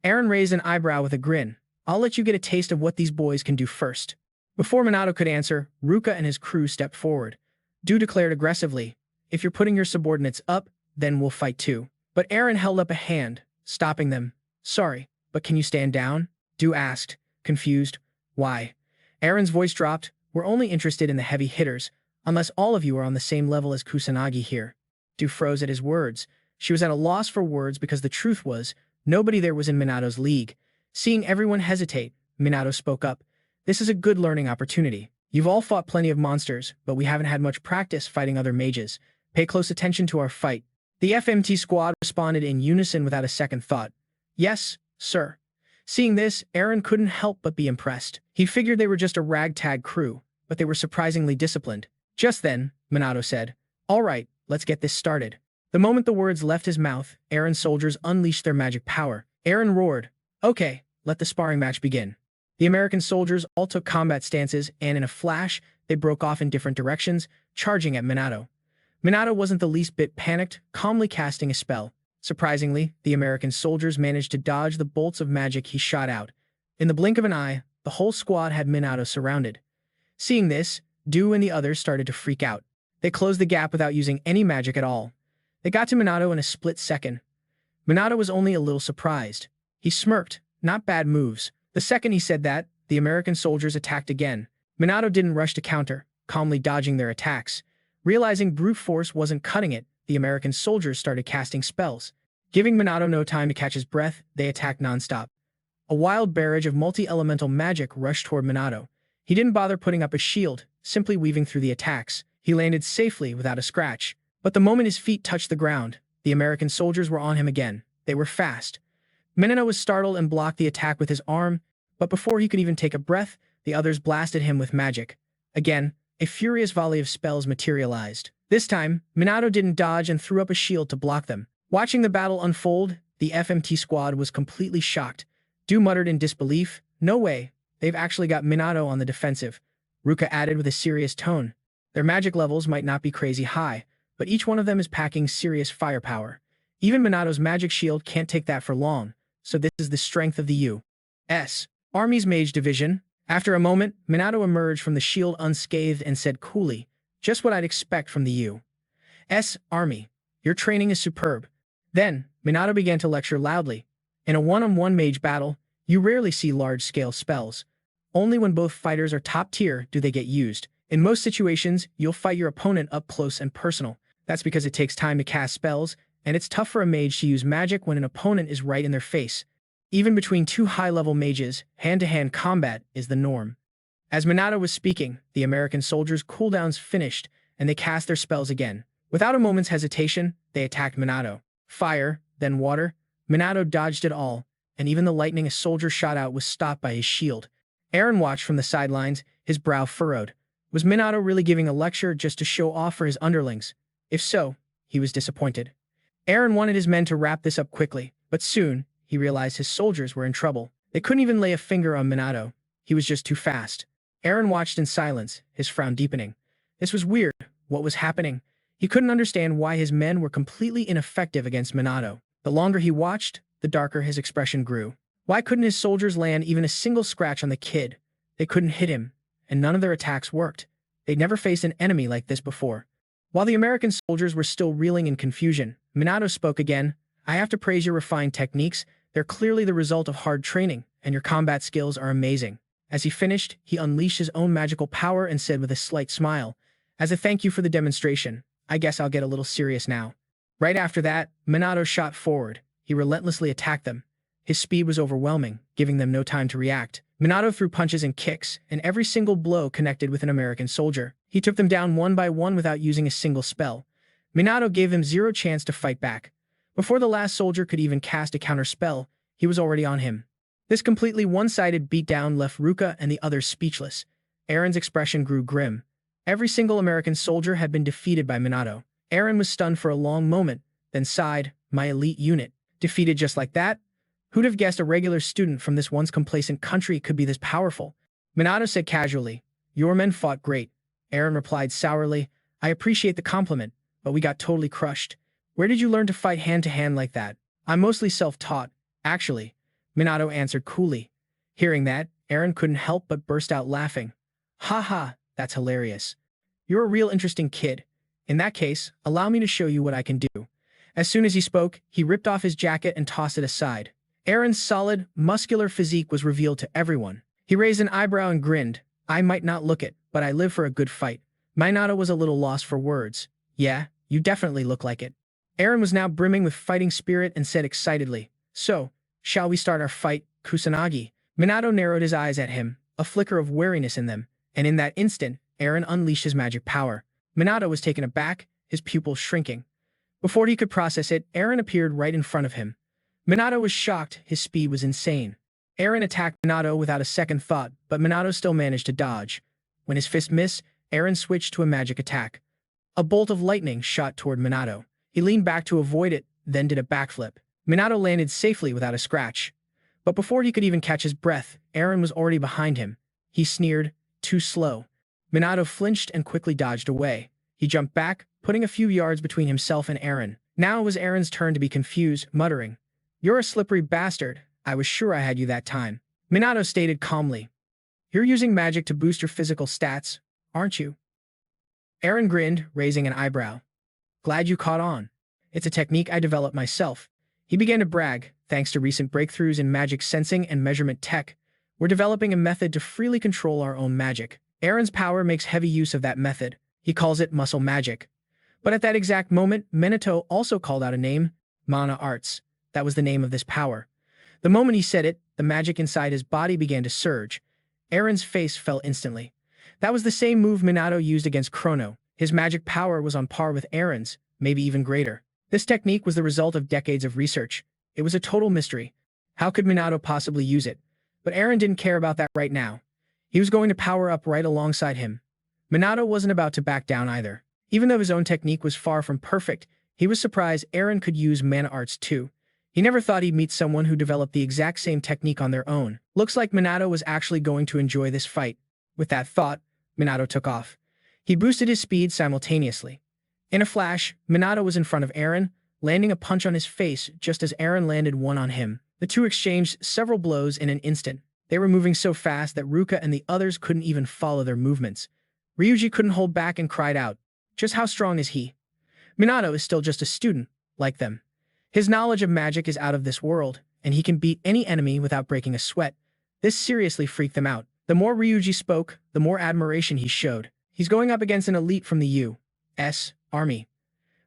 Eren raised an eyebrow with a grin. I'll let you get a taste of what these boys can do first. Before Minato could answer, Ruka and his crew stepped forward. Du declared aggressively, if you're putting your subordinates up, then we'll fight too. But Eren held up a hand, stopping them. Sorry, but can you stand down? Du asked, confused. Why? Eren's voice dropped. We're only interested in the heavy hitters, unless all of you are on the same level as Kusanagi here. Du froze at his words. She was at a loss for words because the truth was, nobody there was in Minato's league. Seeing everyone hesitate, Minato spoke up. This is a good learning opportunity. You've all fought plenty of monsters, but we haven't had much practice fighting other mages. Pay close attention to our fight. The FMT squad responded in unison without a second thought. Yes, sir. Seeing this, Eren couldn't help but be impressed. He figured they were just a ragtag crew, but they were surprisingly disciplined. Just then, Minato said, all right, let's get this started. The moment the words left his mouth, Eren's soldiers unleashed their magic power. Eren roared, okay, let the sparring match begin. The American soldiers all took combat stances, and in a flash, they broke off in different directions, charging at Minato. Minato wasn't the least bit panicked, calmly casting a spell. Surprisingly, the American soldiers managed to dodge the bolts of magic he shot out. In the blink of an eye, the whole squad had Minato surrounded. Seeing this, Du and the others started to freak out. They closed the gap without using any magic at all. They got to Minato in a split second. Minato was only a little surprised. He smirked, not bad moves. The second he said that, the American soldiers attacked again. Minato didn't rush to counter, calmly dodging their attacks. Realizing brute force wasn't cutting it, the American soldiers started casting spells. Giving Minato no time to catch his breath, they attacked nonstop. A wild barrage of multi-elemental magic rushed toward Minato. He didn't bother putting up a shield, simply weaving through the attacks. He landed safely without a scratch. But the moment his feet touched the ground, the American soldiers were on him again. They were fast. Minato was startled and blocked the attack with his arm, but before he could even take a breath, the others blasted him with magic. Again, a furious volley of spells materialized. This time, Minato didn't dodge and threw up a shield to block them. Watching the battle unfold, the FMT squad was completely shocked. Du muttered in disbelief, no way, they've actually got Minato on the defensive. Ruka added with a serious tone. Their magic levels might not be crazy high, but each one of them is packing serious firepower. Even Minato's magic shield can't take that for long, so this is the strength of the U.S. Army's Mage Division. After a moment, Minato emerged from the shield unscathed and said coolly, just what I'd expect from the U.S. Army. Your training is superb. Then, Minato began to lecture loudly. In a one-on-one mage battle, you rarely see large-scale spells. Only when both fighters are top tier do they get used. In most situations, you'll fight your opponent up close and personal. That's because it takes time to cast spells, and it's tough for a mage to use magic when an opponent is right in their face. Even between two high-level mages, hand-to-hand combat is the norm. As Minato was speaking, the American soldiers' cooldowns finished, and they cast their spells again. Without a moment's hesitation, they attacked Minato. Fire, then water. Minato dodged it all, and even the lightning a soldier shot out was stopped by his shield. Eren watched from the sidelines, his brow furrowed. Was Minato really giving a lecture just to show off for his underlings? If so, he was disappointed. Eren wanted his men to wrap this up quickly, but soon, he realized his soldiers were in trouble. They couldn't even lay a finger on Minato. He was just too fast. Eren watched in silence, his frown deepening. This was weird. What was happening? He couldn't understand why his men were completely ineffective against Minato. The longer he watched, the darker his expression grew. Why couldn't his soldiers land even a single scratch on the kid? They couldn't hit him, and none of their attacks worked. They'd never faced an enemy like this before. While the American soldiers were still reeling in confusion, Minato spoke again. I have to praise your refined techniques. They're clearly the result of hard training, and your combat skills are amazing. As he finished, he unleashed his own magical power and said with a slight smile, as a thank you for the demonstration, I guess I'll get a little serious now. Right after that, Minato shot forward. He relentlessly attacked them. His speed was overwhelming, giving them no time to react. Minato threw punches and kicks, and every single blow connected with an American soldier. He took them down one by one without using a single spell. Minato gave them zero chance to fight back. Before the last soldier could even cast a counter spell, he was already on him. This completely one-sided beatdown left Ruka and the others speechless. Aaron's expression grew grim. Every single American soldier had been defeated by Minato. Aaron was stunned for a long moment, then sighed, my elite unit. Defeated just like that? Who'd have guessed a regular student from this once complacent country could be this powerful? Minato said casually, your men fought great. Aaron replied sourly, I appreciate the compliment, but we got totally crushed. Where did you learn to fight hand-to-hand like that? I'm mostly self-taught, actually, Minato answered coolly. Hearing that, Aaron couldn't help but burst out laughing. Ha ha, that's hilarious. You're a real interesting kid. In that case, allow me to show you what I can do. As soon as he spoke, he ripped off his jacket and tossed it aside. Aaron's solid, muscular physique was revealed to everyone. He raised an eyebrow and grinned. I might not look it, but I live for a good fight. Minato was a little lost for words. Yeah, you definitely look like it. Aaron was now brimming with fighting spirit and said excitedly, so, shall we start our fight, Kusanagi? Minato narrowed his eyes at him, a flicker of wariness in them, and in that instant, Aaron unleashed his magic power. Minato was taken aback, his pupils shrinking. Before he could process it, Aaron appeared right in front of him. Minato was shocked, his speed was insane. Aaron attacked Minato without a second thought, but Minato still managed to dodge. When his fist missed, Aaron switched to a magic attack. A bolt of lightning shot toward Minato. He leaned back to avoid it, then did a backflip. Minato landed safely without a scratch. But before he could even catch his breath, Aaron was already behind him. He sneered, too slow. Minato flinched and quickly dodged away. He jumped back, putting a few yards between himself and Aaron. Now it was Aaron's turn to be confused, muttering, You're a slippery bastard. I was sure I had you that time. Minato stated calmly, You're using magic to boost your physical stats, aren't you? Aaron grinned, raising an eyebrow. Glad you caught on. It's a technique I developed myself. He began to brag, thanks to recent breakthroughs in magic sensing and measurement tech. We're developing a method to freely control our own magic. Aaron's power makes heavy use of that method. He calls it muscle magic. But at that exact moment, Minato also called out a name, Mana Arts. That was the name of this power. The moment he said it, the magic inside his body began to surge. Aaron's face fell instantly. That was the same move Minato used against Chrono. His magic power was on par with Aaron's, maybe even greater. This technique was the result of decades of research. It was a total mystery. How could Minato possibly use it? But Aaron didn't care about that right now. He was going to power up right alongside him. Minato wasn't about to back down either. Even though his own technique was far from perfect, he was surprised Aaron could use mana arts too. He never thought he'd meet someone who developed the exact same technique on their own. Looks like Minato was actually going to enjoy this fight. With that thought, Minato took off. He boosted his speed simultaneously. In a flash, Minato was in front of Aaron, landing a punch on his face just as Aaron landed one on him. The two exchanged several blows in an instant. They were moving so fast that Ruka and the others couldn't even follow their movements. Riuji couldn't hold back and cried out, just how strong is he? Minato is still just a student, like them. His knowledge of magic is out of this world, and he can beat any enemy without breaking a sweat. This seriously freaked them out. The more Riuji spoke, the more admiration he showed. He's going up against an elite from the U.S. Army.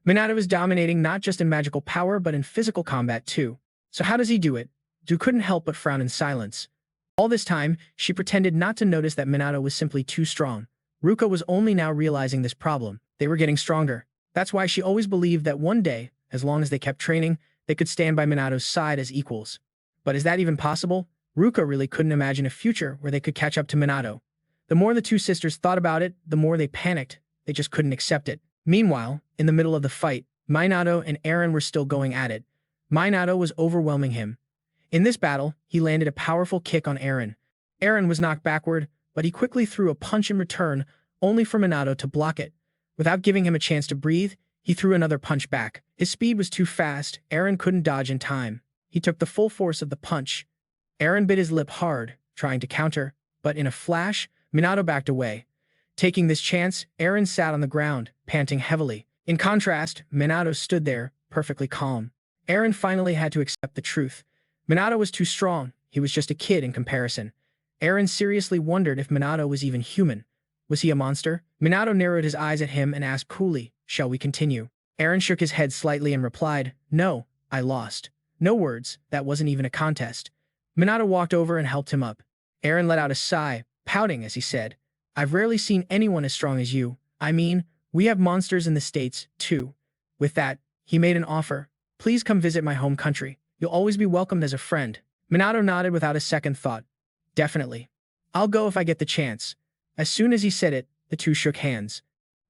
Minato is dominating not just in magical power but in physical combat too. So how does he do it? Du couldn't help but frown in silence. All this time, she pretended not to notice that Minato was simply too strong. Ruka was only now realizing this problem. They were getting stronger. That's why she always believed that one day, as long as they kept training, they could stand by Minato's side as equals. But is that even possible? Ruka really couldn't imagine a future where they could catch up to Minato. The more the two sisters thought about it, the more they panicked. They just couldn't accept it. Meanwhile, in the middle of the fight, Minato and Aaron were still going at it. Minato was overwhelming him. In this battle, he landed a powerful kick on Aaron. Aaron was knocked backward, but he quickly threw a punch in return, only for Minato to block it. Without giving him a chance to breathe, he threw another punch back. His speed was too fast, Eren couldn't dodge in time. He took the full force of the punch. Eren bit his lip hard, trying to counter, but in a flash, Minato backed away. Taking this chance, Eren sat on the ground, panting heavily. In contrast, Minato stood there, perfectly calm. Eren finally had to accept the truth. Minato was too strong. He was just a kid in comparison. Eren seriously wondered if Minato was even human. Was he a monster? Minato narrowed his eyes at him and asked coolly, "Shall we continue?" Eren shook his head slightly and replied, "No, I lost." No words, that wasn't even a contest. Minato walked over and helped him up. Eren let out a sigh, pouting as he said, "I've rarely seen anyone as strong as you. I mean, we have monsters in the States, too." With that, he made an offer. "Please come visit my home country. You'll always be welcomed as a friend." Minato nodded without a second thought. "Definitely. I'll go if I get the chance." As soon as he said it, the two shook hands.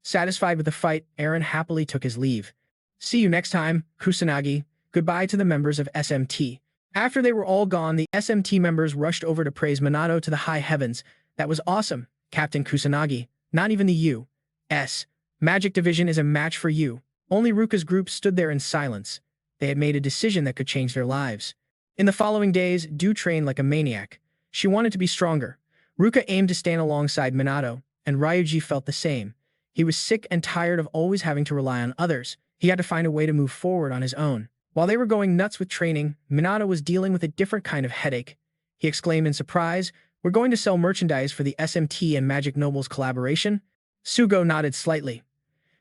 Satisfied with the fight, Eren happily took his leave. "See you next time, Kusanagi." Goodbye to the members of SMT. After they were all gone, the SMT members rushed over to praise Minato to the high heavens. "That was awesome, Captain Kusanagi. Not even the U.S. Magic Division is a match for you." Only Ruka's group stood there in silence. They had made a decision that could change their lives. In the following days, Du trained like a maniac. She wanted to be stronger. Ruka aimed to stand alongside Minato, and Riuji felt the same. He was sick and tired of always having to rely on others. He had to find a way to move forward on his own. While they were going nuts with training, Minato was dealing with a different kind of headache. He exclaimed in surprise, "We're going to sell merchandise for the SMT and Magic Nobles collaboration?" Sugo nodded slightly.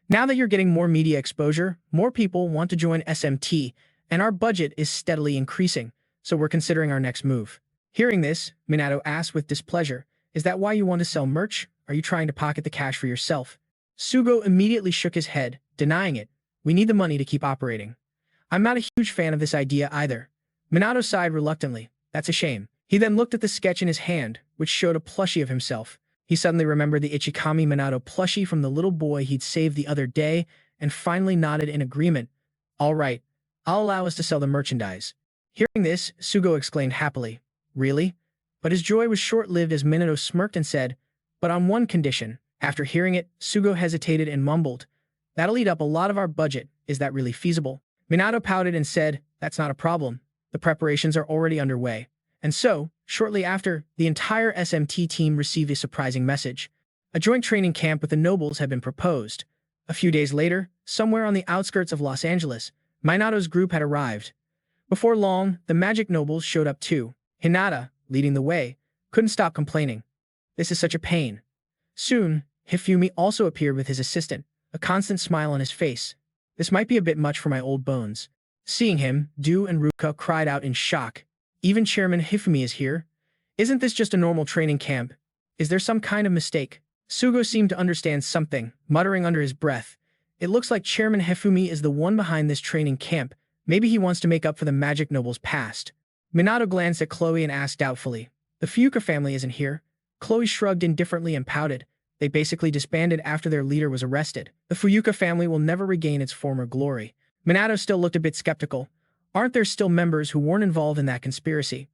"Now that you're getting more media exposure, more people want to join SMT, and our budget is steadily increasing, so we're considering our next move." Hearing this, Minato asked with displeasure, "Is that why you want to sell merch? Are you trying to pocket the cash for yourself?" Sugo immediately shook his head, denying it. "We need the money to keep operating." "I'm not a huge fan of this idea either." Minato sighed reluctantly. "That's a shame." He then looked at the sketch in his hand, which showed a plushie of himself. He suddenly remembered the Ichikami Minato plushie from the little boy he'd saved the other day, and finally nodded in agreement. "All right, I'll allow us to sell the merchandise." Hearing this, Sugo exclaimed happily, "Really?" But his joy was short-lived as Minato smirked and said, "But on one condition." After hearing it, Sugo hesitated and mumbled, "That'll eat up a lot of our budget. Is that really feasible?" Minato pouted and said, "That's not a problem. The preparations are already underway." And so, shortly after, the entire SMT team received a surprising message. A joint training camp with the nobles had been proposed. A few days later, somewhere on the outskirts of Los Angeles, Minato's group had arrived. Before long, the magic nobles showed up too. Hinata, leading the way, couldn't stop complaining. "This is such a pain." Soon, Hifumi also appeared with his assistant, a constant smile on his face. "This might be a bit much for my old bones." Seeing him, Du and Ruka cried out in shock. "Even Chairman Hifumi is here? Isn't this just a normal training camp? Is there some kind of mistake?" Sugo seemed to understand something, muttering under his breath. "It looks like Chairman Hifumi is the one behind this training camp. Maybe he wants to make up for the magic noble's past." Minato glanced at Chloe and asked doubtfully, "The Fuuka family isn't here?" Chloe shrugged indifferently and pouted. "They basically disbanded after their leader was arrested. The Fuuka family will never regain its former glory." Minato still looked a bit skeptical. "Aren't there still members who weren't involved in that conspiracy?"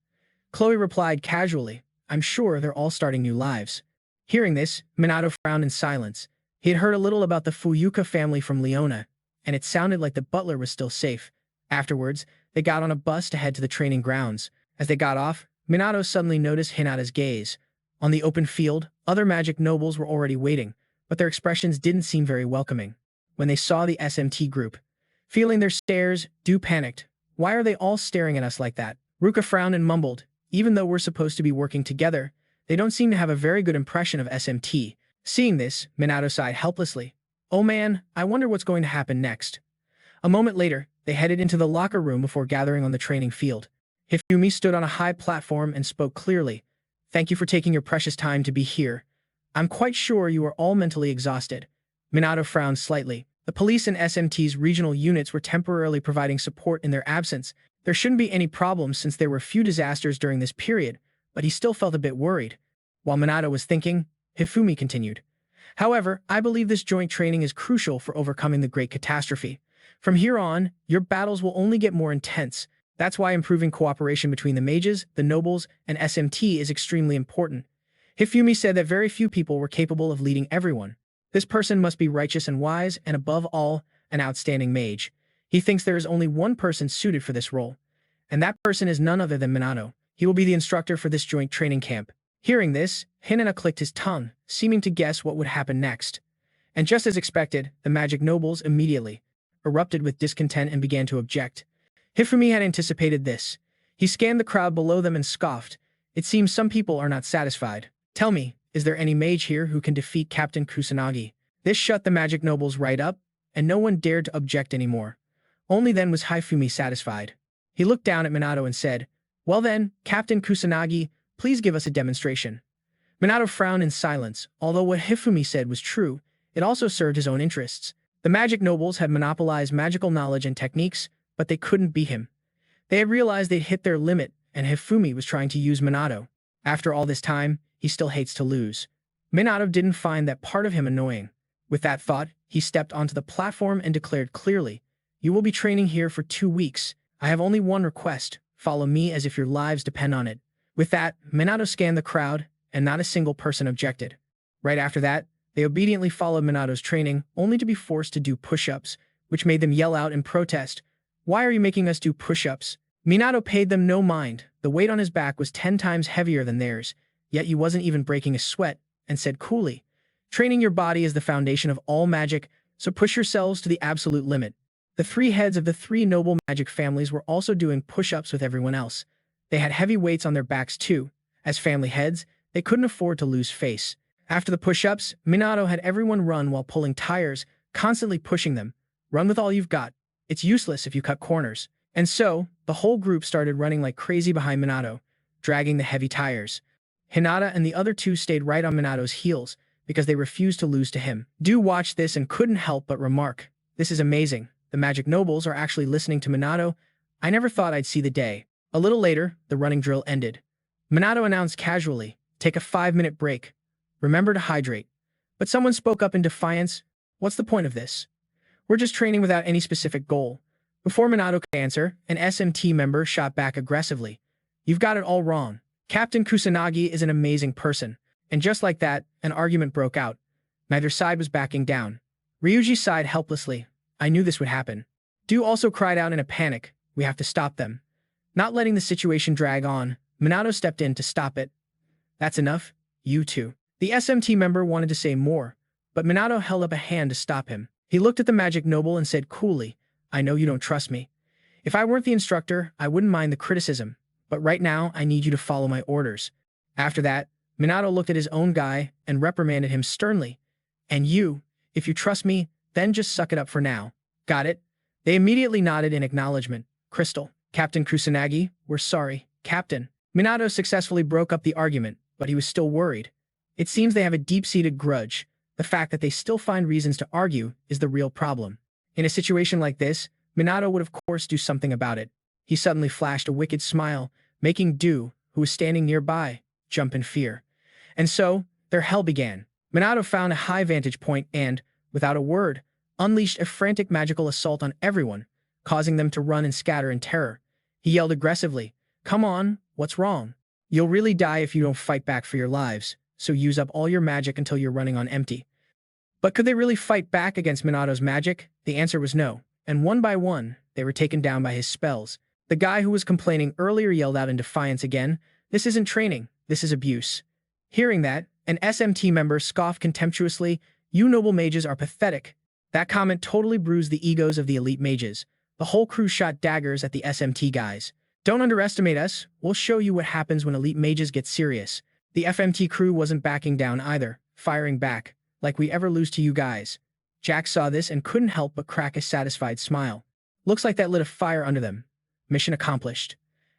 Chloe replied casually, "I'm sure they're all starting new lives." Hearing this, Minato frowned in silence. He had heard a little about the Fuuka family from Leona, and it sounded like the butler was still safe. Afterwards, they got on a bus to head to the training grounds. As they got off, Minato suddenly noticed Hinata's gaze. On the open field, other magic nobles were already waiting, but their expressions didn't seem very welcoming. When they saw the SMT group, feeling their stares, Du panicked. "Why are they all staring at us like that?" Ruka frowned and mumbled, "Even though we're supposed to be working together, they don't seem to have a very good impression of SMT." Seeing this, Minato sighed helplessly. "Oh man, I wonder what's going to happen next." A moment later, they headed into the locker room before gathering on the training field. Hifumi stood on a high platform and spoke clearly. "Thank you for taking your precious time to be here. I'm quite sure you are all mentally exhausted." Minato frowned slightly. The police and SMT's regional units were temporarily providing support in their absence. There shouldn't be any problems since there were few disasters during this period, but he still felt a bit worried. While Minato was thinking, Hifumi continued, "However, I believe this joint training is crucial for overcoming the great catastrophe. From here on, your battles will only get more intense. That's why improving cooperation between the mages, the nobles, and SMT is extremely important. Hifumi said that very few people were capable of leading everyone. This person must be righteous and wise, and above all, an outstanding mage. He thinks there is only one person suited for this role, and that person is none other than Minato. He will be the instructor for this joint training camp. Hearing this, Hinata clicked his tongue, seeming to guess what would happen next. And just as expected, the magic nobles immediately erupted with discontent and began to object. Hifumi had anticipated this. He scanned the crowd below them and scoffed. It seems some people are not satisfied. Tell me, is there any mage here who can defeat Captain Kusanagi? This shut the magic nobles right up, and no one dared to object anymore. Only then was Hifumi satisfied. He looked down at Minato and said, "Well then, Captain Kusanagi, please give us a demonstration." Minato frowned in silence. Although what Hifumi said was true, it also served his own interests. The magic nobles had monopolized magical knowledge and techniques, but they couldn't beat him. They had realized they'd hit their limit, and Hifumi was trying to use Minato. After all this time, he still hates to lose. Minato didn't find that part of him annoying. With that thought, he stepped onto the platform and declared clearly, "You will be training here for 2 weeks. I have only one request. Follow me as if your lives depend on it." With that, Minato scanned the crowd, and not a single person objected. Right after that, they obediently followed Minato's training, only to be forced to do push-ups, which made them yell out in protest. "Why are you making us do push-ups?" Minato paid them no mind. The weight on his back was 10 times heavier than theirs, yet he wasn't even breaking a sweat, and said coolly, "Training your body is the foundation of all magic, so push yourselves to the absolute limit." The 3 heads of the 3 noble magic families were also doing push-ups with everyone else. They had heavy weights on their backs too. As family heads, they couldn't afford to lose face. After the push-ups, Minato had everyone run while pulling tires, constantly pushing them. "Run with all you've got. It's useless if you cut corners." And so, the whole group started running like crazy behind Minato, dragging the heavy tires. Hinata and the other 2 stayed right on Minato's heels, because they refused to lose to him. Du watched this and couldn't help but remark, "This is amazing. The magic nobles are actually listening to Minato. I never thought I'd see the day." A little later, the running drill ended. Minato announced casually, "Take a 5-minute break. Remember to hydrate." But someone spoke up in defiance, "What's the point of this? We're just training without any specific goal." Before Minato could answer, an SMT member shot back aggressively, "You've got it all wrong. Captain Kusanagi is an amazing person." And just like that, an argument broke out. Neither side was backing down. Riuji sighed helplessly. "I knew this would happen." Du also cried out in a panic, "We have to stop them." Not letting the situation drag on, Minato stepped in to stop it. "That's enough, you two." The SMT member wanted to say more, but Minato held up a hand to stop him. He looked at the magic noble and said coolly, "I know you don't trust me. If I weren't the instructor, I wouldn't mind the criticism, but right now I need you to follow my orders." After that, Minato looked at his own guy and reprimanded him sternly. "And you, if you trust me, then just suck it up for now. Got it?" They immediately nodded in acknowledgement. "Crystal, Captain Kusanagi, we're sorry, Captain." Minato successfully broke up the argument, but he was still worried. It seems they have a deep-seated grudge. The fact that they still find reasons to argue is the real problem. In a situation like this, Minato would of course do something about it. He suddenly flashed a wicked smile, making Du, who was standing nearby, jump in fear. And so, their hell began. Minato found a high vantage point and, without a word, unleashed a frantic magical assault on everyone, causing them to run and scatter in terror. He yelled aggressively, "Come on, what's wrong? You'll really die if you don't fight back for your lives, so use up all your magic until you're running on empty." But could they really fight back against Minato's magic? The answer was no, and one by one, they were taken down by his spells. The guy who was complaining earlier yelled out in defiance again, "This isn't training, this is abuse." Hearing that, an SMT member scoffed contemptuously, "You noble mages are pathetic." That comment totally bruised the egos of the elite mages. The whole crew shot daggers at the SMT guys. "Don't underestimate us, we'll show you what happens when elite mages get serious." The FMT crew wasn't backing down either, firing back, "Like we ever lose to you guys." Jack saw this and couldn't help but crack a satisfied smile. Looks like that lit a fire under them. Mission accomplished.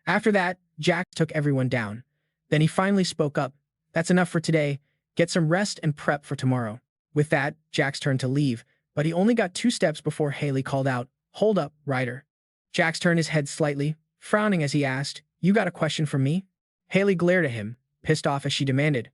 After that, Jack took everyone down. Then he finally spoke up. "That's enough for today. Get some rest and prep for tomorrow." With that, Jack's turned to leave, but he only got 2 steps before Haley called out, "Hold up, Ryder." Jax turned his head slightly, frowning as he asked, "You got a question for me?" Haley glared at him, pissed off as she demanded,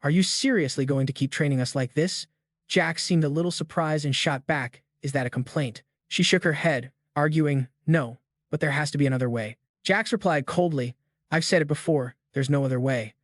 "Are you seriously going to keep training us like this?" Jax seemed a little surprised and shot back, "Is that a complaint?" She shook her head, arguing, "No, but there has to be another way." Jax replied coldly, "I've said it before, there's no other way.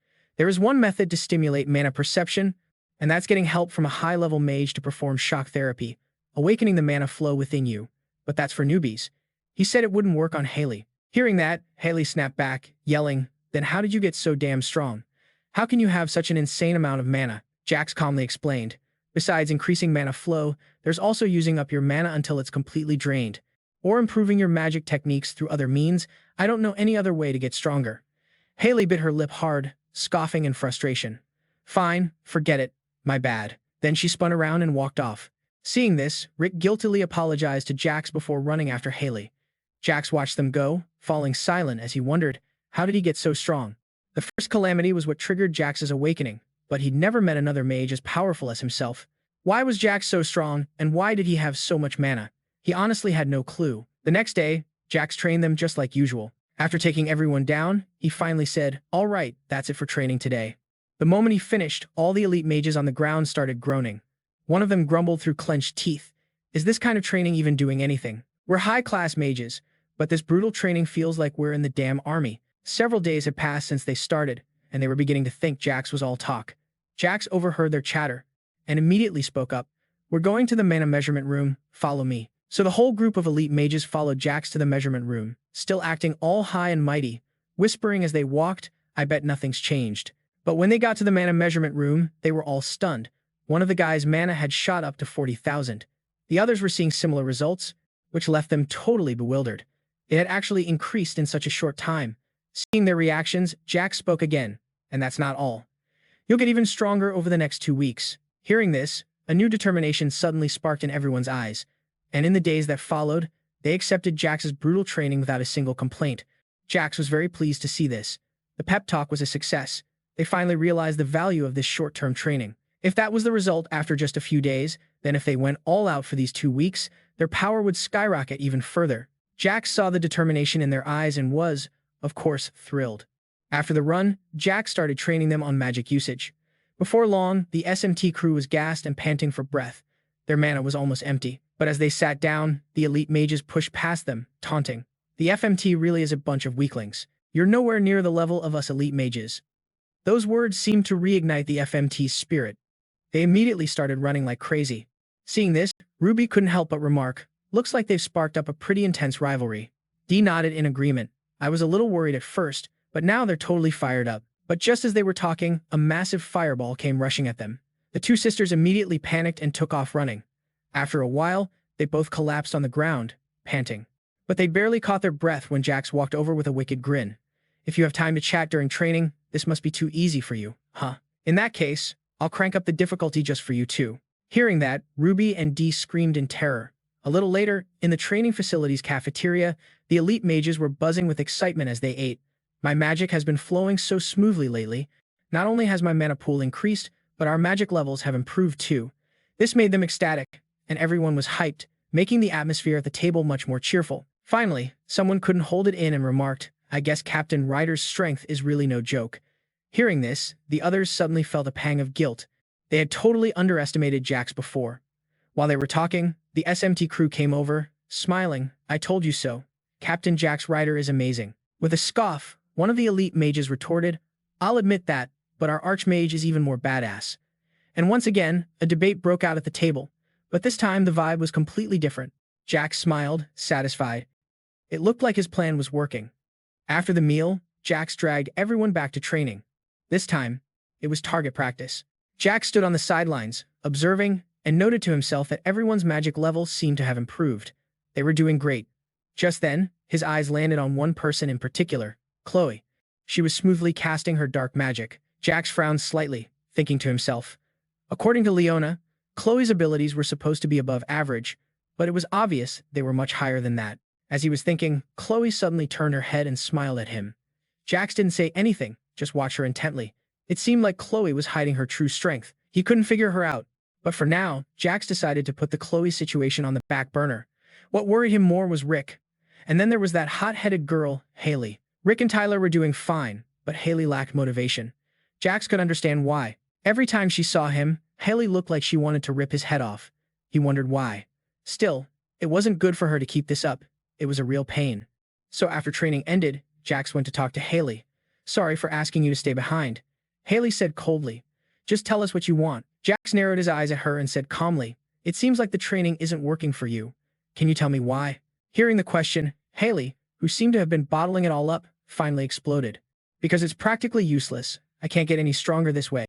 There is one method to stimulate mana perception, and that's getting help from a high-level mage to perform shock therapy, awakening the mana flow within you. But that's for newbies. He said it wouldn't work on Haley. Hearing that, Haley snapped back, yelling, "Then how did you get so damn strong? How can you have such an insane amount of mana?" Jax calmly explained. Besides increasing mana flow, there's also using up your mana until it's completely drained, or improving your magic techniques through other means. I don't know any other way to get stronger. Haley bit her lip hard, scoffing in frustration. Fine, forget it. My bad. Then she spun around and walked off. Seeing this, Rick guiltily apologized to Jax before running after Haley. Jax watched them go, falling silent as he wondered, how did he get so strong? The first calamity was what triggered Jax's awakening, but he'd never met another mage as powerful as himself. Why was Jax so strong, and why did he have so much mana? He honestly had no clue. The next day, Jax trained them just like usual. After taking everyone down, he finally said, "All right, that's it for training today." The moment he finished, all the elite mages on the ground started groaning. One of them grumbled through clenched teeth, "Is this kind of training even doing anything? We're high-class mages, but this brutal training feels like we're in the damn army." Several days had passed since they started, and they were beginning to think Jax was all talk. Jax overheard their chatter, and immediately spoke up. "We're going to the mana measurement room, follow me." So the whole group of elite mages followed Jax to the measurement room, still acting all high and mighty, whispering as they walked, "I bet nothing's changed." But when they got to the mana measurement room, they were all stunned. One of the guys' mana had shot up to 40,000. The others were seeing similar results, which left them totally bewildered. It had actually increased in such a short time. Seeing their reactions, Jax spoke again, "And that's not all. You'll get even stronger over the next 2 weeks." Hearing this, a new determination suddenly sparked in everyone's eyes, and in the days that followed, they accepted Jax's brutal training without a single complaint. Jax was very pleased to see this. The pep talk was a success. They finally realized the value of this short-term training. If that was the result after just a few days, then if they went all out for these 2 weeks, their power would skyrocket even further. Jax saw the determination in their eyes and was, of course, thrilled. After the run, Jax started training them on magic usage. Before long, the SMT crew was gassed and panting for breath. Their mana was almost empty, but as they sat down, the elite mages pushed past them, taunting. "The FMT really is a bunch of weaklings. You're nowhere near the level of us elite mages." Those words seemed to reignite the FMT's spirit. They immediately started running like crazy. Seeing this, Ruby couldn't help but remark, "Looks like they've sparked up a pretty intense rivalry." Dee nodded in agreement. "I was a little worried at first, but now they're totally fired up." But just as they were talking, a massive fireball came rushing at them. The two sisters immediately panicked and took off running. After a while, they both collapsed on the ground, panting. But they barely caught their breath when Jax walked over with a wicked grin. "If you have time to chat during training, this must be too easy for you, huh? In that case, I'll crank up the difficulty just for you too." Hearing that, Ruby and Dee screamed in terror. A little later, in the training facility's cafeteria, the elite mages were buzzing with excitement as they ate. "My magic has been flowing so smoothly lately. Not only has my mana pool increased, but our magic levels have improved too." This made them ecstatic, and everyone was hyped, making the atmosphere at the table much more cheerful. Finally, someone couldn't hold it in and remarked, "I guess Captain Ryder's strength is really no joke." Hearing this, the others suddenly felt a pang of guilt. They had totally underestimated Jax before. While they were talking, the SMT crew came over, smiling. "I told you so. Captain Jax Ryder is amazing." With a scoff, one of the elite mages retorted, "I'll admit that, but our archmage is even more badass." And once again, a debate broke out at the table, but this time the vibe was completely different. Jax smiled, satisfied. It looked like his plan was working. After the meal, Jax dragged everyone back to training. This time, it was target practice. Jax stood on the sidelines, observing, and noted to himself that everyone's magic levels seemed to have improved. They were doing great. Just then, his eyes landed on one person in particular, Chloe. She was smoothly casting her dark magic. Jax frowned slightly, thinking to himself. According to Leona, Chloe's abilities were supposed to be above average, but it was obvious they were much higher than that. As he was thinking, Chloe suddenly turned her head and smiled at him. Jax didn't say anything, just watched her intently. It seemed like Chloe was hiding her true strength. He couldn't figure her out. But for now, Jax decided to put the Chloe situation on the back burner. What worried him more was Rick. And then there was that hot-headed girl, Haley. Rick and Tyler were doing fine, but Haley lacked motivation. Jax could understand why. Every time she saw him, Haley looked like she wanted to rip his head off. He wondered why. Still, it wasn't good for her to keep this up. It was a real pain. So after training ended, Jax went to talk to Haley. "Sorry for asking you to stay behind. Haley said coldly. Just tell us what you want. Jax narrowed his eyes at her and said calmly, it seems like the training isn't working for you. Can you tell me why? Hearing the question, Haley, who seemed to have been bottling it all up, finally exploded. Because it's practically useless. I can't get any stronger this way.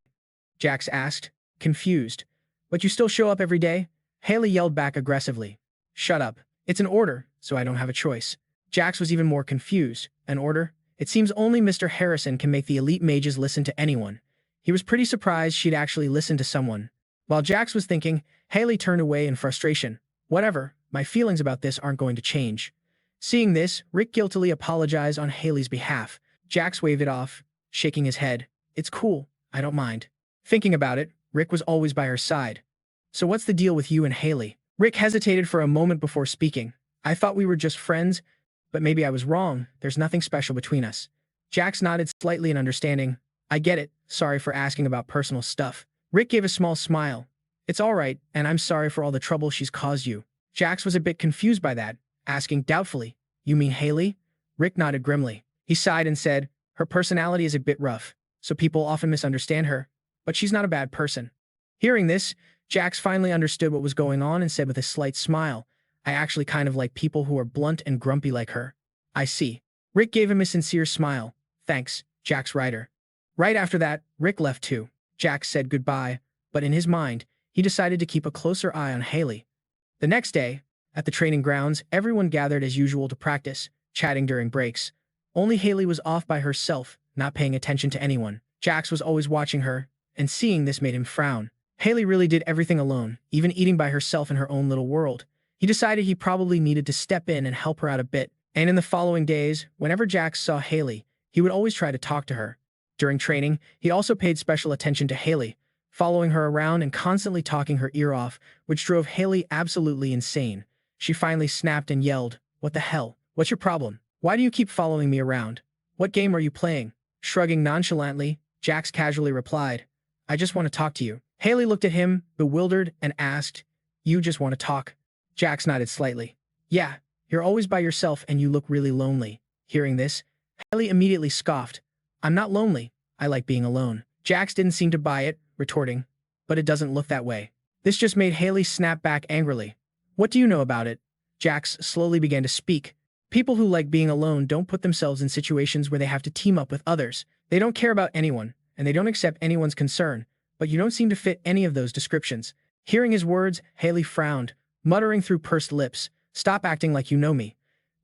Jax asked, confused. But you still show up every day? Haley yelled back aggressively. Shut up. It's an order, so I don't have a choice. Jax was even more confused. An order? It seems only Mr. Harrison can make the elite mages listen to anyone. He was pretty surprised she'd actually listened to someone. While Jax was thinking, Haley turned away in frustration. Whatever, my feelings about this aren't going to change. Seeing this, Rick guiltily apologized on Haley's behalf. Jax waved it off, shaking his head. It's cool, I don't mind. Thinking about it, Rick was always by her side. So what's the deal with you and Haley? Rick hesitated for a moment before speaking. I thought we were just friends, but maybe I was wrong. There's nothing special between us. Jax nodded slightly in understanding. I get it. Sorry for asking about personal stuff. Rick gave a small smile. It's all right, and I'm sorry for all the trouble she's caused you. Jax was a bit confused by that, asking doubtfully, You mean Haley? Rick nodded grimly. He sighed and said, Her personality is a bit rough, so people often misunderstand her, but she's not a bad person. Hearing this, Jax finally understood what was going on and said with a slight smile, I actually kind of like people who are blunt and grumpy like her. I see. Rick gave him a sincere smile. Thanks, Jax Ryder. Right after that, Rick left too. Jax said goodbye, but in his mind, he decided to keep a closer eye on Haley. The next day, at the training grounds, everyone gathered as usual to practice, chatting during breaks. Only Haley was off by herself, not paying attention to anyone. Jax was always watching her, and seeing this made him frown. Haley really did everything alone, even eating by herself in her own little world. He decided he probably needed to step in and help her out a bit, and in the following days, whenever Jax saw Haley, he would always try to talk to her. During training, he also paid special attention to Haley, following her around and constantly talking her ear off, which drove Haley absolutely insane. She finally snapped and yelled, What the hell? What's your problem? Why do you keep following me around? What game are you playing? Shrugging nonchalantly, Jax casually replied, I just want to talk to you. Haley looked at him, bewildered, and asked, You just want to talk? Jax nodded slightly. Yeah, you're always by yourself and you look really lonely. Hearing this, Haley immediately scoffed. I'm not lonely. I like being alone. Jax didn't seem to buy it, retorting, But it doesn't look that way. This just made Haley snap back angrily. What do you know about it? Jax slowly began to speak. People who like being alone don't put themselves in situations where they have to team up with others. They don't care about anyone, and they don't accept anyone's concern, but you don't seem to fit any of those descriptions. Hearing his words, Haley frowned, muttering through pursed lips, Stop acting like you know me.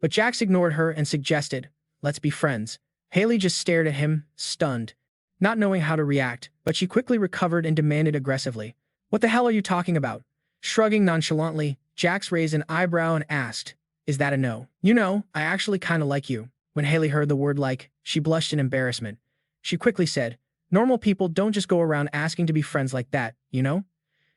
But Jax ignored her and suggested, Let's be friends. Haley just stared at him, stunned, not knowing how to react, but she quickly recovered and demanded aggressively, What the hell are you talking about? Shrugging nonchalantly, Jax raised an eyebrow and asked, Is that a no? You know, I actually kinda like you. When Haley heard the word like, she blushed in embarrassment. She quickly said, Normal people don't just go around asking to be friends like that, you know?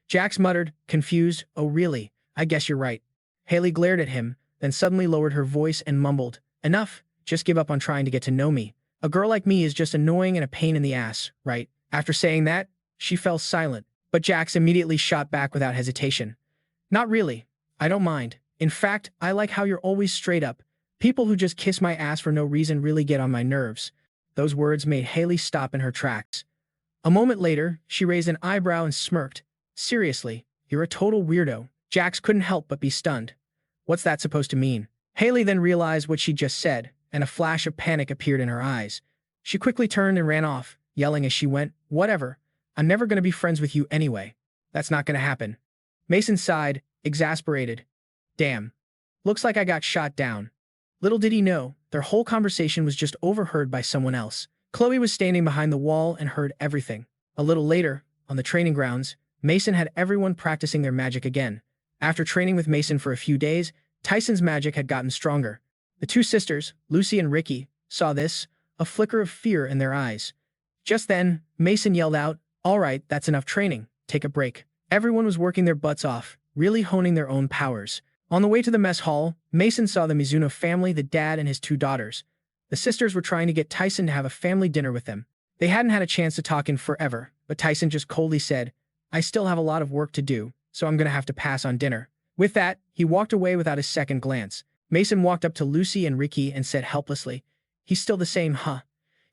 Jax muttered, confused, Oh really? I guess you're right. Haley glared at him, then suddenly lowered her voice and mumbled, Enough, just give up on trying to get to know me. A girl like me is just annoying and a pain in the ass, right? After saying that, she fell silent, but Jax immediately shot back without hesitation. Not really. I don't mind. In fact, I like how you're always straight up. People who just kiss my ass for no reason really get on my nerves. Those words made Haley stop in her tracks. A moment later, she raised an eyebrow and smirked. Seriously, you're a total weirdo. Jax couldn't help but be stunned. What's that supposed to mean? Haley then realized what she just said, and a flash of panic appeared in her eyes. She quickly turned and ran off, yelling as she went, Whatever. I'm never going to be friends with you anyway. That's not going to happen. Mason sighed, exasperated. Damn. Looks like I got shot down. Little did he know, their whole conversation was just overheard by someone else. Chloe was standing behind the wall and heard everything. A little later, on the training grounds, Mason had everyone practicing their magic again. After training with Mason for a few days, Tyson's magic had gotten stronger. The two sisters, Lucy and Ricky, saw this, a flicker of fear in their eyes. Just then, Mason yelled out, All right, that's enough training. Take a break. Everyone was working their butts off, really honing their own powers. On the way to the mess hall, Mason saw the Mizuha family, the dad and his two daughters. The sisters were trying to get Tyson to have a family dinner with them. They hadn't had a chance to talk in forever, but Tyson just coldly said, I still have a lot of work to do, so I'm going to have to pass on dinner. With that, he walked away without a second glance. Mason walked up to Lucy and Ricky and said helplessly, He's still the same, huh?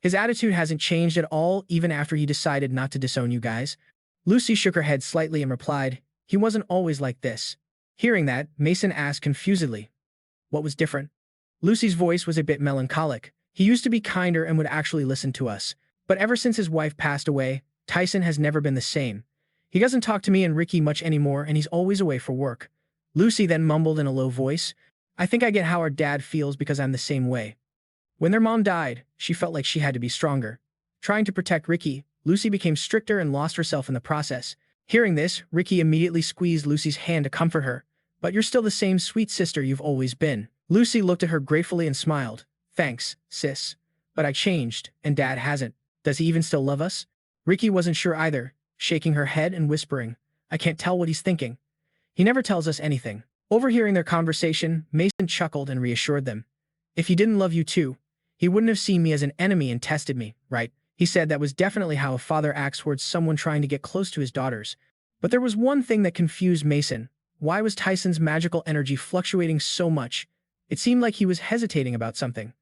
His attitude hasn't changed at all even after he decided not to disown you guys. Lucy shook her head slightly and replied, he wasn't always like this. Hearing that, Mason asked confusedly, what was different? Lucy's voice was a bit melancholic. He used to be kinder and would actually listen to us. But ever since his wife passed away, Tyson has never been the same. He doesn't talk to me and Ricky much anymore, and he's always away for work. Lucy then mumbled in a low voice, I think I get how our dad feels because I'm the same way. When their mom died, she felt like she had to be stronger. Trying to protect Ricky, Lucy became stricter and lost herself in the process. Hearing this, Ricky immediately squeezed Lucy's hand to comfort her. But you're still the same sweet sister you've always been. Lucy looked at her gratefully and smiled. Thanks, sis. But I changed, and Dad hasn't. Does he even still love us? Ricky wasn't sure either, shaking her head and whispering, I can't tell what he's thinking. He never tells us anything. Overhearing their conversation, Mason chuckled and reassured them. If he didn't love you too, he wouldn't have seen me as an enemy and tested me, right? He said that was definitely how a father acts towards someone trying to get close to his daughters. But there was one thing that confused Mason. Why was Tyson's magical energy fluctuating so much? It seemed like he was hesitating about something.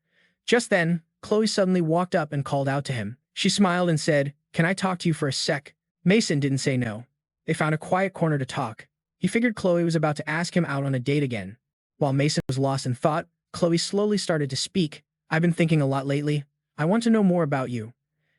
Just then, Chloe suddenly walked up and called out to him. She smiled and said, Can I talk to you for a sec? Mason didn't say no. They found a quiet corner to talk. He figured Chloe was about to ask him out on a date again. While Mason was lost in thought, Chloe slowly started to speak. I've been thinking a lot lately. I want to know more about you.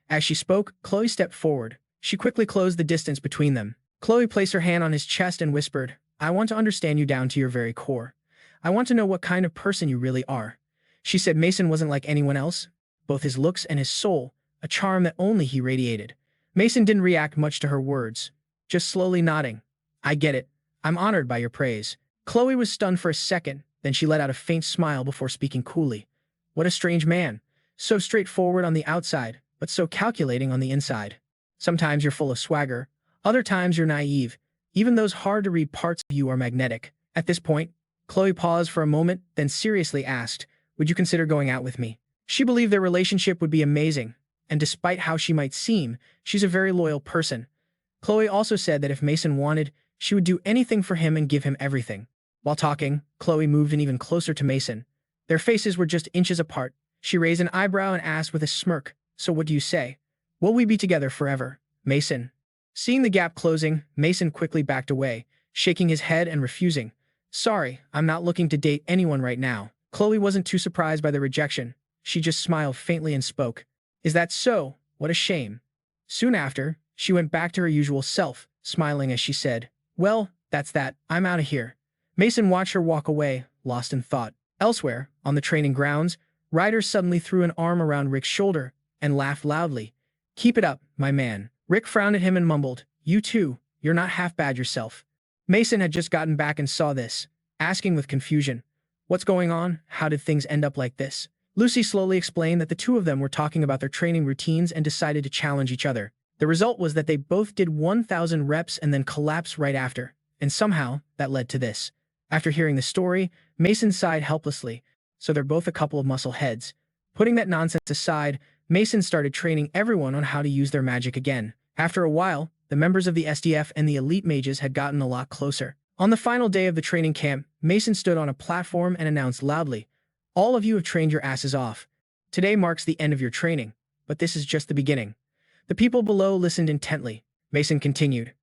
As she spoke, Chloe stepped forward. She quickly closed the distance between them. Chloe placed her hand on his chest and whispered, I want to understand you down to your very core. I want to know what kind of person you really are. She said Mason wasn't like anyone else. Both his looks and his soul, a charm that only he radiated. Mason didn't react much to her words, just slowly nodding. I get it. I'm honored by your praise. Chloe was stunned for a second, then she let out a faint smile before speaking coolly. What a strange man. So straightforward on the outside, but so calculating on the inside. Sometimes you're full of swagger, other times you're naive. Even those hard-to-read parts of you are magnetic. At this point, Chloe paused for a moment, then seriously asked, Would you consider going out with me? She believed their relationship would be amazing, and despite how she might seem, she's a very loyal person. Chloe also said that if Mason wanted, she would do anything for him and give him everything. While talking, Chloe moved in even closer to Mason. Their faces were just inches apart. She raised an eyebrow and asked with a smirk, So what do you say? Will we be together forever, Mason? Seeing the gap closing, Mason quickly backed away, shaking his head and refusing. Sorry, I'm not looking to date anyone right now. Chloe wasn't too surprised by the rejection. She just smiled faintly and spoke. Is that so? What a shame. Soon after, she went back to her usual self, smiling as she said, Well, that's that. I'm out of here. Mason watched her walk away, lost in thought. Elsewhere, on the training grounds, Ryder suddenly threw an arm around Rick's shoulder and laughed loudly. Keep it up, my man. Rick frowned at him and mumbled, You too, you're not half bad yourself. Mason had just gotten back and saw this, asking with confusion, What's going on? How did things end up like this? Lucy slowly explained that the two of them were talking about their training routines and decided to challenge each other. The result was that they both did 1,000 reps and then collapsed right after, and somehow that led to this. After hearing the story, Mason sighed helplessly, so they're both a couple of muscle heads. Putting that nonsense aside, Mason started training everyone on how to use their magic again. After a while, the members of the SDF and the elite mages had gotten a lot closer. On the final day of the training camp, Mason stood on a platform and announced loudly, All of you have trained your asses off. Today marks the end of your training, but this is just the beginning. The people below listened intently. Mason continued,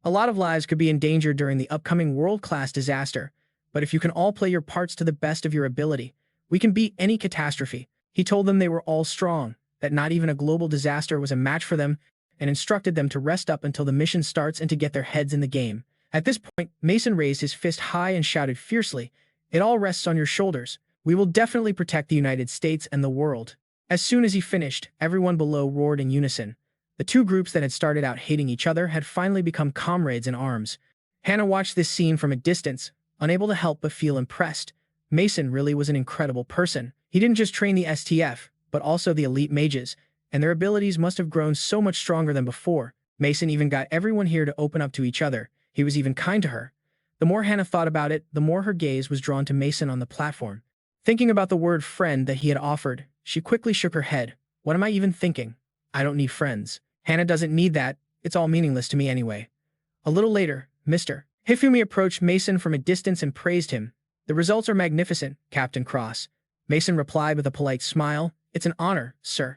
A lot of lives could be endangered during the upcoming world-class disaster, but if you can all play your parts to the best of your ability, we can beat any catastrophe. He told them they were all strong, that not even a global disaster was a match for them, and instructed them to rest up until the mission starts and to get their heads in the game. At this point, Mason raised his fist high and shouted fiercely, It all rests on your shoulders. We will definitely protect the United States and the world. As soon as he finished, everyone below roared in unison. The two groups that had started out hating each other had finally become comrades in arms. Hannah watched this scene from a distance, unable to help but feel impressed. Mason really was an incredible person. He didn't just train the STF, but also the elite mages, and their abilities must have grown so much stronger than before. Mason even got everyone here to open up to each other. He was even kind to her. The more Hannah thought about it, the more her gaze was drawn to Mason on the platform. Thinking about the word friend that he had offered, she quickly shook her head. What am I even thinking? I don't need friends. Hannah doesn't need that. It's all meaningless to me anyway. A little later, Mr. Hifumi approached Mason from a distance and praised him. The results are magnificent, Captain Cross. Mason replied with a polite smile. It's an honor, sir.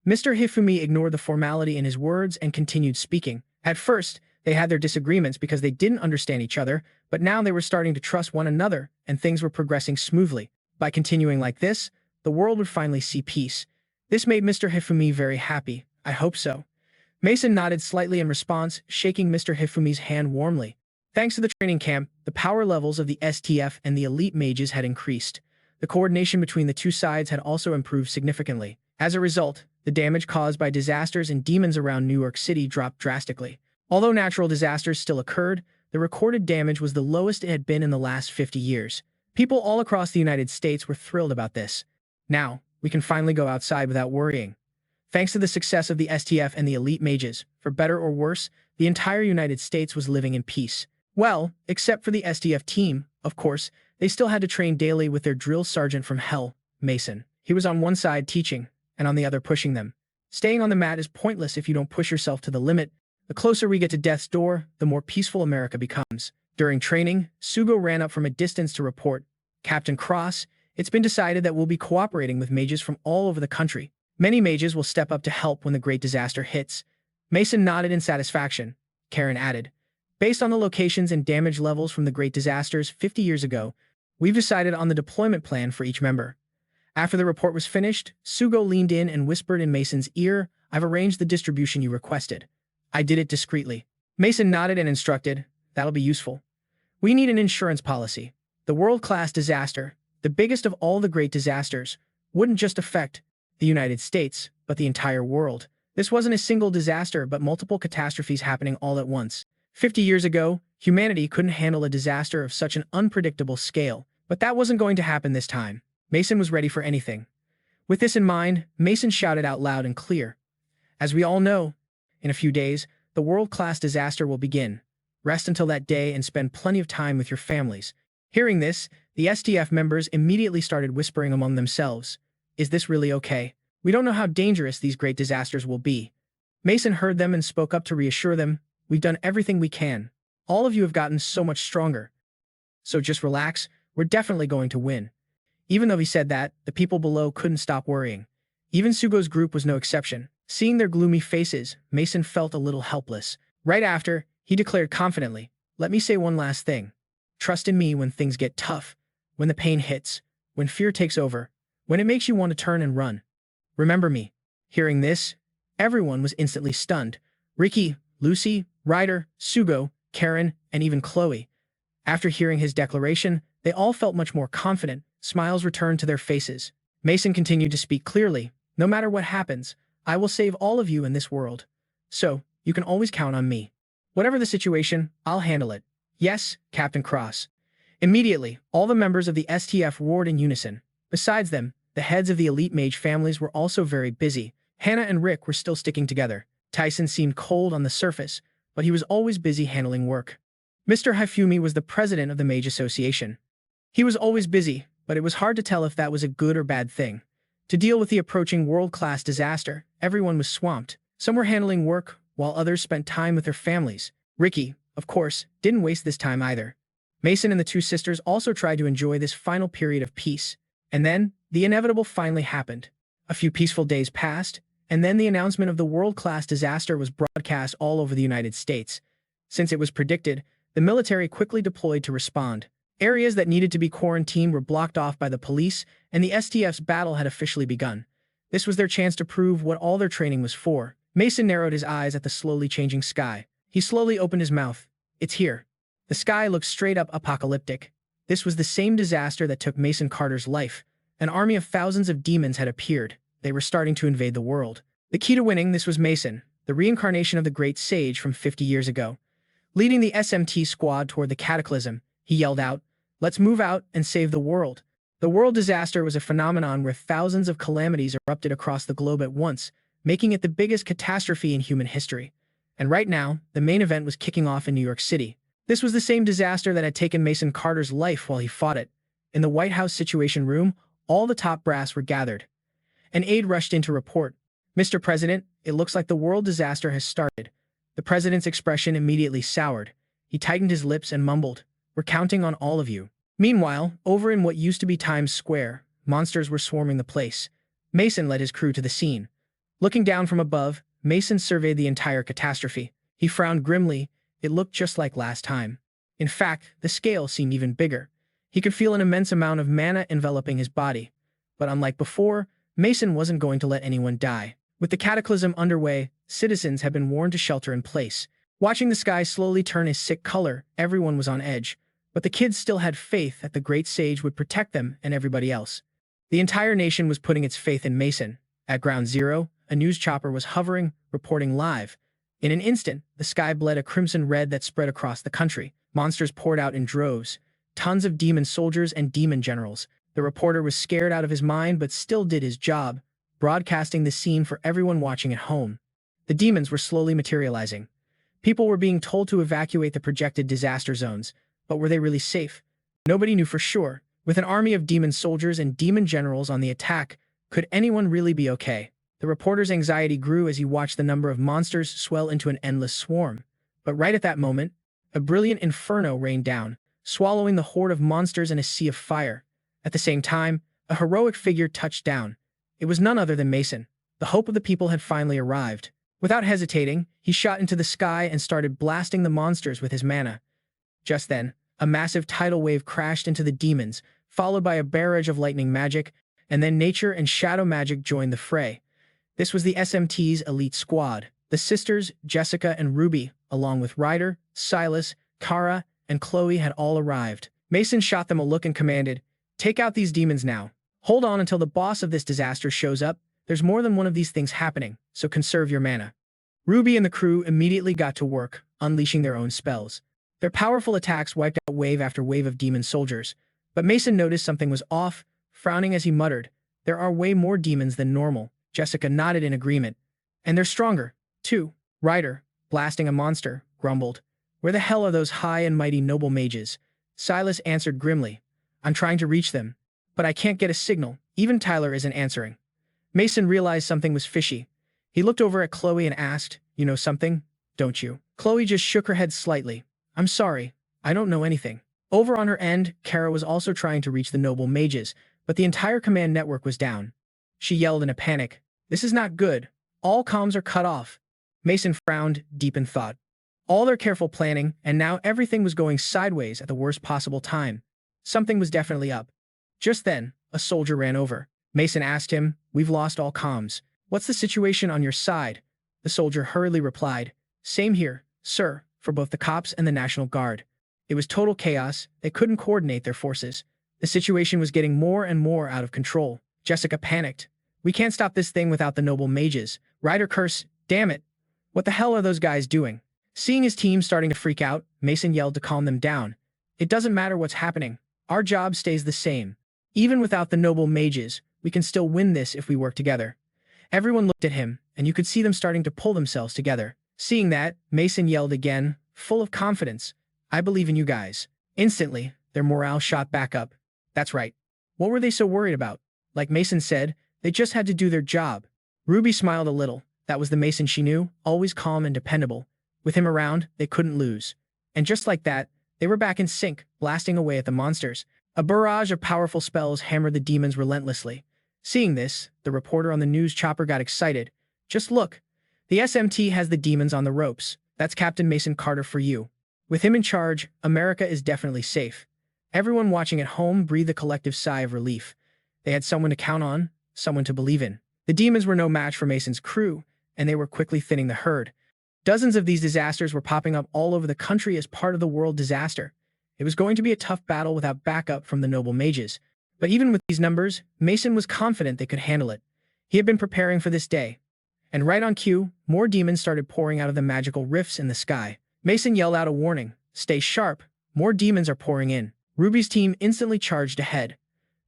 Mr. Hifumi ignored the formality in his words and continued speaking. At first, they had their disagreements because they didn't understand each other, but now they were starting to trust one another, and things were progressing smoothly. By continuing like this, the world would finally see peace. This made Mr. Hifumi very happy. I hope so. Mason nodded slightly in response, shaking Mr. Hifumi's hand warmly. Thanks to the training camp, the power levels of the STF and the elite mages had increased. The coordination between the two sides had also improved significantly. As a result, the damage caused by disasters and demons around New York City dropped drastically. Although natural disasters still occurred, the recorded damage was the lowest it had been in the last 50 years. People all across the United States were thrilled about this. Now, we can finally go outside without worrying. Thanks to the success of the STF and the elite mages, for better or worse, the entire United States was living in peace. Well, except for the STF team, of course, they still had to train daily with their drill sergeant from hell, Mason. He was on one side teaching, and on the other pushing them. Staying on the mat is pointless if you don't push yourself to the limit. The closer we get to death's door, the more peaceful America becomes. During training, Sugo ran up from a distance to report, Captain Cross, it's been decided that we'll be cooperating with mages from all over the country. Many mages will step up to help when the great disaster hits. Mason nodded in satisfaction. Karen added, based on the locations and damage levels from the great disasters 50 years ago, we've decided on the deployment plan for each member. After the report was finished, Sugo leaned in and whispered in Mason's ear, I've arranged the distribution you requested. I did it discreetly. Mason nodded and instructed, that'll be useful. We need an insurance policy. The world-class disaster, the biggest of all the great disasters, wouldn't just affect the United States, but the entire world. This wasn't a single disaster, but multiple catastrophes happening all at once. 50 years ago, humanity couldn't handle a disaster of such an unpredictable scale, but that wasn't going to happen this time. Mason was ready for anything. With this in mind, Mason shouted out loud and clear. As we all know, in a few days, the world-class disaster will begin. Rest until that day and spend plenty of time with your families. Hearing this, the STF members immediately started whispering among themselves. Is this really okay? We don't know how dangerous these great disasters will be. Mason heard them and spoke up to reassure them. We've done everything we can. All of you have gotten so much stronger. So just relax, we're definitely going to win. Even though he said that, the people below couldn't stop worrying. Even Sugo's group was no exception. Seeing their gloomy faces, Mason felt a little helpless. Right after, he declared confidently, let me say one last thing. Trust in me when things get tough, when the pain hits, when fear takes over, when it makes you want to turn and run. Remember me. Hearing this, everyone was instantly stunned. Ricky, Lucy, Ryder, Sugo, Karen, and even Chloe. After hearing his declaration, they all felt much more confident. Smiles returned to their faces. Mason continued to speak clearly. No matter what happens, I will save all of you in this world. So, you can always count on me. Whatever the situation, I'll handle it. Yes, Captain Cross. Immediately, all the members of the STF roared in unison. Besides them, the heads of the elite mage families were also very busy. Hannah and Rick were still sticking together. Tyson seemed cold on the surface, but he was always busy handling work. Mr. Hifumi was the president of the Mage Association. He was always busy, but it was hard to tell if that was a good or bad thing. To deal with the approaching world-class disaster, everyone was swamped. Some were handling work, while others spent time with their families. Ricky, of course, didn't waste this time either. Mason and the two sisters also tried to enjoy this final period of peace. And then, the inevitable finally happened. A few peaceful days passed, and then the announcement of the world-class disaster was broadcast all over the United States. Since it was predicted, the military quickly deployed to respond. Areas that needed to be quarantined were blocked off by the police, and the STF's battle had officially begun. This was their chance to prove what all their training was for. Mason narrowed his eyes at the slowly changing sky. He slowly opened his mouth. It's here. The sky looked straight up apocalyptic. This was the same disaster that took Mason Carter's life. An army of thousands of demons had appeared. They were starting to invade the world. The key to winning this was Mason, the reincarnation of the great sage from 50 years ago. Leading the SMT squad toward the Cataclysm, he yelled out, let's move out and save the world. The world disaster was a phenomenon where thousands of calamities erupted across the globe at once, making it the biggest catastrophe in human history. And right now, the main event was kicking off in New York City. This was the same disaster that had taken Mason Carter's life while he fought it. In the White House Situation Room, all the top brass were gathered. An aide rushed in to report, Mr. President, it looks like the world disaster has started. The president's expression immediately soured. He tightened his lips and mumbled, we're counting on all of you. Meanwhile, over in what used to be Times Square, monsters were swarming the place. Mason led his crew to the scene. Looking down from above, Mason surveyed the entire catastrophe. He frowned grimly. It looked just like last time. In fact, the scale seemed even bigger. He could feel an immense amount of mana enveloping his body. But unlike before, Mason wasn't going to let anyone die. With the cataclysm underway, citizens had been warned to shelter in place. Watching the sky slowly turn a sick color, everyone was on edge. But the kids still had faith that the great sage would protect them and everybody else. The entire nation was putting its faith in Mason. At ground zero, a news chopper was hovering, reporting live. In an instant, the sky bled a crimson red that spread across the country. Monsters poured out in droves. Tons of demon soldiers and demon generals. The reporter was scared out of his mind but still did his job, broadcasting the scene for everyone watching at home. The demons were slowly materializing. People were being told to evacuate the projected disaster zones, but were they really safe? Nobody knew for sure. With an army of demon soldiers and demon generals on the attack, could anyone really be okay? The reporter's anxiety grew as he watched the number of monsters swell into an endless swarm. But right at that moment, a brilliant inferno rained down, swallowing the horde of monsters in a sea of fire. At the same time, a heroic figure touched down. It was none other than Mason. The hope of the people had finally arrived. Without hesitating, he shot into the sky and started blasting the monsters with his mana. Just then, a massive tidal wave crashed into the demons, followed by a barrage of lightning magic, and then nature and shadow magic joined the fray. This was the SMT's elite squad. The sisters, Jessica and Ruby, along with Ryder, Silas, Kara, and Chloe had all arrived. Mason shot them a look and commanded, "Take out these demons now. Hold on until the boss of this disaster shows up. There's more than one of these things happening, so conserve your mana." Ruby and the crew immediately got to work, unleashing their own spells. Their powerful attacks wiped out wave after wave of demon soldiers. But Mason noticed something was off, frowning as he muttered, "There are way more demons than normal." Jessica nodded in agreement. "And they're stronger, too." Ryder, blasting a monster, grumbled, "Where the hell are those high and mighty noble mages?" Silas answered grimly, "I'm trying to reach them, but I can't get a signal. Even Tyler isn't answering." Mason realized something was fishy. He looked over at Chloe and asked, "You know something, don't you?" Chloe just shook her head slightly. "I'm sorry, I don't know anything." Over on her end, Kara was also trying to reach the noble mages, but the entire command network was down. She yelled in a panic, "This is not good. All comms are cut off." Mason frowned, deep in thought. All their careful planning, and now everything was going sideways at the worst possible time. Something was definitely up. Just then, a soldier ran over. Mason asked him, "We've lost all comms. What's the situation on your side?" The soldier hurriedly replied, "Same here, sir, for both the cops and the National Guard." It was total chaos. They couldn't coordinate their forces. The situation was getting more and more out of control. Jessica panicked. "We can't stop this thing without the noble mages." Ryder cursed, "Damn it. What the hell are those guys doing?" Seeing his team starting to freak out, Mason yelled to calm them down. "It doesn't matter what's happening. Our job stays the same. Even without the noble mages, we can still win this if we work together." Everyone looked at him, and you could see them starting to pull themselves together. Seeing that, Mason yelled again, full of confidence, "I believe in you guys." Instantly, their morale shot back up. That's right. What were they so worried about? Like Mason said, they just had to do their job. Ruby smiled a little. That was the Mason she knew, always calm and dependable. With him around, they couldn't lose. And just like that, they were back in sync, blasting away at the monsters. A barrage of powerful spells hammered the demons relentlessly. Seeing this, the reporter on the news chopper got excited. "Just look. The SMT has the demons on the ropes. That's Captain Mason Carter for you." With him in charge, America is definitely safe. Everyone watching at home breathed a collective sigh of relief. They had someone to count on, someone to believe in. The demons were no match for Mason's crew, and they were quickly thinning the herd. Dozens of these disasters were popping up all over the country as part of the world disaster. It was going to be a tough battle without backup from the noble mages. But even with these numbers, Mason was confident they could handle it. He had been preparing for this day. And right on cue, more demons started pouring out of the magical rifts in the sky. Mason yelled out a warning, "Stay sharp, more demons are pouring in." Ruby's team instantly charged ahead.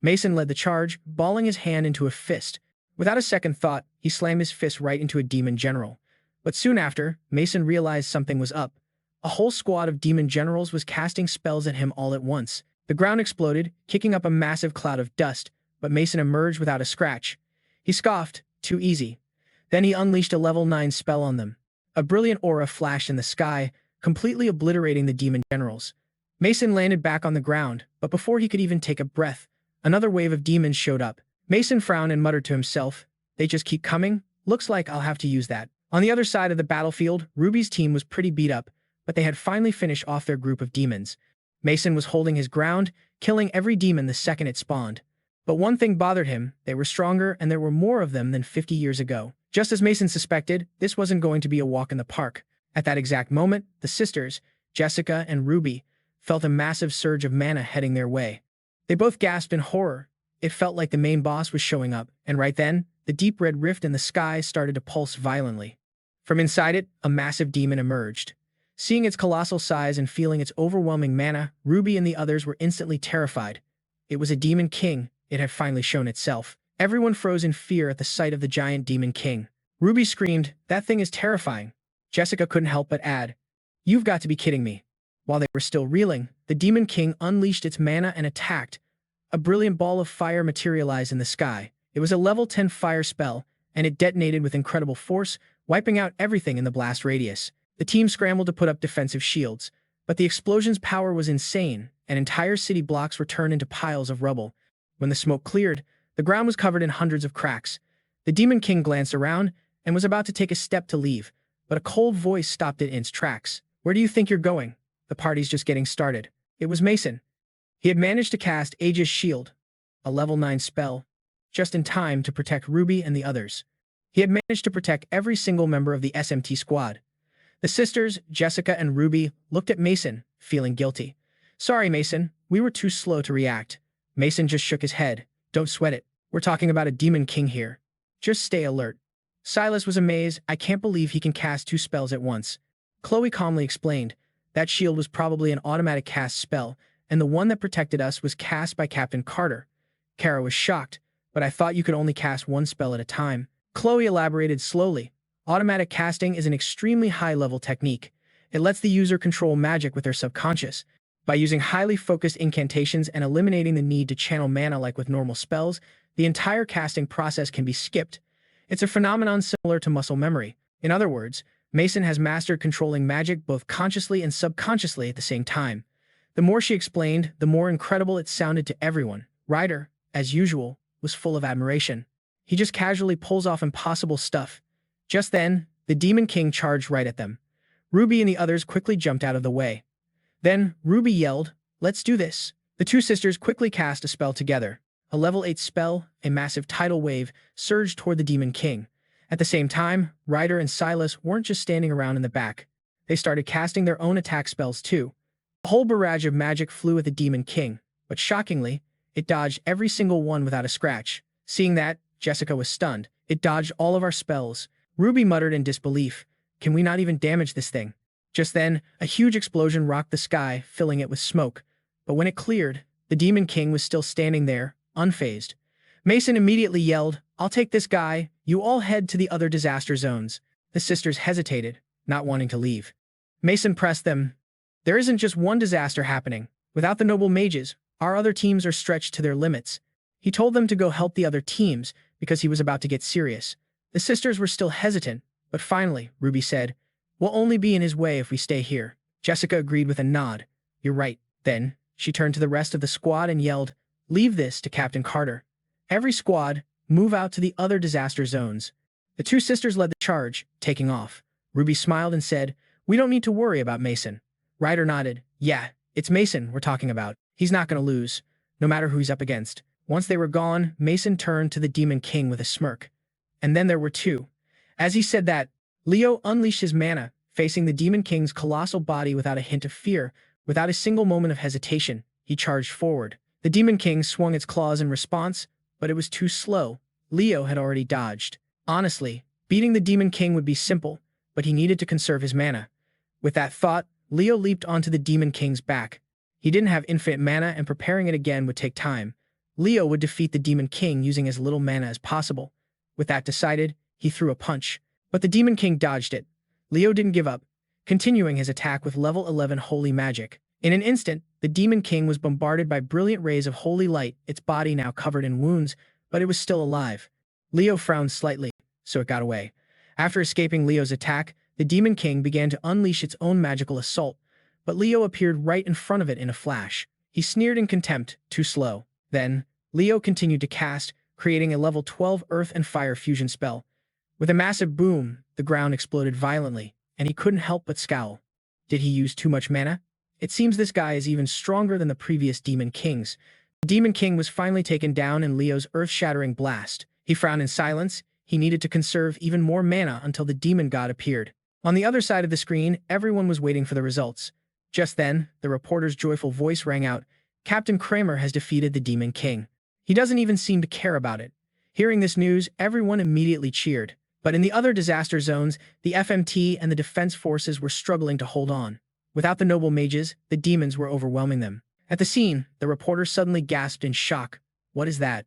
Mason led the charge, balling his hand into a fist. Without a second thought, he slammed his fist right into a demon general. But soon after, Mason realized something was up. A whole squad of demon generals was casting spells at him all at once. The ground exploded, kicking up a massive cloud of dust, but Mason emerged without a scratch. He scoffed, "Too easy." Then he unleashed a level 9 spell on them. A brilliant aura flashed in the sky, completely obliterating the demon generals. Mason landed back on the ground, but before he could even take a breath, another wave of demons showed up. Mason frowned and muttered to himself, "They just keep coming? Looks like I'll have to use that. On the other side of the battlefield, Ruby's team was pretty beat up, but they had finally finished off their group of demons. Mason was holding his ground, killing every demon the second it spawned. But one thing bothered him: they were stronger and there were more of them than 50 years ago. Just as Mason suspected, this wasn't going to be a walk in the park. At that exact moment, the sisters, Jessica and Ruby, felt a massive surge of mana heading their way. They both gasped in horror. It felt like the main boss was showing up, and right then, the deep red rift in the sky started to pulse violently. From inside it, a massive demon emerged. Seeing its colossal size and feeling its overwhelming mana, Ruby and the others were instantly terrified. It was a demon king. It had finally shown itself. Everyone froze in fear at the sight of the giant demon king. Ruby screamed, "That thing is terrifying." Jessica couldn't help but add, "You've got to be kidding me." While they were still reeling, the demon king unleashed its mana and attacked. A brilliant ball of fire materialized in the sky. It was a level 10 fire spell, and it detonated with incredible force, wiping out everything in the blast radius. The team scrambled to put up defensive shields, but the explosion's power was insane, and entire city blocks were turned into piles of rubble. When the smoke cleared, the ground was covered in hundreds of cracks. The demon king glanced around and was about to take a step to leave, but a cold voice stopped it in its tracks. "Where do you think you're going? The party's just getting started." It was Mason. He had managed to cast Aegis Shield, a level 9 spell, just in time to protect Ruby and the others. He had managed to protect every single member of the SMT squad. The sisters, Jessica and Ruby, looked at Mason, feeling guilty. "Sorry, Mason, we were too slow to react." Mason just shook his head. "Don't sweat it. We're talking about a demon king here. Just stay alert." Silas was amazed. "I can't believe he can cast 2 spells at once." Chloe calmly explained, "That shield was probably an automatic cast spell, and the one that protected us was cast by Captain Carter." Kara was shocked, "But I thought you could only cast 1 spell at a time." Chloe elaborated slowly. "Automatic casting is an extremely high-level technique. It lets the user control magic with their subconscious. By using highly focused incantations and eliminating the need to channel mana like with normal spells, the entire casting process can be skipped. It's a phenomenon similar to muscle memory. In other words, Mason has mastered controlling magic both consciously and subconsciously at the same time." The more she explained, the more incredible it sounded to everyone. Ryder, as usual, was full of admiration. He just casually pulls off impossible stuff. Just then, the Demon King charged right at them. Ruby and the others quickly jumped out of the way. Then, Ruby yelled, "Let's do this." The two sisters quickly cast a spell together. A level 8 spell, a massive tidal wave, surged toward the Demon King. At the same time, Ryder and Silas weren't just standing around in the back. They started casting their own attack spells too. A whole barrage of magic flew at the Demon King, but shockingly, it dodged every single one without a scratch. Seeing that, Jessica was stunned. "It dodged all of our spells." Ruby muttered in disbelief, "Can we not even damage this thing?" Just then, a huge explosion rocked the sky, filling it with smoke. But when it cleared, the Demon King was still standing there, unfazed. Mason immediately yelled, "I'll take this guy. You all head to the other disaster zones." The sisters hesitated, not wanting to leave. Mason pressed them. "There isn't just one disaster happening. Without the noble mages, our other teams are stretched to their limits." He told them to go help the other teams because he was about to get serious. The sisters were still hesitant, but finally, Ruby said, "We'll only be in his way if we stay here." Jessica agreed with a nod. "You're right." Then, she turned to the rest of the squad and yelled, "Leave this to Captain Carter. Every squad, move out to the other disaster zones." The two sisters led the charge, taking off. Ruby smiled and said, "We don't need to worry about Mason." Ryder nodded. "Yeah, it's Mason we're talking about. He's not going to lose, no matter who he's up against." Once they were gone, Mason turned to the Demon King with a smirk. And then there were two. As he said that, Leo unleashed his mana, facing the Demon King's colossal body without a hint of fear. Without a single moment of hesitation, he charged forward. The Demon King swung its claws in response, but it was too slow. Leo had already dodged. Honestly, beating the Demon King would be simple, but he needed to conserve his mana. With that thought, Leo leaped onto the Demon King's back. He didn't have infinite mana, and preparing it again would take time. Leo would defeat the Demon King using as little mana as possible. With that decided, he threw a punch. But the Demon King dodged it. Leo didn't give up, continuing his attack with level 11 holy magic. In an instant, the Demon King was bombarded by brilliant rays of holy light, its body now covered in wounds, but it was still alive. Leo frowned slightly, so it got away. After escaping Leo's attack, the Demon King began to unleash its own magical assault, but Leo appeared right in front of it in a flash. He sneered in contempt, "Too slow." Then, Leo continued to cast, creating a level 12 earth and fire fusion spell. With a massive boom, the ground exploded violently, and he couldn't help but scowl. Did he use too much mana? It seems this guy is even stronger than the previous Demon Kings. The Demon King was finally taken down in Leo's earth-shattering blast. He frowned in silence. He needed to conserve even more mana until the demon god appeared. On the other side of the screen, everyone was waiting for the results. Just then, the reporter's joyful voice rang out. Captain Kramer has defeated the Demon King. He doesn't even seem to care about it. Hearing this news, everyone immediately cheered. But in the other disaster zones, the FMT and the defense forces were struggling to hold on. Without the noble mages, the demons were overwhelming them. At the scene, the reporter suddenly gasped in shock. What is that?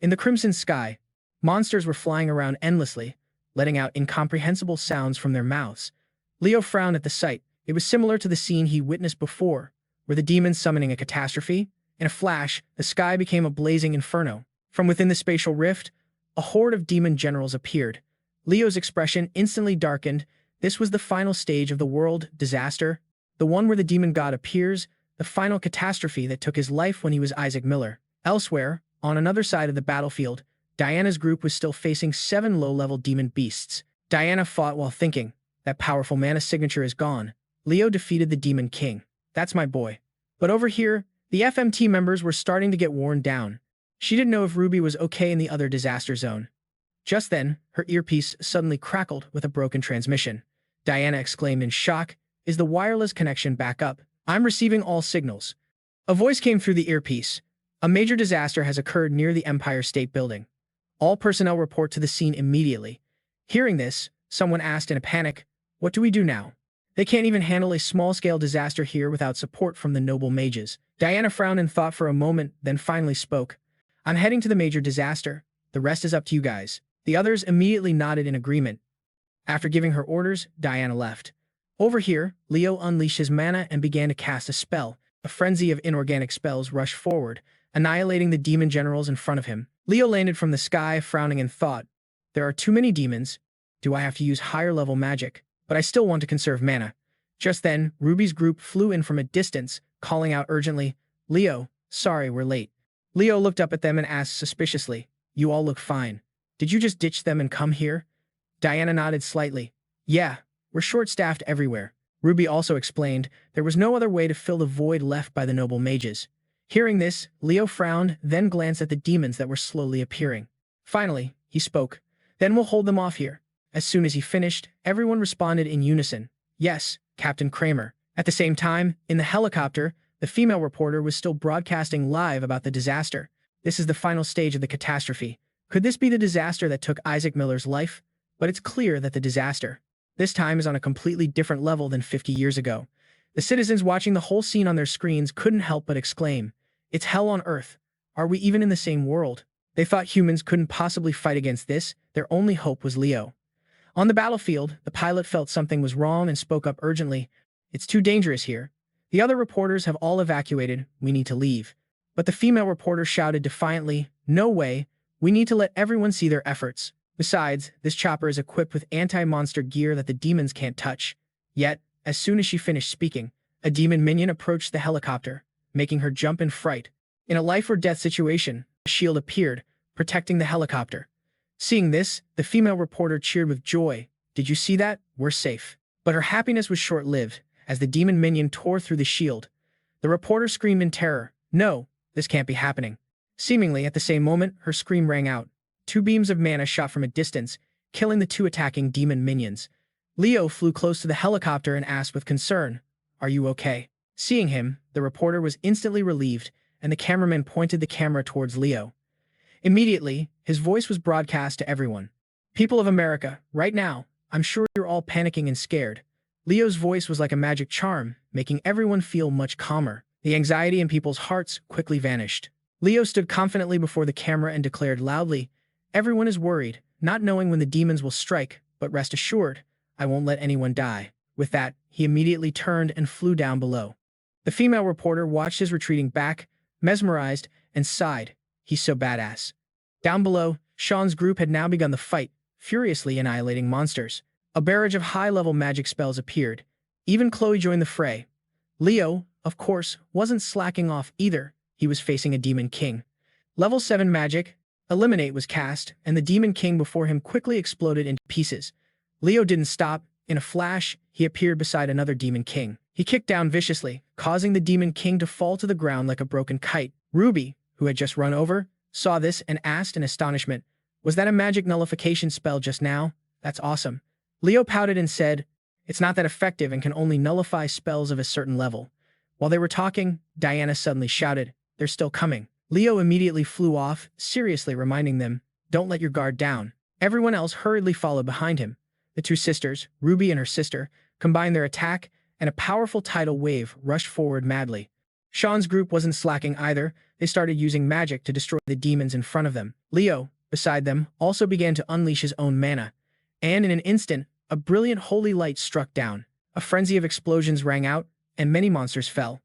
In the crimson sky, monsters were flying around endlessly, letting out incomprehensible sounds from their mouths. Leo frowned at the sight. It was similar to the scene he witnessed before. Were the demons summoning a catastrophe? In a flash, the sky became a blazing inferno. From within the spatial rift, a horde of demon generals appeared. Leo's expression instantly darkened. This was the final stage of the world disaster, the one where the demon god appears, the final catastrophe that took his life when he was Isaac Miller. Elsewhere, on another side of the battlefield, Diana's group was still facing 7 low-level demon beasts. Diana fought while thinking, that powerful mana signature is gone. Leo defeated the Demon King. That's my boy. But over here, the FMT members were starting to get worn down. She didn't know if Ruby was okay in the other disaster zone. Just then, her earpiece suddenly crackled with a broken transmission. Diana exclaimed in shock, "Is the wireless connection back up? I'm receiving all signals." A voice came through the earpiece. "A major disaster has occurred near the Empire State Building. All personnel report to the scene immediately." Hearing this, someone asked in a panic, "What do we do now? They can't even handle a small-scale disaster here without support from the noble mages." Diana frowned and thought for a moment, then finally spoke. "I'm heading to the major disaster. The rest is up to you guys." The others immediately nodded in agreement. After giving her orders, Diana left. Over here, Leo unleashed his mana and began to cast a spell. A frenzy of inorganic spells rushed forward, annihilating the demon generals in front of him. Leo landed from the sky, frowning in thought. There are too many demons. Do I have to use higher-level magic? But I still want to conserve mana. Just then, Ruby's group flew in from a distance, calling out urgently, "Leo, sorry we're late." Leo looked up at them and asked suspiciously, "You all look fine. Did you just ditch them and come here?" Diana nodded slightly. "Yeah, we're short-staffed everywhere." Ruby also explained there was no other way to fill the void left by the noble mages. Hearing this, Leo frowned, then glanced at the demons that were slowly appearing. Finally, he spoke. "Then we'll hold them off here." As soon as he finished, everyone responded in unison. "Yes, Captain Kramer." At the same time, in the helicopter, the female reporter was still broadcasting live about the disaster. "This is the final stage of the catastrophe. Could this be the disaster that took Isaac Miller's life? But it's clear that the disaster this time is on a completely different level than 50 years ago." The citizens watching the whole scene on their screens couldn't help but exclaim, "It's hell on earth. Are we even in the same world?" They thought humans couldn't possibly fight against this. Their only hope was Leo. On the battlefield, the pilot felt something was wrong and spoke up urgently. "It's too dangerous here. The other reporters have all evacuated. We need to leave." But the female reporter shouted defiantly, "No way. We need to let everyone see their efforts. Besides, this chopper is equipped with anti-monster gear that the demons can't touch." Yet, as soon as she finished speaking, a demon minion approached the helicopter, making her jump in fright. In a life-or-death situation, a shield appeared, protecting the helicopter. Seeing this, the female reporter cheered with joy. "Did you see that? We're safe." But her happiness was short-lived, as the demon minion tore through the shield. The reporter screamed in terror, "No, this can't be happening." Seemingly at the same moment, her scream rang out. 2 beams of mana shot from a distance, killing the 2 attacking demon minions. Leo flew close to the helicopter and asked with concern, "Are you okay?" Seeing him, the reporter was instantly relieved, and the cameraman pointed the camera towards Leo. Immediately, his voice was broadcast to everyone. "People of America, right now, I'm sure you're all panicking and scared." Leo's voice was like a magic charm, making everyone feel much calmer. The anxiety in people's hearts quickly vanished. Leo stood confidently before the camera and declared loudly, "Everyone is worried, not knowing when the demons will strike, but rest assured, I won't let anyone die." With that, he immediately turned and flew down below. The female reporter watched his retreating back, mesmerized, and sighed. "He's so badass." Down below, Sean's group had now begun the fight, furiously annihilating monsters. A barrage of high-level magic spells appeared. Even Chloe joined the fray. Leo, of course, wasn't slacking off either. He was facing a demon king. Level 7 magic, Eliminate was cast, and the Demon King before him quickly exploded into pieces. Leo didn't stop. In a flash, he appeared beside another Demon King. He kicked down viciously, causing the Demon King to fall to the ground like a broken kite. Ruby, who had just run over, saw this and asked in astonishment, "Was that a magic nullification spell just now? That's awesome." Leo pouted and said, "It's not that effective and can only nullify spells of a certain level." While they were talking, Diana suddenly shouted, "They're still coming." Leo immediately flew off, seriously reminding them, "Don't let your guard down." Everyone else hurriedly followed behind him. The two sisters, Ruby and her sister, combined their attack, and a powerful tidal wave rushed forward madly. Sean's group wasn't slacking either. They started using magic to destroy the demons in front of them. Leo, beside them, also began to unleash his own mana. And in an instant, a brilliant holy light struck down. A frenzy of explosions rang out, and many monsters fell.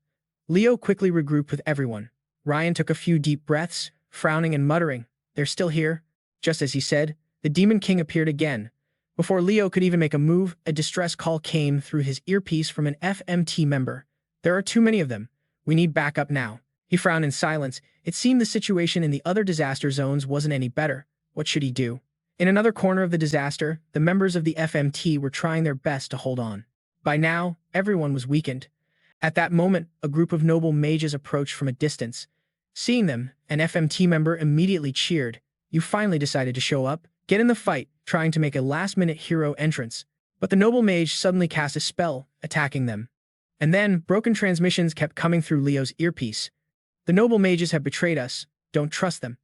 Leo quickly regrouped with everyone. Ryan took a few deep breaths, frowning and muttering, "They're still here." Just as he said, the Demon King appeared again. Before Leo could even make a move, a distress call came through his earpiece from an FMT member. "There are too many of them. We need backup now." He frowned in silence. It seemed the situation in the other disaster zones wasn't any better. What should he do? In another corner of the disaster, the members of the FMT were trying their best to hold on. By now, everyone was weakened. At that moment, a group of noble mages approached from a distance. Seeing them, an FMT member immediately cheered. "You finally decided to show up. Get in the fight," trying to make a last-minute hero entrance. But the noble mage suddenly cast a spell, attacking them. And then, broken transmissions kept coming through Leo's earpiece. "The noble mages have betrayed us. Don't trust them."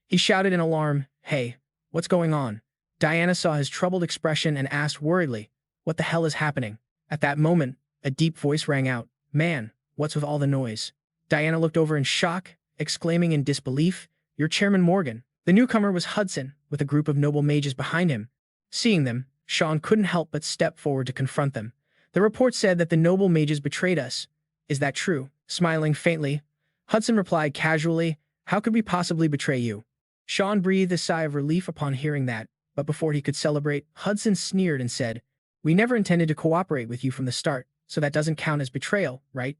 He shouted in alarm, "Hey, what's going on?" Diana saw his troubled expression and asked worriedly, "What the hell is happening?" At that moment, a deep voice rang out, "Man, what's with all the noise?" Diana looked over in shock, exclaiming in disbelief, "You're Chairman Morgan." The newcomer was Hudson, with a group of noble mages behind him. Seeing them, Sean couldn't help but step forward to confront them. "The report said that the noble mages betrayed us. Is that true?" Smiling faintly, Hudson replied casually, "How could we possibly betray you?" Sean breathed a sigh of relief upon hearing that, but before he could celebrate, Hudson sneered and said, "We never intended to cooperate with you from the start, so that doesn't count as betrayal, right?"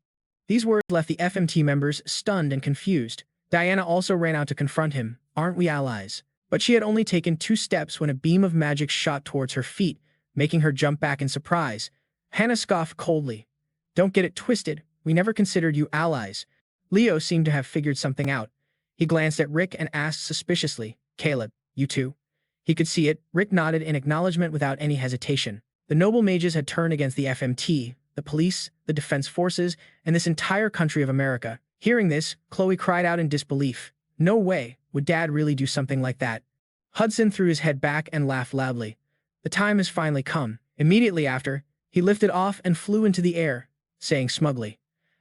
These words left the FMT members stunned and confused. Diana also ran out to confront him. "Aren't we allies?" But she had only taken 2 steps when a beam of magic shot towards her feet, making her jump back in surprise. Hannah scoffed coldly. "Don't get it twisted. We never considered you allies." Leo seemed to have figured something out. He glanced at Rick and asked suspiciously, "Caleb, you too?" He could see it. Rick nodded in acknowledgement without any hesitation. The noble mages had turned against the FMT, the police, the defense forces, and this entire country of America. Hearing this, Chloe cried out in disbelief. "No way. Would Dad really do something like that?" Hudson threw his head back and laughed loudly. "The time has finally come." Immediately after, he lifted off and flew into the air, saying smugly,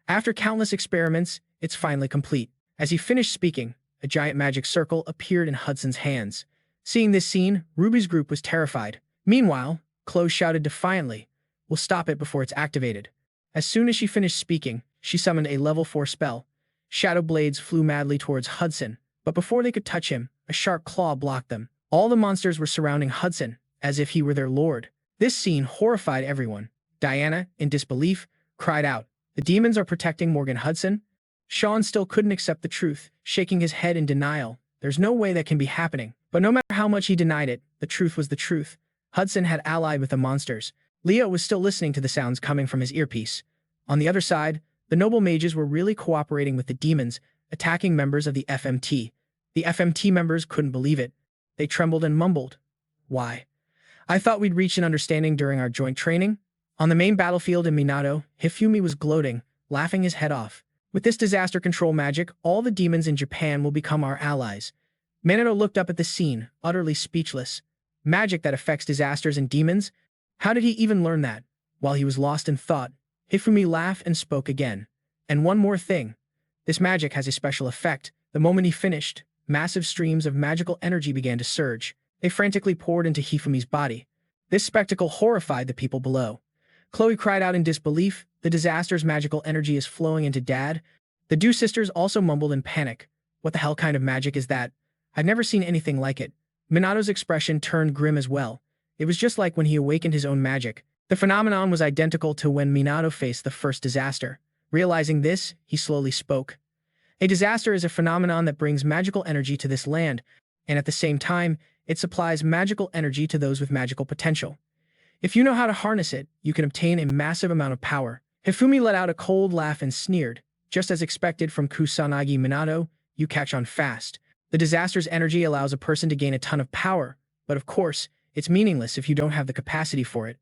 "After countless experiments, it's finally complete." As he finished speaking, a giant magic circle appeared in Hudson's hands. Seeing this scene, Ruby's group was terrified. Meanwhile, Chloe shouted defiantly, "We'll stop it before it's activated." As soon as she finished speaking, she summoned a level 4 spell. Shadow blades flew madly towards Hudson, but before they could touch him, a sharp claw blocked them. All the monsters were surrounding Hudson, as if he were their lord. This scene horrified everyone. Diana, in disbelief, cried out, "The demons are protecting Morgan Hudson?" Sean still couldn't accept the truth, shaking his head in denial. There's no way that can be happening. But no matter how much he denied it, the truth was the truth. Hudson had allied with the monsters. Leo was still listening to the sounds coming from his earpiece. On the other side, the noble mages were really cooperating with the demons, attacking members of the FMT. The FMT members couldn't believe it. They trembled and mumbled, "Why? I thought we'd reach an understanding during our joint training." On the main battlefield in Minato, Hifumi was gloating, laughing his head off. "With this disaster control magic, all the demons in Japan will become our allies." Minato looked up at the scene, utterly speechless. Magic that affects disasters and demons? How did he even learn that? While he was lost in thought, Hifumi laughed and spoke again. "And one more thing. This magic has a special effect." The moment he finished, massive streams of magical energy began to surge. They frantically poured into Hifumi's body. This spectacle horrified the people below. Chloe cried out in disbelief, "The disaster's magical energy is flowing into Dad." The two sisters also mumbled in panic. "What the hell kind of magic is that? I've never seen anything like it." Minato's expression turned grim as well. It was just like when he awakened his own magic. The phenomenon was identical to when Minato faced the first disaster. Realizing this, he slowly spoke. "A disaster is a phenomenon that brings magical energy to this land. and at the same time, it supplies magical energy to those with magical potential. If you know how to harness it, you can obtain a massive amount of power. Hifumi let out a cold laugh and sneered. Just as expected from Kusanagi Minato, you catch on fast. The disaster's energy allows a person to gain a ton of power, but of course, it's meaningless if you don't have the capacity for it.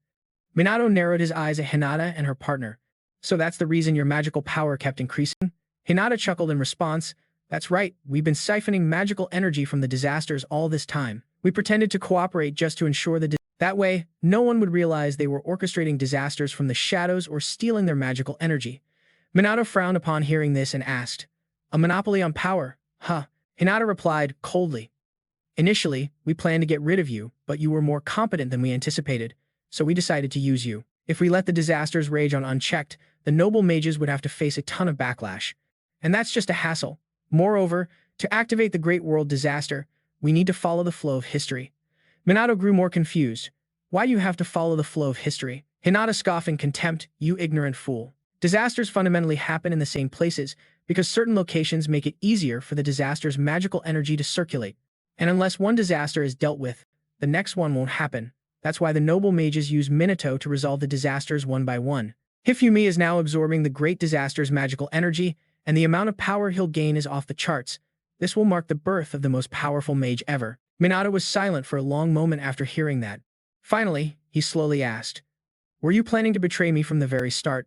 Minato narrowed his eyes at Hinata and her partner. So that's the reason your magical power kept increasing? Hinata chuckled in response. That's right, we've been siphoning magical energy from the disasters all this time. We pretended to cooperate just to ensure that way, no one would realize they were orchestrating disasters from the shadows or stealing their magical energy. Minato frowned upon hearing this and asked, a monopoly on power? Huh. Hinata replied coldly. Initially, we planned to get rid of you, but you were more competent than we anticipated, so we decided to use you. If we let the disasters rage on unchecked, the noble mages would have to face a ton of backlash. And that's just a hassle. Moreover, to activate the Great World Disaster, we need to follow the flow of history. Minato grew more confused. Why do you have to follow the flow of history? Hinata scoffed in contempt, you ignorant fool. Disasters fundamentally happen in the same places because certain locations make it easier for the disaster's magical energy to circulate. And unless one disaster is dealt with, the next one won't happen. That's why the noble mages use Minato to resolve the disasters one by one. Hifumi is now absorbing the great disaster's magical energy, and the amount of power he'll gain is off the charts. This will mark the birth of the most powerful mage ever. Minato was silent for a long moment after hearing that. Finally, he slowly asked, were you planning to betray me from the very start?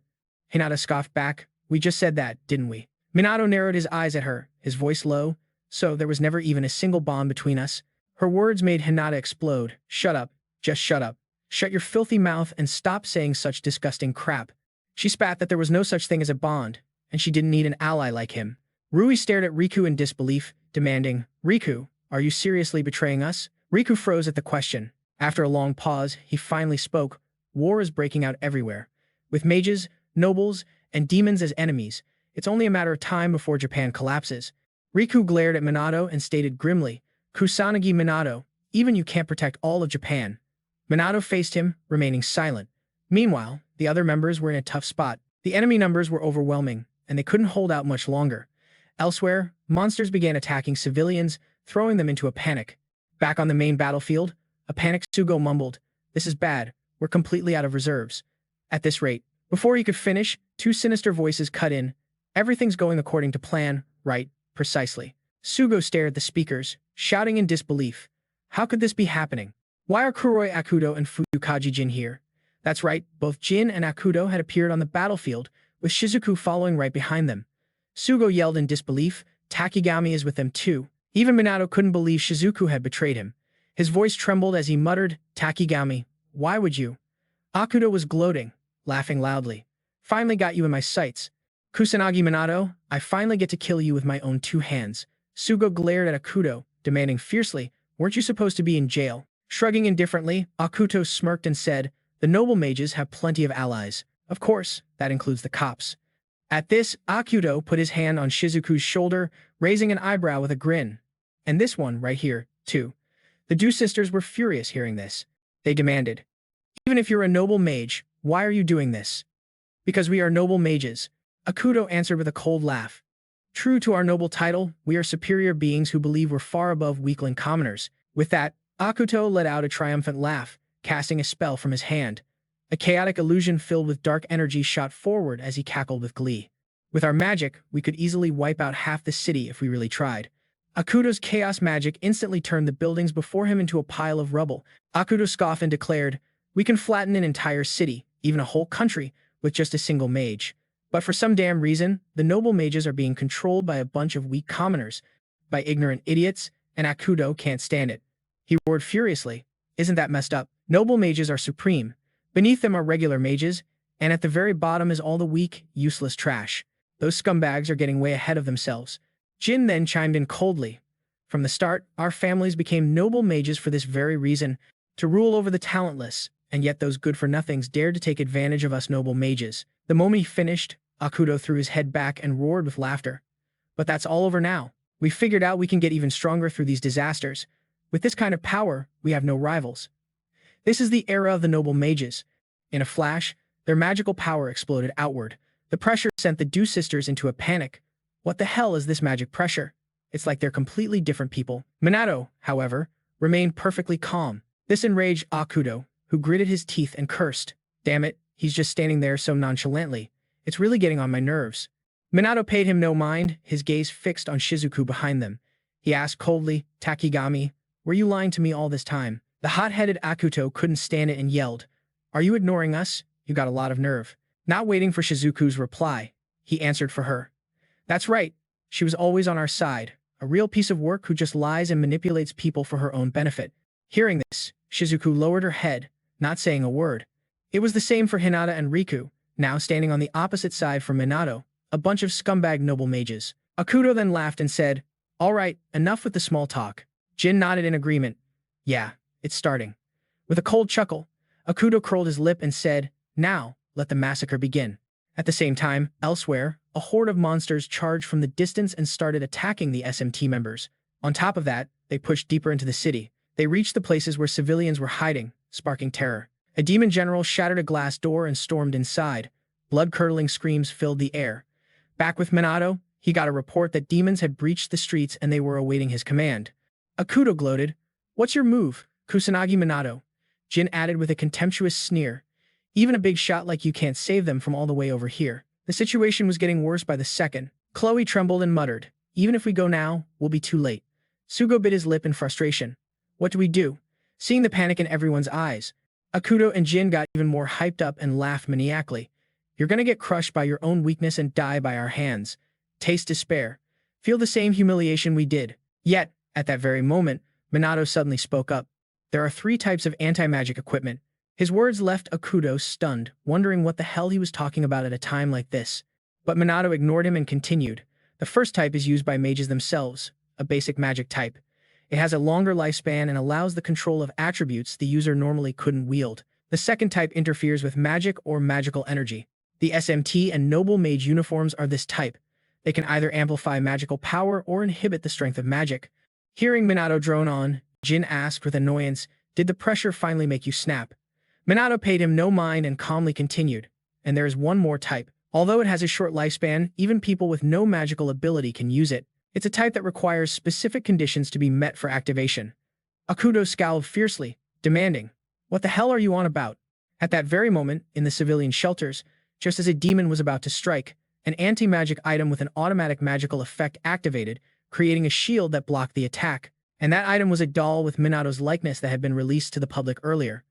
Hinata scoffed back. We just said that, didn't we? Minato narrowed his eyes at her, his voice low. So there was never even a single bond between us? Her words made Hinata explode. Shut up. Just shut up. Shut your filthy mouth and stop saying such disgusting crap. She spat that there was no such thing as a bond, and she didn't need an ally like him. Rui stared at Riku in disbelief, demanding, Riku, are you seriously betraying us? Riku froze at the question. After a long pause, he finally spoke. War is breaking out everywhere. With mages, nobles, and demons as enemies, it's only a matter of time before Japan collapses. Riku glared at Minato and stated grimly, Kusanagi Minato, even you can't protect all of Japan. Minato faced him, remaining silent. Meanwhile, the other members were in a tough spot. The enemy numbers were overwhelming, and they couldn't hold out much longer. Elsewhere, monsters began attacking civilians, throwing them into a panic. Back on the main battlefield, a panicked Sugo mumbled, this is bad, we're completely out of reserves. At this rate, before he could finish, two sinister voices cut in. Everything's going according to plan, right? Precisely. Sugo stared at the speakers, shouting in disbelief. How could this be happening? Why are Kuroi Akudo and Fuyukaji Jin here? That's right, both Jin and Akudo had appeared on the battlefield, with Shizuku following right behind them. Sugo yelled in disbelief, Takigami is with them too. Even Minato couldn't believe Shizuku had betrayed him. His voice trembled as he muttered, Takigami, why would you? Akudo was gloating, laughing loudly. Finally got you in my sights. Kusanagi Minato, I finally get to kill you with my own two hands. Sugo glared at Akudo, demanding fiercely, weren't you supposed to be in jail? Shrugging indifferently, Akuto smirked and said, the noble mages have plenty of allies. Of course, that includes the cops. At this, Akuto put his hand on Shizuku's shoulder, raising an eyebrow with a grin. And this one, right here, too. The two sisters were furious hearing this. They demanded, even if you're a noble mage, why are you doing this? Because we are noble mages. Akuto answered with a cold laugh. True to our noble title, we are superior beings who believe we're far above weakling commoners. With that, Akuto let out a triumphant laugh, casting a spell from his hand. A chaotic illusion filled with dark energy shot forward as he cackled with glee. With our magic, we could easily wipe out half the city if we really tried. Akuto's chaos magic instantly turned the buildings before him into a pile of rubble. Akuto scoffed and declared, we can flatten an entire city, even a whole country, with just a single mage. But for some damn reason, the noble mages are being controlled by a bunch of weak commoners, by ignorant idiots, and Akuto can't stand it. He roared furiously, isn't that messed up? Noble mages are supreme. Beneath them are regular mages, and at the very bottom is all the weak, useless trash. Those scumbags are getting way ahead of themselves. Jin then chimed in coldly. From the start, our families became noble mages for this very reason, to rule over the talentless, and yet those good-for-nothings dared to take advantage of us noble mages. The moment he finished, Akuto threw his head back and roared with laughter. But that's all over now. We figured out we can get even stronger through these disasters. With this kind of power, we have no rivals. This is the era of the noble mages. In a flash, their magical power exploded outward. The pressure sent the two sisters into a panic. What the hell is this magic pressure? It's like they're completely different people. Minato, however, remained perfectly calm. This enraged Akuto, who gritted his teeth and cursed. Damn it, he's just standing there so nonchalantly. It's really getting on my nerves. Minato paid him no mind, his gaze fixed on Shizuku behind them. He asked coldly, Takigami, were you lying to me all this time? The hot-headed Akuto couldn't stand it and yelled, Are you ignoring us? You got a lot of nerve. Not waiting for Shizuku's reply, he answered for her. That's right. She was always on our side, a real piece of work who just lies and manipulates people for her own benefit. Hearing this, Shizuku lowered her head, not saying a word. It was the same for Hinata and Riku, now standing on the opposite side from Minato, a bunch of scumbag noble mages. Akuto then laughed and said, All right, enough with the small talk. Jin nodded in agreement. Yeah, it's starting. With a cold chuckle, Akuto curled his lip and said, Now, let the massacre begin. At the same time, elsewhere, a horde of monsters charged from the distance and started attacking the SMT members. On top of that, they pushed deeper into the city. They reached the places where civilians were hiding, sparking terror. A demon general shattered a glass door and stormed inside. Blood-curdling screams filled the air. Back with Minato, he got a report that demons had breached the streets and they were awaiting his command. Akuto gloated. What's your move, Kusanagi Minato? Jin added with a contemptuous sneer. Even a big shot like you can't save them from all the way over here. The situation was getting worse by the second. Chloe trembled and muttered, Even if we go now, we'll be too late. Sugo bit his lip in frustration. What do we do? Seeing the panic in everyone's eyes, Akuto and Jin got even more hyped up and laughed maniacally. You're gonna get crushed by your own weakness and die by our hands. Taste despair. Feel the same humiliation we did. Yet, at that very moment, Minato suddenly spoke up. There are 3 types of anti-magic equipment. His words left Akuto stunned, wondering what the hell he was talking about at a time like this. But Minato ignored him and continued. The first type is used by mages themselves, a basic magic type. It has a longer lifespan and allows the control of attributes the user normally couldn't wield. The second type interferes with magic or magical energy. The SMT and Noble Mage uniforms are this type. They can either amplify magical power or inhibit the strength of magic. Hearing Minato drone on, Jin asked with annoyance, Did the pressure finally make you snap? Minato paid him no mind and calmly continued. And there is one more type. Although it has a short lifespan, even people with no magical ability can use it. It's a type that requires specific conditions to be met for activation. Akuto scowled fiercely, demanding, What the hell are you on about? At that very moment, in the civilian shelters, just as a demon was about to strike, an anti-magic item with an automatic magical effect activated, creating a shield that blocked the attack. And that item was a doll with Minato's likeness that had been released to the public earlier.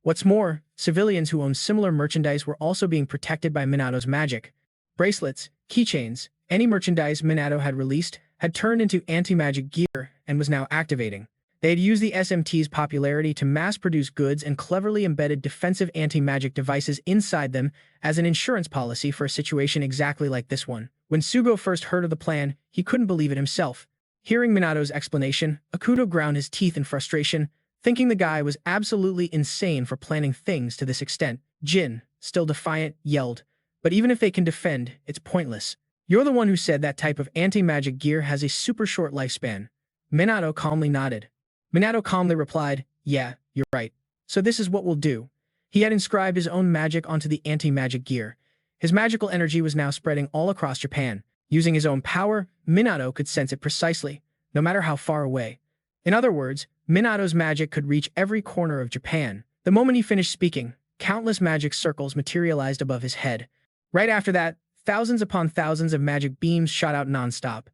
What's more, civilians who owned similar merchandise were also being protected by Minato's magic. Bracelets, keychains, any merchandise Minato had released had turned into anti-magic gear and was now activating. They had used the SMT's popularity to mass-produce goods and cleverly embedded defensive anti-magic devices inside them as an insurance policy for a situation exactly like this one. When Sugo first heard of the plan, he couldn't believe it himself. Hearing Minato's explanation, Akuto ground his teeth in frustration, thinking the guy was absolutely insane for planning things to this extent. Jin, still defiant, yelled, But even if they can defend, it's pointless. You're the one who said that type of anti-magic gear has a super short lifespan. Minato calmly nodded. Minato calmly replied, Yeah, you're right. So this is what we'll do. He had inscribed his own magic onto the anti-magic gear. His magical energy was now spreading all across Japan. Using his own power, Minato could sense it precisely, no matter how far away. In other words, Minato's magic could reach every corner of Japan. The moment he finished speaking, countless magic circles materialized above his head. Right after that, thousands upon thousands of magic beams shot out non-stop.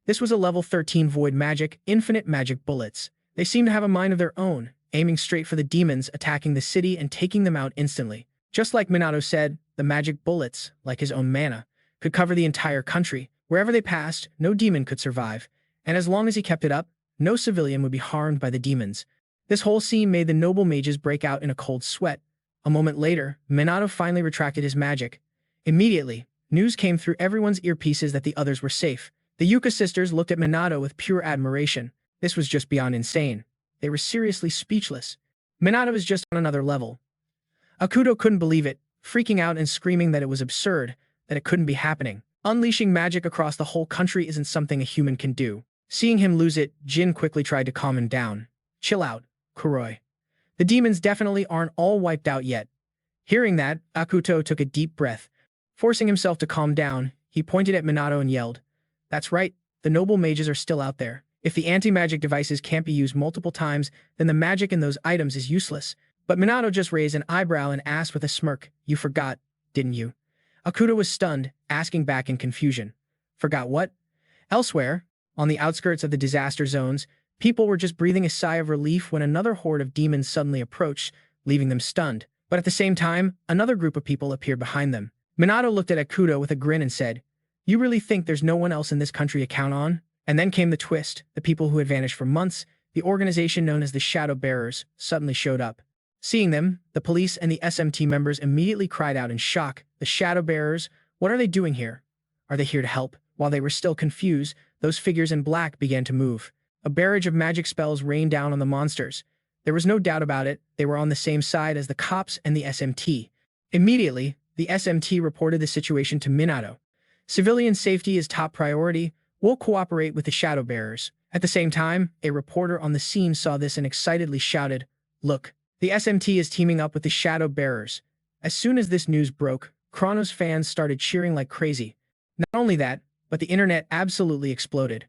This was a level 13 void magic, infinite magic bullets. They seemed to have a mind of their own, aiming straight for the demons, attacking the city and taking them out instantly. Just like Minato said, the magic bullets, like his own mana, could cover the entire country. Wherever they passed, no demon could survive. And as long as he kept it up, no civilian would be harmed by the demons. This whole scene made the noble mages break out in a cold sweat. A moment later, Minato finally retracted his magic. Immediately, news came through everyone's earpieces that the others were safe. The Yuka sisters looked at Minato with pure admiration. This was just beyond insane. They were seriously speechless. Minato was just on another level. Akuto couldn't believe it, freaking out and screaming that it was absurd, that it couldn't be happening. Unleashing magic across the whole country isn't something a human can do. Seeing him lose it, Jin quickly tried to calm him down. Chill out, Kuroi. The demons definitely aren't all wiped out yet. Hearing that, Akuto took a deep breath. Forcing himself to calm down, he pointed at Minato and yelled, That's right, the noble mages are still out there. If the anti-magic devices can't be used multiple times, then the magic in those items is useless. But Minato just raised an eyebrow and asked with a smirk, "You forgot, didn't you?" Akuto was stunned, asking back in confusion. Forgot what? Elsewhere, on the outskirts of the disaster zones, people were just breathing a sigh of relief when another horde of demons suddenly approached, leaving them stunned. But at the same time, another group of people appeared behind them. Minato looked at Akuto with a grin and said, "You really think there's no one else in this country to count on?" And then came the twist. The people who had vanished for months, the organization known as the Shadow Bearers, suddenly showed up. Seeing them, the police and the SMT members immediately cried out in shock. The Shadow Bearers, what are they doing here? Are they here to help? While they were still confused, those figures in black began to move. A barrage of magic spells rained down on the monsters. There was no doubt about it, they were on the same side as the cops and the SMT. Immediately, the SMT reported the situation to Minato. Civilian safety is top priority. We'll cooperate with the Shadow Bearers. At the same time, a reporter on the scene saw this and excitedly shouted, "Look, the SMT is teaming up with the Shadow Bearers." As soon as this news broke, Chrono's fans started cheering like crazy. Not only that, but the internet absolutely exploded.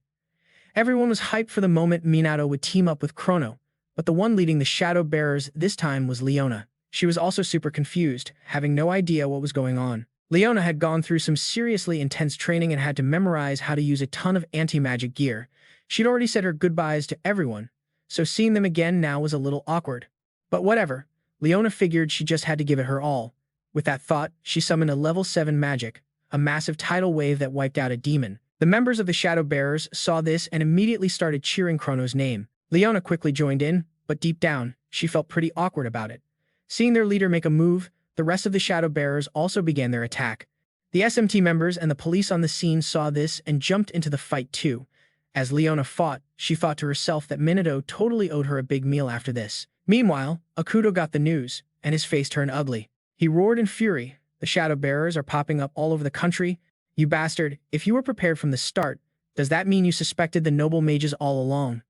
Everyone was hyped for the moment Minato would team up with Chrono, but the one leading the Shadow Bearers this time was Leona. She was also super confused, having no idea what was going on. Leona had gone through some seriously intense training and had to memorize how to use a ton of anti-magic gear. She'd already said her goodbyes to everyone, so seeing them again now was a little awkward. But whatever, Leona figured she just had to give it her all. With that thought, she summoned a level 7 magic, a massive tidal wave that wiped out a demon. The members of the Shadow Bearers saw this and immediately started cheering Chrono's name. Leona quickly joined in, but deep down, she felt pretty awkward about it. Seeing their leader make a move, the rest of the Shadow Bearers also began their attack. The SMT members and the police on the scene saw this and jumped into the fight too. As Leona fought, she thought to herself that Minato totally owed her a big meal after this. Meanwhile, Akuto got the news, and his face turned ugly. He roared in fury, "The Shadow Bearers are popping up all over the country. You bastard, if you were prepared from the start, does that mean you suspected the noble mages all along?"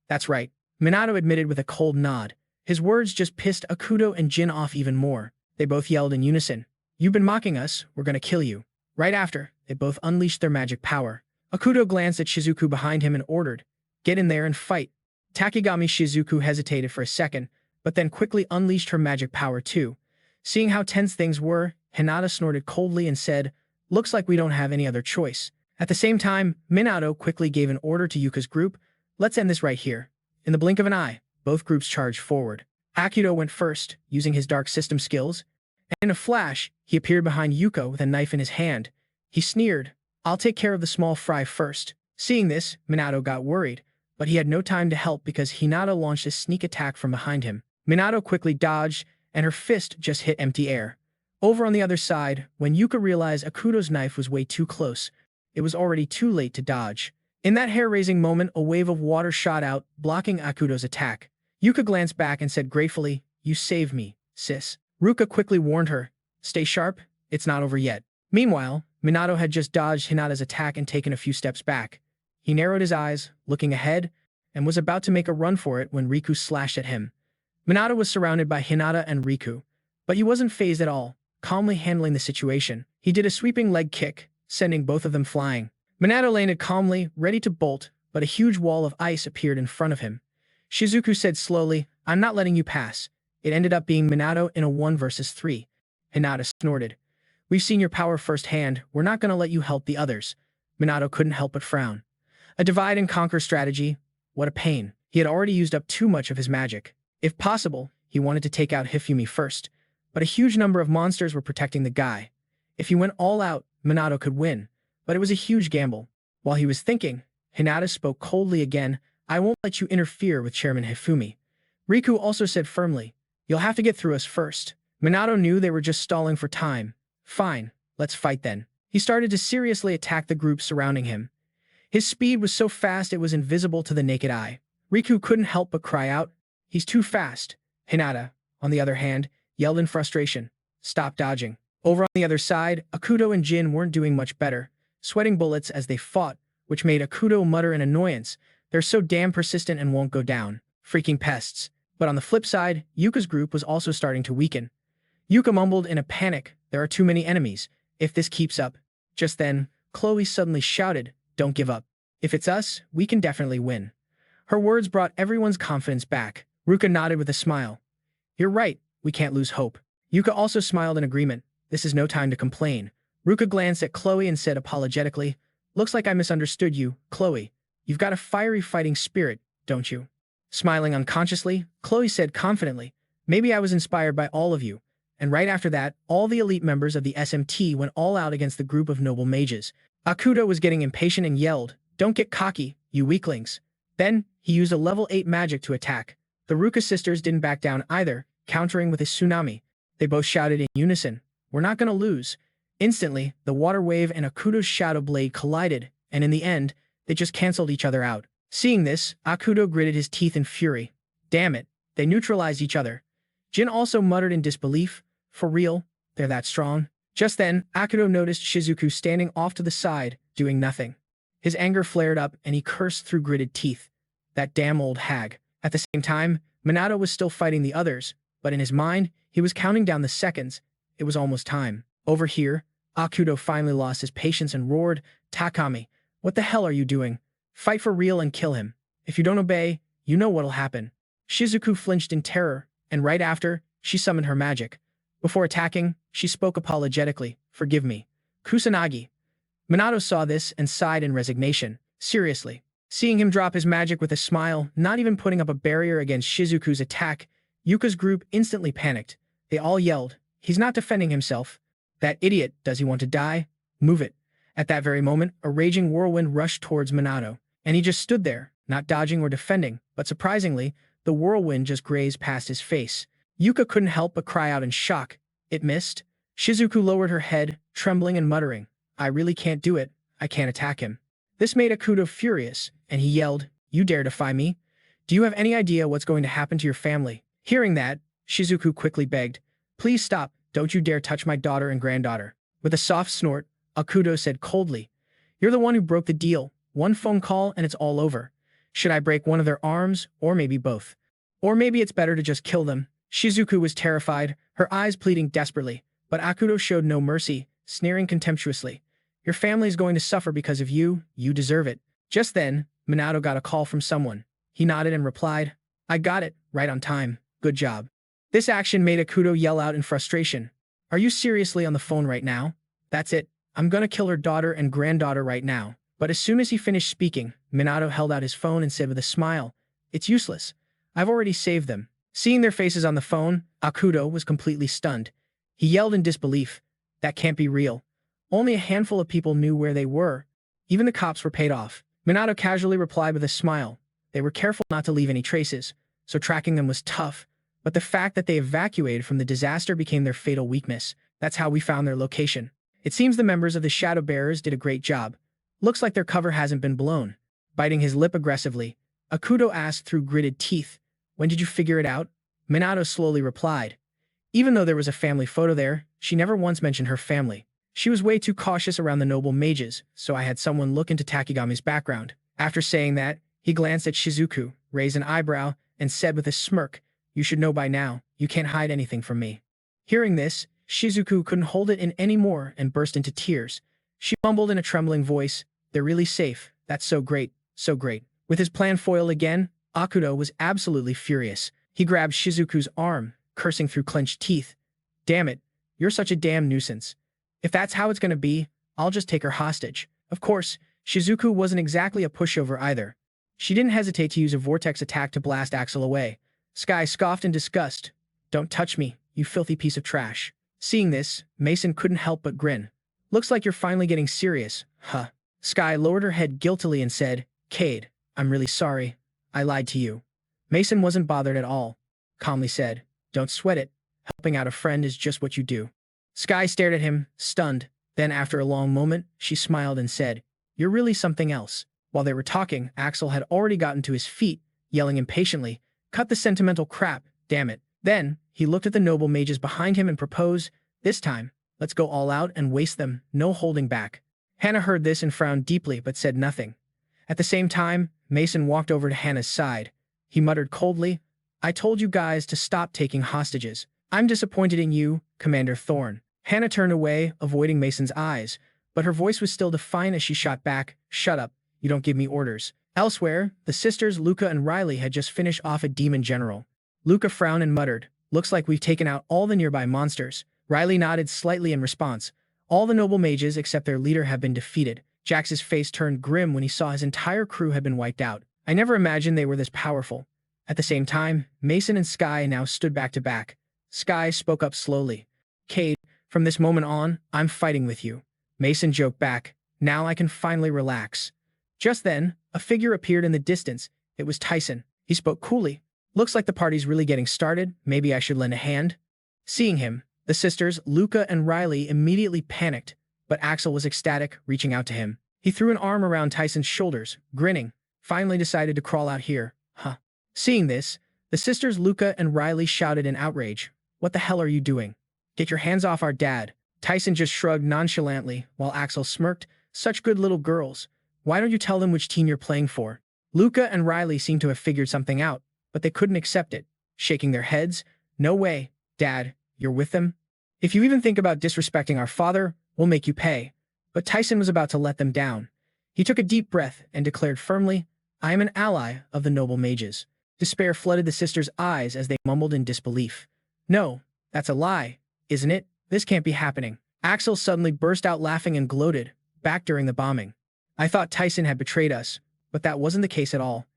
"That's right," Minato admitted with a cold nod. His words just pissed Akuto and Jin off even more. They both yelled in unison, "You've been mocking us, we're gonna kill you." Right after, they both unleashed their magic power. Akuto glanced at Shizuku behind him and ordered, "Get in there and fight." Takegami Shizuku hesitated for a second, but then quickly unleashed her magic power too. Seeing how tense things were, Hinata snorted coldly and said, "Looks like we don't have any other choice." At the same time, Minato quickly gave an order to Yuka's group, "Let's end this right here." In the blink of an eye, both groups charged forward. Akuto went first, using his dark system skills, and in a flash, he appeared behind Yuka with a knife in his hand. He sneered, "I'll take care of the small fry first." Seeing this, Minato got worried, but he had no time to help because Hinata launched a sneak attack from behind him. Minato quickly dodged, and her fist just hit empty air. Over on the other side, when Yuka realized Akuto's knife was way too close, it was already too late to dodge. In that hair-raising moment, a wave of water shot out, blocking Akuto's attack. Yuka glanced back and said gratefully, "You saved me, sis." Ruka quickly warned her, "Stay sharp, it's not over yet." Meanwhile, Minato had just dodged Hinata's attack and taken a few steps back. He narrowed his eyes, looking ahead, and was about to make a run for it when Riku slashed at him. Minato was surrounded by Hinata and Riku, but he wasn't fazed at all, calmly handling the situation. He did a sweeping leg kick, sending both of them flying. Minato landed calmly, ready to bolt, but a huge wall of ice appeared in front of him. Shizuku said slowly, "I'm not letting you pass." It ended up being Minato in a 1 versus 3. Hinata snorted, "We've seen your power firsthand, we're not going to let you help the others." Minato couldn't help but frown. A divide and conquer strategy? What a pain. He had already used up too much of his magic. If possible, he wanted to take out Hifumi first, but a huge number of monsters were protecting the guy. If he went all out, Minato could win, but it was a huge gamble. While he was thinking, Hinata spoke coldly again, "I won't let you interfere with Chairman Hifumi." Riku also said firmly, "You'll have to get through us first." Minato knew they were just stalling for time. "Fine, let's fight then." He started to seriously attack the group surrounding him. His speed was so fast it was invisible to the naked eye. Riku couldn't help but cry out, "He's too fast." Hinata, on the other hand, yelled in frustration, "Stop dodging." Over on the other side, Akuto and Jin weren't doing much better, sweating bullets as they fought, which made Akuto mutter in annoyance, "They're so damn persistent and won't go down. Freaking pests." But on the flip side, Yuka's group was also starting to weaken. Yuka mumbled in a panic, "There are too many enemies. If this keeps up." Just then, Chloe suddenly shouted, "Don't give up." If it's us, we can definitely win. Her words brought everyone's confidence back. Ruka nodded with a smile. You're right, we can't lose hope. Yuka also smiled in agreement. This is no time to complain. Ruka glanced at Chloe and said apologetically, looks like I misunderstood you, Chloe. You've got a fiery fighting spirit, don't you? Smiling unconsciously, Chloe said confidently, maybe I was inspired by all of you. And right after that, all the elite members of the SMT went all out against the group of noble mages. Akudo was getting impatient and yelled, don't get cocky, you weaklings. Then, he used a level 8 magic to attack. The Ruka sisters didn't back down either, countering with his tsunami. They both shouted in unison, we're not gonna lose. Instantly, the water wave and Akudo's shadow blade collided, and in the end, they just canceled each other out. Seeing this, Akudo gritted his teeth in fury. Damn it, they neutralized each other. Jin also muttered in disbelief, for real, they're that strong. Just then, Akudo noticed Shizuku standing off to the side, doing nothing. His anger flared up and he cursed through gritted teeth. That damn old hag. At the same time, Minato was still fighting the others, but in his mind, he was counting down the seconds. It was almost time. Over here, Akudo finally lost his patience and roared, Takami, what the hell are you doing? Fight for real and kill him. If you don't obey, you know what'll happen. Shizuku flinched in terror, and right after, she summoned her magic. Before attacking, she spoke apologetically, forgive me. Kusanagi. Minato saw this and sighed in resignation. Seriously. Seeing him drop his magic with a smile, not even putting up a barrier against Shizuku's attack, Yuka's group instantly panicked. They all yelled, he's not defending himself. That idiot, does he want to die? Move it. At that very moment, a raging whirlwind rushed towards Minato, and he just stood there, not dodging or defending, but surprisingly, the whirlwind just grazed past his face. Yuka couldn't help but cry out in shock. It missed. Shizuku lowered her head, trembling and muttering, I really can't do it. I can't attack him. This made Akudo furious, and he yelled, you dare defy me? Do you have any idea what's going to happen to your family? Hearing that, Shizuku quickly begged, please stop, don't you dare touch my daughter and granddaughter. With a soft snort, Akudo said coldly, you're the one who broke the deal. One phone call and it's all over. Should I break one of their arms, or maybe both? Or maybe it's better to just kill them. Shizuku was terrified, her eyes pleading desperately, but Akudo showed no mercy, sneering contemptuously. Your family is going to suffer because of you, you deserve it. Just then, Minato got a call from someone. He nodded and replied, I got it, right on time, good job. This action made Akudo yell out in frustration. Are you seriously on the phone right now? That's it, I'm gonna kill her daughter and granddaughter right now. But as soon as he finished speaking, Minato held out his phone and said with a smile, it's useless. I've already saved them. Seeing their faces on the phone, Akudo was completely stunned. He yelled in disbelief, that can't be real. Only a handful of people knew where they were. Even the cops were paid off. Minato casually replied with a smile. They were careful not to leave any traces, so tracking them was tough. But the fact that they evacuated from the disaster became their fatal weakness. That's how we found their location. It seems the members of the Shadow Bearers did a great job. Looks like their cover hasn't been blown. Biting his lip aggressively, Akudo asked through gritted teeth, when did you figure it out? Minato slowly replied. Even though there was a family photo there, she never once mentioned her family. She was way too cautious around the noble mages, so I had someone look into Takigami's background. After saying that, he glanced at Shizuku, raised an eyebrow, and said with a smirk, you should know by now, you can't hide anything from me. Hearing this, Shizuku couldn't hold it in anymore and burst into tears. She mumbled in a trembling voice, they're really safe, that's so great, so great. With his plan foiled again, Akudo was absolutely furious. He grabbed Shizuku's arm, cursing through clenched teeth. Damn it, you're such a damn nuisance. If that's how it's gonna be, I'll just take her hostage. Of course, Shizuku wasn't exactly a pushover either. She didn't hesitate to use a vortex attack to blast Axel away. Sky scoffed in disgust. Don't touch me, you filthy piece of trash. Seeing this, Mason couldn't help but grin. Looks like you're finally getting serious, huh? Sky lowered her head guiltily and said, Cade, I'm really sorry. I lied to you. Mason wasn't bothered at all. Calmly said, don't sweat it. Helping out a friend is just what you do. Sky stared at him, stunned. Then after a long moment, she smiled and said, you're really something else. While they were talking, Axel had already gotten to his feet, yelling impatiently, cut the sentimental crap, damn it. Then, he looked at the noble mages behind him and proposed, this time, let's go all out and waste them, no holding back. Hannah heard this and frowned deeply but said nothing. At the same time, Mason walked over to Hannah's side. He muttered coldly, I told you guys to stop taking hostages. I'm disappointed in you, Commander Thorn. Hannah turned away, avoiding Mason's eyes, but her voice was still defiant as she shot back, shut up. You don't give me orders. Elsewhere, the sisters Luca and Riley had just finished off a demon general. Luca frowned and muttered, "Looks like we've taken out all the nearby monsters." Riley nodded slightly in response. "All the noble mages except their leader have been defeated." Jax's face turned grim when he saw his entire crew had been wiped out. "I never imagined they were this powerful." At the same time, Mason and Sky now stood back to back. Sky spoke up slowly. "Cade, from this moment on, I'm fighting with you." Mason joked back, "Now I can finally relax." Just then, a figure appeared in the distance. It was Tyson. He spoke coolly. "Looks like the party's really getting started. Maybe I should lend a hand." Seeing him, the sisters, Luca and Riley, immediately panicked, but Axel was ecstatic, reaching out to him. He threw an arm around Tyson's shoulders, grinning. "Finally decided to crawl out here, huh?" Seeing this, the sisters Luca and Riley shouted in outrage. "What the hell are you doing? Get your hands off our dad." Tyson just shrugged nonchalantly, while Axel smirked. "Such good little girls. Why don't you tell them which team you're playing for?" Luca and Riley seemed to have figured something out, but they couldn't accept it, shaking their heads. "No way, Dad, you're with them? If you even think about disrespecting our father, we'll make you pay." But Tyson was about to let them down. He took a deep breath and declared firmly, "I am an ally of the noble mages." Despair flooded the sisters' eyes as they mumbled in disbelief. "No, that's a lie, isn't it? This can't be happening." Axel suddenly burst out laughing and gloated, back during the bombing. "I thought Tyson had betrayed us, but that wasn't the case at all.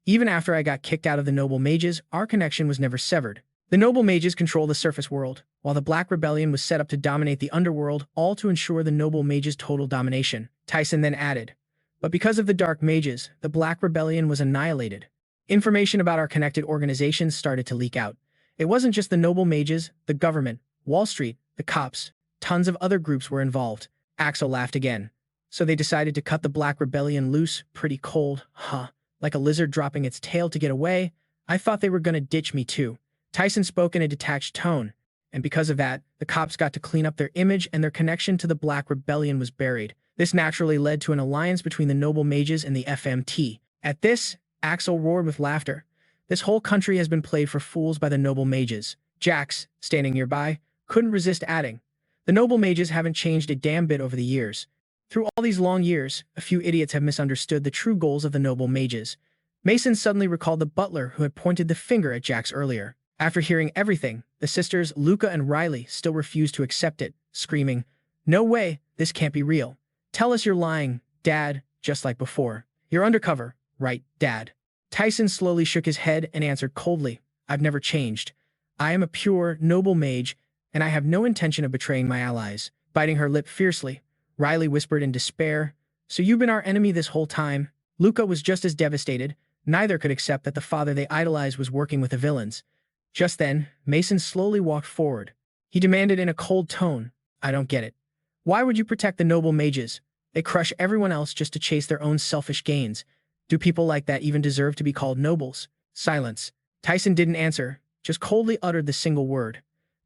Even after I got kicked out of the noble mages, our connection was never severed. The noble mages control the surface world, while the Black Rebellion was set up to dominate the underworld, all to ensure the noble mages' total domination." Tyson then added, "But because of the Dark Mages, the Black Rebellion was annihilated." Information about our connected organizations started to leak out. It wasn't just the noble mages, the government, Wall Street, the cops. Tons of other groups were involved. Axel laughed again. "So they decided to cut the Black Rebellion loose? Pretty cold, huh? Like a lizard dropping its tail to get away? I thought they were gonna ditch me too." Tyson spoke in a detached tone, and because of that, the cops got to clean up their image and their connection to the Black Rebellion was buried. This naturally led to an alliance between the noble mages and the FMT. At this, Axel roared with laughter. "This whole country has been played for fools by the noble mages." Jax, standing nearby, couldn't resist adding, "The noble mages haven't changed a damn bit over the years. Through all these long years, a few idiots have misunderstood the true goals of the noble mages." Mason suddenly recalled the butler who had pointed the finger at Jax earlier. After hearing everything, the sisters Luca and Riley still refused to accept it, screaming, "No way, this can't be real. Tell us you're lying, Dad, just like before. You're undercover, right, Dad?" Tyson slowly shook his head and answered coldly, "I've never changed. I am a pure, noble mage, and I have no intention of betraying my allies." Biting her lip fiercely, Riley whispered in despair, "So you've been our enemy this whole time?" Luca was just as devastated. Neither could accept that the father they idolized was working with the villains. Just then, Mason slowly walked forward. He demanded in a cold tone, "I don't get it. Why would you protect the noble mages? They crush everyone else just to chase their own selfish gains. Do people like that even deserve to be called nobles?" Silence. Tyson didn't answer, just coldly uttered the single word.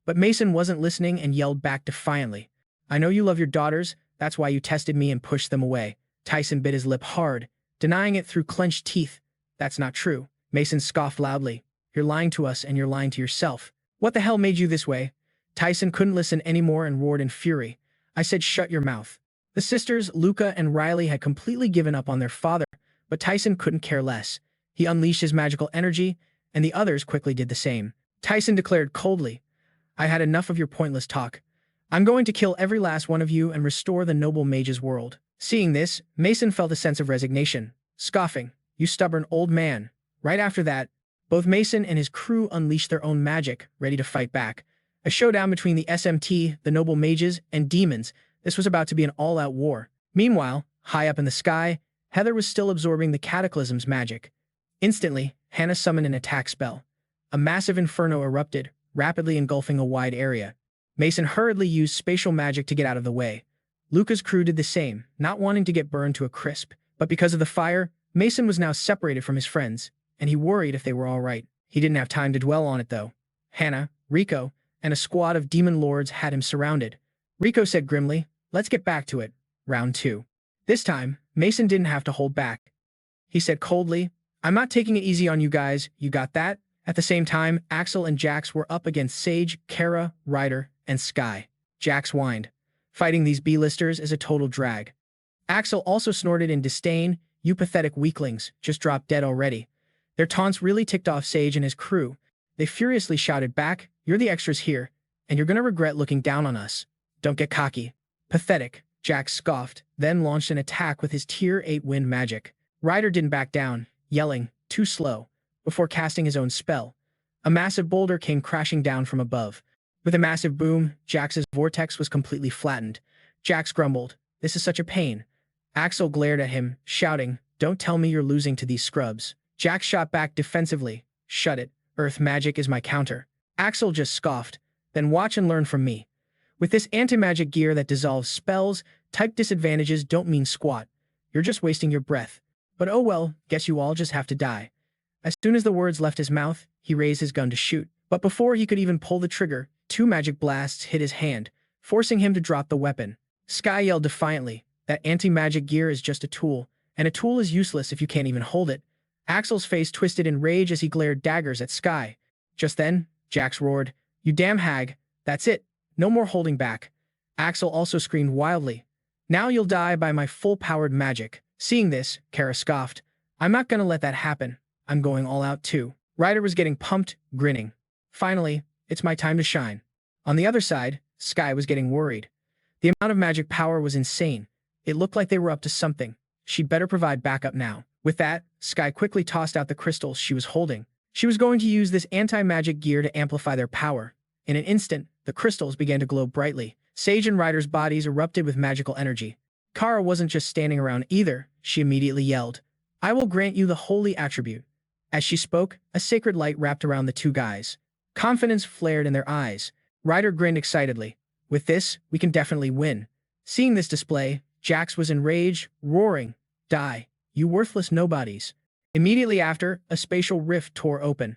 But Mason wasn't listening and yelled back defiantly, "I know you love your daughters, that's why you tested me and pushed them away." Tyson bit his lip hard, denying it through clenched teeth. "That's not true." Mason scoffed loudly. "You're lying to us and you're lying to yourself. What the hell made you this way?" Tyson couldn't listen anymore and roared in fury. "I said shut your mouth." The sisters, Luca and Riley, had completely given up on their father, but Tyson couldn't care less. He unleashed his magical energy, and the others quickly did the same. Tyson declared coldly, "I had enough of your pointless talk. I'm going to kill every last one of you and restore the noble mage's world." Seeing this, Mason felt a sense of resignation, scoffing, "You stubborn old man." Right after that, both Mason and his crew unleashed their own magic, ready to fight back. A showdown between the SMT, the noble mages, and demons. This was about to be an all-out war. Meanwhile, high up in the sky, Heather was still absorbing the Cataclysm's magic. Instantly, Hannah summoned an attack spell. A massive inferno erupted, rapidly engulfing a wide area. Mason hurriedly used spatial magic to get out of the way. Luca's crew did the same, not wanting to get burned to a crisp. But because of the fire, Mason was now separated from his friends, and he worried if they were all right. He didn't have time to dwell on it, though. Hannah, Riku, and a squad of demon lords had him surrounded. Riku said grimly, "Let's get back to it. Round 2. This time, Mason didn't have to hold back. He said coldly, "I'm not taking it easy on you guys, you got that?" At the same time, Axel and Jax were up against Sage, Kara, Ryder, and Sky. Jax whined, "Fighting these B-listers is a total drag." Axel also snorted in disdain, You pathetic weaklings, just dropped dead already. Their taunts really ticked off Sage and his crew. They furiously shouted back, "You're the extras here, and you're gonna regret looking down on us. Don't get cocky." "Pathetic," Jax scoffed, then launched an attack with his Tier 8 wind magic. Ryder didn't back down, yelling, "Too slow," before casting his own spell. A massive boulder came crashing down from above. With a massive boom, Jax's vortex was completely flattened. Jax grumbled, "This is such a pain." Axel glared at him, shouting, "Don't tell me you're losing to these scrubs." Jax shot back defensively, "Shut it, Earth magic is my counter." Axel just scoffed, "Then watch and learn from me. With this anti-magic gear that dissolves spells, type disadvantages don't mean squat. You're just wasting your breath. But oh well, guess you all just have to die." As soon as the words left his mouth, he raised his gun to shoot. But before he could even pull the trigger, 2 magic blasts hit his hand, forcing him to drop the weapon. Sky yelled defiantly, "That anti-magic gear is just a tool, and a tool is useless if you can't even hold it." Axel's face twisted in rage as he glared daggers at Sky. Just then, Jax roared, "You damn hag, that's it, no more holding back." Axel also screamed wildly, "Now you'll die by my full-powered magic." Seeing this, Kara scoffed, "I'm not gonna let that happen. I'm going all out too." Ryder was getting pumped, grinning. "Finally, it's my time to shine." On the other side, Sky was getting worried. The amount of magic power was insane. It looked like they were up to something. She'd better provide backup now. With that, Sky quickly tossed out the crystals she was holding. She was going to use this anti-magic gear to amplify their power. In an instant, the crystals began to glow brightly. Sage and Ryder's bodies erupted with magical energy. Kara wasn't just standing around either. She immediately yelled, "I will grant you the holy attribute." As she spoke, a sacred light wrapped around the two guys. Confidence flared in their eyes. Ryder grinned excitedly. "With this, we can definitely win." Seeing this display, Jax was enraged, roaring, "Die, you worthless nobodies." Immediately after, a spatial rift tore open.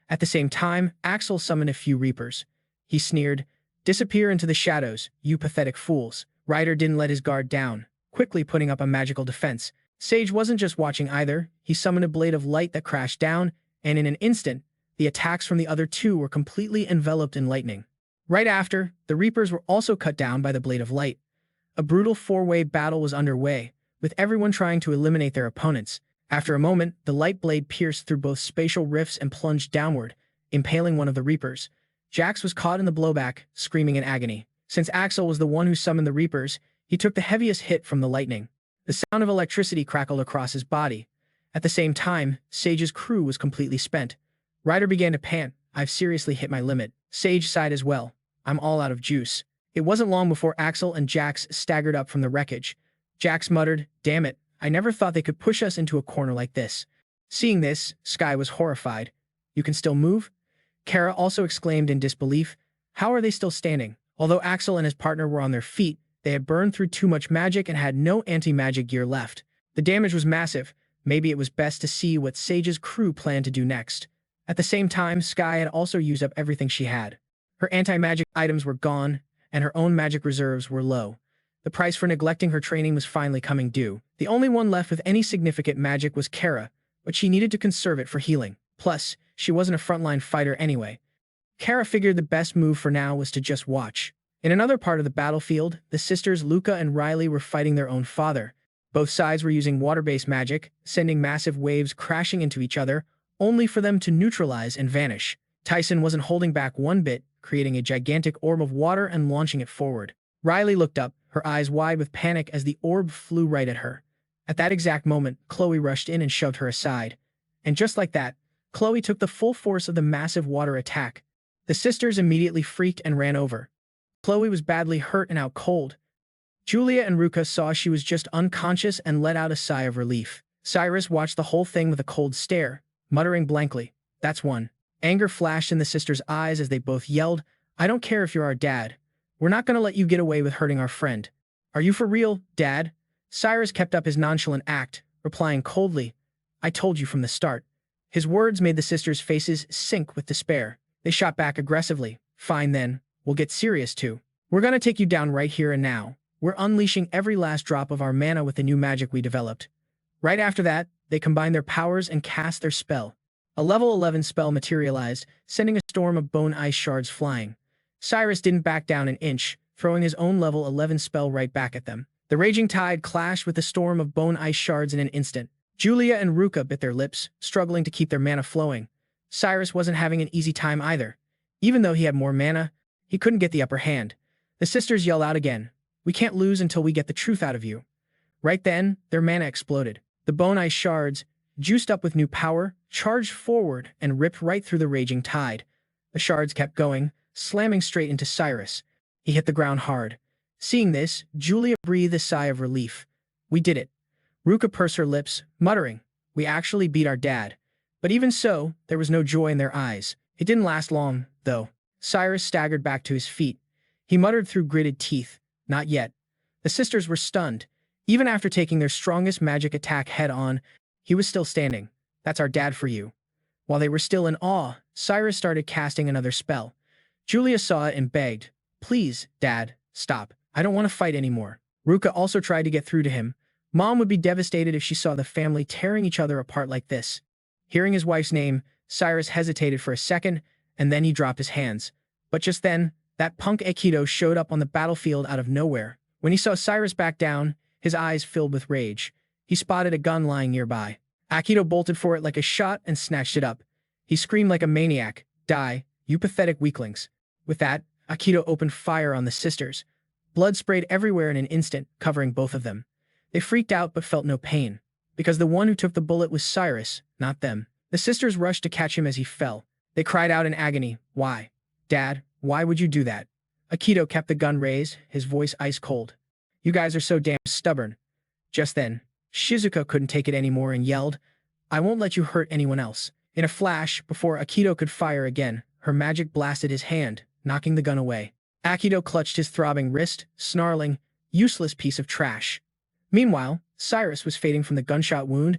At the same time, Axel summoned a few Reapers. He sneered, "Disappear into the shadows, you pathetic fools." Ryder didn't let his guard down, quickly putting up a magical defense. Sage wasn't just watching either. He summoned a blade of light that crashed down, and in an instant, the attacks from the other two were completely enveloped in lightning. Right after, the Reapers were also cut down by the blade of light. A brutal 4-way battle was underway, with everyone trying to eliminate their opponents. After a moment, the light blade pierced through both spatial rifts and plunged downward, impaling one of the Reapers. Jax was caught in the blowback, screaming in agony. Since Axel was the one who summoned the Reapers, he took the heaviest hit from the lightning. The sound of electricity crackled across his body. At the same time, Sage's crew was completely spent. Ryder began to pant. "I've seriously hit my limit." Sage sighed as well. "I'm all out of juice." It wasn't long before Axel and Jax staggered up from the wreckage. Jax muttered, "Damn it, I never thought they could push us into a corner like this." Seeing this, Sky was horrified. "You can still move?" Kara also exclaimed in disbelief. How are they still standing? Although Axel and his partner were on their feet, they had burned through too much magic and had no anti-magic gear left. The damage was massive. Maybe it was best to see what Sage's crew planned to do next. At the same time, Sky had also used up everything she had. Her anti-magic items were gone, and her own magic reserves were low. The price for neglecting her training was finally coming due. The only one left with any significant magic was Kara, but she needed to conserve it for healing. Plus, she wasn't a frontline fighter anyway. Kara figured the best move for now was to just watch. In another part of the battlefield, the sisters Luca and Riley were fighting their own father. Both sides were using water-based magic, sending massive waves crashing into each other, only for them to neutralize and vanish. Tyson wasn't holding back one bit, creating a gigantic orb of water and launching it forward. Riley looked up, her eyes wide with panic as the orb flew right at her. At that exact moment, Chloe rushed in and shoved her aside. And just like that, Chloe took the full force of the massive water attack. The sisters immediately freaked and ran over. Chloe was badly hurt and out cold. Julia and Ruka saw she was just unconscious and let out a sigh of relief. Cyrus watched the whole thing with a cold stare, muttering blankly, "That's one." Anger flashed in the sisters' eyes as they both yelled, "I don't care if you're our dad. We're not going to let you get away with hurting our friend." "Are you for real, Dad?" Cyrus kept up his nonchalant act, replying coldly, "I told you from the start." His words made the sisters' faces sink with despair. They shot back aggressively. "Fine then, we'll get serious too. We're going to take you down right here and now. We're unleashing every last drop of our mana with the new magic we developed." Right after that, they combined their powers and cast their spell. A level 11 spell materialized, sending a storm of bone ice shards flying. Cyrus didn't back down an inch, throwing his own level 11 spell right back at them. The raging tide clashed with a storm of bone ice shards in an instant. Julia and Ruka bit their lips, struggling to keep their mana flowing. Cyrus wasn't having an easy time either. Even though he had more mana, he couldn't get the upper hand. The sisters yelled out again, "We can't lose until we get the truth out of you." Right then, their mana exploded. The bone ice shards, juiced up with new power, charged forward and ripped right through the raging tide. The shards kept going, slamming straight into Cyrus. He hit the ground hard. Seeing this, Julia breathed a sigh of relief. "We did it." Ruka pursed her lips, muttering, "We actually beat our dad." But even so, there was no joy in their eyes. It didn't last long, though. Cyrus staggered back to his feet. He muttered through gritted teeth, "Not yet." The sisters were stunned. Even after taking their strongest magic attack head-on, he was still standing. "That's our dad for you." While they were still in awe, Cyrus started casting another spell. Julia saw it and begged, "Please, Dad, stop. I don't want to fight anymore." Ruka also tried to get through to him. Mom would be devastated if she saw the family tearing each other apart like this. Hearing his wife's name, Cyrus hesitated for a second, and then he dropped his hands. But just then, that punk Aikido showed up on the battlefield out of nowhere. When he saw Cyrus back down, his eyes filled with rage. He spotted a gun lying nearby. Aikido bolted for it like a shot and snatched it up. He screamed like a maniac, "Die, you pathetic weaklings." With that, Aikido opened fire on the sisters. Blood sprayed everywhere in an instant, covering both of them. They freaked out but felt no pain, because the one who took the bullet was Cyrus, not them. The sisters rushed to catch him as he fell. They cried out in agony, "Why? Dad, why would you do that?" Aikido kept the gun raised, his voice ice cold. "You guys are so damn stubborn." Just then, Shizuka couldn't take it anymore and yelled, "I won't let you hurt anyone else." In a flash, before Aikido could fire again, her magic blasted his hand, knocking the gun away. Aikido clutched his throbbing wrist, snarling, "Useless piece of trash." Meanwhile, Cyrus was fading from the gunshot wound,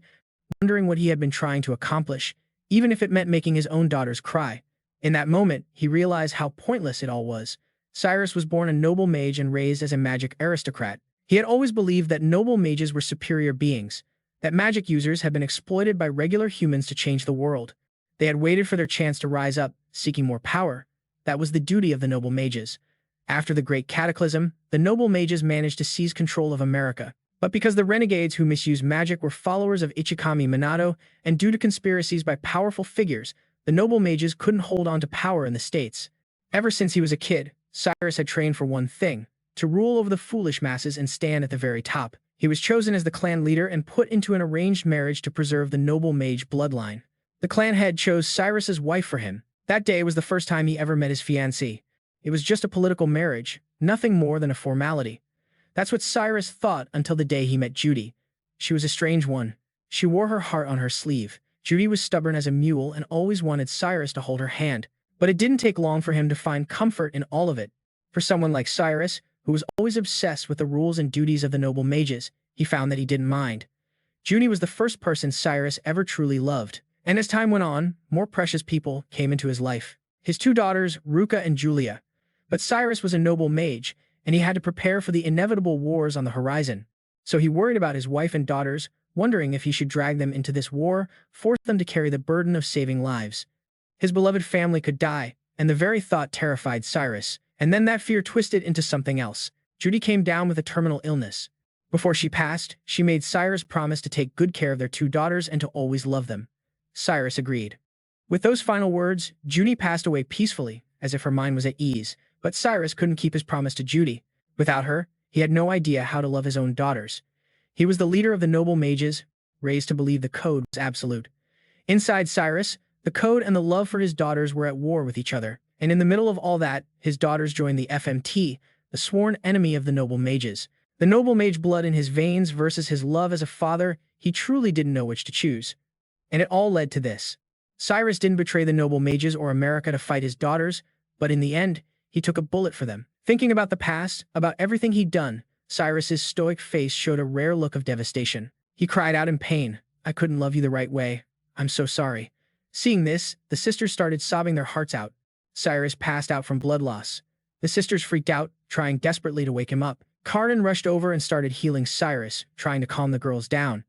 wondering what he had been trying to accomplish, even if it meant making his own daughters cry. In that moment, he realized how pointless it all was. Cyrus was born a noble mage and raised as a magic aristocrat. He had always believed that noble mages were superior beings, that magic users had been exploited by regular humans to change the world. They had waited for their chance to rise up, seeking more power. That was the duty of the noble mages. After the Great Cataclysm, the noble mages managed to seize control of America. But because the renegades who misused magic were followers of Ichikami Minato, and due to conspiracies by powerful figures, the noble mages couldn't hold on to power in the States. Ever since he was a kid, Cyrus had trained for one thing: to rule over the foolish masses and stand at the very top. He was chosen as the clan leader and put into an arranged marriage to preserve the noble mage bloodline. The clan head chose Cyrus's wife for him. That day was the first time he ever met his fiancée. It was just a political marriage, nothing more than a formality. That's what Cyrus thought until the day he met Judy. She was a strange one. She wore her heart on her sleeve. Judy was stubborn as a mule and always wanted Cyrus to hold her hand. But it didn't take long for him to find comfort in all of it. For someone like Cyrus, who was always obsessed with the rules and duties of the noble mages, he found that he didn't mind. Judy was the first person Cyrus ever truly loved. And as time went on, more precious people came into his life. His two daughters, Ruka and Julia. But Cyrus was a noble mage, and he had to prepare for the inevitable wars on the horizon. So he worried about his wife and daughters, wondering if he should drag them into this war, force them to carry the burden of saving lives. His beloved family could die, and the very thought terrified Cyrus. And then that fear twisted into something else. Judy came down with a terminal illness. Before she passed, she made Cyrus promise to take good care of their two daughters and to always love them. Cyrus agreed. With those final words, Judy passed away peacefully, as if her mind was at ease. But Cyrus couldn't keep his promise to Judy. Without her, he had no idea how to love his own daughters. He was the leader of the noble mages, raised to believe the code was absolute. Inside Cyrus, the code and the love for his daughters were at war with each other. And in the middle of all that, his daughters joined the FMT, the sworn enemy of the noble mages. The noble mage blood in his veins versus his love as a father, he truly didn't know which to choose. And it all led to this. Cyrus didn't betray the noble mages or America to fight his daughters, but in the end, he took a bullet for them. Thinking about the past, about everything he'd done, Cyrus's stoic face showed a rare look of devastation. He cried out in pain, "I couldn't love you the right way. I'm so sorry." Seeing this, the sisters started sobbing their hearts out. Cyrus passed out from blood loss. The sisters freaked out, trying desperately to wake him up. Carden rushed over and started healing Cyrus, trying to calm the girls down.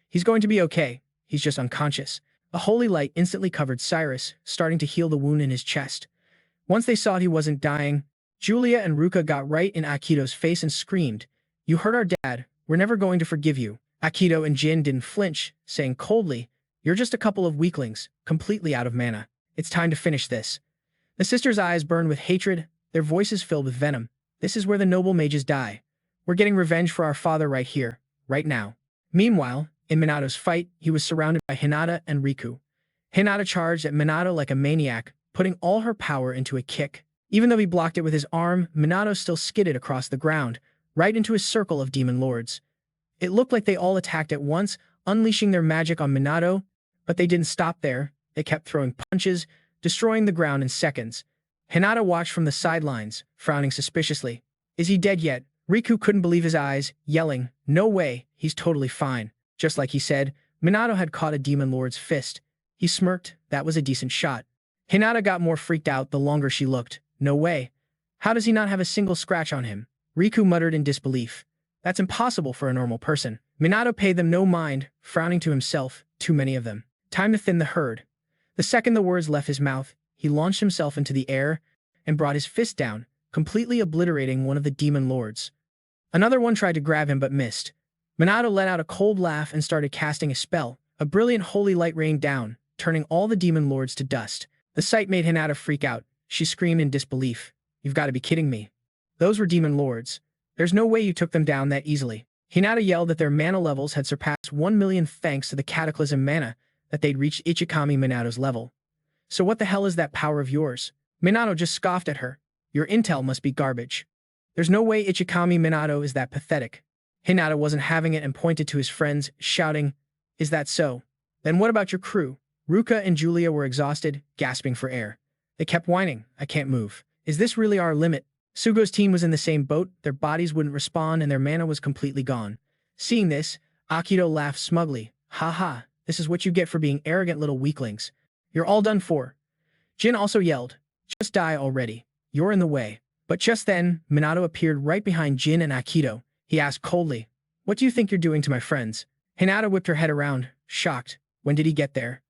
"He's going to be okay. He's just unconscious." A holy light instantly covered Cyrus, starting to heal the wound in his chest. Once they saw he wasn't dying, Julia and Ruka got right in Aikido's face and screamed, You hurt our dad. We're never going to forgive you. Akito and Jin didn't flinch, saying coldly, you're just a couple of weaklings, completely out of mana. It's time to finish this. The sisters' eyes burned with hatred, their voices filled with venom. This is where the noble mages die. We're getting revenge for our father right here, right now. Meanwhile, in Minato's fight, he was surrounded by Hinata and Riku. Hinata charged at Minato like a maniac, putting all her power into a kick. Even though he blocked it with his arm, Minato still skidded across the ground, right into a circle of demon lords. It looked like they all attacked at once, unleashing their magic on Minato, but they didn't stop there. They kept throwing punches, destroying the ground in seconds. Hinata watched from the sidelines, frowning suspiciously. Is he dead yet? Riku couldn't believe his eyes, yelling, no way, he's totally fine. Just like he said, Minato had caught a demon lord's fist. He smirked, that was a decent shot. Hinata got more freaked out the longer she looked. No way. How does he not have a single scratch on him? Riku muttered in disbelief. That's impossible for a normal person. Minato paid them no mind, frowning to himself, too many of them. Time to thin the herd. The second the words left his mouth, he launched himself into the air and brought his fist down, completely obliterating one of the demon lords. Another one tried to grab him but missed. Minato let out a cold laugh and started casting a spell. A brilliant holy light rained down, turning all the demon lords to dust. The sight made Hinata freak out. She screamed in disbelief. You've got to be kidding me. Those were demon lords. There's no way you took them down that easily. Hinata yelled that their mana levels had surpassed 1 million thanks to the Cataclysm mana, that they'd reached Ichikami Minato's level. So what the hell is that power of yours? Minato just scoffed at her. Your intel must be garbage. There's no way Ichikami Minato is that pathetic. Hinata wasn't having it and pointed to his friends, shouting, Is that so? Then what about your crew? Ruka and Julia were exhausted, gasping for air. They kept whining, I can't move. Is this really our limit? Sugo's team was in the same boat, their bodies wouldn't respond and their mana was completely gone. Seeing this, Akito laughed smugly. Ha ha, this is what you get for being arrogant little weaklings. You're all done for. Jin also yelled, Just die already. You're in the way. But just then, Minato appeared right behind Jin and Akito. He asked coldly, What do you think you're doing to my friends? Hinata whipped her head around, shocked. When did he get there?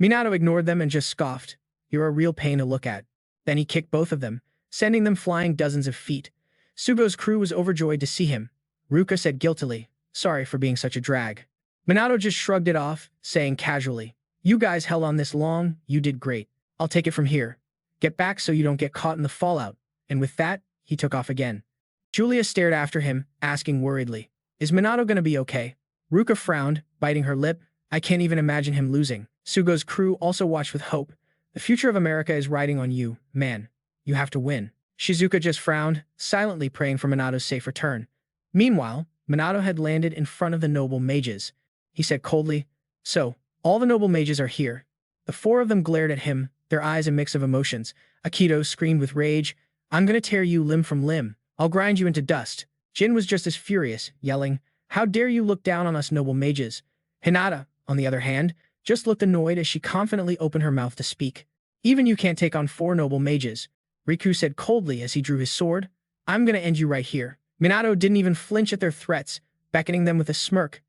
Minato ignored them and just scoffed. You're a real pain to look at. Then he kicked both of them, sending them flying dozens of feet. Sugo's crew was overjoyed to see him. Ruka said guiltily, Sorry for being such a drag. Minato just shrugged it off, saying casually, You guys held on this long, you did great. I'll take it from here. Get back so you don't get caught in the fallout. And with that, he took off again. Julia stared after him, asking worriedly, Is Minato gonna be okay? Ruka frowned, biting her lip. I can't even imagine him losing. Sugo's crew also watched with hope. The future of America is riding on you, man. You have to win. Shizuka just frowned, silently praying for Minato's safe return. Meanwhile, Minato had landed in front of the noble mages. He said coldly, So, all the noble mages are here. The four of them glared at him, their eyes a mix of emotions. Akito screamed with rage, I'm gonna tear you limb from limb. I'll grind you into dust. Jin was just as furious, yelling, How dare you look down on us noble mages? Hinata, on the other hand, just looked annoyed as she confidently opened her mouth to speak. Even you can't take on 4 noble mages. Riku said coldly as he drew his sword, I'm gonna end you right here. Minato didn't even flinch at their threats, beckoning them with a smirk.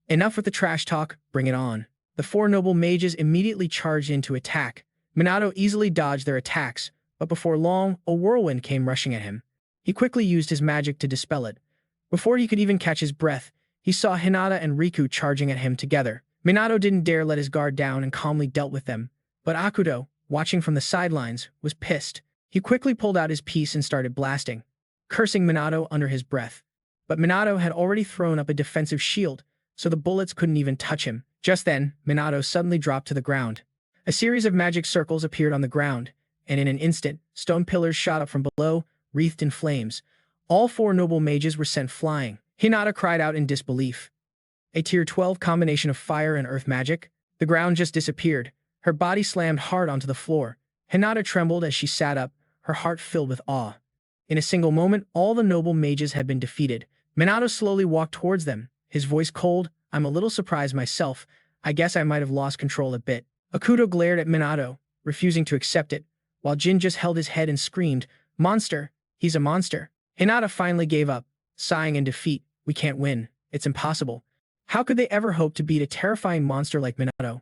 Enough with the trash talk, bring it on. The 4 noble mages immediately charged in to attack. Minato easily dodged their attacks, but before long, a whirlwind came rushing at him. He quickly used his magic to dispel it. Before he could even catch his breath, he saw Hinata and Riku charging at him together. Minato didn't dare let his guard down and calmly dealt with them, but Akuto, watching from the sidelines, was pissed. He quickly pulled out his piece and started blasting, cursing Minato under his breath. But Minato had already thrown up a defensive shield, so the bullets couldn't even touch him. Just then, Minato suddenly dropped to the ground. A series of magic circles appeared on the ground, and in an instant, stone pillars shot up from below, wreathed in flames. All 4 noble mages were sent flying. Hinata cried out in disbelief. A tier 12 combination of fire and earth magic? The ground just disappeared. Her body slammed hard onto the floor. Hinata trembled as she sat up, her heart filled with awe. In a single moment, all the noble mages had been defeated. Minato slowly walked towards them, his voice cold. I'm a little surprised myself. I guess I might have lost control a bit. Akuto glared at Minato, refusing to accept it, while Jin just held his head and screamed, Monster! He's a monster. Hinata finally gave up, sighing in defeat. We can't win. It's impossible. How could they ever hope to beat a terrifying monster like Minato?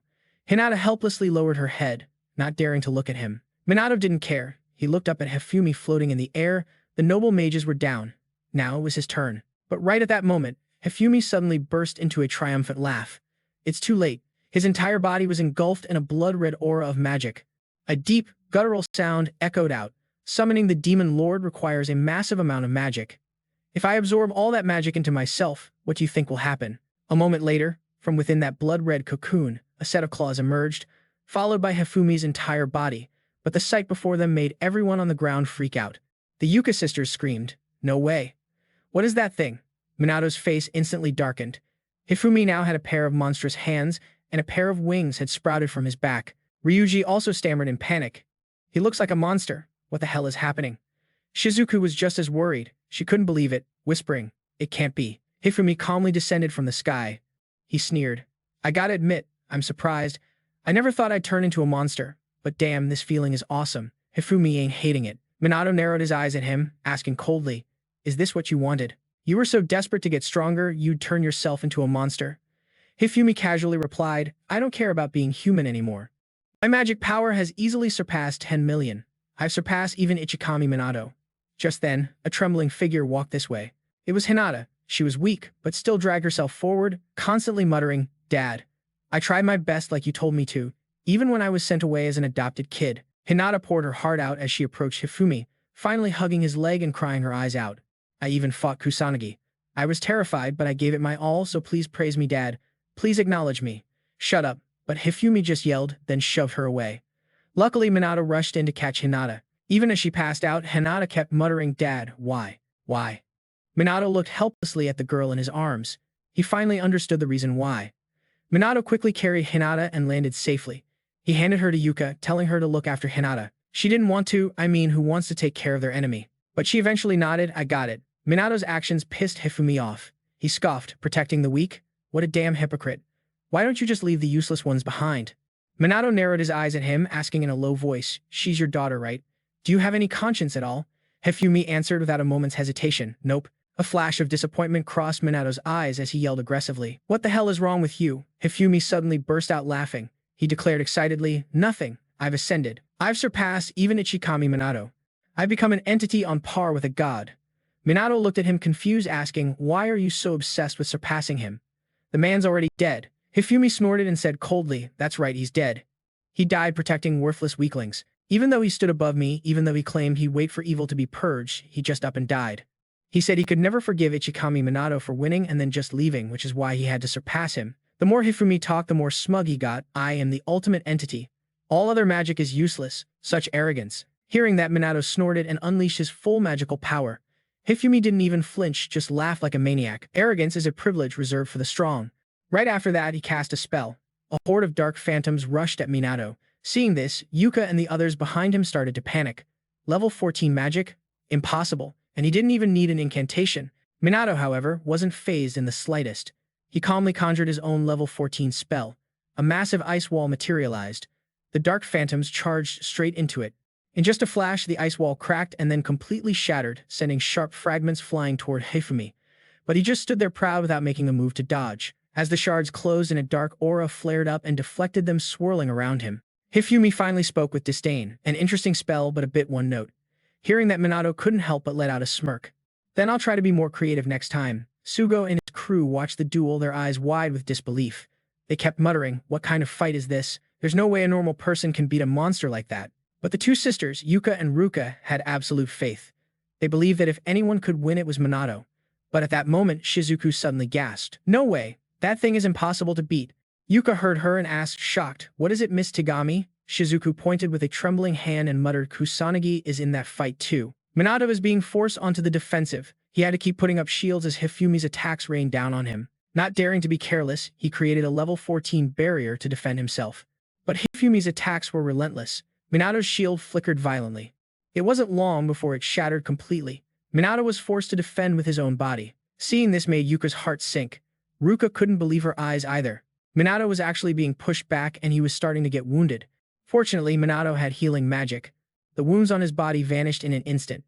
Hinata helplessly lowered her head, not daring to look at him. Minato didn't care. He looked up at Hifumi floating in the air. The noble mages were down. Now it was his turn. But right at that moment, Hifumi suddenly burst into a triumphant laugh. It's too late. His entire body was engulfed in a blood-red aura of magic. A deep, guttural sound echoed out. Summoning the demon lord requires a massive amount of magic. If I absorb all that magic into myself, what do you think will happen? A moment later, from within that blood-red cocoon, a set of claws emerged, followed by Hifumi's entire body, but the sight before them made everyone on the ground freak out. The Yuka sisters screamed, "No way! What is that thing?" Minato's face instantly darkened. Hifumi now had a pair of monstrous hands, and a pair of wings had sprouted from his back. Riuji also stammered in panic. "He looks like a monster. What the hell is happening?" Shizuku was just as worried. She couldn't believe it, whispering, "It can't be." Hifumi calmly descended from the sky. He sneered. "I gotta admit, I'm surprised. I never thought I'd turn into a monster, but damn, this feeling is awesome." Hifumi ain't hating it. Minato narrowed his eyes at him, asking coldly, "Is this what you wanted? You were so desperate to get stronger, you'd turn yourself into a monster?" Hifumi casually replied, "I don't care about being human anymore. My magic power has easily surpassed 10 million. I've surpassed even Ichikami Minato." Just then, a trembling figure walked this way. It was Hinata. She was weak, but still dragged herself forward, constantly muttering, "Dad, I tried my best like you told me to, even when I was sent away as an adopted kid." Hinata poured her heart out as she approached Hifumi, finally hugging his leg and crying her eyes out. "I even fought Kusanagi. I was terrified, but I gave it my all, so please praise me, Dad. Please acknowledge me." "Shut up," but Hifumi just yelled, then shoved her away. Luckily, Minato rushed in to catch Hinata. Even as she passed out, Hinata kept muttering, "Dad, why? Why?" Minato looked helplessly at the girl in his arms. He finally understood the reason why. Minato quickly carried Hinata and landed safely. He handed her to Yuka, telling her to look after Hinata. She didn't want to, who wants to take care of their enemy. But she eventually nodded, "I got it." Minato's actions pissed Hifumi off. He scoffed, "Protecting the weak? What a damn hypocrite. Why don't you just leave the useless ones behind?" Minato narrowed his eyes at him, asking in a low voice, "She's your daughter, right? Do you have any conscience at all?" Hifumi answered without a moment's hesitation, "Nope." A flash of disappointment crossed Minato's eyes as he yelled aggressively, "What the hell is wrong with you?" Hifumi suddenly burst out laughing. He declared excitedly, "Nothing. I've ascended. I've surpassed even Ichikami Minato. I've become an entity on par with a god." Minato looked at him confused, asking, "Why are you so obsessed with surpassing him? The man's already dead." Hifumi snorted and said coldly, "That's right, he's dead. He died protecting worthless weaklings. Even though he stood above me, even though he claimed he'd wait for evil to be purged, he just up and died. He said he could never forgive Ichikami Minato for winning and then just leaving, which is why he had to surpass him." The more Hifumi talked, the more smug he got. "I am the ultimate entity. All other magic is useless." Such arrogance. Hearing that, Minato snorted and unleashed his full magical power. Hifumi didn't even flinch, just laughed like a maniac. Arrogance is a privilege reserved for the strong. Right after that, he cast a spell. A horde of dark phantoms rushed at Minato. Seeing this, Yuka and the others behind him started to panic. Level 14 magic? Impossible. And he didn't even need an incantation. Minato, however, wasn't fazed in the slightest. He calmly conjured his own level 14 spell. A massive ice wall materialized. The dark phantoms charged straight into it. In just a flash, the ice wall cracked and then completely shattered, sending sharp fragments flying toward Hifumi. But he just stood there proud without making a move to dodge. As the shards closed and a dark aura flared up and deflected them, swirling around him. Hifumi finally spoke with disdain. "An interesting spell, but a bit one note." Hearing that, Minato couldn't help but let out a smirk. "Then I'll try to be more creative next time." Sugo and his crew watched the duel, their eyes wide with disbelief. They kept muttering, "What kind of fight is this? There's no way a normal person can beat a monster like that." But the two sisters, Yuka and Ruka, had absolute faith. They believed that if anyone could win, it was Minato. But at that moment, Shizuku suddenly gasped. "No way! That thing is impossible to beat." Yuka heard her and asked, shocked, "What is it, Miss Tagami?" Shizuku pointed with a trembling hand and muttered, "Kusanagi is in that fight too." Minato is being forced onto the defensive. He had to keep putting up shields as Hifumi's attacks rained down on him. Not daring to be careless, he created a level 14 barrier to defend himself. But Hifumi's attacks were relentless. Minato's shield flickered violently. It wasn't long before it shattered completely. Minato was forced to defend with his own body. Seeing this made Yuka's heart sink. Ruka couldn't believe her eyes either. Minato was actually being pushed back and he was starting to get wounded. Fortunately, Minato had healing magic. The wounds on his body vanished in an instant.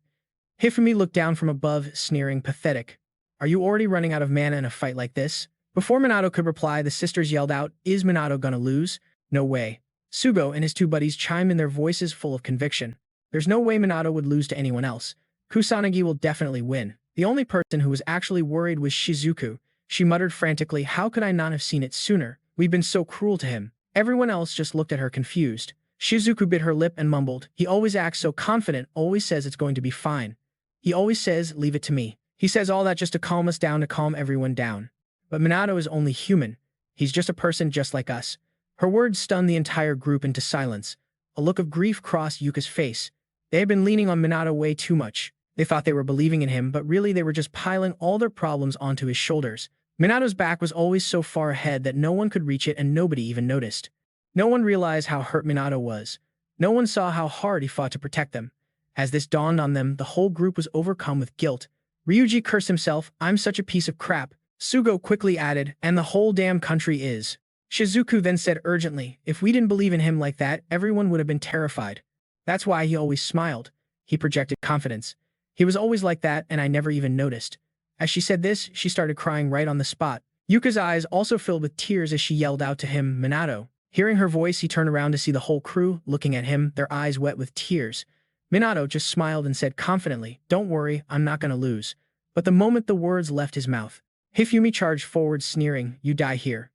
Hifumi looked down from above, sneering, "Pathetic. Are you already running out of mana in a fight like this?" Before Minato could reply, the sisters yelled out, "Is Minato gonna lose?" "No way." Sugo and his two buddies chimed in, their voices full of conviction. "There's no way Minato would lose to anyone else. Kusanagi will definitely win." The only person who was actually worried was Shizuku. She muttered frantically, "How could I not have seen it sooner? We've been so cruel to him." Everyone else just looked at her confused. Shizuku bit her lip and mumbled, "He always acts so confident, always says it's going to be fine. He always says, 'Leave it to me.' He says all that just to calm us down, to calm everyone down. But Minato is only human. He's just a person just like us." Her words stunned the entire group into silence. A look of grief crossed Yuka's face. They had been leaning on Minato way too much. They thought they were believing in him, but really they were just piling all their problems onto his shoulders. Minato's back was always so far ahead that no one could reach it and nobody even noticed. No one realized how hurt Minato was. No one saw how hard he fought to protect them. As this dawned on them, the whole group was overcome with guilt. Riuji cursed himself, "I'm such a piece of crap." Sugo quickly added, "And the whole damn country is." Shizuku then said urgently, "If we didn't believe in him like that, everyone would have been terrified. That's why he always smiled." He projected confidence. "He was always like that, and I never even noticed." As she said this, she started crying right on the spot. Yuka's eyes also filled with tears as she yelled out to him, "Minato." Hearing her voice, he turned around to see the whole crew looking at him, their eyes wet with tears. Minato just smiled and said confidently, "Don't worry, I'm not going to lose." But the moment the words left his mouth, Hifumi charged forward, sneering, "You die here."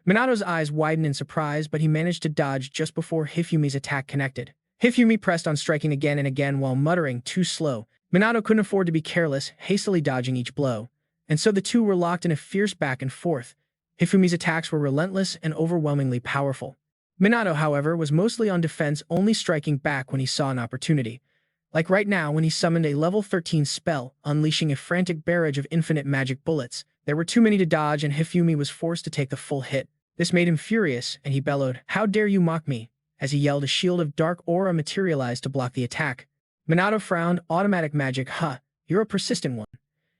Minato's eyes widened in surprise, but he managed to dodge just before Hifumi's attack connected. Hifumi pressed on, striking again and again while muttering, "Too slow." Minato couldn't afford to be careless, hastily dodging each blow. And so the two were locked in a fierce back and forth. Hifumi's attacks were relentless and overwhelmingly powerful. Minato, however, was mostly on defense, only striking back when he saw an opportunity. Like right now when he summoned a level 13 spell, unleashing a frantic barrage of infinite magic bullets. There were too many to dodge and Hifumi was forced to take the full hit. This made him furious, and he bellowed, "How dare you mock me?" As he yelled, a shield of dark aura materialized to block the attack. Minato frowned, "Automatic magic, huh? You're a persistent one."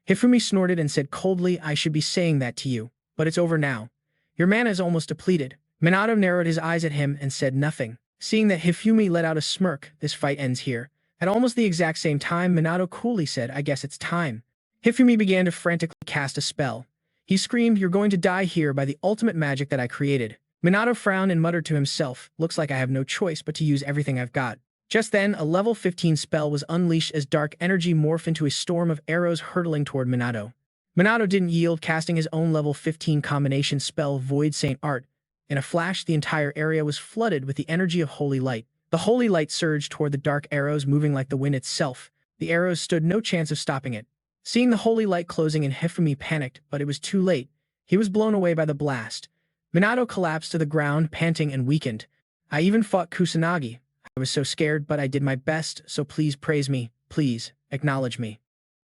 Hifumi snorted and said coldly, "I should be saying that to you, but it's over now. Your mana is almost depleted." Minato narrowed his eyes at him and said nothing. Seeing that Hifumi let out a smirk, "This fight ends here." At almost the exact same time, Minato coolly said, "I guess it's time." Hifumi began to frantically cast a spell. He screamed, "You're going to die here by the ultimate magic that I created." Minato frowned and muttered to himself, "Looks like I have no choice but to use everything I've got." Just then, a level 15 spell was unleashed as dark energy morphed into a storm of arrows hurtling toward Minato. Minato didn't yield, casting his own level 15 combination spell, Void Saint Art. In a flash, the entire area was flooded with the energy of holy light. The holy light surged toward the dark arrows, moving like the wind itself. The arrows stood no chance of stopping it. Seeing the holy light closing in, Hifumi panicked, but it was too late. He was blown away by the blast. Minato collapsed to the ground, panting and weakened. "I even fought Kusanagi. I was so scared, but I did my best, so please praise me. Please, acknowledge me."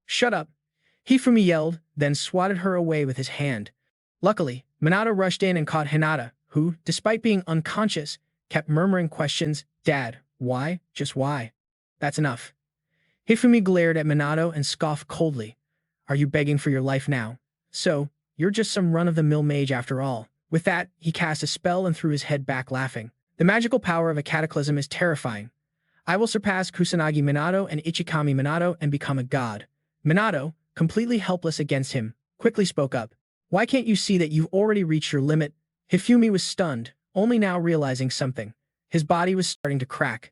"Shut up," Hifumi yelled, then swatted her away with his hand. Luckily, Minato rushed in and caught Hinata, who, despite being unconscious, kept murmuring questions. "Dad, why? Just why?" "That's enough." Hifumi glared at Minato and scoffed coldly. "Are you begging for your life now? So, you're just some run-of-the-mill mage after all." With that, he cast a spell and threw his head back, laughing. "The magical power of a cataclysm is terrifying. I will surpass Kusanagi Minato and Ichikami Minato and become a god." Minato, completely helpless against him, quickly spoke up. "Why can't you see that you've already reached your limit?" Hifumi was stunned, only now realizing something. His body was starting to crack.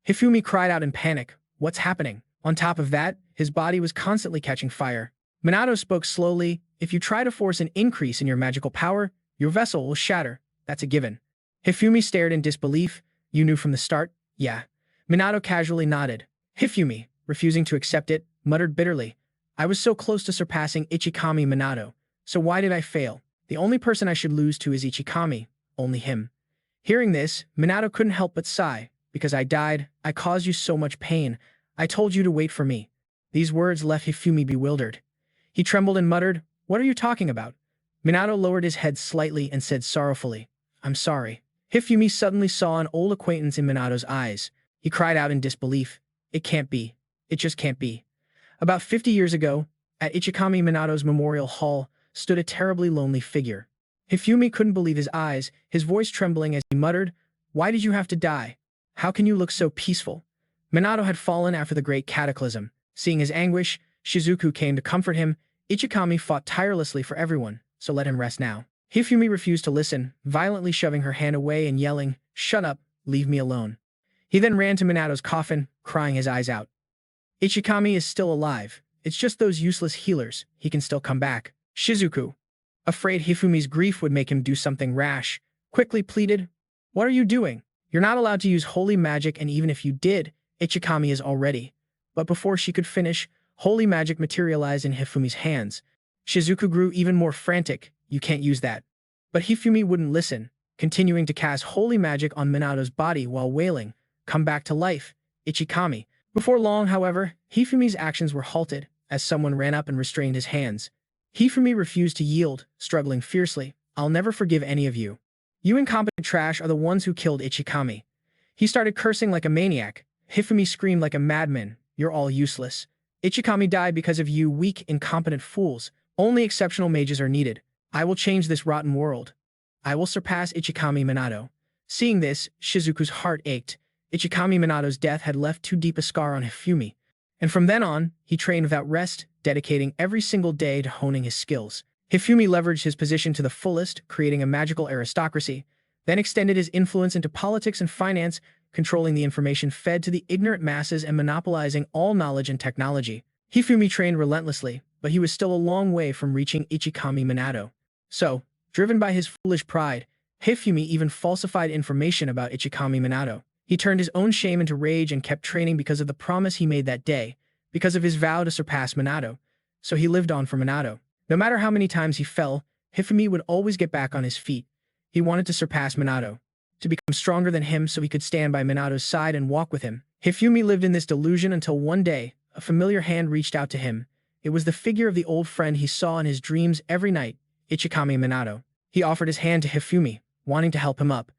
Hifumi cried out in panic, "What's happening?" On top of that, his body was constantly catching fire. Minato spoke slowly, "If you try to force an increase in your magical power, your vessel will shatter. That's a given." Hifumi stared in disbelief. "You knew from the start?" "Yeah." Minato casually nodded. Hifumi, refusing to accept it, muttered bitterly, "I was so close to surpassing Ichikami Minato. So why did I fail? The only person I should lose to is Ichikami. Only him." Hearing this, Minato couldn't help but sigh. "Because I died, I caused you so much pain. I told you to wait for me." These words left Hifumi bewildered. He trembled and muttered, "What are you talking about?" Minato lowered his head slightly and said sorrowfully, "I'm sorry." Hifumi suddenly saw an old acquaintance in Minato's eyes. He cried out in disbelief, "It can't be. It just can't be." About 50 years ago, at Ichikami Minato's memorial hall, stood a terribly lonely figure. Hifumi couldn't believe his eyes, his voice trembling as he muttered, "Why did you have to die? How can you look so peaceful?" Minato had fallen after the great cataclysm. Seeing his anguish, Shizuku came to comfort him. Ichikami fought tirelessly for everyone, so let him rest now. Hifumi refused to listen, violently shoving her hand away and yelling, "Shut up, leave me alone." He then ran to Minato's coffin, crying his eyes out. "Ichikami is still alive. It's just those useless healers. He can still come back. Shizuku, afraid Hifumi's grief would make him do something rash, quickly pleaded, "What are you doing? You're not allowed to use holy magic, and even if you did, Ichikami is already." But before she could finish, holy magic materialized in Hifumi's hands. Shizuku grew even more frantic. "You can't use that." But Hifumi wouldn't listen, continuing to cast holy magic on Minato's body while wailing, "Come back to life, Ichikami." Before long, however, Hifumi's actions were halted, as someone ran up and restrained his hands. Hifumi refused to yield, struggling fiercely. "I'll never forgive any of you. You incompetent trash are the ones who killed Ichikami." He started cursing like a maniac. Hifumi screamed like a madman, "You're all useless. Ichikami died because of you weak, incompetent fools. Only exceptional mages are needed. I will change this rotten world. I will surpass Ichikami Minato." Seeing this, Shizuku's heart ached. Ichikami Minato's death had left too deep a scar on Hifumi, and from then on, he trained without rest, dedicating every single day to honing his skills. Hifumi leveraged his position to the fullest, creating a magical aristocracy, then extended his influence into politics and finance, controlling the information fed to the ignorant masses and monopolizing all knowledge and technology. Hifumi trained relentlessly, but he was still a long way from reaching Ichikami Minato. So, driven by his foolish pride, Hifumi even falsified information about Ichikami Minato. He turned his own shame into rage and kept training because of the promise he made that day, because of his vow to surpass Minato. So he lived on for Minato. No matter how many times he fell, Hifumi would always get back on his feet. He wanted to surpass Minato, to become stronger than him so he could stand by Minato's side and walk with him. Hifumi lived in this delusion until one day, a familiar hand reached out to him. It was the figure of the old friend he saw in his dreams every night, Ichikami Minato. He offered his hand to Hifumi, wanting to help him up.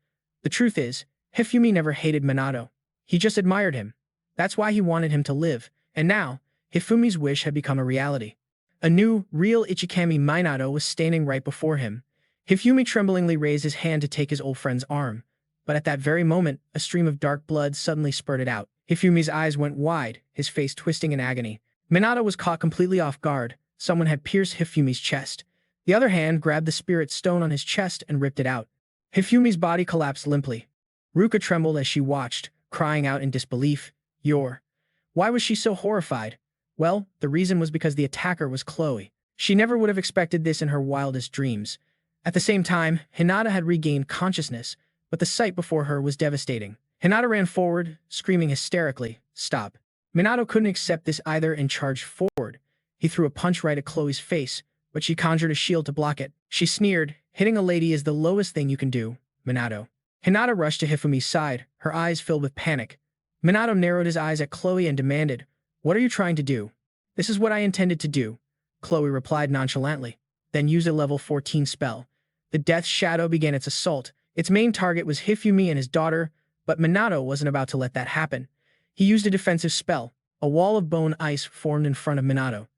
The truth is, Hifumi never hated Minato. He just admired him. That's why he wanted him to live. And now, Hifumi's wish had become a reality. A new, real Ichikami Minato was standing right before him. Hifumi tremblingly raised his hand to take his old friend's arm. But at that very moment, a stream of dark blood suddenly spurted out. Hifumi's eyes went wide, his face twisting in agony. Minato was caught completely off guard. Someone had pierced Hifumi's chest. The other hand grabbed the spirit stone on his chest and ripped it out. Hifumi's body collapsed limply. Ruka trembled as she watched, crying out in disbelief. Why was she so horrified? Well, the reason was because the attacker was Chloe. She never would have expected this in her wildest dreams. At the same time, Hinata had regained consciousness, but the sight before her was devastating. Hinata ran forward, screaming hysterically, "Stop." Minato couldn't accept this either and charged forward. He threw a punch right at Chloe's face, but she conjured a shield to block it. She sneered, "Hitting a lady is the lowest thing you can do, Minato." Hinata rushed to Hifumi's side, her eyes filled with panic. Minato narrowed his eyes at Chloe and demanded, "What are you trying to do?" "This is what I intended to do," Chloe replied nonchalantly. "Then use a level 14 spell." The Death Shadow began its assault. Its main target was Hifumi and his daughter, but Minato wasn't about to let that happen. He used a defensive spell. A wall of bone ice formed in front of Minato.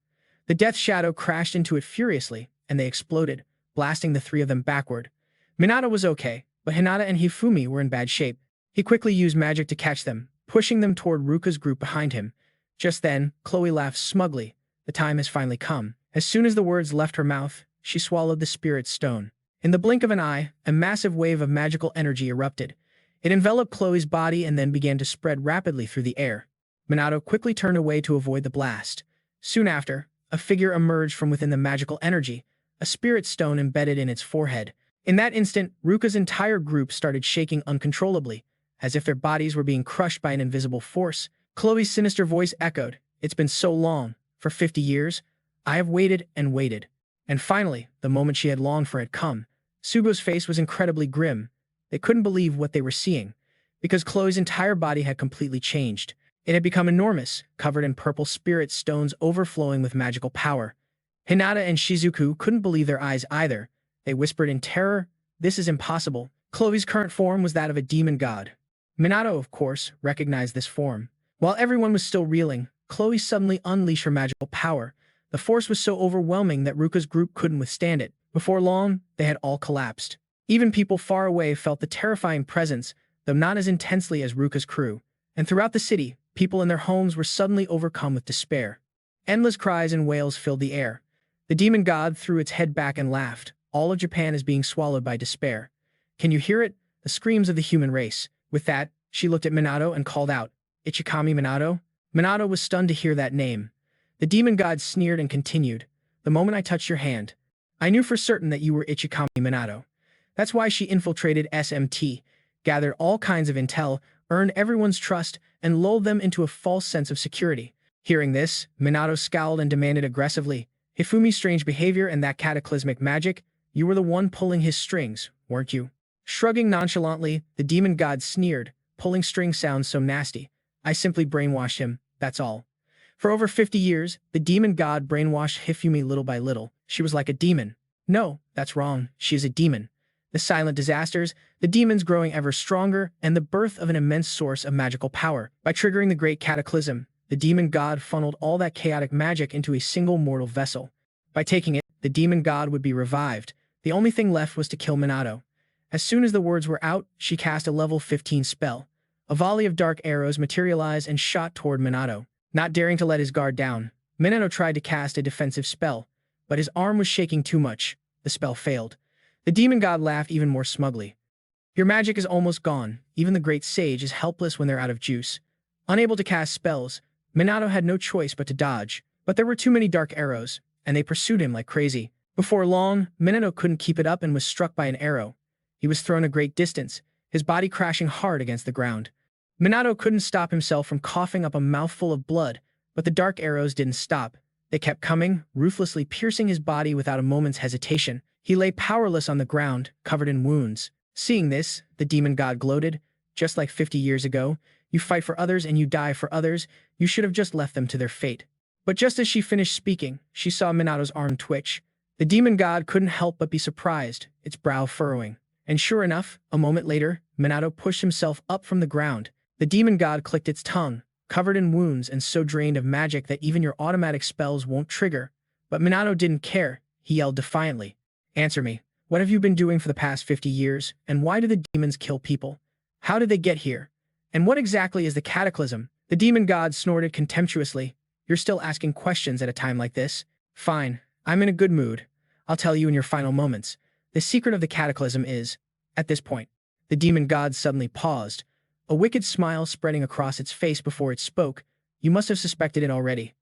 The Death Shadow crashed into it furiously, and they exploded, blasting the three of them backward. Minato was okay, but Hinata and Hifumi were in bad shape. He quickly used magic to catch them, pushing them toward Ruka's group behind him. Just then, Chloe laughed smugly. The time has finally come. As soon as the words left her mouth, she swallowed the spirit stone. In the blink of an eye, a massive wave of magical energy erupted. It enveloped Chloe's body and then began to spread rapidly through the air. Minato quickly turned away to avoid the blast. Soon after, a figure emerged from within the magical energy, a spirit stone embedded in its forehead. In that instant, Ruka's entire group started shaking uncontrollably, as if their bodies were being crushed by an invisible force. Chloe's sinister voice echoed, "It's been so long. For 50 years, I have waited and waited." And finally, the moment she had longed for had come. Sugo's face was incredibly grim. They couldn't believe what they were seeing, because Chloe's entire body had completely changed. It had become enormous, covered in purple spirit stones overflowing with magical power. Hinata and Shizuku couldn't believe their eyes either. They whispered in terror, "This is impossible." Chloe's current form was that of a demon god. Minato, of course, recognized this form. While everyone was still reeling, Chloe suddenly unleashed her magical power. The force was so overwhelming that Ruka's group couldn't withstand it. Before long, they had all collapsed. Even people far away felt the terrifying presence, though not as intensely as Ruka's crew. And throughout the city, people in their homes were suddenly overcome with despair. Endless cries and wails filled the air. The demon god threw its head back and laughed. All of Japan is being swallowed by despair. Can you hear it? The screams of the human race. With that, she looked at Minato and called out, "Ichikami Minato?" Minato was stunned to hear that name. The demon god sneered and continued, "The moment I touched your hand, I knew for certain that you were Ichikami Minato. That's why she infiltrated SMT, gathered all kinds of intel, earned everyone's trust, and lulled them into a false sense of security." Hearing this, Minato scowled and demanded aggressively, "Hifumi's strange behavior and that cataclysmic magic, you were the one pulling his strings, weren't you?" Shrugging nonchalantly, the demon god sneered, "Pulling strings sounds so nasty. I simply brainwashed him, that's all." For over 50 years, the demon god brainwashed Hifumi little by little. She was like a demon. No, that's wrong, she is a demon. The silent disasters, the demons growing ever stronger, and the birth of an immense source of magical power. By triggering the great cataclysm, the demon god funneled all that chaotic magic into a single mortal vessel. By taking it, the demon god would be revived. The only thing left was to kill Minato. As soon as the words were out, she cast a level 15 spell. A volley of dark arrows materialized and shot toward Minato. Not daring to let his guard down, Minato tried to cast a defensive spell, but his arm was shaking too much. The spell failed. The demon god laughed even more smugly. "Your magic is almost gone. Even the great sage is helpless when they're out of juice." Unable to cast spells, Minato had no choice but to dodge. But there were too many dark arrows, and they pursued him like crazy. Before long, Minato couldn't keep it up and was struck by an arrow. He was thrown a great distance, his body crashing hard against the ground. Minato couldn't stop himself from coughing up a mouthful of blood, but the dark arrows didn't stop. They kept coming, ruthlessly piercing his body without a moment's hesitation. He lay powerless on the ground, covered in wounds. Seeing this, the demon god gloated, "Just like 50 years ago, you fight for others and you die for others. You should have just left them to their fate." But just as she finished speaking, she saw Minato's arm twitch. The demon god couldn't help but be surprised, its brow furrowing. And sure enough, a moment later, Minato pushed himself up from the ground. The demon god clicked its tongue, covered in wounds and so drained of magic that even your automatic spells won't trigger. But Minato didn't care. He yelled defiantly, "Answer me. What have you been doing for the past 50 years, and why do the demons kill people? How did they get here? And what exactly is the cataclysm?" The demon god snorted contemptuously. "You're still asking questions at a time like this? Fine, I'm in a good mood. I'll tell you in your final moments. The secret of the cataclysm is..." At this point, the demon god suddenly paused, a wicked smile spreading across its face before it spoke. "You must have suspected it already.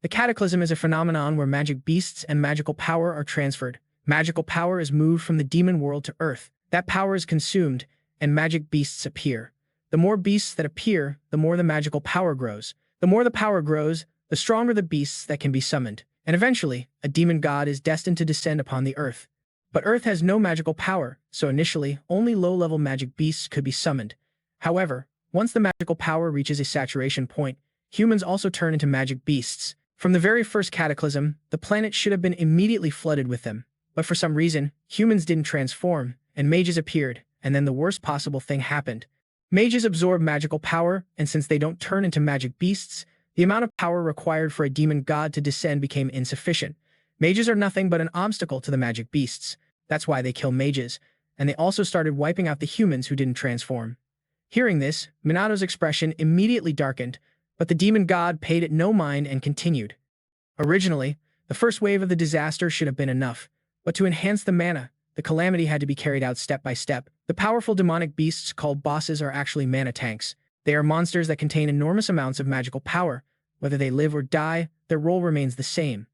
The cataclysm is a phenomenon where magic beasts and magical power are transferred. Magical power is moved from the demon world to Earth. That power is consumed, and magic beasts appear. The more beasts that appear, the more the magical power grows. The more the power grows, the stronger the beasts that can be summoned. And eventually, a demon god is destined to descend upon the Earth. But Earth has no magical power, so initially, only low-level magic beasts could be summoned. However, once the magical power reaches a saturation point, humans also turn into magic beasts. From the very first cataclysm, the planet should have been immediately flooded with them. But for some reason, humans didn't transform, and mages appeared, and then the worst possible thing happened. Mages absorb magical power, and since they don't turn into magic beasts, the amount of power required for a demon god to descend became insufficient. Mages are nothing but an obstacle to the magic beasts. That's why they kill mages, and they also started wiping out the humans who didn't transform. Hearing this, Minato's expression immediately darkened, but the demon god paid it no mind and continued. "Originally, the first wave of the disaster should have been enough, but to enhance the mana, the calamity had to be carried out step by step. The powerful demonic beasts called bosses are actually mana tanks. They are monsters that contain enormous amounts of magical power. Whether they live or die, their role remains the same.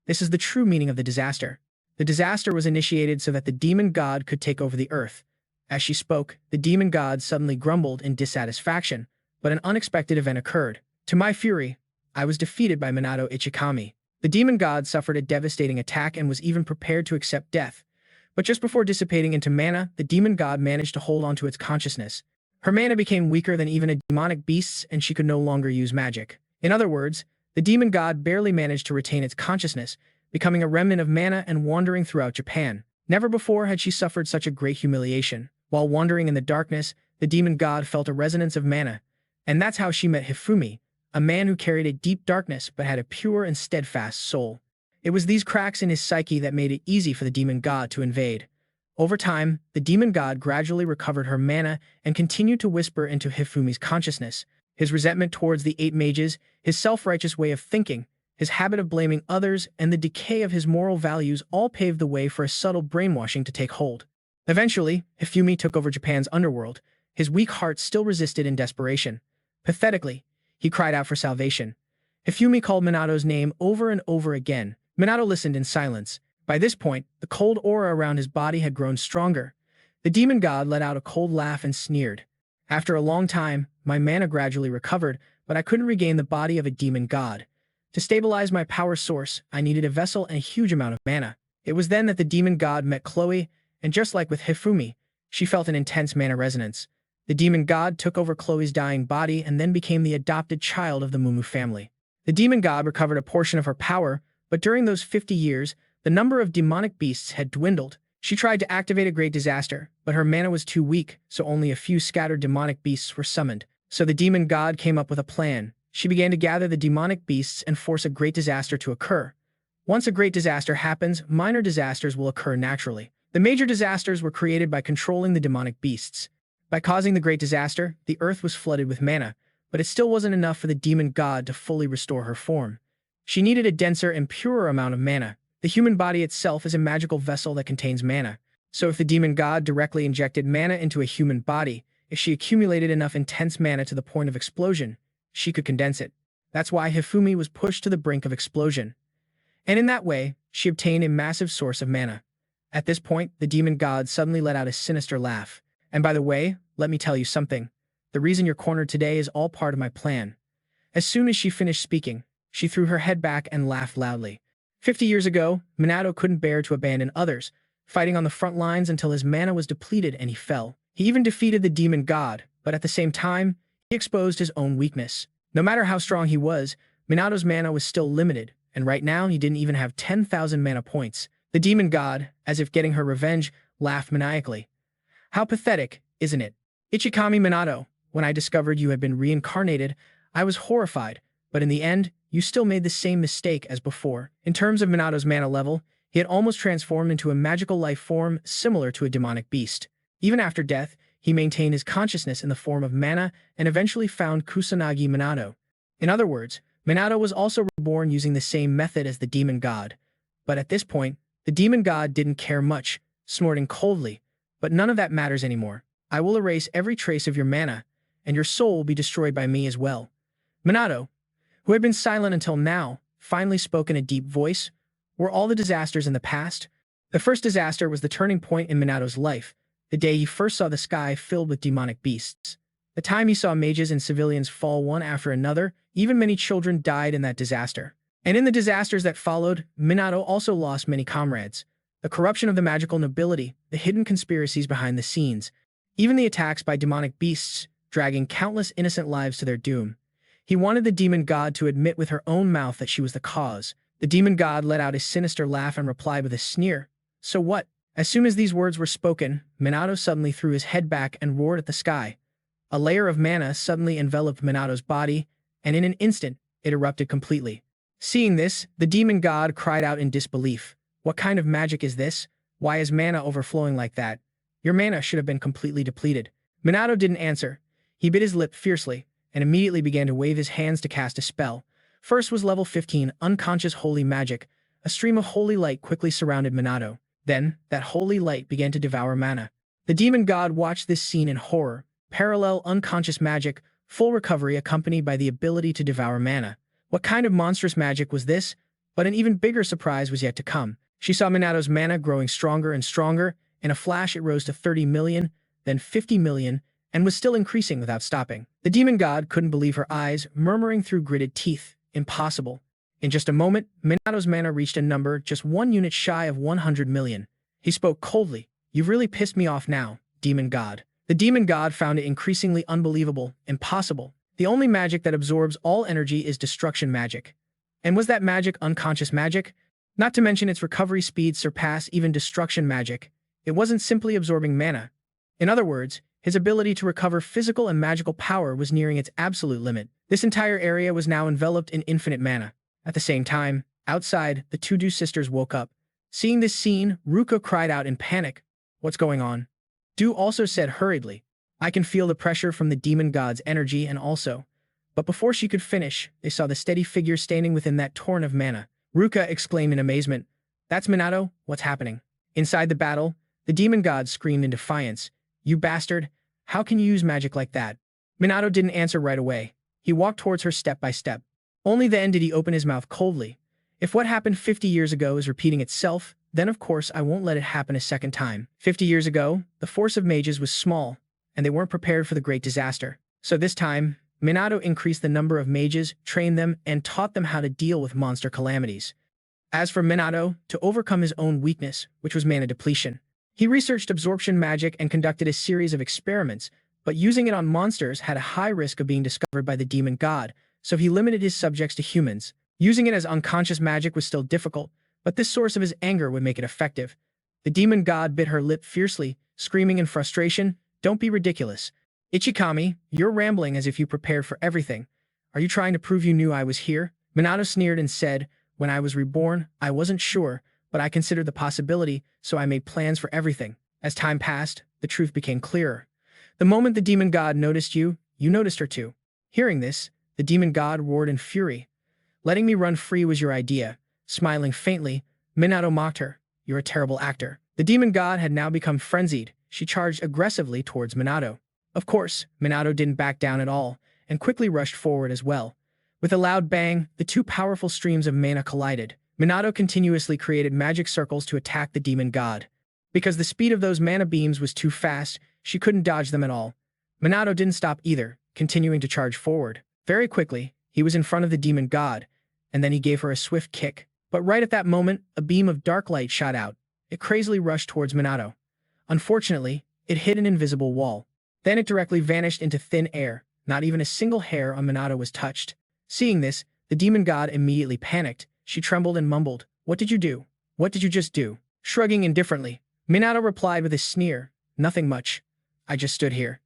This is the true meaning of the disaster. The disaster was initiated so that the demon god could take over the Earth." As she spoke, the demon god suddenly grumbled in dissatisfaction, but an unexpected event occurred. "To my fury, I was defeated by Minato Ichikami." The demon god suffered a devastating attack and was even prepared to accept death. But just before dissipating into mana, the demon god managed to hold on to its consciousness. Her mana became weaker than even a demonic beast's, and she could no longer use magic. In other words, the demon god barely managed to retain its consciousness, becoming a remnant of mana and wandering throughout Japan. Never before had she suffered such a great humiliation. While wandering in the darkness, the demon god felt a resonance of mana, and that's how she met Hifumi, a man who carried a deep darkness but had a pure and steadfast soul. It was these cracks in his psyche that made it easy for the demon god to invade. Over time, the demon god gradually recovered her mana and continued to whisper into Hifumi's consciousness. His resentment towards the 8 mages, his self-righteous way of thinking, his habit of blaming others, and the decay of his moral values all paved the way for a subtle brainwashing to take hold. Eventually, Hifumi took over Japan's underworld. His weak heart still resisted in desperation. Pathetically, he cried out for salvation. Hifumi called Minato's name over and over again. Minato listened in silence. By this point, the cold aura around his body had grown stronger. The demon god let out a cold laugh and sneered. After a long time, my mana gradually recovered, but I couldn't regain the body of a demon god. To stabilize my power source, I needed a vessel and a huge amount of mana. It was then that the demon god met Chloe, and just like with Hifumi, she felt an intense mana resonance. The demon god took over Chloe's dying body and then became the adopted child of the Mumu family. The demon god recovered a portion of her power, but during those 50 years, the number of demonic beasts had dwindled. She tried to activate a great disaster, but her mana was too weak, so only a few scattered demonic beasts were summoned. So the demon god came up with a plan. She began to gather the demonic beasts and force a great disaster to occur. Once a great disaster happens, minor disasters will occur naturally. The major disasters were created by controlling the demonic beasts. By causing the great disaster, the earth was flooded with mana, but it still wasn't enough for the demon god to fully restore her form. She needed a denser and purer amount of mana. The human body itself is a magical vessel that contains mana. So if the demon god directly injected mana into a human body, if she accumulated enough intense mana to the point of explosion, she could condense it. That's why Hifumi was pushed to the brink of explosion. And in that way, she obtained a massive source of mana. At this point, the demon god suddenly let out a sinister laugh. And by the way, let me tell you something. The reason you're cornered today is all part of my plan. As soon as she finished speaking, she threw her head back and laughed loudly. 50 years ago, Minato couldn't bear to abandon others, fighting on the front lines until his mana was depleted and he fell. He even defeated the demon god, but at the same time, he exposed his own weakness. No matter how strong he was, Minato's mana was still limited, and right now he didn't even have 10,000 mana points. The demon god, as if getting her revenge, laughed maniacally. How pathetic, isn't it? Ichikami Minato, when I discovered you had been reincarnated, I was horrified, but in the end, you still made the same mistake as before. In terms of Minato's mana level, he had almost transformed into a magical life form similar to a demonic beast. Even after death, he maintained his consciousness in the form of mana and eventually found Kusanagi Minato. In other words, Minato was also reborn using the same method as the demon god. But at this point, the demon god didn't care much, snorting coldly. But none of that matters anymore. I will erase every trace of your mana, and your soul will be destroyed by me as well. Minato, who had been silent until now, finally spoke in a deep voice. Were all the disasters in the past? The first disaster was the turning point in Minato's life, the day he first saw the sky filled with demonic beasts. The time he saw mages and civilians fall one after another, even many children died in that disaster. And in the disasters that followed, Minato also lost many comrades. The corruption of the magical nobility, the hidden conspiracies behind the scenes, even the attacks by demonic beasts, dragging countless innocent lives to their doom. He wanted the demon god to admit with her own mouth that she was the cause. The demon god let out a sinister laugh and replied with a sneer. So what? As soon as these words were spoken, Minato suddenly threw his head back and roared at the sky. A layer of mana suddenly enveloped Minato's body, and in an instant, it erupted completely. Seeing this, the demon god cried out in disbelief. What kind of magic is this? Why is mana overflowing like that? Your mana should have been completely depleted. Minato didn't answer. He bit his lip fiercely, and immediately began to wave his hands to cast a spell. First was level 15, unconscious holy magic. A stream of holy light quickly surrounded Minato. Then, that holy light began to devour mana. The demon god watched this scene in horror. Parallel unconscious magic, full recovery accompanied by the ability to devour mana. What kind of monstrous magic was this? But an even bigger surprise was yet to come. She saw Minato's mana growing stronger and stronger. In a flash, it rose to 30 million, then 50 million, and was still increasing without stopping. The demon god couldn't believe her eyes, murmuring through gritted teeth. Impossible. In just a moment, Minato's mana reached a number just 1 unit shy of 100 million. He spoke coldly. You've really pissed me off now, demon god. The demon god found it increasingly unbelievable, impossible. The only magic that absorbs all energy is destruction magic. And was that magic unconscious magic? Not to mention its recovery speeds surpass even destruction magic. It wasn't simply absorbing mana. In other words, his ability to recover physical and magical power was nearing its absolute limit. This entire area was now enveloped in infinite mana. At the same time, outside, the two Du sisters woke up. Seeing this scene, Ruka cried out in panic. What's going on? Du also said hurriedly. I can feel the pressure from the demon god's energy and also. But before she could finish, they saw the steady figure standing within that torrent of mana. Ruka exclaimed in amazement. That's Minato? What's happening? Inside the battle, the demon god screamed in defiance. You bastard! How can you use magic like that? Minato didn't answer right away. He walked towards her step by step. Only then did he open his mouth coldly. If what happened 50 years ago is repeating itself, then of course I won't let it happen a second time. 50 years ago, the force of mages was small, and they weren't prepared for the great disaster. So this time, Minato increased the number of mages, trained them, and taught them how to deal with monster calamities. As for Minato, to overcome his own weakness, which was mana depletion, he researched absorption magic and conducted a series of experiments, but using it on monsters had a high risk of being discovered by the demon god, so he limited his subjects to humans. Using it as unconscious magic was still difficult, but this source of his anger would make it effective. The demon god bit her lip fiercely, screaming in frustration, "Don't be ridiculous. Ichikami, you're rambling as if you prepared for everything. Are you trying to prove you knew I was here?" Minato sneered and said, "When I was reborn, I wasn't sure, but I considered the possibility, so I made plans for everything." As time passed, the truth became clearer. The moment the demon god noticed you, you noticed her too. Hearing this, the demon god roared in fury. "Letting me run free was your idea." Smiling faintly, Minato mocked her. "You're a terrible actor." The demon god had now become frenzied. She charged aggressively towards Minato. Of course, Minato didn't back down at all, and quickly rushed forward as well. With a loud bang, the two powerful streams of mana collided. Minato continuously created magic circles to attack the demon god. Because the speed of those mana beams was too fast, she couldn't dodge them at all. Minato didn't stop either, continuing to charge forward. Very quickly, he was in front of the demon god, and then he gave her a swift kick. But right at that moment, a beam of dark light shot out. It crazily rushed towards Minato. Unfortunately, it hit an invisible wall. Then it directly vanished into thin air. Not even a single hair on Minato was touched. Seeing this, the demon god immediately panicked. She trembled and mumbled, "What did you do? What did you just do?" Shrugging indifferently, Minato replied with a sneer, "Nothing much. I just stood here."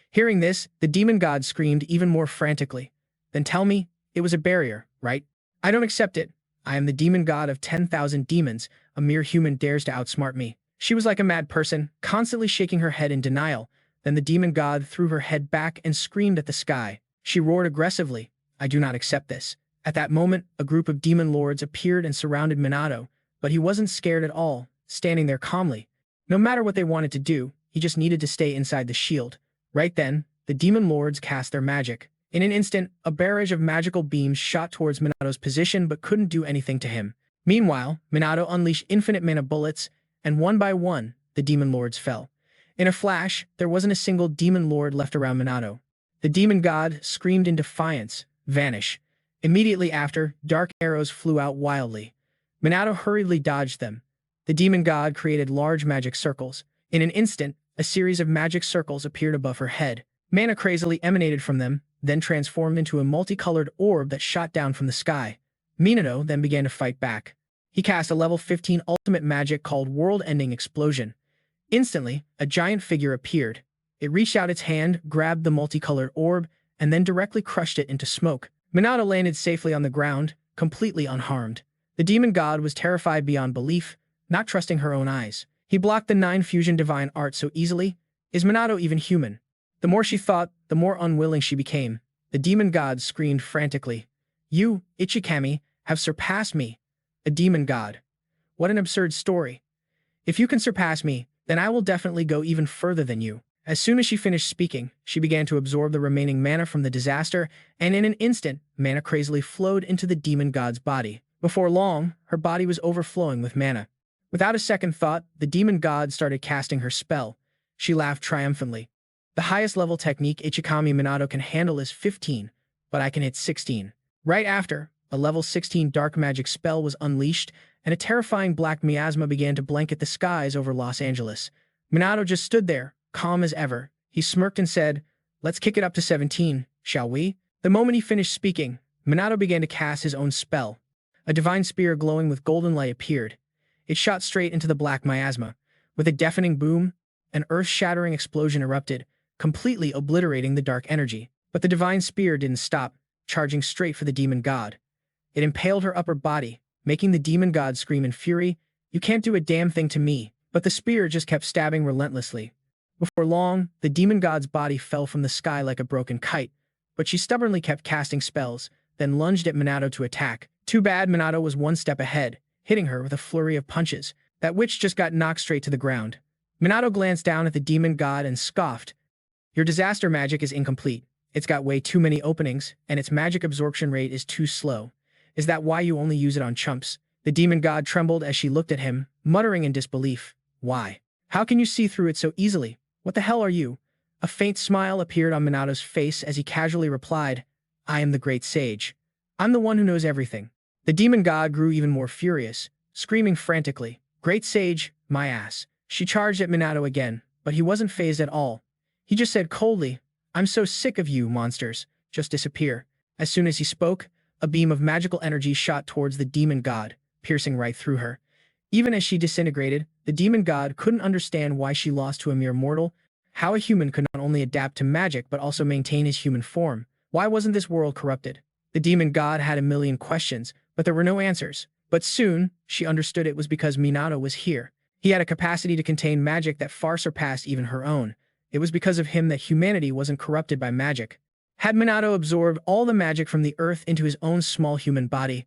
Hearing this, the demon god screamed even more frantically. "Then tell me, it was a barrier, right? I don't accept it. I am the demon god of 10,000 demons. A mere human dares to outsmart me." She was like a mad person, constantly shaking her head in denial. Then the demon god threw her head back and screamed at the sky. She roared aggressively, "I do not accept this." At that moment, a group of demon lords appeared and surrounded Minato, but he wasn't scared at all, standing there calmly. No matter what they wanted to do, he just needed to stay inside the shield. Right then, the demon lords cast their magic. In an instant, a barrage of magical beams shot towards Minato's position but couldn't do anything to him. Meanwhile, Minato unleashed infinite mana bullets, and one by one, the demon lords fell. In a flash, there wasn't a single demon lord left around Minato. The demon god screamed in defiance, "Vanish." Immediately after, dark arrows flew out wildly. Minato hurriedly dodged them. The demon god created large magic circles. In an instant, a series of magic circles appeared above her head. Mana crazily emanated from them, then transformed into a multicolored orb that shot down from the sky. Minato then began to fight back. He cast a level 15 ultimate magic called World-Ending Explosion. Instantly, a giant figure appeared. It reached out its hand, grabbed the multicolored orb, and then directly crushed it into smoke. Minato landed safely on the ground, completely unharmed. The demon god was terrified beyond belief, not trusting her own eyes. He blocked the 9 fusion divine art so easily. Is Minato even human? The more she thought, the more unwilling she became. The demon god screamed frantically, "You, Ichikami, have surpassed me. A demon god. What an absurd story. If you can surpass me, then I will definitely go even further than you." As soon as she finished speaking, she began to absorb the remaining mana from the disaster, and in an instant, mana crazily flowed into the demon god's body. Before long, her body was overflowing with mana. Without a second thought, the demon god started casting her spell. She laughed triumphantly. "The highest level technique Ichikami Minato can handle is 15, but I can hit 16. Right after, a level 16 dark magic spell was unleashed, and a terrifying black miasma began to blanket the skies over Los Angeles. Minato just stood there, calm as ever. He smirked and said, "Let's kick it up to 17, shall we?" The moment he finished speaking, Minato began to cast his own spell. A divine spear glowing with golden light appeared. It shot straight into the black miasma. With a deafening boom, an earth-shattering explosion erupted, completely obliterating the dark energy. But the divine spear didn't stop, charging straight for the demon god. It impaled her upper body, making the demon god scream in fury, "You can't do a damn thing to me." But the spear just kept stabbing relentlessly. Before long, the demon god's body fell from the sky like a broken kite, but she stubbornly kept casting spells, then lunged at Minato to attack. Too bad Minato was one step ahead, hitting her with a flurry of punches. That witch just got knocked straight to the ground. Minato glanced down at the demon god and scoffed, "Your disaster magic is incomplete. It's got way too many openings, and its magic absorption rate is too slow. Is that why you only use it on chumps? The demon god trembled as she looked at him, muttering in disbelief. Why? How can you see through it so easily? What the hell are you? A faint smile appeared on Minato's face as he casually replied, I am the great sage. I'm the one who knows everything. The demon god grew even more furious, screaming frantically, Great sage, my ass. She charged at Minato again, but he wasn't fazed at all. He just said coldly, I'm so sick of you, monsters. Just disappear. As soon as he spoke, a beam of magical energy shot towards the demon god, piercing right through her. Even as she disintegrated, the demon god couldn't understand why she lost to a mere mortal, how a human could not only adapt to magic but also maintain his human form. Why wasn't this world corrupted? The demon god had a million questions, but there were no answers. But soon, she understood it was because Minato was here. He had a capacity to contain magic that far surpassed even her own. It was because of him that humanity wasn't corrupted by magic. Had Minato absorbed all the magic from the earth into his own small human body,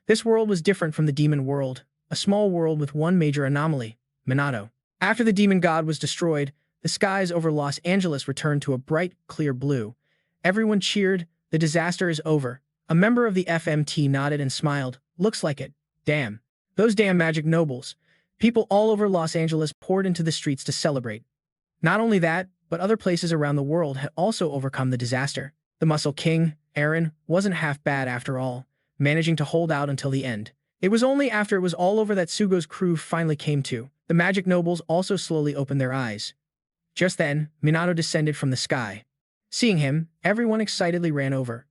this world was different from the demon world, a small world with one major anomaly, Minato. After the demon god was destroyed, the skies over Los Angeles returned to a bright, clear blue. Everyone cheered, the disaster is over. A member of the FMT nodded and smiled, looks like it. Damn. Those damn magic nobles. People all over Los Angeles poured into the streets to celebrate. Not only that, but other places around the world had also overcome the disaster. The Muscle King, Eren, wasn't half bad after all, managing to hold out until the end. It was only after it was all over that Sugo's crew finally came to. The magic nobles also slowly opened their eyes. Just then, Minato descended from the sky. Seeing him, everyone excitedly ran over.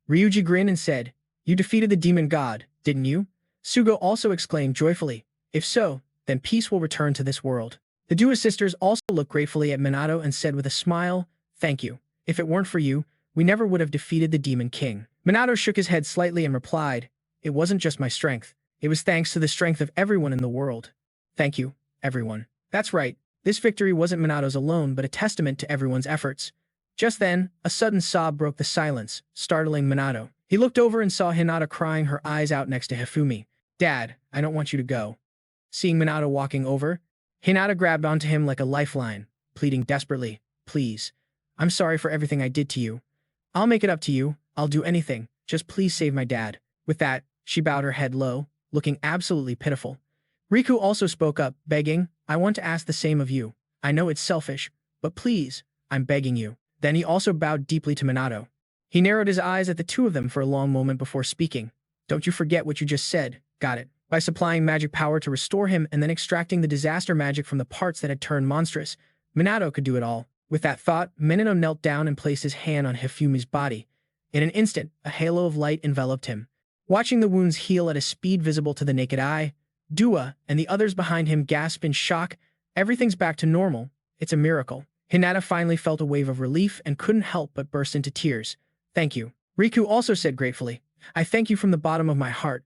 Riuji grinned and said, You defeated the demon god, didn't you? Sugo also exclaimed joyfully, If so, then peace will return to this world. The Dua sisters also looked gratefully at Minato and said with a smile, Thank you. If it weren't for you, we never would have defeated the Demon King. Minato shook his head slightly and replied, It wasn't just my strength. It was thanks to the strength of everyone in the world. Thank you, everyone. That's right. This victory wasn't Minato's alone, but a testament to everyone's efforts. Just then, a sudden sob broke the silence, startling Minato. He looked over and saw Hinata crying her eyes out next to Hifumi. Dad, I don't want you to go. Seeing Minato walking over, Hinata grabbed onto him like a lifeline, pleading desperately, Please. I'm sorry for everything I did to you. I'll make it up to you. I'll do anything. Just please save my dad. With that, she bowed her head low, looking absolutely pitiful. Riku also spoke up, begging, I want to ask the same of you. I know it's selfish, but please, I'm begging you. Then he also bowed deeply to Minato. He narrowed his eyes at the two of them for a long moment before speaking. Don't you forget what you just said. Got it. By supplying magic power to restore him and then extracting the disaster magic from the parts that had turned monstrous, Minato could do it all. With that thought, Minato knelt down and placed his hand on Hifumi's body. In an instant, a halo of light enveloped him. Watching the wounds heal at a speed visible to the naked eye, Dua and the others behind him gasped in shock. Everything's back to normal. It's a miracle. Hinata finally felt a wave of relief and couldn't help but burst into tears. Thank you. Riku also said gratefully, I thank you from the bottom of my heart.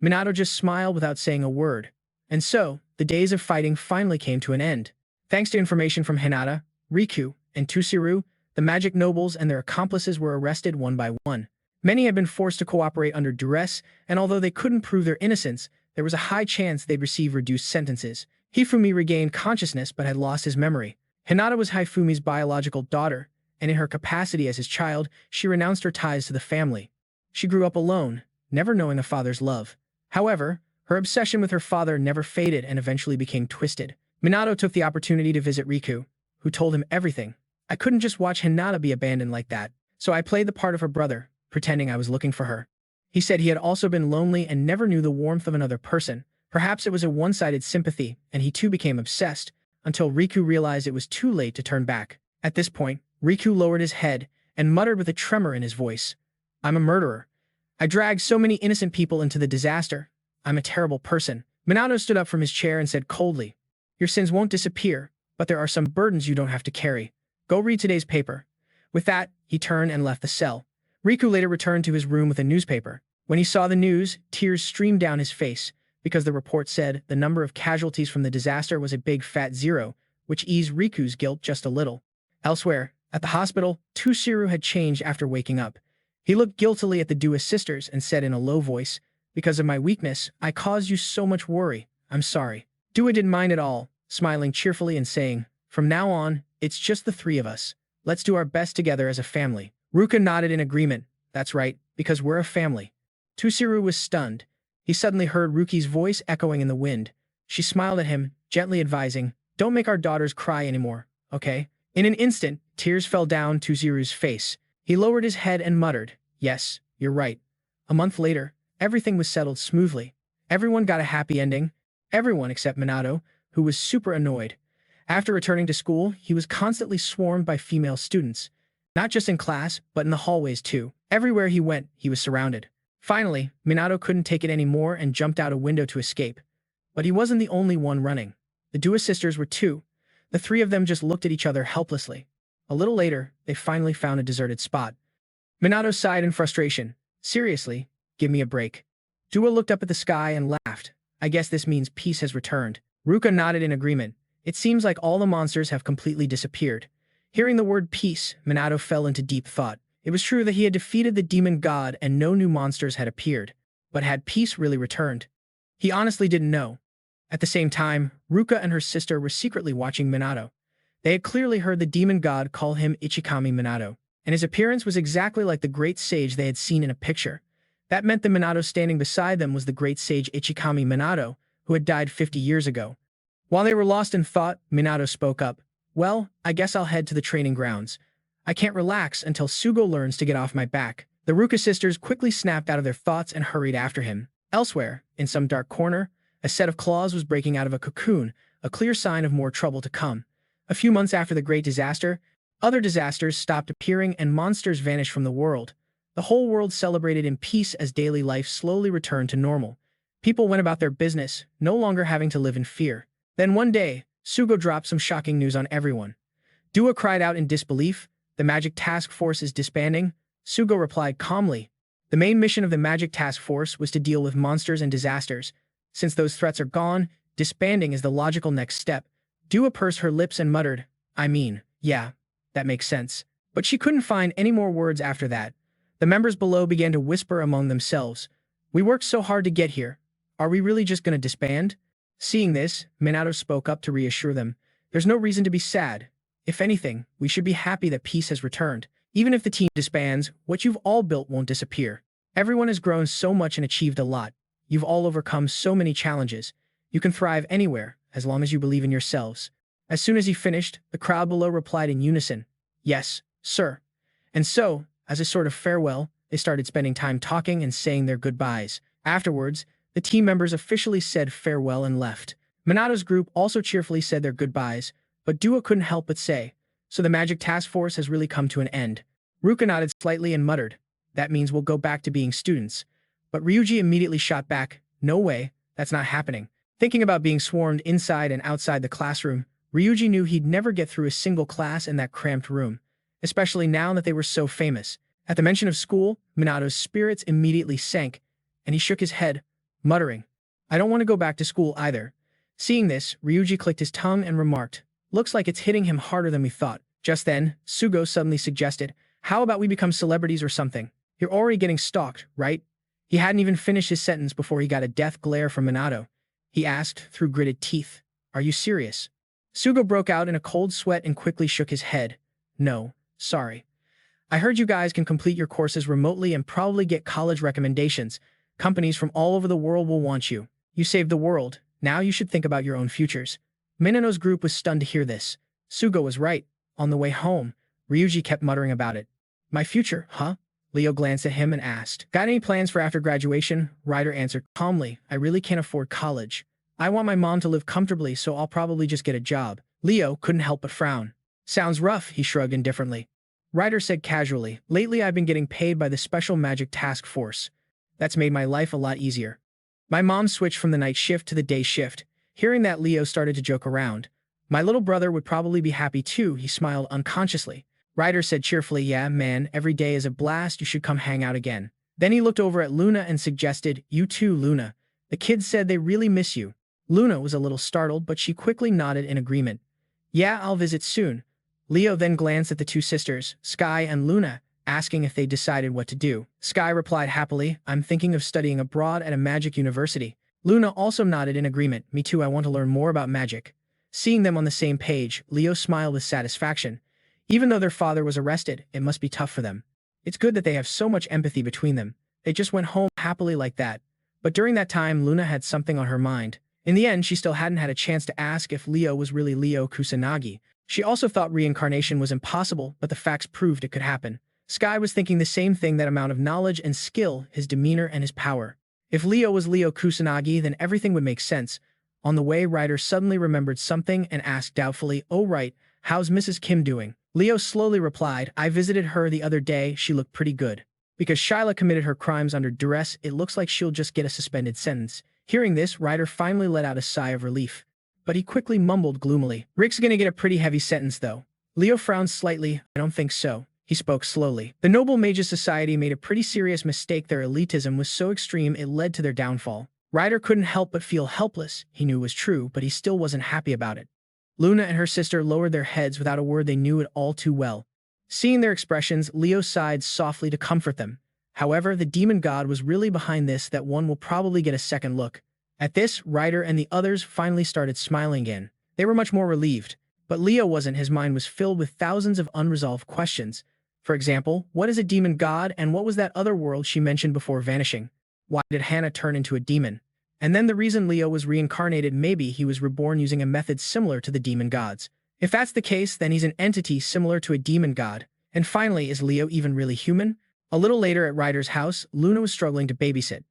Minato just smiled without saying a word. And so, the days of fighting finally came to an end. Thanks to information from Hinata, Riku, and Tusiru, the magic nobles and their accomplices were arrested one by one. Many had been forced to cooperate under duress, and although they couldn't prove their innocence, there was a high chance they'd receive reduced sentences. Hifumi regained consciousness but had lost his memory. Hinata was Hifumi's biological daughter, and in her capacity as his child, she renounced her ties to the family. She grew up alone, never knowing a father's love. However, her obsession with her father never faded and eventually became twisted. Minato took the opportunity to visit Riku, who told him everything. I couldn't just watch Hinata be abandoned like that, so I played the part of her brother, pretending I was looking for her. He said he had also been lonely and never knew the warmth of another person. Perhaps it was a one-sided sympathy, and he too became obsessed, until Riku realized it was too late to turn back. At this point, Riku lowered his head and muttered with a tremor in his voice, I'm a murderer. I dragged so many innocent people into the disaster. I'm a terrible person. Minato stood up from his chair and said coldly, Your sins won't disappear, but there are some burdens you don't have to carry. Go read today's paper. With that, he turned and left the cell. Riku later returned to his room with a newspaper. When he saw the news, tears streamed down his face, because the report said the number of casualties from the disaster was a big fat 0, which eased Riku's guilt just a little. Elsewhere, at the hospital, Tusiru had changed after waking up. He looked guiltily at the Dua sisters and said in a low voice, Because of my weakness, I caused you so much worry. I'm sorry. Dua didn't mind at all, smiling cheerfully and saying, From now on, it's just the three of us. Let's do our best together as a family. Ruka nodded in agreement. That's right, because we're a family. Tusuru was stunned. He suddenly heard Ruki's voice echoing in the wind. She smiled at him, gently advising, "Don't make our daughters cry anymore, okay?" In an instant, tears fell down Tusuru's face. He lowered his head and muttered, "Yes, you're right." A month later, everything was settled smoothly. Everyone got a happy ending. Everyone except Minato, who was super annoyed. After returning to school, he was constantly swarmed by female students. Not just in class, but in the hallways too. Everywhere he went, he was surrounded. Finally, Minato couldn't take it anymore and jumped out a window to escape. But he wasn't the only one running. The Dua sisters were too. The three of them just looked at each other helplessly. A little later, they finally found a deserted spot. Minato sighed in frustration. "Seriously, give me a break." Dua looked up at the sky and laughed. "I guess this means peace has returned." Ruka nodded in agreement. "It seems like all the monsters have completely disappeared." Hearing the word peace, Minato fell into deep thought. It was true that he had defeated the demon god and no new monsters had appeared. But had peace really returned? He honestly didn't know. At the same time, Ruka and her sister were secretly watching Minato. They had clearly heard the demon god call him Ichikami Minato, and his appearance was exactly like the great sage they had seen in a picture. That meant the Minato standing beside them was the great sage Ichikami Minato, who had died 50 years ago. While they were lost in thought, Minato spoke up. "Well, I guess I'll head to the training grounds. I can't relax until Sugo learns to get off my back." The Ruka sisters quickly snapped out of their thoughts and hurried after him. Elsewhere, in some dark corner, a set of claws was breaking out of a cocoon, a clear sign of more trouble to come. A few months after the Great Disaster, other disasters stopped appearing and monsters vanished from the world. The whole world celebrated in peace as daily life slowly returned to normal. People went about their business, no longer having to live in fear. Then one day, Sugo dropped some shocking news on everyone. Dua cried out in disbelief. "The Magic Task Force is disbanding." Sugo replied calmly. The main mission of the Magic Task Force was to deal with monsters and disasters. Since those threats are gone, disbanding is the logical next step. Dua pursed her lips and muttered, yeah, that makes sense." But she couldn't find any more words after that. The members below began to whisper among themselves. "We worked so hard to get here. Are we really just going to disband?" Seeing this, Minato spoke up to reassure them. "There's no reason to be sad. If anything, we should be happy that peace has returned. Even if the team disbands, what you've all built won't disappear. Everyone has grown so much and achieved a lot. You've all overcome so many challenges. You can thrive anywhere, as long as you believe in yourselves." As soon as he finished, the crowd below replied in unison, "Yes, sir." And so, as a sort of farewell, they started spending time talking and saying their goodbyes. Afterwards, the team members officially said farewell and left. Minato's group also cheerfully said their goodbyes, but Dua couldn't help but say, "So the Magic Task Force has really come to an end." Ruka nodded slightly and muttered, "That means we'll go back to being students." But Riuji immediately shot back, "No way, that's not happening." Thinking about being swarmed inside and outside the classroom, Riuji knew he'd never get through a single class in that cramped room, especially now that they were so famous. At the mention of school, Minato's spirits immediately sank, and he shook his head, muttering, "I don't want to go back to school either." Seeing this, Riuji clicked his tongue and remarked, "Looks like it's hitting him harder than we thought." Just then, Sugo suddenly suggested, "How about we become celebrities or something? You're already getting stalked, right?" He hadn't even finished his sentence before he got a death glare from Minato. He asked, through gritted teeth, "Are you serious?" Sugo broke out in a cold sweat and quickly shook his head. "No, sorry. I heard you guys can complete your courses remotely and probably get college recommendations. Companies from all over the world will want you. You saved the world. Now you should think about your own futures." Minato's group was stunned to hear this. Sugo was right. On the way home, Riuji kept muttering about it. "My future, huh?" Leo glanced at him and asked, "Got any plans for after graduation?" Ryder answered calmly, "I really can't afford college. I want my mom to live comfortably, so I'll probably just get a job." Leo couldn't help but frown. "Sounds rough," he shrugged indifferently. Ryder said casually, "Lately I've been getting paid by the Special Magic Task Force. That's made my life a lot easier. My mom switched from the night shift to the day shift." Hearing that, Leo started to joke around. "My little brother would probably be happy too," he smiled unconsciously. Ryder said cheerfully, "Yeah, man, every day is a blast, you should come hang out again." Then he looked over at Luna and suggested, "You too, Luna. The kids said they really miss you." Luna was a little startled, but she quickly nodded in agreement. "Yeah, I'll visit soon." Leo then glanced at the two sisters, Sky and Luna, asking if they decided what to do. Sky replied happily, "I'm thinking of studying abroad at a magic university." Luna also nodded in agreement. "Me too, I want to learn more about magic." Seeing them on the same page, Leo smiled with satisfaction. Even though their father was arrested, it must be tough for them. It's good that they have so much empathy between them. They just went home happily like that. But during that time, Luna had something on her mind. In the end, she still hadn't had a chance to ask if Leo was really Leo Kusanagi. She also thought reincarnation was impossible, but the facts proved it could happen. Sky was thinking the same thing, that amount of knowledge and skill, his demeanor and his power. If Leo was Leo Kusanagi, then everything would make sense. On the way, Ryder suddenly remembered something and asked doubtfully, "Oh right, how's Mrs. Kim doing?" Leo slowly replied, "I visited her the other day, she looked pretty good. Because Shyla committed her crimes under duress, it looks like she'll just get a suspended sentence." Hearing this, Ryder finally let out a sigh of relief. But he quickly mumbled gloomily, "Rick's gonna get a pretty heavy sentence though." Leo frowned slightly. "I don't think so." He spoke slowly. The Noble Mages Society made a pretty serious mistake. Their elitism was so extreme it led to their downfall. Ryder couldn't help but feel helpless. He knew it was true, but he still wasn't happy about it. Luna and her sister lowered their heads without a word. They knew it all too well. Seeing their expressions, Leo sighed softly to comfort them. However, the demon god was really behind this. That one will probably get a second look. At this, Ryder and the others finally started smiling again. They were much more relieved. But Leo wasn't. His mind was filled with thousands of unresolved questions. For example, what is a demon god, and what was that other world she mentioned before vanishing? Why did Hannah turn into a demon? And then the reason Leo was reincarnated, maybe he was reborn using a method similar to the demon gods. If that's the case, then he's an entity similar to a demon god. And finally, is Leo even really human? A little later at Ryder's house, Luna was struggling to babysit.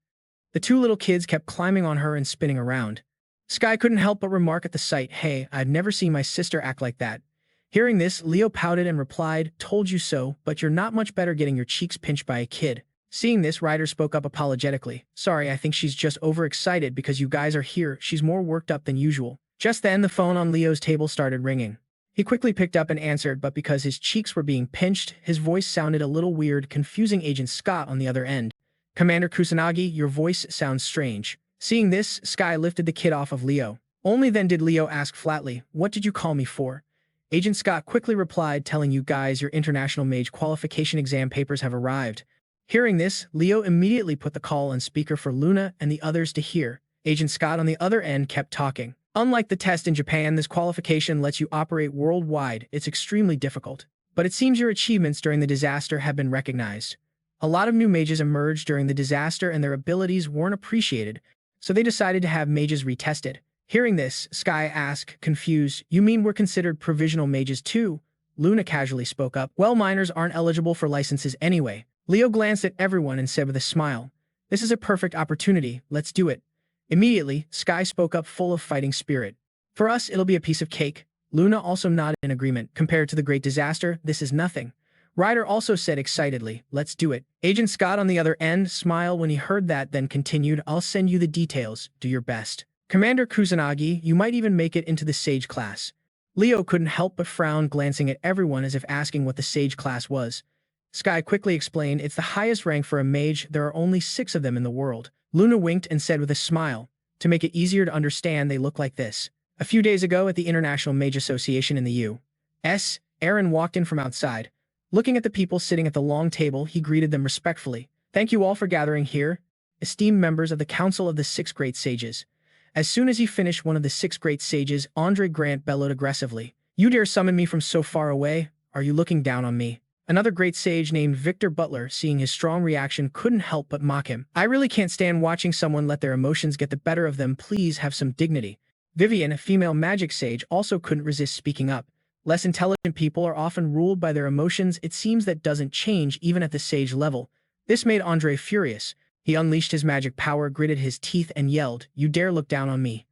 The two little kids kept climbing on her and spinning around. Sky couldn't help but remark at the sight, "Hey, I've never seen my sister act like that." Hearing this, Leo pouted and replied, "Told you so, but you're not much better getting your cheeks pinched by a kid." Seeing this, Ryder spoke up apologetically. "Sorry, I think she's just overexcited because you guys are here. She's more worked up than usual." Just then, the phone on Leo's table started ringing. He quickly picked up and answered, but because his cheeks were being pinched, his voice sounded a little weird, confusing Agent Scott on the other end. "Commander Kusanagi, your voice sounds strange." Seeing this, Sky lifted the kid off of Leo. Only then did Leo ask flatly, "What did you call me for?" Agent Scott quickly replied, "Telling you guys your International Mage Qualification exam papers have arrived." Hearing this, Leo immediately put the call on speaker for Luna and the others to hear. Agent Scott on the other end kept talking. "Unlike the test in Japan, this qualification lets you operate worldwide. It's extremely difficult. But it seems your achievements during the disaster have been recognized. A lot of new mages emerged during the disaster and their abilities weren't appreciated, so they decided to have mages retested." Hearing this, Sky asked, confused, "You mean we're considered provisional mages too?" Luna casually spoke up, "Well, minors aren't eligible for licenses anyway." Leo glanced at everyone and said with a smile, "This is a perfect opportunity, let's do it." Immediately, Sky spoke up full of fighting spirit. "For us, it'll be a piece of cake." Luna also nodded in agreement. "Compared to the great disaster, this is nothing." Ryder also said excitedly, "Let's do it." Agent Scott on the other end smiled when he heard that, then continued, "I'll send you the details. Do your best. Commander Kusanagi, you might even make it into the Sage class." Leo couldn't help but frown, glancing at everyone as if asking what the Sage class was. Sky quickly explained, "It's the highest rank for a mage. There are only 6 of them in the world." Luna winked and said with a smile, "To make it easier to understand, they look like this." A few days ago at the International Mage Association in the U.S., Aaron walked in from outside. Looking at the people sitting at the long table, he greeted them respectfully. "Thank you all for gathering here, esteemed members of the Council of the 6 Great Sages." As soon as he finished, one of the 6 Great Sages, Andre Grant, bellowed aggressively, "You dare summon me from so far away? Are you looking down on me?" Another great sage named Victor Butler, seeing his strong reaction, couldn't help but mock him. "I really can't stand watching someone let their emotions get the better of them. Please have some dignity." Vivian, a female magic sage, also couldn't resist speaking up. Less intelligent people are often ruled by their emotions. It seems that doesn't change even at the sage level. This made Andre furious. He unleashed his magic power, gritted his teeth, and yelled, "You dare look down on me."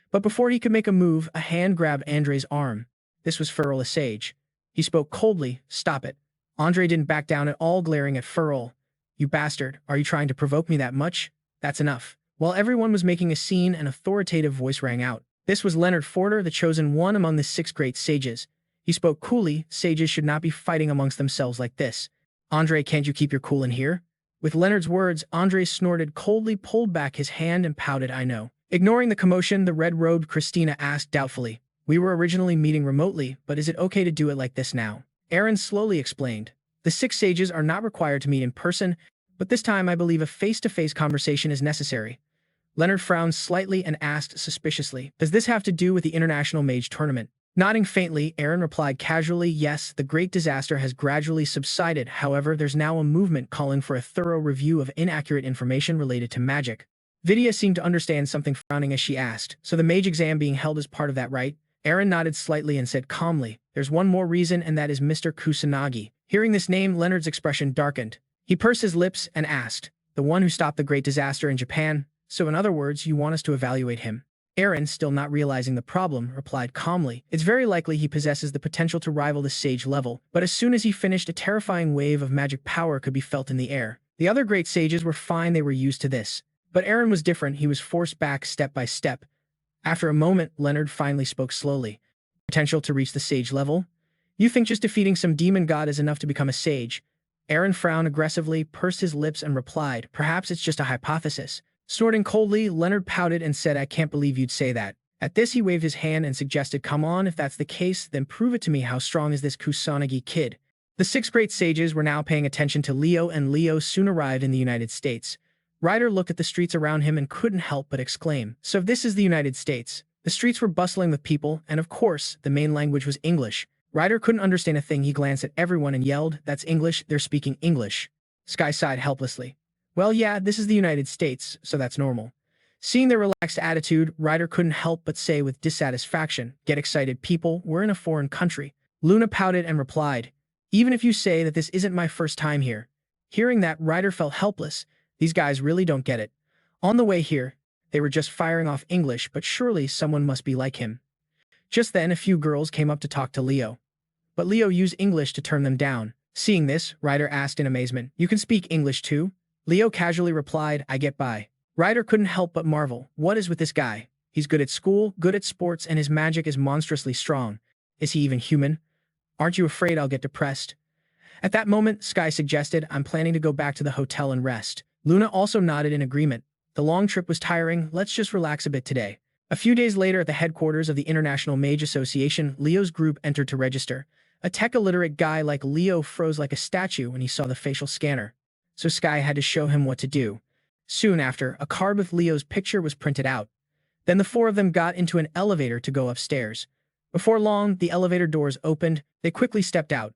But before he could make a move, a hand grabbed Andre's arm. This was Furl, a sage. He spoke coldly, "Stop it." Andre didn't back down at all, glaring at Furl. "You bastard, are you trying to provoke me that much? That's enough." While everyone was making a scene, an authoritative voice rang out. This was Leonard Forder, the chosen one among the 6 great sages. He spoke coolly, "Sages should not be fighting amongst themselves like this." "Andre, can't you keep your cool in here?" With Leonard's words, Andre snorted coldly, pulled back his hand, and pouted, "I know." Ignoring the commotion, the red-robed Christina asked doubtfully, "We were originally meeting remotely, but is it okay to do it like this now?" Aaron slowly explained, "The 6 sages are not required to meet in person, but this time I believe a face-to-face conversation is necessary." Leonard frowned slightly and asked suspiciously, "Does this have to do with the International Mage Tournament?" Nodding faintly, Aaron replied casually, yes, the great disaster has gradually subsided. However, there's now a movement calling for a thorough review of inaccurate information related to magic. Vidya seemed to understand something, frowning as she asked, so the mage exam being held as part of that, right? Aaron nodded slightly and said calmly, there's one more reason, and that is Mr. Kusanagi. Hearing this name, Leonard's expression darkened. He pursed his lips and asked, the one who stopped the great disaster in Japan? So in other words, you want us to evaluate him? Aaron, still not realizing the problem, replied calmly, it's very likely he possesses the potential to rival the sage level, but as soon as he finished, a terrifying wave of magic power could be felt in the air. The other great sages were fine, they were used to this. But Aaron was different, he was forced back step by step. After a moment, Leonard finally spoke slowly. Potential to reach the sage level? You think just defeating some demon god is enough to become a sage? Aaron frowned aggressively, pursed his lips and replied, perhaps it's just a hypothesis. Snorting coldly, Leonard pouted and said, I can't believe you'd say that. At this, he waved his hand and suggested, come on, if that's the case, then prove it to me. How strong is this Kusanagi kid? The 6 great sages were now paying attention to Leo, and Leo soon arrived in the United States. Ryder looked at the streets around him and couldn't help but exclaim, so this is the United States. The streets were bustling with people, and of course, the main language was English. Ryder couldn't understand a thing. He glanced at everyone and yelled, that's English, they're speaking English. Sky sighed helplessly. Well, yeah, this is the United States, so that's normal. Seeing their relaxed attitude, Ryder couldn't help but say with dissatisfaction, get excited, people, we're in a foreign country. Luna pouted and replied, even if you say that this isn't my first time here. Hearing that, Ryder felt helpless. These guys really don't get it. On the way here, they were just firing off English, but surely someone must be like him. Just then, a few girls came up to talk to Leo. But Leo used English to turn them down. Seeing this, Ryder asked in amazement, you can speak English too? Leo casually replied, I get by. Ryder couldn't help but marvel, what is with this guy? He's good at school, good at sports, and his magic is monstrously strong. Is he even human? Aren't you afraid I'll get depressed? At that moment, Sky suggested, I'm planning to go back to the hotel and rest. Luna also nodded in agreement. The long trip was tiring, let's just relax a bit today. A few days later at the headquarters of the International Mage Association, Leo's group entered to register. A tech-illiterate guy like Leo froze like a statue when he saw the facial scanner. So Sky had to show him what to do. Soon after, a card with Leo's picture was printed out. Then the 4 of them got into an elevator to go upstairs. Before long, the elevator doors opened. They quickly stepped out.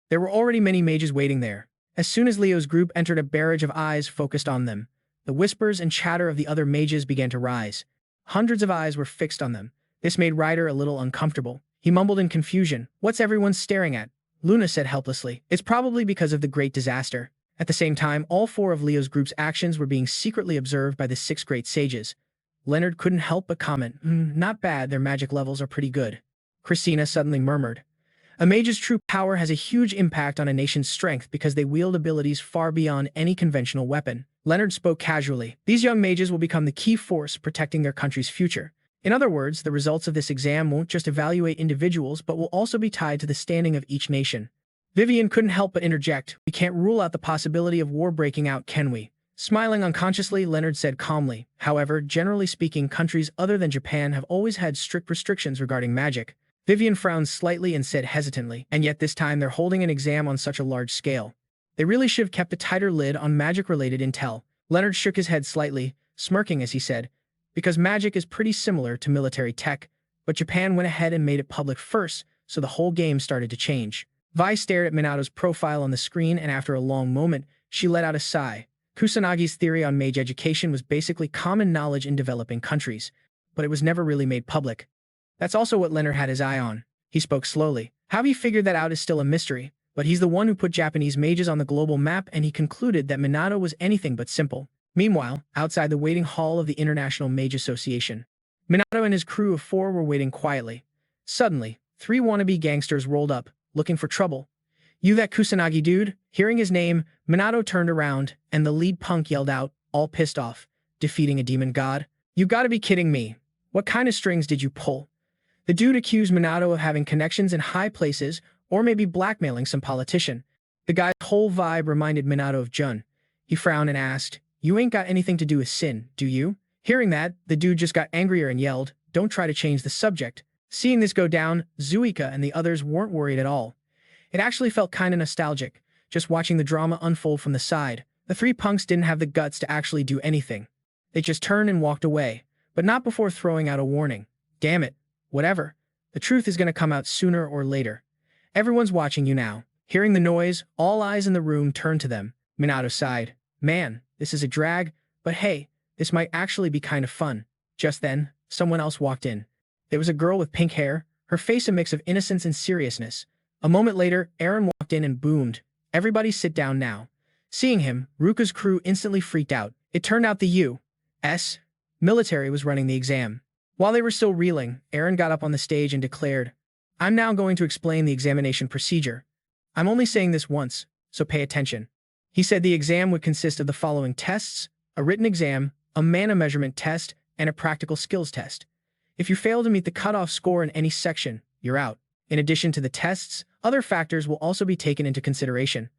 There were already many mages waiting there. As soon as Leo's group entered, a barrage of eyes focused on them. The whispers and chatter of the other mages began to rise. Hundreds of eyes were fixed on them. This made Ryder a little uncomfortable. He mumbled in confusion, what's everyone staring at? Luna said helplessly, it's probably because of the great disaster. At the same time, all 4 of Leo's group's actions were being secretly observed by the 6 great sages. Leonard couldn't help but comment, not bad, their magic levels are pretty good. Christina suddenly murmured, a mage's true power has a huge impact on a nation's strength because they wield abilities far beyond any conventional weapon. Leonard spoke casually, these young mages will become the key force protecting their country's future. In other words, the results of this exam won't just evaluate individuals but will also be tied to the standing of each nation. Vivian couldn't help but interject, we can't rule out the possibility of war breaking out, can we? Smiling unconsciously, Leonard said calmly, however, generally speaking, countries other than Japan have always had strict restrictions regarding magic. Vivian frowned slightly and said hesitantly, and yet this time they're holding an exam on such a large scale. They really should have kept a tighter lid on magic-related intel. Leonard shook his head slightly, smirking as he said, because magic is pretty similar to military tech, but Japan went ahead and made it public first, so the whole game started to change. Vi stared at Minato's profile on the screen, and after a long moment, she let out a sigh. Kusanagi's theory on mage education was basically common knowledge in developing countries, but it was never really made public. That's also what Leonard had his eye on. He spoke slowly. How he figured that out is still a mystery, but he's the one who put Japanese mages on the global map, and he concluded that Minato was anything but simple. Meanwhile, outside the waiting hall of the International Mage Association, Minato and his crew of 4 were waiting quietly. Suddenly, 3 wannabe gangsters rolled up, looking for trouble. You that Kusanagi dude? Hearing his name, Minato turned around, and the lead punk yelled out, all pissed off, defeating a demon god? You gotta be kidding me. What kind of strings did you pull? The dude accused Minato of having connections in high places, or maybe blackmailing some politician. The guy's whole vibe reminded Minato of Jun. He frowned and asked, you ain't got anything to do with sin, do you? Hearing that, the dude just got angrier and yelled, don't try to change the subject. Seeing this go down, Zuika and the others weren't worried at all. It actually felt kinda nostalgic, just watching the drama unfold from the side. The 3 punks didn't have the guts to actually do anything. They just turned and walked away, but not before throwing out a warning. Damn it. Whatever. The truth is going to come out sooner or later. Everyone's watching you now. Hearing the noise, all eyes in the room turned to them. Minato sighed. Man, this is a drag, but hey, this might actually be kind of fun. Just then, someone else walked in. There was a girl with pink hair, her face a mix of innocence and seriousness. A moment later, Eren walked in and boomed. Everybody sit down now. Seeing him, Ruka's crew instantly freaked out. It turned out the U.S. military was running the exam. While they were still reeling, Eren got up on the stage and declared, I'm now going to explain the examination procedure. I'm only saying this once, so pay attention. He said the exam would consist of the following tests: a written exam, a mana measurement test, and a practical skills test. If you fail to meet the cutoff score in any section, you're out. In addition to the tests, other factors will also be taken into consideration.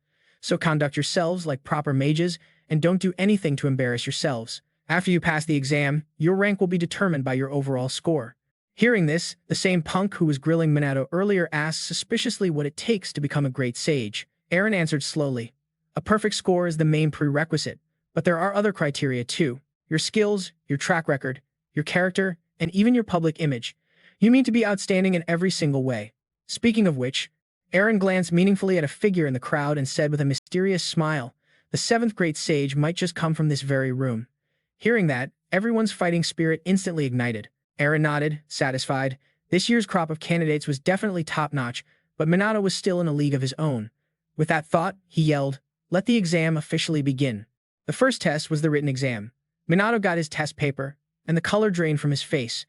So conduct yourselves like proper mages and don't do anything to embarrass yourselves. After you pass the exam, your rank will be determined by your overall score. Hearing this, the same punk who was grilling Minato earlier asked suspiciously what it takes to become a great sage. Eren answered slowly. A perfect score is the main prerequisite, but there are other criteria too. Your skills, your track record, your character, and even your public image. You mean to be outstanding in every single way. Speaking of which, Eren glanced meaningfully at a figure in the crowd and said with a mysterious smile, the seventh great sage might just come from this very room. Hearing that, everyone's fighting spirit instantly ignited. Eren nodded, satisfied. This year's crop of candidates was definitely top-notch, but Minato was still in a league of his own. With that thought, he yelled, let the exam officially begin. The first test was the written exam. Minato got his test paper, and the color drained from his face.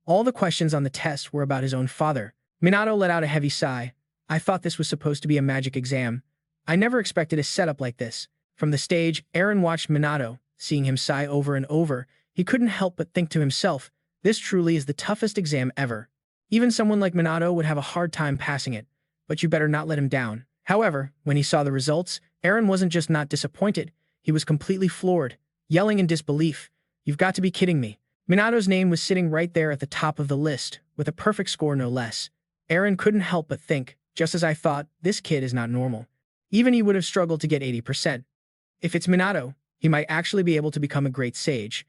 All the questions on the test were about his own father. Minato let out a heavy sigh. I thought this was supposed to be a magic exam. I never expected a setup like this. From the stage, Eren watched Minato. Seeing him sigh over and over, he couldn't help but think to himself, this truly is the toughest exam ever. Even someone like Minato would have a hard time passing it, but you better not let him down. However, when he saw the results, Eren wasn't just not disappointed, he was completely floored, yelling in disbelief, You've got to be kidding me. Minato's name was sitting right there at the top of the list, with a perfect score no less. Eren couldn't help but think, just as I thought, this kid is not normal. Even he would have struggled to get 80%. If it's Minato, he might actually be able to become a great sage.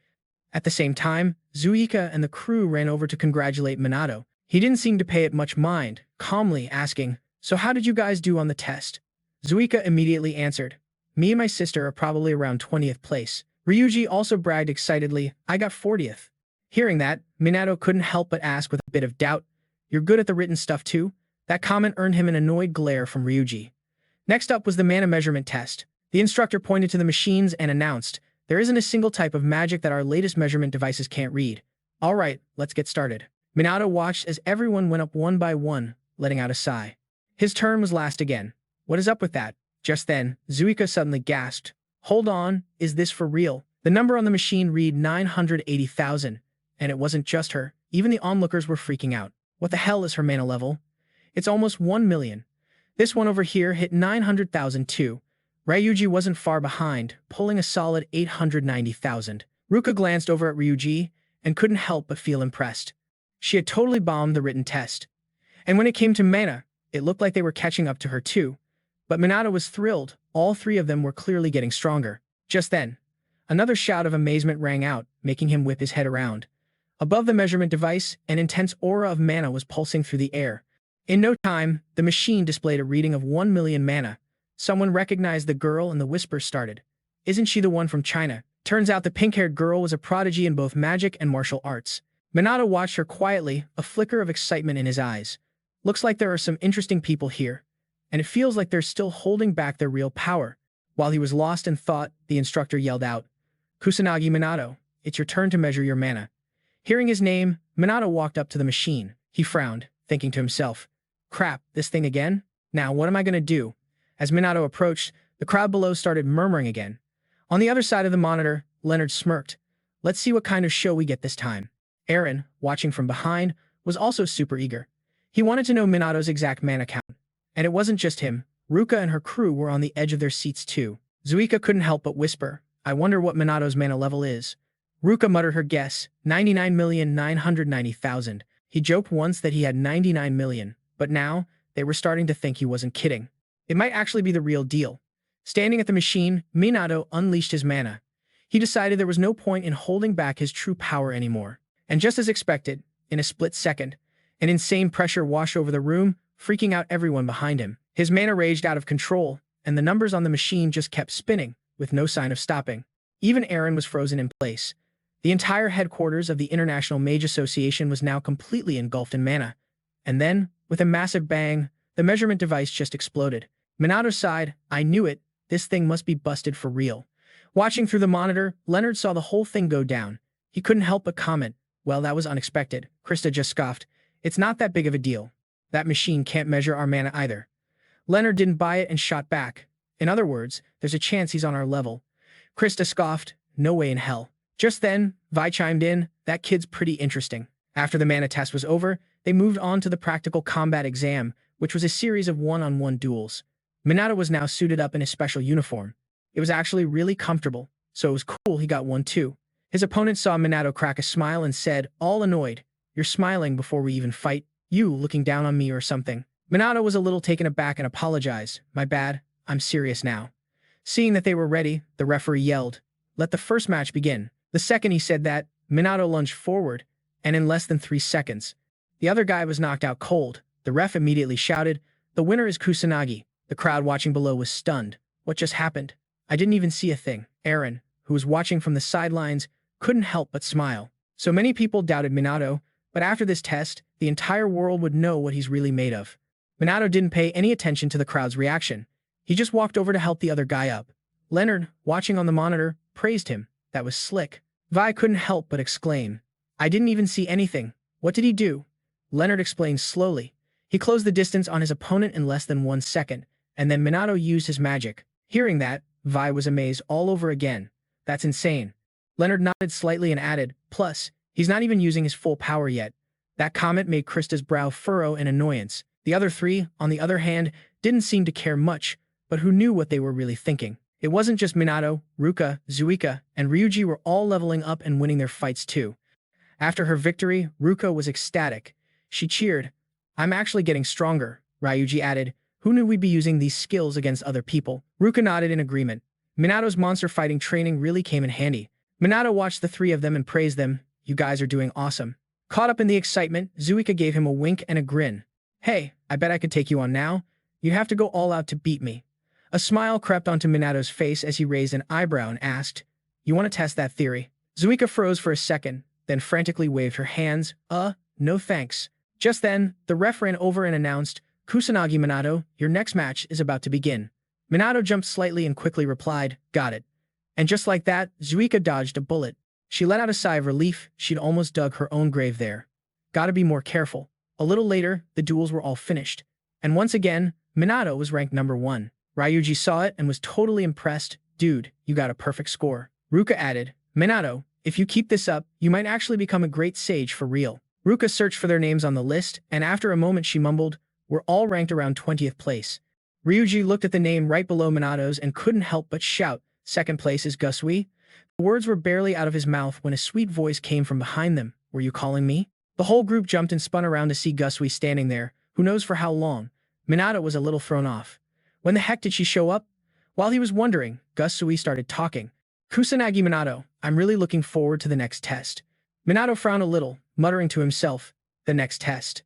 At the same time, Zuika and the crew ran over to congratulate Minato. He didn't seem to pay it much mind, calmly asking, So how did you guys do on the test? Zuika immediately answered, Me and my sister are probably around 20th place. Riuji also bragged excitedly, I got 40th. Hearing that, Minato couldn't help but ask with a bit of doubt, You're good at the written stuff too? That comment earned him an annoyed glare from Riuji. Next up was the mana measurement test. The instructor pointed to the machines and announced, There isn't a single type of magic that our latest measurement devices can't read. All right, let's get started. Minato watched as everyone went up one by one, letting out a sigh. His turn was last again. What is up with that? Just then, Zuika suddenly gasped. Hold on, is this for real? The number on the machine read 980,000, and it wasn't just her. Even the onlookers were freaking out. What the hell is her mana level? It's almost 1 million. This one over here hit 900,000 too. Riuji wasn't far behind, pulling a solid 890,000. Ruka glanced over at Riuji and couldn't help but feel impressed. She had totally bombed the written test. And when it came to mana, it looked like they were catching up to her too. But Minato was thrilled. All three of them were clearly getting stronger. Just then, another shout of amazement rang out, making him whip his head around. Above the measurement device, an intense aura of mana was pulsing through the air. In no time, the machine displayed a reading of 1 million mana. Someone recognized the girl and the whispers started. Isn't she the one from China? Turns out the pink-haired girl was a prodigy in both magic and martial arts. Minato watched her quietly, a flicker of excitement in his eyes. Looks like there are some interesting people here, and it feels like they're still holding back their real power. While he was lost in thought, the instructor yelled out, Kusanagi Minato, it's your turn to measure your mana. Hearing his name, Minato walked up to the machine. He frowned, thinking to himself, Crap, this thing again? Now what am I going to do? As Minato approached, the crowd below started murmuring again. On the other side of the monitor, Leonard smirked. Let's see what kind of show we get this time. Eren, watching from behind, was also super eager. He wanted to know Minato's exact mana count. And it wasn't just him. Ruka and her crew were on the edge of their seats too. Zuika couldn't help but whisper, I wonder what Minato's mana level is. Ruka muttered her guess, 99,990,000. He joked once that he had 99 million, but now, they were starting to think he wasn't kidding. It might actually be the real deal. Standing at the machine, Minato unleashed his mana. He decided there was no point in holding back his true power anymore. And just as expected, in a split second, An insane pressure washed over the room, freaking out everyone behind him. His mana raged out of control, and the numbers on the machine just kept spinning, with no sign of stopping. Even Aaron was frozen in place. The entire headquarters of the International Mage Association was now completely engulfed in mana. And then, with a massive bang, the measurement device just exploded. Minato sighed, "I knew it, this thing must be busted for real." Watching through the monitor, Leonard saw the whole thing go down. He couldn't help but comment, "Well, that was unexpected." Krista just scoffed, "It's not that big of a deal. That machine can't measure our mana either." Leonard didn't buy it and shot back. "In other words, there's a chance he's on our level." Krista scoffed, "No way in hell." Just then, Vi chimed in, "That kid's pretty interesting." After the mana test was over, they moved on to the practical combat exam, which was a series of one-on-one duels. Minato was now suited up in his special uniform. It was actually really comfortable, so it was cool he got one too. His opponent saw Minato crack a smile and said, all annoyed, "You're smiling before we even fight? You looking down on me or something?" Minato was a little taken aback and apologized, "My bad, I'm serious now." Seeing that they were ready, the referee yelled, "Let the first match begin." The second he said that, Minato lunged forward, and in less than 3 seconds, the other guy was knocked out cold. The ref immediately shouted, "The winner is Kusanagi." The crowd watching below was stunned. What just happened? I didn't even see a thing. Aaron, who was watching from the sidelines, couldn't help but smile. So many people doubted Minato, but after this test, the entire world would know what he's really made of. Minato didn't pay any attention to the crowd's reaction. He just walked over to help the other guy up. Leonard, watching on the monitor, praised him. That was slick. Vi couldn't help but exclaim, "I didn't even see anything. What did he do?" Leonard explained slowly. He closed the distance on his opponent in less than 1 second, and then Minato used his magic. Hearing that, Vi was amazed all over again. "That's insane." Leonard nodded slightly and added, "Plus, he's not even using his full power yet." That comment made Krista's brow furrow in annoyance. The other three, on the other hand, didn't seem to care much, but who knew what they were really thinking? It wasn't just Minato, Ruka, Zuika, and Riuji were all leveling up and winning their fights too. After her victory, Ruka was ecstatic. She cheered, "I'm actually getting stronger." Riuji added, "Who knew we'd be using these skills against other people?" Ruka nodded in agreement. Minato's monster fighting training really came in handy. Minato watched the three of them and praised them. "You guys are doing awesome." Caught up in the excitement, Zuika gave him a wink and a grin. "Hey, I bet I could take you on now. You have to go all out to beat me." A smile crept onto Minato's face as he raised an eyebrow and asked, "You want to test that theory?" Zuika froze for a second, then frantically waved her hands. No thanks." Just then, the ref ran over and announced, "Kusanagi Minato, your next match is about to begin." Minato jumped slightly and quickly replied, "Got it." And just like that, Zuika dodged a bullet. She let out a sigh of relief. She'd almost dug her own grave there. Gotta be more careful. A little later, the duels were all finished. And once again, Minato was ranked number 1. Ryuji saw it and was totally impressed. "Dude, you got a perfect score." Ruka added, "Minato, if you keep this up, you might actually become a great sage for real." Ruka searched for their names on the list, and after a moment she mumbled, "We're all ranked around 20th place." Ryuji looked at the name right below Minato's and couldn't help but shout, "Second place is Gusui." The words were barely out of his mouth when a sweet voice came from behind them. "Were you calling me?" The whole group jumped and spun around to see Gusui standing there, who knows for how long. Minato was a little thrown off. When the heck did she show up? While he was wondering, Gusui started talking. "Kusanagi Minato, I'm really looking forward to the next test." Minato frowned a little, muttering to himself, "The next test."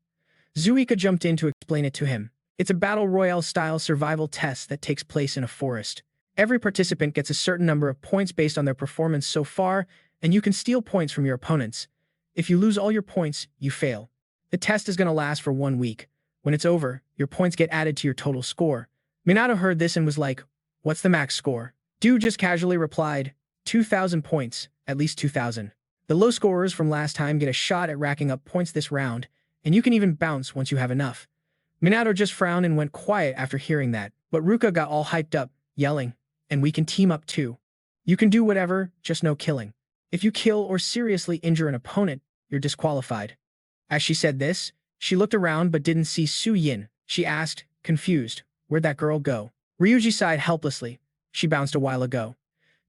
Zuika jumped in to explain it to him. It's a battle royale-style survival test that takes place in a forest. Every participant gets a certain number of points based on their performance so far, and you can steal points from your opponents. If you lose all your points, you fail. The test is going to last for 1 week. When it's over, your points get added to your total score. Minato heard this and was like, "What's the max score?" Dude just casually replied, 2,000 points, at least 2,000. The low scorers from last time get a shot at racking up points this round, and you can even bounce once you have enough. Minato just frowned and went quiet after hearing that, but Ruka got all hyped up, yelling, "And we can team up too. You can do whatever, just no killing. If you kill or seriously injure an opponent, you're disqualified." As she said this, she looked around but didn't see Su Yinh. She asked, confused, "Where'd that girl go?" Riuji sighed helplessly. "She bounced a while ago."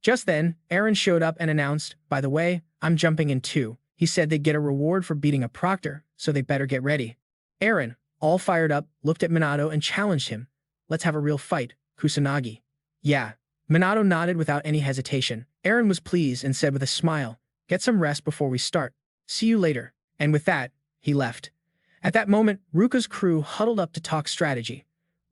Just then, Aaron showed up and announced, "By the way, I'm jumping in too." He said they'd get a reward for beating a proctor, so they better get ready. Aaron, all fired up, looked at Minato and challenged him. "Let's have a real fight, Kusanagi." "Yeah." Minato nodded without any hesitation. Aaron was pleased and said with a smile, "Get some rest before we start. See you later." And with that, he left. At that moment, Ruka's crew huddled up to talk strategy.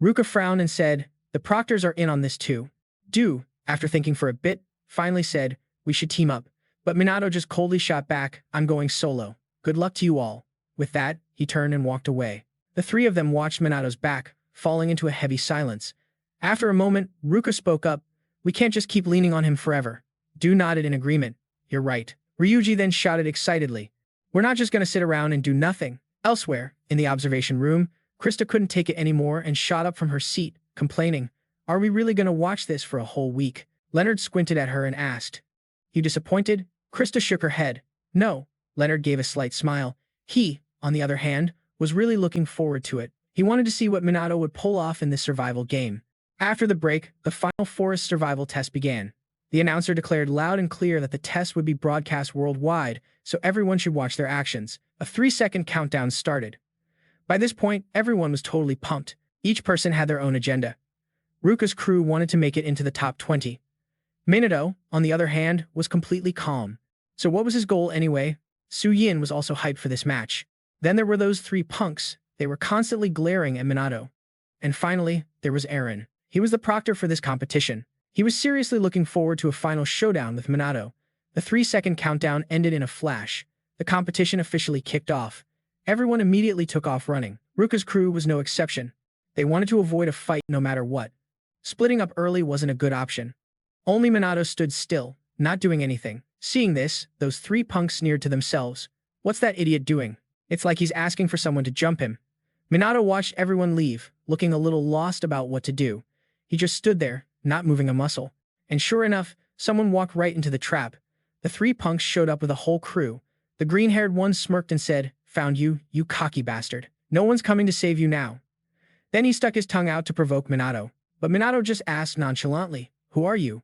Ruka frowned and said, "The Proctors are in on this too." Du, after thinking for a bit, finally said, "We should team up." But Minato just coldly shot back, "I'm going solo. Good luck to you all." With that, he turned and walked away. The three of them watched Minato's back, falling into a heavy silence. After a moment, Ruka spoke up, "We can't just keep leaning on him forever." Du nodded in agreement. "You're right." Riuji then shouted excitedly, "We're not just going to sit around and do nothing." Elsewhere, in the observation room, Krista couldn't take it anymore and shot up from her seat, complaining, "Are we really going to watch this for a whole week?" Leonard squinted at her and asked, "You disappointed?" Krista shook her head. "No." Leonard gave a slight smile. He, on the other hand, was really looking forward to it. He wanted to see what Minato would pull off in this survival game. After the break, the final forest survival test began. The announcer declared loud and clear that the test would be broadcast worldwide, so everyone should watch their actions. A 3-second countdown started. By this point, everyone was totally pumped. Each person had their own agenda. Ruka's crew wanted to make it into the top 20. Minato, on the other hand, was completely calm. So what was his goal anyway? Su Yinh was also hyped for this match. Then there were those three punks. They were constantly glaring at Minato. And finally, there was Eren. He was the proctor for this competition. He was seriously looking forward to a final showdown with Minato. The 3-second countdown ended in a flash. The competition officially kicked off. Everyone immediately took off running. Ruka's crew was no exception. They wanted to avoid a fight no matter what. Splitting up early wasn't a good option. Only Minato stood still, not doing anything. Seeing this, those three punks sneered to themselves. "What's that idiot doing? It's like he's asking for someone to jump him." Minato watched everyone leave, looking a little lost about what to do. He just stood there, not moving a muscle. And sure enough, someone walked right into the trap. The three punks showed up with a whole crew. The green-haired one smirked and said, "Found you, you cocky bastard. No one's coming to save you now." Then he stuck his tongue out to provoke Minato. But Minato just asked nonchalantly, "Who are you?"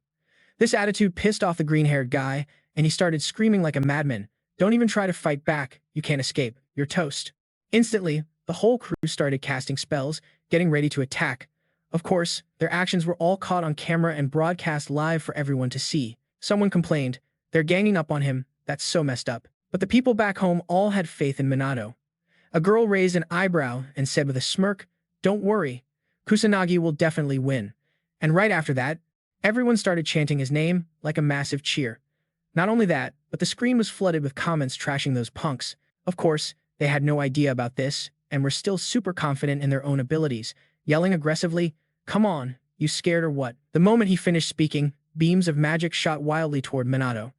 This attitude pissed off the green-haired guy, and he started screaming like a madman, "Don't even try to fight back. You can't escape. You're toast." Instantly, the whole crew started casting spells, getting ready to attack. Of course, their actions were all caught on camera and broadcast live for everyone to see. Someone complained, "They're ganging up on him. That's so messed up." But the people back home all had faith in Minato. A girl raised an eyebrow and said with a smirk, "Don't worry. Kusanagi will definitely win." And right after that, everyone started chanting his name like a massive cheer. Not only that, but the screen was flooded with comments trashing those punks. Of course, they had no idea about this, and were still super confident in their own abilities, yelling aggressively, "Come on, you scared or what?" The moment he finished speaking, beams of magic shot wildly toward Minato.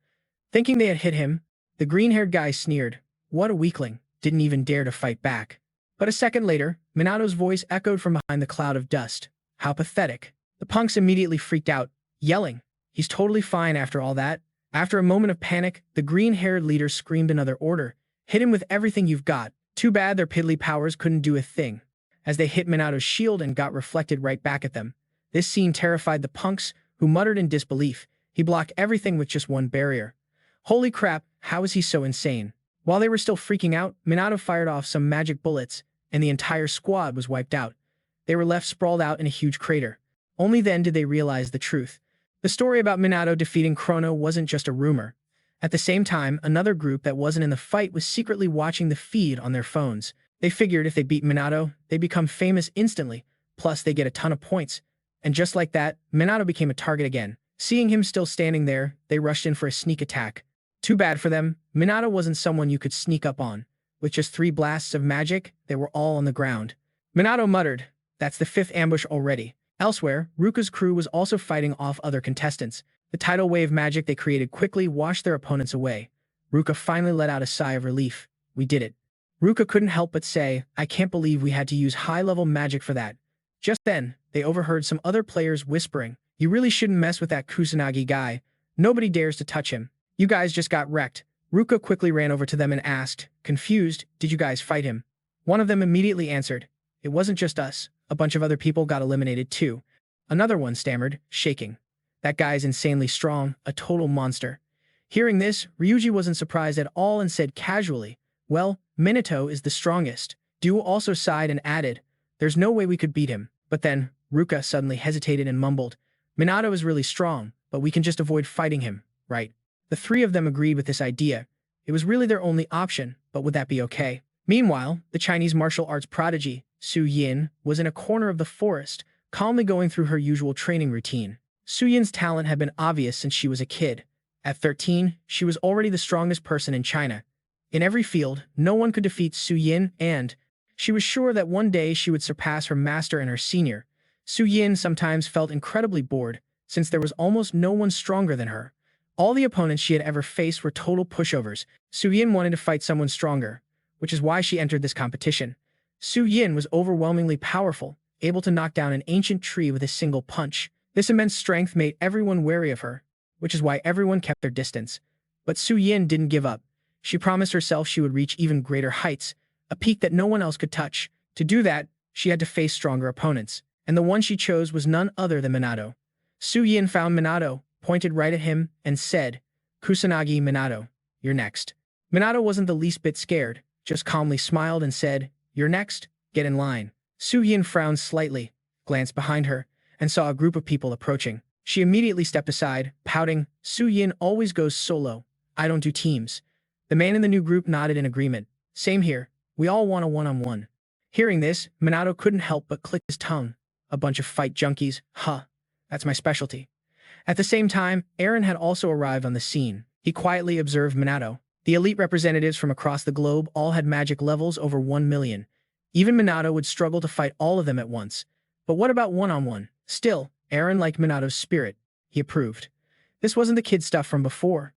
Thinking they had hit him, the green-haired guy sneered, "What a weakling, didn't even dare to fight back." But a second later, Minato's voice echoed from behind the cloud of dust. "How pathetic." The punks immediately freaked out, yelling, "He's totally fine after all that." After a moment of panic, the green-haired leader screamed another order, "Hit him with everything you've got." Too bad their piddly powers couldn't do a thing, as they hit Minato's shield and got reflected right back at them. This scene terrified the punks, who muttered in disbelief. He blocked everything with just one barrier. Holy crap, how is he so insane? While they were still freaking out, Minato fired off some magic bullets, and the entire squad was wiped out. They were left sprawled out in a huge crater. Only then did they realize the truth. The story about Minato defeating Chrono wasn't just a rumor. At the same time, another group that wasn't in the fight was secretly watching the feed on their phones. They figured if they beat Minato, they'd become famous instantly, plus they get a ton of points. And just like that, Minato became a target again. Seeing him still standing there, they rushed in for a sneak attack. Too bad for them, Minato wasn't someone you could sneak up on. With just 3 blasts of magic, they were all on the ground. Minato muttered, "That's the 5th ambush already." Elsewhere, Ruka's crew was also fighting off other contestants. The tidal wave magic they created quickly washed their opponents away. Ruka finally let out a sigh of relief. "We did it." Ruka couldn't help but say, "I can't believe we had to use high-level magic for that." Just then, they overheard some other players whispering, "You really shouldn't mess with that Kusanagi guy. Nobody dares to touch him. You guys just got wrecked." Ruka quickly ran over to them and asked, confused, "Did you guys fight him?" One of them immediately answered, "It wasn't just us. A bunch of other people got eliminated too." Another one stammered, shaking, "That guy's insanely strong, a total monster." Hearing this, Riuji wasn't surprised at all and said casually, "Well, Minato is the strongest." Du also sighed and added, "There's no way we could beat him." But then, Ruka suddenly hesitated and mumbled, "Minato is really strong, but we can just avoid fighting him, right?" The three of them agreed with this idea. It was really their only option, but would that be okay? Meanwhile, the Chinese martial arts prodigy, Su Yinh, was in a corner of the forest, calmly going through her usual training routine. Su Yin's talent had been obvious since she was a kid. At 13, she was already the strongest person in China. In every field, no one could defeat Su Yinh, and she was sure that one day she would surpass her master and her senior. Su Yinh sometimes felt incredibly bored, since there was almost no one stronger than her. All the opponents she had ever faced were total pushovers. Su Yinh wanted to fight someone stronger, which is why she entered this competition. Su Yinh was overwhelmingly powerful, able to knock down an ancient tree with a single punch. This immense strength made everyone wary of her, which is why everyone kept their distance. But Su Yinh didn't give up. She promised herself she would reach even greater heights, a peak that no one else could touch. To do that, she had to face stronger opponents, and the one she chose was none other than Minato. Su Yinh found Minato, pointed right at him, and said, "Kusanagi Minato, you're next." Minato wasn't the least bit scared, just calmly smiled and said, "You're next? Get in line." Su Yinh frowned slightly, glanced behind her, and saw a group of people approaching. She immediately stepped aside, pouting, "Su Yinh always goes solo. I don't do teams." The man in the new group nodded in agreement. "Same here. We all want a one-on-one." Hearing this, Minato couldn't help but click his tongue. A bunch of fight junkies, huh? That's my specialty. At the same time, Eren had also arrived on the scene. He quietly observed Minato. The elite representatives from across the globe all had magic levels over 1 million. Even Minato would struggle to fight all of them at once. But what about one-on-one? Still, Eren liked Minato's spirit. He approved. This wasn't the kid stuff from before.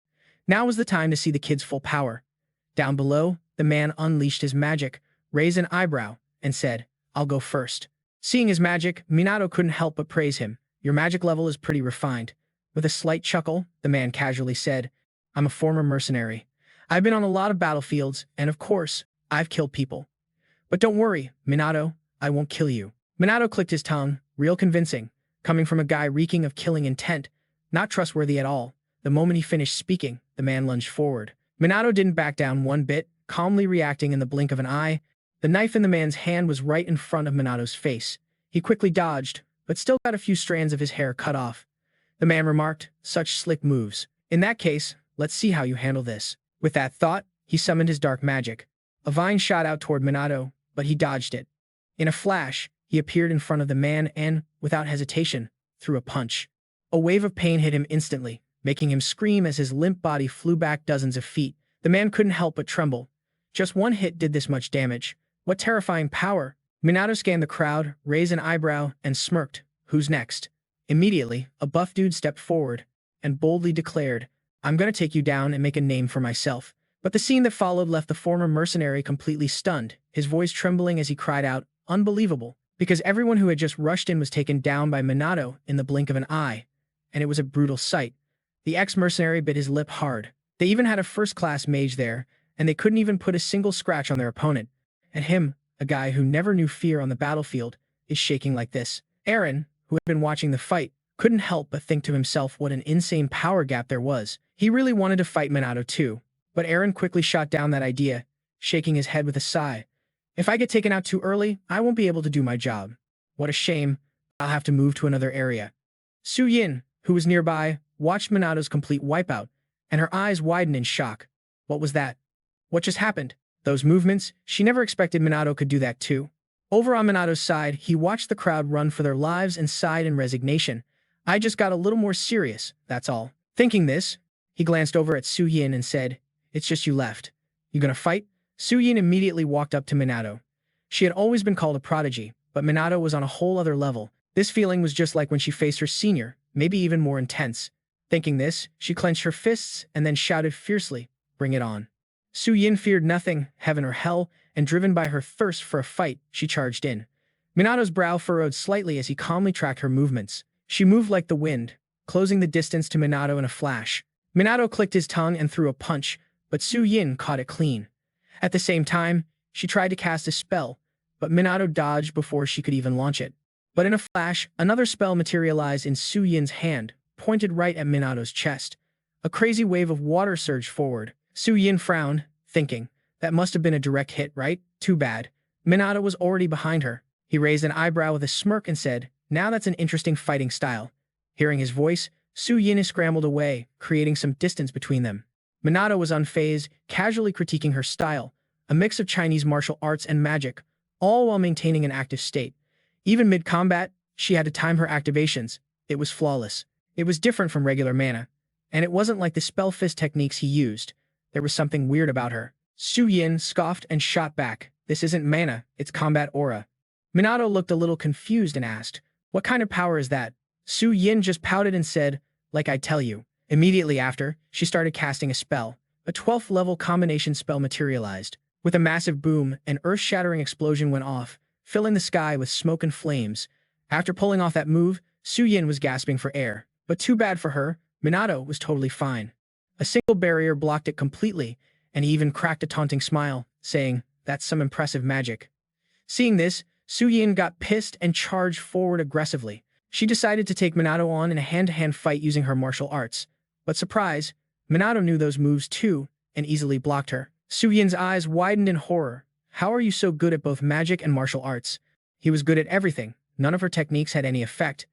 Now was the time to see the kid's full power. Down below, the man unleashed his magic, raised an eyebrow, and said, "I'll go first." Seeing his magic, Minato couldn't help but praise him. "Your magic level is pretty refined." With a slight chuckle, the man casually said, "I'm a former mercenary. I've been on a lot of battlefields, and of course, I've killed people. But don't worry, Minato, I won't kill you." Minato clicked his tongue, real convincing, coming from a guy reeking of killing intent, not trustworthy at all. The moment he finished speaking, the man lunged forward. Minato didn't back down one bit, calmly reacting in the blink of an eye. The knife in the man's hand was right in front of Minato's face. He quickly dodged, but still got a few strands of his hair cut off. The man remarked, "Such slick moves. In that case, let's see how you handle this." With that thought, he summoned his dark magic. A vine shot out toward Minato, but he dodged it. In a flash, he appeared in front of the man and, without hesitation, threw a punch. A wave of pain hit him instantly, making him scream as his limp body flew back dozens of feet. The man couldn't help but tremble. Just one hit did this much damage. What terrifying power! Minato scanned the crowd, raised an eyebrow, and smirked. "Who's next?" Immediately, a buff dude stepped forward and boldly declared, "I'm gonna take you down and make a name for myself." But the scene that followed left the former mercenary completely stunned, his voice trembling as he cried out, "Unbelievable," because everyone who had just rushed in was taken down by Minato in the blink of an eye, and it was a brutal sight. The ex-mercenary bit his lip hard. They even had a first-class mage there, and they couldn't even put a single scratch on their opponent. And him, a guy who never knew fear on the battlefield, is shaking like this. Eren, who had been watching the fight, couldn't help but think to himself what an insane power gap there was. He really wanted to fight Minato too, but Eren quickly shot down that idea, shaking his head with a sigh. "If I get taken out too early, I won't be able to do my job. What a shame. I'll have to move to another area." Su Yinh, who was nearby, watched Minato's complete wipeout, and her eyes widened in shock. What was that? What just happened? Those movements, she never expected Minato could do that too. Over on Minato's side, he watched the crowd run for their lives and sighed in resignation. "I just got a little more serious, that's all." Thinking this, he glanced over at Su Yinh and said, "It's just you left. You gonna fight?" Su Yinh immediately walked up to Minato. She had always been called a prodigy, but Minato was on a whole other level. This feeling was just like when she faced her senior, maybe even more intense. Thinking this, she clenched her fists and then shouted fiercely, "Bring it on." Su Yinh feared nothing, heaven or hell, and driven by her thirst for a fight, she charged in. Minato's brow furrowed slightly as he calmly tracked her movements. She moved like the wind, closing the distance to Minato in a flash. Minato clicked his tongue and threw a punch, but Su Yinh caught it clean. At the same time, she tried to cast a spell, but Minato dodged before she could even launch it. But in a flash, another spell materialized in Su Yin's hand, pointed right at Minato's chest. A crazy wave of water surged forward. Su Yinh frowned, thinking, that must have been a direct hit, right? Too bad. Minato was already behind her. He raised an eyebrow with a smirk and said, "Now that's an interesting fighting style." Hearing his voice, Su Yinh scrambled away, creating some distance between them. Minato was unfazed, casually critiquing her style, a mix of Chinese martial arts and magic, all while maintaining an active state. Even mid-combat, she had to time her activations. It was flawless. It was different from regular mana, and it wasn't like the spell fist techniques he used. There was something weird about her. Su Yinh scoffed and shot back. This isn't mana, it's combat aura. Minato looked a little confused and asked, what kind of power is that? Su Yinh just pouted and said, like I tell you. Immediately after, she started casting a spell. A 12th level combination spell materialized. With a massive boom, an earth-shattering explosion went off, filling the sky with smoke and flames. After pulling off that move, Su Yinh was gasping for air. But too bad for her, Minato was totally fine. A single barrier blocked it completely, and he even cracked a taunting smile, saying, that's some impressive magic. Seeing this, Su Yinh got pissed and charged forward aggressively. She decided to take Minato on in a hand-to-hand fight using her martial arts. But surprise, Minato knew those moves too, and easily blocked her. Su Yin's eyes widened in horror. How are you so good at both magic and martial arts? He was good at everything. None of her techniques had any effect.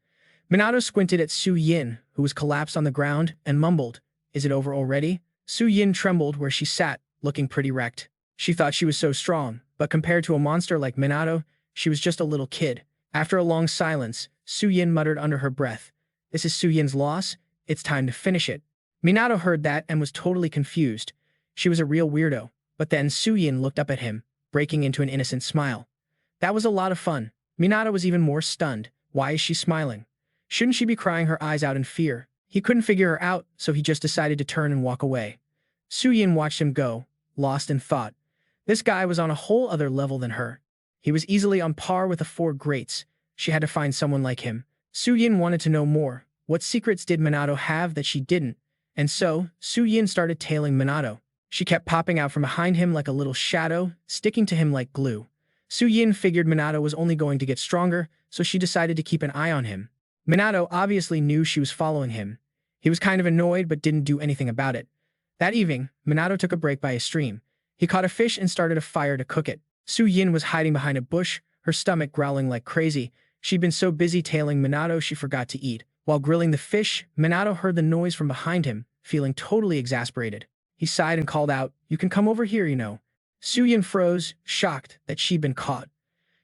Minato squinted at Su Yinh, who was collapsed on the ground, and mumbled, is it over already? Su Yinh trembled where she sat, looking pretty wrecked. She thought she was so strong, but compared to a monster like Minato, she was just a little kid. After a long silence, Su Yinh muttered under her breath, this is Su Yin's loss, it's time to finish it. Minato heard that and was totally confused. She was a real weirdo, but then Su Yinh looked up at him, breaking into an innocent smile. That was a lot of fun. Minato was even more stunned. Why is she smiling? Shouldn't she be crying her eyes out in fear? He couldn't figure her out, so he just decided to turn and walk away. Su Yinh watched him go, lost in thought. This guy was on a whole other level than her. He was easily on par with the four greats. She had to find someone like him. Su Yinh wanted to know more. What secrets did Minato have that she didn't? And so, Su Yinh started tailing Minato. She kept popping out from behind him like a little shadow, sticking to him like glue. Su Yinh figured Minato was only going to get stronger, so she decided to keep an eye on him. Minato obviously knew she was following him. He was kind of annoyed but didn't do anything about it. That evening, Minato took a break by a stream. He caught a fish and started a fire to cook it. Su Yinh was hiding behind a bush, her stomach growling like crazy. She'd been so busy tailing Minato she forgot to eat. While grilling the fish, Minato heard the noise from behind him, feeling totally exasperated. He sighed and called out, you can come over here, you know. Su Yinh froze, shocked that she'd been caught.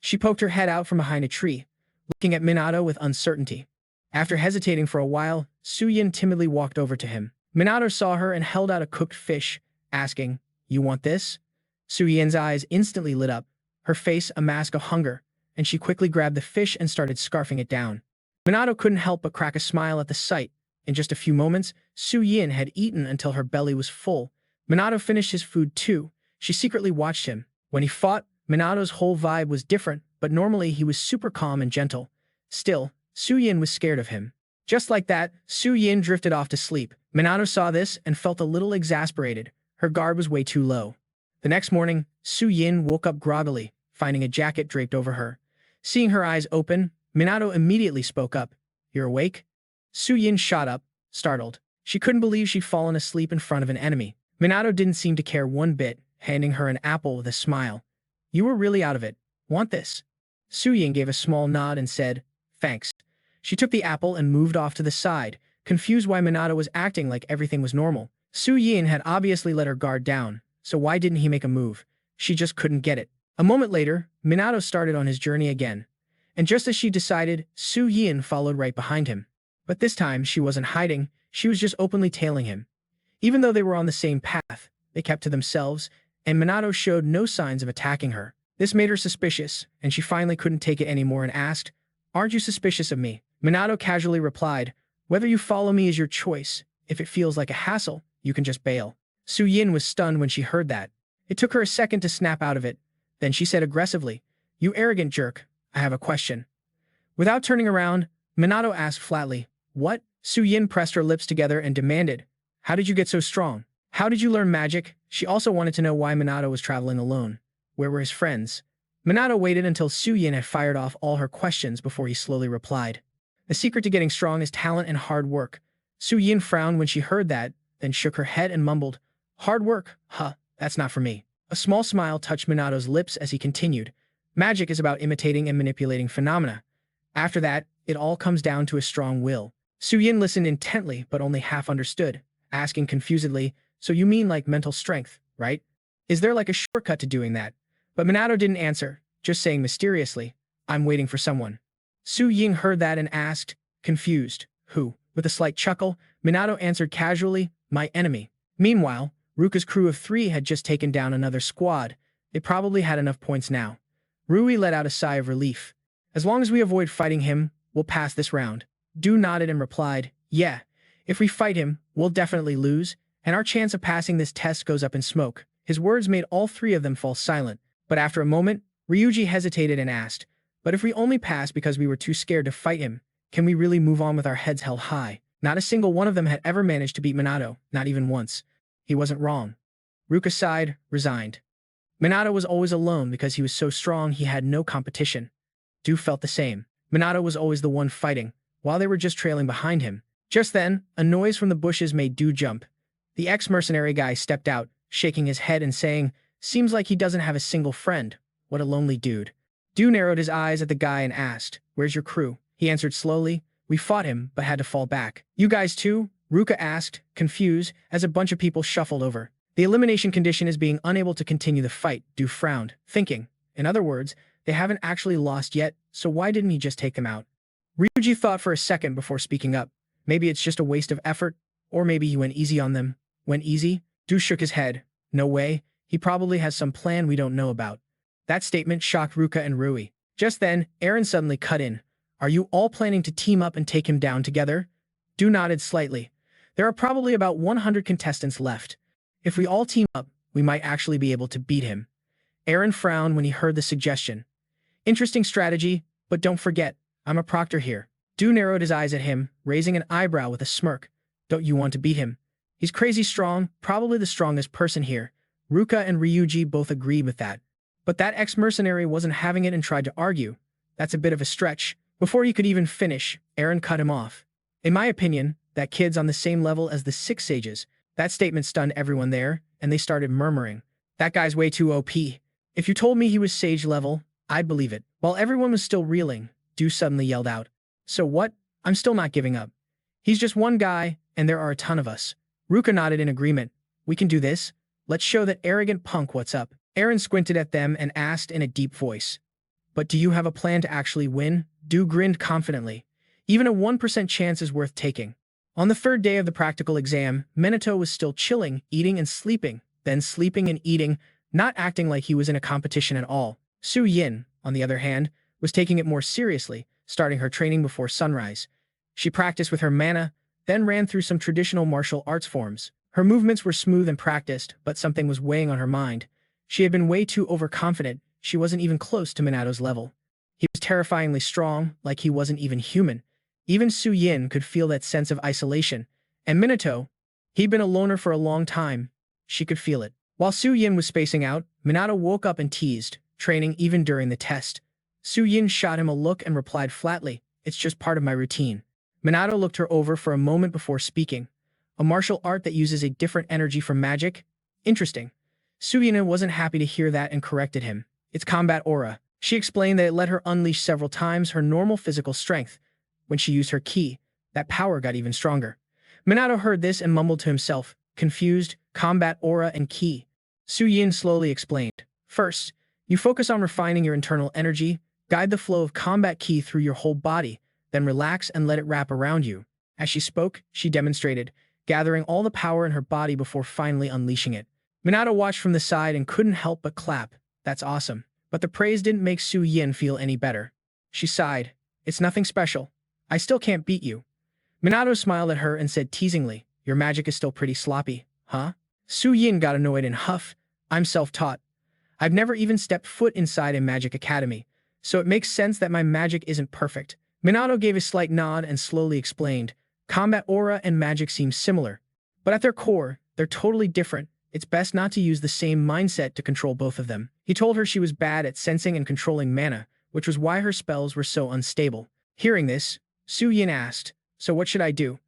She poked her head out from behind a tree, looking at Minato with uncertainty. After hesitating for a while, Su Yinh timidly walked over to him. Minato saw her and held out a cooked fish, asking, you want this? Su Yin's eyes instantly lit up, her face a mask of hunger, and she quickly grabbed the fish and started scarfing it down. Minato couldn't help but crack a smile at the sight. In just a few moments, Su Yinh had eaten until her belly was full. Minato finished his food too. She secretly watched him. When he fought, Minato's whole vibe was different, but normally he was super calm and gentle. Still, Su Yinh was scared of him. Just like that, Su Yinh drifted off to sleep. Minato saw this and felt a little exasperated. Her guard was way too low. The next morning, Su Yinh woke up groggily, finding a jacket draped over her. Seeing her eyes open, Minato immediately spoke up. You're awake? Su Yinh shot up, startled. She couldn't believe she'd fallen asleep in front of an enemy. Minato didn't seem to care one bit, handing her an apple with a smile. You were really out of it. Want this? Su Yinh gave a small nod and said, thanks. She took the apple and moved off to the side, confused why Minato was acting like everything was normal. Su Yinh had obviously let her guard down, so why didn't he make a move? She just couldn't get it. A moment later, Minato started on his journey again. And just as she decided, Su Yinh followed right behind him. But this time, she wasn't hiding, she was just openly tailing him. Even though they were on the same path, they kept to themselves, and Minato showed no signs of attacking her. This made her suspicious, and she finally couldn't take it anymore and asked, aren't you suspicious of me? Minato casually replied, whether you follow me is your choice. If it feels like a hassle, you can just bail. Su Yinh was stunned when she heard that. It took her a second to snap out of it. Then she said aggressively, you arrogant jerk, I have a question. Without turning around, Minato asked flatly, what? Su Yinh pressed her lips together and demanded, how did you get so strong? How did you learn magic? She also wanted to know why Minato was traveling alone. Where were his friends? Minato waited until Su Yinh had fired off all her questions before he slowly replied. The secret to getting strong is talent and hard work. Su Yinh frowned when she heard that, then shook her head and mumbled, hard work? Huh, that's not for me. A small smile touched Minato's lips as he continued. Magic is about imitating and manipulating phenomena. After that, it all comes down to a strong will. Su Yinh listened intently but only half understood, asking confusedly, so you mean like mental strength, right? Is there like a shortcut to doing that? But Minato didn't answer, just saying mysteriously, I'm waiting for someone. Su Ying heard that and asked, confused, who? With a slight chuckle, Minato answered casually, my enemy. Meanwhile, Ruka's crew of 3 had just taken down another squad. They probably had enough points now. Rui let out a sigh of relief. As long as we avoid fighting him, we'll pass this round. Du nodded and replied, yeah, if we fight him, we'll definitely lose, and our chance of passing this test goes up in smoke. His words made all 3 of them fall silent, but after a moment, Riuji hesitated and asked, but if we only pass because we were too scared to fight him, can we really move on with our heads held high? Not a single one of them had ever managed to beat Minato, not even once. He wasn't wrong. Ruka sighed, resigned. Minato was always alone because he was so strong he had no competition. Du felt the same. Minato was always the one fighting, while they were just trailing behind him. Just then, a noise from the bushes made Du jump. The ex-mercenary guy stepped out, shaking his head and saying, seems like he doesn't have a single friend. What a lonely dude. Du narrowed his eyes at the guy and asked, where's your crew? He answered slowly, we fought him, but had to fall back. You guys too? Ruka asked, confused, as a bunch of people shuffled over. The elimination condition is being unable to continue the fight, Du frowned, thinking. In other words, they haven't actually lost yet, so why didn't he just take them out? Riuji thought for a second before speaking up. Maybe it's just a waste of effort, or maybe he went easy on them. Went easy? Du shook his head. No way, he probably has some plan we don't know about. That statement shocked Ruka and Rui. Just then, Eren suddenly cut in. Are you all planning to team up and take him down together? Du nodded slightly. There are probably about 100 contestants left. If we all team up, we might actually be able to beat him. Eren frowned when he heard the suggestion. Interesting strategy, but don't forget, I'm a proctor here. Du narrowed his eyes at him, raising an eyebrow with a smirk. Don't you want to beat him? He's crazy strong, probably the strongest person here. Ruka and Riuji both agreed with that. But that ex-mercenary wasn't having it and tried to argue. That's a bit of a stretch. Before he could even finish, Eren cut him off. In my opinion, that kid's on the same level as the 6 sages. That statement stunned everyone there, and they started murmuring. That guy's way too OP. If you told me he was sage level, I'd believe it. While everyone was still reeling, Du suddenly yelled out. So what? I'm still not giving up. He's just one guy, and there are a ton of us. Ruka nodded in agreement. We can do this. Let's show that arrogant punk what's up. Eren squinted at them and asked in a deep voice. But do you have a plan to actually win? Du grinned confidently. Even a 1% chance is worth taking. On the 3rd day of the practical exam, Minato was still chilling, eating and sleeping, then sleeping and eating, not acting like he was in a competition at all. Su Yinh, on the other hand, was taking it more seriously, starting her training before sunrise. She practiced with her mana, then ran through some traditional martial arts forms. Her movements were smooth and practiced, but something was weighing on her mind. She had been way too overconfident. She wasn't even close to Minato's level. He was terrifyingly strong, like he wasn't even human. Even Su Yinh could feel that sense of isolation. And Minato, he'd been a loner for a long time. She could feel it. While Su Yinh was spacing out, Minato woke up and teased, training even during the test. Su Yinh shot him a look and replied flatly, it's just part of my routine. Minato looked her over for a moment before speaking. A martial art that uses a different energy from magic? Interesting. Su Yinh wasn't happy to hear that and corrected him. It's combat aura. She explained that it let her unleash several times her normal physical strength. When she used her ki, that power got even stronger. Minato heard this and mumbled to himself, confused, combat aura and ki. Su Yinh slowly explained. First, you focus on refining your internal energy, guide the flow of combat ki through your whole body, then relax and let it wrap around you. As she spoke, she demonstrated, gathering all the power in her body before finally unleashing it. Minato watched from the side and couldn't help but clap. That's awesome. But the praise didn't make Su Yinh feel any better. She sighed. It's nothing special. I still can't beat you. Minato smiled at her and said teasingly, your magic is still pretty sloppy, huh? Su Yinh got annoyed and huffed. I'm self-taught. I've never even stepped foot inside a magic academy, so it makes sense that my magic isn't perfect. Minato gave a slight nod and slowly explained, combat aura and magic seem similar, but at their core, they're totally different. It's best not to use the same mindset to control both of them. He told her she was bad at sensing and controlling mana, which was why her spells were so unstable. Hearing this, Su Yinh asked, so what should I do?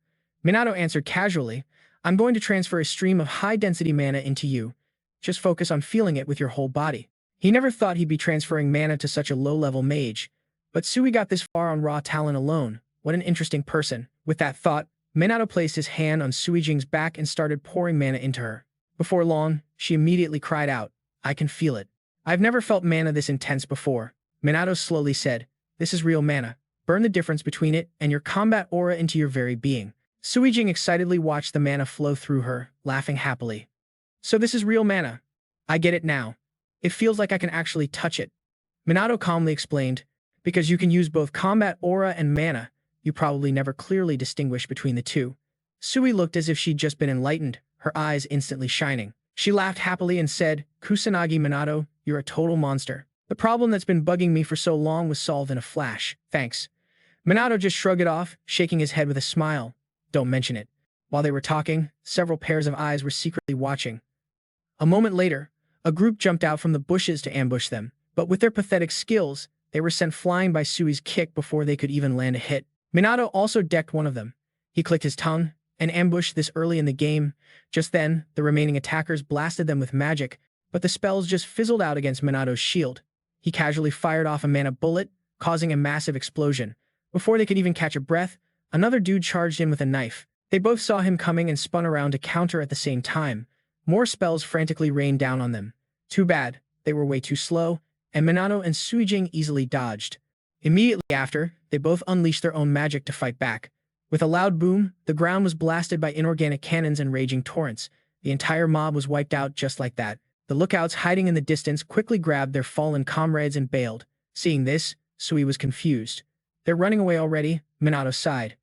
Minato answered casually, I'm going to transfer a stream of high-density mana into you. Just focus on feeling it with your whole body. He never thought he'd be transferring mana to such a low-level mage, but Sui got this far on raw talent alone. What an interesting person. With that thought, Minato placed his hand on Su Ying's back and started pouring mana into her. Before long, she immediately cried out, "I can feel it. I've never felt mana this intense before." Minato slowly said, "This is real mana. Burn the difference between it and your combat aura into your very being." Su Ying excitedly watched the mana flow through her, laughing happily. "So this is real mana. I get it now. It feels like I can actually touch it." Minato calmly explained, "Because you can use both combat aura and mana, you probably never clearly distinguish between the two." Sui looked as if she'd just been enlightened, her eyes instantly shining. She laughed happily and said, "Kusanagi Minato, you're a total monster. The problem that's been bugging me for so long was solved in a flash. Thanks." Minato just shrugged it off, shaking his head with a smile. "Don't mention it." While they were talking, several pairs of eyes were secretly watching. A moment later, a group jumped out from the bushes to ambush them, but with their pathetic skills, they were sent flying by Sui's kick before they could even land a hit. Minato also decked one of them. He clicked his tongue, and ambushed this early in the game. Just then, the remaining attackers blasted them with magic, but the spells just fizzled out against Minato's shield. He casually fired off a mana bullet, causing a massive explosion. Before they could even catch a breath, another dude charged in with a knife. They both saw him coming and spun around to counter at the same time. More spells frantically rained down on them. Too bad, they were way too slow, and Minato and Su Ying easily dodged. Immediately after, they both unleashed their own magic to fight back. With a loud boom, the ground was blasted by inorganic cannons and raging torrents. The entire mob was wiped out just like that. The lookouts hiding in the distance quickly grabbed their fallen comrades and bailed. Seeing this, Sui was confused. "They're running away already," Minato sighed.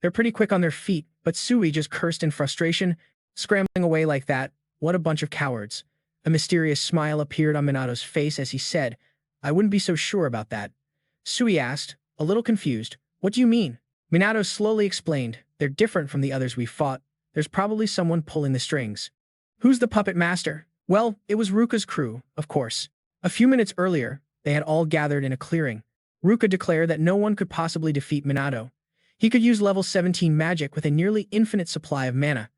"They're pretty quick on their feet," but Sui just cursed in frustration. "Scrambling away like that, what a bunch of cowards." A mysterious smile appeared on Minato's face as he said, "I wouldn't be so sure about that." Sui asked, a little confused, "What do you mean?" Minato slowly explained, "They're different from the others we fought. There's probably someone pulling the strings." "Who's the puppet master?" Well, it was Ruka's crew, of course. A few minutes earlier, they had all gathered in a clearing. Ruka declared that no one could possibly defeat Minato. He could use level 17 magic with a nearly infinite supply of mana.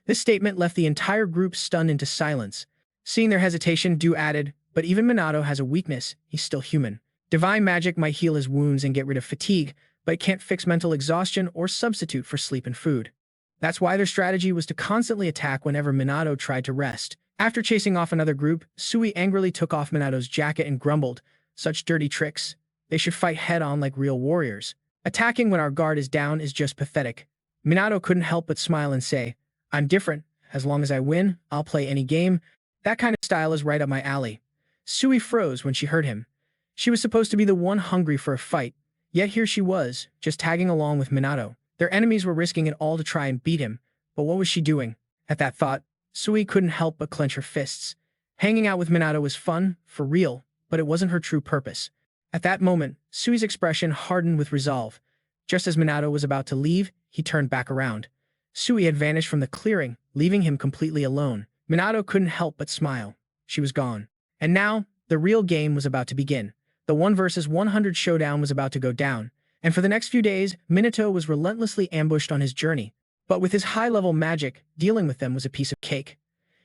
This statement left the entire group stunned into silence. Seeing their hesitation, Du added, "But even Minato has a weakness. He's still human. Divine magic might heal his wounds and get rid of fatigue, but it can't fix mental exhaustion or substitute for sleep and food." That's why their strategy was to constantly attack whenever Minato tried to rest. After chasing off another group, Sui angrily took off Minato's jacket and grumbled, "Such dirty tricks. They should fight head-on like real warriors. Attacking when our guard is down is just pathetic." Minato couldn't help but smile and say, "I'm different. As long as I win, I'll play any game. That kind of style is right up my alley." Sui froze when she heard him. She was supposed to be the one hungry for a fight, yet here she was, just tagging along with Minato. Their enemies were risking it all to try and beat him, but what was she doing? At that thought, Sui couldn't help but clench her fists. Hanging out with Minato was fun, for real, but it wasn't her true purpose. At that moment, Sui's expression hardened with resolve. Just as Minato was about to leave, he turned back around. Sui had vanished from the clearing, leaving him completely alone. Minato couldn't help but smile. She was gone. And now, the real game was about to begin. The 1 versus 100 showdown was about to go down, and for the next few days, Minato was relentlessly ambushed on his journey. But with his high-level magic, dealing with them was a piece of cake.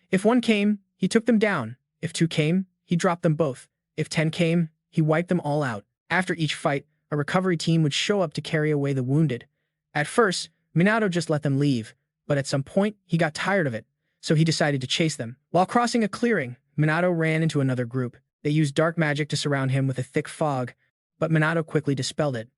If 1 came, he took them down. If 2 came, he dropped them both. If 10 came, he wiped them all out. After each fight, a recovery team would show up to carry away the wounded. At first, Minato just let them leave, but at some point, he got tired of it, so he decided to chase them. While crossing a clearing, Minato ran into another group. They used dark magic to surround him with a thick fog, but Minato quickly dispelled it.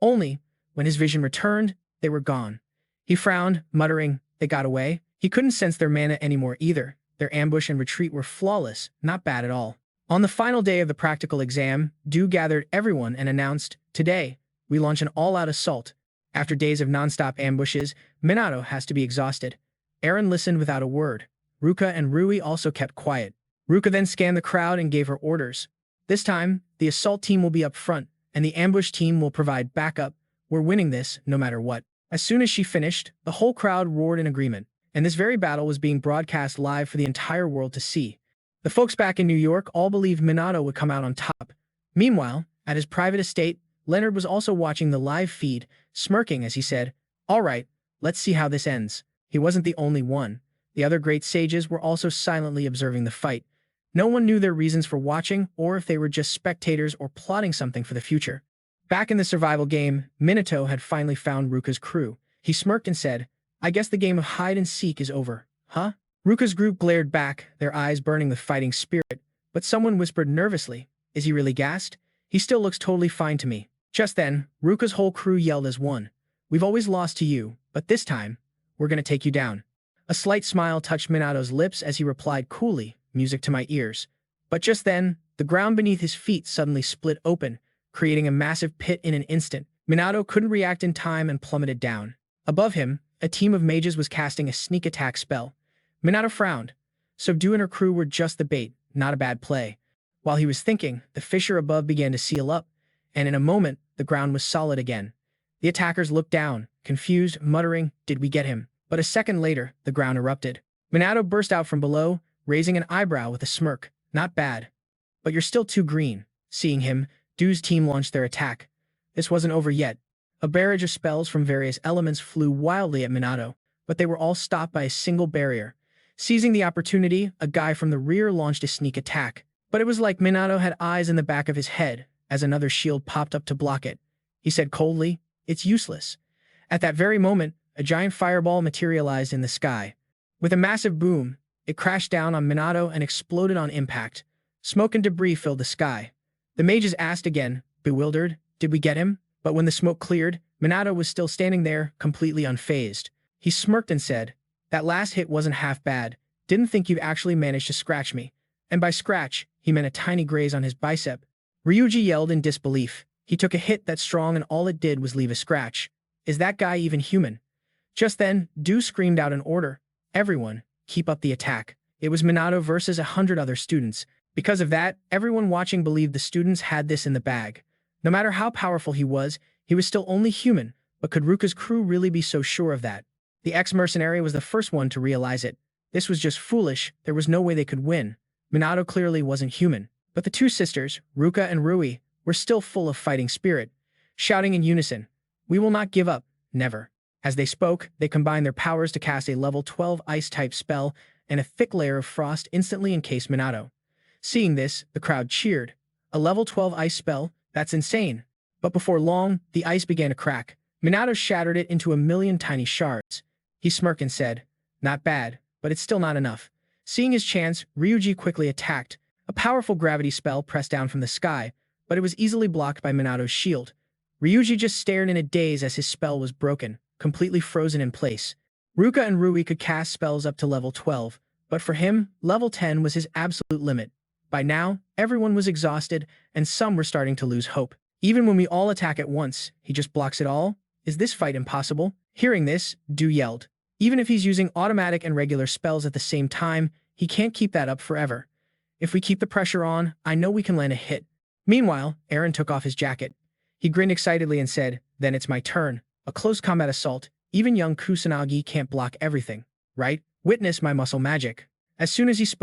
Only, when his vision returned, they were gone. He frowned, muttering, "They got away." He couldn't sense their mana anymore either. Their ambush and retreat were flawless, not bad at all. On the final day of the practical exam, Du gathered everyone and announced, "Today, we launch an all-out assault." After days of non-stop ambushes, Minato has to be exhausted. Eren listened without a word. Ruka and Rui also kept quiet. Ruka then scanned the crowd and gave her orders. "This time, the assault team will be up front, and the ambush team will provide backup. We're winning this, no matter what." As soon as she finished, the whole crowd roared in agreement, and this very battle was being broadcast live for the entire world to see. The folks back in New York all believed Minato would come out on top. Meanwhile, at his private estate, Leonard was also watching the live feed, smirking as he said, "All right, let's see how this ends." He wasn't the only one. The other great sages were also silently observing the fight. No one knew their reasons for watching or if they were just spectators or plotting something for the future. Back in the survival game, Minato had finally found Ruka's crew. He smirked and said, "I guess the game of hide and seek is over, huh?" Ruka's group glared back, their eyes burning with fighting spirit, but someone whispered nervously, "Is he really gassed? He still looks totally fine to me." Just then, Ruka's whole crew yelled as one, "We've always lost to you, but this time, we're gonna take you down." A slight smile touched Minato's lips as he replied coolly, "Music to my ears." But just then, the ground beneath his feet suddenly split open, creating a massive pit in an instant. Minato couldn't react in time and plummeted down. Above him, a team of mages was casting a sneak attack spell. Minato frowned. Subdue and her crew were just the bait, not a bad play. While he was thinking, the fissure above began to seal up, and in a moment, the ground was solid again. The attackers looked down, confused, muttering, "Did we get him?" But a second later, the ground erupted. Minato burst out from below, raising an eyebrow with a smirk. "Not bad. But you're still too green." Seeing him, Du's team launched their attack. This wasn't over yet. A barrage of spells from various elements flew wildly at Minato, but they were all stopped by a single barrier. Seizing the opportunity, a guy from the rear launched a sneak attack. But it was like Minato had eyes in the back of his head as another shield popped up to block it. He said coldly, "It's useless." At that very moment, a giant fireball materialized in the sky. With a massive boom, it crashed down on Minato and exploded on impact. Smoke and debris filled the sky. The mages asked again, bewildered, "Did we get him?" But when the smoke cleared, Minato was still standing there, completely unfazed. He smirked and said, "That last hit wasn't half bad. Didn't think you'd actually manage to scratch me." And by scratch, he meant a tiny graze on his bicep. Riuji yelled in disbelief. He took a hit that strong and all it did was leave a scratch. Is that guy even human? Just then, Du screamed out an order. "Everyone, keep up the attack." It was Minato versus 100 other students. Because of that, everyone watching believed the students had this in the bag. No matter how powerful he was still only human, but could Ruka's crew really be so sure of that? The ex-mercenary was the first one to realize it. This was just foolish, there was no way they could win. Minato clearly wasn't human. But the two sisters, Ruka and Rui, were still full of fighting spirit, shouting in unison, "We will not give up, never." As they spoke, they combined their powers to cast a level 12 ice-type spell, and a thick layer of frost instantly encased Minato. Seeing this, the crowd cheered. A level 12 ice spell? That's insane. But before long, the ice began to crack. Minato shattered it into a million tiny shards. He smirked and said, "Not bad, but it's still not enough." Seeing his chance, Riuji quickly attacked. A powerful gravity spell pressed down from the sky, but it was easily blocked by Minato's shield. Riuji just stared in a daze as his spell was broken, completely frozen in place. Ruka and Rui could cast spells up to level 12, but for him, level 10 was his absolute limit. By now, everyone was exhausted, and some were starting to lose hope. "Even when we all attack at once, he just blocks it all? Is this fight impossible?" Hearing this, Du yelled. "Even if he's using automatic and regular spells at the same time, he can't keep that up forever. If we keep the pressure on, I know we can land a hit." Meanwhile, Eren took off his jacket. He grinned excitedly and said, "Then it's my turn. A close combat assault. Even young Kusanagi can't block everything, right? Witness my muscle magic." As soon as he spoke,